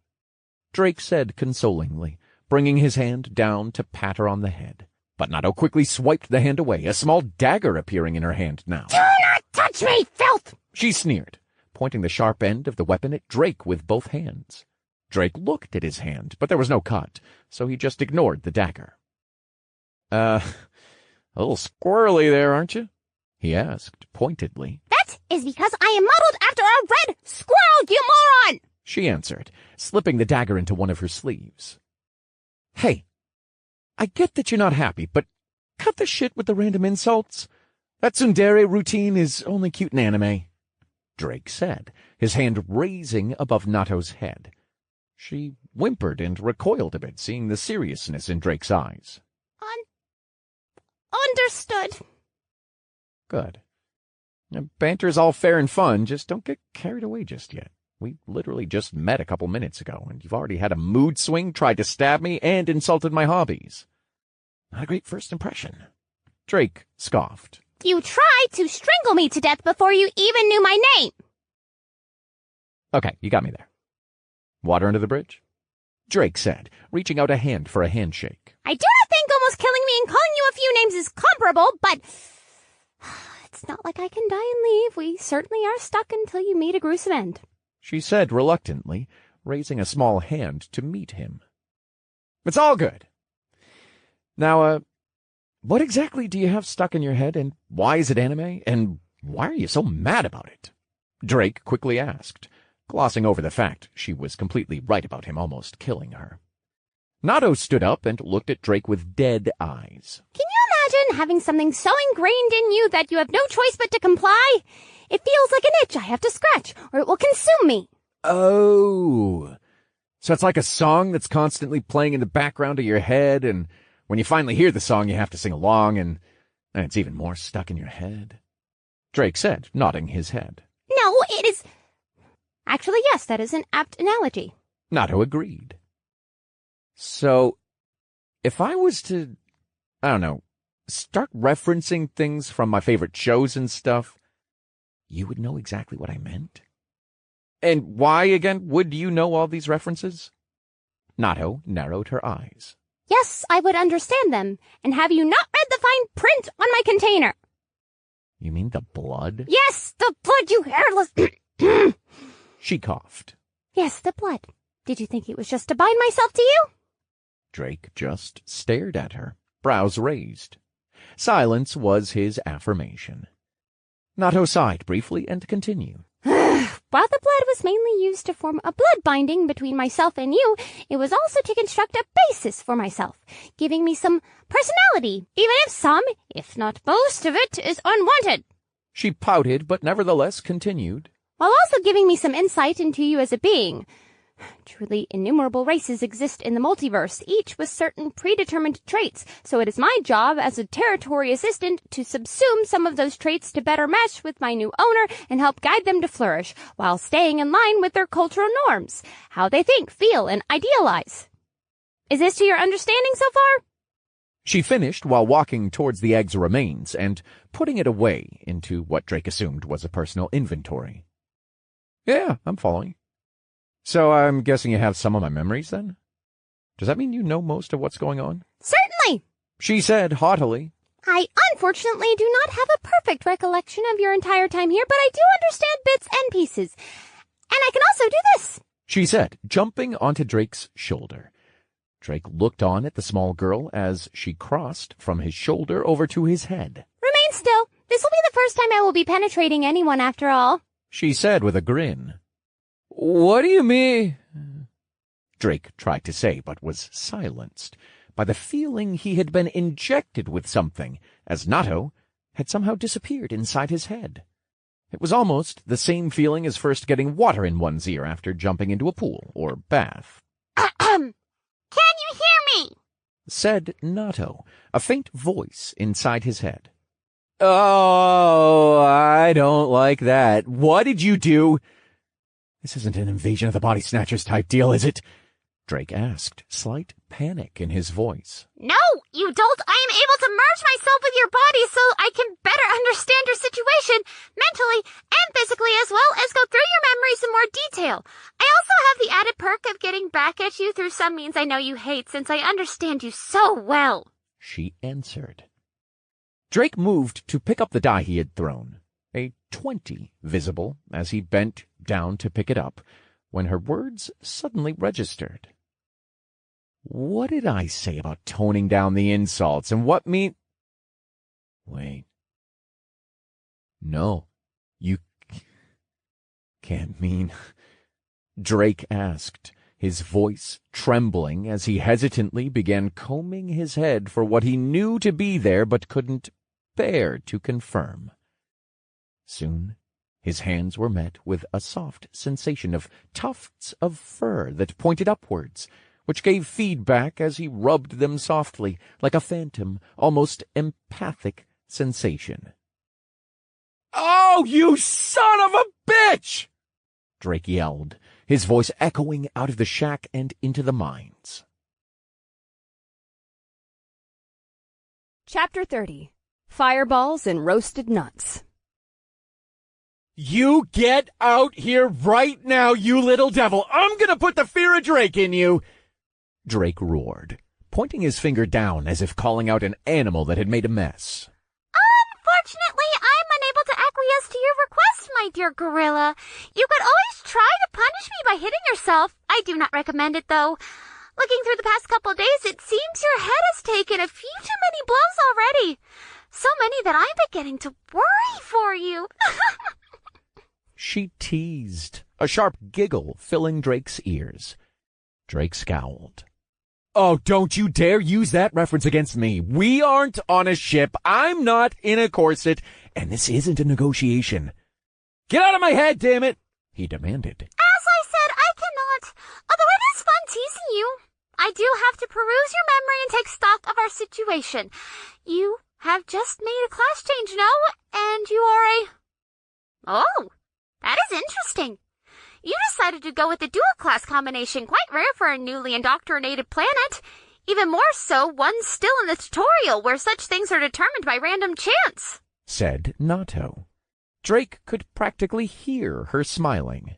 Drake said consolingly, bringing his hand down to pat her on the head. But Nato quickly swiped the hand away, a small dagger appearing in her hand now. Do not touch me, filth! She sneered, pointing the sharp end of the weapon at Drake with both hands. Drake looked at his hand, but there was no cut, so he just ignored the dagger. A little squirrely there, aren't you? He asked, pointedly. That is because I am modeled after a red squirrel, you moron! She answered, slipping the dagger into one of her sleeves. Hey, I get that you're not happy, but cut the shit with the random insults. That tsundere routine is only cute in anime, Drake said, his hand raising above Nato's head. She whimpered and recoiled a bit, seeing the seriousness in Drake's eyes. Understood. Good. Banter's all fair and fun, just don't get carried away just yet. We literally just met a couple minutes ago, and you've already had a mood swing, tried to stab me, and insulted my hobbies. Not a great first impression. Drake scoffed. You tried to strangle me to death before you even knew my name. Okay, you got me there. Water under the bridge? Drake said, reaching out a hand for a handshake. I do not think almost killing me and calling you a few names is comparable, but it's not like I can die and leave. We certainly are stuck until you meet a gruesome end, she said reluctantly, raising a small hand to meet him. It's all good. Now, what exactly do you have stuck in your head, and why is it anime, and why are you so mad about it? Drake quickly asked, glossing over the fact she was completely right about him almost killing her. Nato stood up and looked at Drake with dead eyes. Can you imagine having something so ingrained in you that you have no choice but to comply? It feels like an itch I have to scratch, or it will consume me. Oh, so it's like a song that's constantly playing in the background of your head, and when you finally hear the song, you have to sing along, and it's even more stuck in your head, Drake said, nodding his head. No, it is... Actually, yes, that is an apt analogy. Nato agreed. So, if I was to, I don't know, start referencing things from my favorite shows and stuff, you would know exactly what I meant? And why, again, would you know all these references? Nato narrowed her eyes. Yes, I would understand them. And have you not read the fine print on my container? You mean the blood? Yes, the blood, you hairless... She coughed. Yes, the blood. Did you think it was just to bind myself to you? Drake just stared at her, brows raised. Silence was his affirmation. Nato sighed briefly and continued. While the blood was mainly used to form a blood binding between myself and you, it was also to construct a basis for myself, giving me some personality, even if some, if not most of it, is unwanted. She pouted, but nevertheless continued. While also giving me some insight into you as a being. Truly innumerable races exist in the multiverse, each with certain predetermined traits, so it is my job as a territory assistant to subsume some of those traits to better mesh with my new owner and help guide them to flourish, while staying in line with their cultural norms, how they think, feel, and idealize. Is this to your understanding so far? She finished while walking towards the egg's remains and putting it away into what Drake assumed was a personal inventory. Yeah, I'm following. So I'm guessing you have some of my memories, then? Does that mean you know most of what's going on? Certainly, she said haughtily. I unfortunately do not have a perfect recollection of your entire time here, but I do understand bits and pieces. And I can also do this, she said, jumping onto Drake's shoulder. Drake looked on at the small girl as she crossed from his shoulder over to his head. Remain still. This will be the first time I will be penetrating anyone after all, she said with a grin. What do you mean? Drake tried to say, but was silenced by the feeling he had been injected with something, as Nato had somehow disappeared inside his head. It was almost the same feeling as first getting water in one's ear after jumping into a pool or bath. Can you hear me? Said Nato, a faint voice inside his head. Oh, I don't like that. What did you do? This isn't an invasion of the body snatchers type deal, is it? Drake asked, slight panic in his voice. No, you dolt. I am able to merge myself with your body so I can better understand your situation, mentally and physically, as well as go through your memories in more detail. I also have the added perk of getting back at you through some means I know you hate, since I understand you so well, she answered. Drake moved to pick up the die he had thrown, a 20 visible as he bent down to pick it up, when her words suddenly registered. What did I say about toning down the insults, and what mean— Wait. No, you can't mean— Drake asked, his voice trembling as he hesitantly began combing his head for what he knew to be there but couldn't bear to confirm. Soon his hands were met with a soft sensation of tufts of fur that pointed upwards, which gave feedback as he rubbed them softly, like a phantom, almost empathic sensation. "Oh, you son of a bitch!" Drake yelled, his voice echoing out of the shack and into the mines. Chapter 30. Fireballs and Roasted Nuts. You get out here right now, you little devil! I'm gonna put the fear of Drake in you! Drake roared, pointing his finger down as if calling out an animal that had made a mess. Unfortunately, I'm unable to acquiesce to your request, my dear gorilla. You could always try to punish me by hitting yourself. I do not recommend it, though. Looking through the past couple of days, it seems your head has taken a few too many blows already. So many that I'm beginning to worry for you. She teased, a sharp giggle filling Drake's ears. Drake scowled. Oh, don't you dare use that reference against me. We aren't on a ship, I'm not in a corset, and this isn't a negotiation. Get out of my head, damn it! He demanded. As I said, I cannot. Although it is fun teasing you, I do have to peruse your memory and take stock of our situation. You have just made a class change, no? And you are a— Oh, that is interesting. You decided to go with the dual-class combination, quite rare for a newly indoctrinated planet. Even more so, one still in the tutorial, where such things are determined by random chance, said Nato. Drake could practically hear her smiling.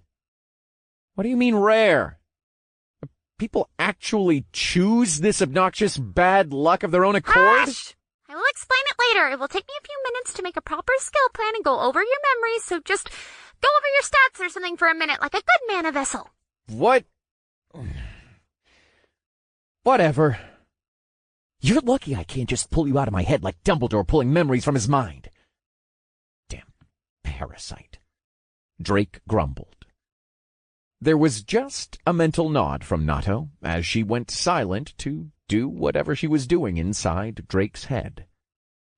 What do you mean rare? People actually choose this obnoxious bad luck of their own accord? Hush! I will explain it later. It will take me a few minutes to make a proper skill plan and go over your memories, so just go over your stats or something for a minute, like a good mana vessel. What? Whatever. You're lucky I can't just pull you out of my head like Dumbledore pulling memories from his mind. Damn parasite. Drake grumbled. There was just a mental nod from Nato as she went silent to do whatever she was doing inside Drake's head.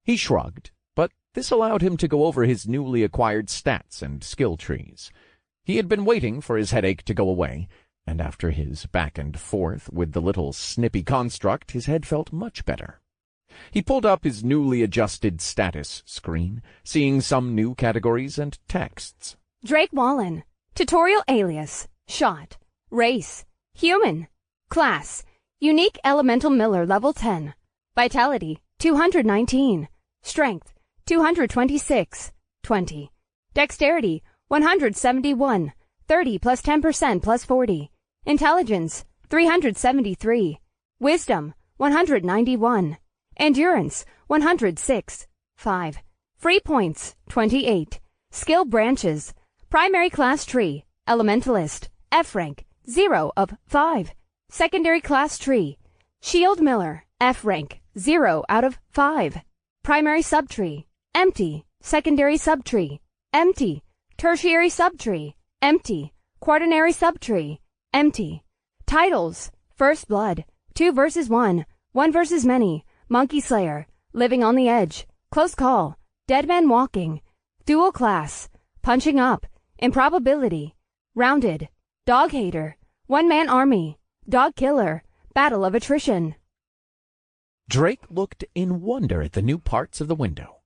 He shrugged, but this allowed him to go over his newly acquired stats and skill trees. He had been waiting for his headache to go away, and after his back and forth with the little snippy construct, his head felt much better. He pulled up his newly adjusted status screen, seeing some new categories and texts. Drake Wallen. Tutorial alias. Shot. Race. Human. Class. Unique Elemental Miller level 10. Vitality. 219. Strength. 226. 20. Dexterity. 171. 30 plus 10% plus 40. Intelligence. 373. Wisdom. 191. Endurance. 106. 5. Free points. 28. Skill branches. Primary class tree. Elementalist. F rank. 0 of 5. Secondary class tree. Shield Miller. F rank. 0 out of 5. Primary subtree. Empty. Secondary subtree. Empty. Tertiary subtree. Empty. Quaternary subtree. Empty. Titles. First Blood. 2 versus 1. 1 versus many. Monkey Slayer. Living on the Edge. Close Call. Dead Man Walking. Dual Class. Punching Up. Improbability. Rounded. Dog Hater. One-Man Army. Dog Killer. Battle of Attrition. Drake looked in wonder at the new parts of the window.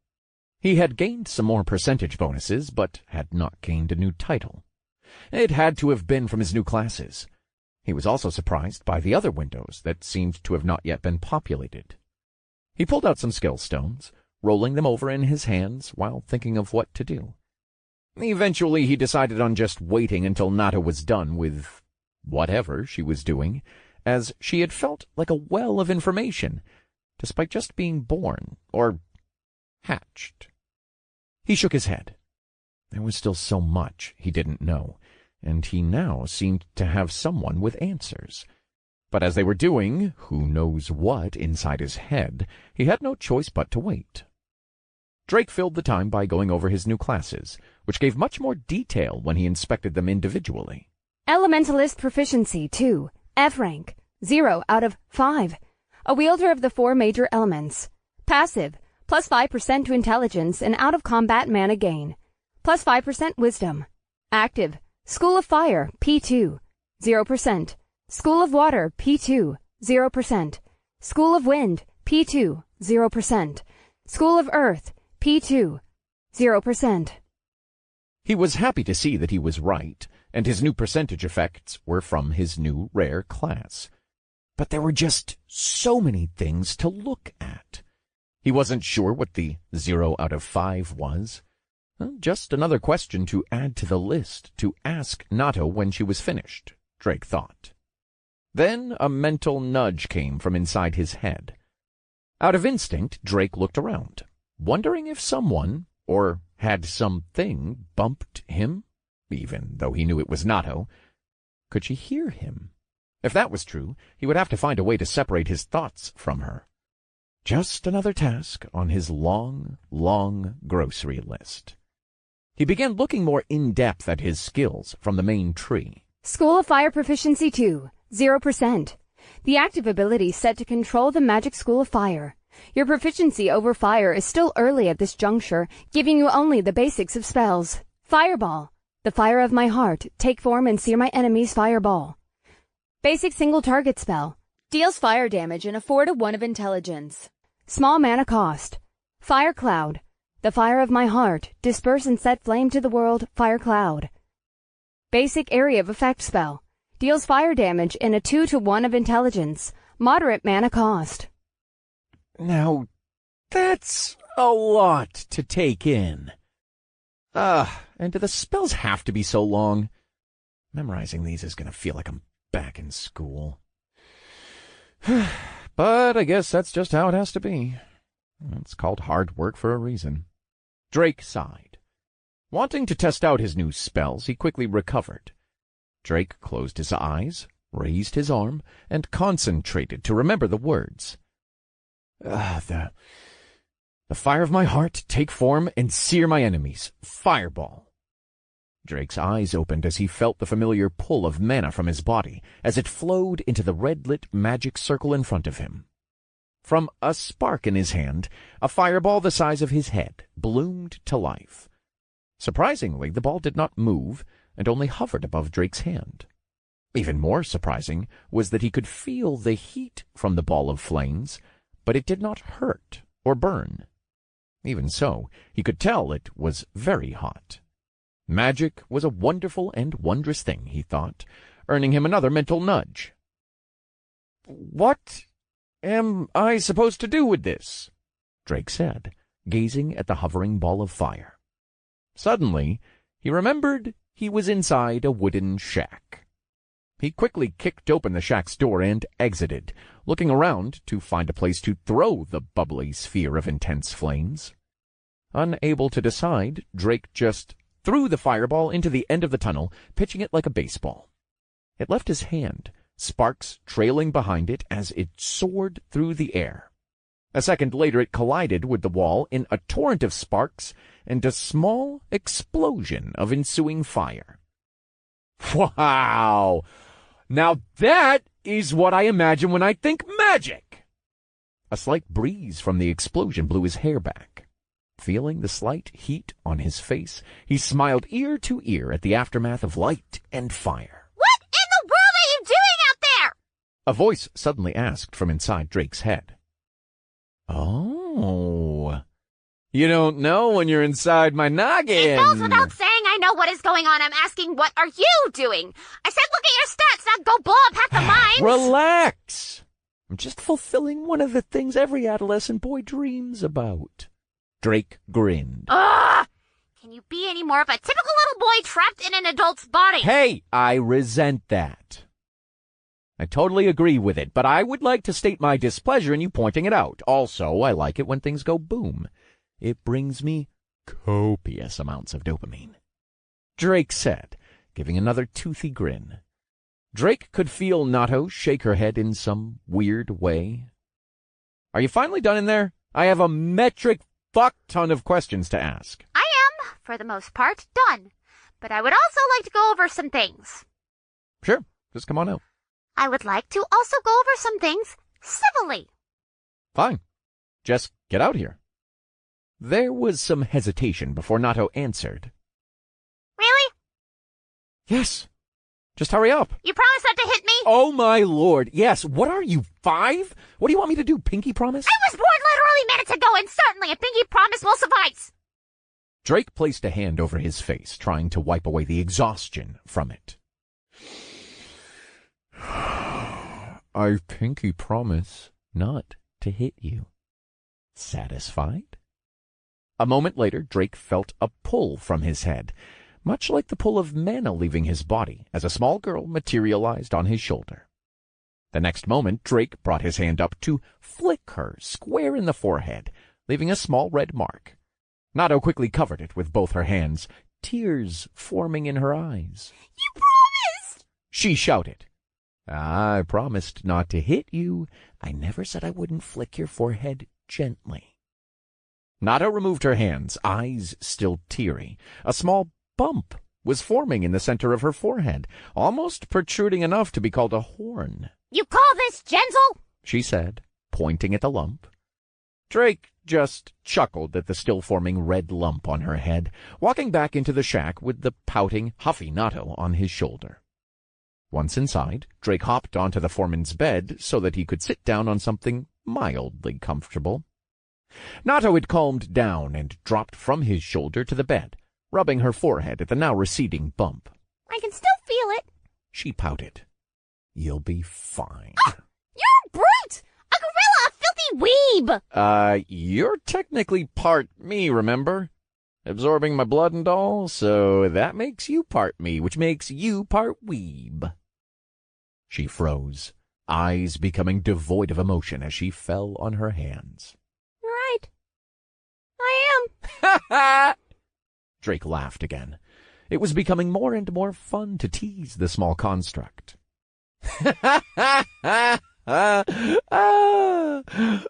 He had gained some more percentage bonuses, but had not gained a new title. It had to have been from his new classes. He was also surprised by the other windows that seemed to have not yet been populated. He pulled out some skill stones, rolling them over in his hands while thinking of what to do. Eventually he decided on just waiting until Nata was done with whatever she was doing, as she had felt like a well of information, despite just being born, or hatched. He shook his head. There was still so much he didn't know, and he now seemed to have someone with answers. But as they were doing who knows what inside his head, he had no choice but to wait. Drake filled the time by going over his new classes, which gave much more detail when he inspected them individually. Elementalist Proficiency 2. F rank. 0 out of 5. A wielder of the 4 major elements. Passive. Plus 5% to intelligence and out-of-combat mana gain. Plus 5% wisdom. Active. School of Fire, P2. 0%. School of Water, P2. 0%. School of Wind, P2. 0%. School of Earth, P2. 0%. He was happy to see that he was right, and his new percentage effects were from his new rare class. But there were just so many things to look at. He wasn't sure what the 0 out of 5 was. Just another question to add to the list to ask Nato when she was finished, Drake thought. Then a mental nudge came from inside his head. Out of instinct, Drake looked around, wondering if someone, or had something, bumped him, even though he knew it was Nato. Could she hear him? If that was true, he would have to find a way to separate his thoughts from her. Just another task on his long, long grocery list. He began looking more in-depth at his skills from the main tree. School of Fire Proficiency 2. 0%. The active ability set to control the magic School of Fire. Your proficiency over fire is still early at this juncture, giving you only the basics of spells. Fireball. The fire of my heart. Take form and sear my enemy's fireball. Basic single target spell. Deals fire damage and a 4 to 1 of intelligence. Small mana cost. Fire Cloud. The fire of my heart. Disperse and set flame to the world. Fire Cloud. Basic area of effect spell. Deals fire damage and a 2 to 1 of intelligence. Moderate mana cost. Now, that's a lot to take in. And do the spells have to be so long? Memorizing these is going to feel like I'm back in school. But I guess that's just how it has to be. It's called hard work for a reason. Drake sighed. Wanting to test out his new spells, he quickly recovered. Drake closed his eyes, raised his arm, and concentrated to remember the words. The fire of my heart, take form and sear my enemies. Fireball. Drake's eyes opened as he felt the familiar pull of mana from his body as it flowed into the red-lit magic circle in front of him. From a spark in his hand, a fireball the size of his head bloomed to life. Surprisingly, the ball did not move and only hovered above Drake's hand. Even more surprising was that he could feel the heat from the ball of flames, but it did not hurt or burn. Even so, he could tell it was very hot. Magic was a wonderful and wondrous thing, he thought, earning him another mental nudge. "What am I supposed to do with this?" Drake said, gazing at the hovering ball of fire. Suddenly, he remembered he was inside a wooden shack. He quickly kicked open the shack's door and exited, looking around to find a place to throw the bubbly sphere of intense flames. Unable to decide, Drake just threw the fireball into the end of the tunnel, pitching it like a baseball. It left his hand, sparks trailing behind it as it soared through the air. A second later it collided with the wall in a torrent of sparks and a small explosion of ensuing fire. Wow! Now that is what I imagine when I think magic! A slight breeze from the explosion blew his hair back. Feeling the slight heat on his face, he smiled ear to ear at the aftermath of light and fire. What in the world are you doing out there? A voice suddenly asked from inside Drake's head. Oh, you don't know when you're inside my noggin. It goes without saying I know what is going on. I'm asking, what are you doing? I said look at your stats, not go blow up half the mines. Relax. I'm just fulfilling one of the things every adolescent boy dreams about. Drake grinned. Ugh! Can you be any more of a typical little boy trapped in an adult's body? Hey, I resent that. I totally agree with it, but I would like to state my displeasure in you pointing it out. Also, I like it when things go boom. It brings me copious amounts of dopamine. Drake said, giving another toothy grin. Drake could feel Nato shake her head in some weird way. Are you finally done in there? I have a metric fuck-ton of questions to ask. I am, for the most part, done. But I would also like to go over some things. Sure, just come on out. I would like to also go over some things civilly. Fine. Just get out here. There was some hesitation before Nato answered. Really? Yes. Just hurry up. You promise not to hit me? Oh, my lord. Yes. What are you, 5? What do you want me to do, pinky promise? I was born literally minutes ago, and certainly a pinky promise will suffice. Drake placed a hand over his face, trying to wipe away the exhaustion from it. I pinky promise not to hit you. Satisfied? A moment later, Drake felt a pull from his head, much like the pull of mana leaving his body, as a small girl materialized on his shoulder. The next moment, Drake brought his hand up to flick her square in the forehead, leaving a small red mark. Nato quickly covered it with both her hands, tears forming in her eyes. You promised! She shouted. I promised not to hit you. I never said I wouldn't flick your forehead gently. Nato removed her hands, eyes still teary. A small bump was forming in the center of her forehead, almost protruding enough to be called a horn. You call this gentle? She said, pointing at the lump. Drake just chuckled at the still-forming red lump on her head, walking back into the shack with the pouting, huffy Nato on his shoulder. Once inside, Drake hopped onto the foreman's bed so that he could sit down on something mildly comfortable. Nato had calmed down and dropped from his shoulder to the bed, rubbing her forehead at the now receding bump. I can still feel it. She pouted. You'll be fine. Oh, you're a brute! A gorilla! A filthy weeb! You're technically part me, remember? Absorbing my blood and all, so that makes you part me, which makes you part weeb. She froze, eyes becoming devoid of emotion as she fell on her hands. Right. I am. Drake laughed again. It was becoming more and more fun to tease the small construct.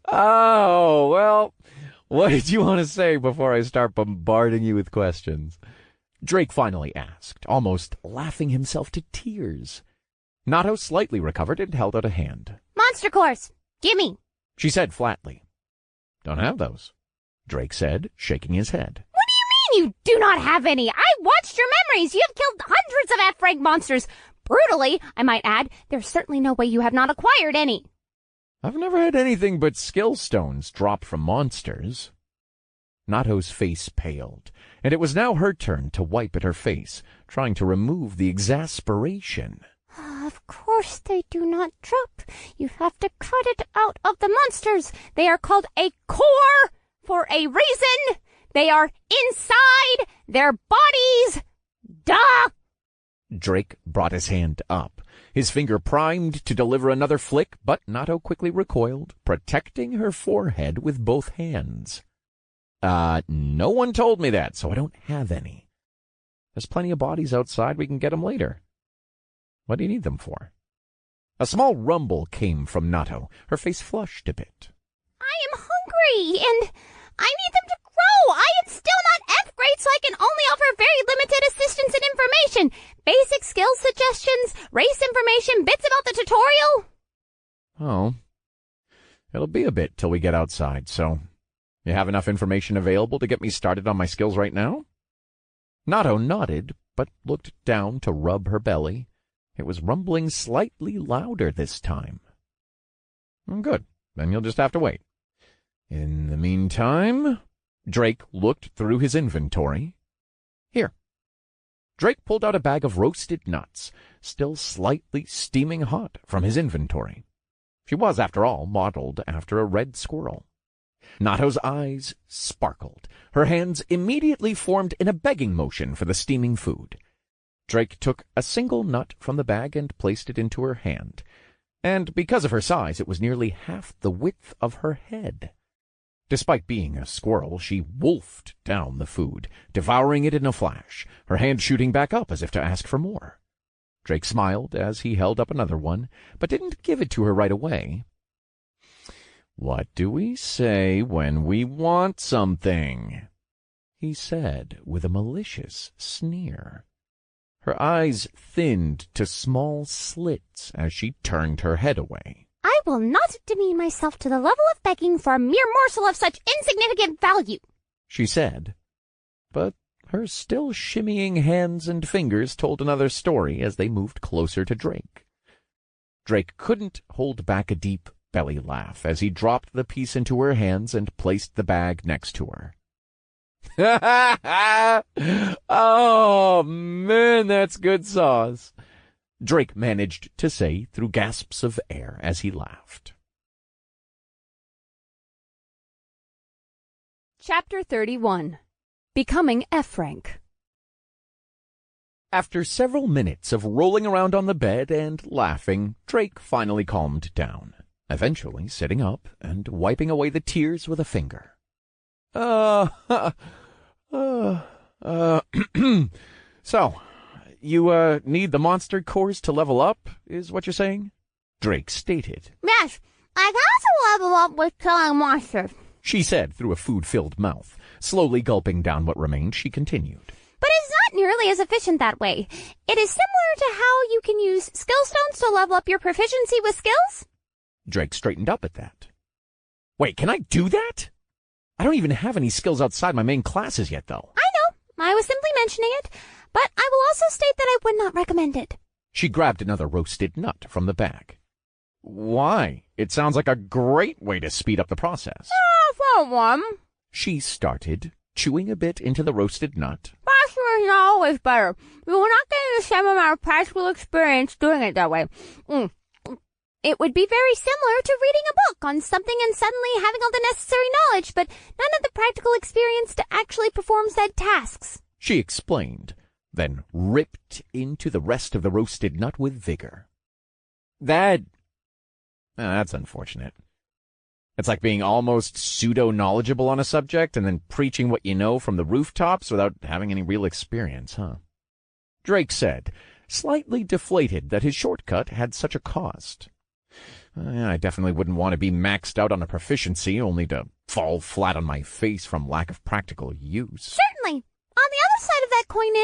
Oh, well, what did you want to say before I start bombarding you with questions? Drake finally asked, almost laughing himself to tears. Nato slightly recovered and held out a hand. Monster cores. Gimme. She said flatly. Don't have those, Drake said, shaking his head. What do you mean you do not have any? I watched your memories. You have killed hundreds of F-rank monsters, Brutally, I might add. There's certainly no way you have not acquired any. I've never had anything but skill stones dropped from monsters. Nato's face paled, and it was now her turn to wipe at her face, trying to remove the exasperation. Of course they do not drop. You have to cut it out of the monsters. They are called a core for a reason. They are inside their bodies. Duh! Drake brought his hand up, his finger primed to deliver another flick, but Nato quickly recoiled, protecting her forehead with both hands. No one told me that, so I don't have any. There's plenty of bodies outside. We can get them later. What do you need them for? A small rumble came from Nato. Her face flushed a bit. I am hungry, and I need them to grow. I am still not F grade, so I can only offer very limited assistance and information. Basic skills suggestions, race information, bits about the tutorial. Oh. It'll be a bit till we get outside, so you have enough information available to get me started on my skills right now? Nato nodded, but looked down to rub her belly. It was rumbling slightly louder this time. Good. Then you'll just have to wait. In the meantime, Drake looked through his inventory. Here. Drake pulled out a bag of roasted nuts, still slightly steaming hot, from his inventory. She was, after all, modeled after a red squirrel. Nato's eyes sparkled. Her hands immediately formed in a begging motion for the steaming food. Drake took a single nut from the bag and placed it into her hand, and because of her size, it was nearly half the width of her head. Despite being a squirrel, she wolfed down the food, devouring it in a flash, her hand shooting back up as if to ask for more. Drake smiled as he held up another one, but didn't give it to her right away. "What do we say when we want something?" he said with a malicious sneer. Her eyes thinned to small slits as she turned her head away. I will not demean myself to the level of begging for a mere morsel of such insignificant value, she said. But her still shimmying hands and fingers told another story as they moved closer to Drake. Drake couldn't hold back a deep belly laugh as he dropped the piece into her hands and placed the bag next to her. "Oh, man, that's good sauce," Drake managed to say through gasps of air as he laughed. Chapter 31. Becoming F-Rank. After several minutes of rolling around on the bed and laughing, Drake finally calmed down, eventually sitting up and wiping away the tears with a finger. So, you, need the monster cores to level up, is what you're saying? Drake stated. Yes, I can also level up with killing monsters, she said through a food-filled mouth. Slowly gulping down what remained, she continued. But it's not nearly as efficient that way. It is similar to how you can use skill stones to level up your proficiency with skills. Drake straightened up at that. Wait, can I do that? I don't even have any skills outside my main classes yet, though. I know. I was simply mentioning it, but I will also state that I would not recommend it. She grabbed another roasted nut from the bag. Why? It sounds like a great way to speed up the process. For one, she started, chewing a bit into the roasted nut. faster is not always better. You will not get the same amount of practical experience doing it that way. It would be very similar to reading a book on something and suddenly having all the necessary knowledge, but none of the practical experience to actually perform said tasks, she explained, then ripped into the rest of the roasted nut with vigor. That's unfortunate. It's like being almost pseudo-knowledgeable on a subject and then preaching what you know from the rooftops without having any real experience, huh? Drake said, slightly deflated that his shortcut had such a cost. I definitely wouldn't want to be maxed out on a proficiency only to fall flat on my face from lack of practical use. Certainly. On the other side of that coin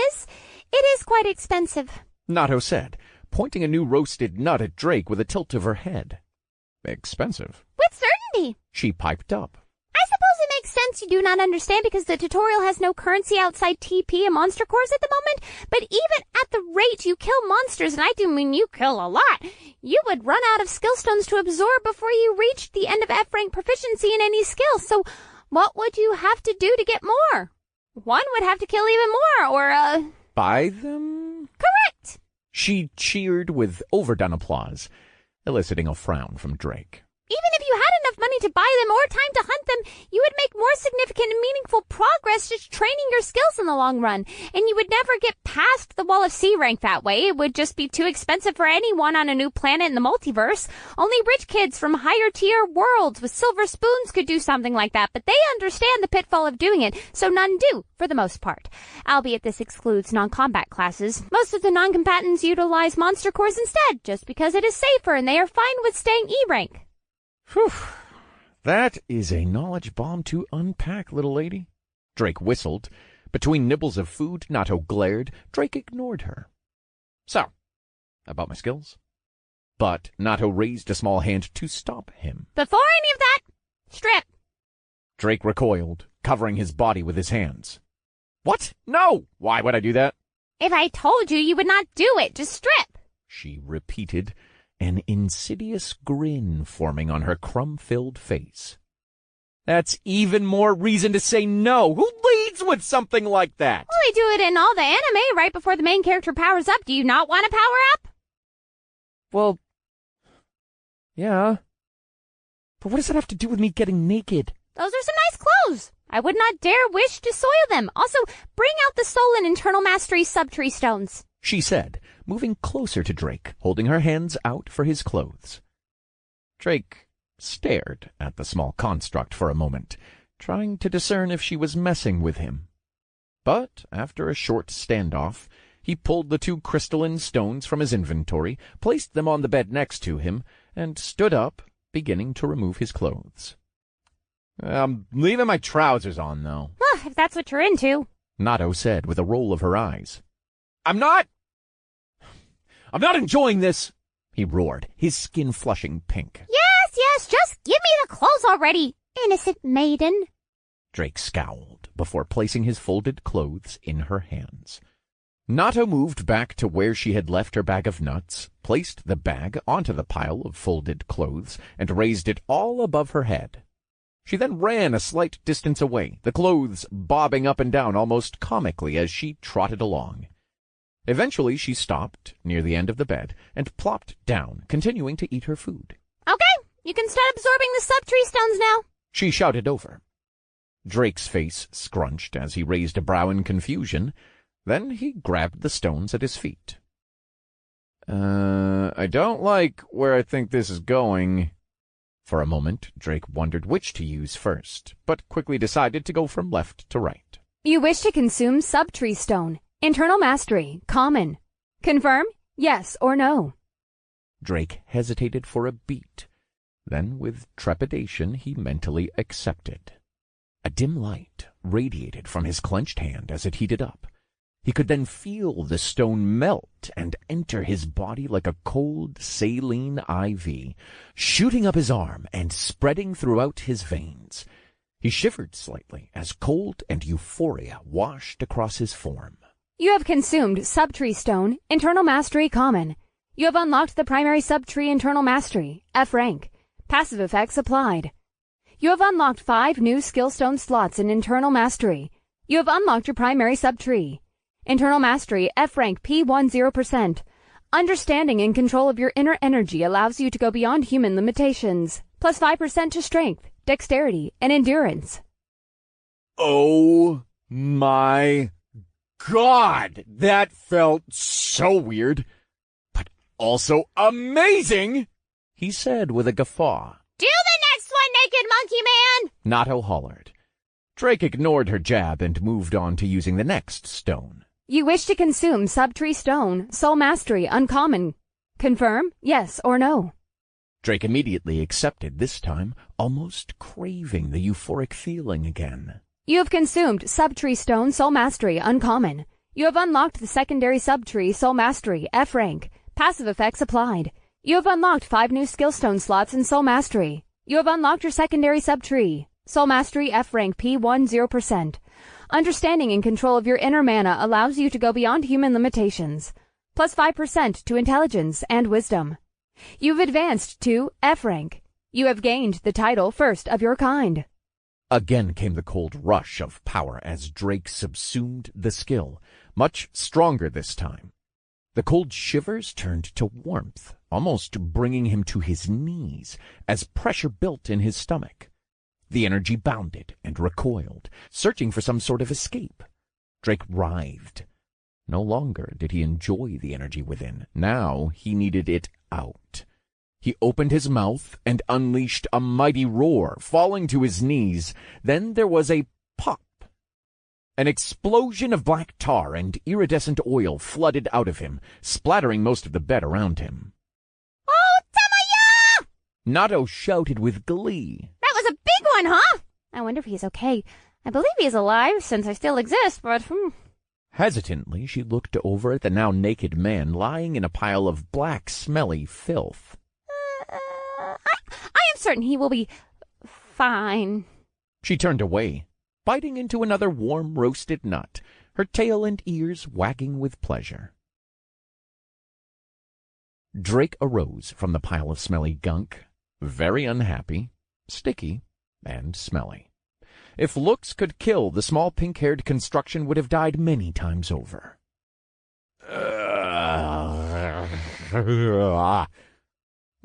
it is quite expensive, Nato said, pointing a new roasted nut at Drake with a tilt of her head. Expensive? With certainty. She piped up. I suppose it makes sense you do not understand because the tutorial has no currency outside TP and monster cores at the moment, but even at the rate you kill monsters, and I do mean you kill a lot, you would run out of skill stones to absorb before you reached the end of F rank proficiency in any skill, so what would you have to do to get more? One would have to kill even more, or, Buy them? Correct! She cheered with overdone applause, eliciting a frown from Drake. Even if you had enough money to buy them or time to hunt them, you would make more significant and meaningful progress just training your skills in the long run, and you would never get past the wall of C rank that way. It would just be too expensive for anyone on a new planet in the multiverse. Only rich kids from higher tier worlds with silver spoons could do something like that, but they understand the pitfall of doing it, so none do, for the most part. Albeit this excludes non-combat classes. Most of the non-combatants utilize monster cores instead, just because it is safer and they are fine with staying E rank. Whew. That is a knowledge bomb to unpack, little lady. Drake whistled. Between nibbles of food, Nato glared. Drake ignored her. So, about my skills? But Nato raised a small hand to stop him. Before any of that, strip. Drake recoiled, covering his body with his hands. What? No! Why would I do that? If I told you, you would not do it. Just strip. She repeated, an insidious grin forming on her crumb-filled face. That's even more reason to say no. Who leads with something like that? Well, they do it in all the anime right before the main character powers up. Do you not want to power up? Well, yeah. But what does that have to do with me getting naked? Those are some nice clothes. I would not dare wish to soil them. Also, bring out the soul and internal mastery subtree stones, she said, moving closer to Drake, holding her hands out for his clothes. Drake stared at the small construct for a moment, trying to discern if she was messing with him. But after a short standoff, he pulled the 2 crystalline stones from his inventory, placed them on the bed next to him, and stood up, beginning to remove his clothes. I'm leaving my trousers on, though. Well, if that's what you're into, Nato said with a roll of her eyes. I'm not enjoying this, he roared, his skin flushing pink. Yes, just give me the clothes already, innocent maiden. Drake scowled before placing his folded clothes in her hands. Nato moved back to where she had left her bag of nuts, placed the bag onto the pile of folded clothes, and raised it all above her head. She then ran a slight distance away, the clothes bobbing up and down almost comically as she trotted along. Eventually she stopped near the end of the bed and plopped down, continuing to eat her food. Okay, you can start absorbing the subtree stones now, she shouted over. Drake's face scrunched as he raised a brow in confusion. Then he grabbed the stones at his feet. I don't like where I think this is going. For a moment, Drake wondered which to use first, but quickly decided to go from left to right. You wish to consume subtree stone. Internal mastery, common. Confirm, yes or no. Drake hesitated for a beat. Then, with trepidation, he mentally accepted. A dim light radiated from his clenched hand as it heated up. He could then feel the stone melt and enter his body like a cold saline IV, shooting up his arm and spreading throughout his veins. He shivered slightly as cold and euphoria washed across his form. You have consumed subtree stone, internal mastery common. You have unlocked the primary subtree internal mastery, F rank. Passive effects applied. You have unlocked 5 new skill stone slots in internal mastery. You have unlocked your primary subtree. Internal mastery, F rank, P10%. Understanding and control of your inner energy allows you to go beyond human limitations. Plus 5% to strength, dexterity, and endurance. Oh my God! That felt so weird, but also amazing, he said with a guffaw. Do the next one, naked monkey man! Nato hollered. Drake ignored her jab and moved on to using the next stone. You wish to consume subtree stone, soul mastery, uncommon. Confirm, yes or no. Drake immediately accepted this time, almost craving the euphoric feeling again. You have consumed subtree stone, soul mastery, uncommon. You have unlocked the secondary subtree, soul mastery, F rank. Passive effects applied. You have unlocked 5 new skill stone slots in soul mastery. You have unlocked your secondary subtree. Soul Mastery F rank P1 0%. Understanding and control of your inner mana allows you to go beyond human limitations. Plus 5% to intelligence and wisdom. You've advanced to F rank. You have gained the title First of your kind. Again came the cold rush of power as Drake subsumed the skill, much stronger this time. The cold shivers turned to warmth, almost bringing him to his knees as pressure built in his stomach. The energy bounded and recoiled, searching for some sort of escape. Drake writhed. No longer did he enjoy the energy within. Now he needed it out. He opened his mouth and unleashed a mighty roar, falling to his knees. Then there was a pop. An explosion of black tar and iridescent oil flooded out of him, splattering most of the bed around him. Oh, Tamaya! Nato shouted with glee. That was a big one, huh? I wonder if he's okay. I believe he's alive since I still exist, but Hesitantly, she looked over at the now naked man lying in a pile of black, smelly filth. I am certain he will be fine. She turned away, biting into another warm roasted nut, her tail and ears wagging with pleasure. Drake arose from the pile of smelly gunk, very unhappy, sticky, and smelly. If looks could kill, the small pink-haired construction would have died many times over.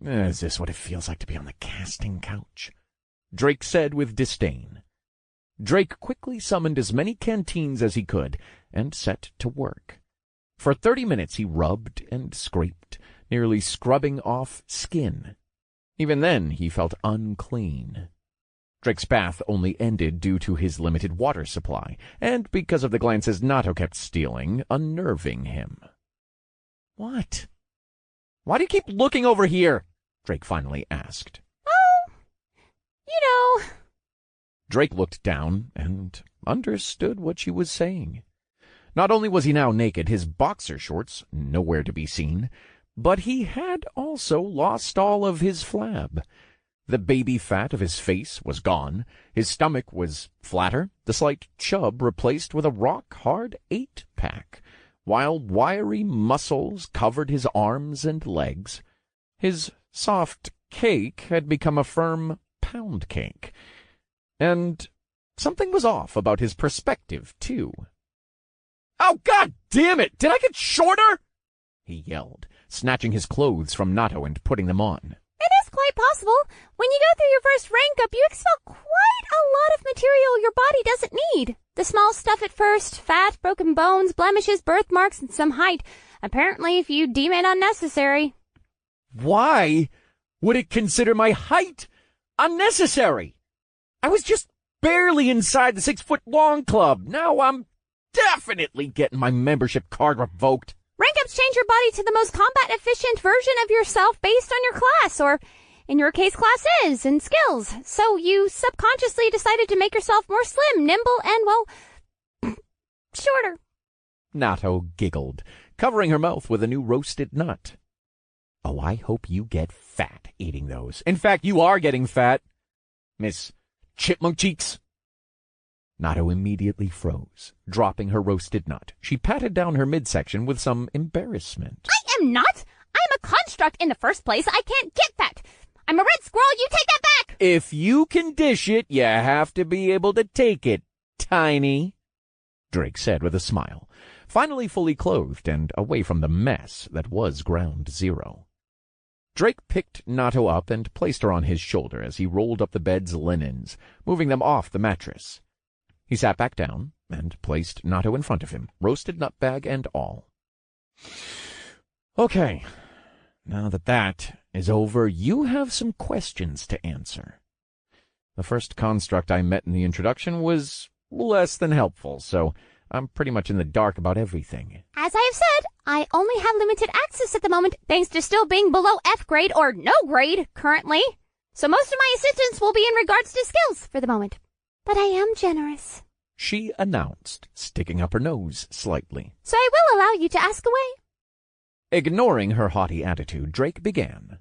Is this what it feels like to be on the casting couch? Drake said with disdain. Drake quickly summoned as many canteens as he could and set to work. For 30 minutes he rubbed and scraped, nearly scrubbing off skin. Even then he felt unclean. Drake's bath only ended due to his limited water supply, and because of the glances Nato kept stealing, unnerving him. What? Why do you keep looking over here? Drake finally asked. Oh, you know. Drake looked down and understood what she was saying. Not only was he now naked, his boxer shorts nowhere to be seen, but he had also lost all of his flab. The baby fat of his face was gone, his stomach was flatter, the slight chub replaced with a rock-hard 8-pack, while wiry muscles covered his arms and legs. His soft cake had become a firm pound cake. And something was off about his perspective, too. "Oh, God damn it! Did I get shorter?" he yelled, snatching his clothes from Nato and putting them on. It is quite possible. When you go through your first rank up, you expel quite a lot of material your body doesn't need. The small stuff at first, fat, broken bones, blemishes, birthmarks, and some height. Apparently, if you deem it unnecessary. Why would it consider my height unnecessary? I was just barely inside the 6-foot-long club. Now I'm definitely getting my membership card revoked. Rank ups change your body to the most combat-efficient version of yourself based on your class, or, in your case, classes and skills. So you subconsciously decided to make yourself more slim, nimble, and, well, shorter. Nato giggled, covering her mouth with a new roasted nut. Oh, I hope you get fat eating those. In fact, you are getting fat, Miss Chipmunk Cheeks. Nato immediately froze, dropping her roasted nut. She patted down her midsection with some embarrassment. I am not. I am a construct in the first place. I can't get fat. I'm a red squirrel. You take that back. If you can dish it, you have to be able to take it, Tiny, Drake said with a smile, finally fully clothed and away from the mess that was Ground Zero. Drake picked Nato up and placed her on his shoulder as he rolled up the bed's linens, moving them off the mattress. He sat back down and placed Nato in front of him, roasted nut bag and all. Okay, now that is over, you have some questions to answer. The first construct I met in the introduction was less than helpful, so I'm pretty much in the dark about everything. As I have said, I only have limited access at the moment, thanks to still being below F grade or no grade currently. So most of my assistance will be in regards to skills for the moment. But I am generous, she announced, sticking up her nose slightly. So I will allow you to ask away. Ignoring her haughty attitude, Drake began.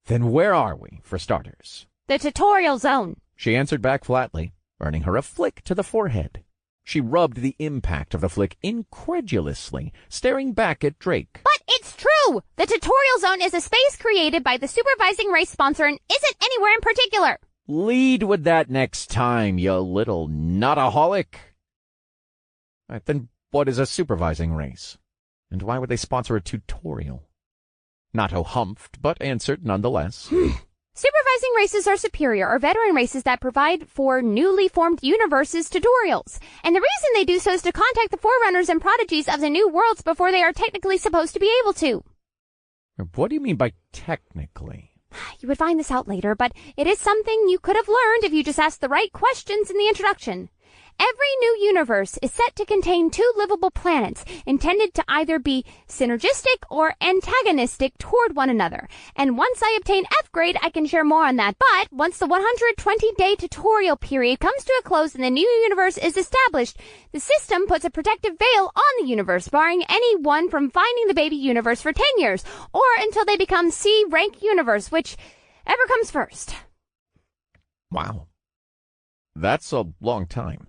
Then where are we, for starters? The tutorial zone. She answered back flatly, earning her a flick to the forehead. She rubbed the impact of the flick incredulously, staring back at Drake. But it's true! The tutorial zone is a space created by the supervising race sponsor and isn't anywhere in particular. Lead with that next time, you little nutaholic. Right, then what is a supervising race? And why would they sponsor a tutorial? Nato humphed, but answered nonetheless. Supervising races are superior or veteran races that provide for newly formed universes tutorials. And the reason they do so is to contact the forerunners and prodigies of the new worlds before they are technically supposed to be able to. What do you mean by technically? You would find this out later, but it is something you could have learned if you just asked the right questions in the introduction. Every new universe is set to contain 2 livable planets intended to either be synergistic or antagonistic toward one another. And once I obtain F grade, I can share more on that. But once the 120-day tutorial period comes to a close and the new universe is established, the system puts a protective veil on the universe, barring anyone from finding the baby universe for 10 years, or until they become C-rank universe, whichever comes first. Wow. That's a long time.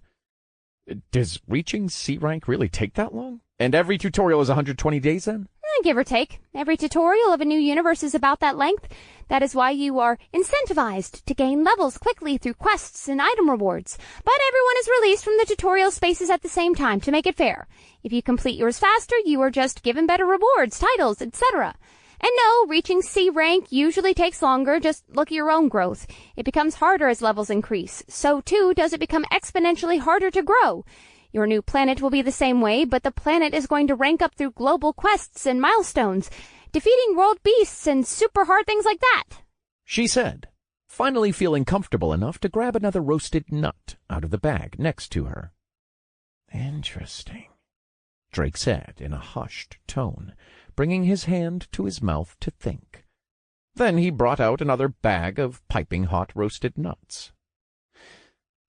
Does reaching C rank really take that long? And every tutorial is 120 days then? Give or take. Every tutorial of a new universe is about that length. That is why you are incentivized to gain levels quickly through quests and item rewards. But everyone is released from the tutorial spaces at the same time to make it fair. If you complete yours faster, you are just given better rewards, titles, etc. And no, reaching C rank usually takes longer. Just look at your own growth. It becomes harder as levels increase. So too does it become exponentially harder to grow. Your new planet will be the same way, but the planet is going to rank up through global quests and milestones, defeating world beasts and super hard things like that. She said, finally feeling comfortable enough to grab another roasted nut out of the bag next to her. Interesting, Drake said in a hushed tone, bringing his hand to his mouth to think. Then he brought out another bag of piping hot roasted nuts.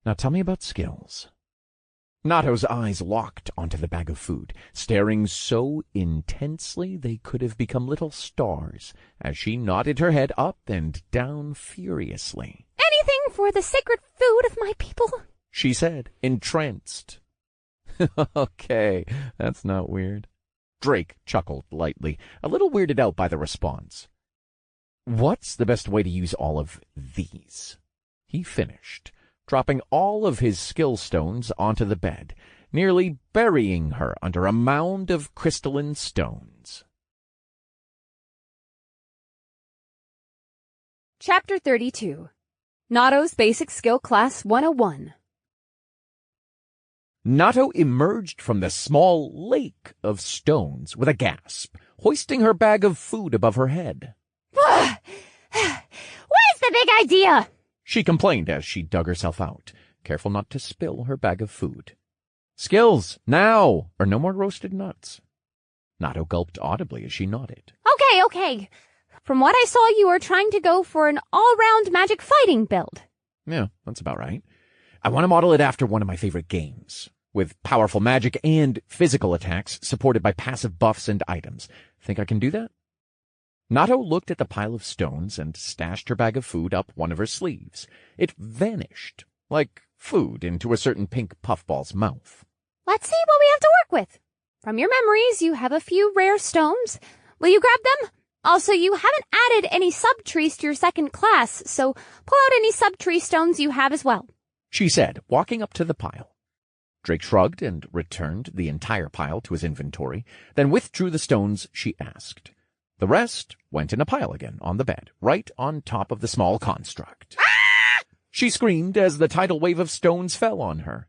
Now tell me about skills. Nato's eyes locked onto the bag of food, staring so intensely they could have become little stars as she nodded her head up and down furiously. Anything for the sacred food of my people, she said, entranced. Okay, that's not weird. Drake chuckled lightly, a little weirded out by the response. What's the best way to use all of these? He finished, dropping all of his skill stones onto the bed, nearly burying her under a mound of crystalline stones. Chapter 32. Nato's Basic Skill Class 101. Nato emerged from the small lake of stones with a gasp, hoisting her bag of food above her head. What is the big idea? She complained as she dug herself out, careful not to spill her bag of food. Skills, now, or no more roasted nuts. Nato gulped audibly as she nodded. Okay. From what I saw, you are trying to go for an all-round magic fighting build. Yeah, that's about right. I want to model it after one of my favorite games, with powerful magic and physical attacks supported by passive buffs and items. Think I can do that? Nato looked at the pile of stones and stashed her bag of food up one of her sleeves. It vanished, like food into a certain pink puffball's mouth. Let's see what we have to work with. From your memories, you have a few rare stones. Will you grab them? Also, you haven't added any sub-trees to your second class, so pull out any sub-tree stones you have as well, she said, walking up to the pile. Drake shrugged and returned the entire pile to his inventory, then withdrew the stones she asked. The rest went in a pile again on the bed, right on top of the small construct. Ah! She screamed as the tidal wave of stones fell on her.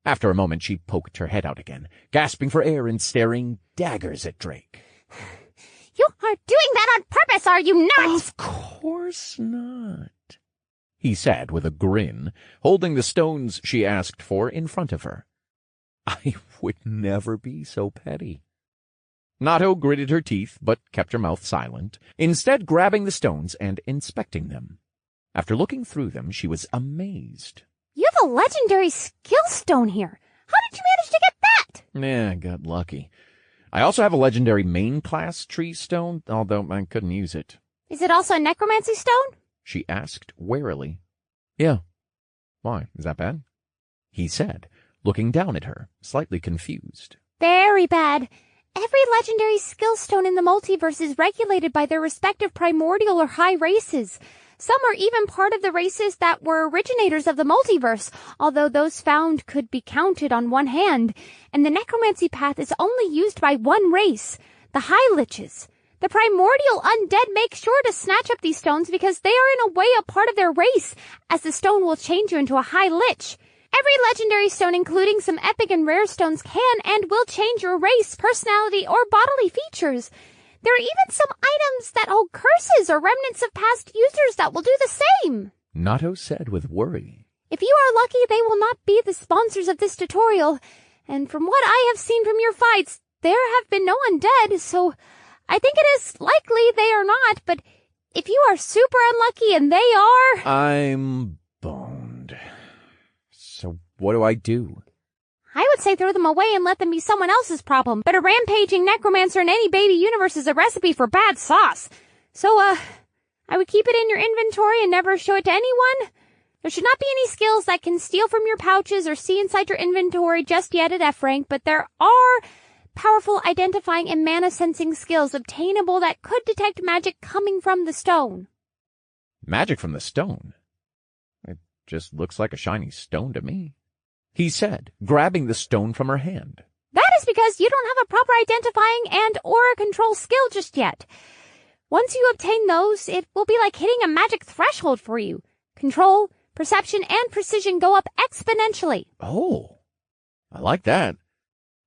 After a moment, she poked her head out again, gasping for air and staring daggers at Drake. You are doing that on purpose, are you not? Of course not, he said with a grin, holding the stones she asked for in front of her. I would never be so petty. Nato gritted her teeth, but kept her mouth silent, instead grabbing the stones and inspecting them. After looking through them, she was amazed. You have a legendary skill stone here. How did you manage to get that? I got lucky. I also have a legendary main class tree stone, although I couldn't use it. Is it also a necromancy stone? She asked warily. Yeah, Why, is that bad? He said, looking down at her, slightly confused. Very bad. Every legendary skill stone in the multiverse is regulated by their respective primordial or high races. Some are even part of the races that were originators of the multiverse, although those found could be counted on one hand. And the necromancy path is only used by one race, the High Liches. The primordial undead make sure to snatch up these stones because they are in a way a part of their race, as the stone will change you into a High Lich. Every legendary stone, including some epic and rare stones, can and will change your race, personality, or bodily features. There are even some items that hold curses or remnants of past users that will do the same. Nato said with worry. If you are lucky, they will not be the sponsors of this tutorial. And from what I have seen from your fights, there have been no undead, so I think it is likely they are not. But if you are super unlucky and they are... I'm boned. So what do I do? I would say throw them away and let them be someone else's problem. But a rampaging necromancer in any baby universe is a recipe for bad sauce. So, I would keep it in your inventory and never show it to anyone. There should not be any skills that can steal from your pouches or see inside your inventory just yet at F rank, but there are powerful identifying and mana sensing skills obtainable that could detect magic coming from the stone. Magic from the stone? It just looks like a shiny stone to me. He said, grabbing the stone from her hand. That is because you don't have a proper identifying and aura control skill just yet. Once you obtain those, it will be like hitting a magic threshold for you. Control, perception, and precision go up exponentially. Oh, I like that.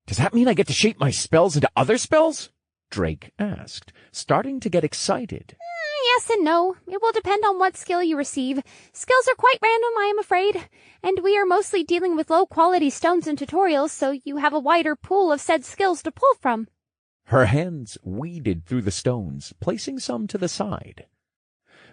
Does that mean I get to shape my spells into other spells? Drake asked, starting to get excited. Yes and no. It will depend on what skill you receive. Skills are quite random, I am afraid. And we are mostly dealing with low-quality stones in tutorials, so you have a wider pool of said skills to pull from. Her hands weeded through the stones, placing some to the side.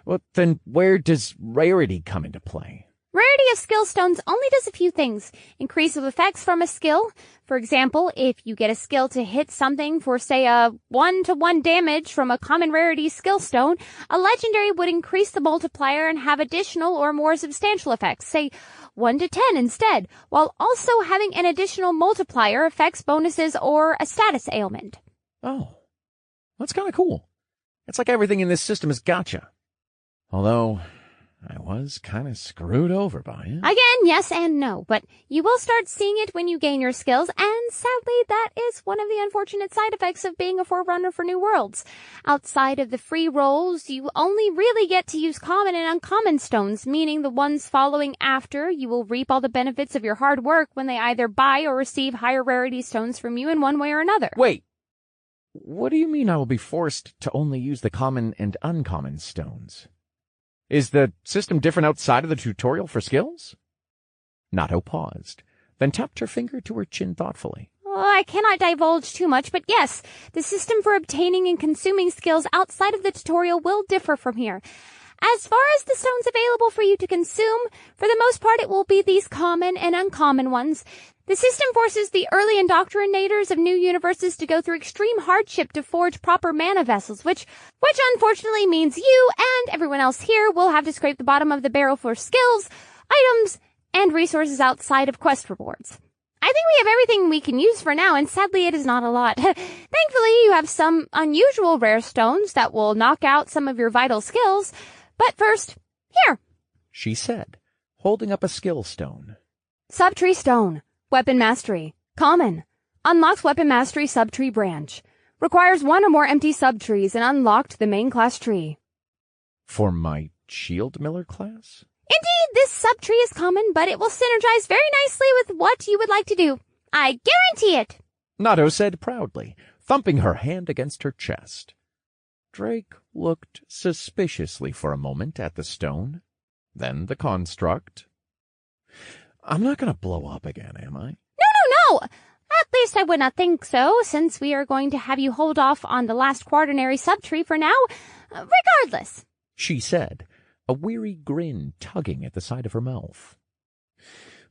Well, then where does rarity come into play? Rarity of skill stones only does a few things. Increase of effects from a skill. For example, if you get a skill to hit something for, say, a 1-to-1 damage from a common rarity skill stone, a legendary would increase the multiplier and have additional or more substantial effects, say 1 to 10 instead, while also having an additional multiplier effects bonuses or a status ailment. Oh, that's kind of cool. It's like everything in this system is gotcha. Although I was kind of screwed over by it. Again, yes and no, but you will start seeing it when you gain your skills, and sadly that is one of the unfortunate side effects of being a forerunner for new worlds. Outside of the free rolls, you only really get to use common and uncommon stones, meaning the ones following after you will reap all the benefits of your hard work when they either buy or receive higher rarity stones from you in one way or another. Wait, what do you mean I will be forced to only use the common and uncommon stones? Is the system different outside of the tutorial for skills? Nato paused, then tapped her finger to her chin thoughtfully. Oh, I cannot divulge too much, but yes, the system for obtaining and consuming skills outside of the tutorial will differ from here. As far as the stones available for you to consume, for the most part it will be these common and uncommon ones. The system forces the early indoctrinators of new universes to go through extreme hardship to forge proper mana vessels, which unfortunately means you and everyone else here will have to scrape the bottom of the barrel for skills, items, and resources outside of quest rewards. I think we have everything we can use for now, and sadly it is not a lot. Thankfully, you have some unusual rare stones that will knock out some of your vital skills. But first, here, she said, holding up a skill stone. Subtree Stone. Weapon Mastery. Common. Unlocks Weapon Mastery Subtree Branch. Requires 1 or more empty subtrees and unlocked the main class tree. For my Shield Miller class? Indeed, this subtree is common, but it will synergize very nicely with what you would like to do. I guarantee it. Nato said proudly, thumping her hand against her chest. Drake looked suspiciously for a moment at the stone, then the construct. I'm not going to blow up again, am I? No. At least I would not think so, since we are going to have you hold off on the last quaternary subtree for now. Regardless, she said, a weary grin tugging at the side of her mouth.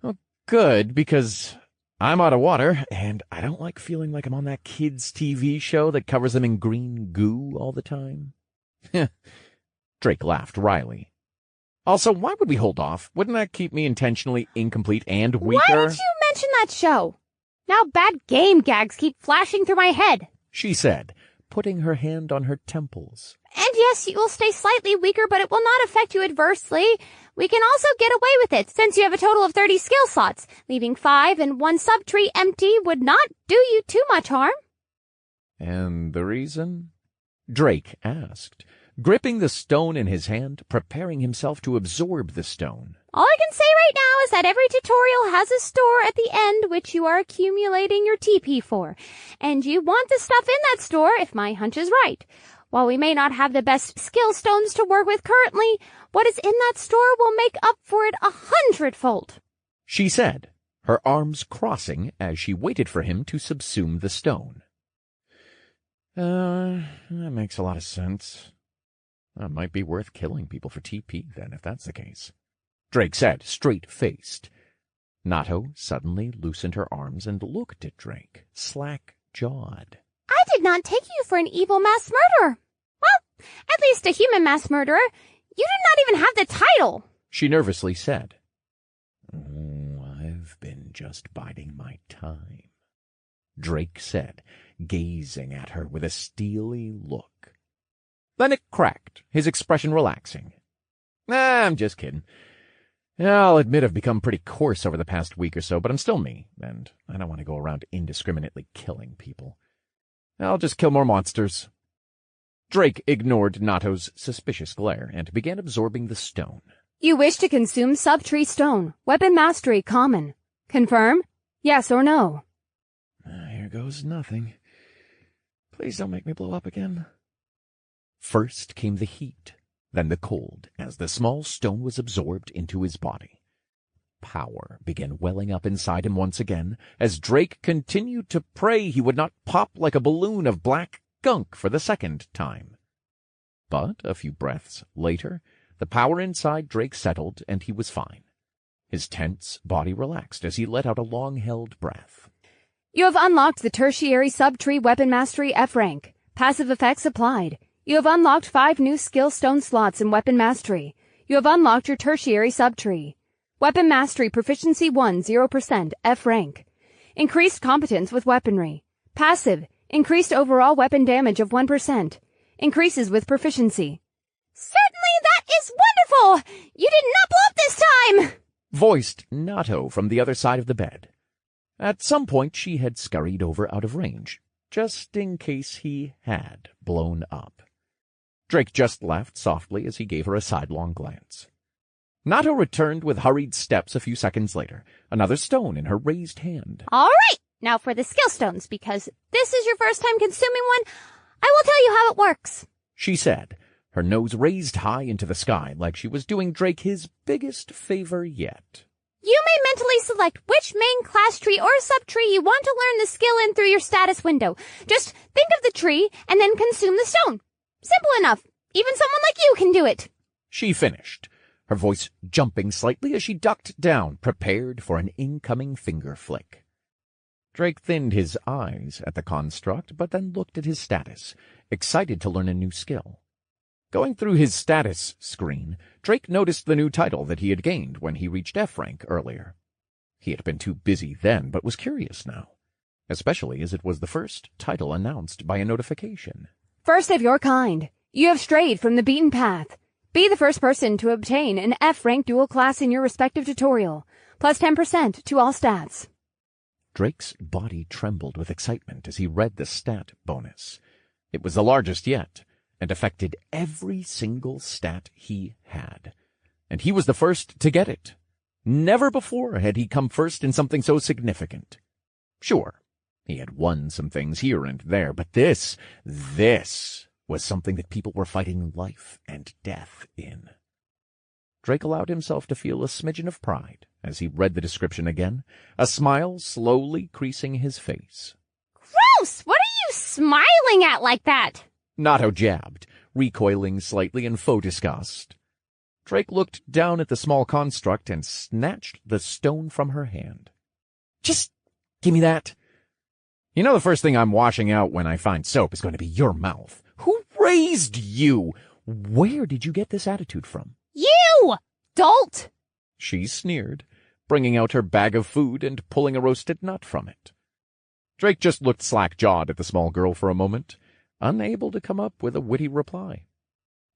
Well, good, because I'm out of water, and I don't like feeling like I'm on that kids' TV show that covers them in green goo all the time. Drake laughed wryly. Also, why would we hold off? Wouldn't that keep me intentionally incomplete and weaker? Why did you mention that show? Now bad game gags keep flashing through my head, she said, putting her hand on her temples. And yes, you will stay slightly weaker, but it will not affect you adversely. We can also get away with it, since you have a total of 30 skill slots. Leaving 5 and 1 subtree empty would not do you too much harm. And the reason? Drake asked, gripping the stone in his hand, preparing himself to absorb the stone. All I can say right now is that every tutorial has a store at the end which you are accumulating your TP for. And you want the stuff in that store if my hunch is right. While we may not have the best skill stones to work with currently, what is in that store will make up for it 100-fold. She said, her arms crossing as she waited for him to subsume the stone. That makes a lot of sense. That might be worth killing people for TP, then, if that's the case. Drake said, straight-faced. Nato suddenly loosened her arms and looked at Drake, slack-jawed. I did not take you for an evil mass murderer. Well, at least a human mass murderer. You did not even have the title, she nervously said. Oh, I've been just biding my time, Drake said, gazing at her with a steely look. Then it cracked, his expression relaxing. I'm just kidding. I'll admit I've become pretty coarse over the past week or so, but I'm still me, and I don't want to go around indiscriminately killing people. I'll just kill more monsters. Drake ignored Nato's suspicious glare and began absorbing the stone. You wish to consume subtree stone. Weapon mastery common. Confirm? Yes or no? Here goes nothing. Please don't make me blow up again. First came the heat, then the cold, as the small stone was absorbed into his body. Power began welling up inside him once again, as Drake continued to pray he would not pop like a balloon of black gunk for the second time. But a few breaths later, the power inside Drake settled, and he was fine. His tense body relaxed as he let out a long-held breath. You have unlocked the tertiary subtree weapon mastery F rank. Passive effects applied. You have unlocked 5 new skill stone slots in weapon mastery. You have unlocked your tertiary subtree. Weapon mastery proficiency 1, 0%, F rank. Increased competence with weaponry. Passive, increased overall weapon damage of 1%. Increases with proficiency. Certainly that is wonderful! You did not blow up this time! Voiced Nato from the other side of the bed. At some point she had scurried over out of range, just in case he had blown up. Drake just laughed softly as he gave her a sidelong glance. Nato returned with hurried steps a few seconds later, another stone in her raised hand. All right, now for the skill stones, because this is your first time consuming one, I will tell you how it works, she said, her nose raised high into the sky like she was doing Drake his biggest favor yet. You may mentally select which main class tree or subtree you want to learn the skill in through your status window. Just think of the tree and then consume the stone. Simple enough. Even someone like you can do it. She finished, her voice jumping slightly as she ducked down, prepared for an incoming finger flick. Drake thinned his eyes at the construct, but then looked at his status, excited to learn a new skill. Going through his status screen, Drake noticed the new title that he had gained when he reached F rank earlier. He had been too busy then, but was curious now, especially as it was the first title announced by a notification. First of your kind. You have strayed from the beaten path. Be the first person to obtain an F rank dual class in your respective tutorial, plus 10% to all stats. Drake's body trembled with excitement as he read the stat bonus. It was the largest yet, and affected every single stat he had. And he was the first to get it. Never before had he come first in something so significant. Sure, he had won some things here and there, but this was something that people were fighting life and death in. Drake allowed himself to feel a smidgen of pride as he read the description again, a smile slowly creasing his face. Gross! What are you smiling at like that? Nato jabbed, recoiling slightly in faux disgust. Drake looked down at the small construct and snatched the stone from her hand. Just give me that. You know the first thing I'm washing out when I find soap is going to be your mouth. Who raised you? Where did you get this attitude from? You! she sneered, bringing out her bag of food and pulling a roasted nut from it. Drake just looked slack-jawed at the small girl for a moment, unable to come up with a witty reply.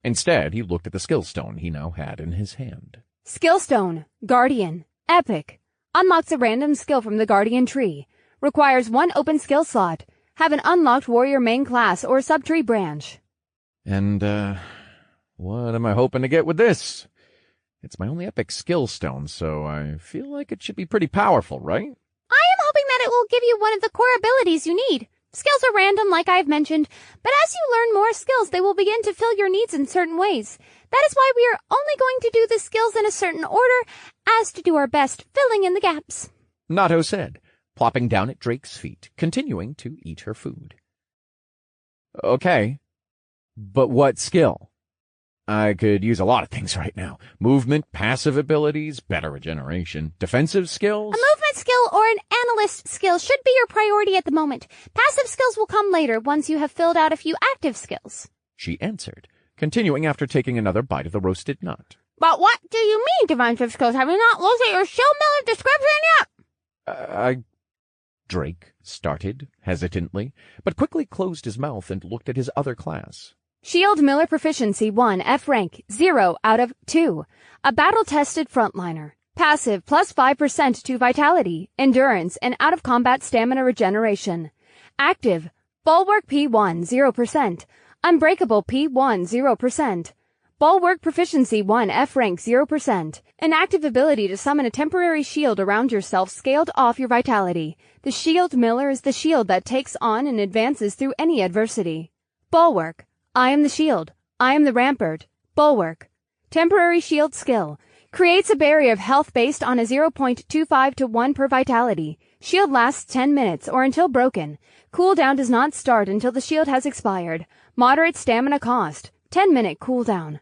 Instead, he looked at the skill stone he now had in his hand. Skill Stone, Guardian, Epic. Unlocks a random skill from the Guardian tree. Requires 1 open skill slot. Have an unlocked warrior main class or subtree branch. And, what am I hoping to get with this? It's my only epic skill stone, so I feel like it should be pretty powerful, right? I am hoping that it will give you one of the core abilities you need. Skills are random, like I've mentioned, but as you learn more skills, they will begin to fill your needs in certain ways. That is why we are only going to do the skills in a certain order, as to do our best filling in the gaps. Nato said, plopping down at Drake's feet, continuing to eat her food. Okay, but what skill? I could use a lot of things right now. Movement, passive abilities, better regeneration, defensive skills. A movement skill or an analyst skill should be your priority at the moment. Passive skills will come later once you have filled out a few active skills. She answered, continuing after taking another bite of the roasted nut. But what do you mean, defensive skills? Have you not looked at your Shield Miller description yet? Drake started hesitantly, but quickly closed his mouth and looked at his other class. Shield Miller Proficiency 1, F rank, 0 out of 2. A battle-tested frontliner. Passive, plus 5% to vitality, endurance, and out-of-combat stamina regeneration. Active, Bulwark P1, 0%. Unbreakable P1, 0%. Bulwark Proficiency 1, F rank, 0%. An active ability to summon a temporary shield around yourself scaled off your vitality. The Shield Miller is the shield that takes on and advances through any adversity. Bulwark. I am the shield. I am the rampart. Bulwark. Temporary shield skill. Creates a barrier of health based on a 0.25 to 1 per vitality. Shield lasts 10 minutes or until broken. Cooldown does not start until the shield has expired. Moderate stamina cost. 10-minute cooldown.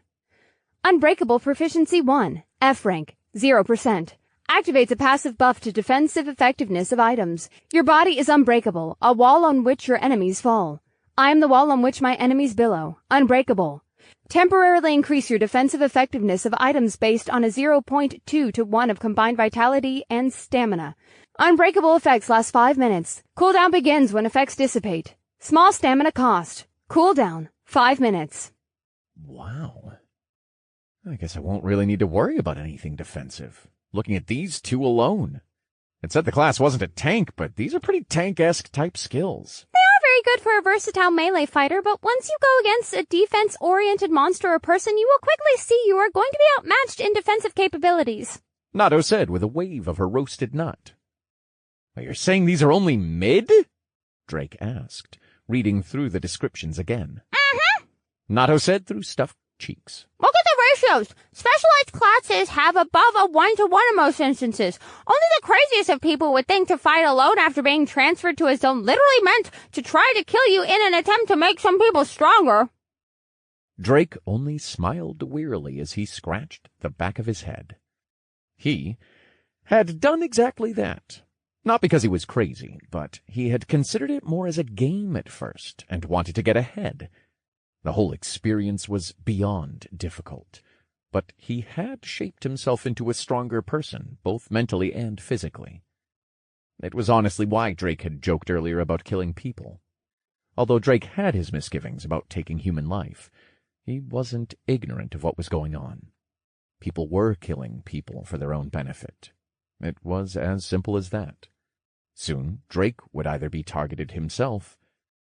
Unbreakable Proficiency 1. F rank. 0%. Activates a passive buff to defensive effectiveness of items. Your body is unbreakable, a wall on which your enemies fall. I am the wall on which my enemies billow. Unbreakable. Temporarily increase your defensive effectiveness of items based on a 0.2 to 1 of combined vitality and stamina. Unbreakable effects last 5 minutes. Cooldown begins when effects dissipate. Small stamina cost. Cooldown, 5 minutes. Wow. I guess I won't really need to worry about anything defensive. Looking at these two alone. It said the class wasn't a tank, but these are pretty tank-esque type skills. Very good for a versatile melee fighter, but once you go against a defense-oriented monster or person, you will quickly see you are going to be outmatched in defensive capabilities. Nato said with a wave of her roasted nut. But you're saying these are only mid? Drake asked, reading through the descriptions again. Mm-hmm. Nato said through stuffed cheeks. Look at the ratios. Specialized classes have above a 1-to-1 in most instances. Only the craziest of people would think to fight alone after being transferred to a zone literally meant to try to kill you in an attempt to make some people stronger. Drake only smiled wearily as he scratched the back of his head. He had done exactly that. Not because he was crazy, but he had considered it more as a game at first and wanted to get ahead. The whole experience was beyond difficult, but he had shaped himself into a stronger person, both mentally and physically. It was honestly why Drake had joked earlier about killing people. Although Drake had his misgivings about taking human life, he wasn't ignorant of what was going on. People were killing people for their own benefit. It was as simple as that. Soon, Drake would either be targeted himself,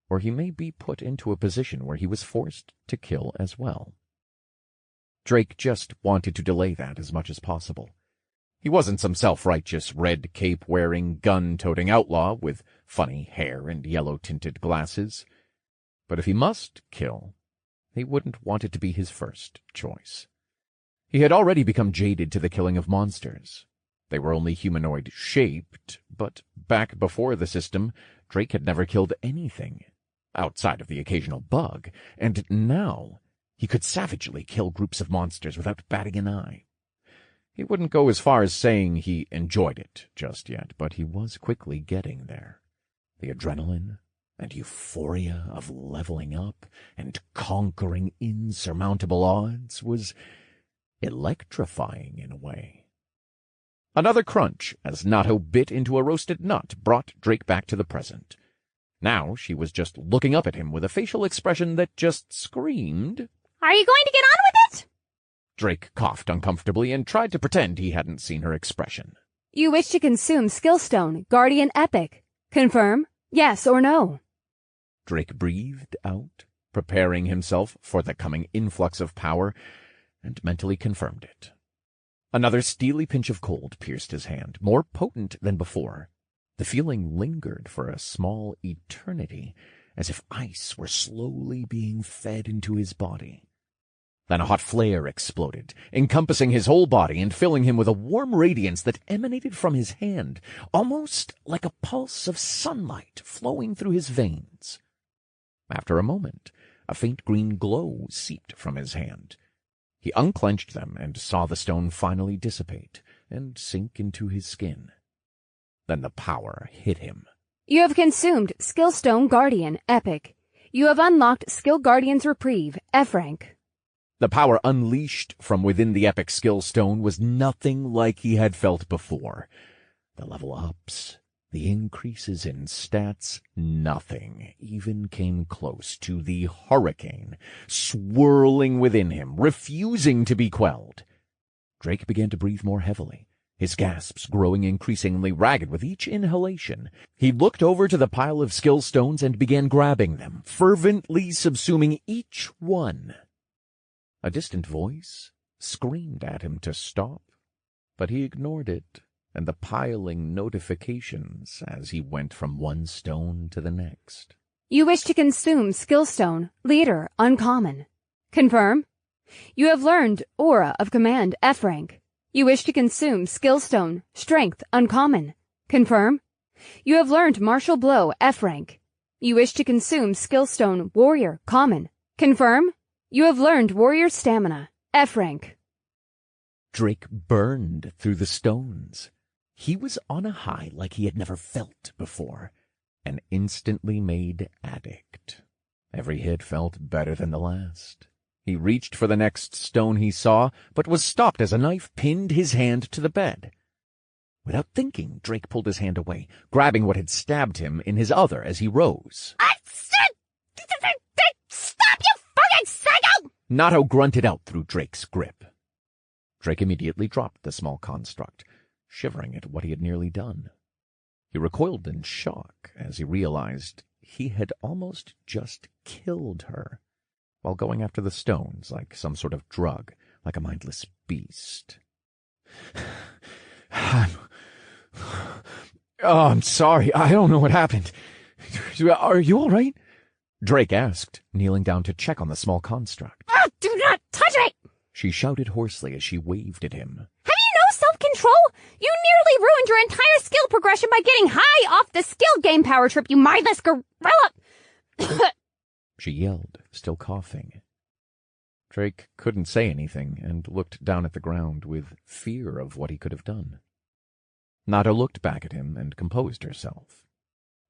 or he may be put into a position where he was forced to kill as well. Drake just wanted to delay that as much as possible. He wasn't some self-righteous, red cape-wearing, gun-toting outlaw with funny hair and yellow-tinted glasses. But if he must kill, he wouldn't want it to be his first choice. He had already become jaded to the killing of monsters. They were only humanoid-shaped, but back before the system, Drake had never killed anything, outside of the occasional bug, and now he could savagely kill groups of monsters without batting an eye. He wouldn't go as far as saying he enjoyed it just yet, but he was quickly getting there. The adrenaline and euphoria of leveling up and conquering insurmountable odds was electrifying in a way. Another crunch as Natto bit into a roasted nut brought Drake back to the present. Now she was just looking up at him with a facial expression that just screamed, Are you going to get on with it? Drake coughed uncomfortably and tried to pretend he hadn't seen her expression. You wish to consume Skillstone, Guardian Epic. Confirm, yes or no? Drake breathed out, preparing himself for the coming influx of power, and mentally confirmed it. Another steely pinch of cold pierced his hand, more potent than before. The feeling lingered for a small eternity, as if ice were slowly being fed into his body. Then a hot flare exploded, encompassing his whole body and filling him with a warm radiance that emanated from his hand, almost like a pulse of sunlight flowing through his veins. After a moment, a faint green glow seeped from his hand. He unclenched them and saw the stone finally dissipate and sink into his skin. Then the power hit him. You have consumed Skillstone Guardian Epic. You have unlocked Skill Guardian's Reprieve, F rank. The power unleashed from within the epic skill stone was nothing like he had felt before. The level ups, the increases in stats, nothing even came close to the hurricane swirling within him, refusing to be quelled. Drake began to breathe more heavily, his gasps growing increasingly ragged with each inhalation. He looked over to the pile of skill stones and began grabbing them, fervently subsuming each one. A distant voice screamed at him to stop, but he ignored it and the piling notifications as he went from one stone to the next. You wish to consume Skillstone, Leader, Uncommon. Confirm. You have learned Aura of Command, F rank. You wish to consume Skillstone, Strength, Uncommon. Confirm. You have learned Martial Blow, F rank. You wish to consume Skillstone, Warrior, Common. Confirm. You have learned Warrior Stamina, F rank. Drake burned through the stones. He was on a high like he had never felt before, an instantly made addict. Every hit felt better than the last. He reached for the next stone he saw, but was stopped as a knife pinned his hand to the bed. Without thinking, Drake pulled his hand away, grabbing what had stabbed him in his other as he rose. Stop, you fucking psycho! Natto grunted out through Drake's grip. Drake immediately dropped the small construct, shivering at what he had nearly done. He recoiled in shock as he realized he had almost just killed her, while going after the stones like some sort of drug, like a mindless beast. I'm sorry. I don't know what happened. Are you all right? Drake asked, kneeling down to check on the small construct. Oh, do not touch me! She shouted hoarsely as she waved at him. Have you no self-control? You nearly ruined your entire skill progression by getting high off the skill game power trip, you mindless gorilla! She yelled, still coughing. Drake couldn't say anything and looked down at the ground with fear of what he could have done. Natto looked back at him and composed herself.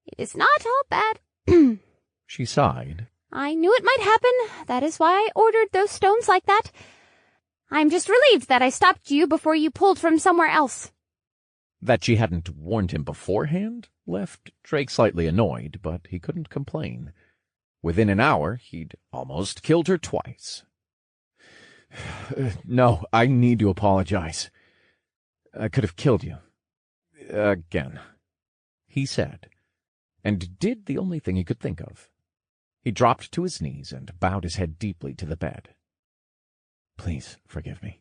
It is not all bad. She sighed. I knew it might happen. That is why I ordered those stones like that. I'm just relieved that I stopped you before you pulled from somewhere else. That she hadn't warned him beforehand left Drake slightly annoyed, but he couldn't complain. Within an hour, he'd almost killed her twice. No, I need to apologize. I could have killed you. Again, he said, and did the only thing he could think of. He dropped to his knees and bowed his head deeply to the bed. Please forgive me.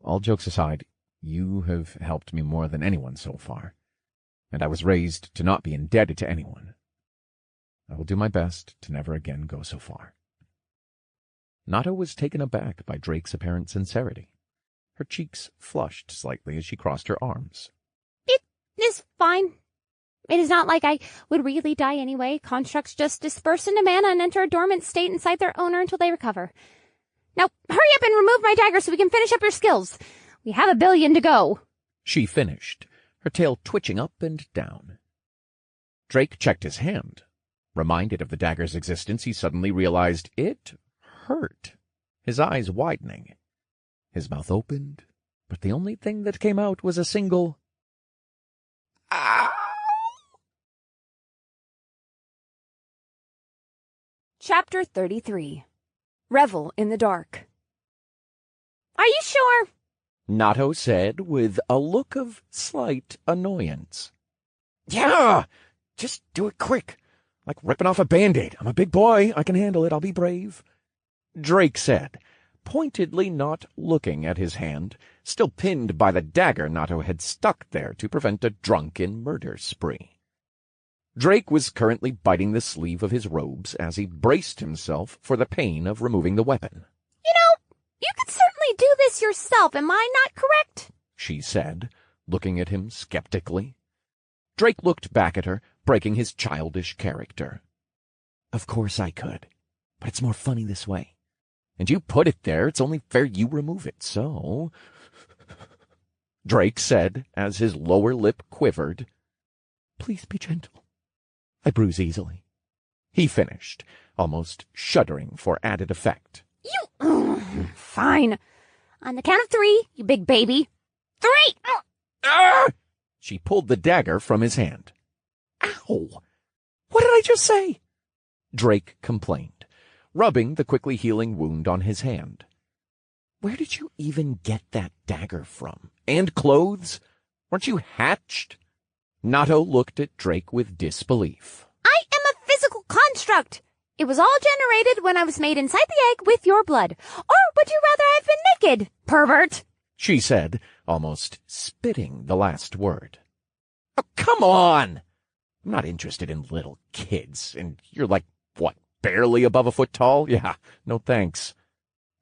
All jokes aside, you have helped me more than anyone so far, and I was raised to not be indebted to anyone. I will do my best to never again go so far. Natto was taken aback by Drake's apparent sincerity. Her cheeks flushed slightly as she crossed her arms. It is fine. It is not like I would really die anyway. Constructs just disperse into mana and enter a dormant state inside their owner until they recover. Now, hurry up and remove my dagger so we can finish up your skills. We have 1 billion to go. She finished, her tail twitching up and down. Drake checked his hand. Reminded of the dagger's existence, he suddenly realized it hurt, his eyes widening. His mouth opened, but the only thing that came out was a single "Ow!" Chapter 33. Revel in the Dark. Are you sure? Nato said with a look of slight annoyance. Yeah, just do it quick, like ripping off a Band-Aid. I'm a big boy. I can handle it. I'll be brave. Drake said, pointedly not looking at his hand, still pinned by the dagger Nato had stuck there to prevent a drunken murder spree. Drake was currently biting the sleeve of his robes as he braced himself for the pain of removing the weapon. You know, you could certainly do this yourself, am I not correct? She said, looking at him skeptically. Drake looked back at her, breaking his childish character. Of course I could, but it's more funny this way. And you put it there, it's only fair you remove it, so... Drake said, as his lower lip quivered. Please be gentle. I bruise easily. He finished, almost shuddering for added effect. Fine. On the count of 3, you big baby. 3! She pulled the dagger from his hand. Ow! What did I just say? Drake complained, rubbing the quickly healing wound on his hand. Where did you even get that dagger from? And clothes? Weren't you hatched? Nato looked at Drake with disbelief. I am a physical construct. It was all generated when I was made inside the egg with your blood. Or would you rather I've been naked, pervert? She said, almost spitting the last word. Oh, come on! I'm not interested in little kids, and you're like, what, barely above a foot tall? Yeah, no thanks.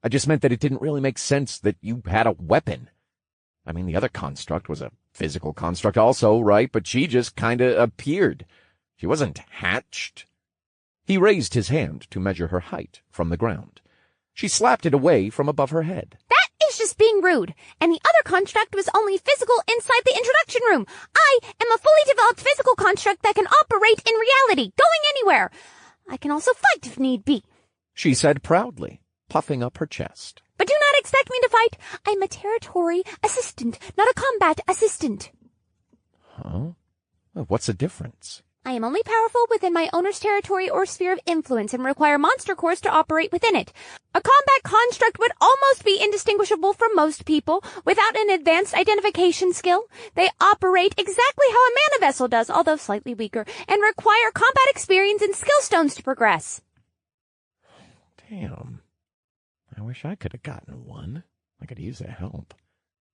I just meant that it didn't really make sense that you had a weapon. I mean, the other construct was a physical construct also, right? But she just kinda appeared. She wasn't hatched. He raised his hand to measure her height from the ground. She slapped it away from above her head. That is just being rude. And the other construct was only physical inside the introduction room. I am a fully developed physical construct that can operate in reality, going anywhere. I can also fight if need be. She said proudly, puffing up her chest. But do not expect me to fight. I'm a territory assistant, not a combat assistant. Huh? Well, what's the difference? I am only powerful within my owner's territory or sphere of influence and require monster cores to operate within it. A combat construct would almost be indistinguishable from most people without an advanced identification skill. They operate exactly how a mana vessel does, although slightly weaker, and require combat experience and skill stones to progress. Damn. I wish I could have gotten one. I could use the help.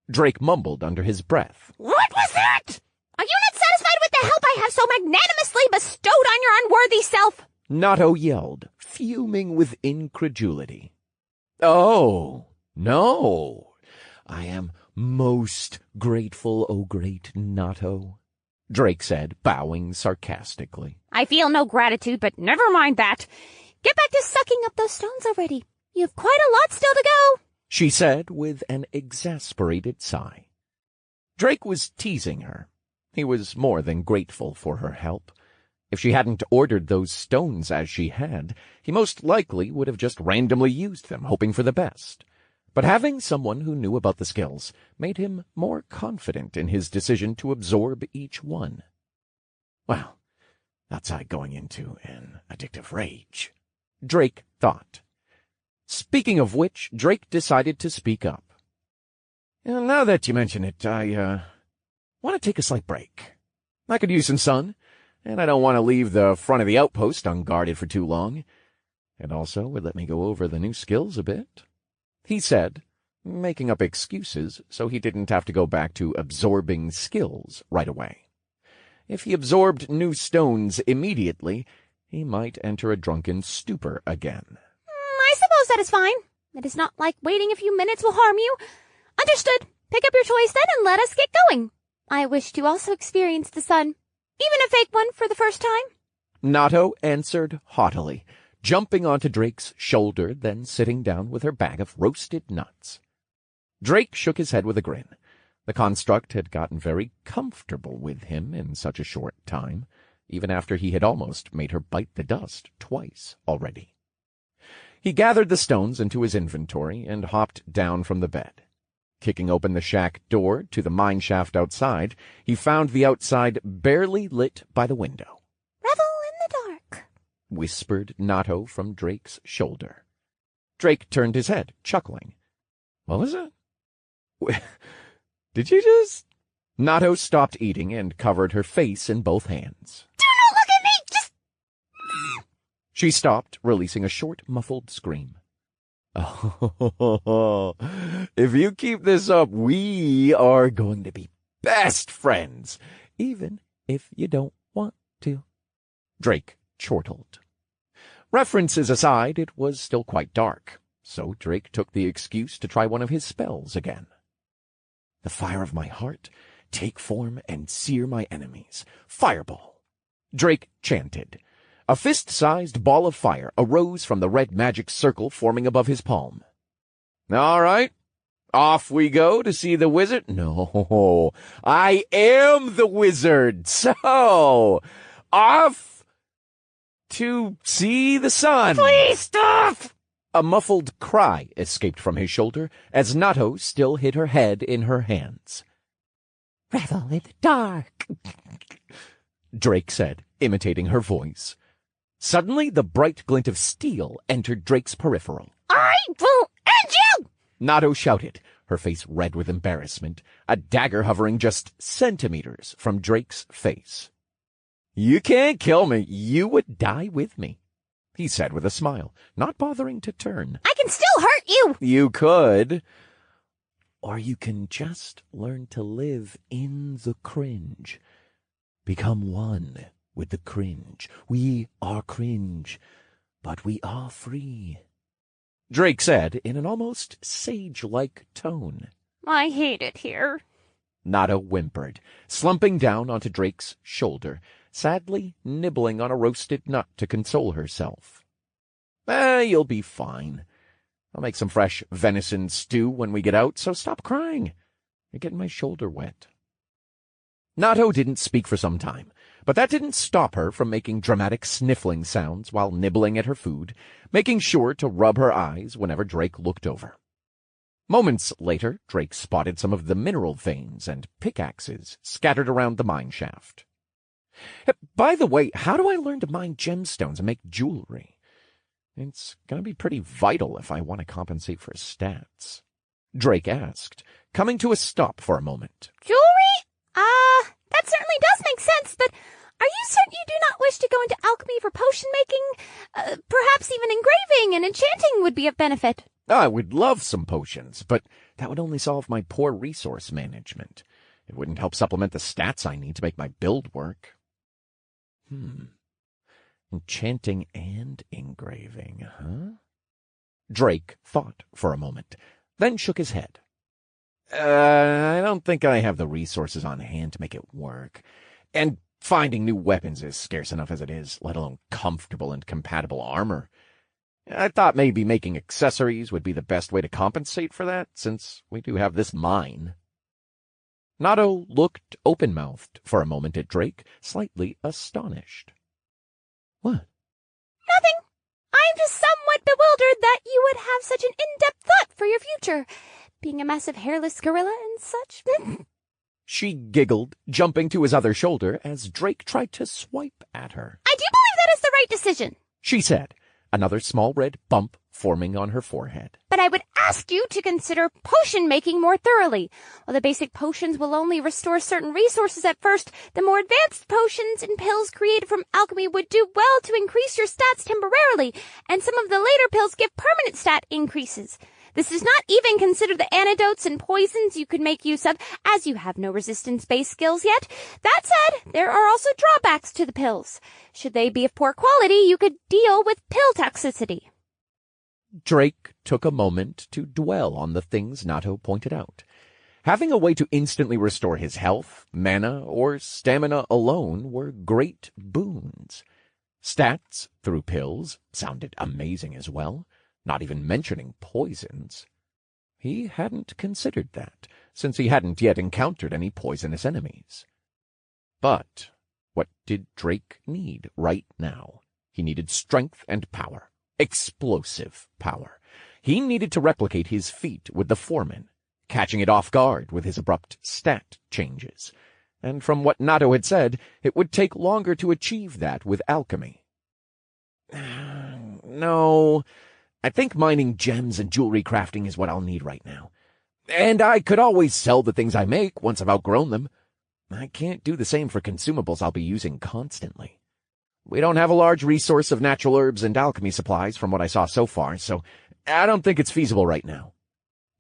Drake mumbled under his breath. What was that? Are you not satisfied with the help I have so magnanimously bestowed on your unworthy self? Nato yelled, fuming with incredulity. Oh, no. I am most grateful, O great Nato, Drake said, bowing sarcastically. I feel no gratitude, but never mind that. Get back to sucking up those stones already. You have quite a lot still to go, she said with an exasperated sigh. Drake was teasing her. He was more than grateful for her help. If she hadn't ordered those stones as she had, he most likely would have just randomly used them, hoping for the best. But having someone who knew about the skills made him more confident in his decision to absorb each one. Well, that's like going into an addictive rage, Drake thought. Speaking of which, Drake decided to speak up. Now that you mention it, I want to take a slight break. I could use some sun, and I don't want to leave the front of the outpost unguarded for too long. And also would let me go over the new skills a bit, he said, making up excuses so he didn't have to go back to absorbing skills right away. If he absorbed new stones immediately, he might enter a drunken stupor again. I suppose that is fine. It is not like waiting a few minutes will harm you. Understood. Pick up your toys then and let us get going. I wish to also experience the sun, even a fake one for the first time. Nato answered haughtily, jumping onto Drake's shoulder, then sitting down with her bag of roasted nuts. Drake shook his head with a grin. The construct had gotten very comfortable with him in such a short time, even after he had almost made her bite the dust twice already. He gathered the stones into his inventory and hopped down from the bed. Kicking open the shack door to the mine shaft outside, he found the outside barely lit by the window. Revel in the dark, whispered Nato from Drake's shoulder. Drake turned his head, chuckling. What was it? Did you just... Nato stopped eating and covered her face in both hands. Do not look at me! Just... She stopped, releasing a short, muffled scream. Oh, if you keep this up, we are going to be best friends, even if you don't want to. Drake chortled. References aside, it was still quite dark, so Drake took the excuse to try one of his spells again. The fire of my heart, take form and sear my enemies. Fireball. Drake chanted. A fist-sized ball of fire arose from the red magic circle forming above his palm. All right, off we go to see the wizard. No, I am the wizard, so off to see the sun. Please stop! A muffled cry escaped from his shoulder as Nato still hid her head in her hands. Revel in the dark, Drake said, imitating her voice. Suddenly, the bright glint of steel entered Drake's peripheral. I will end you! Nato shouted, her face red with embarrassment, a dagger hovering just centimeters from Drake's face. You can't kill me. You would die with me, he said with a smile, not bothering to turn. I can still hurt you! You could. Or you can just learn to live in the cringe. Become one with the cringe. We are cringe, but we are free, Drake said in an almost sage-like tone. I hate it here. Nato whimpered, slumping down onto Drake's shoulder, sadly nibbling on a roasted nut to console herself. You'll be fine. I'll make some fresh venison stew when we get out, so stop crying. You're getting my shoulder wet. Nato didn't speak for some time, but that didn't stop her from making dramatic sniffling sounds while nibbling at her food, making sure to rub her eyes whenever Drake looked over. Moments later, Drake spotted some of the mineral veins and pickaxes scattered around the mine shaft. By the way, how do I learn to mine gemstones and make jewelry? It's going to be pretty vital if I want to compensate for stats, Drake asked, coming to a stop for a moment. Jewelry? That certainly does make sense, but are you certain you do not wish to go into alchemy for potion making? Perhaps even engraving and enchanting would be of benefit. I would love some potions, but that would only solve my poor resource management. It wouldn't help supplement the stats I need to make my build work. Enchanting and engraving, huh? Drake thought for a moment, then shook his head. I don't think I have the resources on hand to make it work. And finding new weapons is scarce enough as it is, let alone comfortable and compatible armor. I thought maybe making accessories would be the best way to compensate for that, since we do have this mine. Nato looked open-mouthed for a moment at Drake, slightly astonished. What? Nothing. I'm just somewhat bewildered that you would have such an in-depth thought for your future, being a massive hairless gorilla and such. She giggled, jumping to his other shoulder as Drake tried to swipe at her. I do believe that is the right decision, she said, another small red bump forming on her forehead. But I would ask you to consider potion making more thoroughly. While the basic potions will only restore certain resources at first, the more advanced potions and pills created from alchemy would do well to increase your stats temporarily, and some of the later pills give permanent stat increases. This does not even consider the antidotes and poisons you could make use of, as you have no resistance-based skills yet. That said, there are also drawbacks to the pills. Should they be of poor quality, you could deal with pill toxicity. Drake took a moment to dwell on the things Nato pointed out. Having a way to instantly restore his health, mana, or stamina alone were great boons. Stats through pills sounded amazing as well. Not even mentioning poisons. He hadn't considered that, since he hadn't yet encountered any poisonous enemies. But what did Drake need right now? He needed strength and power. Explosive power. He needed to replicate his feat with the foreman. catching it off guard with his abrupt stat changes. And from what Nato had said, it would take longer to achieve that with alchemy. No, I think mining gems and jewelry crafting is what I'll need right now. And I could always sell the things I make once I've outgrown them. I can't do the same for consumables I'll be using constantly. We don't have a large resource of natural herbs and alchemy supplies from what I saw so far, so I don't think it's feasible right now.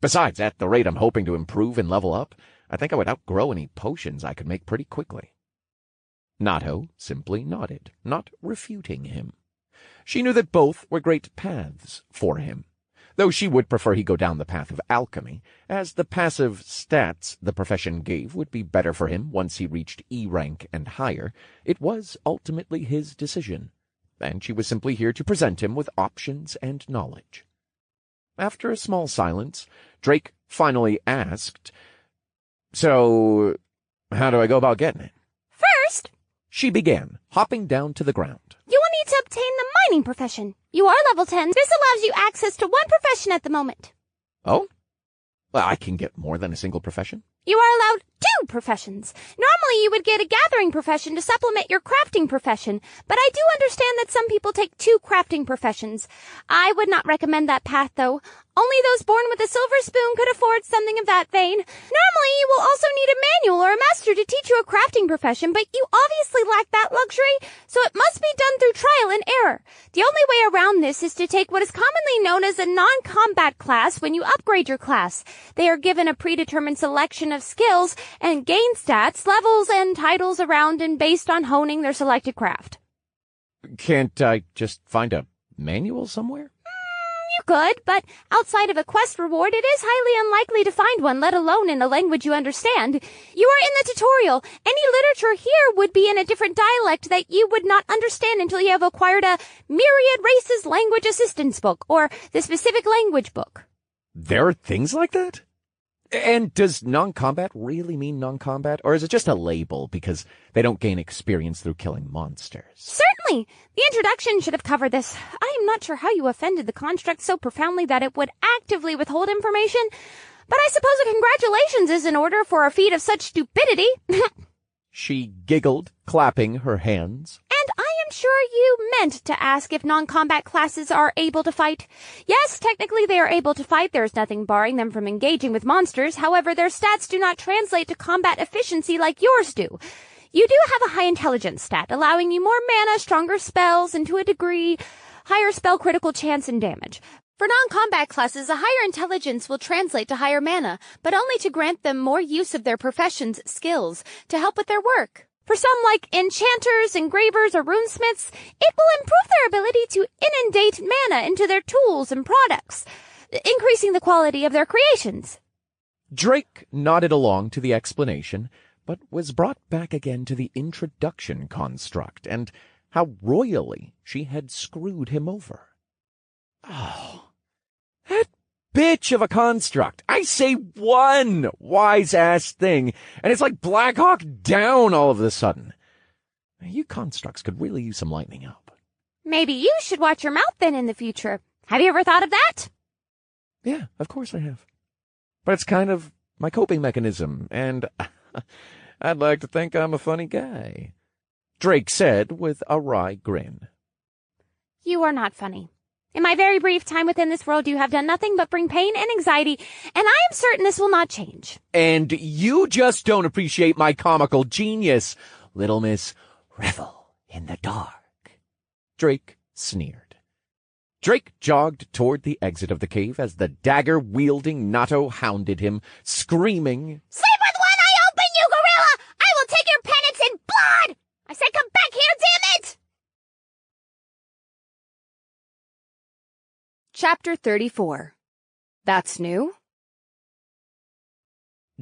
Besides, at the rate I'm hoping to improve and level up, I think I would outgrow any potions I could make pretty quickly. Nato simply nodded, not refuting him. She knew that both were great paths for him, though she would prefer he go down the path of alchemy, as the passive stats the profession gave would be better for him once he reached E rank and higher. It was ultimately his decision, and she was simply here to present him with options and knowledge. After a small silence, Drake finally asked, "So, how do I go about getting it?" First, She began, hopping down to the ground. you will need to obtain the mining profession. You are level 10. This allows you access to one profession at the moment. Oh? Well, I can get more than a single profession? You are allowed 2 professions. Normally you would get a gathering profession to supplement your crafting profession, but I do understand that some people take 2 crafting professions. I would not recommend that path, though. Only those born with a silver spoon could afford something of that vein. Normally you will also need a manual or a master to teach you a crafting profession, but you obviously lack that luxury, so it must be done through trial and error. The only way around this is to take what is commonly known as a non-combat class when you upgrade your class. They are given a predetermined selection of skills and gain stats, levels, and titles around and based on honing their selected craft. Can't I just find a manual somewhere? You could, but outside of a quest reward, it is highly unlikely to find one, let alone in a language you understand. You are in the tutorial. Any literature here would be in a different dialect that you would not understand until you have acquired a Myriad Races Language Assistance book, or the specific language book. There are things like that? And does non-combat really mean non-combat, or is it just a label because they don't gain experience through killing monsters? Certainly. The introduction should have covered this. I am not sure how you offended the construct so profoundly that it would actively withhold information, but I suppose a congratulations is in order for a feat of such stupidity. She giggled, clapping her hands. And I am sure you meant to ask if non-combat classes are able to fight. Yes, technically they are able to fight. There is nothing barring them from engaging with monsters. However, their stats do not translate to combat efficiency like yours do. You do have a high intelligence stat, allowing you more mana, stronger spells, and to a degree, higher spell critical chance and damage. For non-combat classes, a higher intelligence will translate to higher mana, but only to grant them more use of their profession's skills to help with their work. For some, like enchanters, engravers, or runesmiths, it will improve their ability to inundate mana into their tools and products, increasing the quality of their creations. Drake nodded along to the explanation, but was brought back again to the introduction construct and how royally she had screwed him over. Oh, that bitch of a construct. I say one wise-ass thing, and it's like Black Hawk Down all of a sudden. You constructs could really use some lightening up. Maybe you should watch your mouth then in the future. Have you ever thought of that? Yeah, of course I have. But it's kind of my coping mechanism, and I'd like to think I'm a funny guy, Drake said with a wry grin. You are not funny. In my very brief time within this world, you have done nothing but bring pain and anxiety, and I am certain this will not change. And you just don't appreciate my comical genius, Little Miss Revel in the Dark. Drake sneered. Drake jogged toward the exit of the cave as the dagger-wielding Nato hounded him, screaming, Sleep with one eye open, you gorilla! I will take your penance in blood! I said come back here, damn it! Chapter 34. That's new?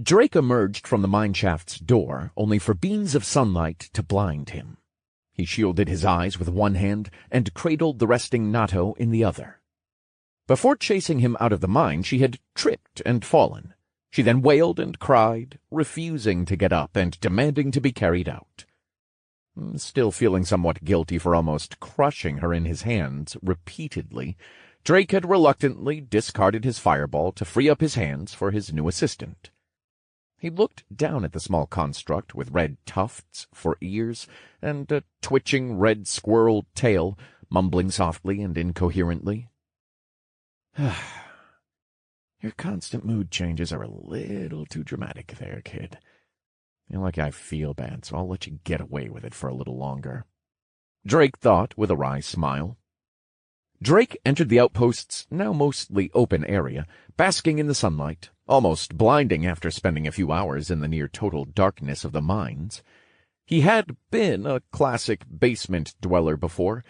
Drake emerged from the mineshaft's door, only for beams of sunlight to blind him. He shielded his eyes with one hand and cradled the resting Nato in the other. Before chasing him out of the mine, she had tripped and fallen. She then wailed and cried, refusing to get up and demanding to be carried out. Still feeling somewhat guilty for almost crushing her in his hands repeatedly, Drake had reluctantly discarded his fireball to free up his hands for his new assistant. He looked down at the small construct with red tufts for ears and a twitching red squirrel tail, mumbling softly and incoherently. Your constant mood changes are a little too dramatic there, kid. You're like I feel bad, so I'll let you get away with it for a little longer. Drake thought with a wry smile. Drake entered the outpost's now mostly open area, basking in the sunlight, almost blinding after spending a few hours in the near-total darkness of the mines. He had been a classic basement dweller before,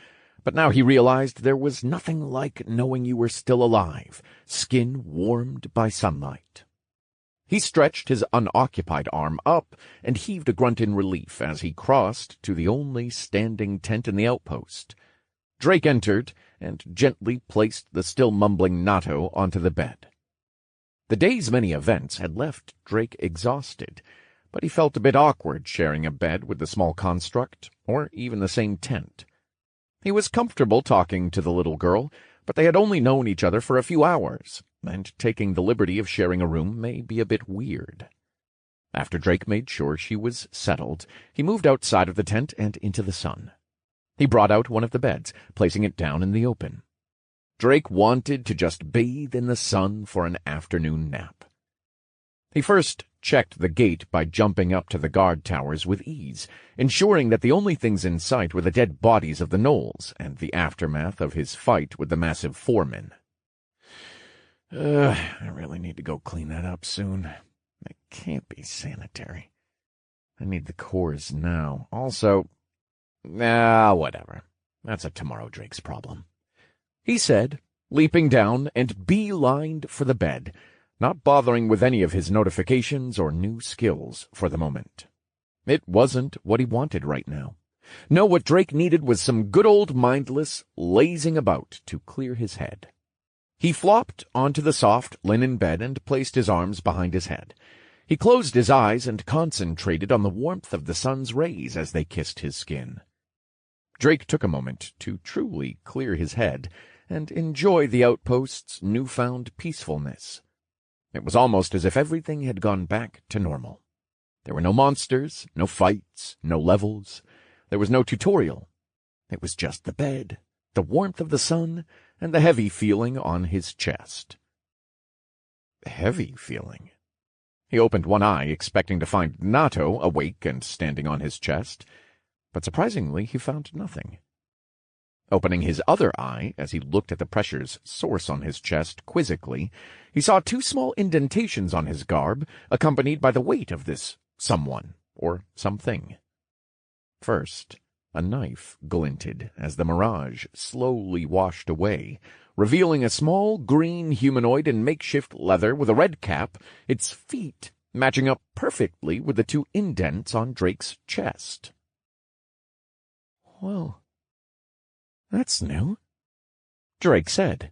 but now he realized there was nothing like knowing you were still alive, skin warmed by sunlight. He stretched his unoccupied arm up and heaved a grunt in relief as he crossed to the only standing tent in the outpost. Drake entered and gently placed the still mumbling Nato onto the bed. The day's many events had left Drake exhausted, but he felt a bit awkward sharing a bed with the small construct, or even the same tent. He was comfortable talking to the little girl, but they had only known each other for a few hours, and taking the liberty of sharing a room may be a bit weird. After Drake made sure she was settled, he moved outside of the tent and into the sun. He brought out one of the beds, placing it down in the open. Drake wanted to just bathe in the sun for an afternoon nap. He first checked the gate by jumping up to the guard towers with ease, ensuring that the only things in sight were the dead bodies of the gnolls and the aftermath of his fight with the massive foreman. I really need to go clean that up soon. It can't be sanitary. I need the cores now. Also, whatever. That's a tomorrow Drake's problem, he said, leaping down and beelined for the bed, not bothering with any of his notifications or new skills for the moment. It wasn't what he wanted right now. No, what Drake needed was some good old mindless lazing about to clear his head. He flopped onto the soft linen bed and placed his arms behind his head. He closed his eyes and concentrated on the warmth of the sun's rays as they kissed his skin. Drake took a moment to truly clear his head and enjoy the outpost's newfound peacefulness. It was almost as if everything had gone back to normal. There were no monsters, no fights, no levels. There was no tutorial. It was just the bed, the warmth of the sun, and the heavy feeling on his chest. Heavy feeling? He opened one eye, expecting to find Nato awake and standing on his chest, but surprisingly he found nothing. Opening his other eye as he looked at the pressure's source on his chest quizzically, he saw two small indentations on his garb, accompanied by the weight of this someone or something. First, a knife glinted as the mirage slowly washed away, revealing a small green humanoid in makeshift leather with a red cap, its feet matching up perfectly with the two indents on Drake's chest. Well, that's new, Drake said.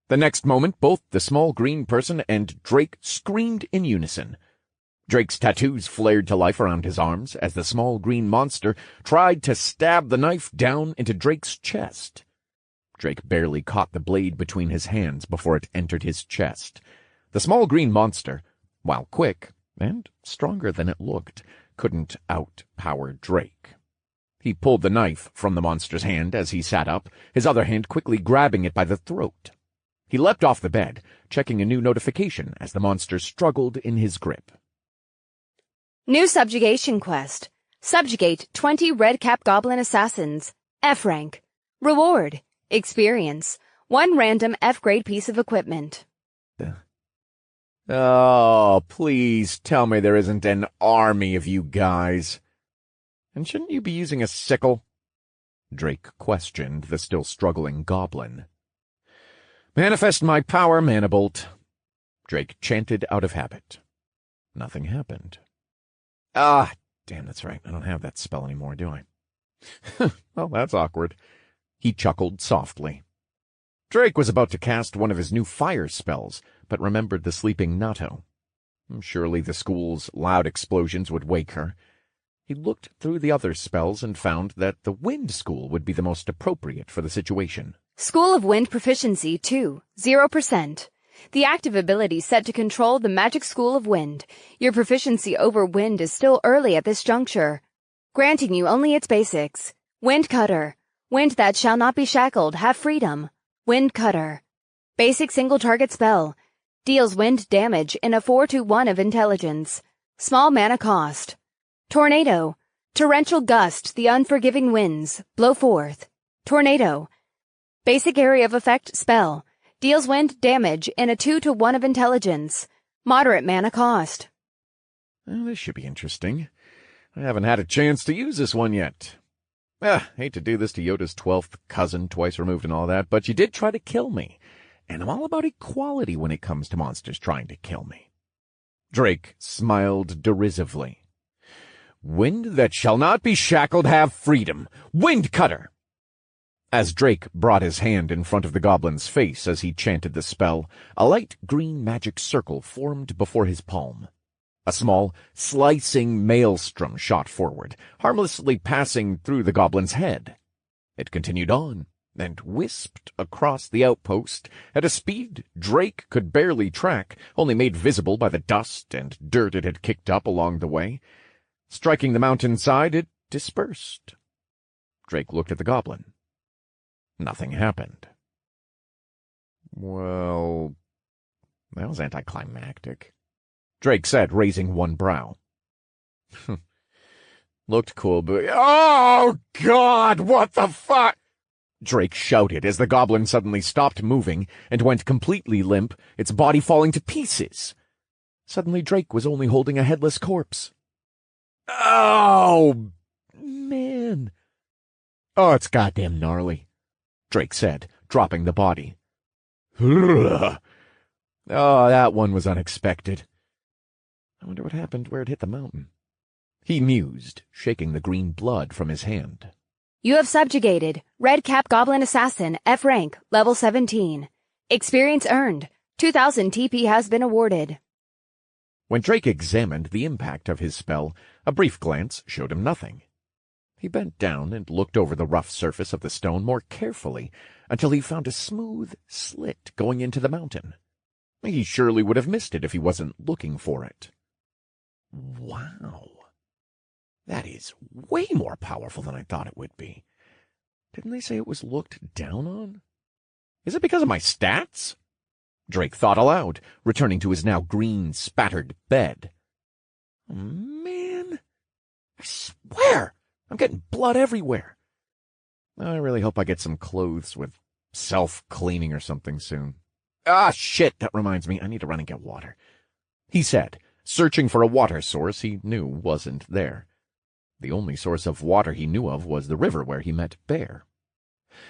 The next moment, both the small green person and Drake screamed in unison. Drake's tattoos flared to life around his arms as the small green monster tried to stab the knife down into Drake's chest. Drake barely caught the blade between his hands before it entered his chest. The small green monster, while quick and stronger than it looked, couldn't outpower Drake. He pulled the knife from the monster's hand as he sat up, his other hand quickly grabbing it by the throat. He leapt off the bed, checking a new notification as the monster struggled in his grip. New subjugation quest. Subjugate 20 red-cap goblin assassins. F rank. Reward. Experience. 1 random F-grade piece of equipment. Oh, please tell me there isn't an army of you guys. And shouldn't you be using a sickle? Drake questioned the still struggling goblin. Manifest my power, Manibolt, Drake chanted out of habit. Nothing happened. Ah, damn, that's right. I don't have that spell anymore, do I? Well, that's awkward. He chuckled softly. Drake was about to cast one of his new fire spells, but remembered the sleeping Nato. Surely the school's loud explosions would wake her. He looked through the other spells and found that the wind school would be the most appropriate for the situation, School of Wind Proficiency 2, 0%. The active ability set to control the Magic School of Wind. Your proficiency over wind is still early at this juncture, granting you only its basics. Wind Cutter. Wind that shall not be shackled, have freedom. Wind Cutter. Basic single target spell. Deals wind damage in a 4/1 of intelligence. Small mana cost. Tornado. Torrential gust, the unforgiving winds, blow forth. Tornado. Basic area of effect spell. Deals wind damage in a 2/1 of intelligence. Moderate mana cost. Well, this should be interesting. I haven't had a chance to use this one yet. Hate to do this to Yoda's 12th cousin, twice removed and all that, but you did try to kill me. And I'm all about equality when it comes to monsters trying to kill me. Drake smiled derisively. Wind that shall not be shackled, have freedom. Wind Cutter! As Drake brought his hand in front of the goblin's face as he chanted the spell, a light green magic circle formed before his palm. A small, slicing maelstrom shot forward, harmlessly passing through the goblin's head. It continued on, and whisked across the outpost at a speed Drake could barely track, only made visible by the dust and dirt it had kicked up along the way. Striking the mountainside, it dispersed. Drake looked at the goblin. Nothing happened. Well, that was anticlimactic, Drake said, raising one brow. Looked cool, but... Oh, God, what the fuck? Drake shouted as the goblin suddenly stopped moving and went completely limp, its body falling to pieces. Suddenly Drake was only holding a headless corpse. Oh, man. Oh, it's goddamn gnarly, Drake said, dropping the body. Oh, that one was unexpected. I wonder what happened where it hit the mountain. He mused, shaking the green blood from his hand. You have subjugated Red Cap Goblin Assassin, F rank, level 17. Experience earned. 2,000 TP has been awarded. When Drake examined the impact of his spell, a brief glance showed him nothing. He bent down and looked over the rough surface of the stone more carefully until he found a smooth slit going into the mountain. He surely would have missed it if he wasn't looking for it. Wow. That is way more powerful than I thought it would be. Didn't they say it was looked down on? Is it because of my stats? Drake thought aloud, returning to his now green, spattered bed. Oh, man, I swear, I'm getting blood everywhere. I really hope I get some clothes with self-cleaning or something soon. Ah, shit, that reminds me, I need to run and get water, he said, searching for a water source he knew wasn't there. The only source of water he knew of was the river where he met Bear.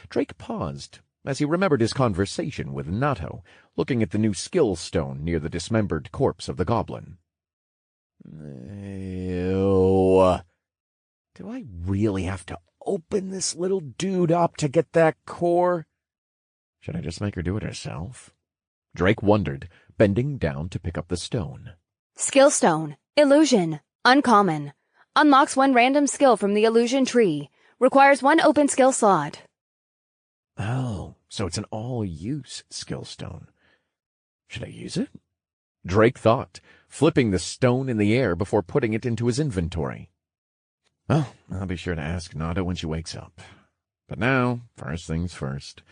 Drake paused as he remembered his conversation with Nato, looking at the new skill stone near the dismembered corpse of the goblin. Ew. Do I really have to open this little dude up to get that core? Should I just make her do it herself? Drake wondered, bending down to pick up the stone. Skill stone. Illusion. Uncommon. Unlocks one random skill from the illusion tree. Requires one open skill slot. Oh, so it's an all-use skill stone. Should I use it? Drake thought, flipping the stone in the air before putting it into his inventory. Well, I'll be sure to ask Nada when she wakes up. But now, first things first.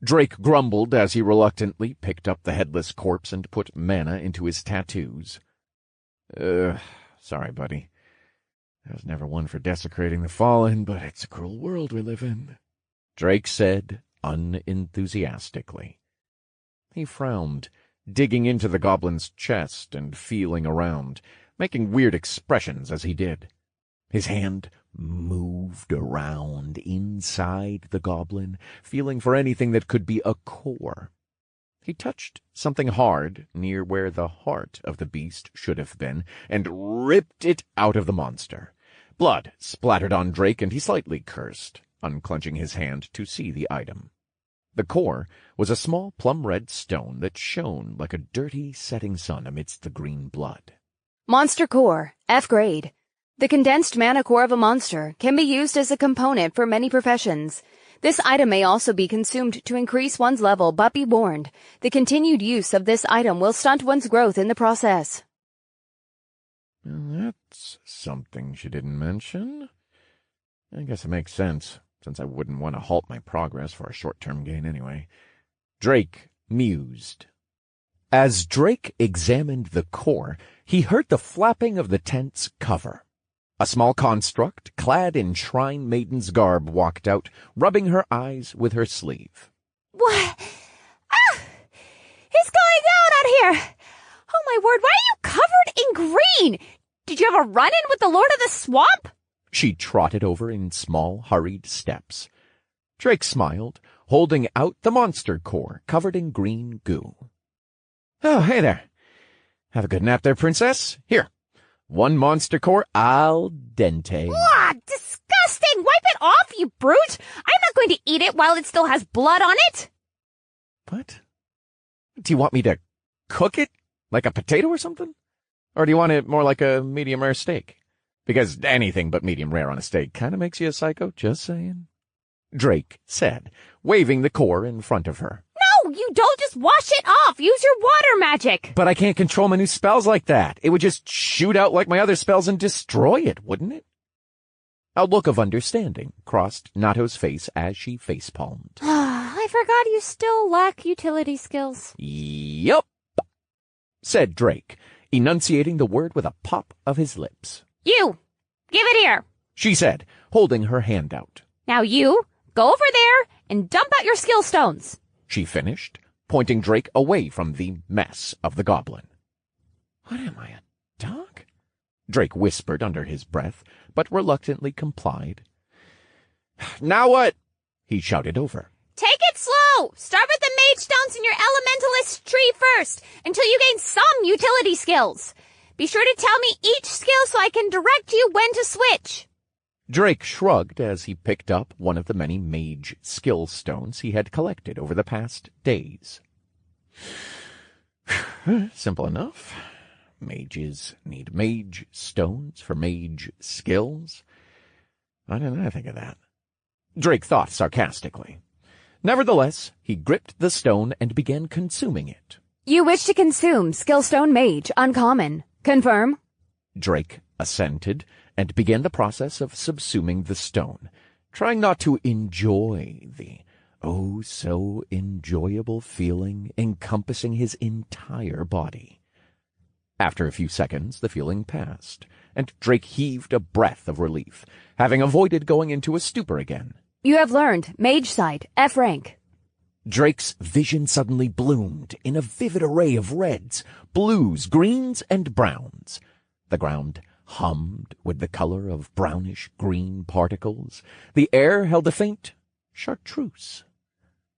Drake grumbled as he reluctantly picked up the headless corpse and put mana into his tattoos. Sorry, buddy. I was never one for desecrating the fallen, but it's a cruel world we live in, Drake said unenthusiastically. He frowned, digging into the goblin's chest and feeling around, making weird expressions as he did. His hand moved around inside the goblin, feeling for anything that could be a core. He touched something hard near where the heart of the beast should have been, and ripped it out of the monster. Blood splattered on Drake, and he slightly cursed, unclenching his hand to see the item. The core was a small plum-red stone that shone like a dirty setting sun amidst the green blood. Monster Core, F grade. The condensed mana core of a monster can be used as a component for many professions. This item may also be consumed to increase one's level, but be warned, the continued use of this item will stunt one's growth in the process. That's something she didn't mention. I guess it makes sense, since I wouldn't want to halt my progress for a short-term gain anyway. Drake mused. As Drake examined the core, he heard the flapping of the tent's cover. A small construct, clad in Shrine Maiden's garb, walked out, rubbing her eyes with her sleeve. What? Ah! It's going down out here! Oh my word, why are you covered in green? Did you have a run-in with the Lord of the Swamp? She trotted over in small, hurried steps. Drake smiled, holding out the monster core covered in green goo. Oh, hey there. Have a good nap there, princess. Here, one monster core al dente. Ah, disgusting! Wipe it off, you brute! I'm not going to eat it while it still has blood on it! What? Do you want me to cook it like a potato or something? Or do you want it more like a medium-rare steak? Because anything but medium-rare on a steak kind of makes you a psycho, just saying. Drake said, waving the core in front of her. No, you don't just wash it off! Use your water magic! But I can't control my new spells like that. It would just shoot out like my other spells and destroy it, wouldn't it? A look of understanding crossed Nato's face as she facepalmed. I forgot you still lack utility skills. Yup, said Drake, enunciating the word with a pop of his lips. You! Give it here! She said, holding her hand out. Now you, go over there and dump out your skill stones. She finished, pointing Drake away from the mess of the goblin. What am I, a dog? Drake whispered under his breath, but reluctantly complied. Now what? He shouted over. Take it slow! Start with the mage stones in your elementalist tree first, until you gain some utility skills. Be sure to tell me each skill so I can direct you when to switch. Drake shrugged as he picked up one of the many mage skill stones he had collected over the past days. Simple enough. Mages need mage stones for mage skills. Why didn't I think of that? Drake thought sarcastically. Nevertheless, he gripped the stone and began consuming it. You wish to consume Skillstone Mage, uncommon. Confirm? Drake assented and began the process of subsuming the stone, trying not to enjoy the so enjoyable feeling encompassing his entire body. After a few seconds, the feeling passed, and Drake heaved a breath of relief, having avoided going into a stupor again. You have learned Mage Sight, F rank. Drake's vision suddenly bloomed in a vivid array of reds, blues, greens, and browns. The ground hummed with the color of brownish-green particles. The air held a faint chartreuse.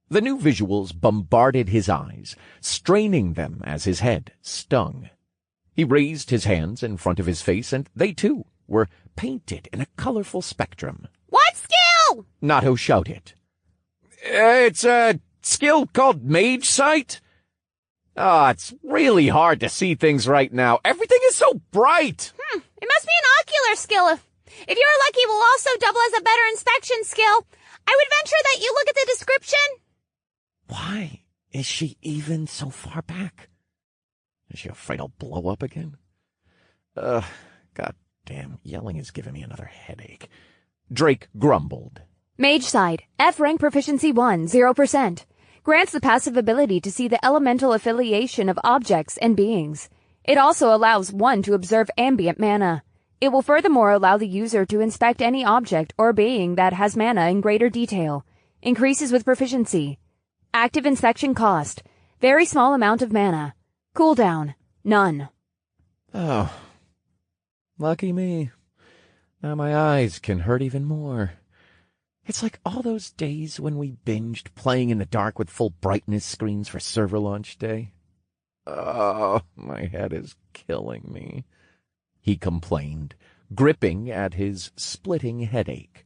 The new visuals bombarded his eyes, straining them as his head stung. He raised his hands in front of his face, and they, too, were painted in a colorful spectrum. What skill? Nato shouted. It's a skill called Mage Sight. It's really hard to see things right now. Everything is so bright. It must be an ocular skill. If you're lucky, it will also double as a better inspection skill. I would venture that you look at the description. Why is she even so far back? Is she afraid I'll blow up again? God damn, yelling is giving me another headache. Drake grumbled. Mage Sight, F rank proficiency 1, 0%. Grants the passive ability to see the elemental affiliation of objects and beings. It also allows one to observe ambient mana. It will furthermore allow the user to inspect any object or being that has mana in greater detail. Increases with proficiency. Active inspection cost. Very small amount of mana. Cooldown. None. Oh. Lucky me. Now my eyes can hurt even more. It's like all those days when we binged playing in the dark with full brightness screens for server launch day. Oh, my head is killing me, he complained, gripping at his splitting headache.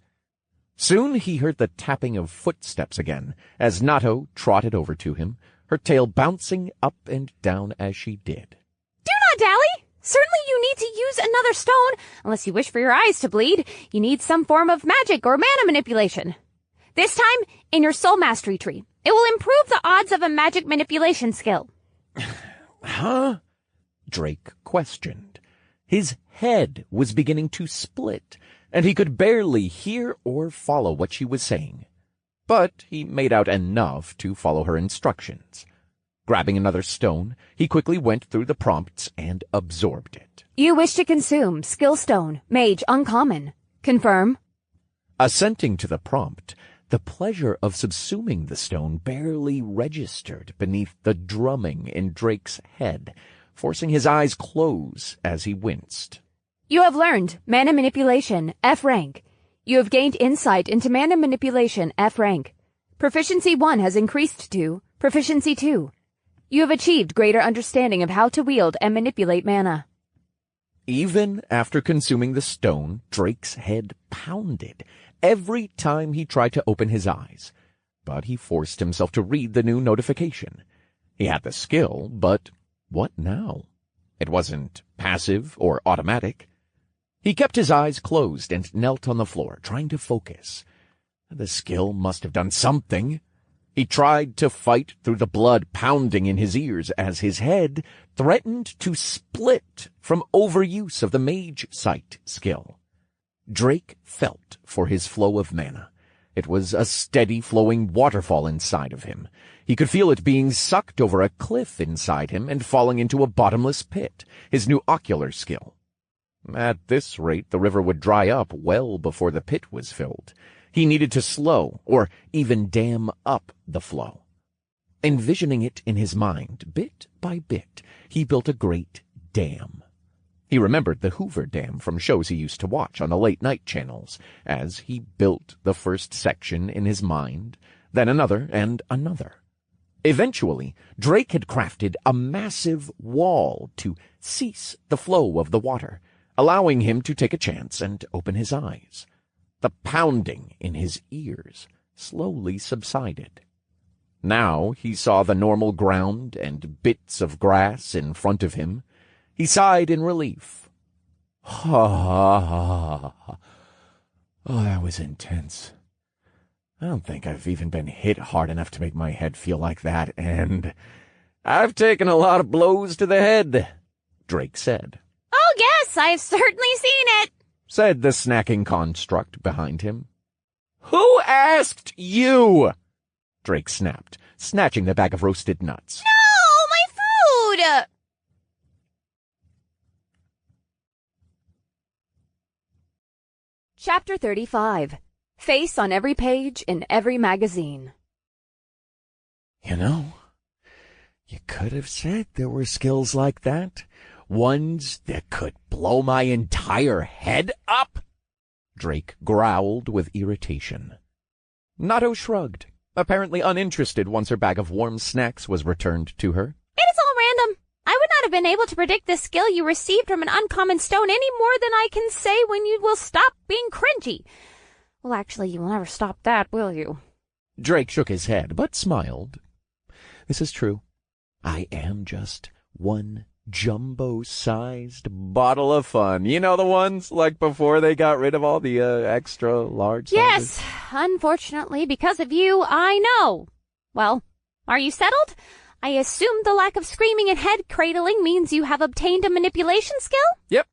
Soon he heard the tapping of footsteps again, as Nato trotted over to him, her tail bouncing up and down as she did. Do not dally! Certainly you need to use another stone, unless you wish for your eyes to bleed. You need some form of magic or mana manipulation. This time, in your soul mastery tree. It will improve the odds of a magic manipulation skill. Huh? Drake questioned. His head was beginning to split, and he could barely hear or follow what she was saying. But he made out enough to follow her instructions. Grabbing another stone, he quickly went through the prompts and absorbed it. You wish to consume skill stone, mage uncommon. Confirm. Assenting to the prompt, the pleasure of subsuming the stone barely registered beneath the drumming in Drake's head, forcing his eyes close as he winced. You have learned mana manipulation, F rank. You have gained insight into mana manipulation, F rank. Proficiency 1 has increased to Proficiency 2. You have achieved greater understanding of how to wield and manipulate mana. Even after consuming the stone, Drake's head pounded every time he tried to open his eyes, but he forced himself to read the new notification. He had the skill, but what now? It wasn't passive or automatic. He kept his eyes closed and knelt on the floor, trying to focus. The skill must have done something. He tried to fight through the blood pounding in his ears as his head threatened to split from overuse of the Mage Sight skill. Drake felt for his flow of mana. It was a steady flowing waterfall inside of him. He could feel it being sucked over a cliff inside him and falling into a bottomless pit, his new ocular skill. At this rate, the river would dry up well before the pit was filled. He needed to slow, or even dam up the flow. Envisioning it in his mind, bit by bit, he built a great dam. He remembered the Hoover Dam from shows he used to watch on the late-night channels, as he built the first section in his mind, then another and another. Eventually, Drake had crafted a massive wall to cease the flow of the water, allowing him to take a chance and open his eyes. The pounding in his ears slowly subsided. Now he saw the normal ground and bits of grass in front of him. He sighed in relief. Oh, that was intense. I don't think I've even been hit hard enough to make my head feel like that, and I've taken a lot of blows to the head, Drake said. Oh, yes, I've certainly seen it, said the snacking construct behind him. Who asked you? Drake snapped, snatching the bag of roasted nuts. No, my food! Chapter 35. Face on every page in every magazine. You know, you could have said there were skills like that. Ones that could blow my entire head up? Drake growled with irritation. Nato shrugged, apparently uninterested once her bag of warm snacks was returned to her. It is all random. I would not have been able to predict the skill you received from an uncommon stone any more than I can say when you will stop being cringy. Well, actually, you will never stop that, will you? Drake shook his head, but smiled. This is true. I am just one jumbo-sized bottle of fun. You know the ones, like before they got rid of all the extra large sizes? Yes, unfortunately, because of you, I know. Well, are you settled? I assume the lack of screaming and head cradling means you have obtained a manipulation skill? Yep,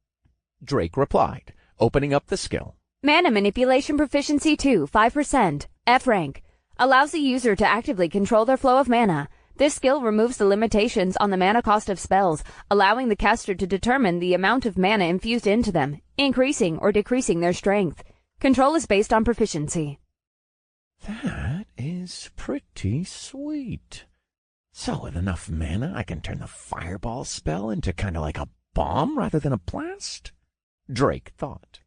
Drake replied, opening up the skill. Mana Manipulation Proficiency 2, 5%, F rank. Allows the user to actively control their flow of mana. This skill removes the limitations on the mana cost of spells, allowing the caster to determine the amount of mana infused into them, increasing or decreasing their strength. Control is based on proficiency. That is pretty sweet. So with enough mana, I can turn the fireball spell into kind of like a bomb rather than a blast? Drake thought.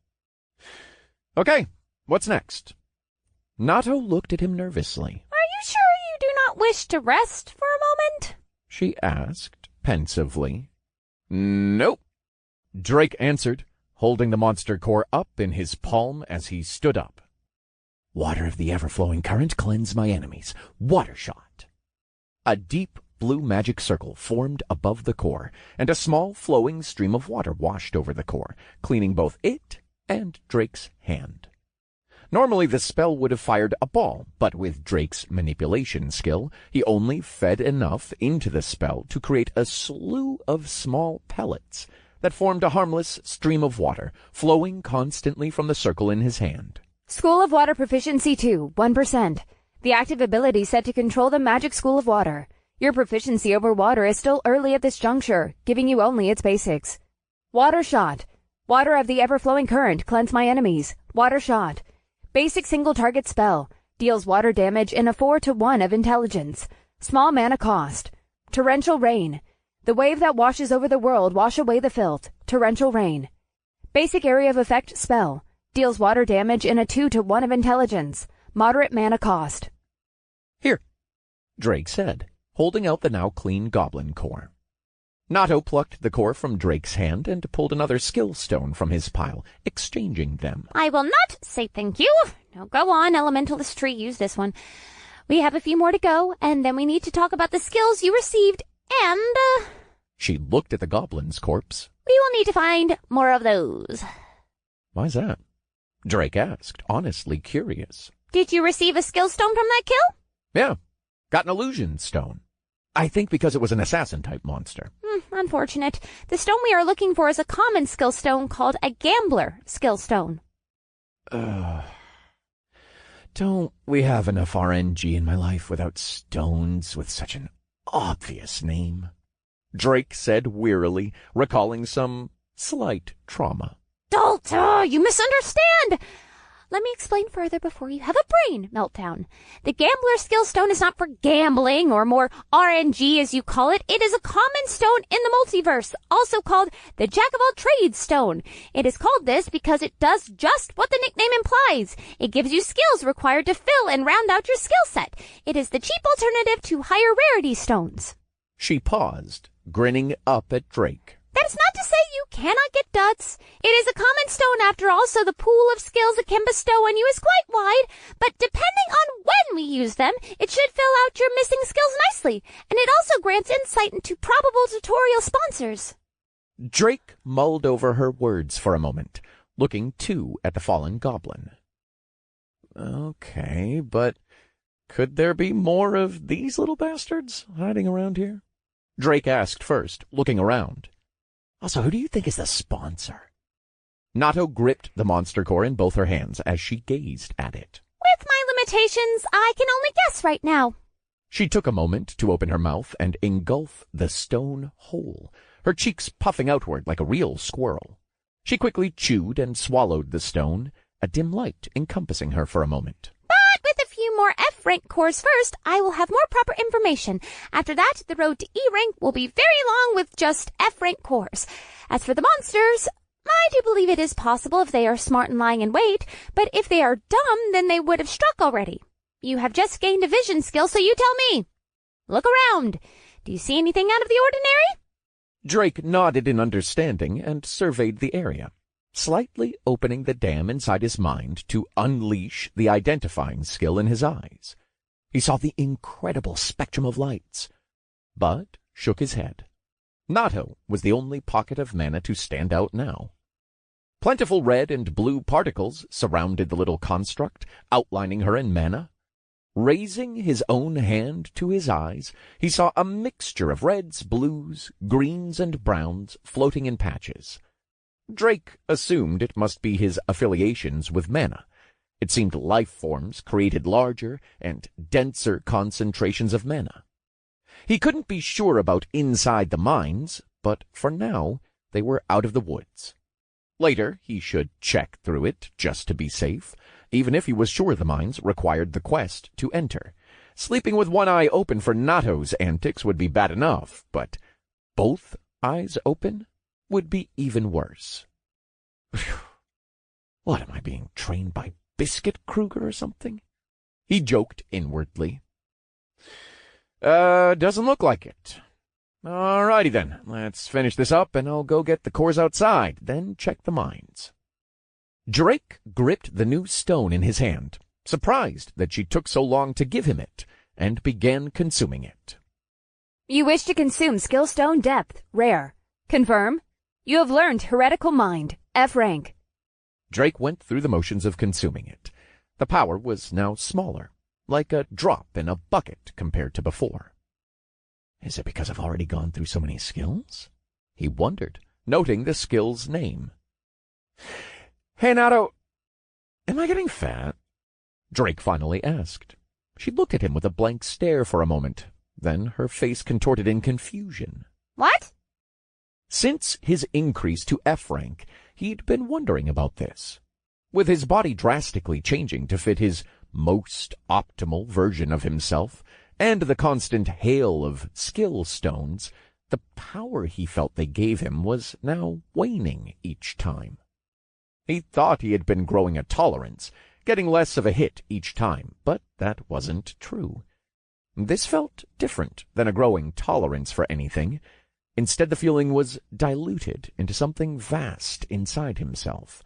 Okay, what's next? Nato looked at him nervously. Are you sure you do not wish to rest for a moment? She asked pensively. Nope, Drake answered, holding the monster core up in his palm as he stood up. Water of the ever-flowing current, cleanse my enemies. Water shot. A deep blue magic circle formed above the core, and a small flowing stream of water washed over the core, cleaning both it and Drake's hand. Normally the spell would have fired a ball, but with Drake's manipulation skill, he only fed enough into the spell to create a slew of small pellets that formed a harmless stream of water, flowing constantly from the circle in his hand. School of Water Proficiency 2, 1%. The active ability set to control the magic School of Water. Your proficiency over water is still early at this juncture, giving you only its basics. Water Shot. Water of the ever-flowing current, cleanse my enemies. Water Shot. Basic single target spell. Deals water damage in a 4-to-1 of intelligence. Small mana cost. Torrential Rain. The wave that washes over the world, wash away the filth. Torrential Rain. Basic area of effect spell. Deals water damage in a 2-to-1 of intelligence. Moderate mana cost. Here, Drake said, holding out the now clean goblin core. Nato plucked the core from Drake's hand and pulled another skill stone from his pile, exchanging them. I will not say thank you. Now go on, Elementalist Tree, use this one. We have a few more to go, and then we need to talk about the skills you received, and, She looked at the goblin's corpse. we will need to find more of those. Why's that? Drake asked, honestly curious. Did you receive a skill stone from that kill? Yeah, got an illusion stone. I think because it was an assassin-type monster. Unfortunate. The stone we are looking for is a common skill stone called a gambler skill stone. Don't we have enough RNG in my life without stones with such an obvious name? Drake said wearily, recalling some slight trauma. Dalta, you misunderstand! Let me explain further before you have a brain meltdown. The gambler skill stone is not for gambling, or more RNG as you call it. It is a common stone in the multiverse, also called the Jack of all trades stone. It is called this because it does just what the nickname implies. It gives you skills required to fill and round out your skill set. It is the cheap alternative to higher rarity stones. She paused, grinning up at Drake. That is not to say you cannot get duds. It is a common stone after all, so the pool of skills it can bestow on you is quite wide, but depending on when we use them, it should fill out your missing skills nicely, and it also grants insight into probable tutorial sponsors. Drake mulled over her words for a moment, looking too at the fallen goblin. Okay, but could there be more of these little bastards hiding around here? Drake asked first, looking around. Also, who do you think is the sponsor? Nato gripped the monster core in both her hands as she gazed at it. With my limitations, I can only guess right now. She took a moment to open her mouth and engulf the stone whole, her cheeks puffing outward like a real squirrel. She quickly chewed and swallowed the stone, a dim light encompassing her for a moment. But with a few more F-rank cores first, I will have more proper information. After that, the road to E-rank will be very long with just F-rank cores. As for the monsters, I do believe it is possible if they are smart and lying in wait, but if they are dumb, then they would have struck already. You have just gained a vision skill, so you tell me. Look around. Do you see anything out of the ordinary? Drake nodded in understanding and surveyed the area, slightly opening the dam inside his mind to unleash the identifying skill in his eyes. He saw the incredible spectrum of lights, but shook his head. Nato was the only pocket of mana to stand out now. Plentiful red and blue particles surrounded the little construct, outlining her in mana. Raising his own hand to his eyes, he saw a mixture of reds, blues, greens, and browns floating in patches. Drake assumed it must be his affiliations with mana. It seemed life forms created larger and denser concentrations of mana. He couldn't be sure about inside the mines, but for now they were out of the woods. Later he should check through it just to be safe, even if he was sure the mines required the quest to enter. Sleeping with one eye open for Nato's antics would be bad enough, but both eyes open would be even worse. What, am I being trained by Biscuit Kruger or something? He joked inwardly. Doesn't look like it. Alrighty then, let's finish this up and I'll go get the cores outside, then check the mines. Drake gripped the new stone in his hand, surprised that she took so long to give him it, and began consuming it. You wish to consume Skill Stone Depth, Rare. Confirm. You have learned Heretical Mind, F rank. Drake went through the motions of consuming it. The power was now smaller, like a drop in a bucket compared to before. Is it because I've already gone through so many skills? He wondered, noting the skill's name. Hey, Nato, am I getting fat? Drake finally asked. She looked at him with a blank stare for a moment. Then her face contorted in confusion. What? Since his increase to F rank, he'd been wondering about this. With his body drastically changing to fit his most optimal version of himself, and the constant hail of skill stones, the power he felt they gave him was now waning each time. He thought he had been growing a tolerance, getting less of a hit each time, but that wasn't true. This felt different than a growing tolerance for anything. Instead, the feeling was diluted into something vast inside himself,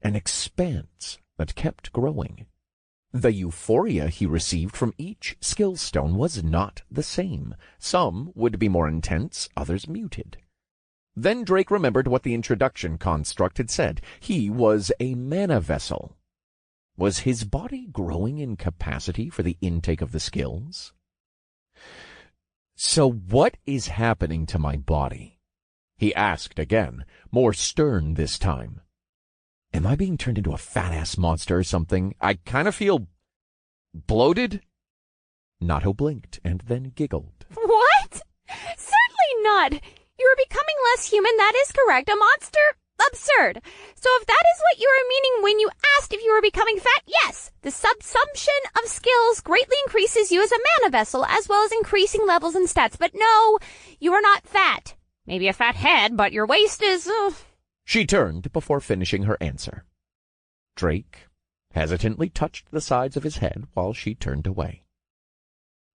an expanse that kept growing. The euphoria he received from each skill stone was not the same. Some would be more intense, others muted. Then Drake remembered what the introduction construct had said. He was a mana vessel. Was his body growing in capacity for the intake of the skills? So what is happening to my body? He asked again, more stern this time. Am I being turned into a fat-ass monster or something? I kind of feel bloated. Nato blinked and then giggled. What? Certainly not. You are becoming less human, that is correct. A monster? Absurd. So if that is what you were meaning when you asked if you were becoming fat, yes. The subsumption of skills greatly increases you as a mana vessel, as well as increasing levels and stats. But no, you are not fat. Maybe a fat head, but your waist is... She turned before finishing her answer. Drake hesitantly touched the sides of his head while she turned away.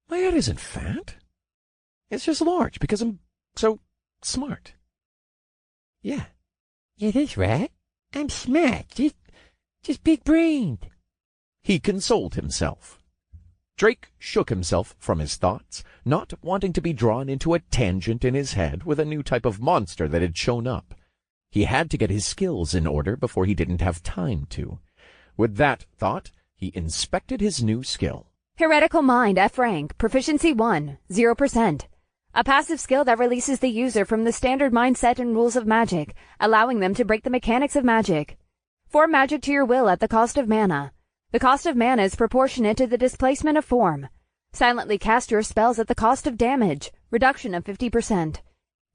My head isn't fat. It's just large because I'm so smart. Yeah. Yeah, that's right. I'm smart. Just big-brained. He consoled himself. Drake shook himself from his thoughts, not wanting to be drawn into a tangent in his head with a new type of monster that had shown up. He had to get his skills in order before he didn't have time to. With that thought, he inspected his new skill. Heretical Mind, F rank, proficiency 1, 0%. A passive skill that releases the user from the standard mindset and rules of magic, allowing them to break the mechanics of magic. Form magic to your will at the cost of mana. The cost of mana is proportionate to the displacement of form. Silently cast your spells at the cost of damage, reduction of 50%.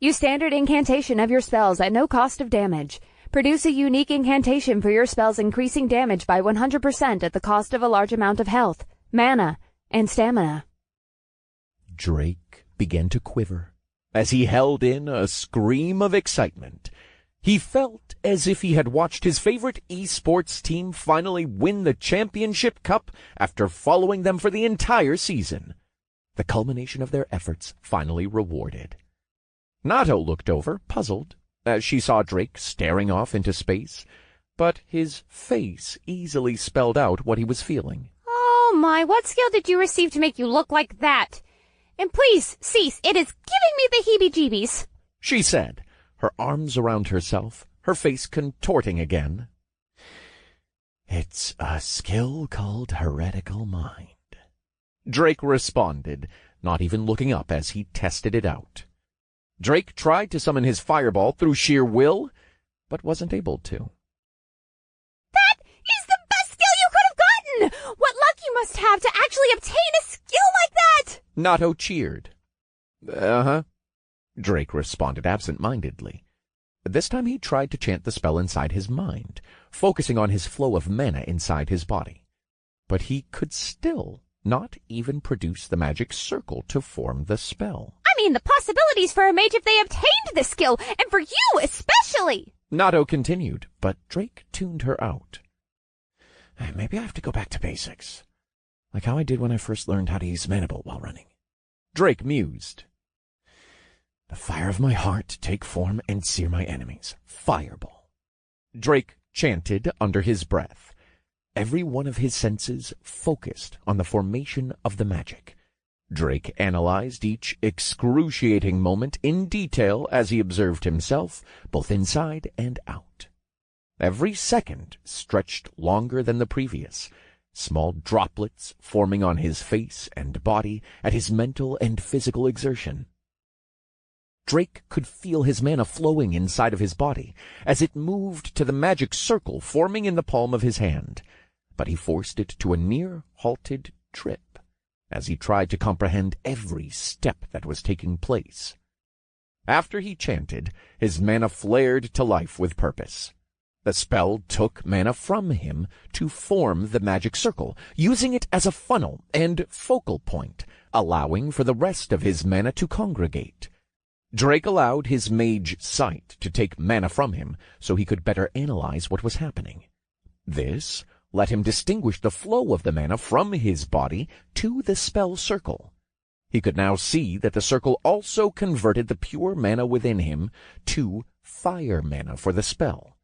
Use standard incantation of your spells at no cost of damage. Produce a unique incantation for your spells increasing damage by 100% at the cost of a large amount of health, mana, and stamina. Drake began to quiver as he held in a scream of excitement. He felt as if he had watched his favorite esports team finally win the championship cup after following them for the entire season. The culmination of their efforts finally rewarded. Nato looked over, puzzled, as she saw Drake staring off into space, but his face easily spelled out what he was feeling. Oh my, what skill did you receive to make you look like that? And please, cease, it is giving me the heebie-jeebies, she said, her arms around herself, her face contorting again. It's a skill called Heretical Mind, Drake responded, not even looking up as he tested it out. Drake tried to summon his fireball through sheer will, but wasn't able to. That is the best skill you could have gotten! What luck you must have to actually obtain a skill like that! Nato cheered. Uh-huh, Drake responded absent-mindedly. This time he tried to chant the spell inside his mind, focusing on his flow of mana inside his body. But he could still not even produce the magic circle to form the spell. I mean, the possibilities for a mage if they obtained this skill, and for you especially! Nato continued, but Drake tuned her out. Maybe I have to go back to basics, like how I did when I first learned how to use Manable while running. Drake mused. The fire of my heart take form and sear my enemies. Fireball. Drake chanted under his breath. Every one of his senses focused on the formation of the magic. Drake analyzed each excruciating moment in detail as he observed himself, both inside and out. Every second stretched longer than the previous. small droplets forming on his face and body at his mental and physical exertion. Drake could feel his mana flowing inside of his body as it moved to the magic circle forming in the palm of his hand, but he forced it to a near-halted trip as he tried to comprehend every step that was taking place. After he chanted, his mana flared to life with purpose. The spell took mana from him to form the magic circle, using it as a funnel and focal point, allowing for the rest of his mana to congregate. Drake allowed his mage sight to take mana from him so he could better analyze what was happening. This let him distinguish the flow of the mana from his body to the spell circle. He could now see that the circle also converted the pure mana within him to fire mana for the spell.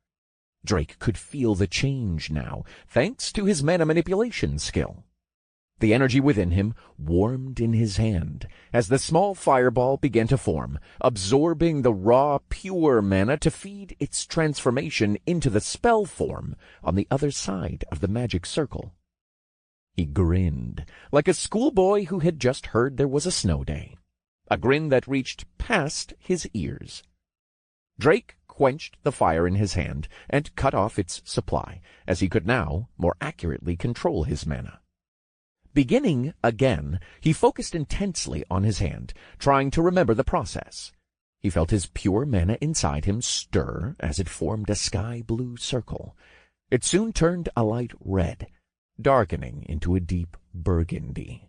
Drake could feel the change now, thanks to his mana manipulation skill. The energy within him warmed in his hand as the small fireball began to form, absorbing the raw, pure mana to feed its transformation into the spell form on the other side of the magic circle. He grinned, like a schoolboy who had just heard there was a snow day, a grin that reached past his ears. Drake quenched the fire in his hand and cut off its supply, as he could now more accurately control his mana. Beginning again, he focused intensely on his hand, trying to remember the process. He felt his pure mana inside him stir as it formed a sky-blue circle. It soon turned a light red, darkening into a deep burgundy.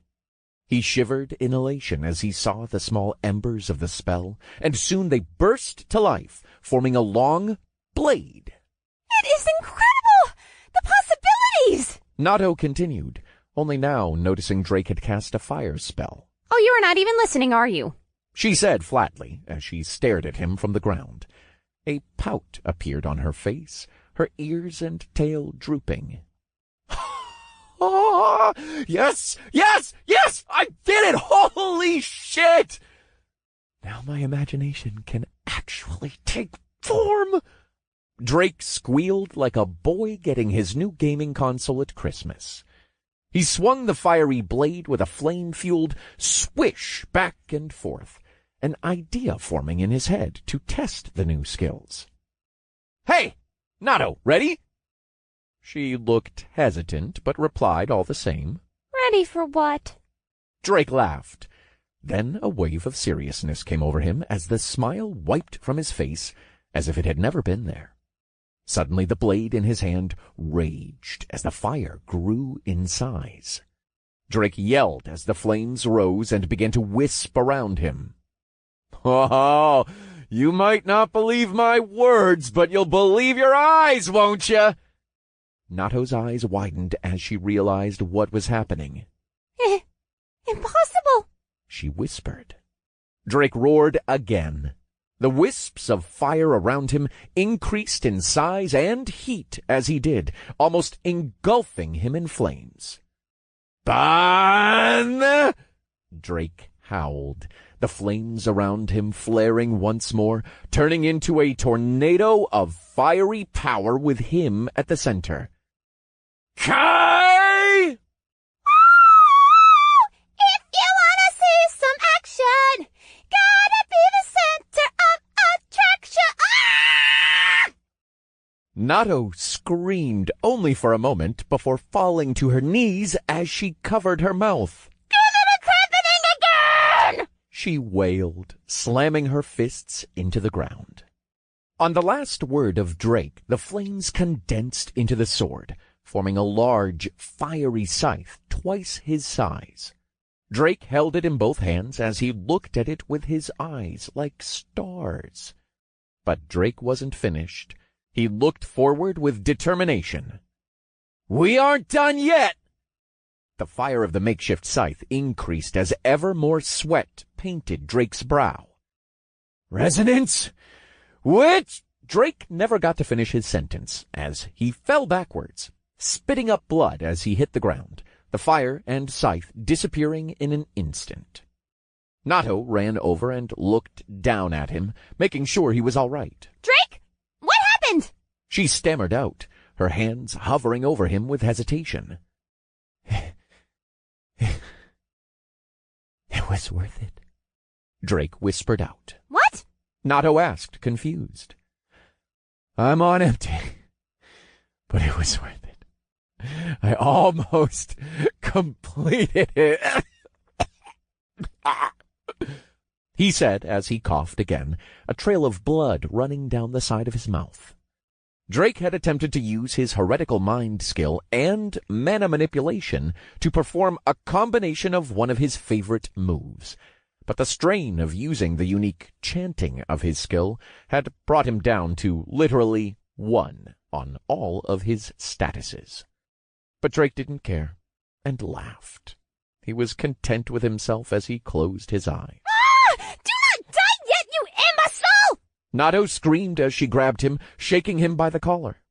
He shivered in elation as he saw the small embers of the spell, and soon they burst to life, forming a long blade. It is incredible! The possibilities! Nato continued, only now noticing Drake had cast a fire spell. Oh, you are not even listening, are you? She said flatly as she stared at him from the ground. A pout appeared on her face, her ears and tail drooping. "Ah, yes, I did it! Holy shit! Now my imagination can actually take form!" Drake squealed like a boy getting his new gaming console at Christmas. He swung the fiery blade with a flame-fueled swish back and forth, an idea forming in his head to test the new skills. "Hey, Nato, ready?" She looked hesitant, but replied all the same. Ready for what? Drake laughed. Then a wave of seriousness came over him as the smile wiped from his face as if it had never been there. Suddenly the blade in his hand raged as the fire grew in size. Drake yelled as the flames rose and began to wisp around him. "Oh, you might not believe my words, but you'll believe your eyes, won't you?" Nato's eyes widened as she realized what was happening. Impossible! She whispered. Drake roared again. The wisps of fire around him increased in size and heat as he did, almost engulfing him in flames. "Ban!" Drake howled, the flames around him flaring once more, turning into a tornado of fiery power with him at the center. "Kai!" If you wanna see some action, gotta be the center of attraction. Ah! Nato screamed only for a moment before falling to her knees as she covered her mouth. It's happening again! She wailed, slamming her fists into the ground. On the last word of Drake, the flames condensed into the sword, forming a large, fiery scythe twice his size. Drake held it in both hands as he looked at it with his eyes like stars. But Drake wasn't finished. He looked forward with determination. "We aren't done yet!" The fire of the makeshift scythe increased as ever more sweat painted Drake's brow. "Resonance? Which—" Drake never got to finish his sentence as he fell backwards, spitting up blood as he hit the ground, the fire and scythe disappearing in an instant. Nato ran over and looked down at him, making sure he was all right. Drake, what happened? She stammered out, her hands hovering over him with hesitation. It was worth it. Drake whispered out. What? Nato asked, confused. I'm on empty, but it was worth it. I almost completed it. He said as he coughed again, a trail of blood running down the side of his mouth. Drake had attempted to use his heretical mind skill and mana manipulation to perform a combination of one of his favorite moves, but the strain of using the unique chanting of his skill had brought him down to literally 1 on all of his statuses. But Drake didn't care, and laughed. He was content with himself as he closed his eyes. Ah! Do not die yet, you imbecile! Nato screamed as she grabbed him, shaking him by the collar.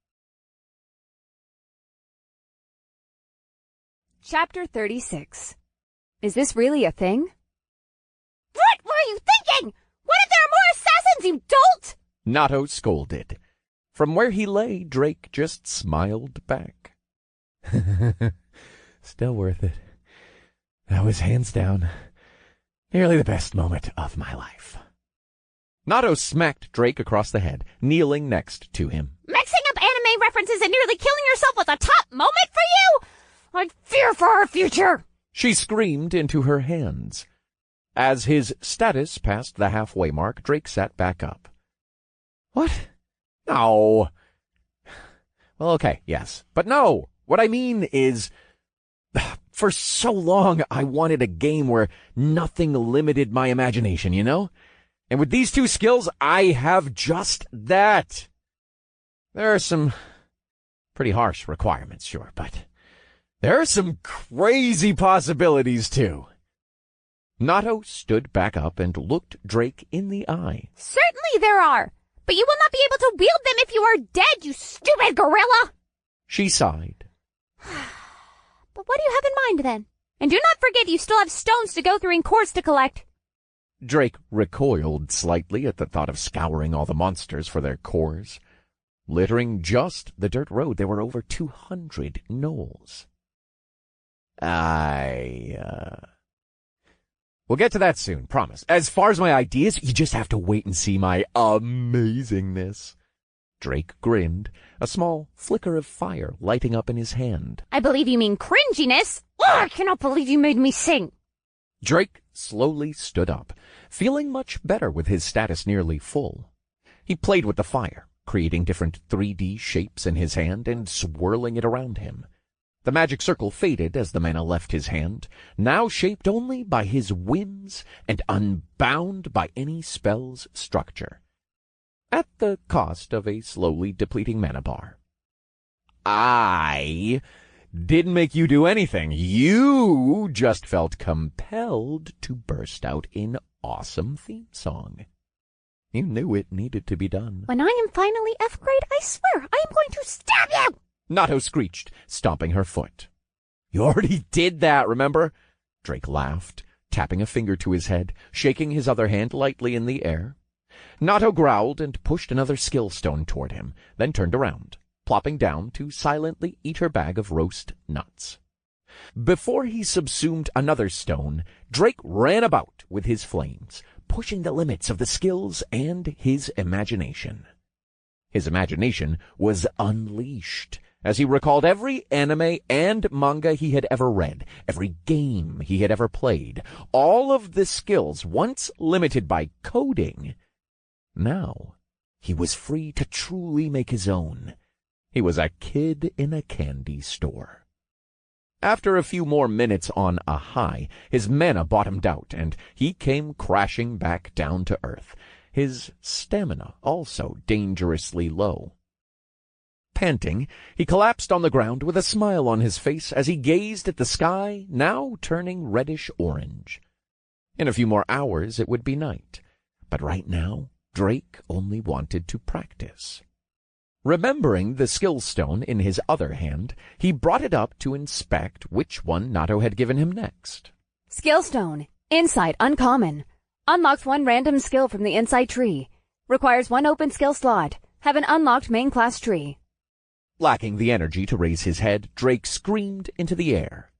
Chapter 36. Is this really a thing? What were you thinking? What if there are more assassins, you dolt? Nato scolded. From where he lay, Drake just smiled back. Still worth it. That was hands down nearly the best moment of my life. Nato smacked Drake across the head, kneeling next to him. Mixing up anime references and nearly killing yourself was a top moment for you? I fear for our future. She screamed into her hands. As his status passed the halfway mark, Drake sat back up. What? No. Well, okay, yes. But no, what I mean is, for so long I wanted a game where nothing limited my imagination, you know? And with these 2 skills, I have just that. There are some pretty harsh requirements, sure, but there are some crazy possibilities, too. Nato stood back up and looked Drake in the eye. Certainly there are, but you will not be able to wield them if you are dead, you stupid gorilla. She sighed. But what do you have in mind, then? And do not forget you still have stones to go through and cores to collect. Drake recoiled slightly at the thought of scouring all the monsters for their cores. Littering just the dirt road, there were over 200 gnolls. We'll get to that soon, promise. As far as my ideas, you just have to wait and see my amazingness. Drake grinned, a small flicker of fire lighting up in his hand. I believe you mean cringiness. I cannot believe you made me sing. Drake slowly stood up, feeling much better with his status nearly full. He played with the fire, creating different 3D shapes in his hand and swirling it around him. The magic circle faded as the mana left his hand, now shaped only by his whims and unbound by any spell's structure, at the cost of a slowly depleting mana bar. I didn't make you do anything. You just felt compelled to burst out in awesome theme song. You knew it needed to be done. When I am finally F grade, I swear I am going to stab you! Nato screeched, stomping her foot. You already did that, remember? Drake laughed, tapping a finger to his head, shaking his other hand lightly in the air. Nato growled and pushed another skill stone toward him, then turned around, plopping down to silently eat her bag of roast nuts. Before he subsumed another stone, Drake ran about with his flames, pushing the limits of the skills and his imagination. His imagination was unleashed as he recalled every anime and manga he had ever read, every game he had ever played, all of the skills once limited by coding. Now he was free to truly make his own. He was a kid in a candy store. After a few more minutes on a high, his mana bottomed out, and he came crashing back down to earth, his stamina also dangerously low. Panting, he collapsed on the ground with a smile on his face as he gazed at the sky, now turning reddish-orange. In a few more hours it would be night, but right now Drake only wanted to practice. Remembering the skill stone in his other hand, he brought it up to inspect which one Nato had given him next. Skill stone. Insight uncommon. Unlocks 1 random skill from the insight tree. Requires 1 open skill slot. Have an unlocked main class tree. Lacking the energy to raise his head, Drake screamed into the air.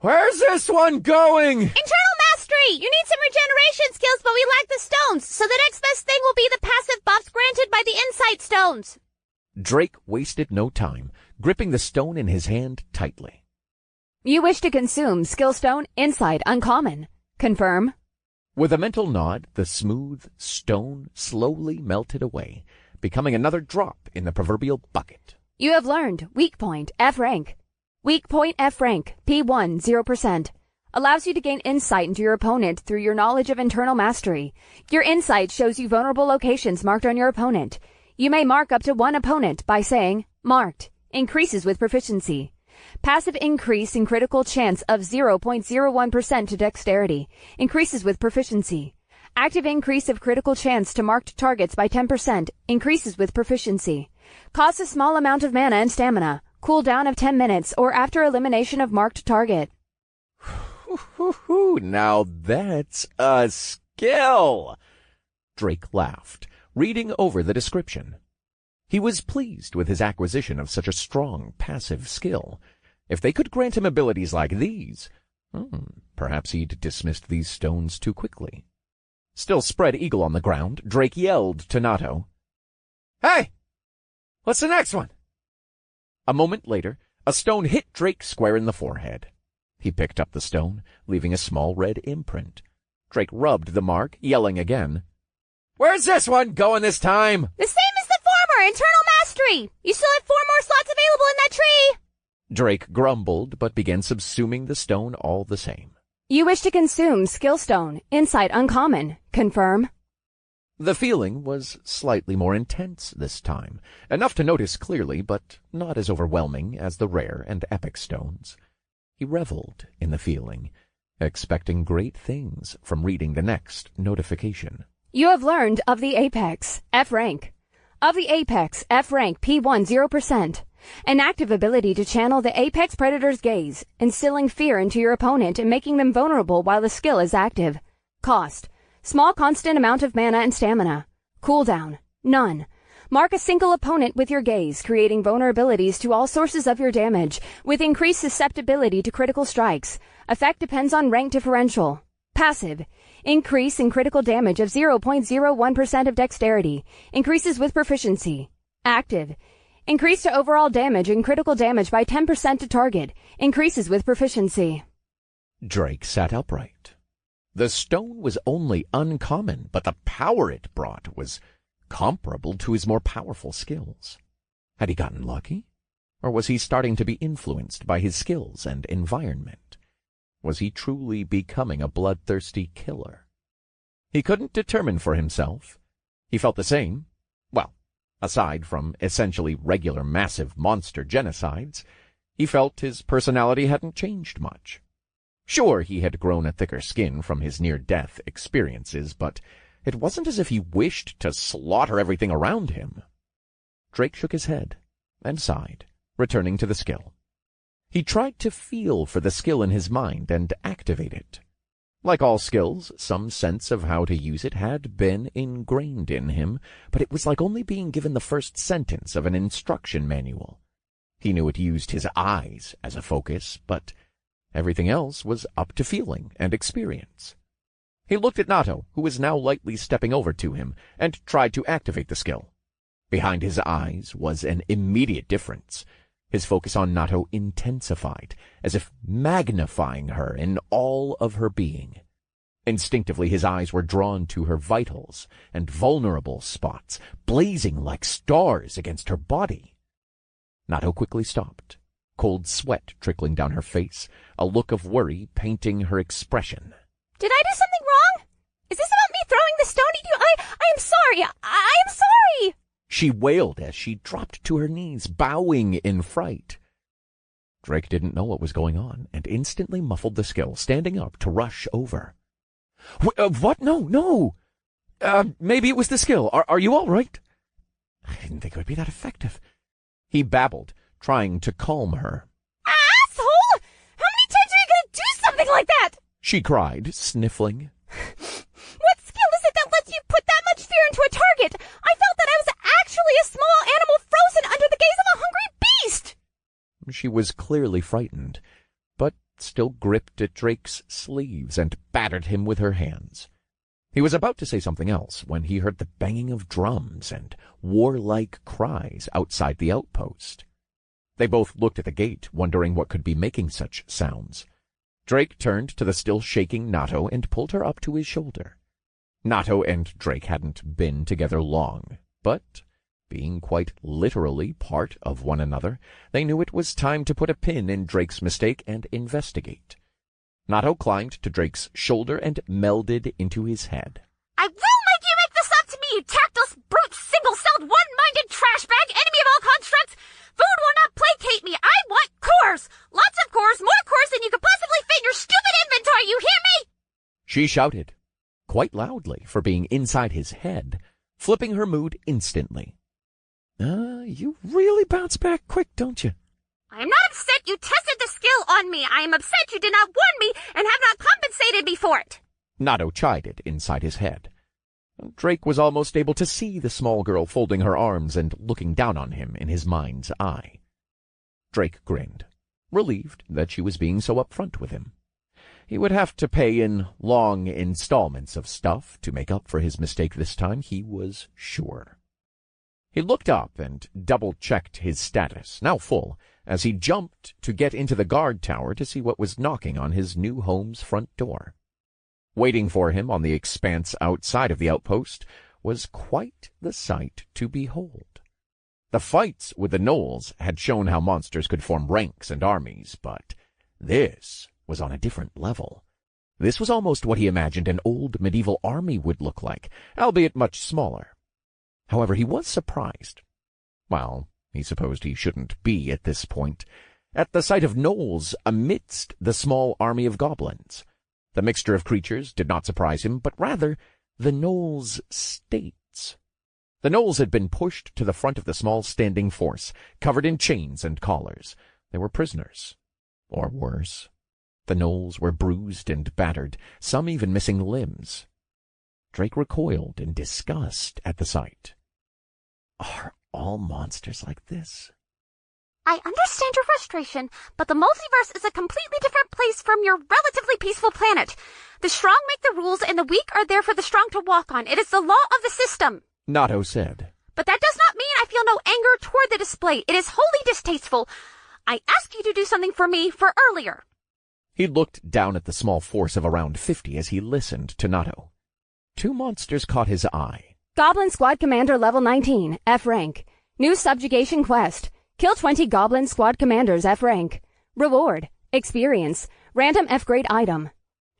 Where's this one going? Internal mass mastery! You need some regeneration skills, but we lack the stones, so the next best thing will be the passive buffs granted by the insight stones. Drake wasted no time, gripping the stone in his hand tightly. You wish to consume skill stone Insight Uncommon. Confirm. With a mental nod, the smooth stone slowly melted away, becoming another drop in the proverbial bucket. You have learned Weak Point F rank. Weak Point F rank, P1, 0%. Allows you to gain insight into your opponent through your knowledge of internal mastery. Your insight shows you vulnerable locations marked on your opponent. You may mark up to one opponent by saying, marked. Increases with proficiency. Passive increase in critical chance of 0.01% to dexterity. Increases with proficiency. Active increase of critical chance to marked targets by 10%. Increases with proficiency. Costs a small amount of mana and stamina. Cooldown of 10 minutes or after elimination of marked target. Now that's a skill! Drake laughed, reading over the description. He was pleased with his acquisition of such a strong passive skill. If they could grant him abilities like these, perhaps he'd dismissed these stones too quickly. Still spread eagle on the ground, Drake yelled to Nato, "Hey! What's the next one?" A moment later, a stone hit Drake square in the forehead. He picked up the stone, leaving a small red imprint. Drake rubbed the mark, yelling again, "Where's this one going this time?" The same as the former, internal mastery! You still have 4 more slots available in that tree! Drake grumbled, but began subsuming the stone all the same. You wish to consume skill stone Insight Uncommon. Confirm. The feeling was slightly more intense this time, enough to notice clearly, but not as overwhelming as the rare and epic stones. He reveled in the feeling, expecting great things from reading the next notification. You have learned of the Apex F rank. Of the Apex F rank, P1, 0%. An active ability to channel the Apex Predator's gaze, instilling fear into your opponent and making them vulnerable while the skill is active. Cost: small constant amount of mana and stamina. Cooldown: none. Mark a single opponent with your gaze, creating vulnerabilities to all sources of your damage, with increased susceptibility to critical strikes. Effect depends on rank differential. Passive: increase in critical damage of 0.01% of dexterity. Increases with proficiency. Active: increase to overall damage and critical damage by 10% to target. Increases with proficiency. Drake sat upright. The stone was only uncommon, but the power it brought was comparable to his more powerful skills. Had he gotten lucky? Or was he starting to be influenced by his skills and environment? Was he truly becoming a bloodthirsty killer? He couldn't determine for himself. He felt the same. Well, aside from essentially regular massive monster genocides, he felt his personality hadn't changed much. Sure, he had grown a thicker skin from his near-death experiences, but it wasn't as if he wished to slaughter everything around him. Drake shook his head and sighed, returning to the skill. He tried to feel for the skill in his mind and activate it. Like all skills, some sense of how to use it had been ingrained in him, but it was like only being given the first sentence of an instruction manual. He knew it used his eyes as a focus, but everything else was up to feeling and experience. He looked at Nato, who was now lightly stepping over to him, and tried to activate the skill. Behind his eyes was an immediate difference. His focus on Nato intensified, as if magnifying her in all of her being. Instinctively his eyes were drawn to her vitals and vulnerable spots, blazing like stars against her body. Nato quickly stopped, cold sweat trickling down her face, a look of worry painting her expression. Did I do something wrong? Is this about me throwing the stone at you? I am sorry. I am sorry. She wailed as she dropped to her knees, bowing in fright. Drake didn't know what was going on, and instantly muffled the skill, standing up to rush over. What? No. Maybe it was the skill. Are you all right? I didn't think it would be that effective. He babbled, trying to calm her. Asshole! How many times are you going to do something like that? She cried, sniffling. What skill is it that lets you put that much fear into a target? I felt that I was actually a small animal frozen under the gaze of a hungry beast! She was clearly frightened, but still gripped at Drake's sleeves and battered him with her hands. He was about to say something else when he heard the banging of drums and warlike cries outside the outpost. They both looked at the gate, wondering what could be making such sounds. Drake turned to the still shaking Nato and pulled her up to his shoulder. Nato and Drake hadn't been together long, but, being quite literally part of one another, they knew it was time to put a pin in Drake's mistake and investigate. Nato climbed to Drake's shoulder and melded into his head. I will make you make this up to me, you tactless, brute, single-celled, one-minded trash bag, enemy of all constructs! Food will not placate me! I want cores! Lots of cores, more cores than you could possibly fit in your stupid inventory, you hear me? She shouted, quite loudly for being inside his head, flipping her mood instantly. You really bounce back quick, don't you? I am not upset you tested the skill on me. I am upset you did not warn me and have not compensated me for it. Nato chided inside his head. Drake was almost able to see the small girl folding her arms and looking down on him in his mind's eye. Drake grinned, relieved that she was being so upfront with him. He would have to pay in long installments of stuff to make up for his mistake this time, he was sure. He looked up and double-checked his status, now full, as he jumped to get into the guard tower to see what was knocking on his new home's front door. Waiting for him on the expanse outside of the outpost was quite the sight to behold. The fights with the gnolls had shown how monsters could form ranks and armies, but this was on a different level. This was almost what he imagined an old medieval army would look like, albeit much smaller. However, he was surprised. Well, he supposed he shouldn't be at this point, at the sight of gnolls amidst the small army of goblins. The mixture of creatures did not surprise him, but rather the gnolls' states. The gnolls had been pushed to the front of the small standing force, covered in chains and collars. They were prisoners, or worse. The gnolls were bruised and battered, some even missing limbs. Drake recoiled in disgust at the sight. Are all monsters like this? I understand your frustration, but the multiverse is a completely different place from your relatively peaceful planet. The strong make the rules, and the weak are there for the strong to walk on. It is the law of the system. Nato said. But that does not mean I feel no anger toward the display. It is wholly distasteful. I asked you to do something for me for earlier. He looked down at the small force of around 50 as he listened to Nato. Two monsters caught his eye. Goblin Squad Commander level 19, F rank. New subjugation quest. Kill 20 Goblin Squad Commanders, F rank. Reward. Experience. Random F grade item.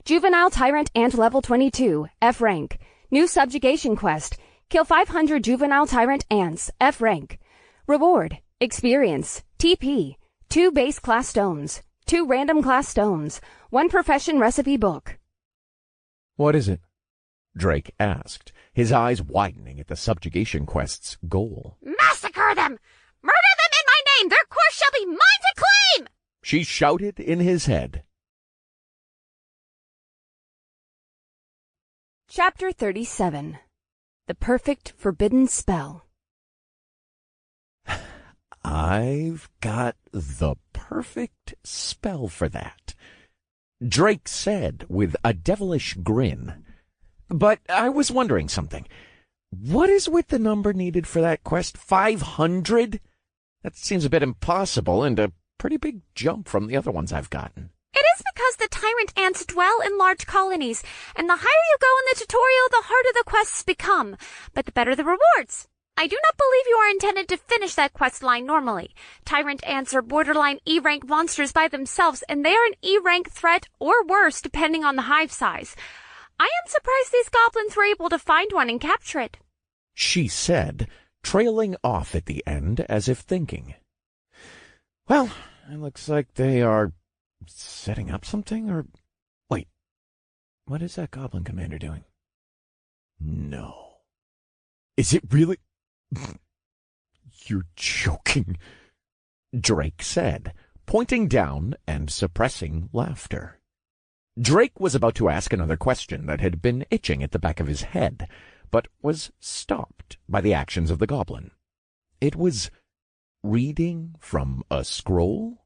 Juvenile Tyrant Ant level 22, F rank. New subjugation quest. Kill 500 Juvenile Tyrant Ants, F rank. Reward. Experience. TP. 2 base class stones. 2 random class stones. 1 profession recipe book. What is it? Drake asked, his eyes widening at the subjugation quest's goal. Massacre them! Murder them in my name! Their course shall be mine to claim! She shouted in his head. Chapter 37. The Perfect Forbidden Spell. I've got the perfect spell for that, Drake said with a devilish grin. But I was wondering something. What is with the number needed for that quest? 500? That seems a bit impossible and a pretty big jump from the other ones I've gotten. It is because the tyrant ants dwell in large colonies, and the higher you go in the tutorial, the harder the quests become, but the better the rewards. I do not believe you are intended to finish that quest line normally. Tyrant ants are borderline E-rank monsters by themselves, and they are an E-rank threat or worse depending on the hive size. I am surprised these goblins were able to find one and capture it, she said, trailing off at the end as if thinking. Well, it looks like they are setting up something, or... Wait, what is that goblin commander doing? No. Is it really... You're joking, Drake said, pointing down and suppressing laughter. Drake was about to ask another question that had been itching at the back of his head, but was stopped by the actions of the goblin. It was reading from a scroll?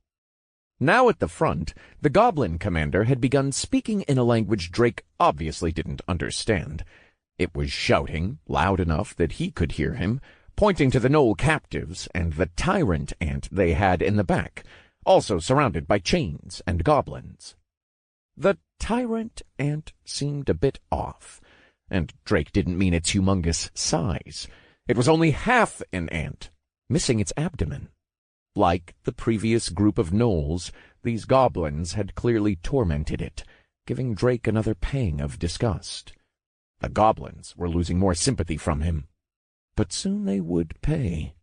Now at the front, the goblin commander had begun speaking in a language Drake obviously didn't understand. It was shouting, loud enough that he could hear him, pointing to the gnoll captives and the tyrant ant they had in the back, also surrounded by chains and goblins. The tyrant ant seemed a bit off, and Drake didn't mean its humongous size. It was only half an ant, missing its abdomen. Like the previous group of gnolls, these goblins had clearly tormented it, giving Drake another pang of disgust. The goblins were losing more sympathy from him, but soon they would pay.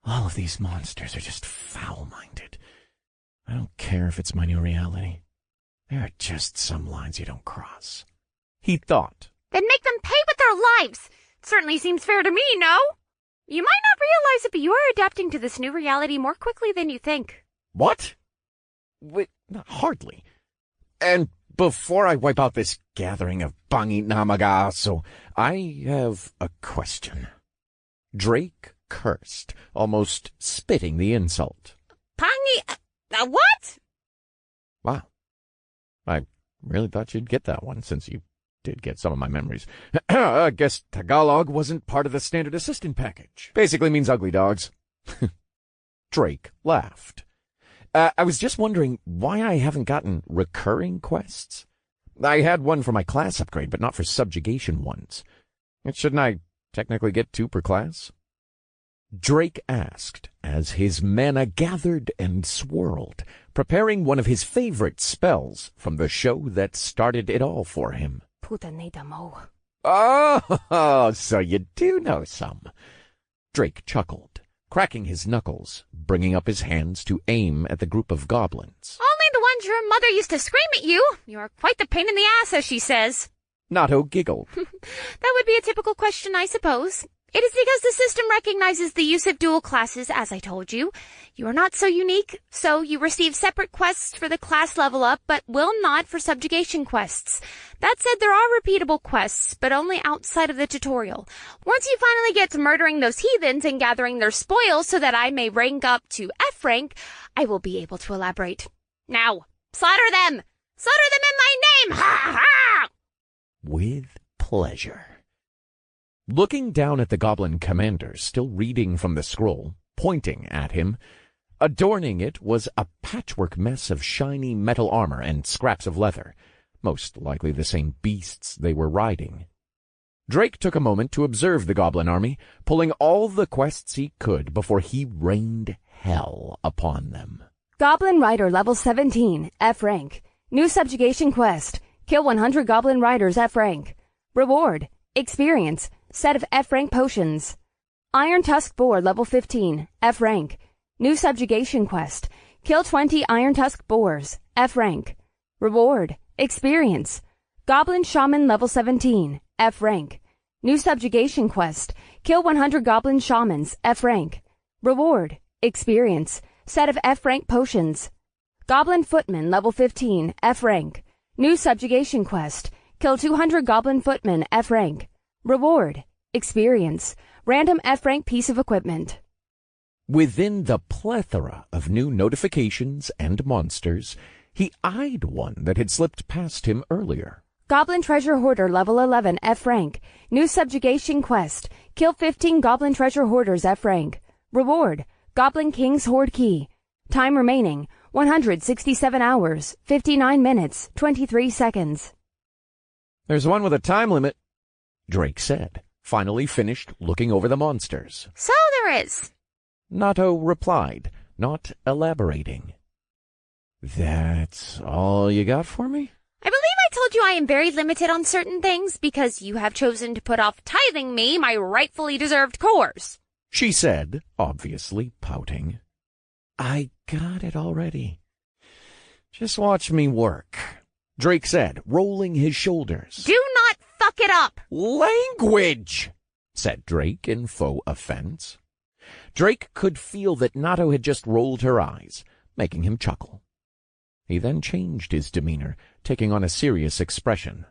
All of these monsters are just foul-minded. I don't care if it's my new reality. There are just some lines you don't cross, he thought. Then make them pay with their lives. It certainly seems fair to me, no? You might not realize it, but you are adapting to this new reality more quickly than you think. What? Wait, hardly. And before I wipe out this gathering of Bangi Namagaso, I have a question. Drake cursed, almost spitting the insult. Pangi... what? Wow. I really thought you'd get that one, since you did get some of my memories. I guess Tagalog wasn't part of the standard assistant package. Basically means ugly dogs. Drake laughed. I was just wondering why I haven't gotten recurring quests. I had one for my class upgrade, but not for subjugation ones. Shouldn't I technically get 2 per class? Drake asked as his mana gathered and swirled, preparing one of his favorite spells from the show that started it all for him. Oh, so you do know some. Drake chuckled, cracking his knuckles, bringing up his hands to aim at the group of goblins. Only the ones your mother used to scream at you. You're quite the pain in the ass, as she says. Nato giggled. That would be a typical question, I suppose. It is because the system recognizes the use of dual classes, as I told you. You are not so unique, so you receive separate quests for the class level up, but will not for subjugation quests. That said, there are repeatable quests, but only outside of the tutorial. Once you finally get to murdering those heathens and gathering their spoils so that I may rank up to F rank, I will be able to elaborate. Now, slaughter them! Slaughter them in my name! Ha ha! With pleasure. Looking down at the goblin commander, still reading from the scroll, pointing at him, adorning it was a patchwork mess of shiny metal armor and scraps of leather, most likely the same beasts they were riding. Drake took a moment to observe the goblin army, pulling all the quests he could before he rained hell upon them. Goblin Rider level 17, F rank. New subjugation quest. Kill 100 goblin riders, F rank. Reward. Experience. Set of F rank potions. Iron Tusk Boar level 15, F rank. New subjugation quest. Kill 20 Iron Tusk Boars, F rank. Reward. Experience. Goblin Shaman level 17, F rank. New subjugation quest. Kill 100 Goblin Shamans, F rank. Reward. Experience. Set of F rank potions. Goblin Footman level 15, F rank. New subjugation quest. Kill 200 Goblin Footmen, F rank. Reward. Experience. Random F rank piece of equipment. Within the plethora of new notifications and monsters, he eyed one that had slipped past him earlier. Goblin Treasure Hoarder level 11, F rank. New subjugation quest. Kill 15 Goblin Treasure Hoarders, F rank. Reward. Goblin King's Hoard Key. Time remaining 167 hours, 59 minutes, 23 seconds. There's one with a time limit, Drake said, finally finished looking over the monsters. So there is. Nato replied, not elaborating. That's all you got for me? I believe I told you I am very limited on certain things because you have chosen to put off tithing me my rightfully deserved cores, she said, obviously pouting. I got it already. Just watch me work, Drake said, rolling his shoulders. Do not fuck it up! Language, said Drake in faux offense. Drake could feel that Nato had just rolled her eyes, making him chuckle. He then changed his demeanor, taking on a serious expression.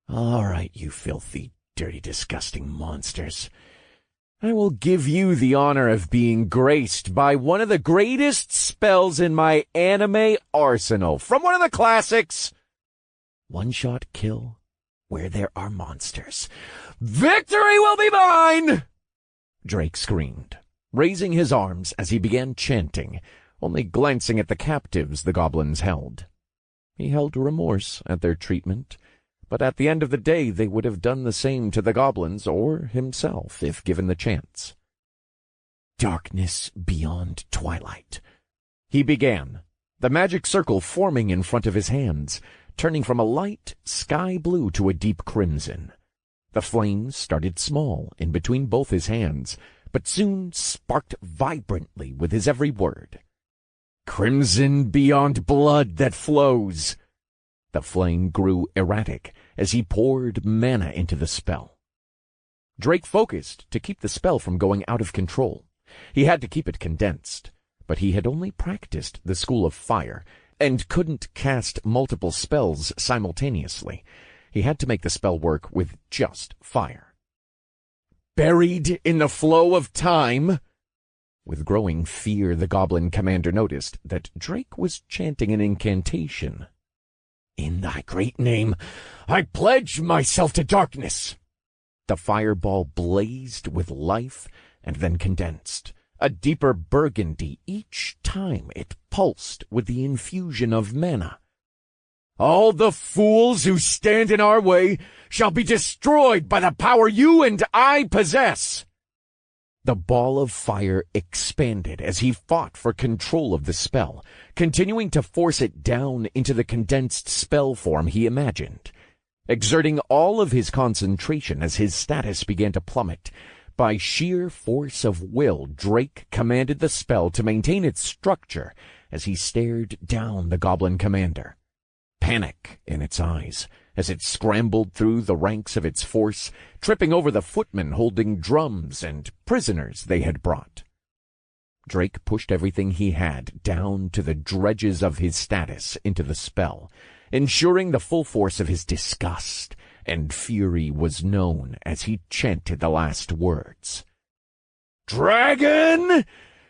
All right, you filthy, dirty, disgusting monsters. I will give you the honor of being graced by one of the greatest spells in my anime arsenal, from one of the classics. One-shot kill where there are monsters. Victory will be mine! Drake screamed, raising his arms as he began chanting, only glancing at the captives the goblins held. He held remorse at their treatment, but at the end of the day they would have done the same to the goblins or himself if given the chance. Darkness beyond twilight. He began, the magic circle forming in front of his hands, turning from a light sky blue to a deep crimson. The flames started small in between both his hands, but soon sparked vibrantly with his every word. Crimson beyond blood that flows. The flame grew erratic as he poured mana into the spell. Drake focused to keep the spell from going out of control. He had to keep it condensed, but he had only practiced the School of Fire and couldn't cast multiple spells simultaneously. He had to make the spell work with just fire. Buried in the flow of time. With growing fear, the goblin commander noticed that Drake was chanting an incantation. In thy great name, I pledge myself to darkness. The fireball blazed with life and then condensed, a deeper burgundy each time it pulsed with the infusion of mana. All the fools who stand in our way shall be destroyed by the power you and I possess. The ball of fire expanded as he fought for control of the spell, continuing to force it down into the condensed spell form he imagined. Exerting all of his concentration as his status began to plummet, by sheer force of will, Drake commanded the spell to maintain its structure as he stared down the goblin commander. Panic in its eyes as it scrambled through the ranks of its force, tripping over the footmen holding drums and prisoners they had brought. Drake pushed everything he had down to the dredges of his status into the spell, ensuring the full force of his disgust and fury was known as he chanted the last words. Dragon!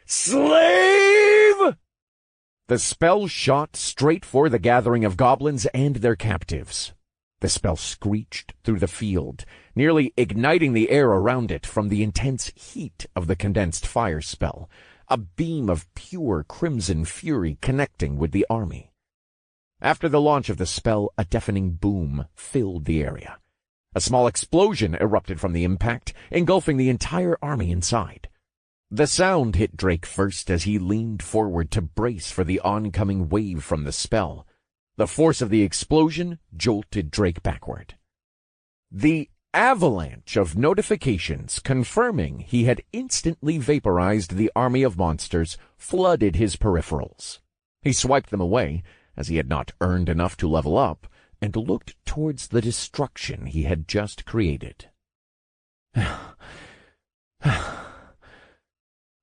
Slave! The spell shot straight for the gathering of goblins and their captives. The spell screeched through the field, nearly igniting the air around it from the intense heat of the condensed fire spell, a beam of pure crimson fury connecting with the army. After the launch of the spell, a deafening boom filled the area. A small explosion erupted from the impact, engulfing the entire army inside. The sound hit Drake first as he leaned forward to brace for the oncoming wave from the spell. The force of the explosion jolted Drake backward. The avalanche of notifications confirming he had instantly vaporized the army of monsters flooded his peripherals. He swiped them away, as he had not earned enough to level up, and looked towards the destruction he had just created.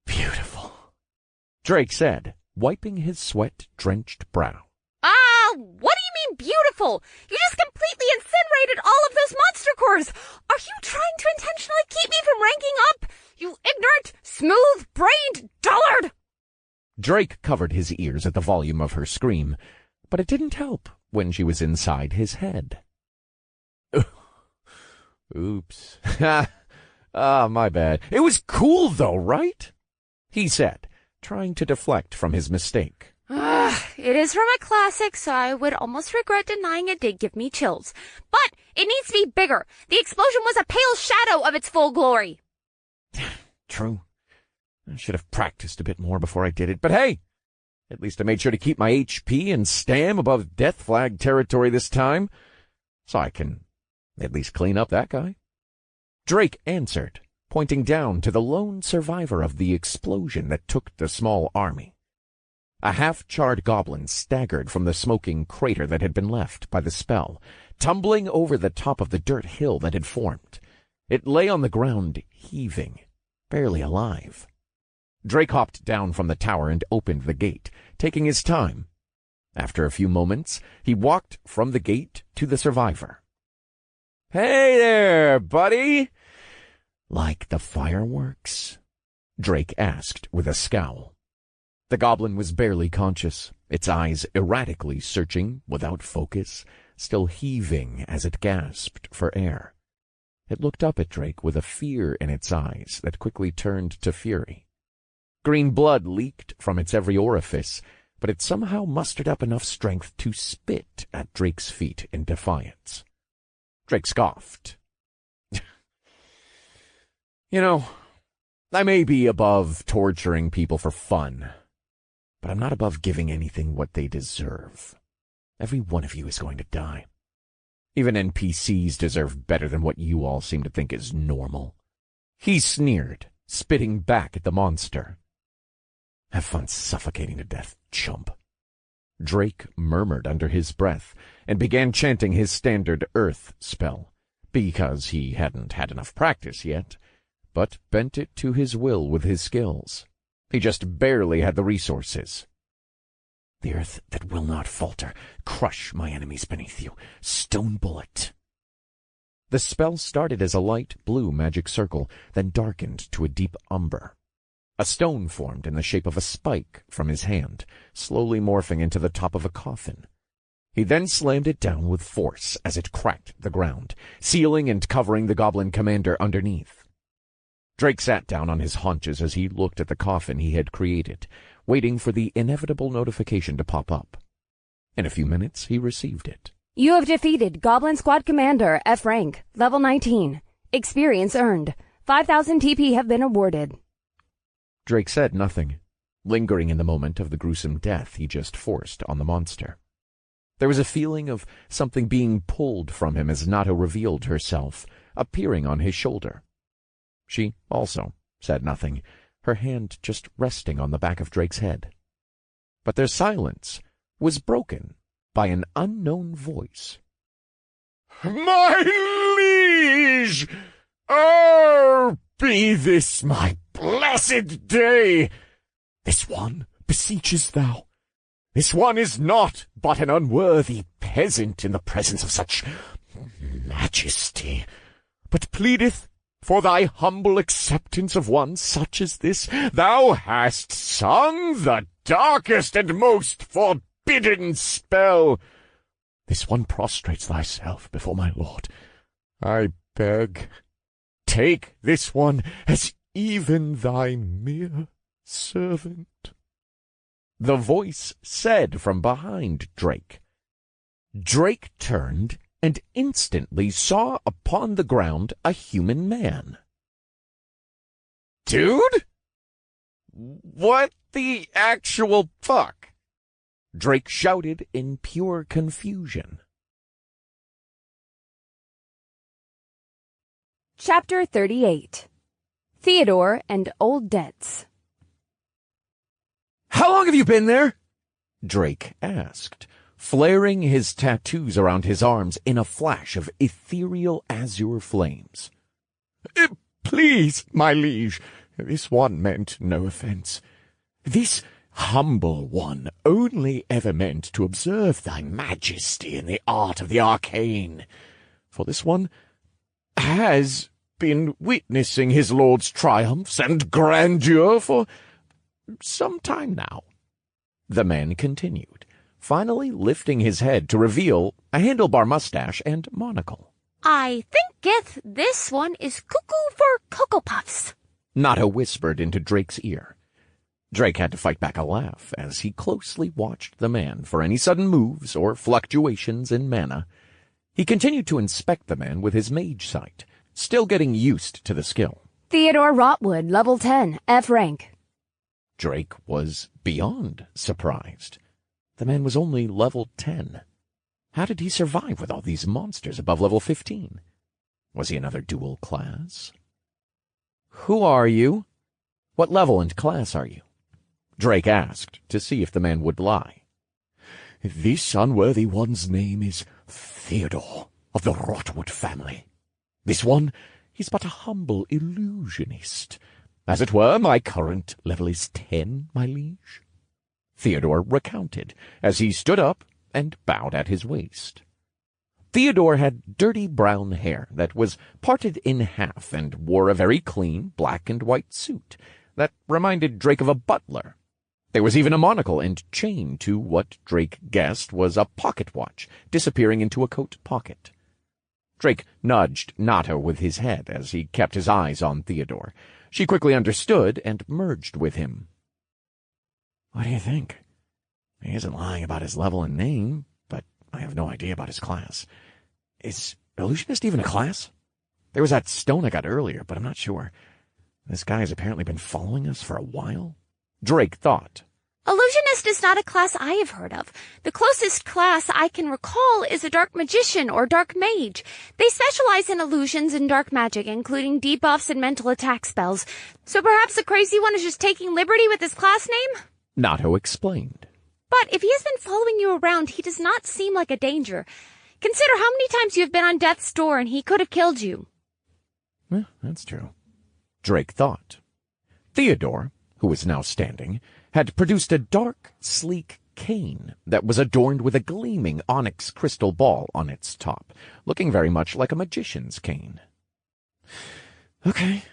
Beautiful, Drake said, wiping his sweat-drenched brow. What do you mean beautiful? You just completely incinerated all of those monster cores. Are you trying to intentionally keep me from ranking up? You ignorant, smooth-brained dullard! Drake covered his ears at the volume of her scream, but it didn't help when she was inside his head. Oops. My bad. It was cool, though, right? He said, trying to deflect from his mistake. It is from a classic, so I would almost regret denying it did give me chills. But it needs to be bigger. The explosion was a pale shadow of its full glory. True. I should have practiced a bit more before I did it, but hey, at least I made sure to keep my HP and stam above death flag territory this time, so I can at least clean up that guy. Drake answered, pointing down to the lone survivor of the explosion that took the small army. A half-charred goblin staggered from the smoking crater that had been left by the spell, tumbling over the top of the dirt hill that had formed. It lay on the ground, heaving, barely alive. Drake hopped down from the tower and opened the gate, taking his time. After a few moments, he walked from the gate to the survivor. "Hey there, buddy! Like the fireworks? Drake asked with a scowl. The goblin was barely conscious, its eyes erratically searching, without focus, still heaving as it gasped for air. It looked up at Drake with a fear in its eyes that quickly turned to fury. Green blood leaked from its every orifice, but it somehow mustered up enough strength to spit at Drake's feet in defiance. Drake scoffed. You know, I may be above torturing people for fun, but I'm not above giving anything what they deserve. Every one of you is going to die. Even NPCs deserve better than what you all seem to think is normal. He sneered, spitting back at the monster. Have fun suffocating to death, chump. Drake murmured under his breath and began chanting his standard earth spell, because he hadn't had enough practice yet, but bent it to his will with his skills. He just barely had the resources. The earth that will not falter, crush my enemies beneath you, stone bullet. The spell started as a light blue magic circle, then darkened to a deep umber. A stone formed in the shape of a spike from his hand, slowly morphing into the top of a coffin. He then slammed it down with force as it cracked the ground, sealing and covering the goblin commander underneath. Drake sat down on his haunches as he looked at the coffin he had created, waiting for the inevitable notification to pop up. In a few minutes, he received it. You have defeated Goblin Squad Commander, F rank, level 19. Experience earned. 5,000 TP have been awarded. Drake said nothing, lingering in the moment of the gruesome death he just forced on the monster. There was a feeling of something being pulled from him as Nato revealed herself, appearing on his shoulder. She also said nothing, her hand just resting on the back of Drake's head. But their silence was broken by an unknown voice. My liege! Oh, be this my blessed day! This one beseeches thou. This one is not but an unworthy peasant in the presence of such majesty, but pleadeth for thy humble acceptance of one such as this. Thou hast sung the darkest and most forbidden spell. This one prostrates thyself before my lord. I beg, take this one as even thy mere servant. The voice said from behind Drake. Drake turned and instantly saw upon the ground a human man. Dude? What the actual fuck? Drake shouted in pure confusion. Chapter 38. Theodore and Old Debts. How long have you been there? Drake asked, flaring his tattoos around his arms in a flash of ethereal azure flames. Please, my liege, this one meant no offence. This humble one only ever meant to observe thy majesty in the art of the arcane. For this one has been witnessing his lord's triumphs and grandeur for some time now. The man continued, finally lifting his head to reveal a handlebar mustache and monocle. I thinketh this one is cuckoo for Cocoa Puffs. Nato whispered into Drake's ear. Drake had to fight back a laugh as he closely watched the man for any sudden moves or fluctuations in mana. He continued to inspect the man with his mage sight, still getting used to the skill. Theodore Rotwood, level 10, F rank. Drake was beyond surprised. The man was only level 10. How did he survive with all these monsters above level 15? Was he another dual class? Who are you? What level and class are you? Drake asked to see if the man would lie. This unworthy one's name is Theodore of the Rotwood family. This one is but a humble illusionist. As it were, my current level is 10, my liege. Theodore recounted as he stood up and bowed at his waist. Theodore had dirty brown hair that was parted in half and wore a very clean black and white suit that reminded Drake of a butler. There was even a monocle and chain to what Drake guessed was a pocket watch disappearing into a coat pocket. Drake nudged Nato with his head as he kept his eyes on Theodore. She quickly understood and merged with him. "What do you think? He isn't lying about his level and name, but I have no idea about his class. Is illusionist even a class? There was that stone I got earlier, but I'm not sure. This guy has apparently been following us for a while." Drake thought. Illusionist is not a class I have heard of. The closest class I can recall is a dark magician or dark mage. They specialize in illusions and dark magic, including debuffs and mental attack spells. So perhaps the crazy one is just taking liberty with his class name? Nato explained. But if he has been following you around, he does not seem like a danger. Consider how many times you have been on death's door and he could have killed you. That's true, Drake thought. Theodore, who was now standing, had produced a dark, sleek cane that was adorned with a gleaming onyx crystal ball on its top, looking very much like a magician's cane. Okay,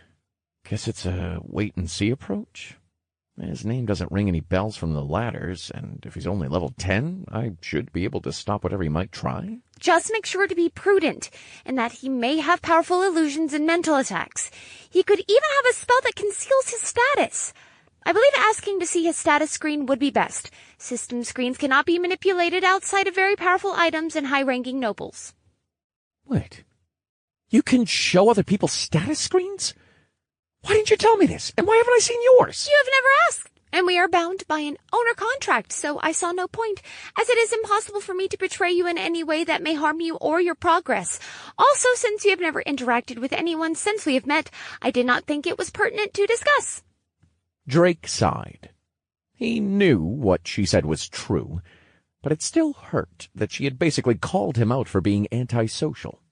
guess it's a wait-and-see approach. His name doesn't ring any bells from the ladders, and if he's only level 10, I should be able to stop whatever he might try. Just make sure to be prudent, and that he may have powerful illusions and mental attacks. He could even have a spell that conceals his status. I believe asking to see his status screen would be best. System screens cannot be manipulated outside of very powerful items and high-ranking nobles. Wait, you can show other people's status screens? Why didn't you tell me this? And why haven't I seen yours? You have never asked, and we are bound by an owner contract, so I saw no point, as it is impossible for me to betray you in any way that may harm you or your progress. Also, since you have never interacted with anyone since we have met, I did not think it was pertinent to discuss. Drake sighed. He knew what she said was true, but it still hurt that she had basically called him out for being antisocial.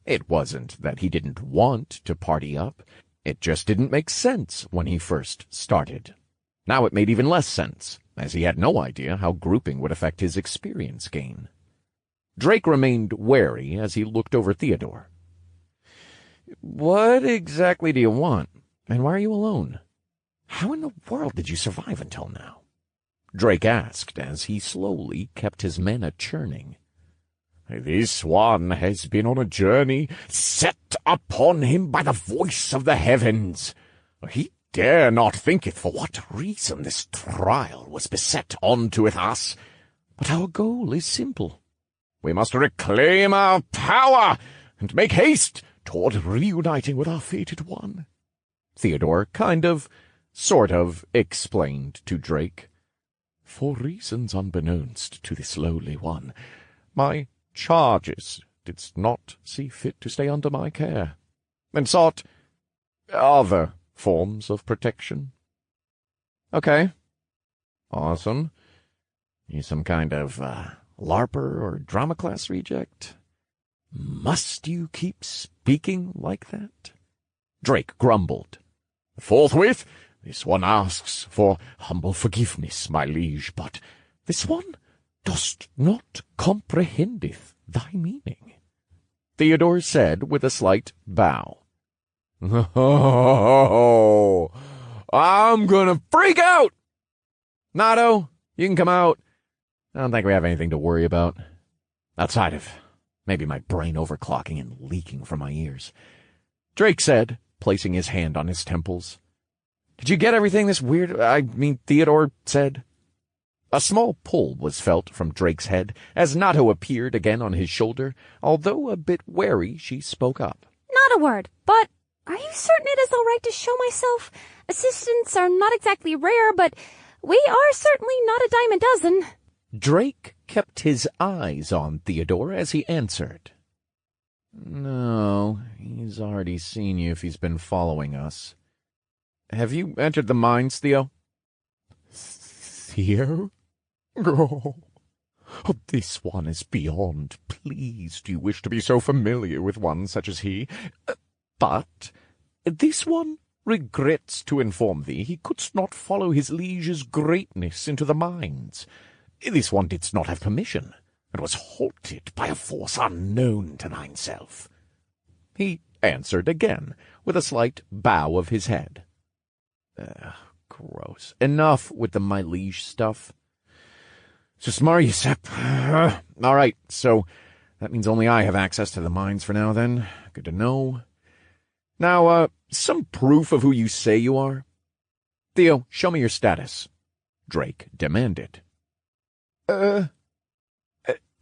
It wasn't that he didn't want to party up. It just didn't make sense when he first started. Now it made even less sense, as he had no idea how grouping would affect his experience gain. Drake remained wary as he looked over Theodore. "What exactly do you want, and why are you alone? How in the world did you survive until now?" Drake asked as he slowly kept his mana churning. "This one has been on a journey set upon him by the voice of the heavens. He dare not thinketh for what reason this trial was beset ontoeth us. But our goal is simple. We must reclaim our power and make haste toward reuniting with our fated one." Theodore sort of explained to Drake. "For reasons unbeknownst to this lowly one, my charges didst not see fit to stay under my care, and sought other forms of protection." "Okay. Awesome. You some kind of LARPer or drama class reject? Must you keep speaking like that?" Drake grumbled. "Forthwith, this one asks for humble forgiveness, my liege, but this one dost not comprehendeth thy meaning," Theodore said with a slight bow. "Oh, I'm gonna freak out!" "Nato, you can come out. I don't think we have anything to worry about. Outside of maybe my brain overclocking and leaking from my ears," Drake said, placing his hand on his temples. "Did you get everything Theodore said?" A small pull was felt from Drake's head as Nato appeared again on his shoulder. Although a bit wary, she spoke up. Not a word, but are you certain it is all right to show myself? Assistants are not exactly rare, but we are certainly not a dime a dozen. Drake kept his eyes on Theodore as he answered. "No, he's already seen you if he's been following us. Have you entered the mines, Theo?" "Theo? Oh, this one is beyond pleased you wish to be so familiar with one such as he. But this one regrets to inform thee he couldst not follow his liege's greatness into the mines. This one didst not have permission. and was halted by a force unknown to thyself. He answered again, with a slight bow of his head. Gross. Enough with the my liege stuff. Susmar Yusep. All right, so that means only I have access to the mines for now, then. Good to know. Now, some proof of who you say you are? Theo, show me your status, Drake demanded.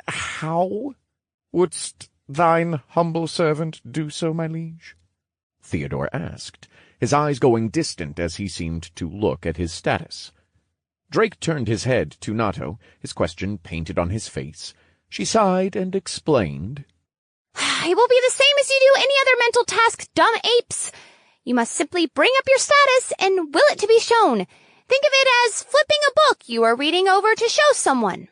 How wouldst thine humble servant do so, my liege? Theodore asked, his eyes going distant as he seemed to look at his status. Drake turned his head to Nato, his question painted on his face. She sighed and explained. It will be the same as you do any other mental task, dumb apes. You must simply bring up your status and will it to be shown. Think of it as flipping a book you are reading over to show someone.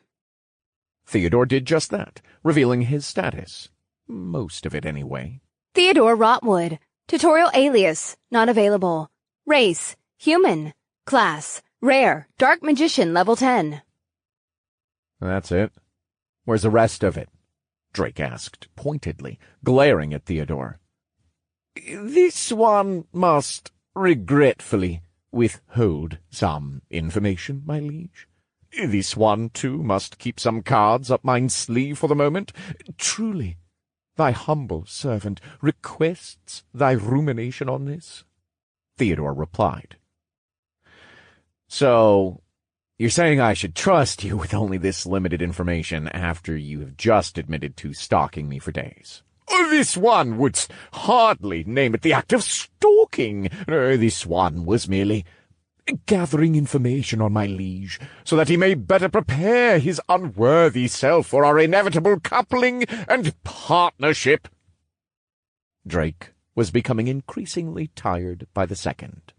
Theodore did just that, revealing his status. Most of it, anyway. Theodore Rotwood. Tutorial alias, not available. Race, human. Class, rare, dark magician, level 10. That's it. Where's the rest of it? Drake asked, pointedly, glaring at Theodore. This one must regretfully withhold some information, my liege. This one, too, must keep some cards up mine sleeve for the moment. Truly, thy humble servant requests thy rumination on this. Theodore replied. So, you're saying I should trust you with only this limited information after you have just admitted to stalking me for days? This one wouldst hardly name it the act of stalking. This one was merely gathering information on my liege, so that he may better prepare his unworthy self for our inevitable coupling and partnership. Drake was becoming increasingly tired by the second.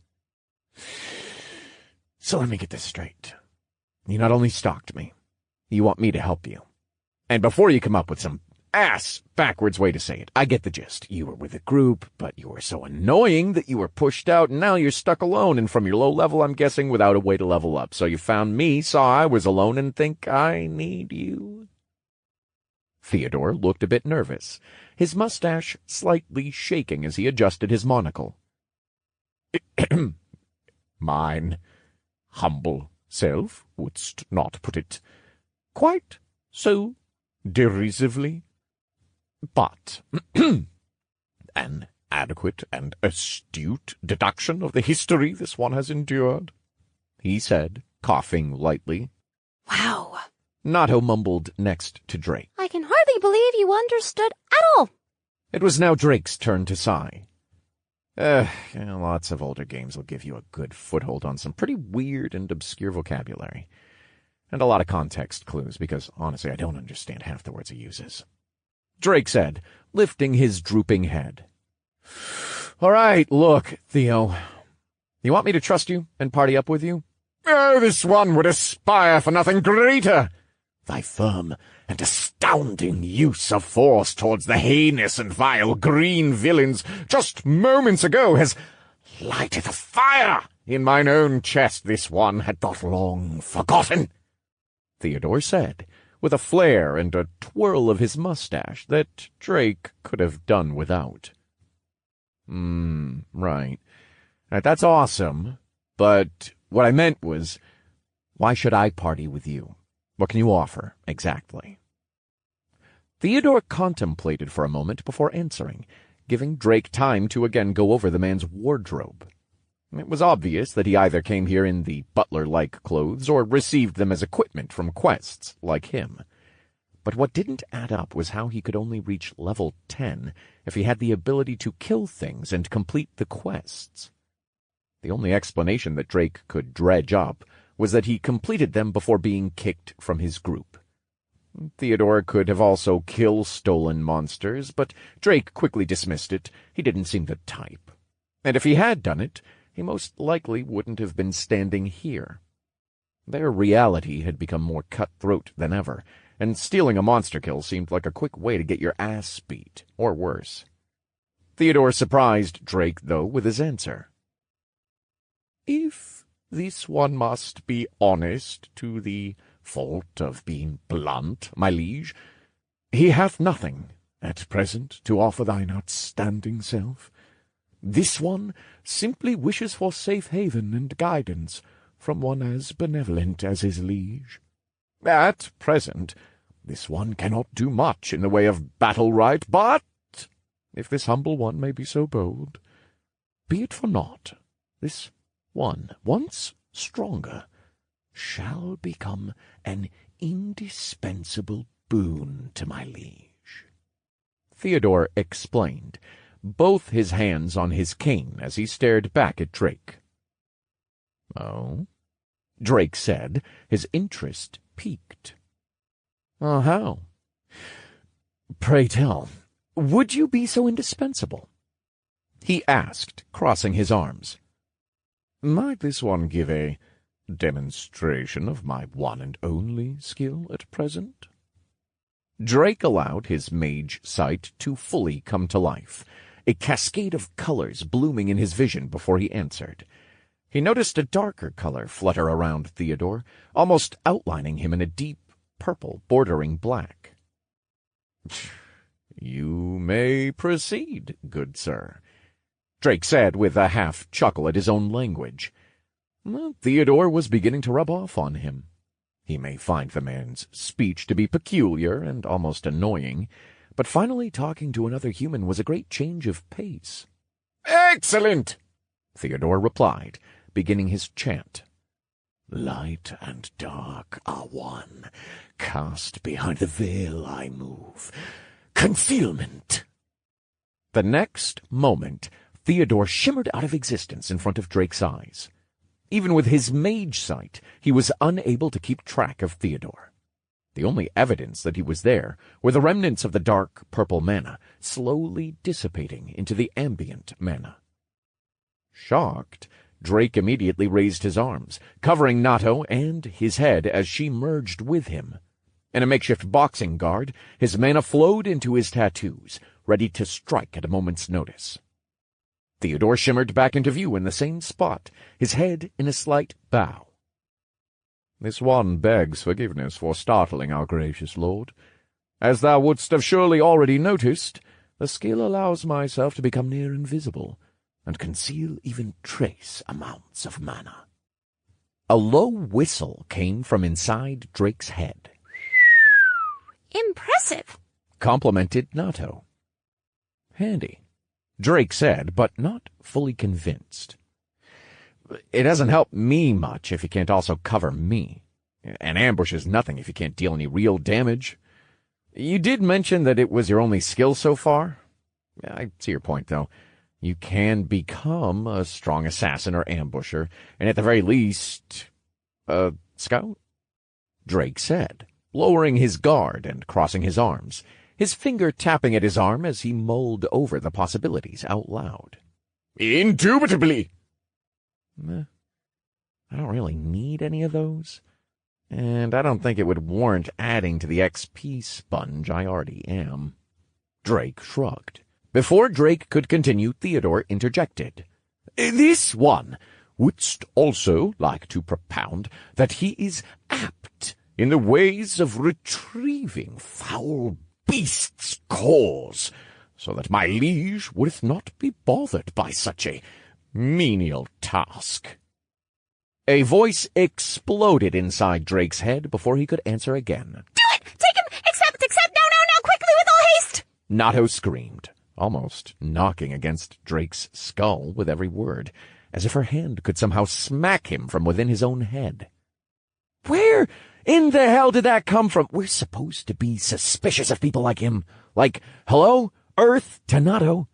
So let me get this straight. You not only stalked me, you want me to help you. And before you come up with some ass-backwards way to say it, I get the gist. You were with a group, but you were so annoying that you were pushed out, and now you're stuck alone, and from your low level, I'm guessing, without a way to level up. So you found me, saw I was alone, and think I need you? Theodore looked a bit nervous, his mustache slightly shaking as he adjusted his monocle. Mine humble self, wouldst not put it quite so derisively, but an adequate and astute deduction of the history this one has endured, he said, coughing lightly. Wow. Nato mumbled next to Drake. I can hardly believe you understood at all. It was now Drake's turn to sigh. Lots of older games will give you a good foothold on some pretty weird and obscure vocabulary. And a lot of context clues, because, honestly, I don't understand half the words he uses. Drake said, lifting his drooping head. All right, look, Theo. You want me to trust you and party up with you? Oh, this one would aspire for nothing greater. Thy firm and astounding use of force towards the heinous and vile green villains just moments ago has lighted a fire in mine own chest this one had not long forgotten, Theodore said, with a flare and a twirl of his mustache that Drake could have done without. Right. That's awesome, but what I meant was, why should I party with you? What can you offer, exactly? Theodore contemplated for a moment before answering, giving Drake time to again go over the man's wardrobe. It was obvious that he either came here in the butler-like clothes or received them as equipment from quests like him. But what didn't add up was how he could only reach level 10 if he had the ability to kill things and complete the quests. The only explanation that Drake could dredge up was that he completed them before being kicked from his group. Theodore could have also killed stolen monsters, but Drake quickly dismissed it. He didn't seem the type. And if he had done it, he most likely wouldn't have been standing here. Their reality had become more cutthroat than ever, and stealing a monster kill seemed like a quick way to get your ass beat, or worse. Theodore surprised Drake, though, with his answer. If this one must be honest to the fault of being blunt, my liege. He hath nothing, at present, to offer thine outstanding self. This one simply wishes for safe haven and guidance from one as benevolent as his liege. At present, this one cannot do much in the way of battle right, but, if this humble one may be so bold, be it for naught, this one, once stronger, shall become an indispensable boon to my liege. Theodore explained, both his hands on his cane as he stared back at Drake. "Oh?" Drake said, his interest piqued. "How? Pray tell, would you be so indispensable?" he asked, crossing his arms. "Might this one give a demonstration of my one and only skill at present?" Drake allowed his mage sight to fully come to life, a cascade of colors blooming in his vision before he answered. He noticed a darker color flutter around Theodore, almost outlining him in a deep purple bordering black. "You may proceed, good sir," Drake said with a half-chuckle at his own language. Theodore was beginning to rub off on him. He may find the man's speech to be peculiar and almost annoying, but finally talking to another human was a great change of pace. "Excellent!" Theodore replied, beginning his chant. "Light and dark are one. Cast behind the veil I move. Concealment!" The next moment, Theodore shimmered out of existence in front of Drake's eyes. Even with his mage sight, he was unable to keep track of Theodore. The only evidence that he was there were the remnants of the dark purple mana, slowly dissipating into the ambient mana. Shocked, Drake immediately raised his arms, covering Nato and his head as she merged with him. In a makeshift boxing guard, his mana flowed into his tattoos, ready to strike at a moment's notice. Theodore shimmered back into view in the same spot, his head in a slight bow. "This one begs forgiveness for startling our gracious lord. As thou wouldst have surely already noticed, the skill allows myself to become near invisible, and conceal even trace amounts of mana." A low whistle came from inside Drake's head. Impressive, complimented Nato. "Handy," Drake said, but not fully convinced. "It doesn't help me much if you can't also cover me. An ambush is nothing if you can't deal any real damage. You did mention that it was your only skill so far. I see your point, though. You can become a strong assassin or ambusher, and at the very least, a scout," Drake said, lowering his guard and crossing his arms, his finger tapping at his arm as he mulled over the possibilities out loud. "Indubitably!" I don't really need any of those, and I don't think it would warrant adding to the XP sponge I already am." Drake shrugged. Before Drake could continue, Theodore interjected. "This one wouldst also like to propound that he is apt in the ways of retrieving foul beasts' cores, so that my liege wouldst not be bothered by such a menial task." A voice exploded inside Drake's head before he could answer again. Do it! Take him! Accept! Now, quickly, with all haste! Nato screamed, almost knocking against Drake's skull with every word, as if her hand could somehow smack him from within his own head. "Where in the hell did that come from? We're supposed to be suspicious of people like him. Like, hello, Earth to Nato,"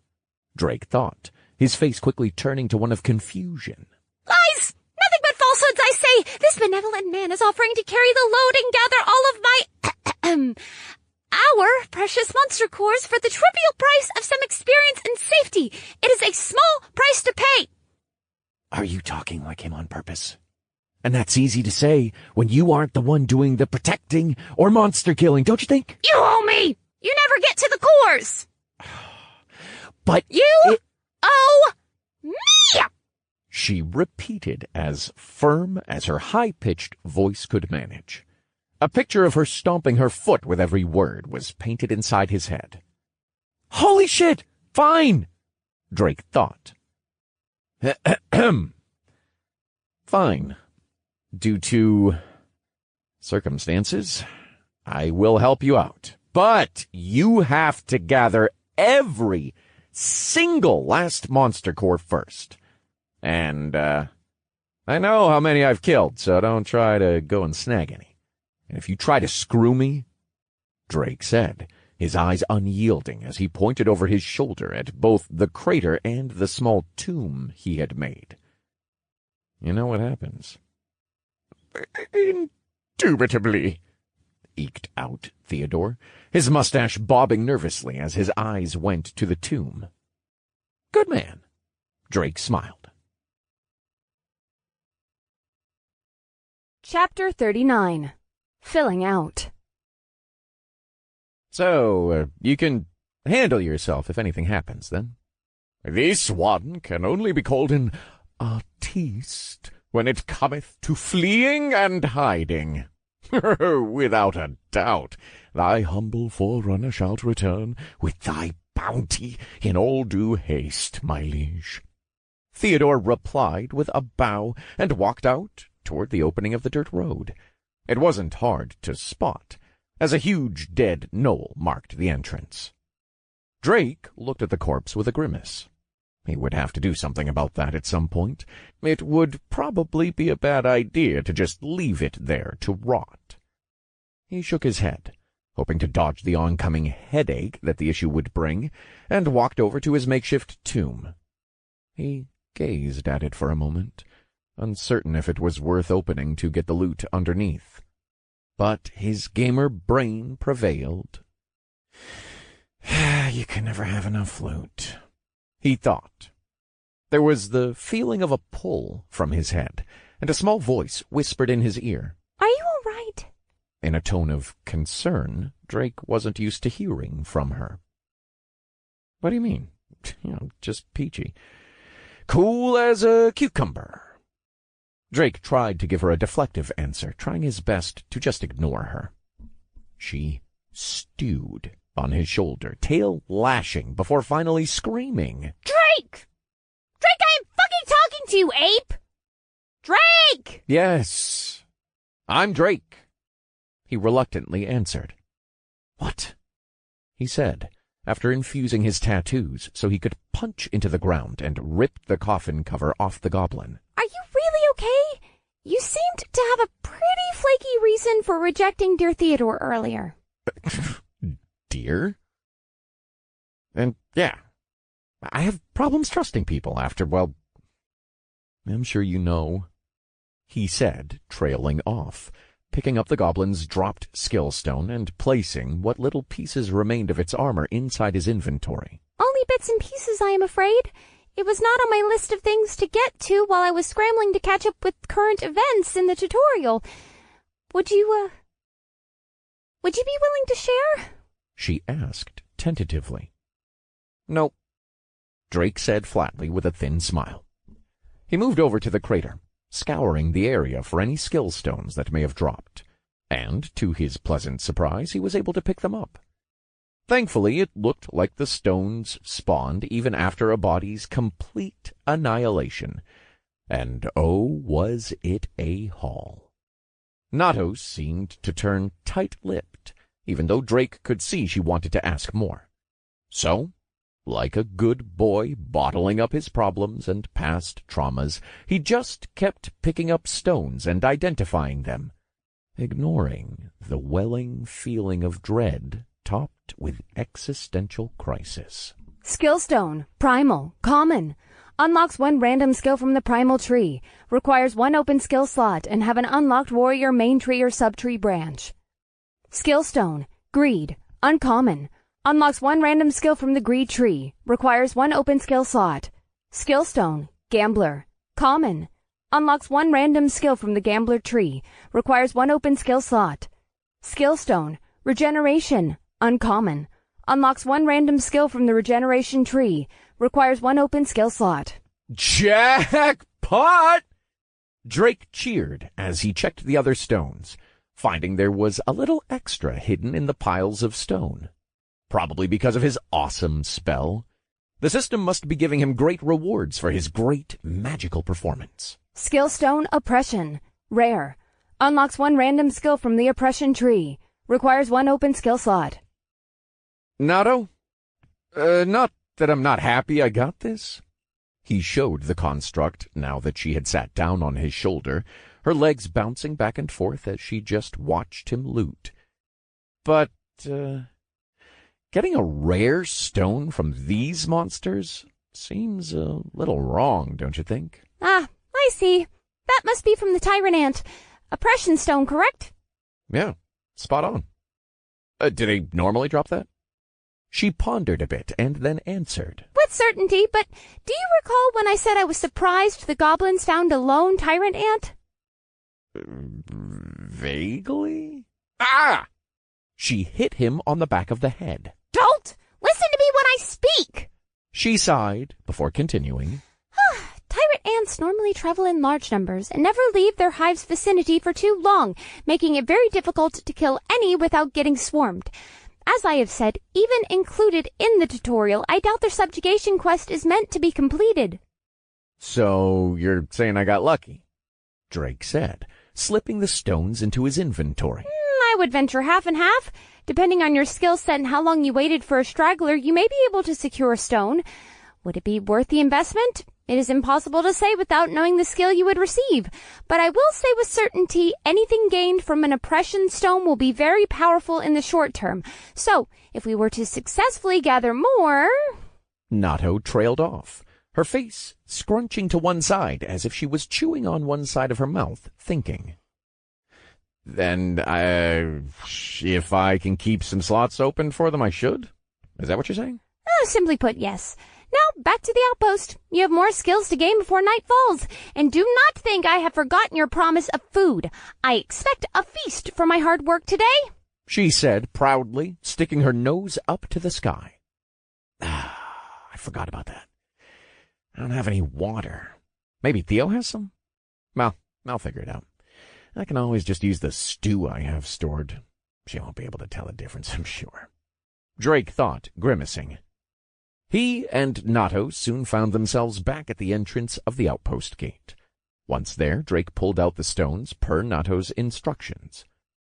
Drake thought, his face quickly turning to one of confusion. Lies! Nothing but falsehoods, I say! This benevolent man is offering to carry the load and gather all of my... our precious monster cores for the trivial price of some experience and safety. It is a small price to pay. Are you talking like him on purpose? And that's easy to say when you aren't the one doing the protecting or monster killing, don't you think? You owe me! You never get to the cores! But you owe me! She repeated as firm as her high-pitched voice could manage. A picture of her stomping her foot with every word was painted inside his head. "Holy shit! Fine!" Drake thought. Fine. Due to circumstances, I will help you out. But you have to gather every single last monster core first. And, I know how many I've killed, so don't try to go and snag any. And if you try to screw me," Drake said, his eyes unyielding as he pointed over his shoulder at both the crater and the small tomb he had made. "You know what happens." "Indubitably," eked out Theodore, his mustache bobbing nervously as his eyes went to the tomb. "Good man," Drake smiled. Chapter 39. Filling Out. "So, you can handle yourself if anything happens, then?" "This one can only be called an artiste when it cometh to fleeing and hiding. Without a doubt, thy humble forerunner shalt return with thy bounty in all due haste, my liege." Theodore replied with a bow and walked out toward the opening of the dirt road. It wasn't hard to spot, as a huge dead knoll marked the entrance. Drake looked at the corpse with a grimace. He would have to do something about that at some point. It would probably be a bad idea to just leave it there to rot. He shook his head, hoping to dodge the oncoming headache that the issue would bring, and walked over to his makeshift tomb. He gazed at it for a moment, uncertain if it was worth opening to get the loot underneath. But his gamer brain prevailed. "You can never have enough loot," he thought. There was the feeling of a pull from his head, and a small voice whispered in his ear. "Are you all right?" In a tone of concern Drake wasn't used to hearing from her. "What do you mean?" Just peachy. "Cool as a cucumber." Drake tried to give her a deflective answer, trying his best to just ignore her. She stewed on his shoulder, tail lashing before finally screaming. "Drake! Drake, I am fucking talking to you, ape! Drake!" "Yes, I'm Drake," he reluctantly answered. "What?" he said, after infusing his tattoos so he could punch into the ground and rip the coffin cover off the goblin. "Are you really okay? You seemed to have a pretty flaky reason for rejecting dear Theodore earlier." "Dear?" "And yeah, I have problems trusting people after, well, I'm sure you know," he said, trailing off, picking up the goblin's dropped skill stone and placing what little pieces remained of its armor inside his inventory. "Only bits and pieces, I am afraid. It was not on my list of things to get to while I was scrambling to catch up with current events in the tutorial. Would you be willing to share?" she asked tentatively. "Nope," Drake said flatly with a thin smile. He moved over to the crater, scouring the area for any skill stones that may have dropped, and to his pleasant surprise he was able to pick them up. Thankfully, it looked like the stones spawned even after a body's complete annihilation, and oh, was it a haul. Natos seemed to turn tight-lipped, even though Drake could see she wanted to ask more. So, like a good boy bottling up his problems and past traumas, he just kept picking up stones and identifying them, ignoring the welling feeling of dread topped with existential crisis. Skill Stone. Primal. Common. Unlocks one random skill from the primal tree. Requires one open skill slot and have an unlocked warrior main tree or subtree branch. Skill Stone. Greed. Uncommon. Unlocks one random skill from the greed tree. Requires one open skill slot. Skill Stone. Gambler. Common. Unlocks one random skill from the gambler tree. Requires one open skill slot. Skill Stone. Regeneration. Uncommon. Unlocks one random skill from the regeneration tree. Requires one open skill slot. Jackpot! Drake cheered as he checked the other stones, finding there was a little extra hidden in the piles of stone. Probably because of his awesome spell. The system must be giving him great rewards for his great magical performance. Skill Stone Oppression. Rare. Unlocks 1 random skill from the Oppression tree. Requires 1 open skill slot. Nato? Not that I'm not happy I got this. He showed the construct now that she had sat down on his shoulder, her legs bouncing back and forth as she just watched him loot. But, getting a rare stone from these monsters seems a little wrong, don't you think? Ah, I see. That must be from the Tyrant Ant. Oppression Stone, correct? Yeah, spot on. Do they normally drop that? She pondered a bit and then answered. With certainty, but do you recall when I said I was surprised the goblins found a lone Tyrant Ant? Vaguely? Ah! She hit him on the back of the head. Don't! Listen to me when I speak! She sighed before continuing. Tyrant ants normally travel in large numbers and never leave their hive's vicinity for too long, making it very difficult to kill any without getting swarmed. As I have said, even included in the tutorial, I doubt their subjugation quest is meant to be completed. So you're saying I got lucky? Drake said, slipping the stones into his inventory. I would venture half and half. Depending on your skill set and how long you waited for a straggler, you may be able to secure a stone. Would it be worth the investment? It is impossible to say without knowing the skill you would receive, but I will say with certainty anything gained from an oppression stone will be very powerful in the short term. So, if we were to successfully gather more... Nato trailed off, her face scrunching to one side as if she was chewing on one side of her mouth, thinking. Then, if I can keep some slots open for them, I should? Is that what you're saying? Simply put, yes. Now, back to the outpost. You have more skills to gain before night falls. And do not think I have forgotten your promise of food. I expect a feast for my hard work today, she said proudly, sticking her nose up to the sky. I forgot about that. I don't have any water. Maybe Theo has some? Well, I'll figure it out. I can always just use the stew I have stored. She won't be able to tell the difference, I'm sure. Drake thought, grimacing. He and Nato soon found themselves back at the entrance of the outpost gate. Once there, Drake pulled out the stones per Nato's instructions.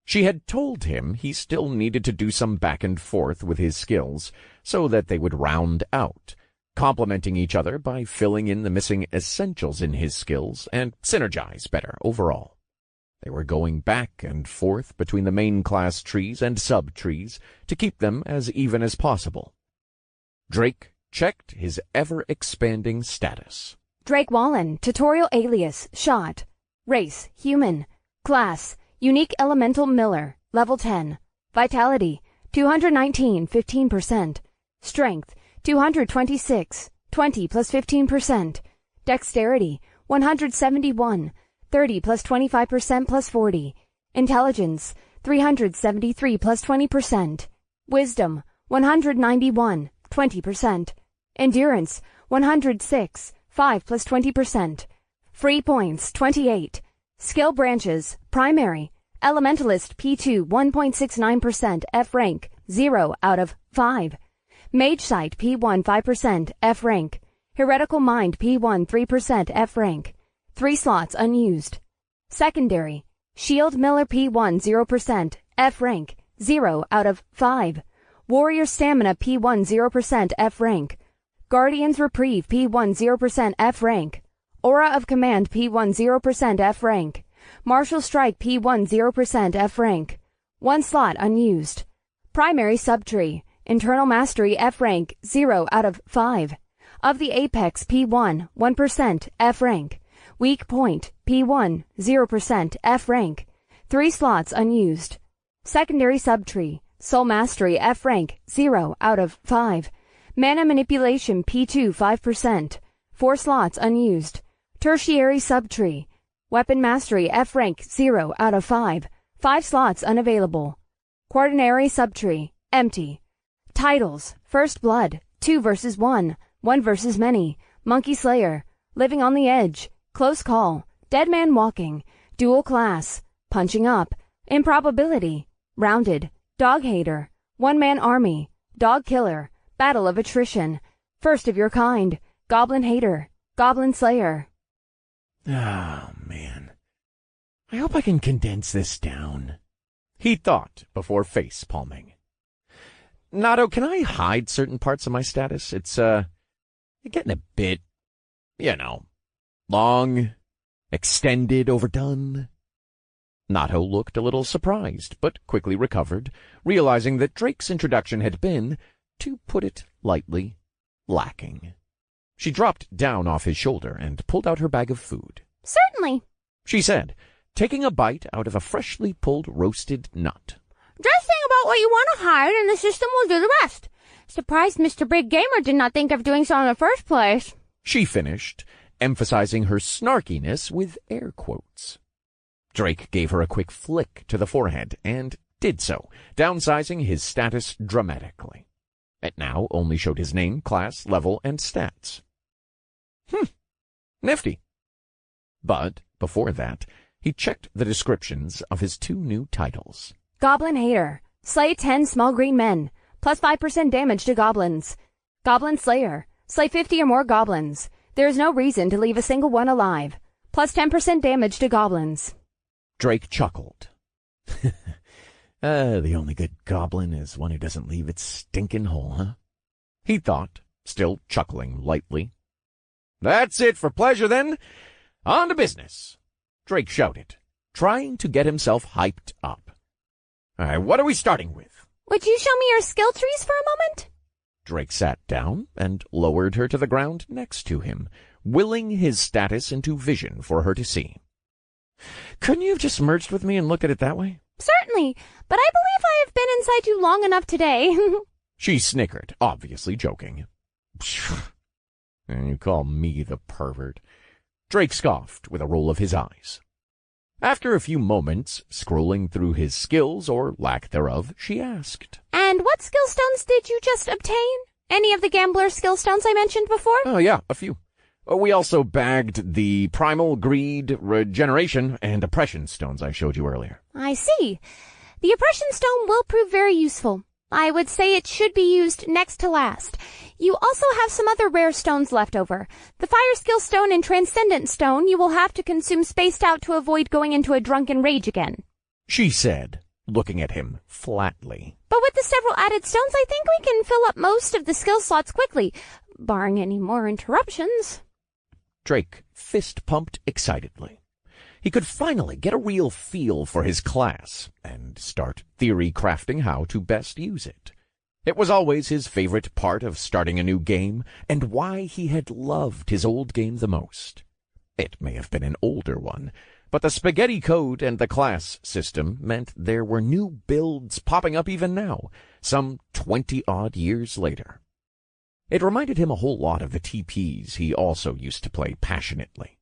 She had told him he still needed to do some back and forth with his skills so that they would round out, complementing each other by filling in the missing essentials in his skills and synergize better overall. They were going back and forth between the main class trees and sub-trees to keep them as even as possible. Drake checked his ever-expanding status. Drake Wallen, tutorial alias, shot. Race, human. Class, unique elemental Miller, level 10. Vitality, 219, 15%. Strength, 226, 20 plus 15%. Dexterity, 171, 30 plus 25% plus 40. Intelligence, 373 plus 20%. Wisdom, 191, 20%. Endurance, 106, 5 plus 20%. Free points, 28. Skill branches, primary. Elementalist P2, 1.69%, F rank, 0 out of 5. Mage Sight P1, 5%, F rank. Heretical Mind P1, 3%, F rank. 3 slots unused. Secondary. Shield Miller P1, 0%, F rank, 0 out of 5. Warrior Stamina P1, 0%, F rank. Guardian's Reprieve P1, 0%, F rank. Aura of Command P1, 0%, F rank. Martial Strike P1, 0%, F rank. 1 slot unused. Primary Subtree. Internal Mastery F rank, 0 out of 5. Of the Apex P1, 1%, F rank. Weak Point P1, 0%, F rank. 3 slots unused. Secondary Subtree. Soul Mastery F rank, 0 out of 5. Mana Manipulation P2, 5%. 4 slots unused. Tertiary Subtree. Weapon Mastery F rank, 0 out of 5. 5 slots unavailable. Quaternary Subtree. Empty. Titles. First Blood. 2 versus 1. 1 versus many. Monkey Slayer. Living on the Edge. Close Call. Dead Man Walking. Dual Class. Punching Up. Improbability, Rounded, Dog Hater, One-Man Army, Dog Killer, Battle of Attrition, First of Your Kind, Goblin Hater, Goblin Slayer. Oh, man. I hope I can condense this down, he thought before face-palming. Nato, can I hide certain parts of my status? It's, getting a bit, long, extended, overdone. Nato looked a little surprised, but quickly recovered, realizing that Drake's introduction had been, to put it lightly, lacking. She dropped down off his shoulder and pulled out her bag of food. Certainly, she said, taking a bite out of a freshly pulled roasted nut. Just think about what you want to hide, and the system will do the rest. Surprised Mr. Big Gamer did not think of doing so in the first place. She finished, emphasizing her snarkiness with air quotes. Drake gave her a quick flick to the forehead, and did so, downsizing his status dramatically. It now only showed his name, class, level, and stats. Nifty. But, before that, he checked the descriptions of his 2 new titles. Goblin Hater, Slay 10 small green men, plus 5% damage to goblins. Goblin Slayer, slay 50 or more goblins. There is no reason to leave a single one alive, plus 10% damage to goblins. Drake chuckled. The only good goblin is one who doesn't leave its stinking hole, huh? He thought, still chuckling lightly. That's it for pleasure, then. On to business, Drake shouted, trying to get himself hyped up. All right, what are we starting with? Would you show me your skill trees for a moment? Drake sat down and lowered her to the ground next to him, willing his status into vision for her to see. Couldn't you have just merged with me and looked at it that way? Certainly, but I believe I have been inside you long enough today. She snickered, obviously joking. And you call me the pervert? Drake scoffed with a roll of his eyes. After a few moments, scrolling through his skills, or lack thereof, she asked. And what skill stones did you just obtain? Any of the gambler skill stones I mentioned before? Oh, yeah, a few. We also bagged the Primal, Greed, Regeneration, and Oppression stones I showed you earlier. I see. The Oppression stone will prove very useful. I would say it should be used next to last. You also have some other rare stones left over. The Fire Skill Stone and Transcendent Stone you will have to consume spaced out to avoid going into a drunken rage again, she said, looking at him flatly. But with the several added stones, I think we can fill up most of the skill slots quickly, barring any more interruptions. Drake fist-pumped excitedly. He could finally get a real feel for his class and start theory crafting how to best use it. It was always his favorite part of starting a new game, and why he had loved his old game the most. It may have been an older one, but the spaghetti code and the class system meant there were new builds popping up even now, some 20-odd years later. It reminded him a whole lot of the TPs he also used to play passionately.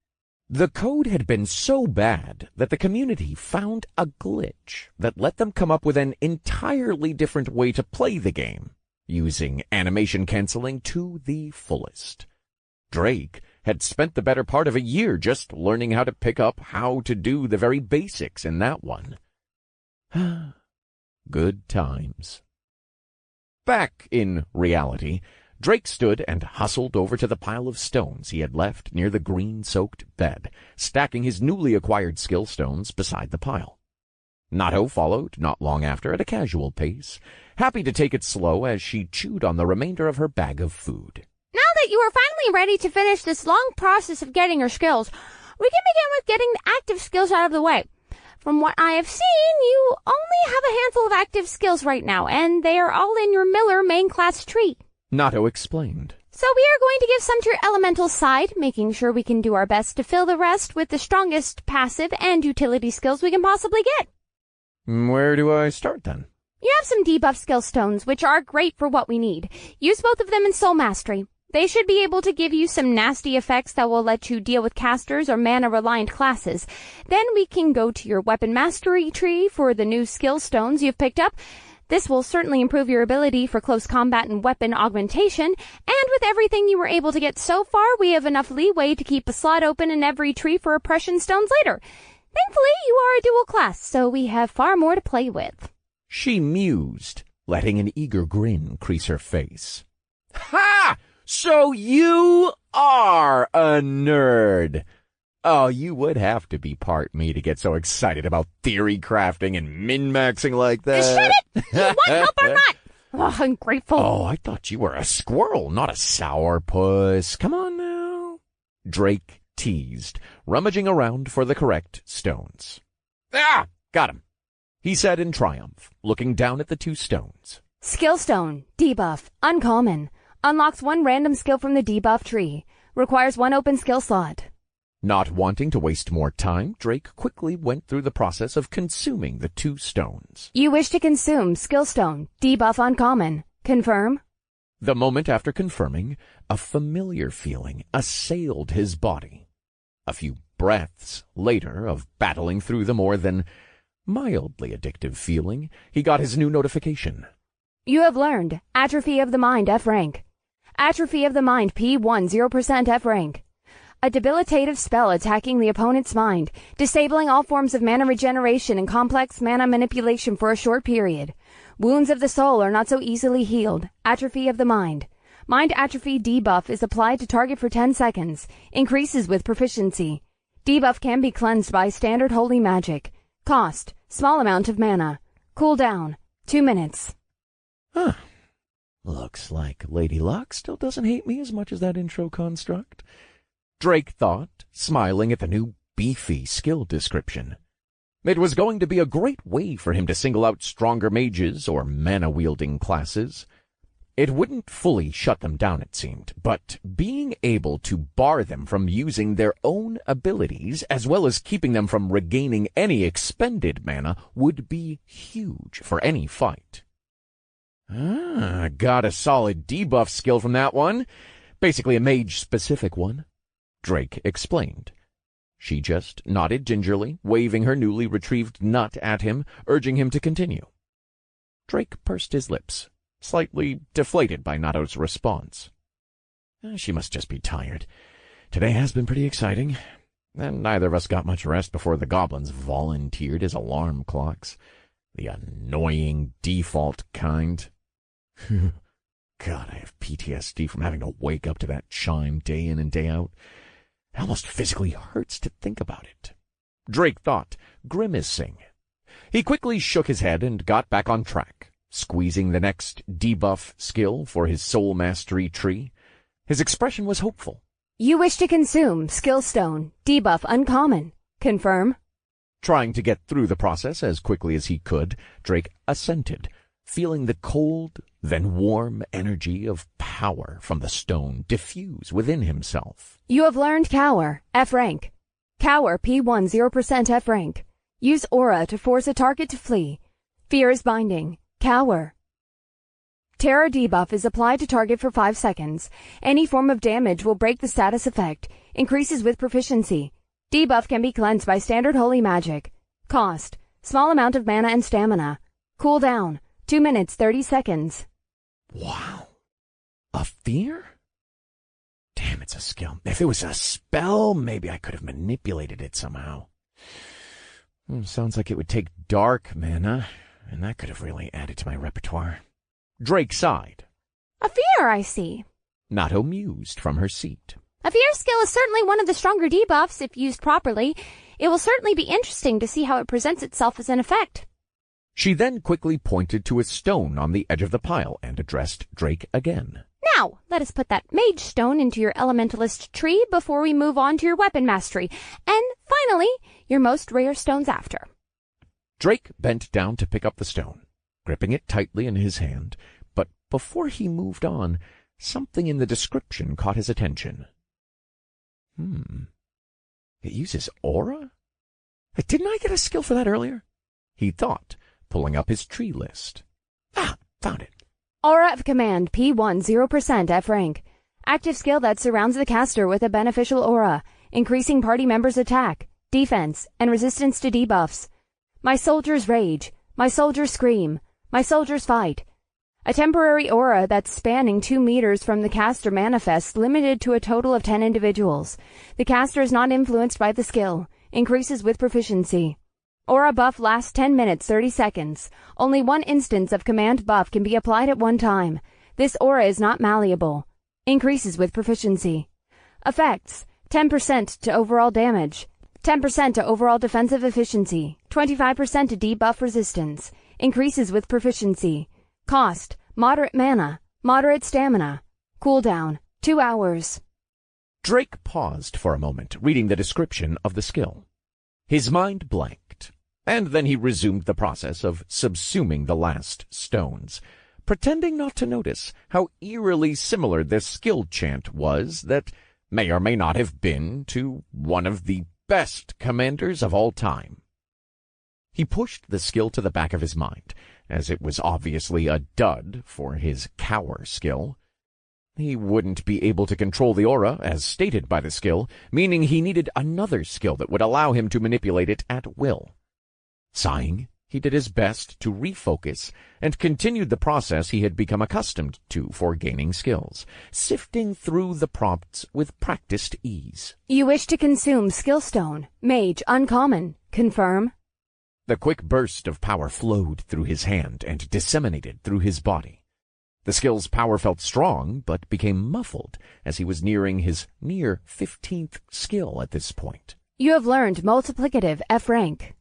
The code had been so bad that the community found a glitch that let them come up with an entirely different way to play the game, using animation canceling to the fullest. Drake had spent the better part of a year just learning how to pick up how to do the very basics in that one. Good times. Back in reality, Drake stood and hustled over to the pile of stones he had left near the green-soaked bed, stacking his newly acquired skill stones beside the pile. Nato followed not long after at a casual pace, happy to take it slow as she chewed on the remainder of her bag of food. Now that you are finally ready to finish this long process of getting your skills, we can begin with getting the active skills out of the way. From what I have seen, you only have a handful of active skills right now, and they are all in your Miller main class tree. Nato explained. So we are going to give some to your elemental side, making sure we can do our best to fill the rest with the strongest passive and utility skills we can possibly get. Where do I start then? You have some debuff skill stones, which are great for what we need. Use both of them in Soul Mastery. They should be able to give you some nasty effects that will let you deal with casters or mana-reliant classes. Then we can go to your Weapon Mastery tree for the new skill stones you've picked up. This will certainly improve your ability for close combat and weapon augmentation, and with everything you were able to get so far, we have enough leeway to keep a slot open in every tree for oppression stones later. Thankfully, you are a dual class, so we have far more to play with. She mused, letting an eager grin crease her face. Ha! So you are a nerd. Oh, you would have to be part me to get so excited about theory crafting and min-maxing like that. Shut it! You want help or not? Oh, ungrateful. Oh, I thought you were a squirrel, not a sourpuss. Come on now. Drake teased, rummaging around for the correct stones. Ah! Got him, he said in triumph, looking down at the 2 stones. Skill stone, debuff, uncommon. Unlocks 1 random skill from the debuff tree. Requires 1 open skill slot. Not wanting to waste more time, Drake quickly went through the process of consuming the 2 stones. You wish to consume skill stone, debuff uncommon. Confirm? The moment after confirming, a familiar feeling assailed his body. A few breaths later of battling through the more than mildly addictive feeling, he got his new notification. You have learned Atrophy of the Mind F rank. Atrophy of the Mind P1 0% F rank. A debilitative spell attacking the opponent's mind, disabling all forms of mana regeneration and complex mana manipulation for a short period. Wounds of the soul are not so easily healed. Atrophy of the mind. Mind atrophy debuff is applied to target for 10 seconds. Increases with proficiency. Debuff can be cleansed by standard holy magic. Cost, small amount of mana. Cooldown, 2 minutes. Huh. Looks like Lady Luck still doesn't hate me as much as that intro construct. Drake thought, smiling at the new beefy skill description. It was going to be a great way for him to single out stronger mages or mana-wielding classes. It wouldn't fully shut them down, it seemed, but being able to bar them from using their own abilities, as well as keeping them from regaining any expended mana, would be huge for any fight. Got a solid debuff skill from that one. Basically a mage-specific one, Drake explained. She just nodded gingerly, waving her newly retrieved nut at him, urging him to continue. Drake pursed his lips, slightly deflated by Nato's response. She must just be tired. Today has been pretty exciting, and neither of us got much rest before the goblins volunteered as alarm clocks. The annoying default kind. God, I have PTSD from having to wake up to that chime day in and day out. It almost physically hurts to think about it, Drake thought, grimacing. He quickly shook his head and got back on track, squeezing the next debuff skill for his soul mastery tree. His expression was hopeful. You wish to consume skill stone, debuff uncommon. Confirm? Trying to get through the process as quickly as he could, Drake assented, feeling the cold, then warm energy of power from the stone diffuse within himself. You have learned Cower, F rank. Cower P1 0% F rank. Use aura to force a target to flee. Fear is binding. Cower. Terror debuff is applied to target for 5 seconds. Any form of damage will break the status effect. Increases with proficiency. Debuff can be cleansed by standard holy magic. Cost, small amount of mana and stamina. Cooldown, 2 minutes 30 seconds. Wow. A fear? Damn, it's a skill. If it was a spell, maybe I could have manipulated it somehow. Sounds like it would take dark mana, and that could have really added to my repertoire. Drake sighed. A fear, I see. Nato mused from her seat. A fear skill is certainly one of the stronger debuffs if used properly. It will certainly be interesting to see how it presents itself as an effect. She then quickly pointed to a stone on the edge of the pile and addressed Drake again. Now, let us put that mage stone into your elementalist tree before we move on to your weapon mastery, and finally, your most rare stones after. Drake bent down to pick up the stone, gripping it tightly in his hand, but before he moved on, something in the description caught his attention. It uses aura? Didn't I get a skill for that earlier? He thought, pulling up his tree list. Found it. Aura of Command P1 0% F rank. Active skill that surrounds the caster with a beneficial aura, increasing party members' attack, defense, and resistance to debuffs. My soldiers rage. My soldiers scream. My soldiers fight. A temporary aura that's spanning 2 meters from the caster manifests, limited to a total of 10 individuals. The caster is not influenced by the skill. Increases with proficiency. Aura buff lasts 10 minutes 30 seconds. Only one instance of command buff can be applied at one time. This aura is not malleable. Increases with proficiency. Effects: 10% to overall damage, 10% to overall defensive efficiency, 25% to debuff resistance. Increases with proficiency. Cost: moderate mana, moderate stamina. Cooldown: 2 hours. Drake paused for a moment, reading the description of the skill. His mind blanked, and then he resumed the process of subsuming the last stones, pretending not to notice how eerily similar this skill chant was that may or may not have been to one of the best commanders of all time. He pushed the skill to the back of his mind, as it was obviously a dud for his cower skill. He wouldn't be able to control the aura, as stated by the skill, meaning he needed another skill that would allow him to manipulate it at will. Sighing, he did his best to refocus and continued the process he had become accustomed to for gaining skills, sifting through the prompts with practiced ease. You wish to consume skill stone. Mage uncommon. Confirm. The quick burst of power flowed through his hand and disseminated through his body. The skill's power felt strong, but became muffled as he was nearing his near 15th skill at this point. You have learned multiplicative F rank.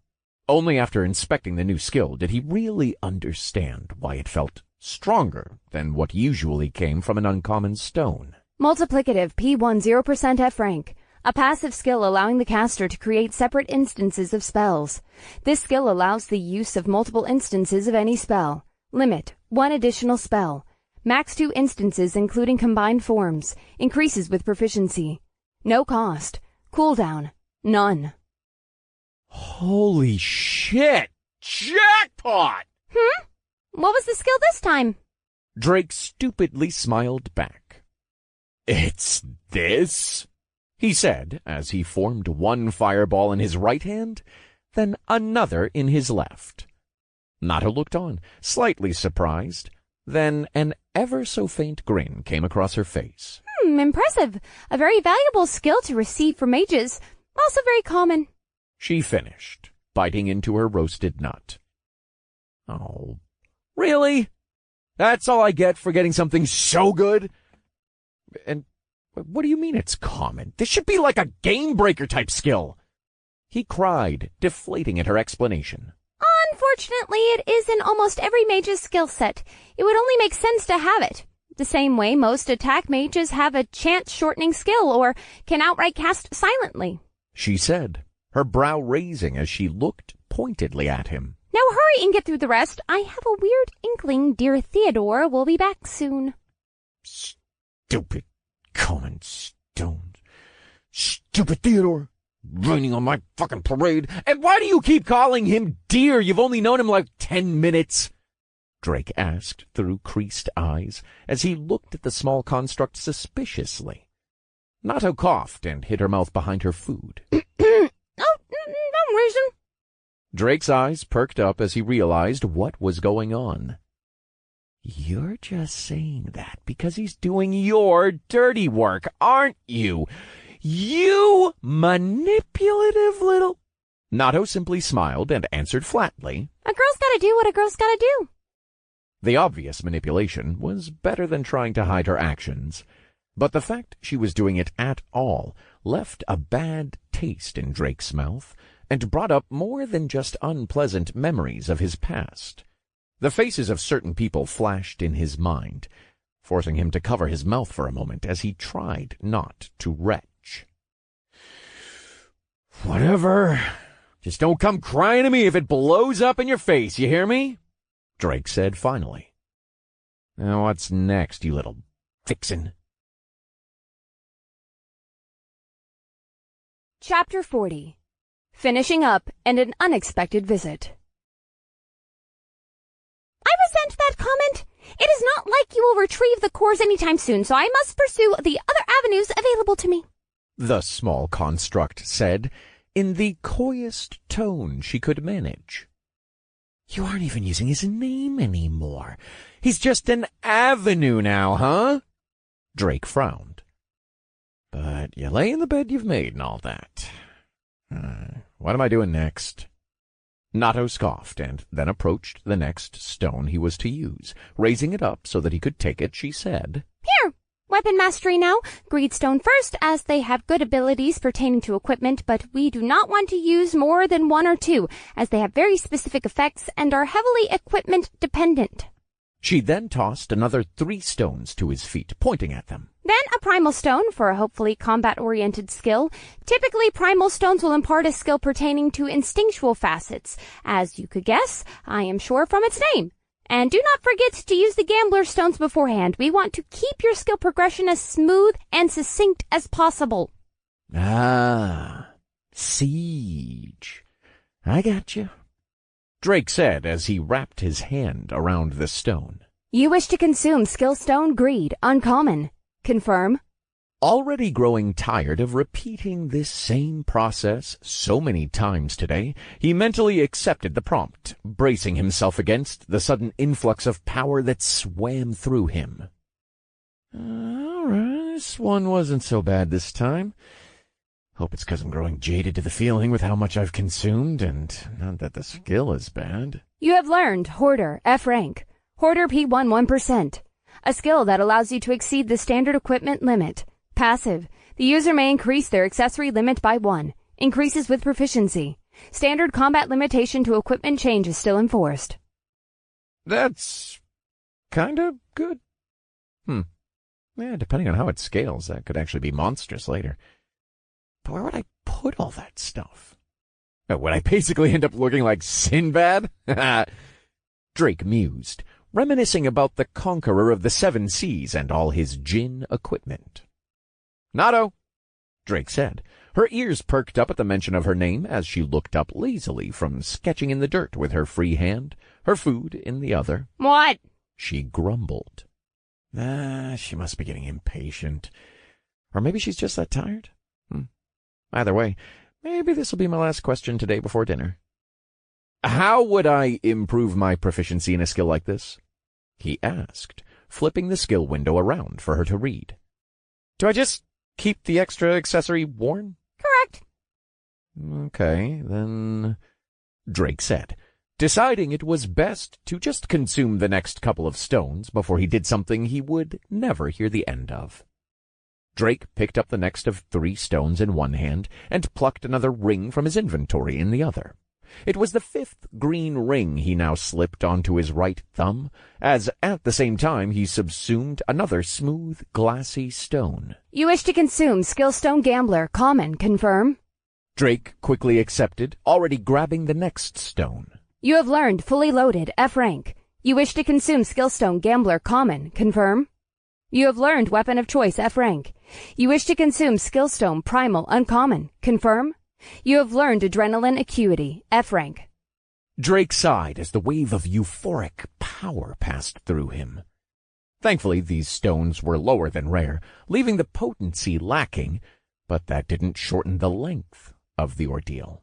Only after inspecting the new skill did he really understand why it felt stronger than what usually came from an uncommon stone. Multiplicative P1 0% F rank. A passive skill allowing the caster to create separate instances of spells. This skill allows the use of multiple instances of any spell. Limit: 1 additional spell. Max 2 instances including combined forms. Increases with proficiency. No cost. Cooldown: none. Holy shit! Jackpot! What was the skill this time? Drake stupidly smiled back. It's this? He said as he formed one fireball in his right hand, then another in his left. Nato looked on, slightly surprised. Then an ever-so-faint grin came across her face. Impressive. A very valuable skill to receive from mages. Also very common. She finished, biting into her roasted nut. Oh, really? That's all I get for getting something so good? And what do you mean it's common? This should be like a game-breaker type skill. He cried, deflating at her explanation. Unfortunately, it is in almost every mage's skill set. It would only make sense to have it. The same way most attack mages have a chance-shortening skill or can outright cast silently. She said, her brow raising as she looked pointedly at him. Now hurry and get through the rest. I have a weird inkling dear Theodore will be back soon. Stupid common stones. Stupid Theodore. Raining on my fucking parade. And why do you keep calling him dear? You've only known him like 10 minutes. Drake asked through creased eyes as he looked at the small construct suspiciously. Nato coughed and hid her mouth behind her food. Oh, no reason. Drake's eyes perked up as he realized what was going on. You're just saying that because he's doing your dirty work, aren't you? You manipulative little... Nato simply smiled and answered flatly. A girl's gotta do what a girl's gotta do. The obvious manipulation was better than trying to hide her actions, but the fact she was doing it at all left a bad taste in Drake's mouth and brought up more than just unpleasant memories of his past. The faces of certain people flashed in his mind, forcing him to cover his mouth for a moment as he tried not to retch. Whatever. Just don't come crying to me if it blows up in your face, you hear me? Drake said finally. Now what's next, you little vixen? Chapter 40. Finishing up and an unexpected visit. I resent that comment. It is not like you will retrieve the cores anytime soon, so I must pursue the other avenues available to me. The small construct said, in the coyest tone she could manage. You aren't even using his name anymore. He's just an avenue now, huh? Drake frowned. But you lay in the bed you've made and all that. What am I doing next? Nato scoffed and then approached the next stone he was to use. Raising it up so that he could take it, she said, Here! Weapon mastery now. Greedstone first, as they have good abilities pertaining to equipment, but we do not want to use more than one or two, as they have very specific effects and are heavily equipment dependent. She then tossed another 3 stones to his feet, pointing at them. Then a primal stone for a hopefully combat-oriented skill. Typically, primal stones will impart a skill pertaining to instinctual facets, as you could guess, I am sure from its name. And do not forget to use the gambler stones beforehand. We want to keep your skill progression as smooth and succinct as possible. Ah, siege. I got you, Drake said as he wrapped his hand around the stone. You wish to consume skill stone greed, uncommon. Confirm. Already growing tired of repeating this same process so many times today, he mentally accepted the prompt, bracing himself against the sudden influx of power that swam through him. All right, this one wasn't so bad this time. Hope it's 'cause I'm growing jaded to the feeling with how much I've consumed, and not that the skill is bad. You have learned Hoarder, F rank. Hoarder P1 1%. A skill that allows you to exceed the standard equipment limit. Passive. The user may increase their accessory limit by 1. Increases with proficiency. Standard combat limitation to equipment change is still enforced. That's kinda good. Yeah, depending on how it scales, that could actually be monstrous later. But where would I put all that stuff? Would I basically end up looking like Sinbad? Drake mused, reminiscing about the conqueror of the 7 seas and all his djinn equipment. Nato, Drake said. Her ears perked up at the mention of her name as she looked up lazily from sketching in the dirt with her free hand, her food in the other. What? She grumbled. She must be getting impatient. Or maybe she's just that tired. Either way, maybe this will be my last question today before dinner. How would I improve my proficiency in a skill like this? He asked, flipping the skill window around for her to read. Do I just keep the extra accessory worn? Correct. Okay, then, Drake said, deciding it was best to just consume the next couple of stones before he did something he would never hear the end of. Drake picked up the next of 3 stones in one hand and plucked another ring from his inventory in the other. It was the 5th green ring he now slipped onto his right thumb, as at the same time he subsumed another smooth, glassy stone. You wish to consume skill stone gambler, common. Confirm. Drake quickly accepted, already grabbing the next stone. You have learned fully loaded, F rank. You wish to consume skill stone gambler, common. Confirm. You have learned weapon of choice, F rank. You wish to consume skill stone primal, uncommon. Confirm. You have learned adrenaline acuity, F rank. Drake sighed as the wave of euphoric power passed through him. Thankfully, these stones were lower than rare, leaving the potency lacking, but that didn't shorten the length of the ordeal.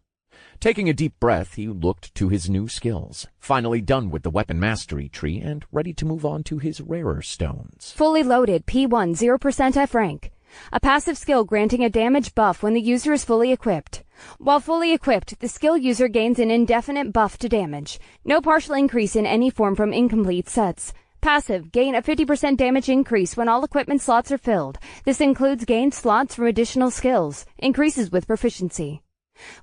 Taking a deep breath, he looked to his new skills, finally done with the weapon mastery tree and ready to move on to his rarer stones. Fully loaded P1 0% F rank. A passive skill granting a damage buff when the user is fully equipped. While fully equipped, the skill user gains an indefinite buff to damage. No partial increase in any form from incomplete sets. Passive, gain a 50% damage increase when all equipment slots are filled. This includes gained slots from additional skills. Increases with proficiency.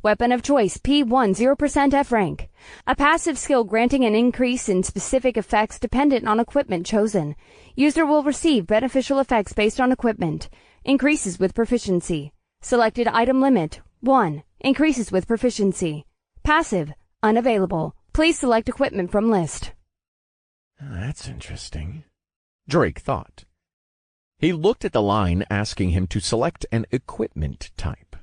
Weapon of choice, P1 0% F rank. A passive skill granting an increase in specific effects dependent on equipment chosen. User will receive beneficial effects based on equipment. Increases with proficiency. Selected item limit, 1. Increases with proficiency. Passive, unavailable. Please select equipment from list. That's interesting, Drake thought. He looked at the line asking him to select an equipment type.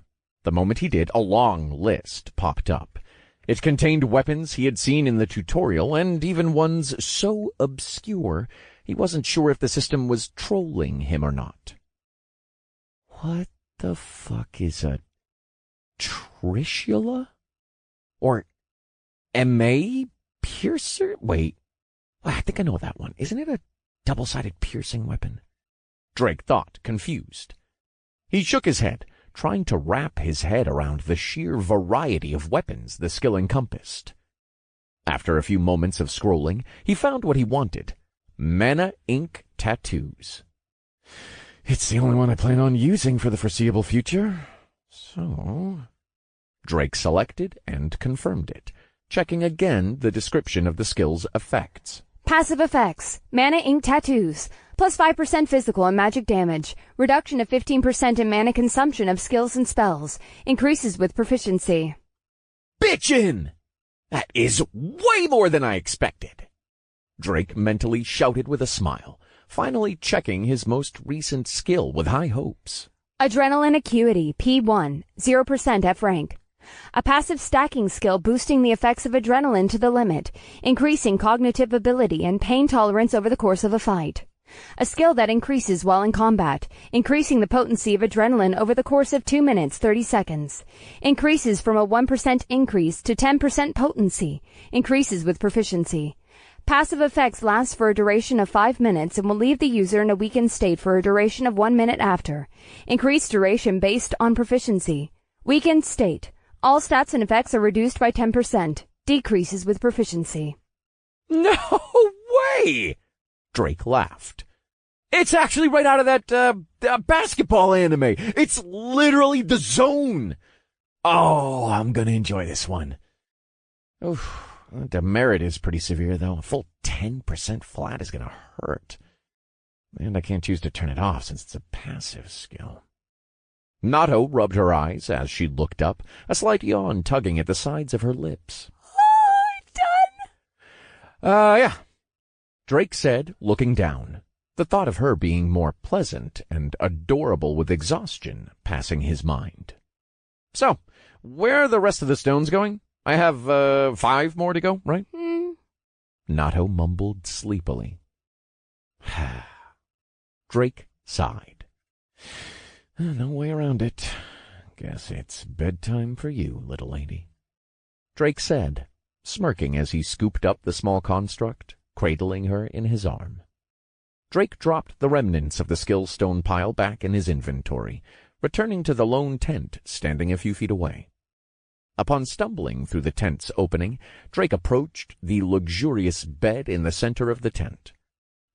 The moment he did, a long list popped up. It contained weapons he had seen in the tutorial, and even ones so obscure he wasn't sure if the system was trolling him or not. What the fuck is a Trishula? Or M.A. Piercer? Wait, I think I know that one. Isn't it a double-sided piercing weapon? Drake thought, confused. He shook his head, trying to wrap his head around the sheer variety of weapons the skill encompassed. After a few moments of scrolling, he found what he wanted: mana ink tattoos. It's the only one I plan on using for the foreseeable future, so... Drake selected and confirmed it, checking again the description of the skill's effects. Passive effects. Mana ink tattoos. Plus 5% physical and magic damage. Reduction of 15% in mana consumption of skills and spells. Increases with proficiency. Bitchin'! That is way more than I expected. Drake mentally shouted with a smile, finally checking his most recent skill with high hopes. Adrenaline Acuity, P1, 0% F rank. A passive stacking skill boosting the effects of adrenaline to the limit, increasing cognitive ability and pain tolerance over the course of a fight. A skill that increases while in combat, increasing the potency of adrenaline over the course of 2 minutes 30 seconds. Increases from a 1% increase to 10% potency. Increases with proficiency. Passive effects last for a duration of 5 minutes and will leave the user in a weakened state for a duration of 1 minute after. Increased duration based on proficiency. Weakened state. All stats and effects are reduced by 10%. Decreases with proficiency. No way! Drake laughed. It's actually right out of that basketball anime. It's literally The Zone. Oh, I'm gonna enjoy this one. Oof. The demerit is pretty severe, though. A full 10% flat is gonna hurt. And I can't choose to turn it off since it's a passive skill. Nato rubbed her eyes as she looked up, a slight yawn tugging at the sides of her lips. Done? Yeah. Drake said, looking down, the thought of her being more pleasant and adorable with exhaustion passing his mind. So, where are the rest of the stones going? I have 5 more to go, right? Nato mumbled sleepily. Drake sighed. No way around it. Guess it's bedtime for you, little lady. Drake said, smirking as he scooped up the small construct, cradling her in his arm. Drake dropped the remnants of the skill stone pile back in his inventory, returning to the lone tent standing a few feet away. Upon stumbling through the tent's opening, Drake approached the luxurious bed in the center of the tent.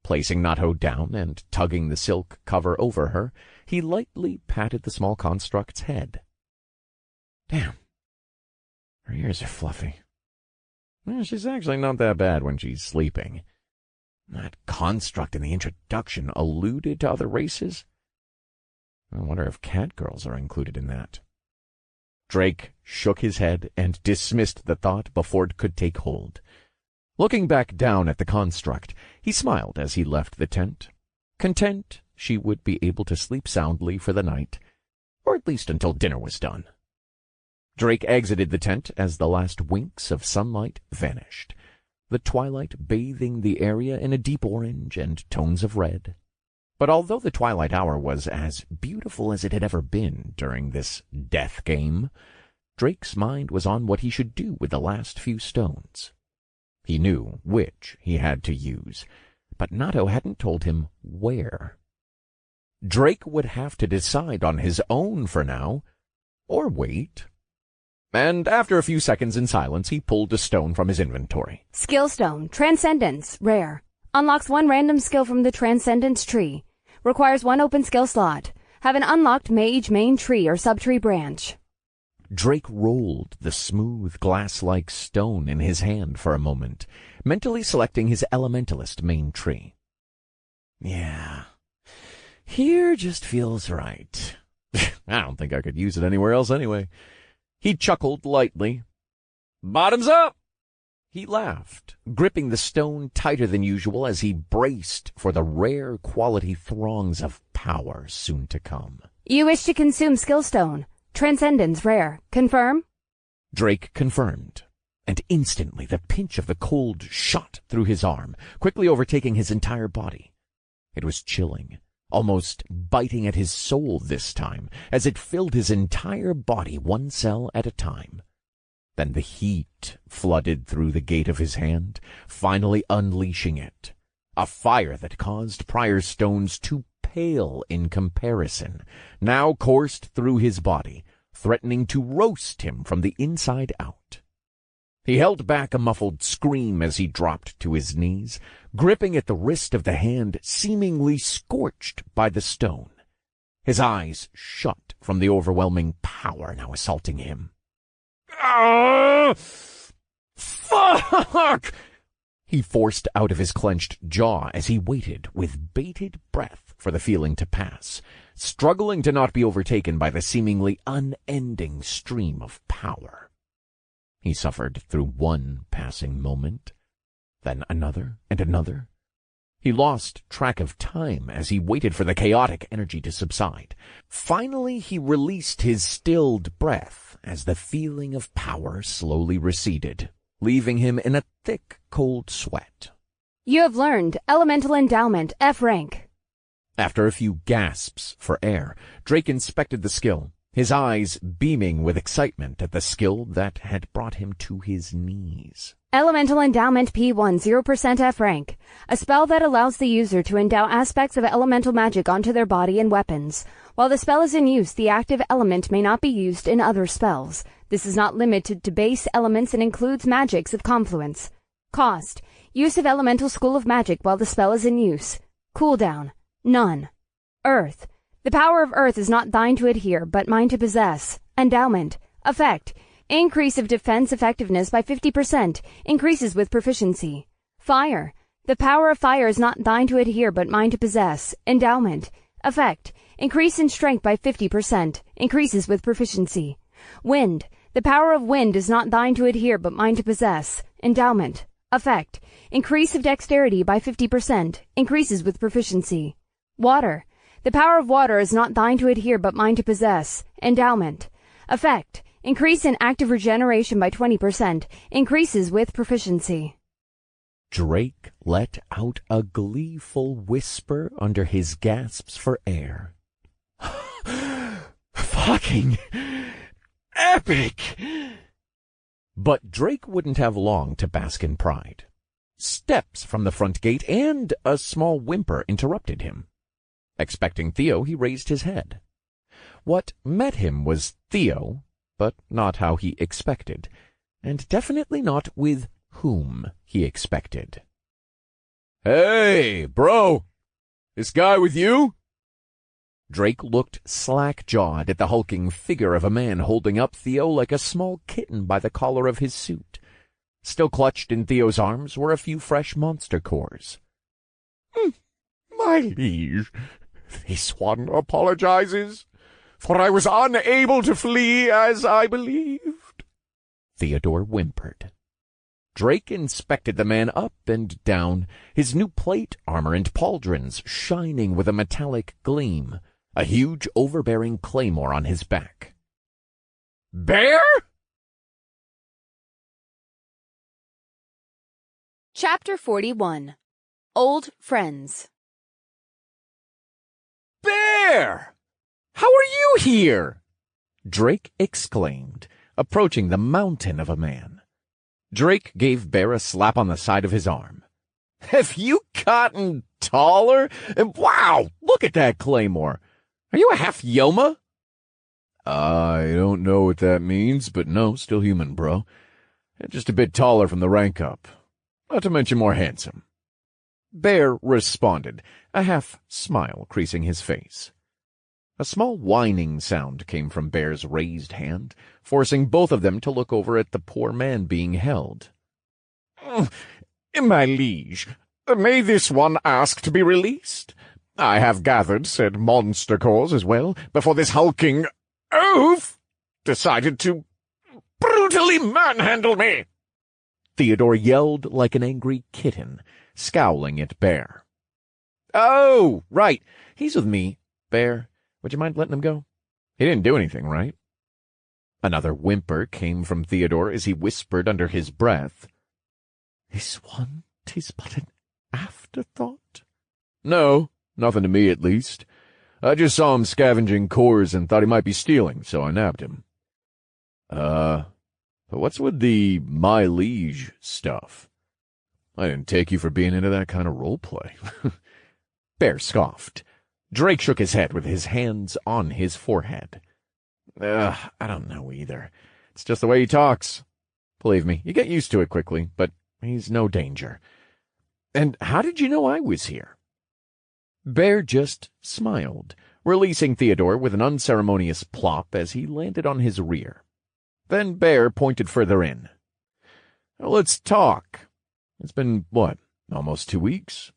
Placing Nato down and tugging the silk cover over her, he lightly patted the small construct's head. Damn, her ears are fluffy. Well, she's actually not that bad when she's sleeping. That construct in the introduction alluded to other races. I wonder if catgirls are included in that. Drake shook his head and dismissed the thought before it could take hold. Looking back down at the construct, he smiled as he left the tent, content she would be able to sleep soundly for the night, or at least until dinner was done. Drake exited the tent as the last winks of sunlight vanished, the twilight bathing the area in a deep orange and tones of red. But although the twilight hour was as beautiful as it had ever been during this death game, Drake's mind was on what he should do with the last few stones. He knew which he had to use, but Nato hadn't told him where. Drake would have to decide on his own for now, or wait. And after a few seconds in silence, he pulled a stone from his inventory. Skill stone. Transcendence. Rare. Unlocks 1 random skill from the Transcendence tree. Requires 1 open skill slot. Have an unlocked mage main tree or subtree branch. Drake rolled the smooth glass-like stone in his hand for a moment, mentally selecting his elementalist main tree. Yeah, here just feels right. I don't think I could use it anywhere else anyway. He chuckled lightly. Bottoms up! He laughed, gripping the stone tighter than usual as he braced for the rare quality throngs of power soon to come. You wish to consume skill stone. Transcendence rare. Confirm? Drake confirmed, and instantly the pinch of the cold shot through his arm, quickly overtaking his entire body. It was chilling, almost biting at his soul this time, as it filled his entire body 1 cell at a time. Then the heat flooded through the gate of his hand, finally unleashing it, a fire that caused Prior's stones to pale in comparison, now coursed through his body, threatening to roast him from the inside out. He held back a muffled scream as he dropped to his knees, gripping at the wrist of the hand seemingly scorched by the stone. His eyes shut from the overwhelming power now assaulting him. Fuck! He forced out of his clenched jaw as he waited with bated breath for the feeling to pass, struggling to not be overtaken by the seemingly unending stream of power. He suffered through one passing moment, then another and another. He lost track of time as he waited for the chaotic energy to subside. Finally, he released his stilled breath as the feeling of power slowly receded, leaving him in a thick, cold sweat. You have learned Elemental Endowment, F rank. After a few gasps for air, Drake inspected the skill, his eyes beaming with excitement at the skill that had brought him to his knees. Elemental Endowment P1, 0% F rank. A spell that allows the user to endow aspects of elemental magic onto their body and weapons. While the spell is in use, the active element may not be used in other spells. This is not limited to base elements and includes magics of confluence. Cost: use of Elemental School of Magic while the spell is in use. Cooldown: none. Earth: the power of Earth is not thine to adhere, but mine to possess. Endowment: effect: increase of defense effectiveness by 50%, increases with proficiency. Fire: the power of fire is not thine to adhere, but mine to possess. Endowment: effect: increase in strength by 50%, increases with proficiency. Wind: the power of wind is not thine to adhere, but mine to possess. Endowment: effect: increase of dexterity by 50%, increases with proficiency. Water: the power of water is not thine to adhere, but mine to possess. Endowment: effect: increase in active regeneration by 20%, increases with proficiency. Drake let out a gleeful whisper under his gasps for air. Fucking epic! But Drake wouldn't have long to bask in pride. Steps from the front gate and a small whimper interrupted him. Expecting Theo, he raised his head. What met him was Theo, but not how he expected, and definitely not with whom he expected. Hey, bro! This guy with you? Drake looked slack-jawed at the hulking figure of a man holding up Theo like a small kitten by the collar of his suit. Still clutched in Theo's arms were a few fresh monster cores. My liege, this one apologizes, for I was unable to flee as I believed. Theodore whimpered. Drake inspected the man up and down, his new plate armor and pauldrons shining with a metallic gleam, a huge overbearing claymore on his back. Bear? Chapter 41. Old Friends. Bear! How are you here? Drake exclaimed, approaching the mountain of a man. Drake gave Bear a slap on the side of his arm. Have you gotten taller? And wow, look at that claymore. Are you a half Yoma? I don't know what that means, but no, still human, bro. Just a bit taller from the rank up. Not to mention more handsome. Bear responded, a half smile creasing his face. A small whining sound came from Bear's raised hand, forcing both of them to look over at the poor man being held. My liege, may this one ask to be released? I have gathered said monster cores as well, before this hulking oaf decided to brutally manhandle me. Theodore yelled like an angry kitten, scowling at Bear. Oh, right. He's with me, Bear. Would you mind letting him go? He didn't do anything, right? Another whimper came from Theodore as he whispered under his breath. This one 'tis but an afterthought? No, nothing to me at least. I just saw him scavenging cores and thought he might be stealing, so I nabbed him. But what's with the my liege stuff? I didn't take you for being into that kind of role play. Bear scoffed. Drake shook his head with his hands on his forehead. I don't know either. It's just the way he talks. Believe me, you get used to it quickly, but he's no danger. And how did you know I was here? Bear just smiled, releasing Theodore with an unceremonious plop as he landed on his rear. Then Bear pointed further in. Let's talk. It's been, almost 2 weeks?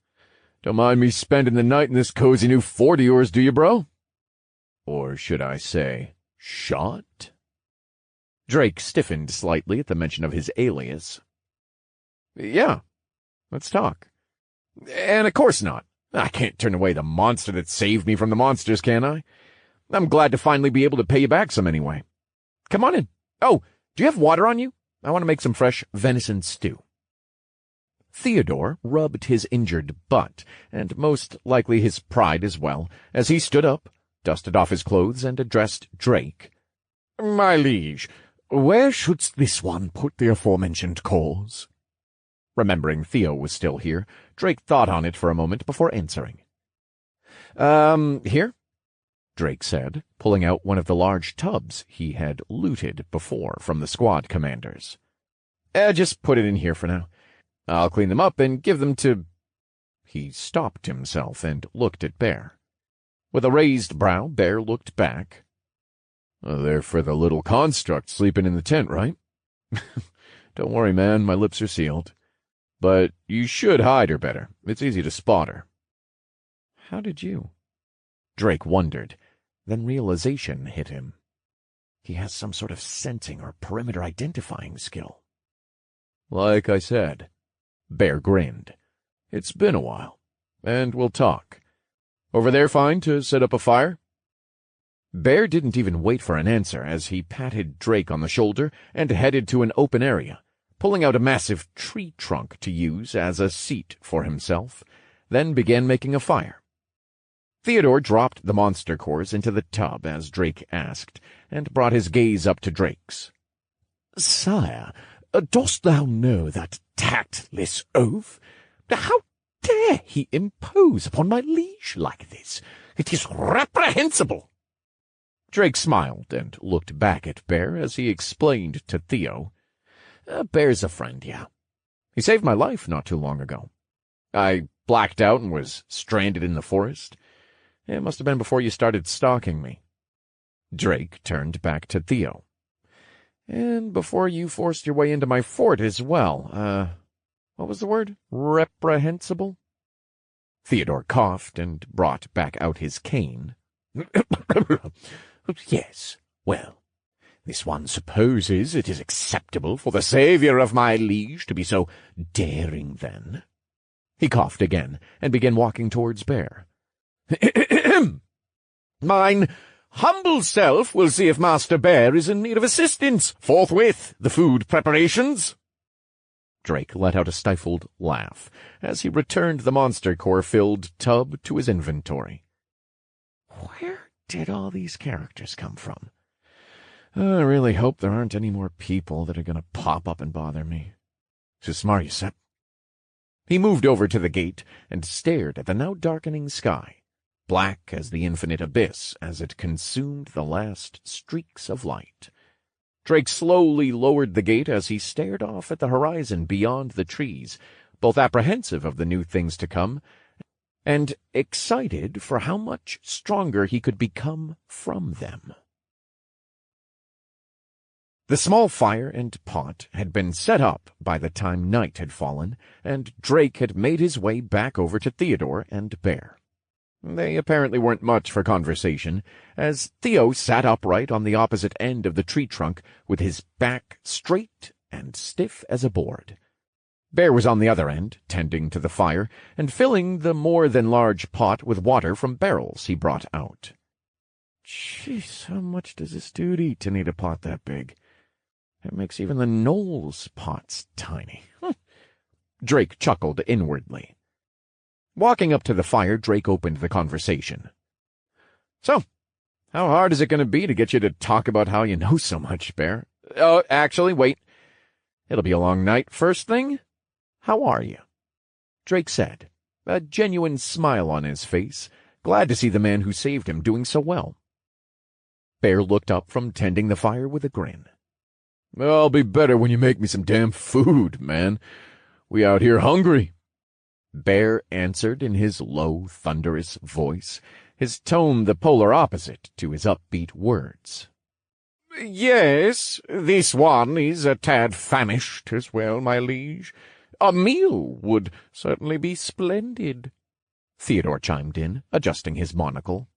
Don't mind me spending the night in this cozy new fort of yours, do you, bro? Or should I say, shot? Drake stiffened slightly at the mention of his alias. Yeah, let's talk. And of course not. I can't turn away the monster that saved me from the monsters, can I? I'm glad to finally be able to pay you back some anyway. Come on in. Oh, do you have water on you? I want to make some fresh venison stew. Theodore rubbed his injured butt, and most likely his pride as well, as he stood up, dusted off his clothes, and addressed Drake. My liege, where shouldst this one put the aforementioned cause? Remembering Theo was still here, Drake thought on it for a moment before answering. Here? Drake said, pulling out one of the large tubs he had looted before from the squad commanders. Just put it in here for now. I'll clean them up and give them to... He stopped himself and looked at Bear. With a raised brow, Bear looked back. They're for the little construct sleeping in the tent, right? Don't worry, man, my lips are sealed. But you should hide her better. It's easy to spot her. How did you? Drake wondered. Then realization hit him. He has some sort of sensing or perimeter identifying skill. Like I said. Bear grinned. It's been a while, and we'll talk. Over there fine to set up a fire? Bear didn't even wait for an answer as he patted Drake on the shoulder and headed to an open area, pulling out a massive tree trunk to use as a seat for himself, then began making a fire. Theodore dropped the monster cores into the tub as Drake asked, and brought his gaze up to Drake's. Sire, dost thou know that tactless oaf? How dare he impose upon my liege like this? It is reprehensible. Drake smiled and looked back at Bear as he explained to Theo. Bear's a friend, yeah. He saved my life not too long ago. I blacked out and was stranded in the forest. It must have been before you started stalking me. Drake turned back to Theo. And before you forced your way into my fort as well. What was the word? Reprehensible? Theodore coughed and brought back out his cane. Yes, well, this one supposes it is acceptable for the saviour of my liege to be so daring, then. He coughed again, and began walking towards Bear. Mine humble self will see if Master Bear is in need of assistance forthwith, the food preparations. Drake let out a stifled laugh as he returned the monster core-filled tub to his inventory. Where did all these characters come from? I really hope there aren't any more people that are going to pop up and bother me. Susmar. He moved over to the gate and stared at the now darkening sky, black as the infinite abyss as it consumed the last streaks of light. Drake slowly lowered the gate as he stared off at the horizon beyond the trees, both apprehensive of the new things to come and excited for how much stronger he could become from them. The small fire and pot had been set up by the time night had fallen, and Drake had made his way back over to Theodore and Bear. They apparently weren't much for conversation, as Theo sat upright on the opposite end of the tree trunk with his back straight and stiff as a board. Bear was on the other end, tending to the fire, and filling the more-than-large pot with water from barrels he brought out. Jeez, how much does this dude eat to need a pot that big? It makes even the Knowles pots tiny. Drake chuckled inwardly. Walking up to the fire, Drake opened the conversation. So, how hard is it going to be to get you to talk about how you know so much, Bear? Oh, actually, wait. It'll be a long night. First thing, how are you? Drake said, a genuine smile on his face, glad to see the man who saved him doing so well. Bear looked up from tending the fire with a grin. I'll be better when you make me some damn food, man. We out here hungry. Bear answered in his low, thunderous voice, his tone the polar opposite to his upbeat words. Yes, this one is a tad famished as well, my liege. A meal would certainly be splendid. Theodore chimed in, adjusting his monocle.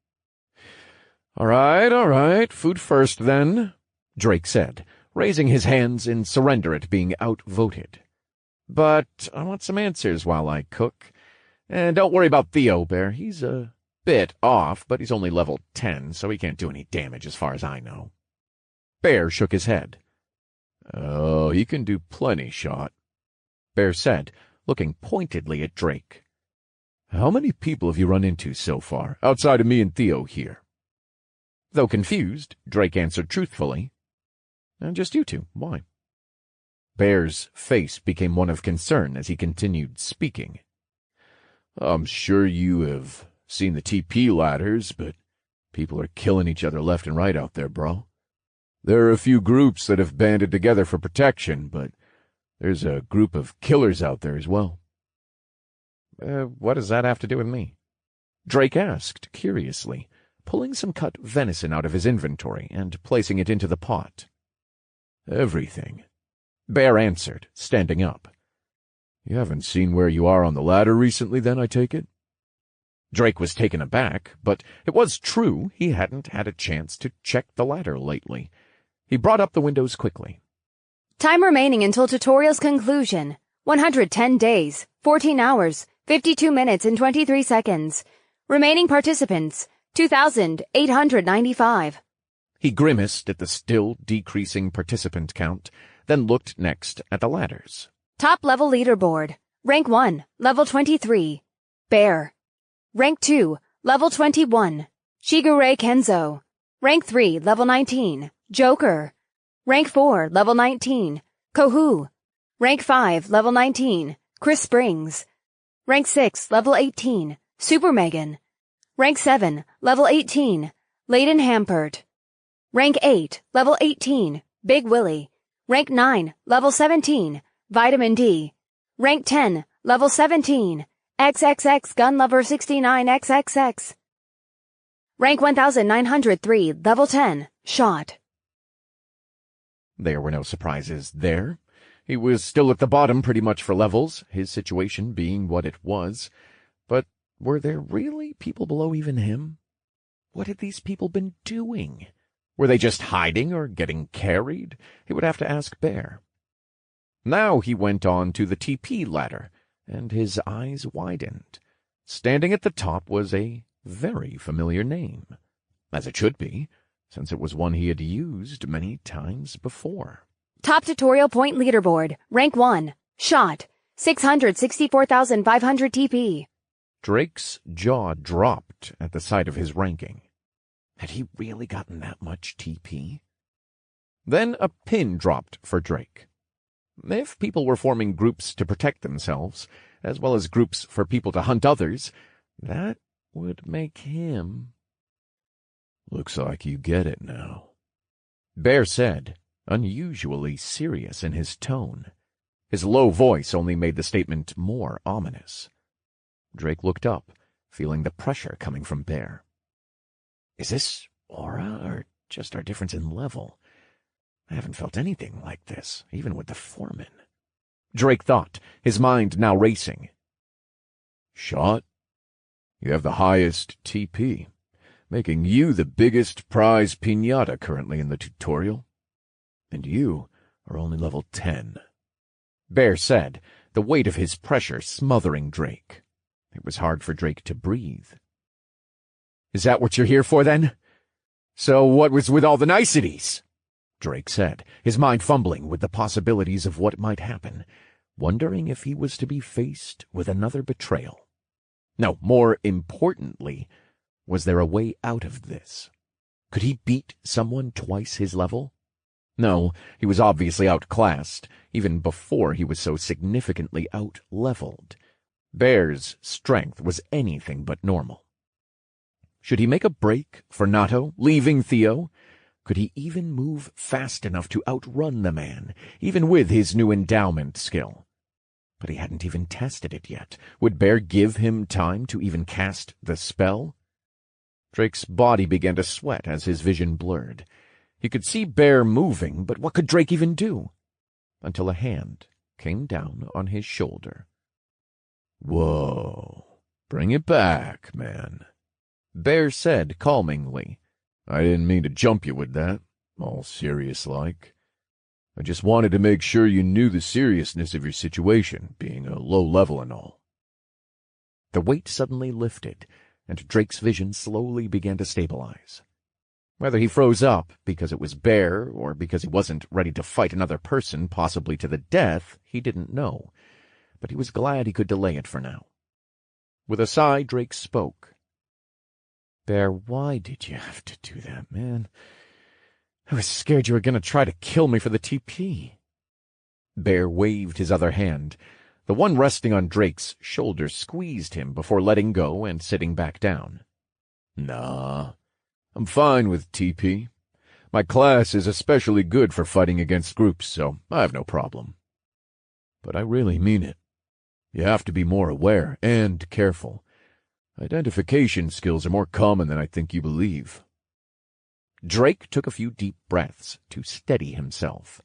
All right, food first then, Drake said, raising his hands in surrender at being outvoted. But I want some answers while I cook. And don't worry about Theo, Bear. He's a bit off, but he's only level 10, so he can't do any damage as far as I know. Bear shook his head. Oh, he can do plenty, Shot, Bear said, looking pointedly at Drake. How many people have you run into so far, outside of me and Theo here? Though confused, Drake answered truthfully. Just you two. Why? Bear's face became one of concern as he continued speaking. I'm sure you have seen the TP ladders, but people are killing each other left and right out there, bro. There are a few groups that have banded together for protection, but there's a group of killers out there as well. What does that have to do with me? Drake asked, curiously, pulling some cut venison out of his inventory and placing it into the pot. Everything, Bear answered, standing up. You haven't seen where you are on the ladder recently, then, I take it? Drake was taken aback, but it was true he hadn't had a chance to check the ladder lately. He brought up the windows quickly. Time remaining until tutorial's conclusion. 110 days, 14 hours, 52 minutes and 23 seconds. Remaining participants, 2,895. He grimaced at the still decreasing participant count, then looked next at the ladders. Top level leaderboard. Rank 1, level 23. Bear. Rank 2, level 21. Shigure Kenzo. Rank 3, level 19. Joker. Rank 4, level 19. Kohu. Rank 5, level 19. Chris Springs. Rank 6, level 18. Super Megan. Rank 7, level 18. Layden Hampert. Rank 8, level 18. Big Willie. Rank 9, level 17. Vitamin D. Rank 10, level 17. XXX Gunlover 69 XXX. Rank 1903, level 10. Shot. There were no surprises there. He was still at the bottom pretty much for levels, his situation being what it was. But were there really people below even him? What had these people been doing? Were they just hiding or getting carried? He would have to ask Bear. Now he went on to the TP ladder, and his eyes widened. Standing at the top was a very familiar name, as it should be, since it was one he had used many times before. Top tutorial point leaderboard. Rank 1. Shot. 664,500 TP. Drake's jaw dropped at the sight of his ranking. Had he really gotten that much TP? Then a pin dropped for Drake. If people were forming groups to protect themselves, as well as groups for people to hunt others, that would make him... Looks like you get it now, Bear said, unusually serious in his tone. His low voice only made the statement more ominous. Drake looked up, feeling the pressure coming from Bear. Is this aura, or just our difference in level? I haven't felt anything like this, even with the foreman. Drake thought, his mind now racing. Shot, you have the highest TP, making you the biggest prize piñata currently in the tutorial. And you are only level 10. Bear said, the weight of his pressure smothering Drake. It was hard for Drake to breathe. Is that what you're here for, then? So what was with all the niceties? Drake said, his mind fumbling with the possibilities of what might happen, wondering if he was to be faced with another betrayal. No, more importantly, was there a way out of this? Could he beat someone twice his level? No, he was obviously outclassed, even before he was so significantly out-leveled. Bear's strength was anything but normal. Should he make a break for Nato, leaving Theo? Could he even move fast enough to outrun the man, even with his new endowment skill? But he hadn't even tested it yet. Would Bear give him time to even cast the spell? Drake's body began to sweat as his vision blurred. He could see Bear moving, but what could Drake even do? Until a hand came down on his shoulder. "Whoa, bring it back, man," Bear said calmingly. "I didn't mean to jump you with that, all serious-like. I just wanted to make sure you knew the seriousness of your situation, being a low level and all." The weight suddenly lifted, and Drake's vision slowly began to stabilize. Whether he froze up because it was Bear or because he wasn't ready to fight another person, possibly to the death, he didn't know. But he was glad he could delay it for now. With a sigh, Drake spoke. "Bear, why did you have to do that, man? I was scared you were going to try to kill me for the TP." Bear waved his other hand. The one resting on Drake's shoulder squeezed him before letting go and sitting back down. "Nah, I'm fine with TP. My class is especially good for fighting against groups, so I have no problem. But I really mean it. You have to be more aware and careful. Identification skills are more common than I think you believe." Drake took a few deep breaths to steady himself.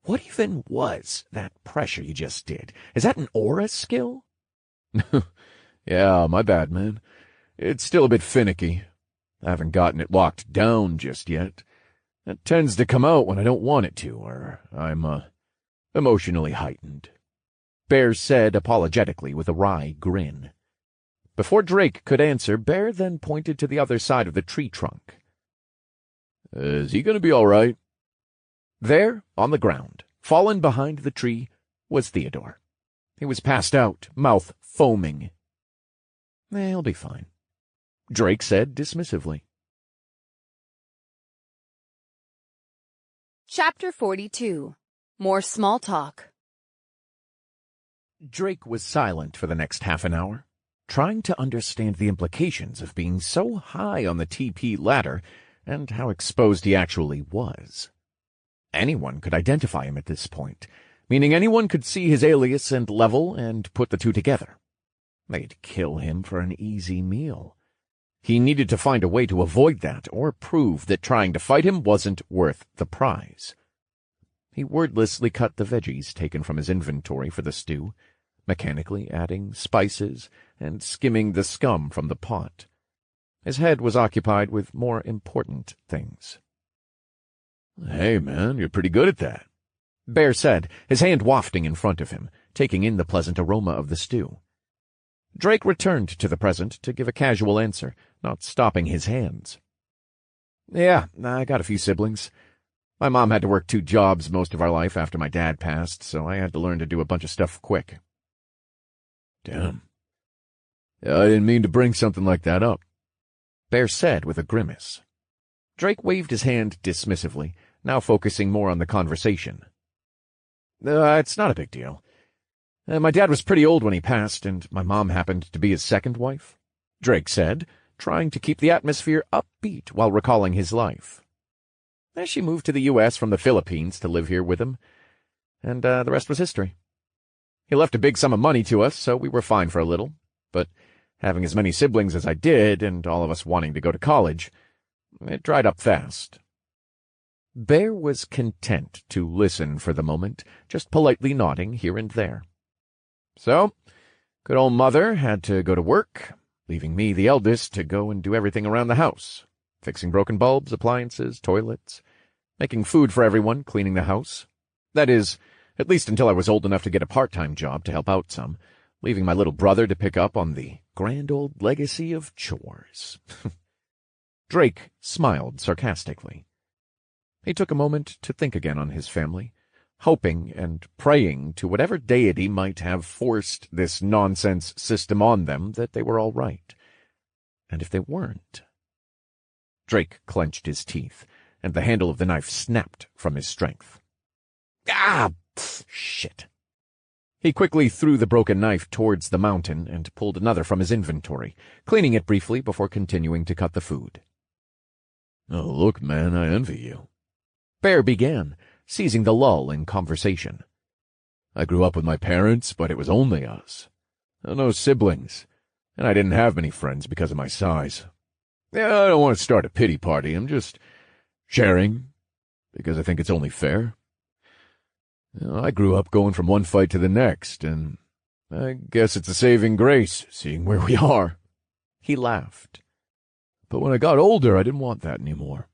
What even was that pressure you just did? Is that an aura skill? Yeah, my bad, man. It's still a bit finicky. I haven't gotten it locked down just yet. It tends to come out when I don't want it to, or I'm, emotionally heightened," Bear said apologetically with a wry grin. Before Drake could answer, Bear then pointed to the other side of the tree trunk. "Is he going to be all right?" There, on the ground, fallen behind the tree, was Theodore. He was passed out, mouth foaming. "He'll be fine," Drake said dismissively. Chapter 42. More small talk. Drake was silent for the next half an hour, trying to understand the implications of being so high on the TP ladder and how exposed he actually was. Anyone could identify him at this point, meaning anyone could see his alias and level and put the two together. They'd kill him for an easy meal. He needed to find a way to avoid that or prove that trying to fight him wasn't worth the prize. He wordlessly cut the veggies taken from his inventory for the stew, mechanically adding spices and skimming the scum from the pot. His head was occupied with more important things. "Hey, man, you're pretty good at that," Bear said, his hand wafting in front of him, taking in the pleasant aroma of the stew. Drake returned to the present to give a casual answer, not stopping his hands. "Yeah, I got a few siblings. My mom had to work 2 jobs most of our life after my dad passed, so I had to learn to do a bunch of stuff quick." "Damn. Yeah, I didn't mean to bring something like that up," Bear said with a grimace. Drake waved his hand dismissively, now focusing more on the conversation. It's not a big deal. My dad was pretty old when he passed, and my mom happened to be his second wife," Drake said, trying to keep the atmosphere upbeat while recalling his life. She moved to the U.S. from the Philippines to live here with him, and the rest was history. He left a big sum of money to us, so we were fine for a little, but having as many siblings as I did, and all of us wanting to go to college, it dried up fast. Bear was content to listen for the moment, just politely nodding here and there. So, good old mother had to go to work, leaving me, the eldest, to go and do everything around the house, fixing broken bulbs, appliances, toilets, making food for everyone, cleaning the house. That is, at least until I was old enough to get a part-time job to help out some, leaving my little brother to pick up on the grand old legacy of chores. Drake smiled sarcastically. He took a moment to think again on his family, hoping and praying to whatever deity might have forced this nonsense system on them that they were all right. And if they weren't... Drake clenched his teeth, and the handle of the knife snapped from his strength. Ah! Shit. He quickly threw the broken knife towards the mountain and pulled another from his inventory, cleaning it briefly before continuing to cut the food. Oh, look, man, I envy you. Bear began, seizing the lull in conversation. I grew up with my parents, but it was only us. No siblings, and I didn't have many friends because of my size. Yeah, I don't want to start a pity party. I'm just sharing, because I think it's only fair. I grew up going from one fight to the next, and I guess it's a saving grace, seeing where we are. He laughed. But when I got older, I didn't want that anymore.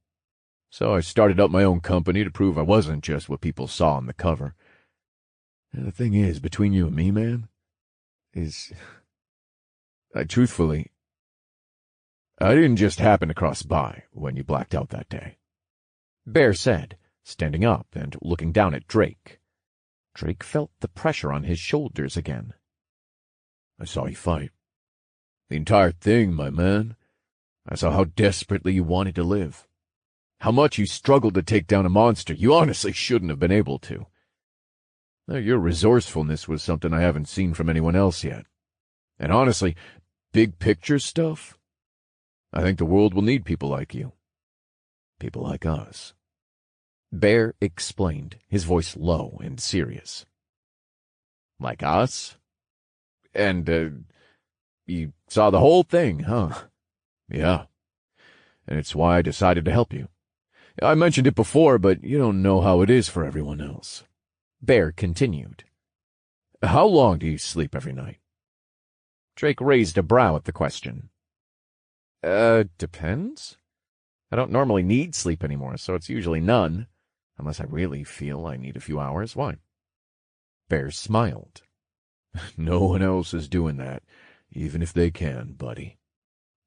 So I started up my own company to prove I wasn't just what people saw on the cover. And the thing is, between you and me, man, truthfully, I didn't just happen to cross by when you blacked out that day. Bear said, standing up and looking down at Drake. Drake felt the pressure on his shoulders again. I saw you fight. The entire thing, my man. I saw how desperately you wanted to live. How much you struggled to take down a monster you honestly shouldn't have been able to. Your resourcefulness was something I haven't seen from anyone else yet. And honestly, big picture stuff, I think the world will need people like you. People like us. Bear explained, his voice low and serious. Like us? And, you saw the whole thing, huh? Yeah. And it's why I decided to help you. I mentioned it before, but you don't know how it is for everyone else. Bear continued. How long do you sleep every night? Drake raised a brow at the question. Depends. I don't normally need sleep anymore, so it's usually none. Unless I really feel I need a few hours. Why? Bear smiled. No one else is doing that, even if they can, buddy.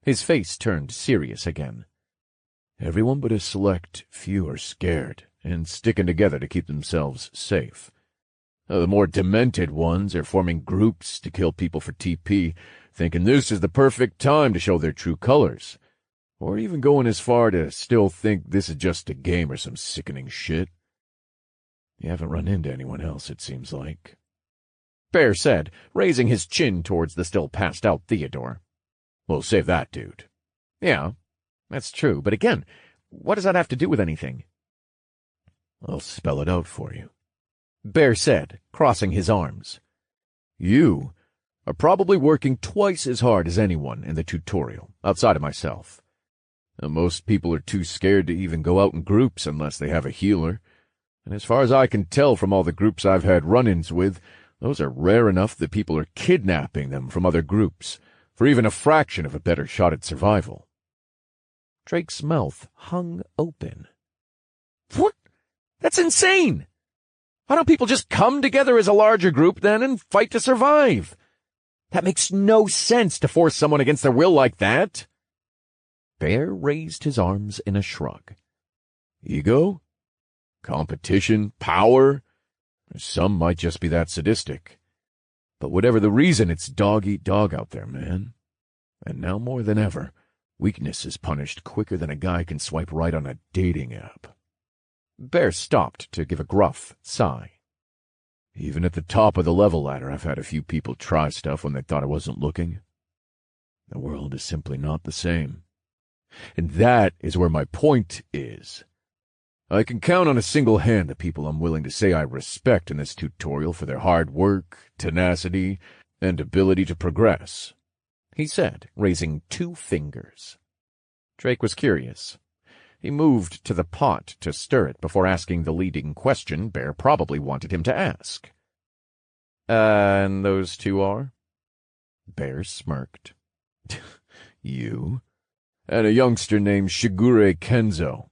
His face turned serious again. Everyone but a select few are scared and sticking together to keep themselves safe. The more demented ones are forming groups to kill people for TP, thinking this is the perfect time to show their true colors. Or even going as far to still think this is just a game or some sickening shit. You haven't run into anyone else, it seems like. Bear said, raising his chin towards the still passed-out Theodore. Well, save that, dude. Yeah, that's true, but again, what does that have to do with anything? I'll spell it out for you. Bear said, crossing his arms. You are probably working twice as hard as anyone in the tutorial, outside of myself. Most people are too scared to even go out in groups unless they have a healer. And as far as I can tell from all the groups I've had run-ins with, those are rare enough that people are kidnapping them from other groups for even a fraction of a better shot at survival. Drake's mouth hung open. What? That's insane! Why don't people just come together as a larger group then and fight to survive? That makes no sense to force someone against their will like that. Bear raised his arms in a shrug. Ego? Competition? Power? Some might just be that sadistic. But whatever the reason, it's dog-eat-dog out there, man. And now more than ever, weakness is punished quicker than a guy can swipe right on a dating app. Bear stopped to give a gruff sigh. Even at the top of the level ladder, I've had a few people try stuff when they thought I wasn't looking. The world is simply not the same. And that is where my point is. I can count on a single hand the people I'm willing to say I respect in this tutorial for their hard work, tenacity, and ability to progress, he said, raising 2 fingers. Drake was curious. He moved to the pot to stir it before asking the leading question Bear probably wanted him to ask. And those 2 are? Bear smirked. You? And a youngster named Shigure Kenzo.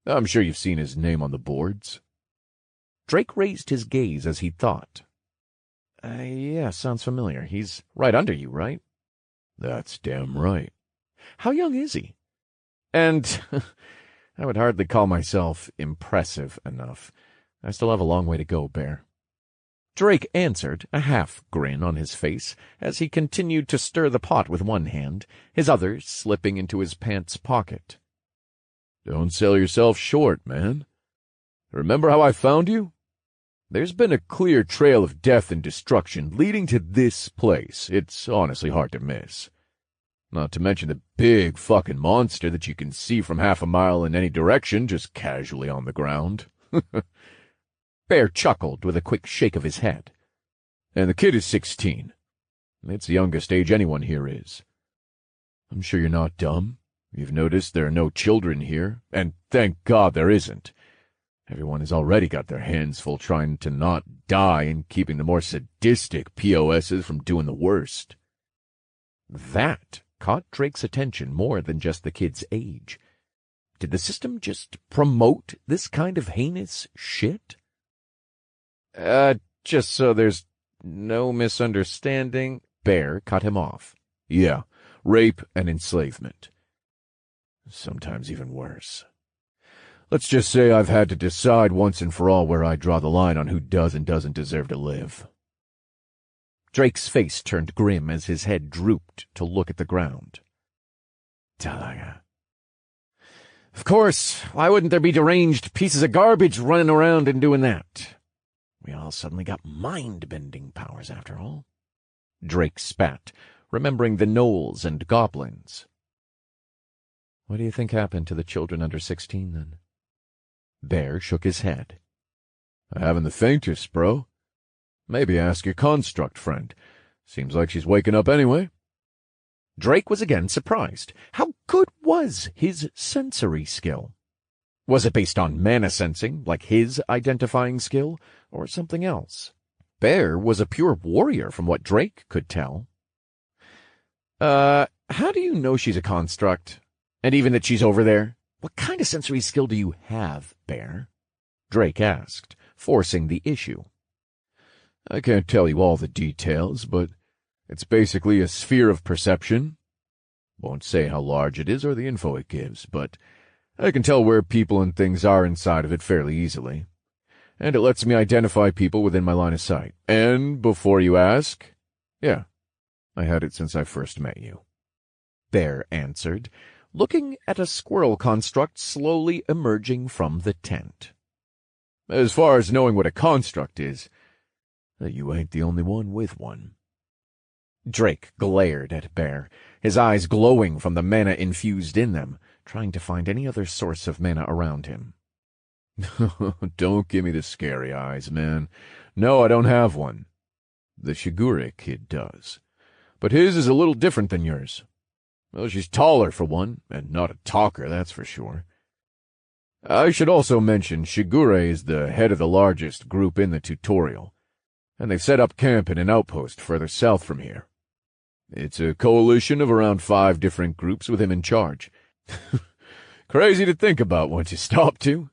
I'm sure you've seen his name on the boards. Drake raised his gaze as he thought. Yeah, sounds familiar. He's right under you, right? That's damn right. How young is he? And I would hardly call myself impressive enough. I still have a long way to go, Bear. Drake answered, a half grin on his face, as he continued to stir the pot with one hand, his other slipping into his pants pocket. Don't sell yourself short, man. Remember how I found you? There's been a clear trail of death and destruction leading to this place. It's honestly hard to miss. Not to mention the big fucking monster that you can see from half a mile in any direction just casually on the ground. Bear chuckled with a quick shake of his head. And the kid is 16. It's the youngest age anyone here is. I'm sure you're not dumb. You've noticed there are no children here, and thank God there isn't. Everyone has already got their hands full trying to not die and keeping the more sadistic POSs from doing the worst. That caught Drake's attention more than just the kid's age. Did the system just promote this kind of heinous shit? Just so there's no misunderstanding, Bear cut him off. Yeah, rape and enslavement. Sometimes even worse. Let's just say I've had to decide once and for all where I draw the line on who does and doesn't deserve to live. Drake's face turned grim as his head drooped to look at the ground. Talaga. Of course, why wouldn't there be deranged pieces of garbage running around and doing that? We all suddenly got mind-bending powers after all. Drake spat, remembering the gnolls and goblins. What do you think happened to the children under 16, then? Bear shook his head. I haven't the faintest, bro. Maybe ask your construct friend. Seems like she's waking up anyway. Drake was again surprised. How good was his sensory skill? Was it based on mana sensing, like his identifying skill, or something else? Bear was a pure warrior from what Drake could tell. How do you know she's a construct? And even that she's over there? What kind of sensory skill do you have, Bear? Drake asked, forcing the issue. I can't tell you all the details, but it's basically a sphere of perception. Won't say how large it is or the info it gives, but I can tell where people and things are inside of it fairly easily. And it lets me identify people within my line of sight. And before you ask, yeah, I had it since I first met you. Bear answered, looking at a squirrel construct slowly emerging from the tent. As far as knowing what a construct is, you ain't the only one with one. Drake glared at Bear, his eyes glowing from the mana infused in them, trying to find any other source of mana around him. Don't give me the scary eyes, man. No, I don't have one. The Shigure kid does. But his is a little different than yours. Well, she's taller for one, and not a talker, that's for sure. I should also mention Shigure is the head of the largest group in the tutorial, and they've set up camp in an outpost further south from here. It's a coalition of around 5 different groups with him in charge. Crazy to think about once you stop to.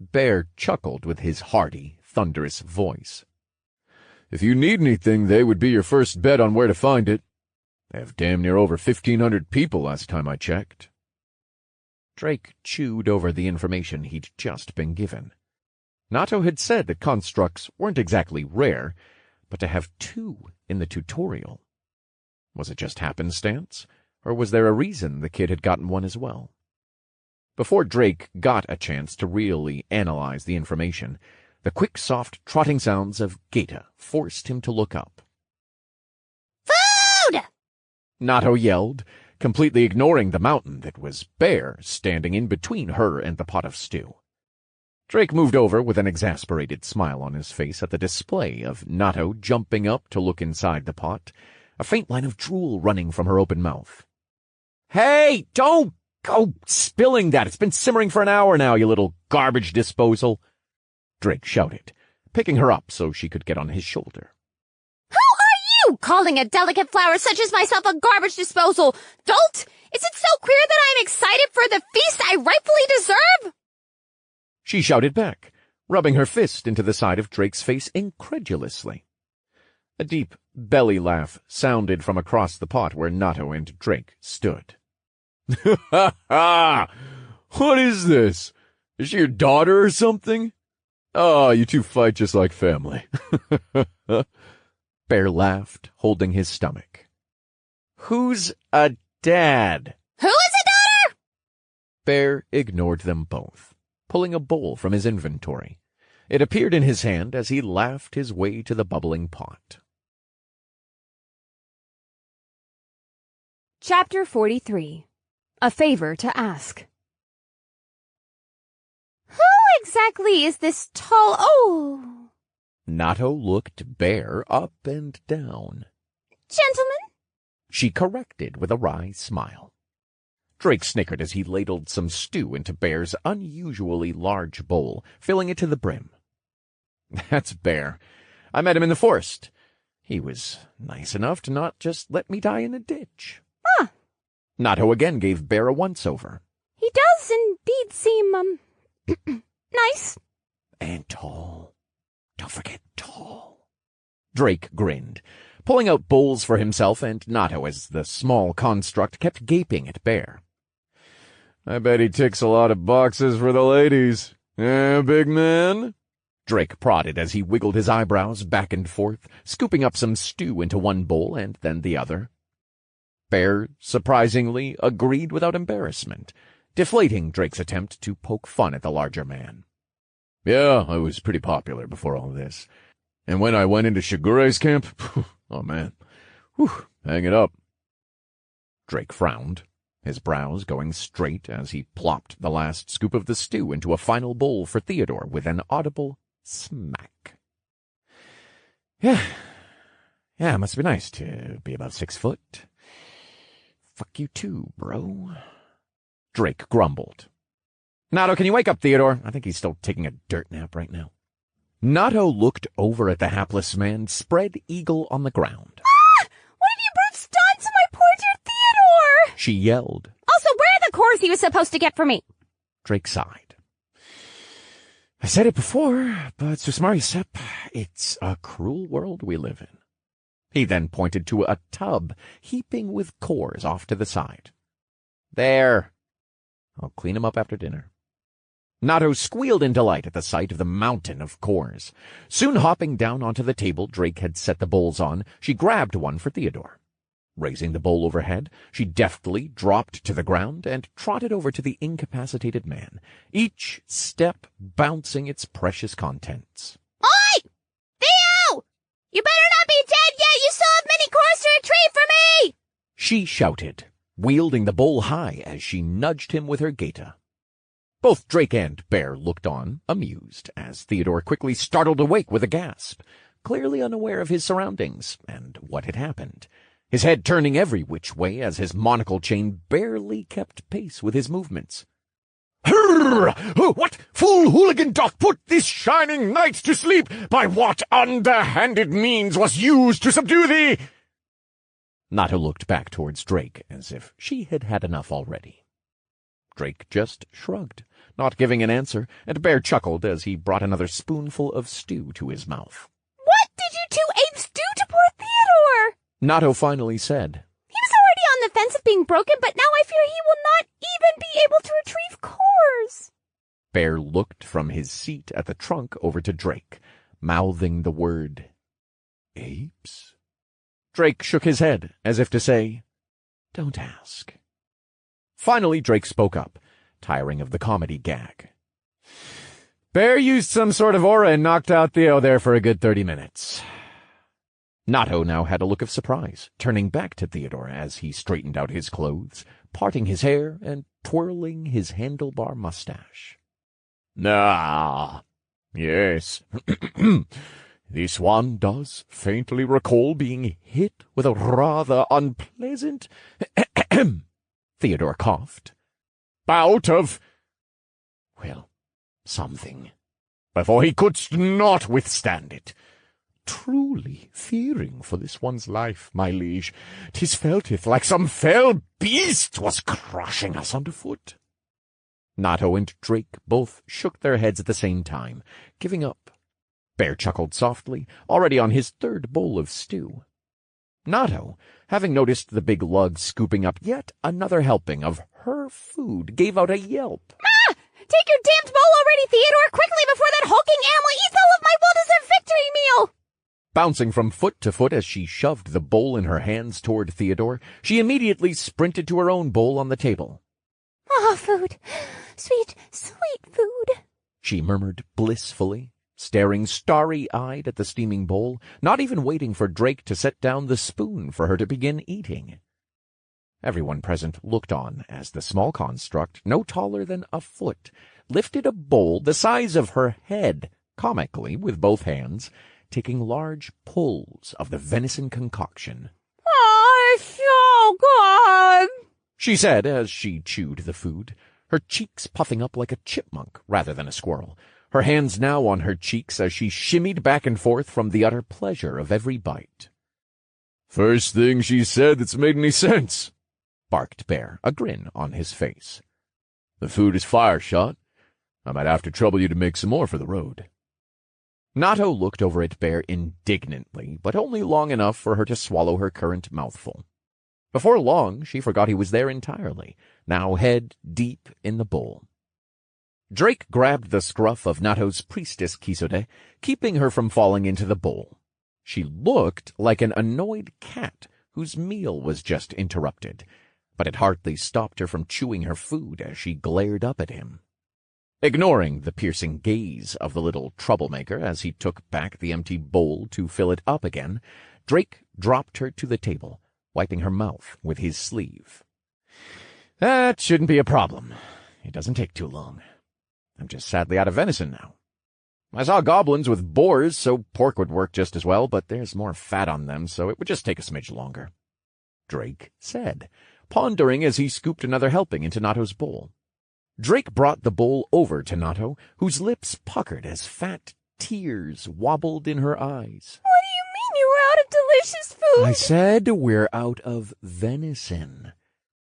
Bear chuckled with his hearty, thunderous voice. If you need anything, they would be your first bet on where to find it. They have damn near over 1,500 people last time I checked. Drake chewed over the information he'd just been given. Nato had said that constructs weren't exactly rare, but to have 2 in the tutorial. Was it just happenstance, or was there a reason the kid had gotten one as well? Before Drake got a chance to really analyze the information, the quick, soft, trotting sounds of Gaeta forced him to look up. Food! Nato yelled, completely ignoring the mountain that was Bear standing in between her and the pot of stew. Drake moved over with an exasperated smile on his face at the display of Nato jumping up to look inside the pot, a faint line of drool running from her open mouth. "Hey, don't go spilling that! It's been simmering for an hour now, you little garbage disposal!" Drake shouted, picking her up so she could get on his shoulder. Who are you, calling a delicate flower such as myself a garbage disposal? Dolt! Is it so queer that I am excited for the feast I rightfully deserve? She shouted back, rubbing her fist into the side of Drake's face incredulously. A deep belly laugh sounded from across the pot where Nato and Drake stood. "Ha ha! What is this? Is she your daughter or something? Oh, you two fight just like family." Bear laughed, holding his stomach. "Who's a dad?" Who is a daughter? Bear ignored them both, pulling a bowl from his inventory. It appeared in his hand as he laughed his way to the bubbling pot. Chapter 43. A Favor to Ask. Who exactly is this tall... Oh! Natto looked Bear up and down. Gentlemen? She corrected with a wry smile. Drake snickered as he ladled some stew into Bear's unusually large bowl, filling it to the brim. That's Bear. I met him in the forest. He was nice enough to not just let me die in a ditch. Ah. Natto again gave Bear a once-over. He does indeed seem, nice. And tall. Don't forget tall. Drake grinned, pulling out bowls for himself and Natto as the small construct kept gaping at Bear. I bet he ticks a lot of boxes for the ladies. Eh, big man? Drake prodded as he wiggled his eyebrows back and forth, scooping up some stew into one bowl and then the other. Bear, surprisingly, agreed without embarrassment, deflating Drake's attempt to poke fun at the larger man. Yeah, I was pretty popular before all this. And when I went into Shigure's camp, oh man, hang it up. Drake frowned, his brows going straight as he plopped the last scoop of the stew into a final bowl for Theodore with an audible smack. Yeah, it must be nice to be about 6 foot. Fuck you too, bro. Drake grumbled. Natto, can you wake up Theodore? I think he's still taking a dirt nap right now. Natto looked over at the hapless man, spread eagle on the ground. Ah! What have you brutes done to my poor dear Theodore? She yelled. Also, where are the cores he was supposed to get for me? Drake sighed. I said it before, but Susmari Sep, it's a cruel world we live in. He then pointed to a tub heaping with cores off to the side. There. I'll clean 'em up after dinner. Natto squealed in delight at the sight of the mountain of cores. Soon hopping down onto the table Drake had set the bowls on, she grabbed one for Theodore. Raising the bowl overhead, she deftly dropped to the ground and trotted over to the incapacitated man, each step bouncing its precious contents. Oi! Theo! You better not be dead yet! You still have many cores to retrieve for me! She shouted, wielding the bowl high as she nudged him with her gaita. Both Drake and Bear looked on, amused, as Theodore quickly startled awake with a gasp, clearly unaware of his surroundings and what had happened, his head turning every which way as his monocle chain barely kept pace with his movements. Hurrah! What fool hooligan doth put this shining knight to sleep? By what underhanded means was used to subdue thee? Natto looked back towards Drake as if she had had enough already. Drake just shrugged, not giving an answer, and Bear chuckled as he brought another spoonful of stew to his mouth. What did you two apes do to poor Theodore? Natto finally said. He was already on the fence of being broken, but now I fear he will not even be able to retrieve cores. Bear looked from his seat at the trunk over to Drake, mouthing the word, apes? Drake shook his head, as if to say, don't ask. Finally, Drake spoke up, tiring of the comedy gag. Bear used some sort of aura and knocked out Theo there for a good 30 minutes. Natto now had a look of surprise, turning back to Theodore as he straightened out his clothes, parting his hair and twirling his handlebar mustache. Ah, yes. This one does faintly recall being hit with a rather unpleasant Theodore coughed. bout of, Well, something. before he could not withstand it. Truly fearing for this one's life, my liege, 'tis felteth like some fell beast was crushing us underfoot. Natto and Drake both shook their heads at the same time, giving up. Bear chuckled softly, already on his third bowl of stew. Natto, having noticed the big lug scooping up yet another helping of her food, gave out a yelp. Ah! Take your damned bowl already, Theodore, quickly before that hulking animal eats all of my well-deserved victory meal! Bouncing from foot to foot as she shoved the bowl in her hands toward Theodore, she immediately sprinted to her own bowl on the table. Ah, food. Sweet, sweet food. She murmured blissfully, staring starry-eyed at the steaming bowl, not even waiting for Drake to set down the spoon for her to begin eating. Everyone present looked on as the small construct, no taller than a foot, lifted a bowl the size of her head, comically, with both hands, taking large pulls of the venison concoction. "Oh, it's so good," she said as she chewed the food, her cheeks puffing up like a chipmunk rather than a squirrel, her hands now on her cheeks as she shimmied back and forth from the utter pleasure of every bite. "First thing she said that's made any sense," barked Bear, a grin on his face. "The food is fire shot. I might have to trouble you to make some more for the road." Natto looked over at Bear indignantly, but only long enough for her to swallow her current mouthful. Before long, she forgot he was there entirely, now head deep in the bowl. Drake grabbed the scruff of Natto's priestess Kisode, keeping her from falling into the bowl. She looked like an annoyed cat whose meal was just interrupted, but it hardly stopped her from chewing her food as she glared up at him. Ignoring the piercing gaze of the little troublemaker as he took back the empty bowl to fill it up again, Drake dropped her to the table, wiping her mouth with his sleeve. "That shouldn't be a problem. It doesn't take too long. I'm just sadly out of venison now. I saw goblins with boars, so pork would work just as well, but there's more fat on them, so it would just take a smidge longer," Drake said, pondering as he scooped another helping into Natto's bowl. Drake brought the bowl over to Natto, whose lips puckered as fat tears wobbled in her eyes. "What do you mean you were out of delicious food?" "I said we're out of venison.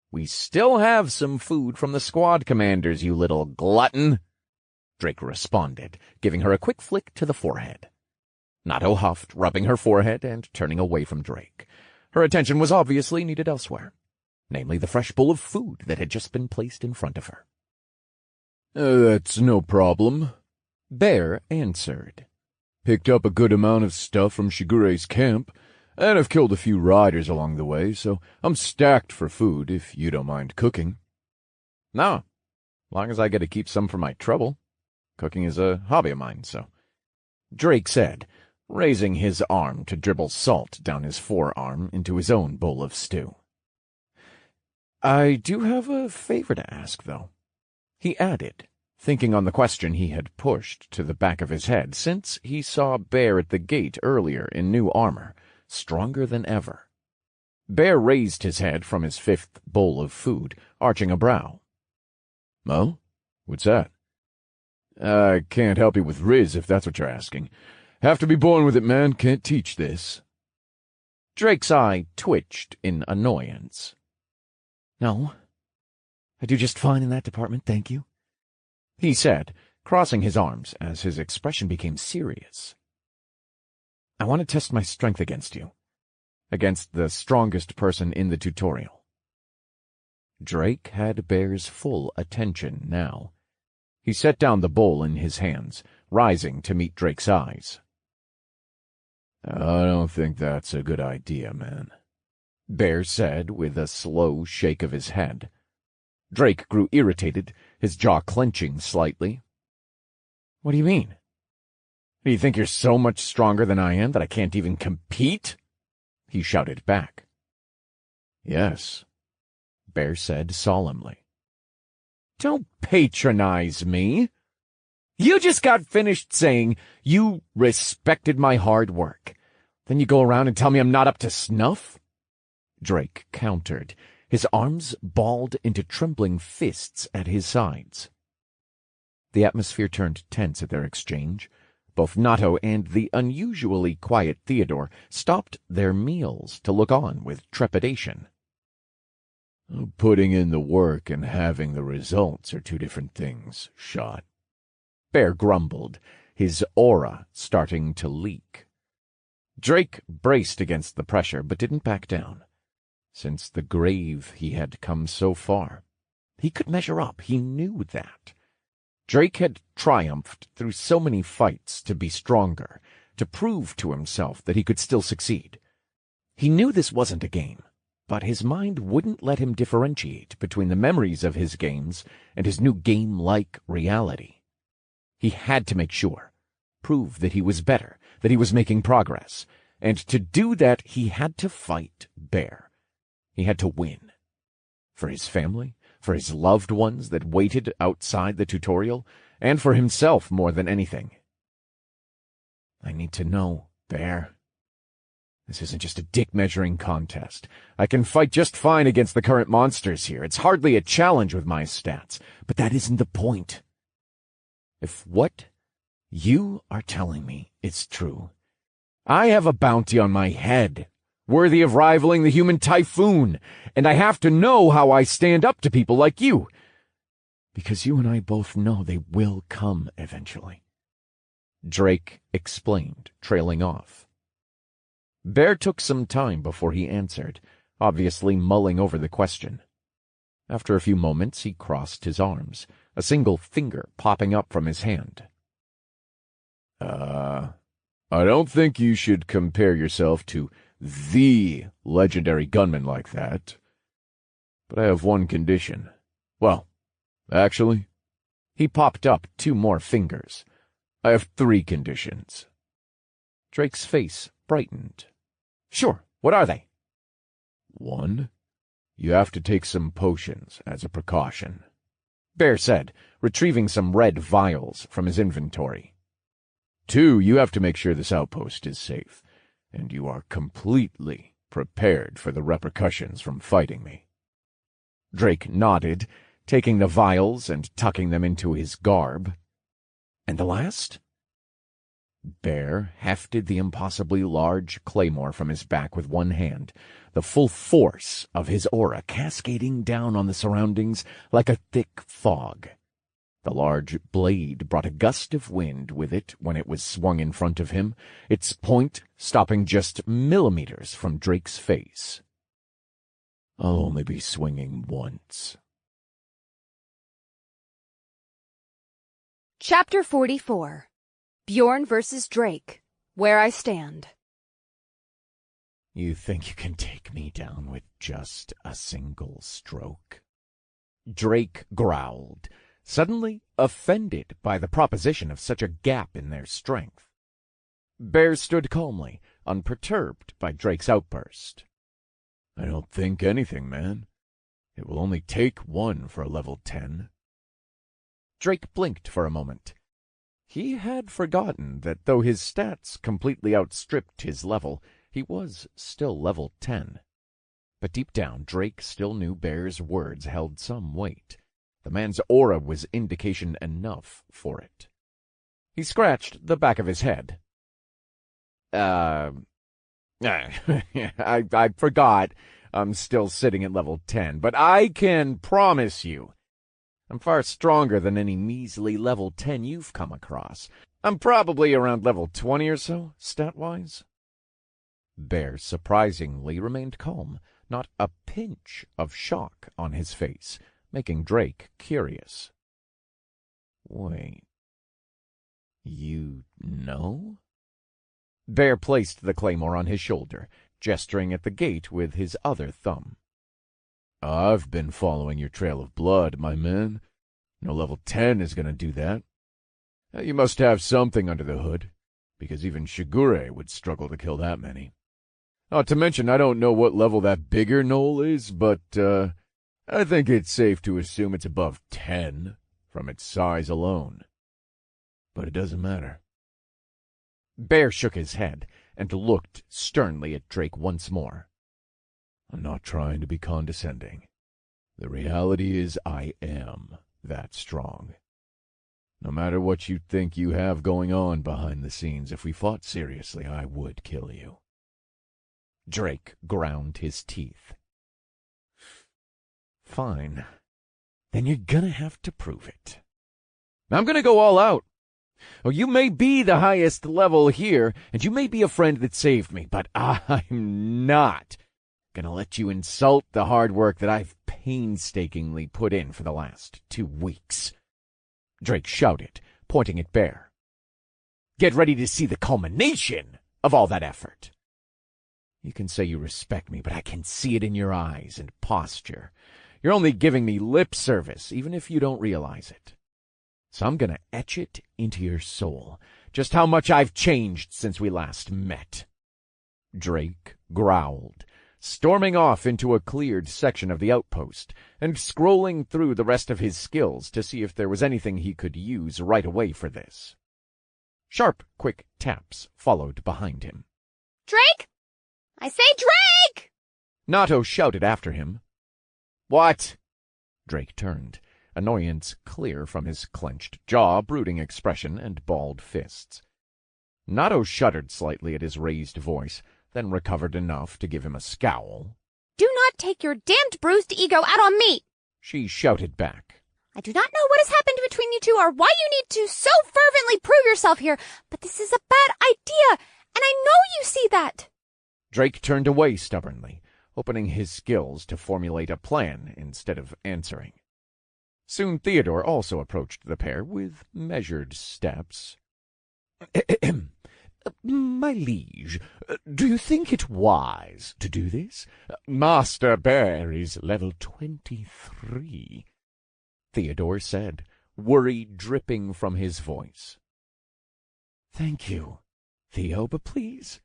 We still have some food from the squad commanders, you little glutton," Drake responded, giving her a quick flick to the forehead. Natto huffed, rubbing her forehead and turning away from Drake. Her attention was obviously needed elsewhere, namely the fresh bowl of food that had just been placed in front of her. That's no problem," Bear answered. "Picked up a good amount of stuff from Shigure's camp, and I've killed a few riders along the way, so I'm stacked for food if you don't mind cooking." "No, as long as I get to keep some for my trouble. Cooking is a hobby of mine, so," Drake said, raising his arm to dribble salt down his forearm into his own bowl of stew. "I do have a favor to ask, though," he added, thinking on the question he had pushed to the back of his head since he saw Bear at the gate earlier in new armor, stronger than ever. Bear raised his head from his fifth bowl of food, arching a brow. "Well, what's that?" "I can't help you with Riz, if that's what you're asking. Have to be born with it, man. Can't teach this." Drake's eye twitched in annoyance. "No, I do just fine in that department, thank you," he said, crossing his arms as his expression became serious. "I want to test my strength against you, against the strongest person in the tutorial." Drake had Bear's full attention now. He set down the bowl in his hands, rising to meet Drake's eyes. "I don't think that's a good idea, man," Bear said with a slow shake of his head. Drake grew irritated, his jaw clenching slightly. "What do you mean? Do you think you're so much stronger than I am that I can't even compete?" he shouted back. "Yes," Bear said solemnly. "Don't patronize me. You just got finished saying you respected my hard work. Then you go around and tell me I'm not up to snuff?" Drake countered, his arms balled into trembling fists at his sides. The atmosphere turned tense at their exchange. Both Natto and the unusually quiet Theodore stopped their meals to look on with trepidation. "Putting in the work and having the results are two different things, Shot," Bear grumbled, his aura starting to leak. Drake braced against the pressure, but didn't back down. Since the grave he had come so far. He could measure up, he knew that. Drake had triumphed through so many fights to be stronger, to prove to himself that he could still succeed. He knew this wasn't a game, but his mind wouldn't let him differentiate between the memories of his games and his new game-like reality. He had to make sure. prove that he was better, that he was making progress. And to do that, he had to fight Bear. He had to win. For his family, for his loved ones that waited outside the tutorial, and for himself more than anything. I need to know, Bear. This isn't just a dick-measuring contest. I can fight just fine against the current monsters here. It's hardly a challenge with my stats, but that isn't the point. If what you are telling me is true, I have a bounty on my head, worthy of rivaling the human typhoon, and I have to know how I stand up to people like you, because you and I both know they will come eventually. Drake explained, trailing off. Bear took some time before he answered, obviously mulling over the question. After a few moments, he crossed his arms, a single finger popping up from his hand. I don't think you should compare yourself to the legendary gunman like that. But I have one condition. Well, actually, he popped up 2 more fingers. I have 3 conditions. Drake's face brightened. Sure, what are they? 1, you have to take some potions as a precaution, Bear said, retrieving some red vials from his inventory. 2, you have to make sure this outpost is safe, and you are completely prepared for the repercussions from fighting me. Drake nodded, taking the vials and tucking them into his garb. And the last? Bear hefted the impossibly large claymore from his back with one hand, the full force of his aura cascading down on the surroundings like a thick fog. The large blade brought a gust of wind with it when it was swung in front of him, its point stopping just millimeters from Drake's face. I'll only be swinging once. Chapter 44. Bjorn versus Drake. Where I stand. You think you can take me down with just a single stroke? Drake growled, suddenly offended by the proposition of such a gap in their strength. Bear stood calmly, unperturbed by Drake's outburst. I don't think anything, man. It will only take 1 for a level 10. Drake blinked for a moment. He had forgotten that though his stats completely outstripped his level, he was still level 10. But deep down, Drake still knew Bear's words held some weight. The man's aura was indication enough for it. He scratched the back of his head. I forgot I'm still sitting at level 10, but I can promise you I'm far stronger than any measly level 10 you've come across. I'm probably around level 20 or so, stat-wise. Bear surprisingly remained calm, not a pinch of shock on his face, making Drake curious. Wait, you know? Bear placed the claymore on his shoulder, gesturing at the gate with his other thumb. I've been following your trail of blood, my man. No level 10 is going to do that. You must have something under the hood, because even Shigure would struggle to kill that many. Not to mention, I don't know what level that bigger knoll is, but I think it's safe to assume it's above 10 from its size alone. But it doesn't matter. Bear shook his head and looked sternly at Drake once more. I'm not trying to be condescending. The reality is I am that strong. No matter what you think you have going on behind the scenes, if we fought seriously, I would kill you. Drake ground his teeth. Fine. Then you're gonna have to prove it. I'm gonna go all out. Oh, you may be the highest level here, and you may be a friend that saved me, but I'm not gonna let you insult the hard work that I've painstakingly put in for the last 2 weeks. Drake shouted, pointing at Bear. Get ready to see the culmination of all that effort. You can say you respect me, but I can see it in your eyes and posture. You're only giving me lip service, even if you don't realize it. So I'm gonna etch it into your soul, just how much I've changed since we last met." Drake growled, storming off into a cleared section of the outpost and scrolling through the rest of his skills to see if there was anything he could use right away for this. Sharp, quick taps followed behind him. Drake? I say Drake! Nato shouted after him. "What?" Drake turned, annoyance clear from his clenched jaw, brooding expression, and balled fists. Nato shuddered slightly at his raised voice, then recovered enough to give him a scowl. "Do not take your damned bruised ego out on me!" She shouted back. "I do not know what has happened between you two or why you need to so fervently prove yourself here, but this is a bad idea, and I know you see that." Drake turned away stubbornly, opening his skills to formulate a plan instead of answering. Soon Theodore also approached the pair with measured steps. "My liege, do you think it wise to do this? Master Bear is level 23, Theodore said, worry dripping from his voice. "Thank you, Theo, but please,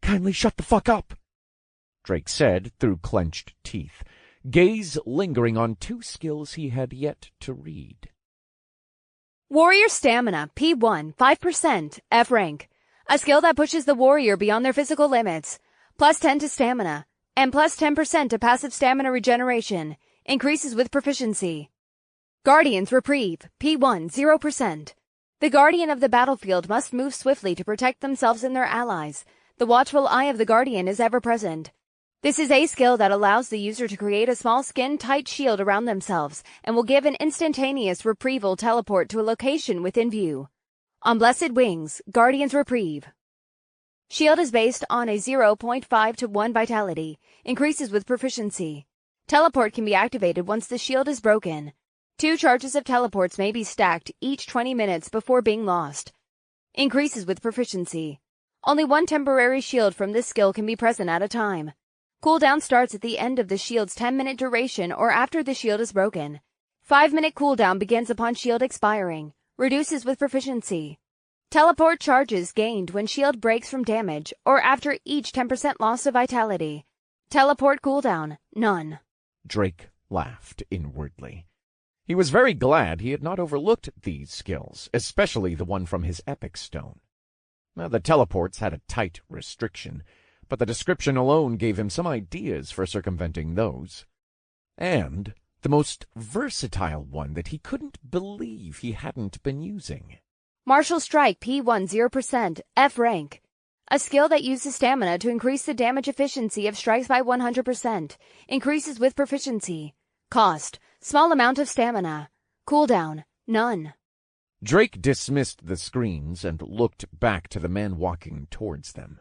kindly shut the fuck up," Drake said through clenched teeth, gaze lingering on two skills he had yet to read. Warrior Stamina, P1, 5%, F rank. A skill that pushes the warrior beyond their physical limits. Plus 10 to stamina, and plus 10% to passive stamina regeneration. Increases with proficiency. Guardian's Reprieve, P1, 0%. The guardian of the battlefield must move swiftly to protect themselves and their allies. The watchful eye of the guardian is ever present. This is a skill that allows the user to create a small skin-tight shield around themselves and will give an instantaneous retrieval teleport to a location within view. On Blessed Wings, Guardian's Reprieve. Shield is based on a 0.5 to 1 vitality, increases with proficiency. Teleport can be activated once the shield is broken. 2 charges of teleports may be stacked each 20 minutes before being lost. Increases with proficiency. Only 1 temporary shield from this skill can be present at a time. Cooldown starts at the end of the shield's 10-minute duration or after the shield is broken. 5-minute cooldown begins upon shield expiring. Reduces with proficiency. Teleport charges gained when shield breaks from damage or after each 10% loss of vitality. Teleport cooldown, none. Drake laughed inwardly. He was very glad he had not overlooked these skills, especially the one from his epic stone. Now, the teleports had a tight restriction, but the description alone gave him some ideas for circumventing those. And the most versatile one that he couldn't believe he hadn't been using. Martial Strike, P1, 0%, F rank. A skill that uses stamina to increase the damage efficiency of strikes by 100%. Increases with proficiency. Cost, small amount of stamina. Cooldown, none. Drake dismissed the screens and looked back to the man walking towards them.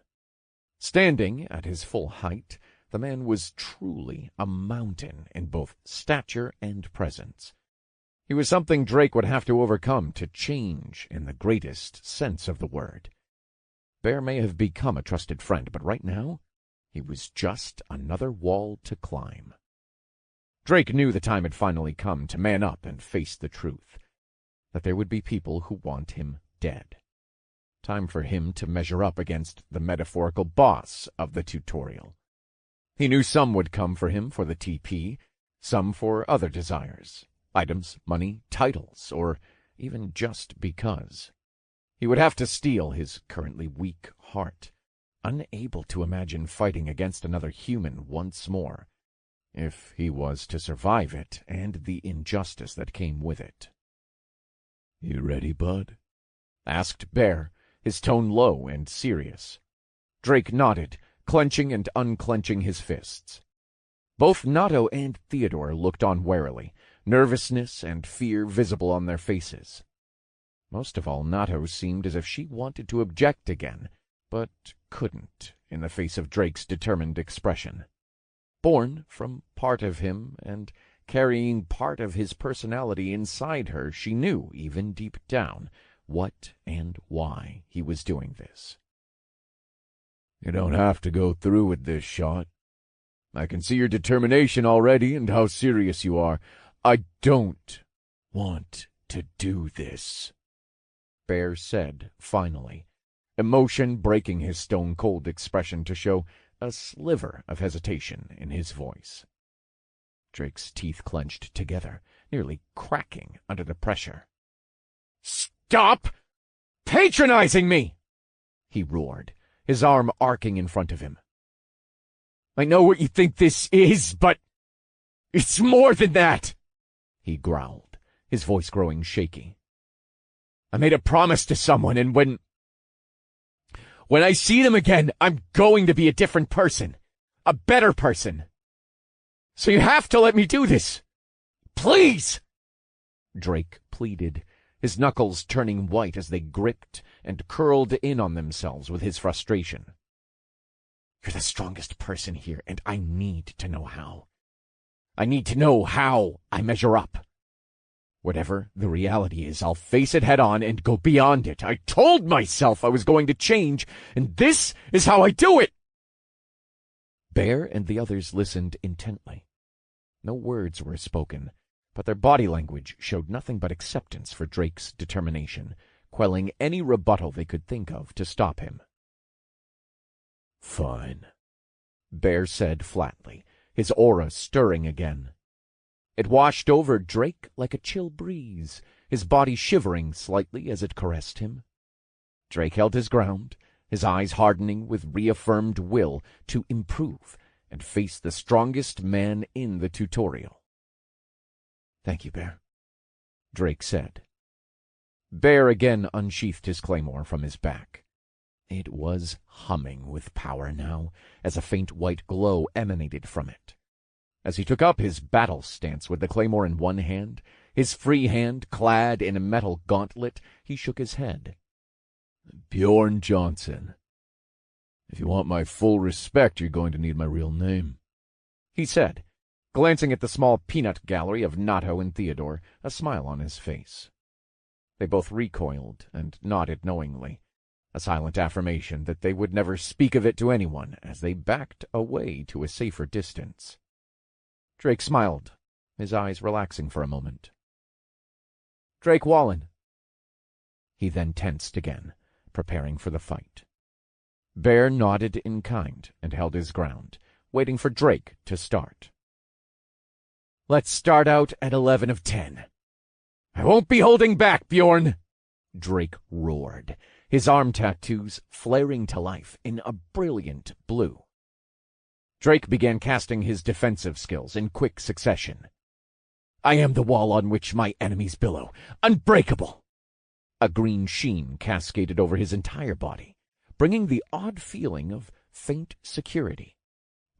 Standing at his full height, the man was truly a mountain in both stature and presence. He was something Drake would have to overcome to change in the greatest sense of the word. Bear may have become a trusted friend, but right now, he was just another wall to climb. Drake knew the time had finally come to man up and face the truth, that there would be people who want him dead. Time for him to measure up against the metaphorical boss of the tutorial. He knew some would come for him for the TP, some for other desires, items, money, titles, or even just because. He would have to steel his currently weak heart, unable to imagine fighting against another human once more, if he was to survive it and the injustice that came with it. "You ready, bud?" asked Bear, his tone low and serious. Drake nodded, clenching and unclenching his fists. Both Nato and Theodore looked on warily, nervousness and fear visible on their faces. Most of all, Nato seemed as if she wanted to object again, but couldn't in the face of Drake's determined expression. Born from part of him and carrying part of his personality inside her, she knew, even deep down, what and why he was doing this. "You don't have to go through with this shot. I can see your determination already and how serious you are. I don't want to do this," Bear said, finally, emotion breaking his stone-cold expression to show a sliver of hesitation in his voice. Drake's teeth clenched together, nearly cracking under the pressure. "Stop patronizing me!" he roared, his arm arcing in front of him. "I know what you think this is, but it's more than that," he growled, his voice growing shaky. "I made a promise to someone, and when I see them again, I'm going to be a different person, a better person. So you have to let me do this. Please!" Drake pleaded, his knuckles turning white as they gripped and curled in on themselves with his frustration. "You're the strongest person here, and I need to know how. I need to know how I measure up. Whatever the reality is, I'll face it head on and go beyond it. I told myself I was going to change, and this is how I do it!" Bear and the others listened intently. No words were spoken, but their body language showed nothing but acceptance for Drake's determination, quelling any rebuttal they could think of to stop him. "Fine," Bear said flatly, his aura stirring again. It washed over Drake like a chill breeze, his body shivering slightly as it caressed him. Drake held his ground, his eyes hardening with reaffirmed will to improve and face the strongest man in the tutorial. "Thank you, Bear," Drake said. Bear again unsheathed his claymore from his back. It was humming with power now, as a faint white glow emanated from it. As he took up his battle stance with the claymore in one hand, his free hand clad in a metal gauntlet, he shook his head. "Bjorn Johnson. If you want my full respect, you're going to need my real name," he said, glancing at the small peanut gallery of Nato and Theodore, a smile on his face. They both recoiled and nodded knowingly, a silent affirmation that they would never speak of it to anyone as they backed away to a safer distance. Drake smiled, his eyes relaxing for a moment. "Drake Wallen." He then tensed again, preparing for the fight. Bear nodded in kind and held his ground, waiting for Drake to start. "Let's start out at 11 of 10. I won't be holding back, Bjorn!" Drake roared, his arm tattoos flaring to life in a brilliant blue. Drake began casting his defensive skills in quick succession. "I am the wall on which my enemies billow, unbreakable!" A green sheen cascaded over his entire body, bringing the odd feeling of faint security.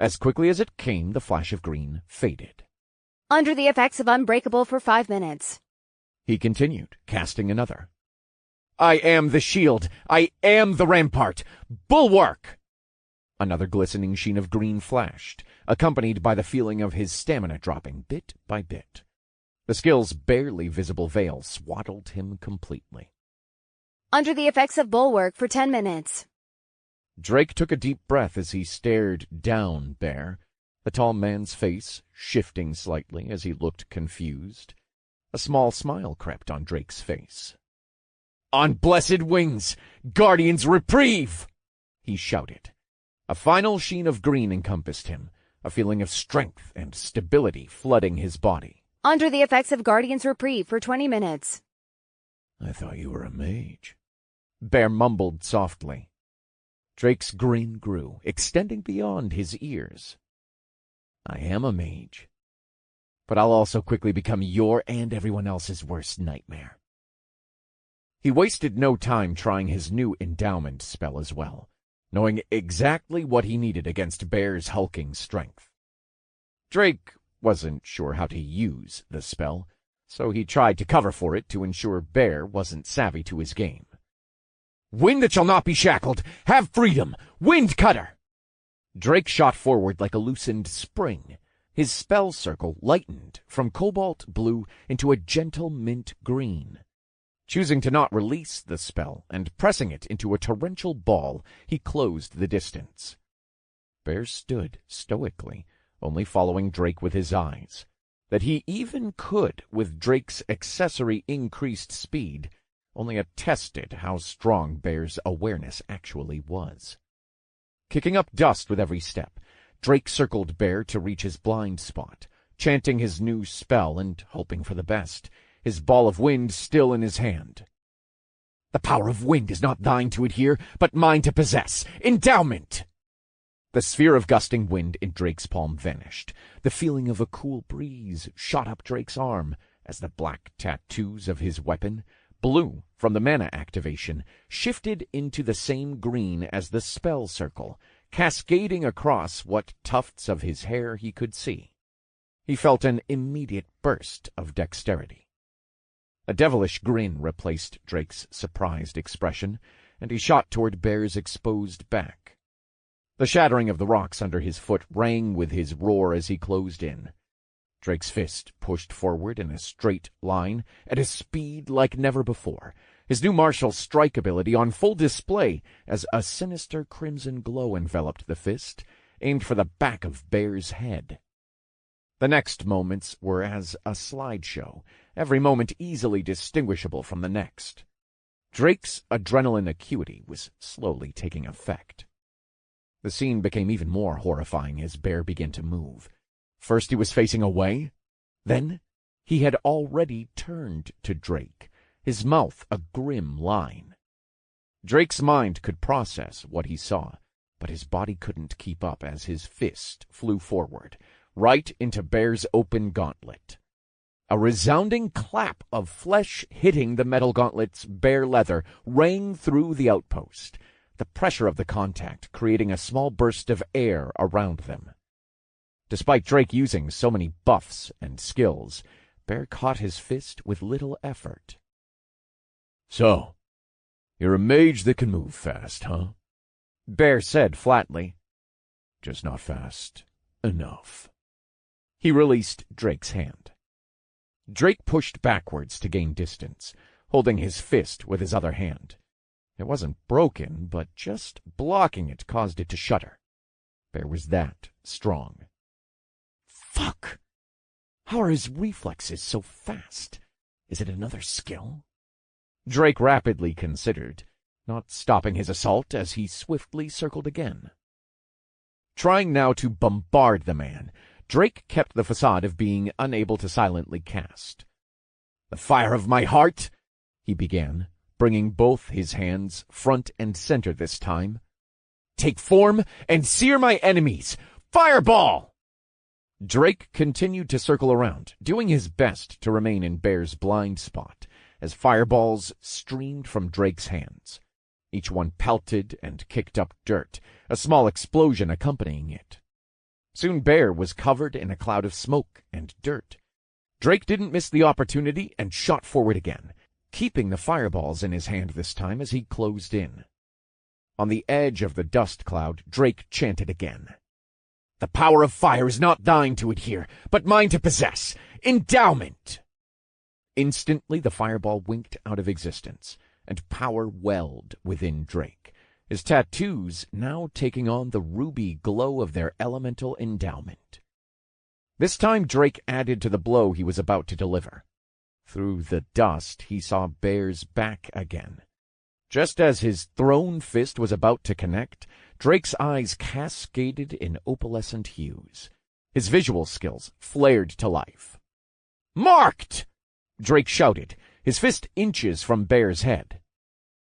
As quickly as it came, the flash of green faded. "Under the effects of Unbreakable for 5 minutes. He continued, casting another. "I am the shield. I am the rampart. Bulwark!" Another glistening sheen of green flashed, accompanied by the feeling of his stamina dropping bit by bit. The skill's barely visible veil swaddled him completely. Under the effects of Bulwark for 10 minutes. Drake took a deep breath as he stared down Bear, the tall man's face shifting slightly as he looked confused. A small smile crept on Drake's face. "On blessed wings, Guardian's reprieve!" he shouted. A final sheen of green encompassed him, a feeling of strength and stability flooding his body. Under the effects of Guardian's Reprieve for 20 minutes. "I thought you were a mage," Bear mumbled softly. Drake's grin grew, extending beyond his ears. "I am a mage, but I'll also quickly become your and everyone else's worst nightmare." He wasted no time trying his new endowment spell as well, knowing exactly what he needed against Bear's hulking strength. Drake wasn't sure how to use the spell, so he tried to cover for it to ensure Bear wasn't savvy to his game. "Wind that shall not be shackled! Have freedom! Wind cutter!" Drake shot forward like a loosened spring. His spell circle lightened from cobalt blue into a gentle mint green. Choosing to not release the spell and pressing it into a torrential ball, he closed the distance. Bear stood stoically, only following Drake with his eyes. That he even could, with Drake's accessory increased speed, only attested how strong Bear's awareness actually was. Kicking up dust with every step, Drake circled Bear to reach his blind spot, chanting his new spell and hoping for the best, his ball of wind still in his hand. "The power of wind is not thine to adhere, but mine to possess. Endowment!" The sphere of gusting wind in Drake's palm vanished. The feeling of a cool breeze shot up Drake's arm as the black tattoos of his weapon, blue from the mana activation, shifted into the same green as the spell circle, cascading across what tufts of his hair he could see. He felt an immediate burst of dexterity. A devilish grin replaced Drake's surprised expression, and he shot toward Bear's exposed back. The shattering of the rocks under his foot rang with his roar as he closed in. Drake's fist pushed forward in a straight line at a speed like never before, his new martial strike ability on full display as a sinister crimson glow enveloped the fist, aimed for the back of Bear's head. The next moments were as a slideshow, every moment easily distinguishable from the next. Drake's adrenaline acuity was slowly taking effect. The scene became even more horrifying as Bear began to move. First he was facing away, then he had already turned to Drake, his mouth a grim line. Drake's mind could process what he saw, but his body couldn't keep up as his fist flew forward, right into Bear's open gauntlet. A resounding clap of flesh hitting the metal gauntlet's bare leather rang through the outpost, the pressure of the contact creating a small burst of air around them. Despite Drake using so many buffs and skills, Bear caught his fist with little effort. "So, you're a mage that can move fast, huh?" Bear said flatly. "Just not fast enough." He released Drake's hand. Drake pushed backwards to gain distance, holding his fist with his other hand. It wasn't broken, but just blocking it caused it to shudder. Bear was that strong. Fuck! How are his reflexes so fast? Is it another skill? Drake rapidly considered, not stopping his assault as he swiftly circled again. Trying now to bombard the man, Drake kept the facade of being unable to silently cast. "The fire of my heart," he began, bringing both his hands front and center this time. "Take form and sear my enemies! Fireball!" Drake continued to circle around, doing his best to remain in Bear's blind spot, as fireballs streamed from Drake's hands. Each one pelted and kicked up dirt, a small explosion accompanying it. Soon Bear was covered in a cloud of smoke and dirt. Drake didn't miss the opportunity and shot forward again, keeping the fireballs in his hand this time as he closed in. On the edge of the dust cloud, Drake chanted again. "The power of fire is not thine to adhere, but mine to possess. Endowment!" Instantly the fireball winked out of existence, and power welled within Drake, his tattoos now taking on the ruby glow of their elemental endowment. This time Drake added to the blow he was about to deliver. Through the dust he saw Bear's back again. Just as his thrown fist was about to connect, Drake's eyes cascaded in opalescent hues. His visual skills flared to life. "Marked!" Drake shouted, his fist inches from Bear's head.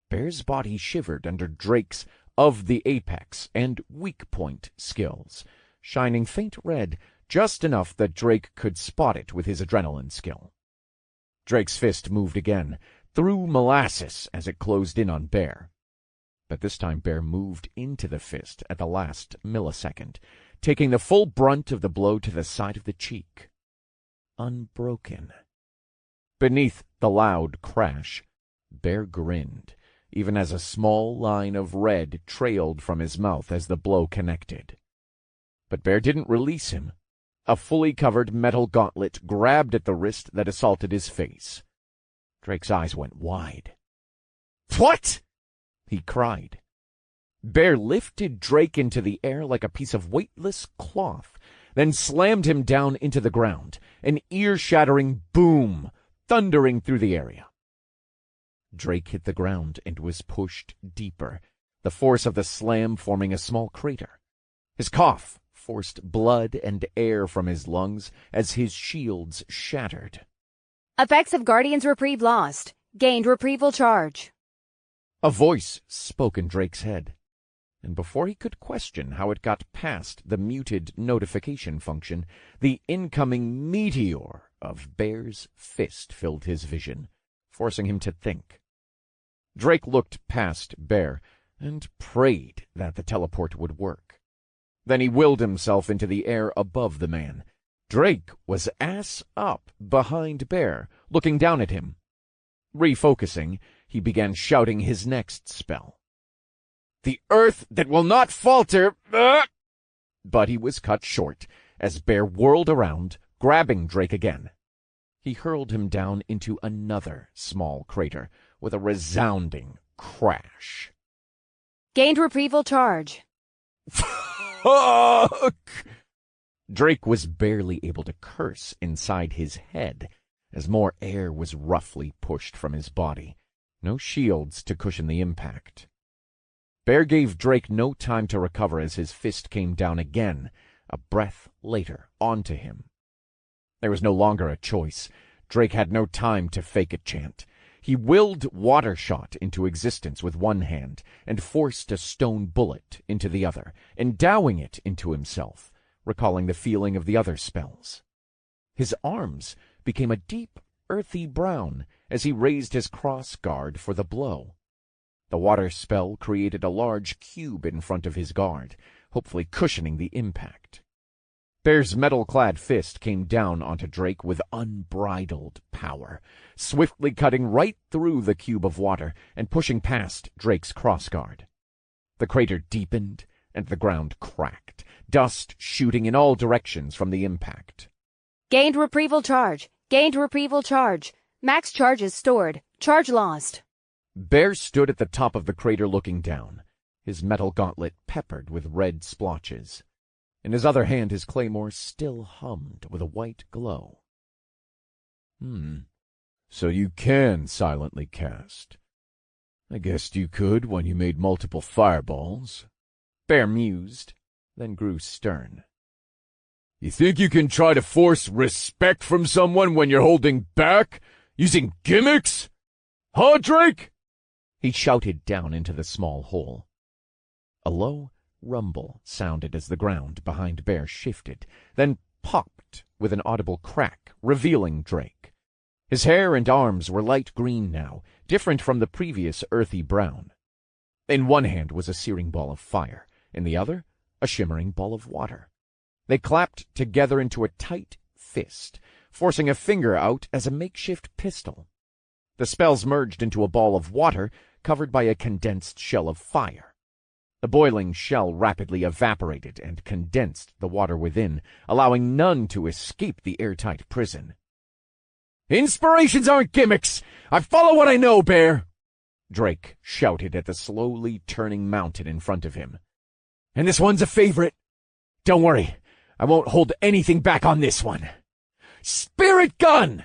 Bear's body shivered under Drake's of the apex and weak point skills, shining faint red, just enough that Drake could spot it with his adrenaline skill. Drake's fist moved again, through molasses as it closed in on Bear. But this time Bear moved into the fist at the last millisecond, taking the full brunt of the blow to the side of the cheek. Unbroken. Beneath the loud crash, Bear grinned, even as a small line of red trailed from his mouth as the blow connected. But Bear didn't release him. A fully covered metal gauntlet grabbed at the wrist that assaulted his face. Drake's eyes went wide. "What?" he cried. Bear lifted Drake into the air like a piece of weightless cloth, then slammed him down into the ground, an ear-shattering boom thundering through the area. Drake hit the ground and was pushed deeper, the force of the slam forming a small crater. His cough forced blood and air from his lungs as his shields shattered. Effects of Guardian's Reprieve lost. Gained Reprieval charge. A voice spoke in Drake's head, and before he could question how it got past the muted notification function, the incoming meteor of Bear's fist filled his vision, forcing him to think. Drake looked past Bear and prayed that the teleport would work. Then he willed himself into the air above the man. Drake was ass up behind Bear, looking down at him. Refocusing, he began shouting his next spell. "The earth that will not falter!" But he was cut short as Bear whirled around, grabbing Drake again. He hurled him down into another small crater with a resounding crash. Gained Reprieval charge. Fuck! Drake was barely able to curse inside his head as more air was roughly pushed from his body. No shields to cushion the impact. Bear gave Drake no time to recover as his fist came down again, a breath later, onto him. There was no longer a choice. Drake had no time to fake a chant. He willed Water Shot into existence with one hand and forced a stone bullet into the other, endowing it into himself, recalling the feeling of the other spells. His arms became a deep, earthy brown as he raised his cross guard for the blow. The water spell created a large cube in front of his guard, hopefully cushioning the impact. Bear's metal-clad fist came down onto Drake with unbridled power, swiftly cutting right through the cube of water and pushing past Drake's crossguard. The crater deepened, and the ground cracked, dust shooting in all directions from the impact. Gained Reprieval charge. Gained Reprieval charge. Max charges stored. Charge lost. Bear stood at the top of the crater looking down, his metal gauntlet peppered with red splotches. In his other hand, his claymore still hummed with a white glow. So you can silently cast. I guessed you could when you made multiple fireballs. Bear mused, then grew stern. You think you can try to force respect from someone when you're holding back, using gimmicks? Huh, Drake? He shouted down into the small hole. A low rumble sounded as the ground behind Bear shifted, then popped with an audible crack, revealing Drake. His hair and arms were light green now, different from the previous earthy brown. In one hand was a searing ball of fire, in the other, a shimmering ball of water. They clapped together into a tight fist, forcing a finger out as a makeshift pistol. The spells merged into a ball of water covered by a condensed shell of fire. The boiling shell rapidly evaporated and condensed the water within, allowing none to escape the airtight prison. Inspirations aren't gimmicks! I follow what I know, Bear! Drake shouted at the slowly turning mountain in front of him. And this one's a favorite. Don't worry, I won't hold anything back on this one. Spirit Gun!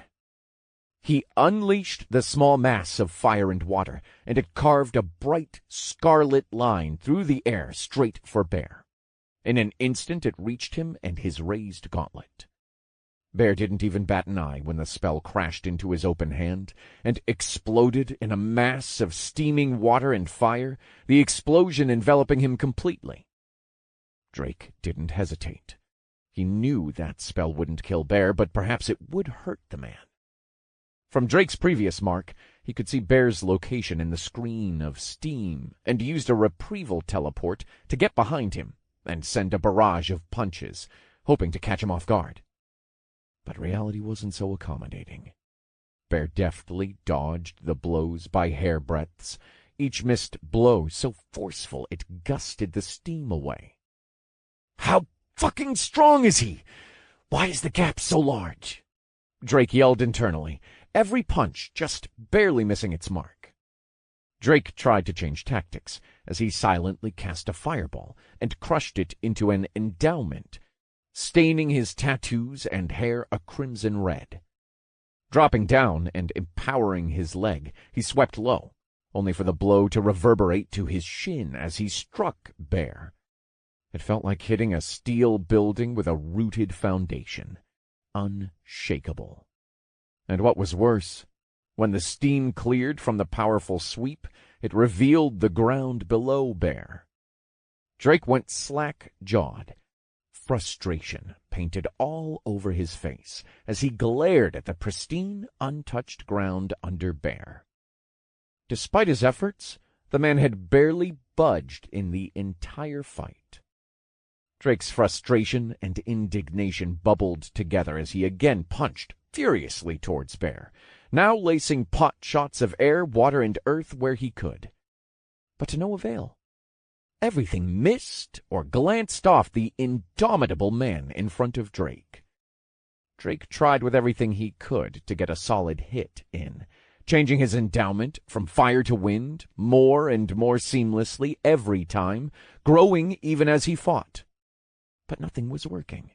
He unleashed the small mass of fire and water, and it carved a bright scarlet line through the air straight for Bear. In an instant it reached him and his raised gauntlet. Bear didn't even bat an eye when the spell crashed into his open hand and exploded in a mass of steaming water and fire, the explosion enveloping him completely. Drake didn't hesitate. He knew that spell wouldn't kill Bear, but perhaps it would hurt the man. From Drake's previous mark, he could see Bear's location in the screen of steam and used a reprieval teleport to get behind him and send a barrage of punches, hoping to catch him off guard. But reality wasn't so accommodating. Bear deftly dodged the blows by hairbreadths, each missed blow so forceful it gusted the steam away. How fucking strong is he? Why is the gap so large? Drake yelled internally, every punch just barely missing its mark. Drake tried to change tactics as he silently cast a fireball and crushed it into an endowment, staining his tattoos and hair a crimson red. Dropping down and empowering his leg, he swept low, only for the blow to reverberate to his shin as he struck Bear. It felt like hitting a steel building with a rooted foundation, unshakable. And what was worse, when the steam cleared from the powerful sweep, it revealed the ground below Bear. Drake went slack-jawed, frustration painted all over his face as he glared at the pristine, untouched ground under Bear. Despite his efforts, the man had barely budged in the entire fight. Drake's frustration and indignation bubbled together as he again punched furiously towards Bear, now lacing pot shots of air, water, and earth where he could. But to no avail. Everything missed or glanced off the indomitable man in front of Drake. Drake tried with everything he could to get a solid hit in, changing his endowment from fire to wind more and more seamlessly every time, growing even as he fought. But nothing was working.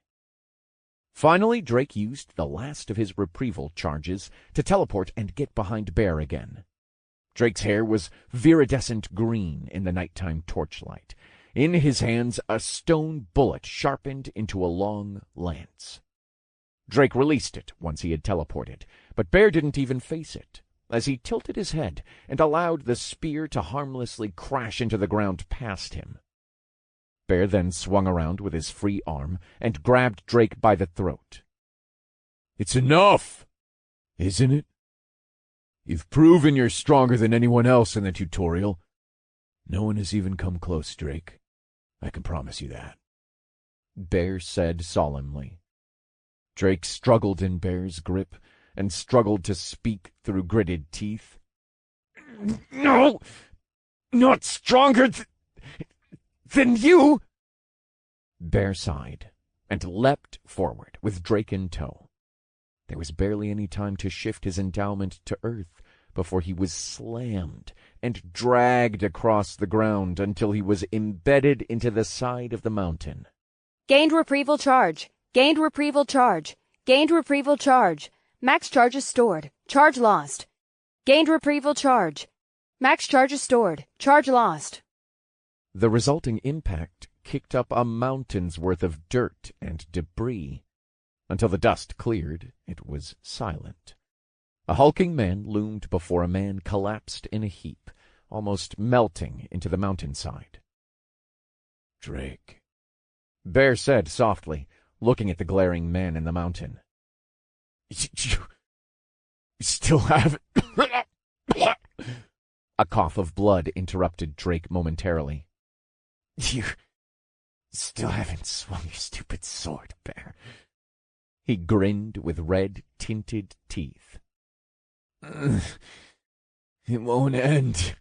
Finally, Drake used the last of his reprieval charges to teleport and get behind Bear again. Drake's hair was viridescent green in the nighttime torchlight. In his hands, a stone bullet sharpened into a long lance. Drake released it once he had teleported, but Bear didn't even face it, as he tilted his head and allowed the spear to harmlessly crash into the ground past him. Bear then swung around with his free arm and grabbed Drake by the throat. "It's enough, isn't it? You've proven you're stronger than anyone else in the tutorial. No one has even come close, Drake. I can promise you that," Bear said solemnly. Drake struggled in Bear's grip and struggled to speak through gritted teeth. "No! Not stronger than you!" Bear sighed and leapt forward with Drake in tow. There was barely any time to shift his endowment to earth before he was slammed and dragged across the ground until he was embedded into the side of the mountain. Gained reprieval charge. Gained reprieval charge. Gained reprieval charge. Max charges stored. Charge lost. Gained reprieval charge. Max charges stored. Charge lost. The resulting impact kicked up a mountain's worth of dirt and debris. Until the dust cleared, it was silent. A hulking man loomed before a man collapsed in a heap, almost melting into the mountainside. "Drake," Bear said softly, looking at the glaring man in the mountain. You still have A cough of blood interrupted Drake momentarily. "You still haven't swung your stupid sword, Bear." He grinned with red-tinted teeth. "It won't end,"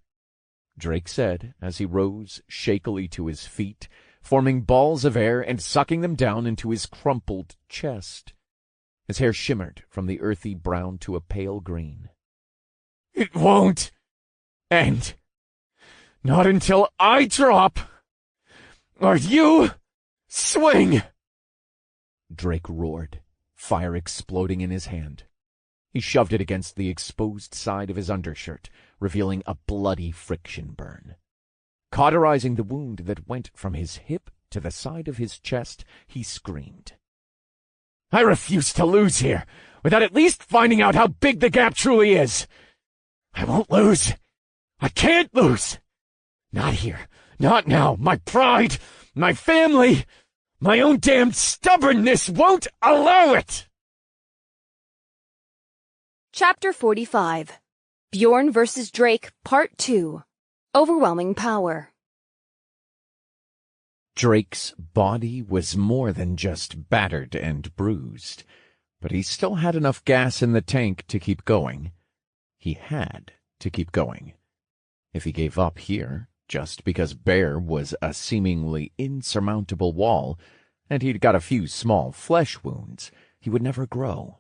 Drake said as he rose shakily to his feet, forming balls of air and sucking them down into his crumpled chest. His hair shimmered from the earthy brown to a pale green. "It won't end. Not until I drop or you swing!" Drake roared, fire exploding in his hand. He shoved it against the exposed side of his undershirt, revealing a bloody friction burn. Cauterizing the wound that went from his hip to the side of his chest, he screamed. "I refuse to lose here without at least finding out how big the gap truly is. I won't lose. I can't lose. Not here. Not now. My pride, my family, my own damned stubbornness won't allow it." Chapter 45. Bjorn vs. Drake, Part 2. Overwhelming Power. Drake's body was more than just battered and bruised, but he still had enough gas in the tank to keep going. He had to keep going. If he gave up here, just because Bear was a seemingly insurmountable wall, and he'd got a few small flesh wounds, he would never grow.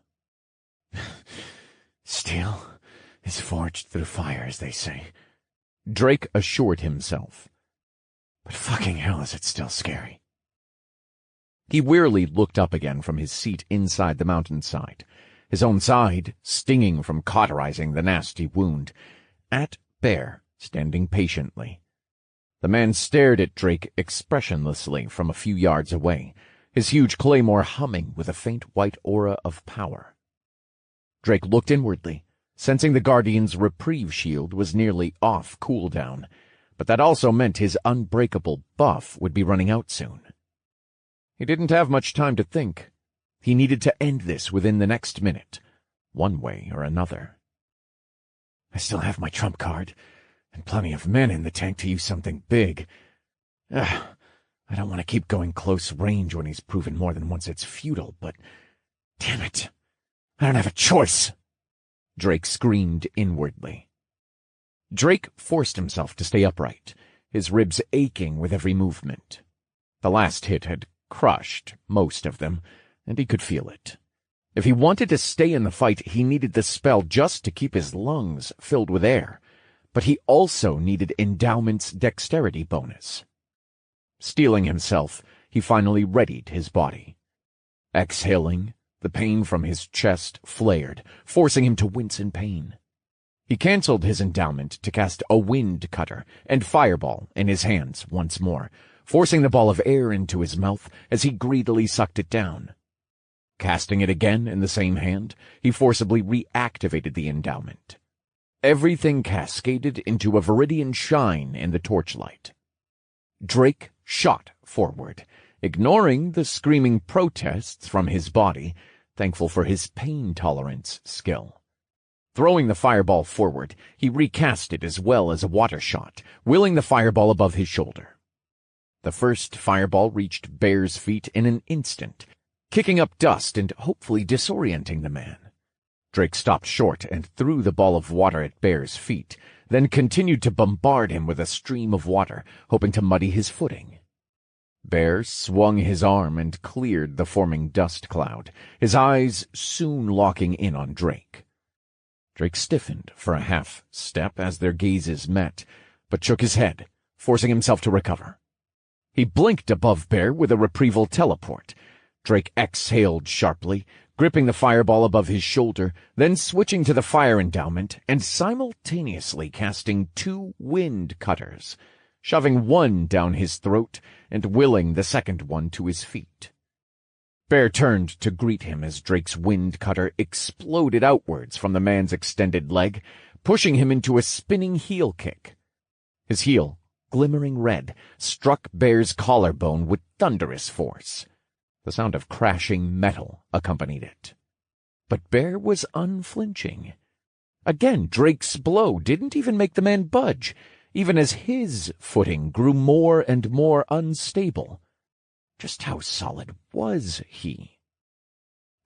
"Steel is forged through fire, as they say," Drake assured himself. "But fucking hell is it still scary." He wearily looked up again from his seat inside the mountainside. his own side stinging from cauterizing the nasty wound, at Bear, standing patiently. The man stared at Drake expressionlessly from a few yards away, his huge claymore humming with a faint white aura of power. Drake looked inwardly, sensing the Guardian's reprieve shield was nearly off cooldown, but that also meant his unbreakable buff would be running out soon. He didn't have much time to think. He needed to end this within the next minute, one way or another. I still have my trump card, and plenty of men in the tank to use something big. I don't want to keep going close range when he's proven more than once it's futile, but damn it, I don't have a choice, Drake screamed inwardly. Drake forced himself to stay upright, his ribs aching with every movement. The last hit had crushed most of them, and he could feel it. If he wanted to stay in the fight, he needed the spell just to keep his lungs filled with air, but he also needed Endowment's dexterity bonus. Steeling himself, he finally readied his body. Exhaling, the pain from his chest flared, forcing him to wince in pain. He cancelled his endowment to cast a wind cutter and fireball in his hands once more, forcing the ball of air into his mouth as he greedily sucked it down. Casting it again in the same hand, he forcibly reactivated the endowment. Everything cascaded into a viridian shine in the torchlight. Drake shot forward, ignoring the screaming protests from his body, thankful for his pain tolerance skill. Throwing the fireball forward, he recast it as well as a water shot, wheeling the fireball above his shoulder. The first fireball reached Bear's feet in an instant, kicking up dust and hopefully disorienting the man. Drake stopped short and threw the ball of water at Bear's feet, then continued to bombard him with a stream of water, hoping to muddy his footing. Bear swung his arm and cleared the forming dust cloud, his eyes soon locking in on Drake. Drake stiffened for a half step as their gazes met, but shook his head, forcing himself to recover. He blinked above Bear with a retrieval teleport. Drake exhaled sharply, gripping the fireball above his shoulder, then switching to the fire endowment and simultaneously casting 2 wind cutters, shoving one down his throat and willing the second one to his feet. Bear turned to greet him as Drake's wind cutter exploded outwards from the man's extended leg, pushing him into a spinning heel kick. His heel, glimmering red, struck Bear's collarbone with thunderous force. The sound of crashing metal accompanied it. But Bear was unflinching. Again, Drake's blow didn't even make the man budge, even as his footing grew more and more unstable. Just how solid was he?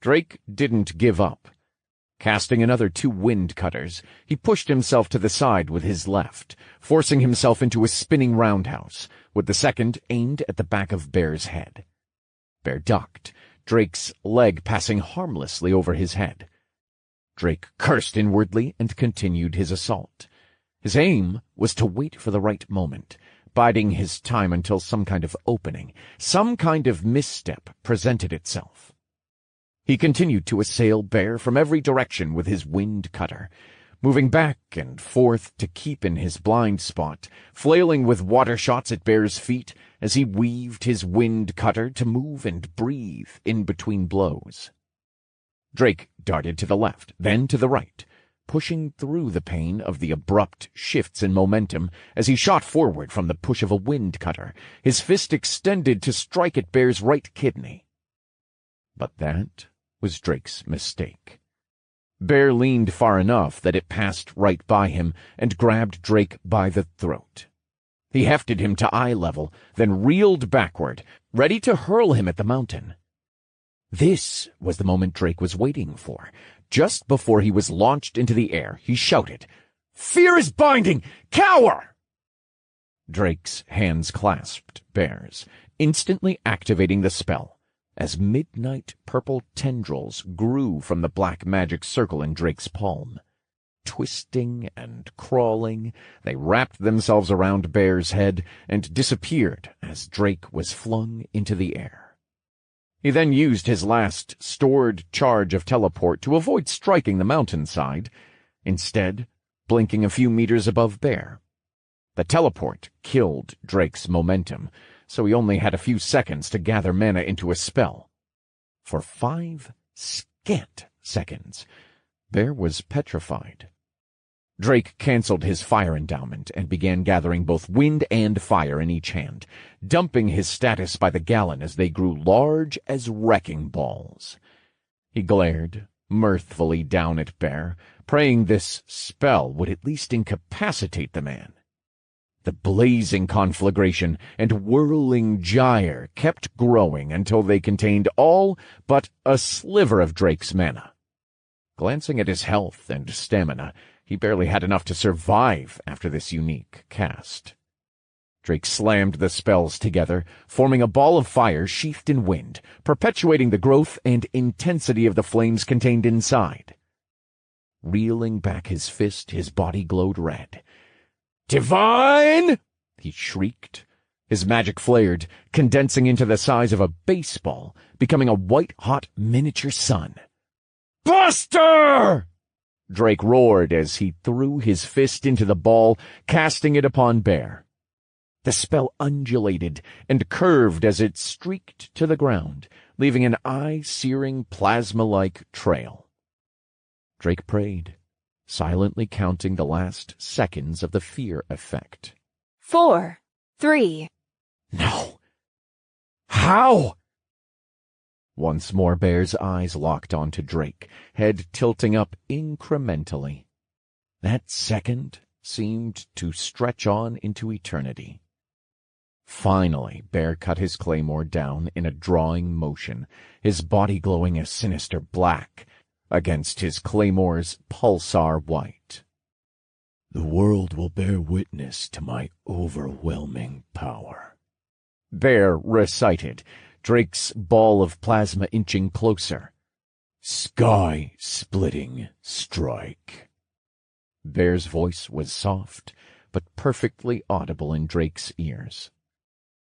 Drake didn't give up. Casting another 2 wind cutters, he pushed himself to the side with his left, forcing himself into a spinning roundhouse, with the second aimed at the back of Bear's head. Bear ducked, Drake's leg passing harmlessly over his head. Drake cursed inwardly and continued his assault. His aim was to wait for the right moment, biding his time until some kind of opening, some kind of misstep presented itself. He continued to assail Bear from every direction with his wind cutter, moving back and forth to keep in his blind spot, flailing with water shots at Bear's feet as he weaved his wind cutter to move and breathe in between blows. Drake darted to the left, then to the right, pushing through the pain of the abrupt shifts in momentum as he shot forward from the push of a wind cutter, his fist extended to strike at Bear's right kidney. But that was Drake's mistake. Bear leaned far enough that it passed right by him and grabbed Drake by the throat. He hefted him to eye level, then reeled backward, ready to hurl him at the mountain. This was the moment Drake was waiting for. Just before he was launched into the air, he shouted, "Fear is binding! Cower!" Drake's hands clasped Bear's, instantly activating the spell, as midnight purple tendrils grew from the black magic circle in Drake's palm. Twisting and crawling, they wrapped themselves around Bear's head and disappeared as Drake was flung into the air. He then used his last stored charge of teleport to avoid striking the mountainside, instead blinking a few meters above Bear. The teleport killed Drake's momentum, so he only had a few seconds to gather mana into a spell. For 5 scant seconds, Bear was petrified. Drake canceled his fire endowment and began gathering both wind and fire in each hand, dumping his status by the gallon as they grew large as wrecking balls. He glared mirthfully down at Bear, praying this spell would at least incapacitate the man. The blazing conflagration and whirling gyre kept growing until they contained all but a sliver of Drake's mana. Glancing at his health and stamina, he barely had enough to survive after this unique cast. Drake slammed the spells together, forming a ball of fire sheathed in wind, perpetuating the growth and intensity of the flames contained inside. Reeling back his fist, his body glowed red. "Divine!" he shrieked. His magic flared, condensing into the size of a baseball, becoming a white-hot miniature sun. "Buster!" Drake roared as he threw his fist into the ball, casting it upon Bear. The spell undulated and curved as it streaked to the ground, leaving an eye-searing plasma-like trail. Drake prayed, silently counting the last seconds of the fear effect. 4, 3. No. How? Once more Bear's eyes locked onto Drake, head tilting up incrementally. That second seemed to stretch on into eternity. Finally, Bear cut his claymore down in a drawing motion, his body glowing a sinister black against his claymore's pulsar white. "The world will bear witness to my overwhelming power," Bear recited, Drake's ball of plasma inching closer. "Sky-splitting strike." Bear's voice was soft, but perfectly audible in Drake's ears.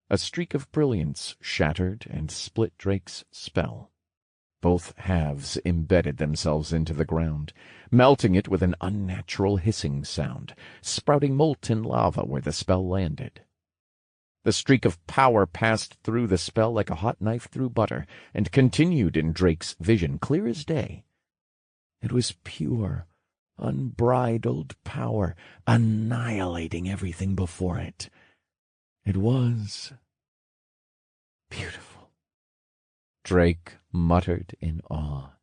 A streak of brilliance shattered and split Drake's spell. Both halves embedded themselves into the ground, melting it with an unnatural hissing sound, sprouting molten lava where the spell landed. The streak of power passed through the spell like a hot knife through butter, and continued in Drake's vision, clear as day. It was pure, unbridled power, annihilating everything before it. It was beautiful. Drake muttered in awe.